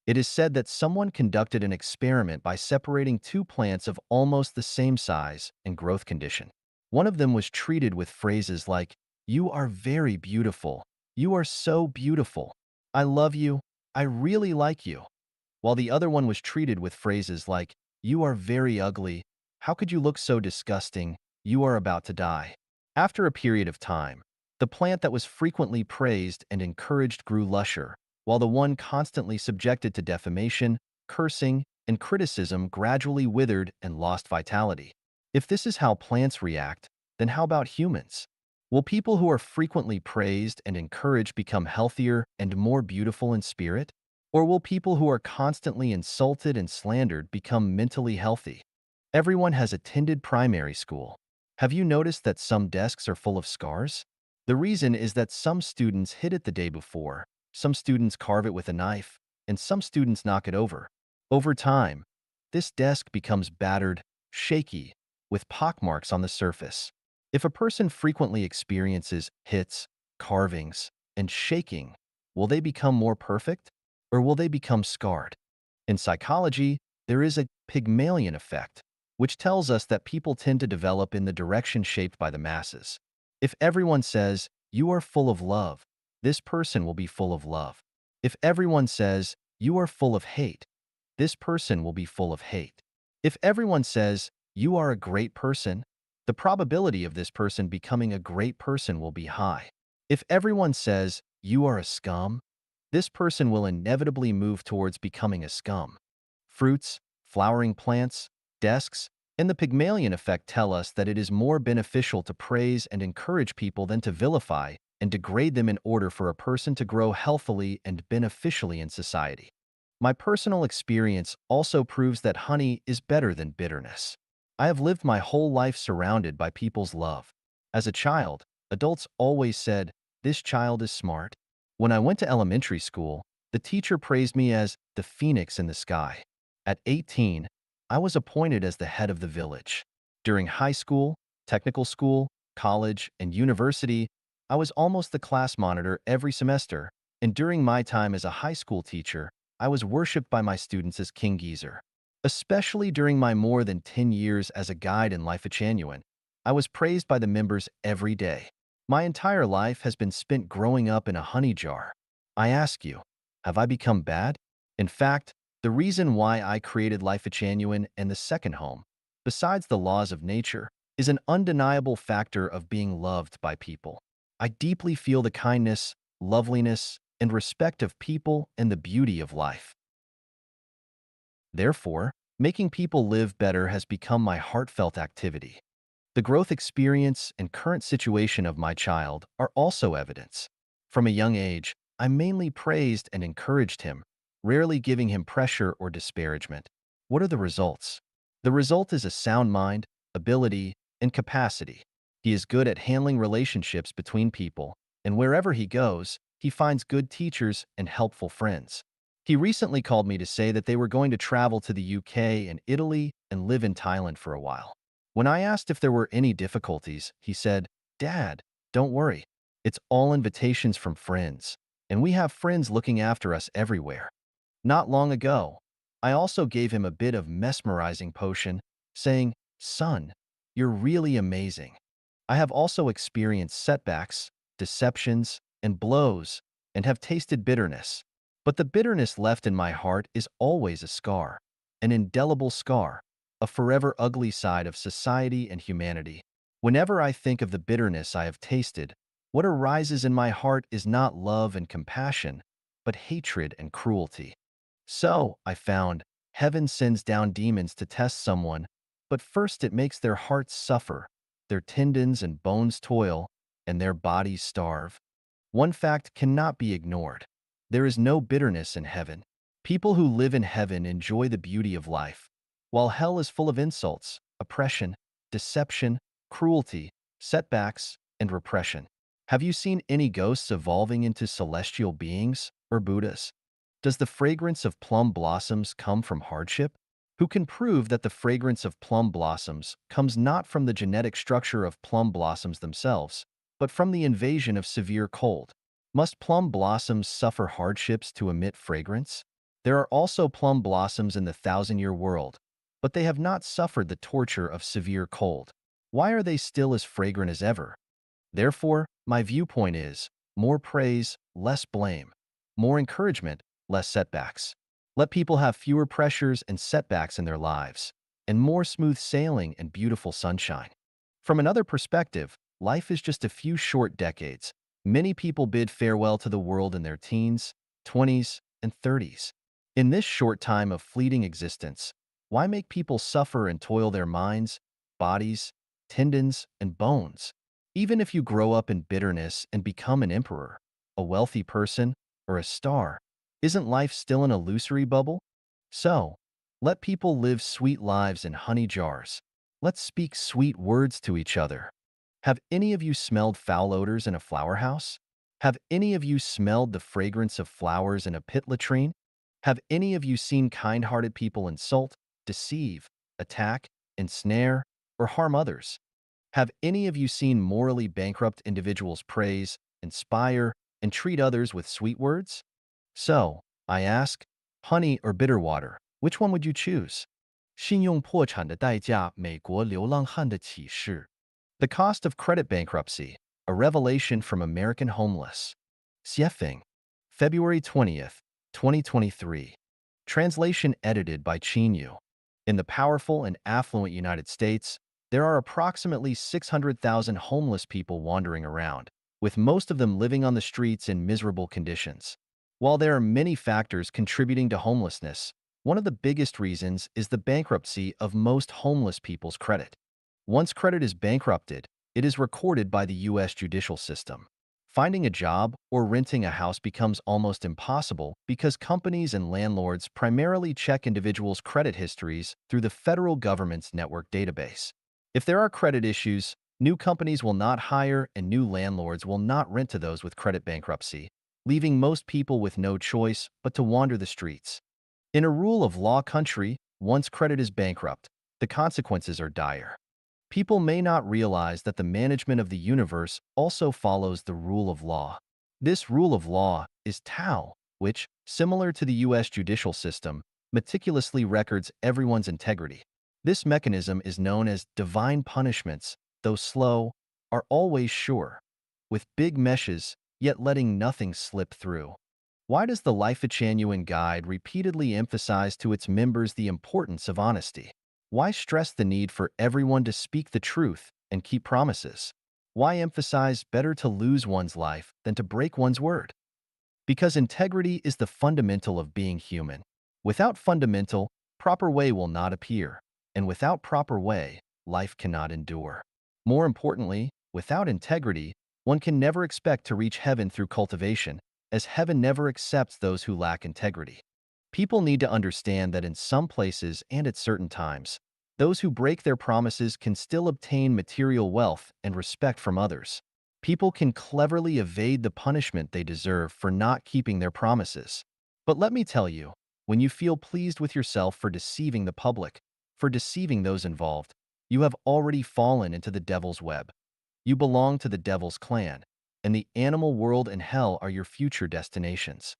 It is said that someone conducted an experiment by separating two plants of almost the same size and growth condition. One of them was treated with phrases like, "You are very beautiful. You are so beautiful. I love you. I really like you." While the other one was treated with phrases like, "You are very ugly. How could you look so disgusting? You are about to die." After a period of time, the plant that was frequently praised and encouraged grew lusher, while the one constantly subjected to defamation, cursing, and criticism gradually withered and lost vitality. If this is how plants react, then how about humans? Will people who are frequently praised and encouraged become healthier and more beautiful in spirit? Or will people who are constantly insulted and slandered become mentally healthy? Everyone has attended primary school. Have you noticed that some desks are full of scars? The reason is that some students hit it the day before, some students carve it with a knife, and some students knock it over. Over time, this desk becomes battered, shaky, with pockmarks on the surface. If a person frequently experiences hits, carvings, and shaking, will they become more perfect, or will they become scarred? In psychology, there is a Pygmalion effect, which tells us that people tend to develop in the direction shaped by the masses. If everyone says, "You are full of love," this person will be full of love. If everyone says, "You are full of hate," this person will be full of hate. If everyone says, "You are a great person," the probability of this person becoming a great person will be high. If everyone says, "You are a scum," this person will inevitably move towards becoming a scum. Fruits, flowering plants, desks, and the Pygmalion effect tell us that it is more beneficial to praise and encourage people than to vilify and degrade them in order for a person to grow healthily and beneficially in society. My personal experience also proves that honey is better than bitterness. I have lived my whole life surrounded by people's love. As a child, adults always said, "This child is smart." When I went to elementary school, the teacher praised me as the phoenix in the sky. At 18, I was appointed as the head of the village. During high school, technical school, college, and university, I was almost the class monitor every semester, and during my time as a high school teacher, I was worshipped by my students as King Geezer. Especially during my more than 10 years as a guide in Life Genuine, I was praised by the members every day. My entire life has been spent growing up in a honey jar. I ask you, have I become bad? In fact, the reason why I created Life Genuine and the second home, besides the laws of nature, is an undeniable factor of being loved by people. I deeply feel the kindness, loveliness, and respect of people and the beauty of life. Therefore, making people live better has become my heartfelt activity. The growth experience and current situation of my child are also evidence. From a young age, I mainly praised and encouraged him, rarely giving him pressure or disparagement. What are the results? The result is a sound mind, ability, and capacity. He is good at handling relationships between people, and wherever he goes, he finds good teachers and helpful friends. He recently called me to say that they were going to travel to the UK and Italy and live in Thailand for a while. When I asked if there were any difficulties, he said, "Dad, don't worry. It's all invitations from friends, and we have friends looking after us everywhere." Not long ago, I also gave him a bit of mesmerizing potion, saying, "Son, you're really amazing." I have also experienced setbacks, deceptions, and blows, and have tasted bitterness. But the bitterness left in my heart is always a scar, an indelible scar, a forever ugly side of society and humanity. Whenever I think of the bitterness I have tasted, what arises in my heart is not love and compassion, but hatred and cruelty. So, I found, heaven sends down demons to test someone, but first it makes their hearts suffer, their tendons and bones toil, and their bodies starve. One fact cannot be ignored. There is no bitterness in heaven. People who live in heaven enjoy the beauty of life, while hell is full of insults, oppression, deception, cruelty, setbacks, and repression. Have you seen any ghosts evolving into celestial beings or Buddhas? Does the fragrance of plum blossoms come from hardship? Who can prove that the fragrance of plum blossoms comes not from the genetic structure of plum blossoms themselves, but from the invasion of severe cold? Must plum blossoms suffer hardships to emit fragrance? There are also plum blossoms in the thousand-year world, but they have not suffered the torture of severe cold. Why are they still as fragrant as ever? Therefore, my viewpoint is more praise, less blame, more encouragement, less setbacks. Let people have fewer pressures and setbacks in their lives, and more smooth sailing and beautiful sunshine. From another perspective, life is just a few short decades. Many people bid farewell to the world in their teens, 20s, and 30s. In this short time of fleeting existence, why make people suffer and toil their minds, bodies, tendons, and bones? Even if you grow up in bitterness and become an emperor, a wealthy person, or a star, isn't life still an illusory bubble? So, let people live sweet lives in honey jars. Let's speak sweet words to each other. Have any of you smelled foul odors in a flower house? Have any of you smelled the fragrance of flowers in a pit latrine? Have any of you seen kind-hearted people insult, deceive, attack, ensnare, or harm others. Have any of you seen morally bankrupt individuals praise, inspire, and treat others with sweet words? So, I ask, honey or bitter water, which one would you choose? 信用破产的代价，美国流浪汉的启示. The cost of credit bankruptcy, a revelation from American homeless. Xiefeng, February 20th, 2023. Translation edited by Qinyu. In the powerful and affluent United States, there are approximately 600,000 homeless people wandering around, with most of them living on the streets in miserable conditions. While there are many factors contributing to homelessness, one of the biggest reasons is the bankruptcy of most homeless people's credit. Once credit is bankrupted, it is recorded by the U.S. judicial system. Finding a job or renting a house becomes almost impossible because companies and landlords primarily check individuals' credit histories through the federal government's network database. If there are credit issues, new companies will not hire and new landlords will not rent to those with credit bankruptcy, leaving most people with no choice but to wander the streets. In a rule of law country, once credit is bankrupt, the consequences are dire. People may not realize that the management of the universe also follows the rule of law. This rule of law is Tao, which, similar to the U.S. judicial system, meticulously records everyone's integrity. This mechanism is known as divine punishments, though slow, are always sure, with big meshes, yet letting nothing slip through. Why does the Life Genuine Guide repeatedly emphasize to its members the importance of honesty? Why stress the need for everyone to speak the truth and keep promises? Why emphasize better to lose one's life than to break one's word? Because integrity is the fundamental of being human. Without fundamental, proper way will not appear, and without proper way, life cannot endure. More importantly, without integrity, one can never expect to reach heaven through cultivation, as heaven never accepts those who lack integrity. People need to understand that in some places and at certain times, those who break their promises can still obtain material wealth and respect from others. People can cleverly evade the punishment they deserve for not keeping their promises. But let me tell you, when you feel pleased with yourself for deceiving the public, for deceiving those involved, you have already fallen into the devil's web. You belong to the devil's clan, and the animal world and hell are your future destinations.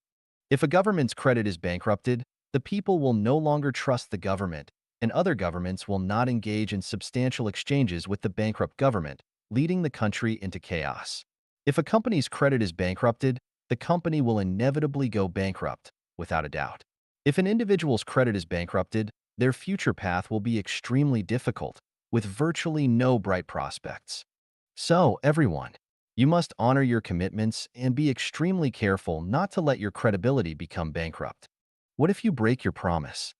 If a government's credit is bankrupted, the people will no longer trust the government, and other governments will not engage in substantial exchanges with the bankrupt government, leading the country into chaos. If a company's credit is bankrupted, the company will inevitably go bankrupt, without a doubt. If an individual's credit is bankrupted, their future path will be extremely difficult, with virtually no bright prospects. So, everyone, you must honor your commitments and be extremely careful not to let your credibility become bankrupt. What if you break your promise?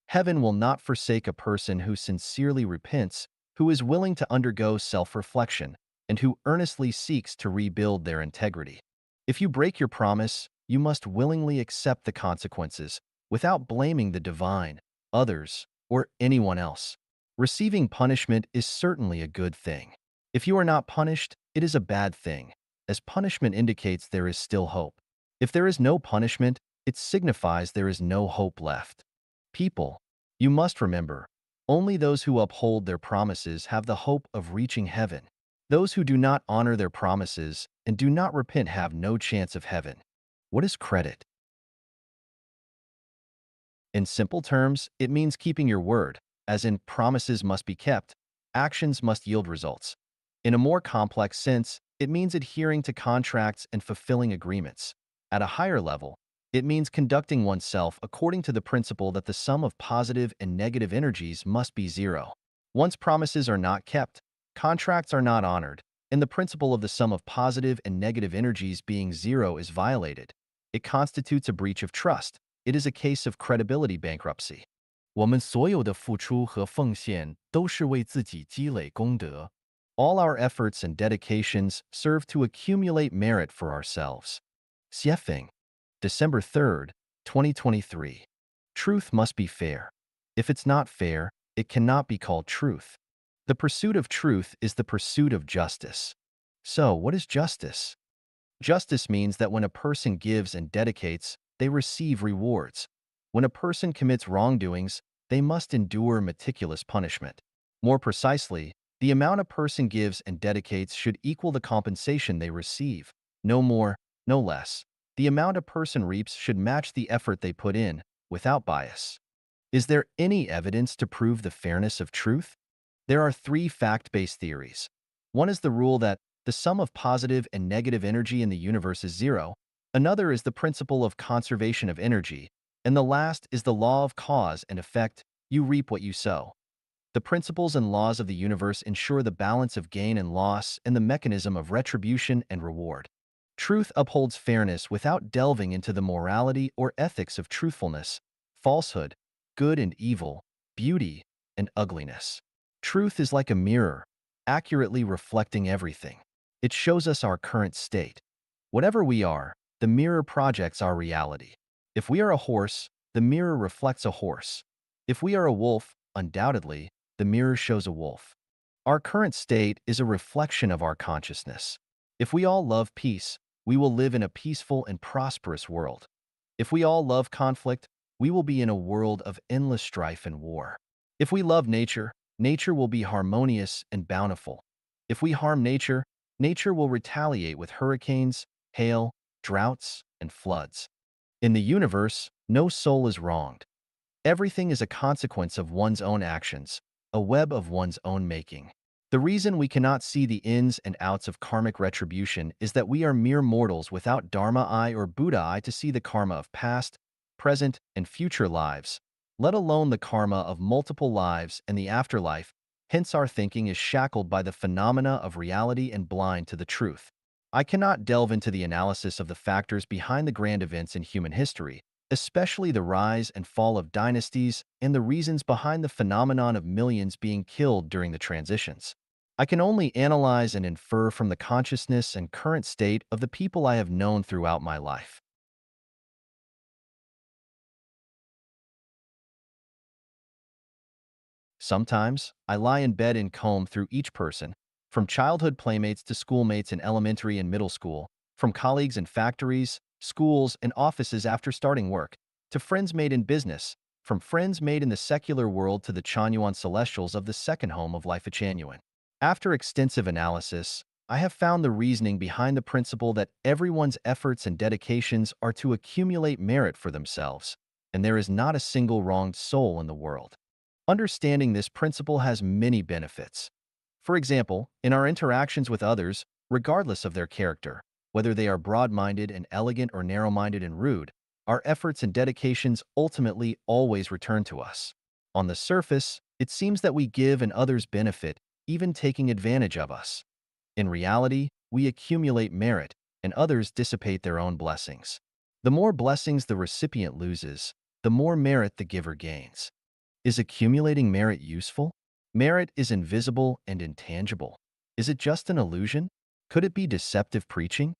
Heaven will not forsake a person who sincerely repents, who is willing to undergo self-reflection, and who earnestly seeks to rebuild their integrity. If you break your promise, you must willingly accept the consequences without blaming the divine, others, or anyone else. Receiving punishment is certainly a good thing. If you are not punished, it is a bad thing, as punishment indicates there is still hope. If there is no punishment, it signifies there is no hope left. People, you must remember, only those who uphold their promises have the hope of reaching heaven. Those who do not honor their promises and do not repent have no chance of heaven. What is credit? In simple terms, it means keeping your word, as in promises must be kept, actions must yield results. In a more complex sense, it means adhering to contracts and fulfilling agreements. At a higher level, it means conducting oneself according to the principle that the sum of positive and negative energies must be zero. Once promises are not kept, contracts are not honored, and the principle of the sum of positive and negative energies being zero is violated. It constitutes a breach of trust. It is a case of credibility bankruptcy. 我们所有的付出和奉献都是为自己积累功德. All our efforts and dedications serve to accumulate merit for ourselves. Xiefeng, December 3rd, 2023. Truth must be fair. If it's not fair, it cannot be called truth. The pursuit of truth is the pursuit of justice. So, what is justice? Justice means that when a person gives and dedicates, they receive rewards. When a person commits wrongdoings, they must endure meticulous punishment. More precisely, the amount a person gives and dedicates should equal the compensation they receive. No more, no less. The amount a person reaps should match the effort they put in, without bias. Is there any evidence to prove the fairness of truth? There are three fact-based theories. One is the rule that the sum of positive and negative energy in the universe is zero. Another is the principle of conservation of energy. And the last is the law of cause and effect. You reap what you sow. The principles and laws of the universe ensure the balance of gain and loss and the mechanism of retribution and reward. Truth upholds fairness without delving into the morality or ethics of truthfulness, falsehood, good and evil, beauty and ugliness. Truth is like a mirror, accurately reflecting everything. It shows us our current state. Whatever we are, the mirror projects our reality. If we are a horse, the mirror reflects a horse. If we are a wolf, undoubtedly, the mirror shows a wolf. Our current state is a reflection of our consciousness. If we all love peace, we will live in a peaceful and prosperous world. If we all love conflict, we will be in a world of endless strife and war. If we love nature, nature will be harmonious and bountiful. If we harm nature, nature will retaliate with hurricanes, hail, droughts, and floods. In the universe, no soul is wronged. Everything is a consequence of one's own actions, a web of one's own making. The reason we cannot see the ins and outs of karmic retribution is that we are mere mortals without Dharma eye or Buddha eye to see the karma of past, present, and future lives, let alone the karma of multiple lives and the afterlife. Hence our thinking is shackled by the phenomena of reality and blind to the truth. I cannot delve into the analysis of the factors behind the grand events in human history, especially the rise and fall of dynasties and the reasons behind the phenomenon of millions being killed during the transitions. I can only analyze and infer from the consciousness and current state of the people I have known throughout my life. Sometimes, I lie in bed and comb through each person, from childhood playmates to schoolmates in elementary and middle school, from colleagues in factories, schools, and offices after starting work, to friends made in business, from friends made in the secular world to the Chanyuan celestials of the second home of life Chanyuan. After extensive analysis, I have found the reasoning behind the principle that everyone's efforts and dedications are to accumulate merit for themselves, and there is not a single wronged soul in the world. Understanding this principle has many benefits. For example, in our interactions with others, regardless of their character, whether they are broad-minded and elegant or narrow-minded and rude, our efforts and dedications ultimately always return to us. On the surface, it seems that we give and others benefit, even taking advantage of us. In reality, we accumulate merit, and others dissipate their own blessings. The more blessings the recipient loses, the more merit the giver gains. Is accumulating merit useful? Merit is invisible and intangible. Is it just an illusion? Could it be deceptive preaching?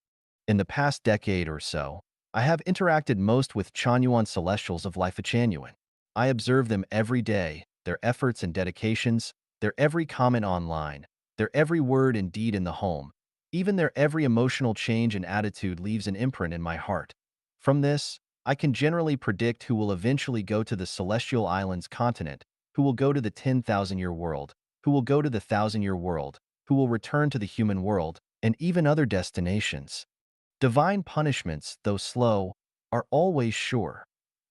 In the past decade or so, I have interacted most with Chanyuan celestials of life Chanyuan. I observe them every day, their efforts and dedications, their every comment online, their every word and deed in the home. Even their every emotional change and attitude leaves an imprint in my heart. From this, I can generally predict who will eventually go to the Celestial Islands continent, who will go to the 10,000-year world, who will go to the 1,000-year world, who will return to the human world, and even other destinations. Divine punishments, though slow, are always sure,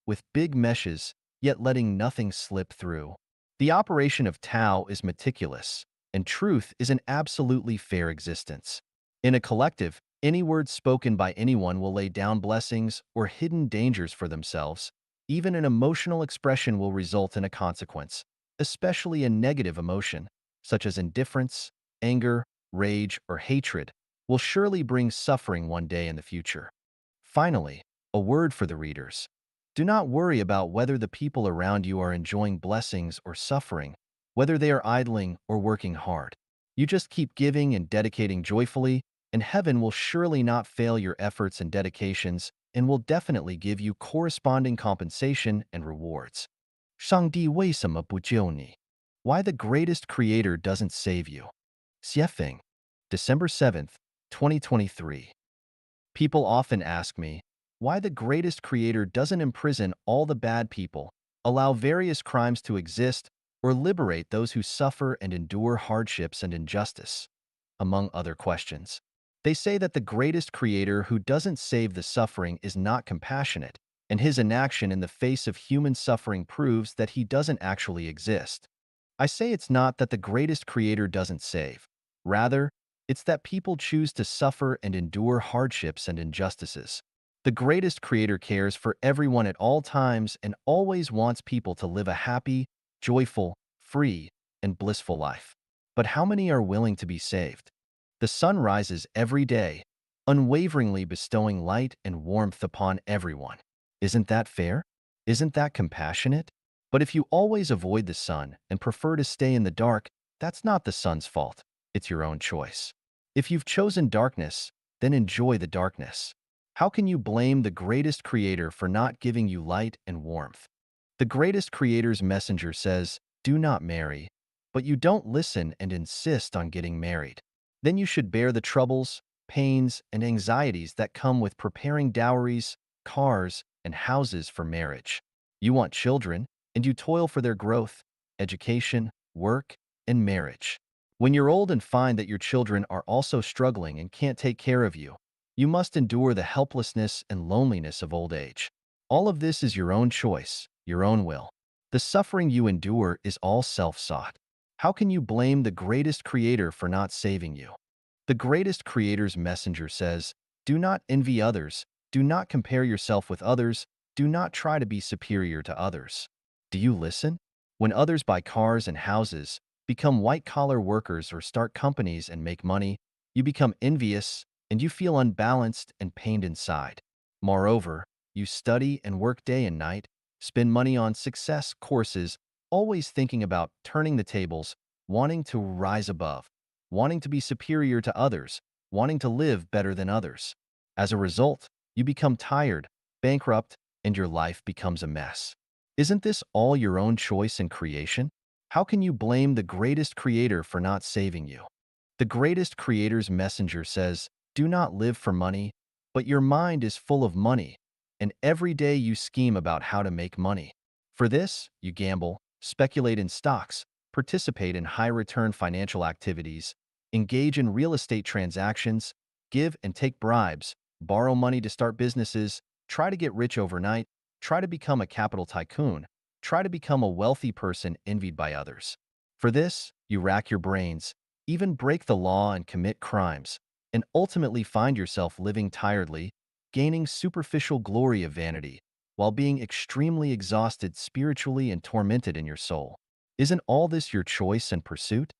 with big meshes, yet letting nothing slip through. The operation of Tao is meticulous, and truth is an absolutely fair existence. In a collective, any words spoken by anyone will lay down blessings or hidden dangers for themselves. Even an emotional expression will result in a consequence, especially a negative emotion, such as indifference, anger, rage, or hatred, will surely bring suffering one day in the future. Finally, a word for the readers. Do not worry about whether the people around you are enjoying blessings or suffering, whether they are idling or working hard. You just keep giving and dedicating joyfully, and heaven will surely not fail your efforts and dedications and will definitely give you corresponding compensation and rewards. 上帝为什么不救你? Why the greatest creator doesn't save you. Xiefeng, December 7th, 2023. People often ask me why the greatest creator doesn't imprison all the bad people, allow various crimes to exist, or liberate those who suffer and endure hardships and injustice, among other questions. They say that the greatest creator who doesn't save the suffering is not compassionate, and his inaction in the face of human suffering proves that he doesn't actually exist. I say it's not that the greatest creator doesn't save. Rather, it's that people choose to suffer and endure hardships and injustices. The greatest creator cares for everyone at all times and always wants people to live a happy, joyful, free, and blissful life. But how many are willing to be saved? The sun rises every day, unwaveringly bestowing light and warmth upon everyone. Isn't that fair? Isn't that compassionate? But if you always avoid the sun and prefer to stay in the dark, that's not the sun's fault. It's your own choice. If you've chosen darkness, then enjoy the darkness. How can you blame the greatest creator for not giving you light and warmth? The greatest creator's messenger says, "Do not marry," but you don't listen and insist on getting married. Then you should bear the troubles, pains, and anxieties that come with preparing dowries, cars, and houses for marriage. You want children, and you toil for their growth, education, work, and marriage. When you're old and find that your children are also struggling and can't take care of you, you must endure the helplessness and loneliness of old age. All of this is your own choice, your own will. The suffering you endure is all self-sought. How can you blame the greatest creator for not saving you? The greatest creator's messenger says, "Do not envy others, do not compare yourself with others, do not try to be superior to others." Do you listen? When others buy cars and houses, become white-collar workers or start companies and make money, you become envious and you feel unbalanced and pained inside. Moreover, you study and work day and night, spend money on success courses, always thinking about turning the tables, wanting to rise above, wanting to be superior to others, wanting to live better than others. As a result, you become tired, bankrupt, and your life becomes a mess. Isn't this all your own choice and creation? How can you blame the greatest creator for not saving you? The greatest creator's messenger says, "Do not live for money, but your mind is full of money, and every day you scheme about how to make money. For this, you gamble, speculate in stocks, participate in high-return financial activities, engage in real estate transactions, give and take bribes, borrow money to start businesses, try to get rich overnight, try to become a capital tycoon, try to become a wealthy person envied by others. For this, you rack your brains, even break the law and commit crimes, and ultimately find yourself living tiredly, gaining superficial glory of vanity, while being extremely exhausted spiritually and tormented in your soul. Isn't all this your choice and pursuit?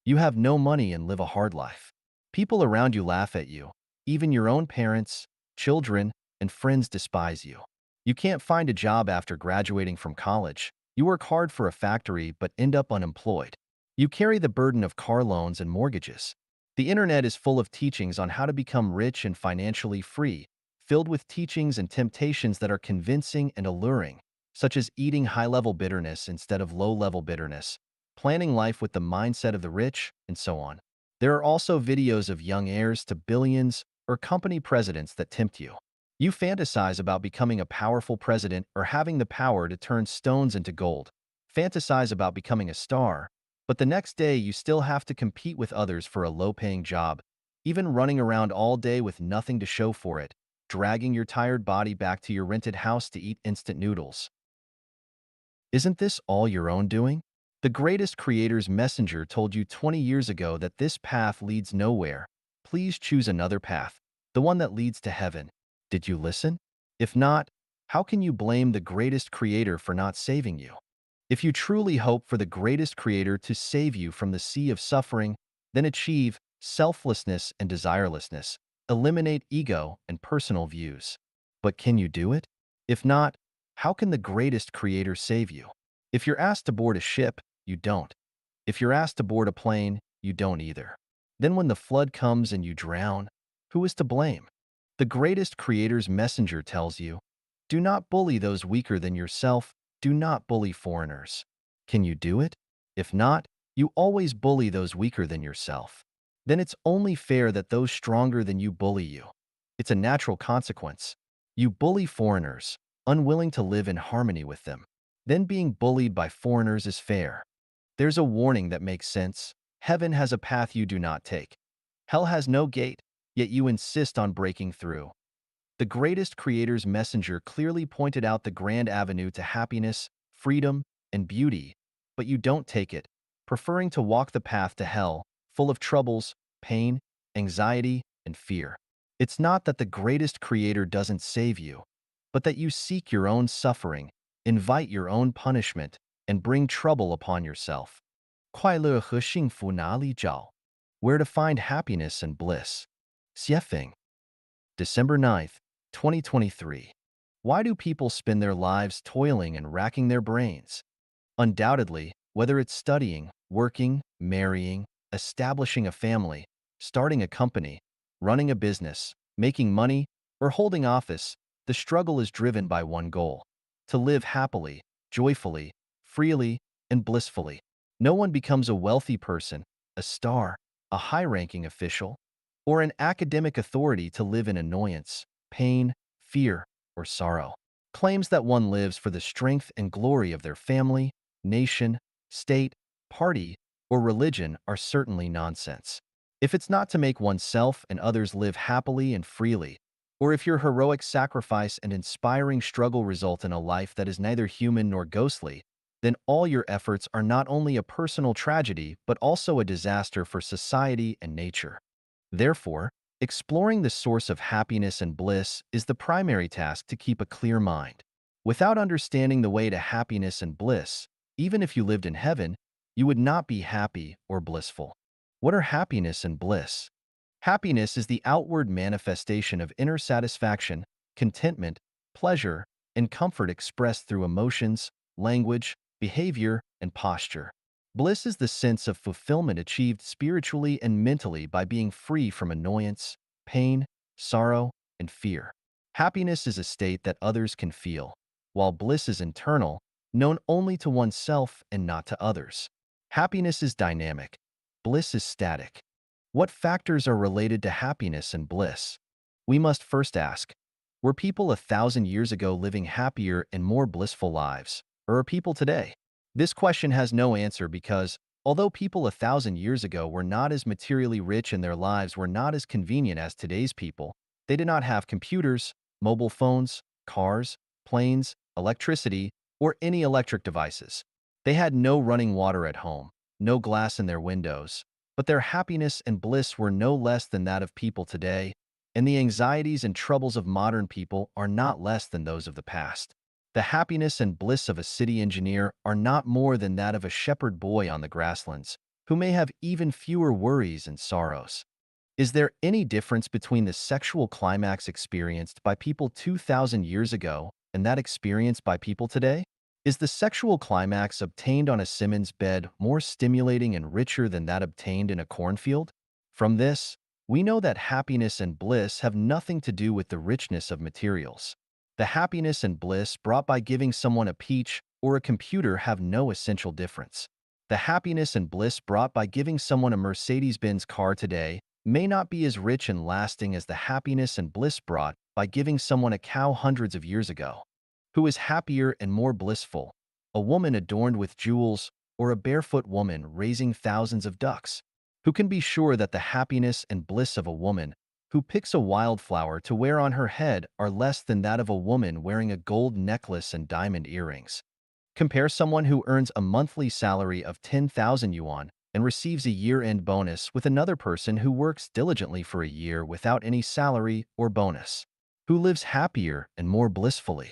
You have no money and live a hard life. People around you laugh at you. Even your own parents, children, and friends despise you. You can't find a job after graduating from college. You work hard for a factory but end up unemployed. You carry the burden of car loans and mortgages. The internet is full of teachings on how to become rich and financially free, filled with teachings and temptations that are convincing and alluring, such as eating high-level bitterness instead of low-level bitterness, planning life with the mindset of the rich, and so on. There are also videos of young heirs to billions or company presidents that tempt you. You fantasize about becoming a powerful president or having the power to turn stones into gold. Fantasize about becoming a star, but the next day you still have to compete with others for a low-paying job, even running around all day with nothing to show for it, dragging your tired body back to your rented house to eat instant noodles. Isn't this all your own doing? The greatest creator's messenger told you 20 years ago that this path leads nowhere. Please choose another path, the one that leads to heaven. Did you listen? If not, how can you blame the greatest creator for not saving you? If you truly hope for the greatest creator to save you from the sea of suffering, then achieve selflessness and desirelessness. Eliminate ego and personal views. But can you do it? If not, how can the greatest creator save you? If you're asked to board a ship, you don't. If you're asked to board a plane, you don't either. Then when the flood comes and you drown, who is to blame? The greatest creator's messenger tells you, "Do not bully those weaker than yourself. Do not bully foreigners." Can you do it? If not, you always bully those weaker than yourself. Then it's only fair that those stronger than you bully you. It's a natural consequence. You bully foreigners, unwilling to live in harmony with them. Then being bullied by foreigners is fair. There's a warning that makes sense. Heaven has a path you do not take. Hell has no gate, yet you insist on breaking through. The greatest creator's messenger clearly pointed out the grand avenue to happiness, freedom, and beauty, but you don't take it, preferring to walk the path to hell, full of troubles, pain, anxiety, and fear. It's not that the greatest creator doesn't save you, but that you seek your own suffering, invite your own punishment, and bring trouble upon yourself. 快乐和幸福哪里找? Where to find happiness and bliss? 写评 December 9th, 2023. Why do people spend their lives toiling and racking their brains? Undoubtedly, whether it's studying, working, marrying, establishing a family, starting a company, running a business, making money, or holding office, the struggle is driven by one goal: to live happily, joyfully, freely, and blissfully. No one becomes a wealthy person, a star, a high-ranking official, or an academic authority to live in annoyance, pain, fear, or sorrow. Claims that one lives for the strength and glory of their family, nation, state, party, or religion are certainly nonsense. If it's not to make oneself and others live happily and freely, or if your heroic sacrifice and inspiring struggle result in a life that is neither human nor ghostly, then all your efforts are not only a personal tragedy but also a disaster for society and nature. Therefore, exploring the source of happiness and bliss is the primary task to keep a clear mind. Without understanding the way to happiness and bliss, even if you lived in heaven, you would not be happy or blissful. What are happiness and bliss? Happiness is the outward manifestation of inner satisfaction, contentment, pleasure, and comfort expressed through emotions, language, behavior, and posture. Bliss is the sense of fulfillment achieved spiritually and mentally by being free from annoyance, pain, sorrow, and fear. Happiness is a state that others can feel, while bliss is internal, known only to oneself and not to others. Happiness is dynamic. Bliss is static. What factors are related to happiness and bliss? We must first ask, were people 1,000 years ago living happier and more blissful lives, or are people today? This question has no answer because, although people 1,000 years ago were not as materially rich and their lives were not as convenient as today's people, they did not have computers, mobile phones, cars, planes, electricity, or any electric devices. They had no running water at home, no glass in their windows, but their happiness and bliss were no less than that of people today, and the anxieties and troubles of modern people are not less than those of the past. The happiness and bliss of a city engineer are not more than that of a shepherd boy on the grasslands, who may have even fewer worries and sorrows. Is there any difference between the sexual climax experienced by people 2,000 years ago and that experienced by people today? Is the sexual climax obtained on a Simmons bed more stimulating and richer than that obtained in a cornfield? From this, we know that happiness and bliss have nothing to do with the richness of materials. The happiness and bliss brought by giving someone a peach or a computer have no essential difference. The happiness and bliss brought by giving someone a Mercedes-Benz car today may not be as rich and lasting as the happiness and bliss brought by giving someone a cow hundreds of years ago. Who is happier and more blissful, a woman adorned with jewels or a barefoot woman raising thousands of ducks? Who can be sure that the happiness and bliss of a woman who picks a wildflower to wear on her head are less than that of a woman wearing a gold necklace and diamond earrings? Compare someone who earns a monthly salary of 10,000 yuan and receives a year-end bonus with another person who works diligently for a year without any salary or bonus. Who lives happier and more blissfully?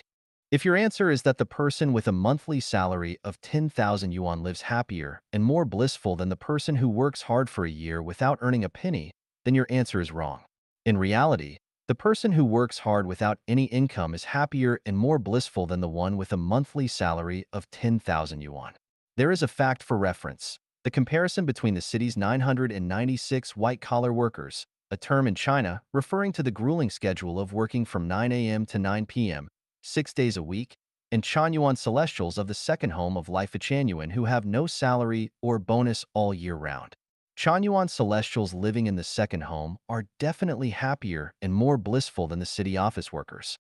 If your answer is that the person with a monthly salary of 10,000 yuan lives happier and more blissful than the person who works hard for a year without earning a penny, then your answer is wrong. In reality, the person who works hard without any income is happier and more blissful than the one with a monthly salary of 10,000 yuan. There is a fact for reference: the comparison between the city's 996 white-collar workers, a term in China referring to the grueling schedule of working from 9 a.m. to 9 p.m., 6 days a week, and Chanyuan Celestials of the second home of life Changyuan who have no salary or bonus all year round. Chanyuan Celestials living in the second home are definitely happier and more blissful than the city office workers.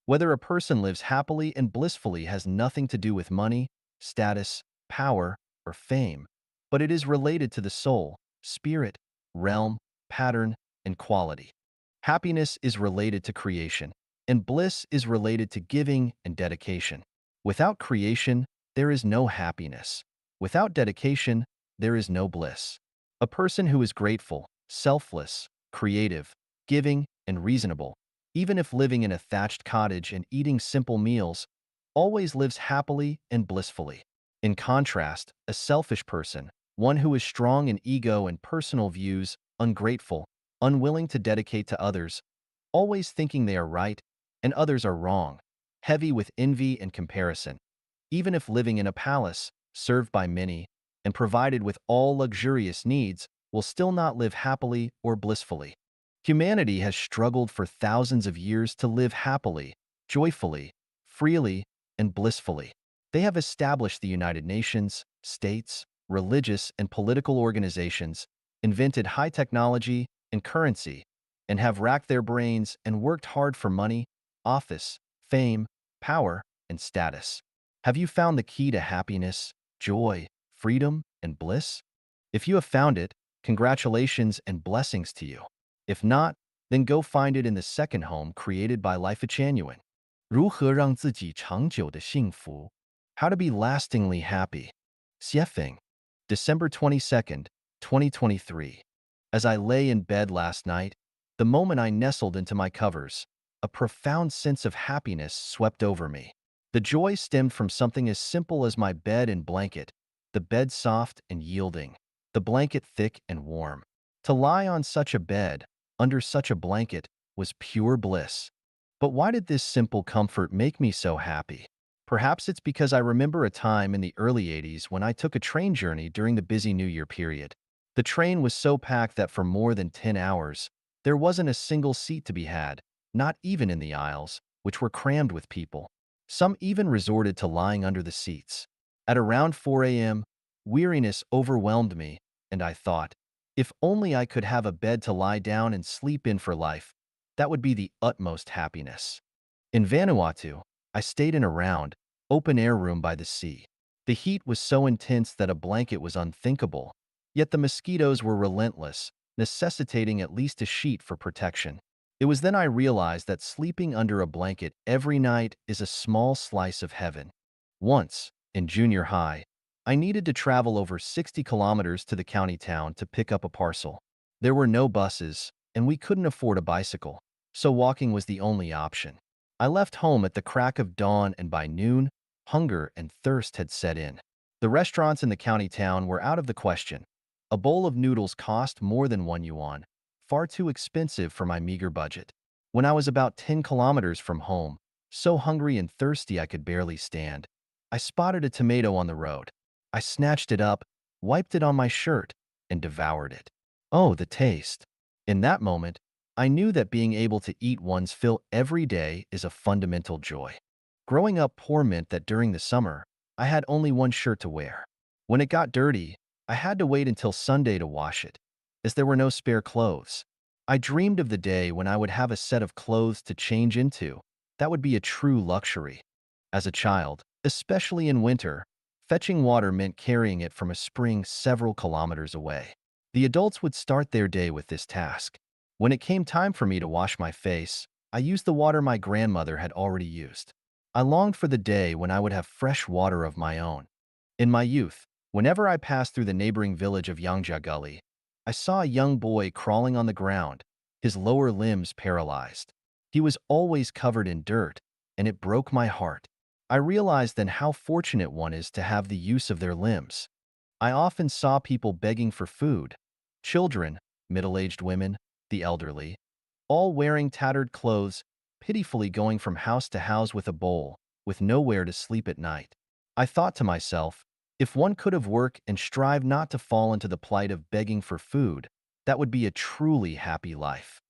Whether a person lives happily and blissfully has nothing to do with money, status, power, or fame, but it is related to the soul, spirit, realm, pattern, and quality. Happiness is related to creation, and bliss is related to giving and dedication. Without creation, there is no happiness. Without dedication, there is no bliss. A person who is grateful, selfless, creative, giving, and reasonable, even if living in a thatched cottage and eating simple meals, always lives happily and blissfully. In contrast, a selfish person, one who is strong in ego and personal views, ungrateful, unwilling to dedicate to others, always thinking they are right and others are wrong, heavy with envy and comparison. Even if living in a palace, served by many, and provided with all luxurious needs, will still not live happily or blissfully. Humanity has struggled for thousands of years to live happily, joyfully, freely, and blissfully. They have established the United Nations, states, religious and political organizations, invented high technology and currency, and have racked their brains and worked hard for money, office, fame, power, and status. Have you found the key to happiness, joy, freedom, and bliss? If you have found it, congratulations and blessings to you. If not, then go find it in the second home created by Life Genuine. 如何让自己长久的幸福? How to be lastingly happy. Xiefeng, December 22nd, 2023. As I lay in bed last night, the moment I nestled into my covers, a profound sense of happiness swept over me. The joy stemmed from something as simple as my bed and blanket, the bed soft and yielding, the blanket thick and warm. To lie on such a bed, under such a blanket, was pure bliss. But why did this simple comfort make me so happy? Perhaps it's because I remember a time in the early 80s when I took a train journey during the busy New Year period. The train was so packed that for more than 10 hours, there wasn't a single seat to be had, not even in the aisles, which were crammed with people. Some even resorted to lying under the seats. At around 4 a.m., weariness overwhelmed me, and I thought, if only I could have a bed to lie down and sleep in for life, that would be the utmost happiness. In Vanuatu, I stayed in a round, open-air room by the sea. The heat was so intense that a blanket was unthinkable, yet the mosquitoes were relentless, necessitating at least a sheet for protection. It was then I realized that sleeping under a blanket every night is a small slice of heaven. Once, in junior high, I needed to travel over 60 kilometers to the county town to pick up a parcel. There were no buses, and we couldn't afford a bicycle, so walking was the only option. I left home at the crack of dawn, and by noon, hunger and thirst had set in. The restaurants in the county town were out of the question. A bowl of noodles cost more than 1 yuan, far too expensive for my meager budget. When I was about 10 kilometers from home, so hungry and thirsty I could barely stand, I spotted a tomato on the road. I snatched it up, wiped it on my shirt, and devoured it. Oh, the taste! In that moment, I knew that being able to eat one's fill every day is a fundamental joy. Growing up poor meant that during the summer, I had only one shirt to wear. When it got dirty, I had to wait until Sunday to wash it, as there were no spare clothes. I dreamed of the day when I would have a set of clothes to change into. That would be a true luxury. As a child, especially in winter, fetching water meant carrying it from a spring several kilometers away. The adults would start their day with this task. When it came time for me to wash my face, I used the water my grandmother had already used. I longed for the day when I would have fresh water of my own. In my youth, whenever I passed through the neighboring village of Yangjia Gully, I saw a young boy crawling on the ground, his lower limbs paralyzed. He was always covered in dirt, and it broke my heart. I realized then how fortunate one is to have the use of their limbs. I often saw people begging for food, children, middle-aged women, the elderly, all wearing tattered clothes, pitifully going from house to house with a bowl, with nowhere to sleep at night. I thought to myself, if one could have worked and strive not to fall into the plight of begging for food, that would be a truly happy life.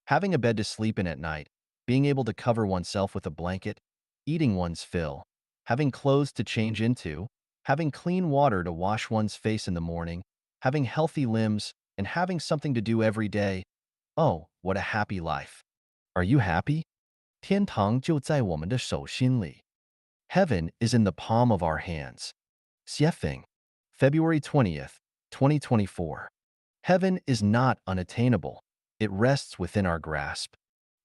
Having a bed to sleep in at night, being able to cover oneself with a blanket, eating one's fill, having clothes to change into, having clean water to wash one's face in the morning, having healthy limbs, and having something to do every day. Oh, what a happy life. Are you happy? 天堂就在我们的手心里. Heaven is in the palm of our hands. Xiefeng, February 20th, 2024. Heaven is not unattainable. It rests within our grasp.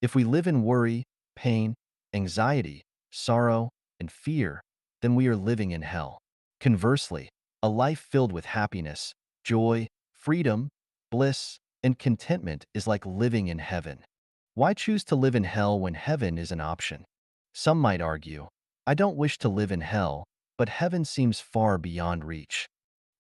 If we live in worry, pain, anxiety, sorrow, and fear, then we are living in hell. Conversely, a life filled with happiness, joy, freedom, bliss, and contentment is like living in heaven. Why choose to live in hell when heaven is an option? Some might argue, I don't wish to live in hell, but heaven seems far beyond reach.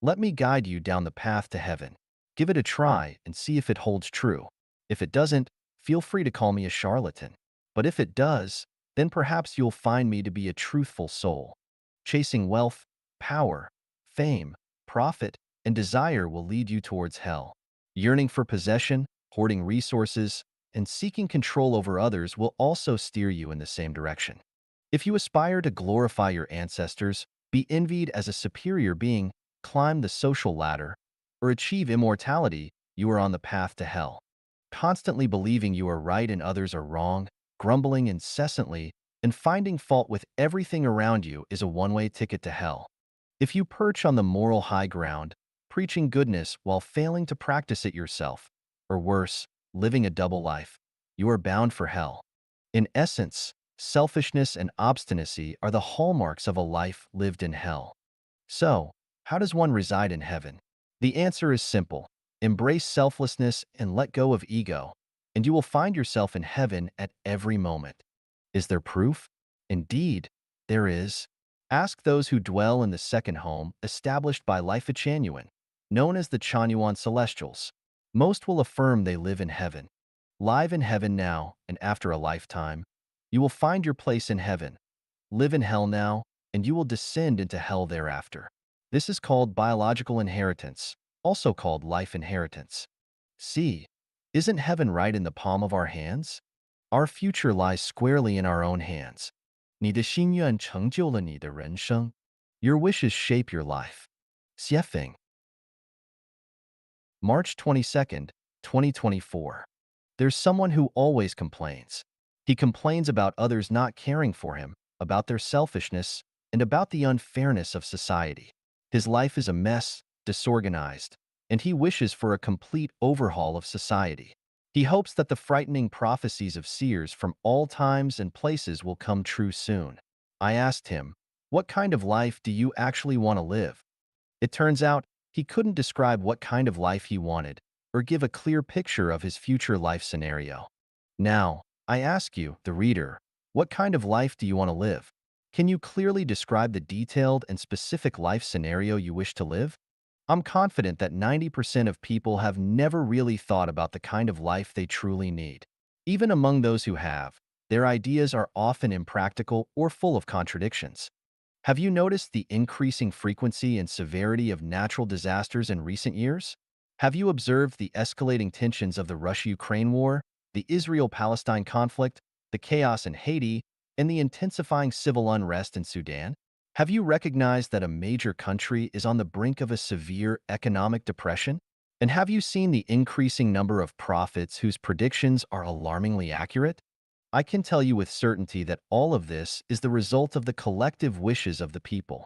Let me guide you down the path to heaven. Give it a try and see if it holds true. If it doesn't, feel free to call me a charlatan. But if it does, then perhaps you'll find me to be a truthful soul. Chasing wealth, power, fame, profit, and desire will lead you towards hell. Yearning for possession, hoarding resources, and seeking control over others will also steer you in the same direction. If you aspire to glorify your ancestors, be envied as a superior being, climb the social ladder, or achieve immortality, you are on the path to hell. Constantly believing you are right and others are wrong, grumbling incessantly, and finding fault with everything around you is a one-way ticket to hell. If you perch on the moral high ground, preaching goodness while failing to practice it yourself, or worse, living a double life, you are bound for hell. In essence, selfishness and obstinacy are the hallmarks of a life lived in hell. So, how does one reside in heaven? The answer is simple. Embrace selflessness and let go of ego, and you will find yourself in heaven at every moment. Is there proof? Indeed, there is. Ask those who dwell in the second home established by Life Genuine, known as the Chanyuan Celestials. Most will affirm they live in heaven. Live in heaven now and after a lifetime, you will find your place in heaven. Live in hell now, and you will descend into hell thereafter. This is called biological inheritance, also called life inheritance. See, isn't heaven right in the palm of our hands? Our future lies squarely in our own hands. 你的心愿成就了你的人生. Your wishes shape your life. Xiefeng. March 22nd, 2024. There's someone who always complains. He complains about others not caring for him, about their selfishness, and about the unfairness of society. His life is a mess, disorganized, and he wishes for a complete overhaul of society. He hopes that the frightening prophecies of seers from all times and places will come true soon. I asked him, what kind of life do you actually want to live? It turns out, he couldn't describe what kind of life he wanted, or give a clear picture of his future life scenario. Now, I ask you, the reader, what kind of life do you want to live? Can you clearly describe the detailed and specific life scenario you wish to live? I'm confident that 90% of people have never really thought about the kind of life they truly need. Even among those who have, their ideas are often impractical or full of contradictions. Have you noticed the increasing frequency and severity of natural disasters in recent years? Have you observed the escalating tensions of the Russia-Ukraine war, the Israel-Palestine conflict, the chaos in Haiti, and the intensifying civil unrest in Sudan? Have you recognized that a major country is on the brink of a severe economic depression? And have you seen the increasing number of prophets whose predictions are alarmingly accurate? I can tell you with certainty that all of this is the result of the collective wishes of the people.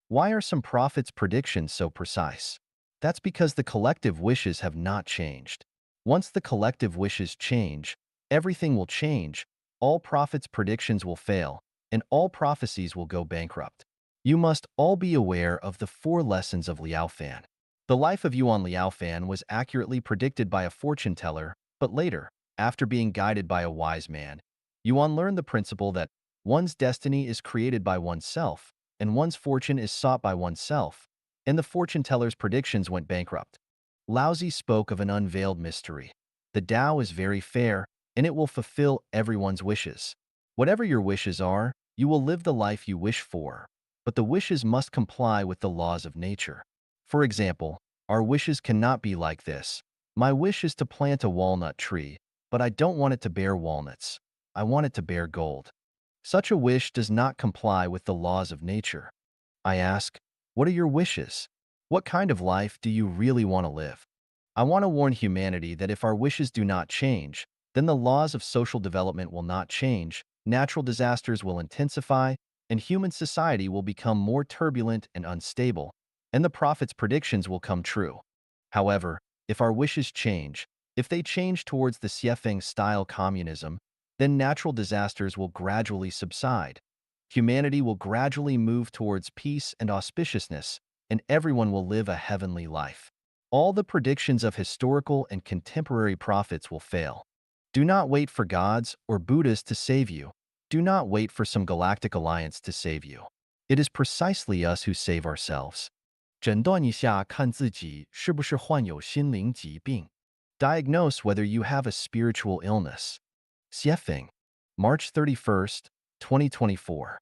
Why are some prophets' predictions so precise? That's because the collective wishes have not changed. Once the collective wishes change, everything will change, all prophets' predictions will fail, and all prophecies will go bankrupt. You must all be aware of the 4 lessons of Liaofan. The life of Yuan Liaofan was accurately predicted by a fortune teller, but later, after being guided by a wise man, Yuan learned the principle that one's destiny is created by oneself, and one's fortune is sought by oneself, and the fortune teller's predictions went bankrupt. Laozi spoke of an unveiled mystery. The Tao is very fair, and it will fulfill everyone's wishes. Whatever your wishes are, you will live the life you wish for, but the wishes must comply with the laws of nature. For example, our wishes cannot be like this. My wish is to plant a walnut tree, but I don't want it to bear walnuts. I want it to bear gold. Such a wish does not comply with the laws of nature. I ask, what are your wishes? What kind of life do you really want to live? I want to warn humanity that if our wishes do not change, then the laws of social development will not change, natural disasters will intensify, and human society will become more turbulent and unstable, and the prophet's predictions will come true. However, if our wishes change, if they change towards the Xiefeng-style communism, then natural disasters will gradually subside. Humanity will gradually move towards peace and auspiciousness, and everyone will live a heavenly life. All the predictions of historical and contemporary prophets will fail. Do not wait for gods or Buddhas to save you. Do not wait for some galactic alliance to save you. It is precisely us who save ourselves. 诊断一下，看自己是不是患有心灵疾病。Diagnose whether you have a spiritual illness. Xiefeng, March 31st, 2024.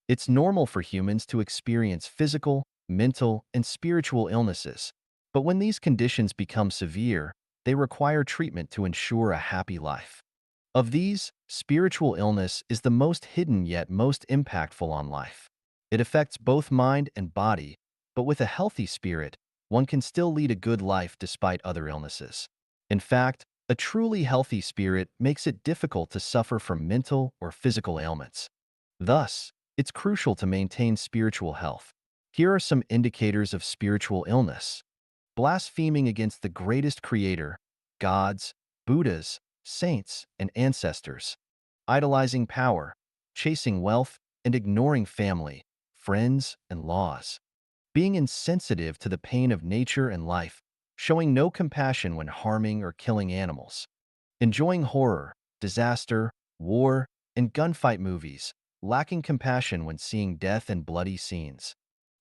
It's normal for humans to experience physical, mental, and spiritual illnesses. But when these conditions become severe, they require treatment to ensure a happy life. Of these, spiritual illness is the most hidden yet most impactful on life. It affects both mind and body, but with a healthy spirit, one can still lead a good life despite other illnesses. In fact, a truly healthy spirit makes it difficult to suffer from mental or physical ailments. Thus, it's crucial to maintain spiritual health. Here are some indicators of spiritual illness. Blaspheming against the greatest creator, gods, Buddhas, saints, and ancestors. Idolizing power, chasing wealth, and ignoring family, friends, and laws. Being insensitive to the pain of nature and life, showing no compassion when harming or killing animals. Enjoying horror, disaster, war, and gunfight movies, lacking compassion when seeing death and bloody scenes.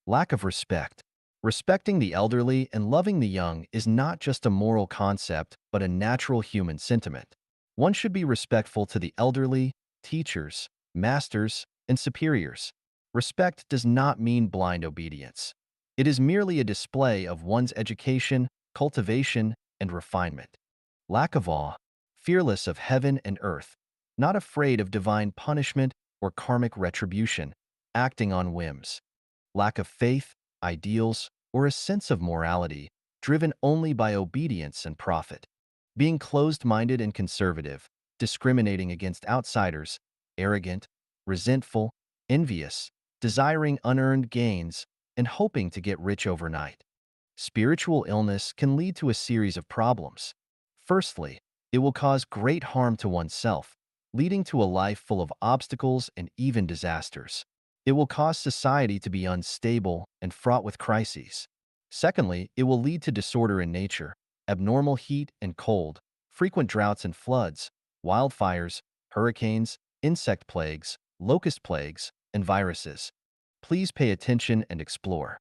Lack of respect. Respecting the elderly and loving the young is not just a moral concept, but a natural human sentiment. One should be respectful to the elderly, teachers, masters, and superiors. Respect does not mean blind obedience. It is merely a display of one's education, cultivation, and refinement. Lack of awe. Fearless of heaven and earth, not afraid of divine punishment or karmic retribution, acting on whims. Lack of faith, ideals, or a sense of morality, driven only by obedience and profit. Being closed-minded and conservative, discriminating against outsiders, arrogant, resentful, envious, desiring unearned gains, and hoping to get rich overnight. Spiritual illness can lead to a series of problems. Firstly, it will cause great harm to oneself, leading to a life full of obstacles and even disasters. It will cause society to be unstable and fraught with crises. Secondly, it will lead to disorder in nature, abnormal heat and cold, frequent droughts and floods, wildfires, hurricanes, insect plagues, locust plagues, and viruses. Please pay attention and explore.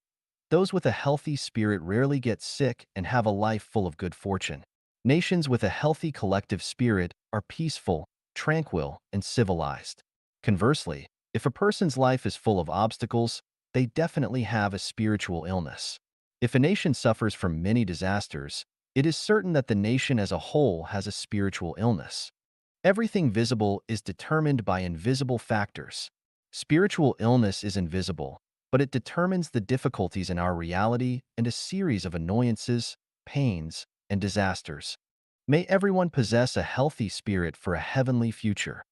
Those with a healthy spirit rarely get sick and have a life full of good fortune. Nations with a healthy collective spirit are peaceful, tranquil, and civilized. Conversely, if a person's life is full of obstacles, they definitely have a spiritual illness. If a nation suffers from many disasters, it is certain that the nation as a whole has a spiritual illness. Everything visible is determined by invisible factors. Spiritual illness is invisible, but it determines the difficulties in our reality and a series of annoyances, pains, and disasters. May everyone possess a healthy spirit for a heavenly future.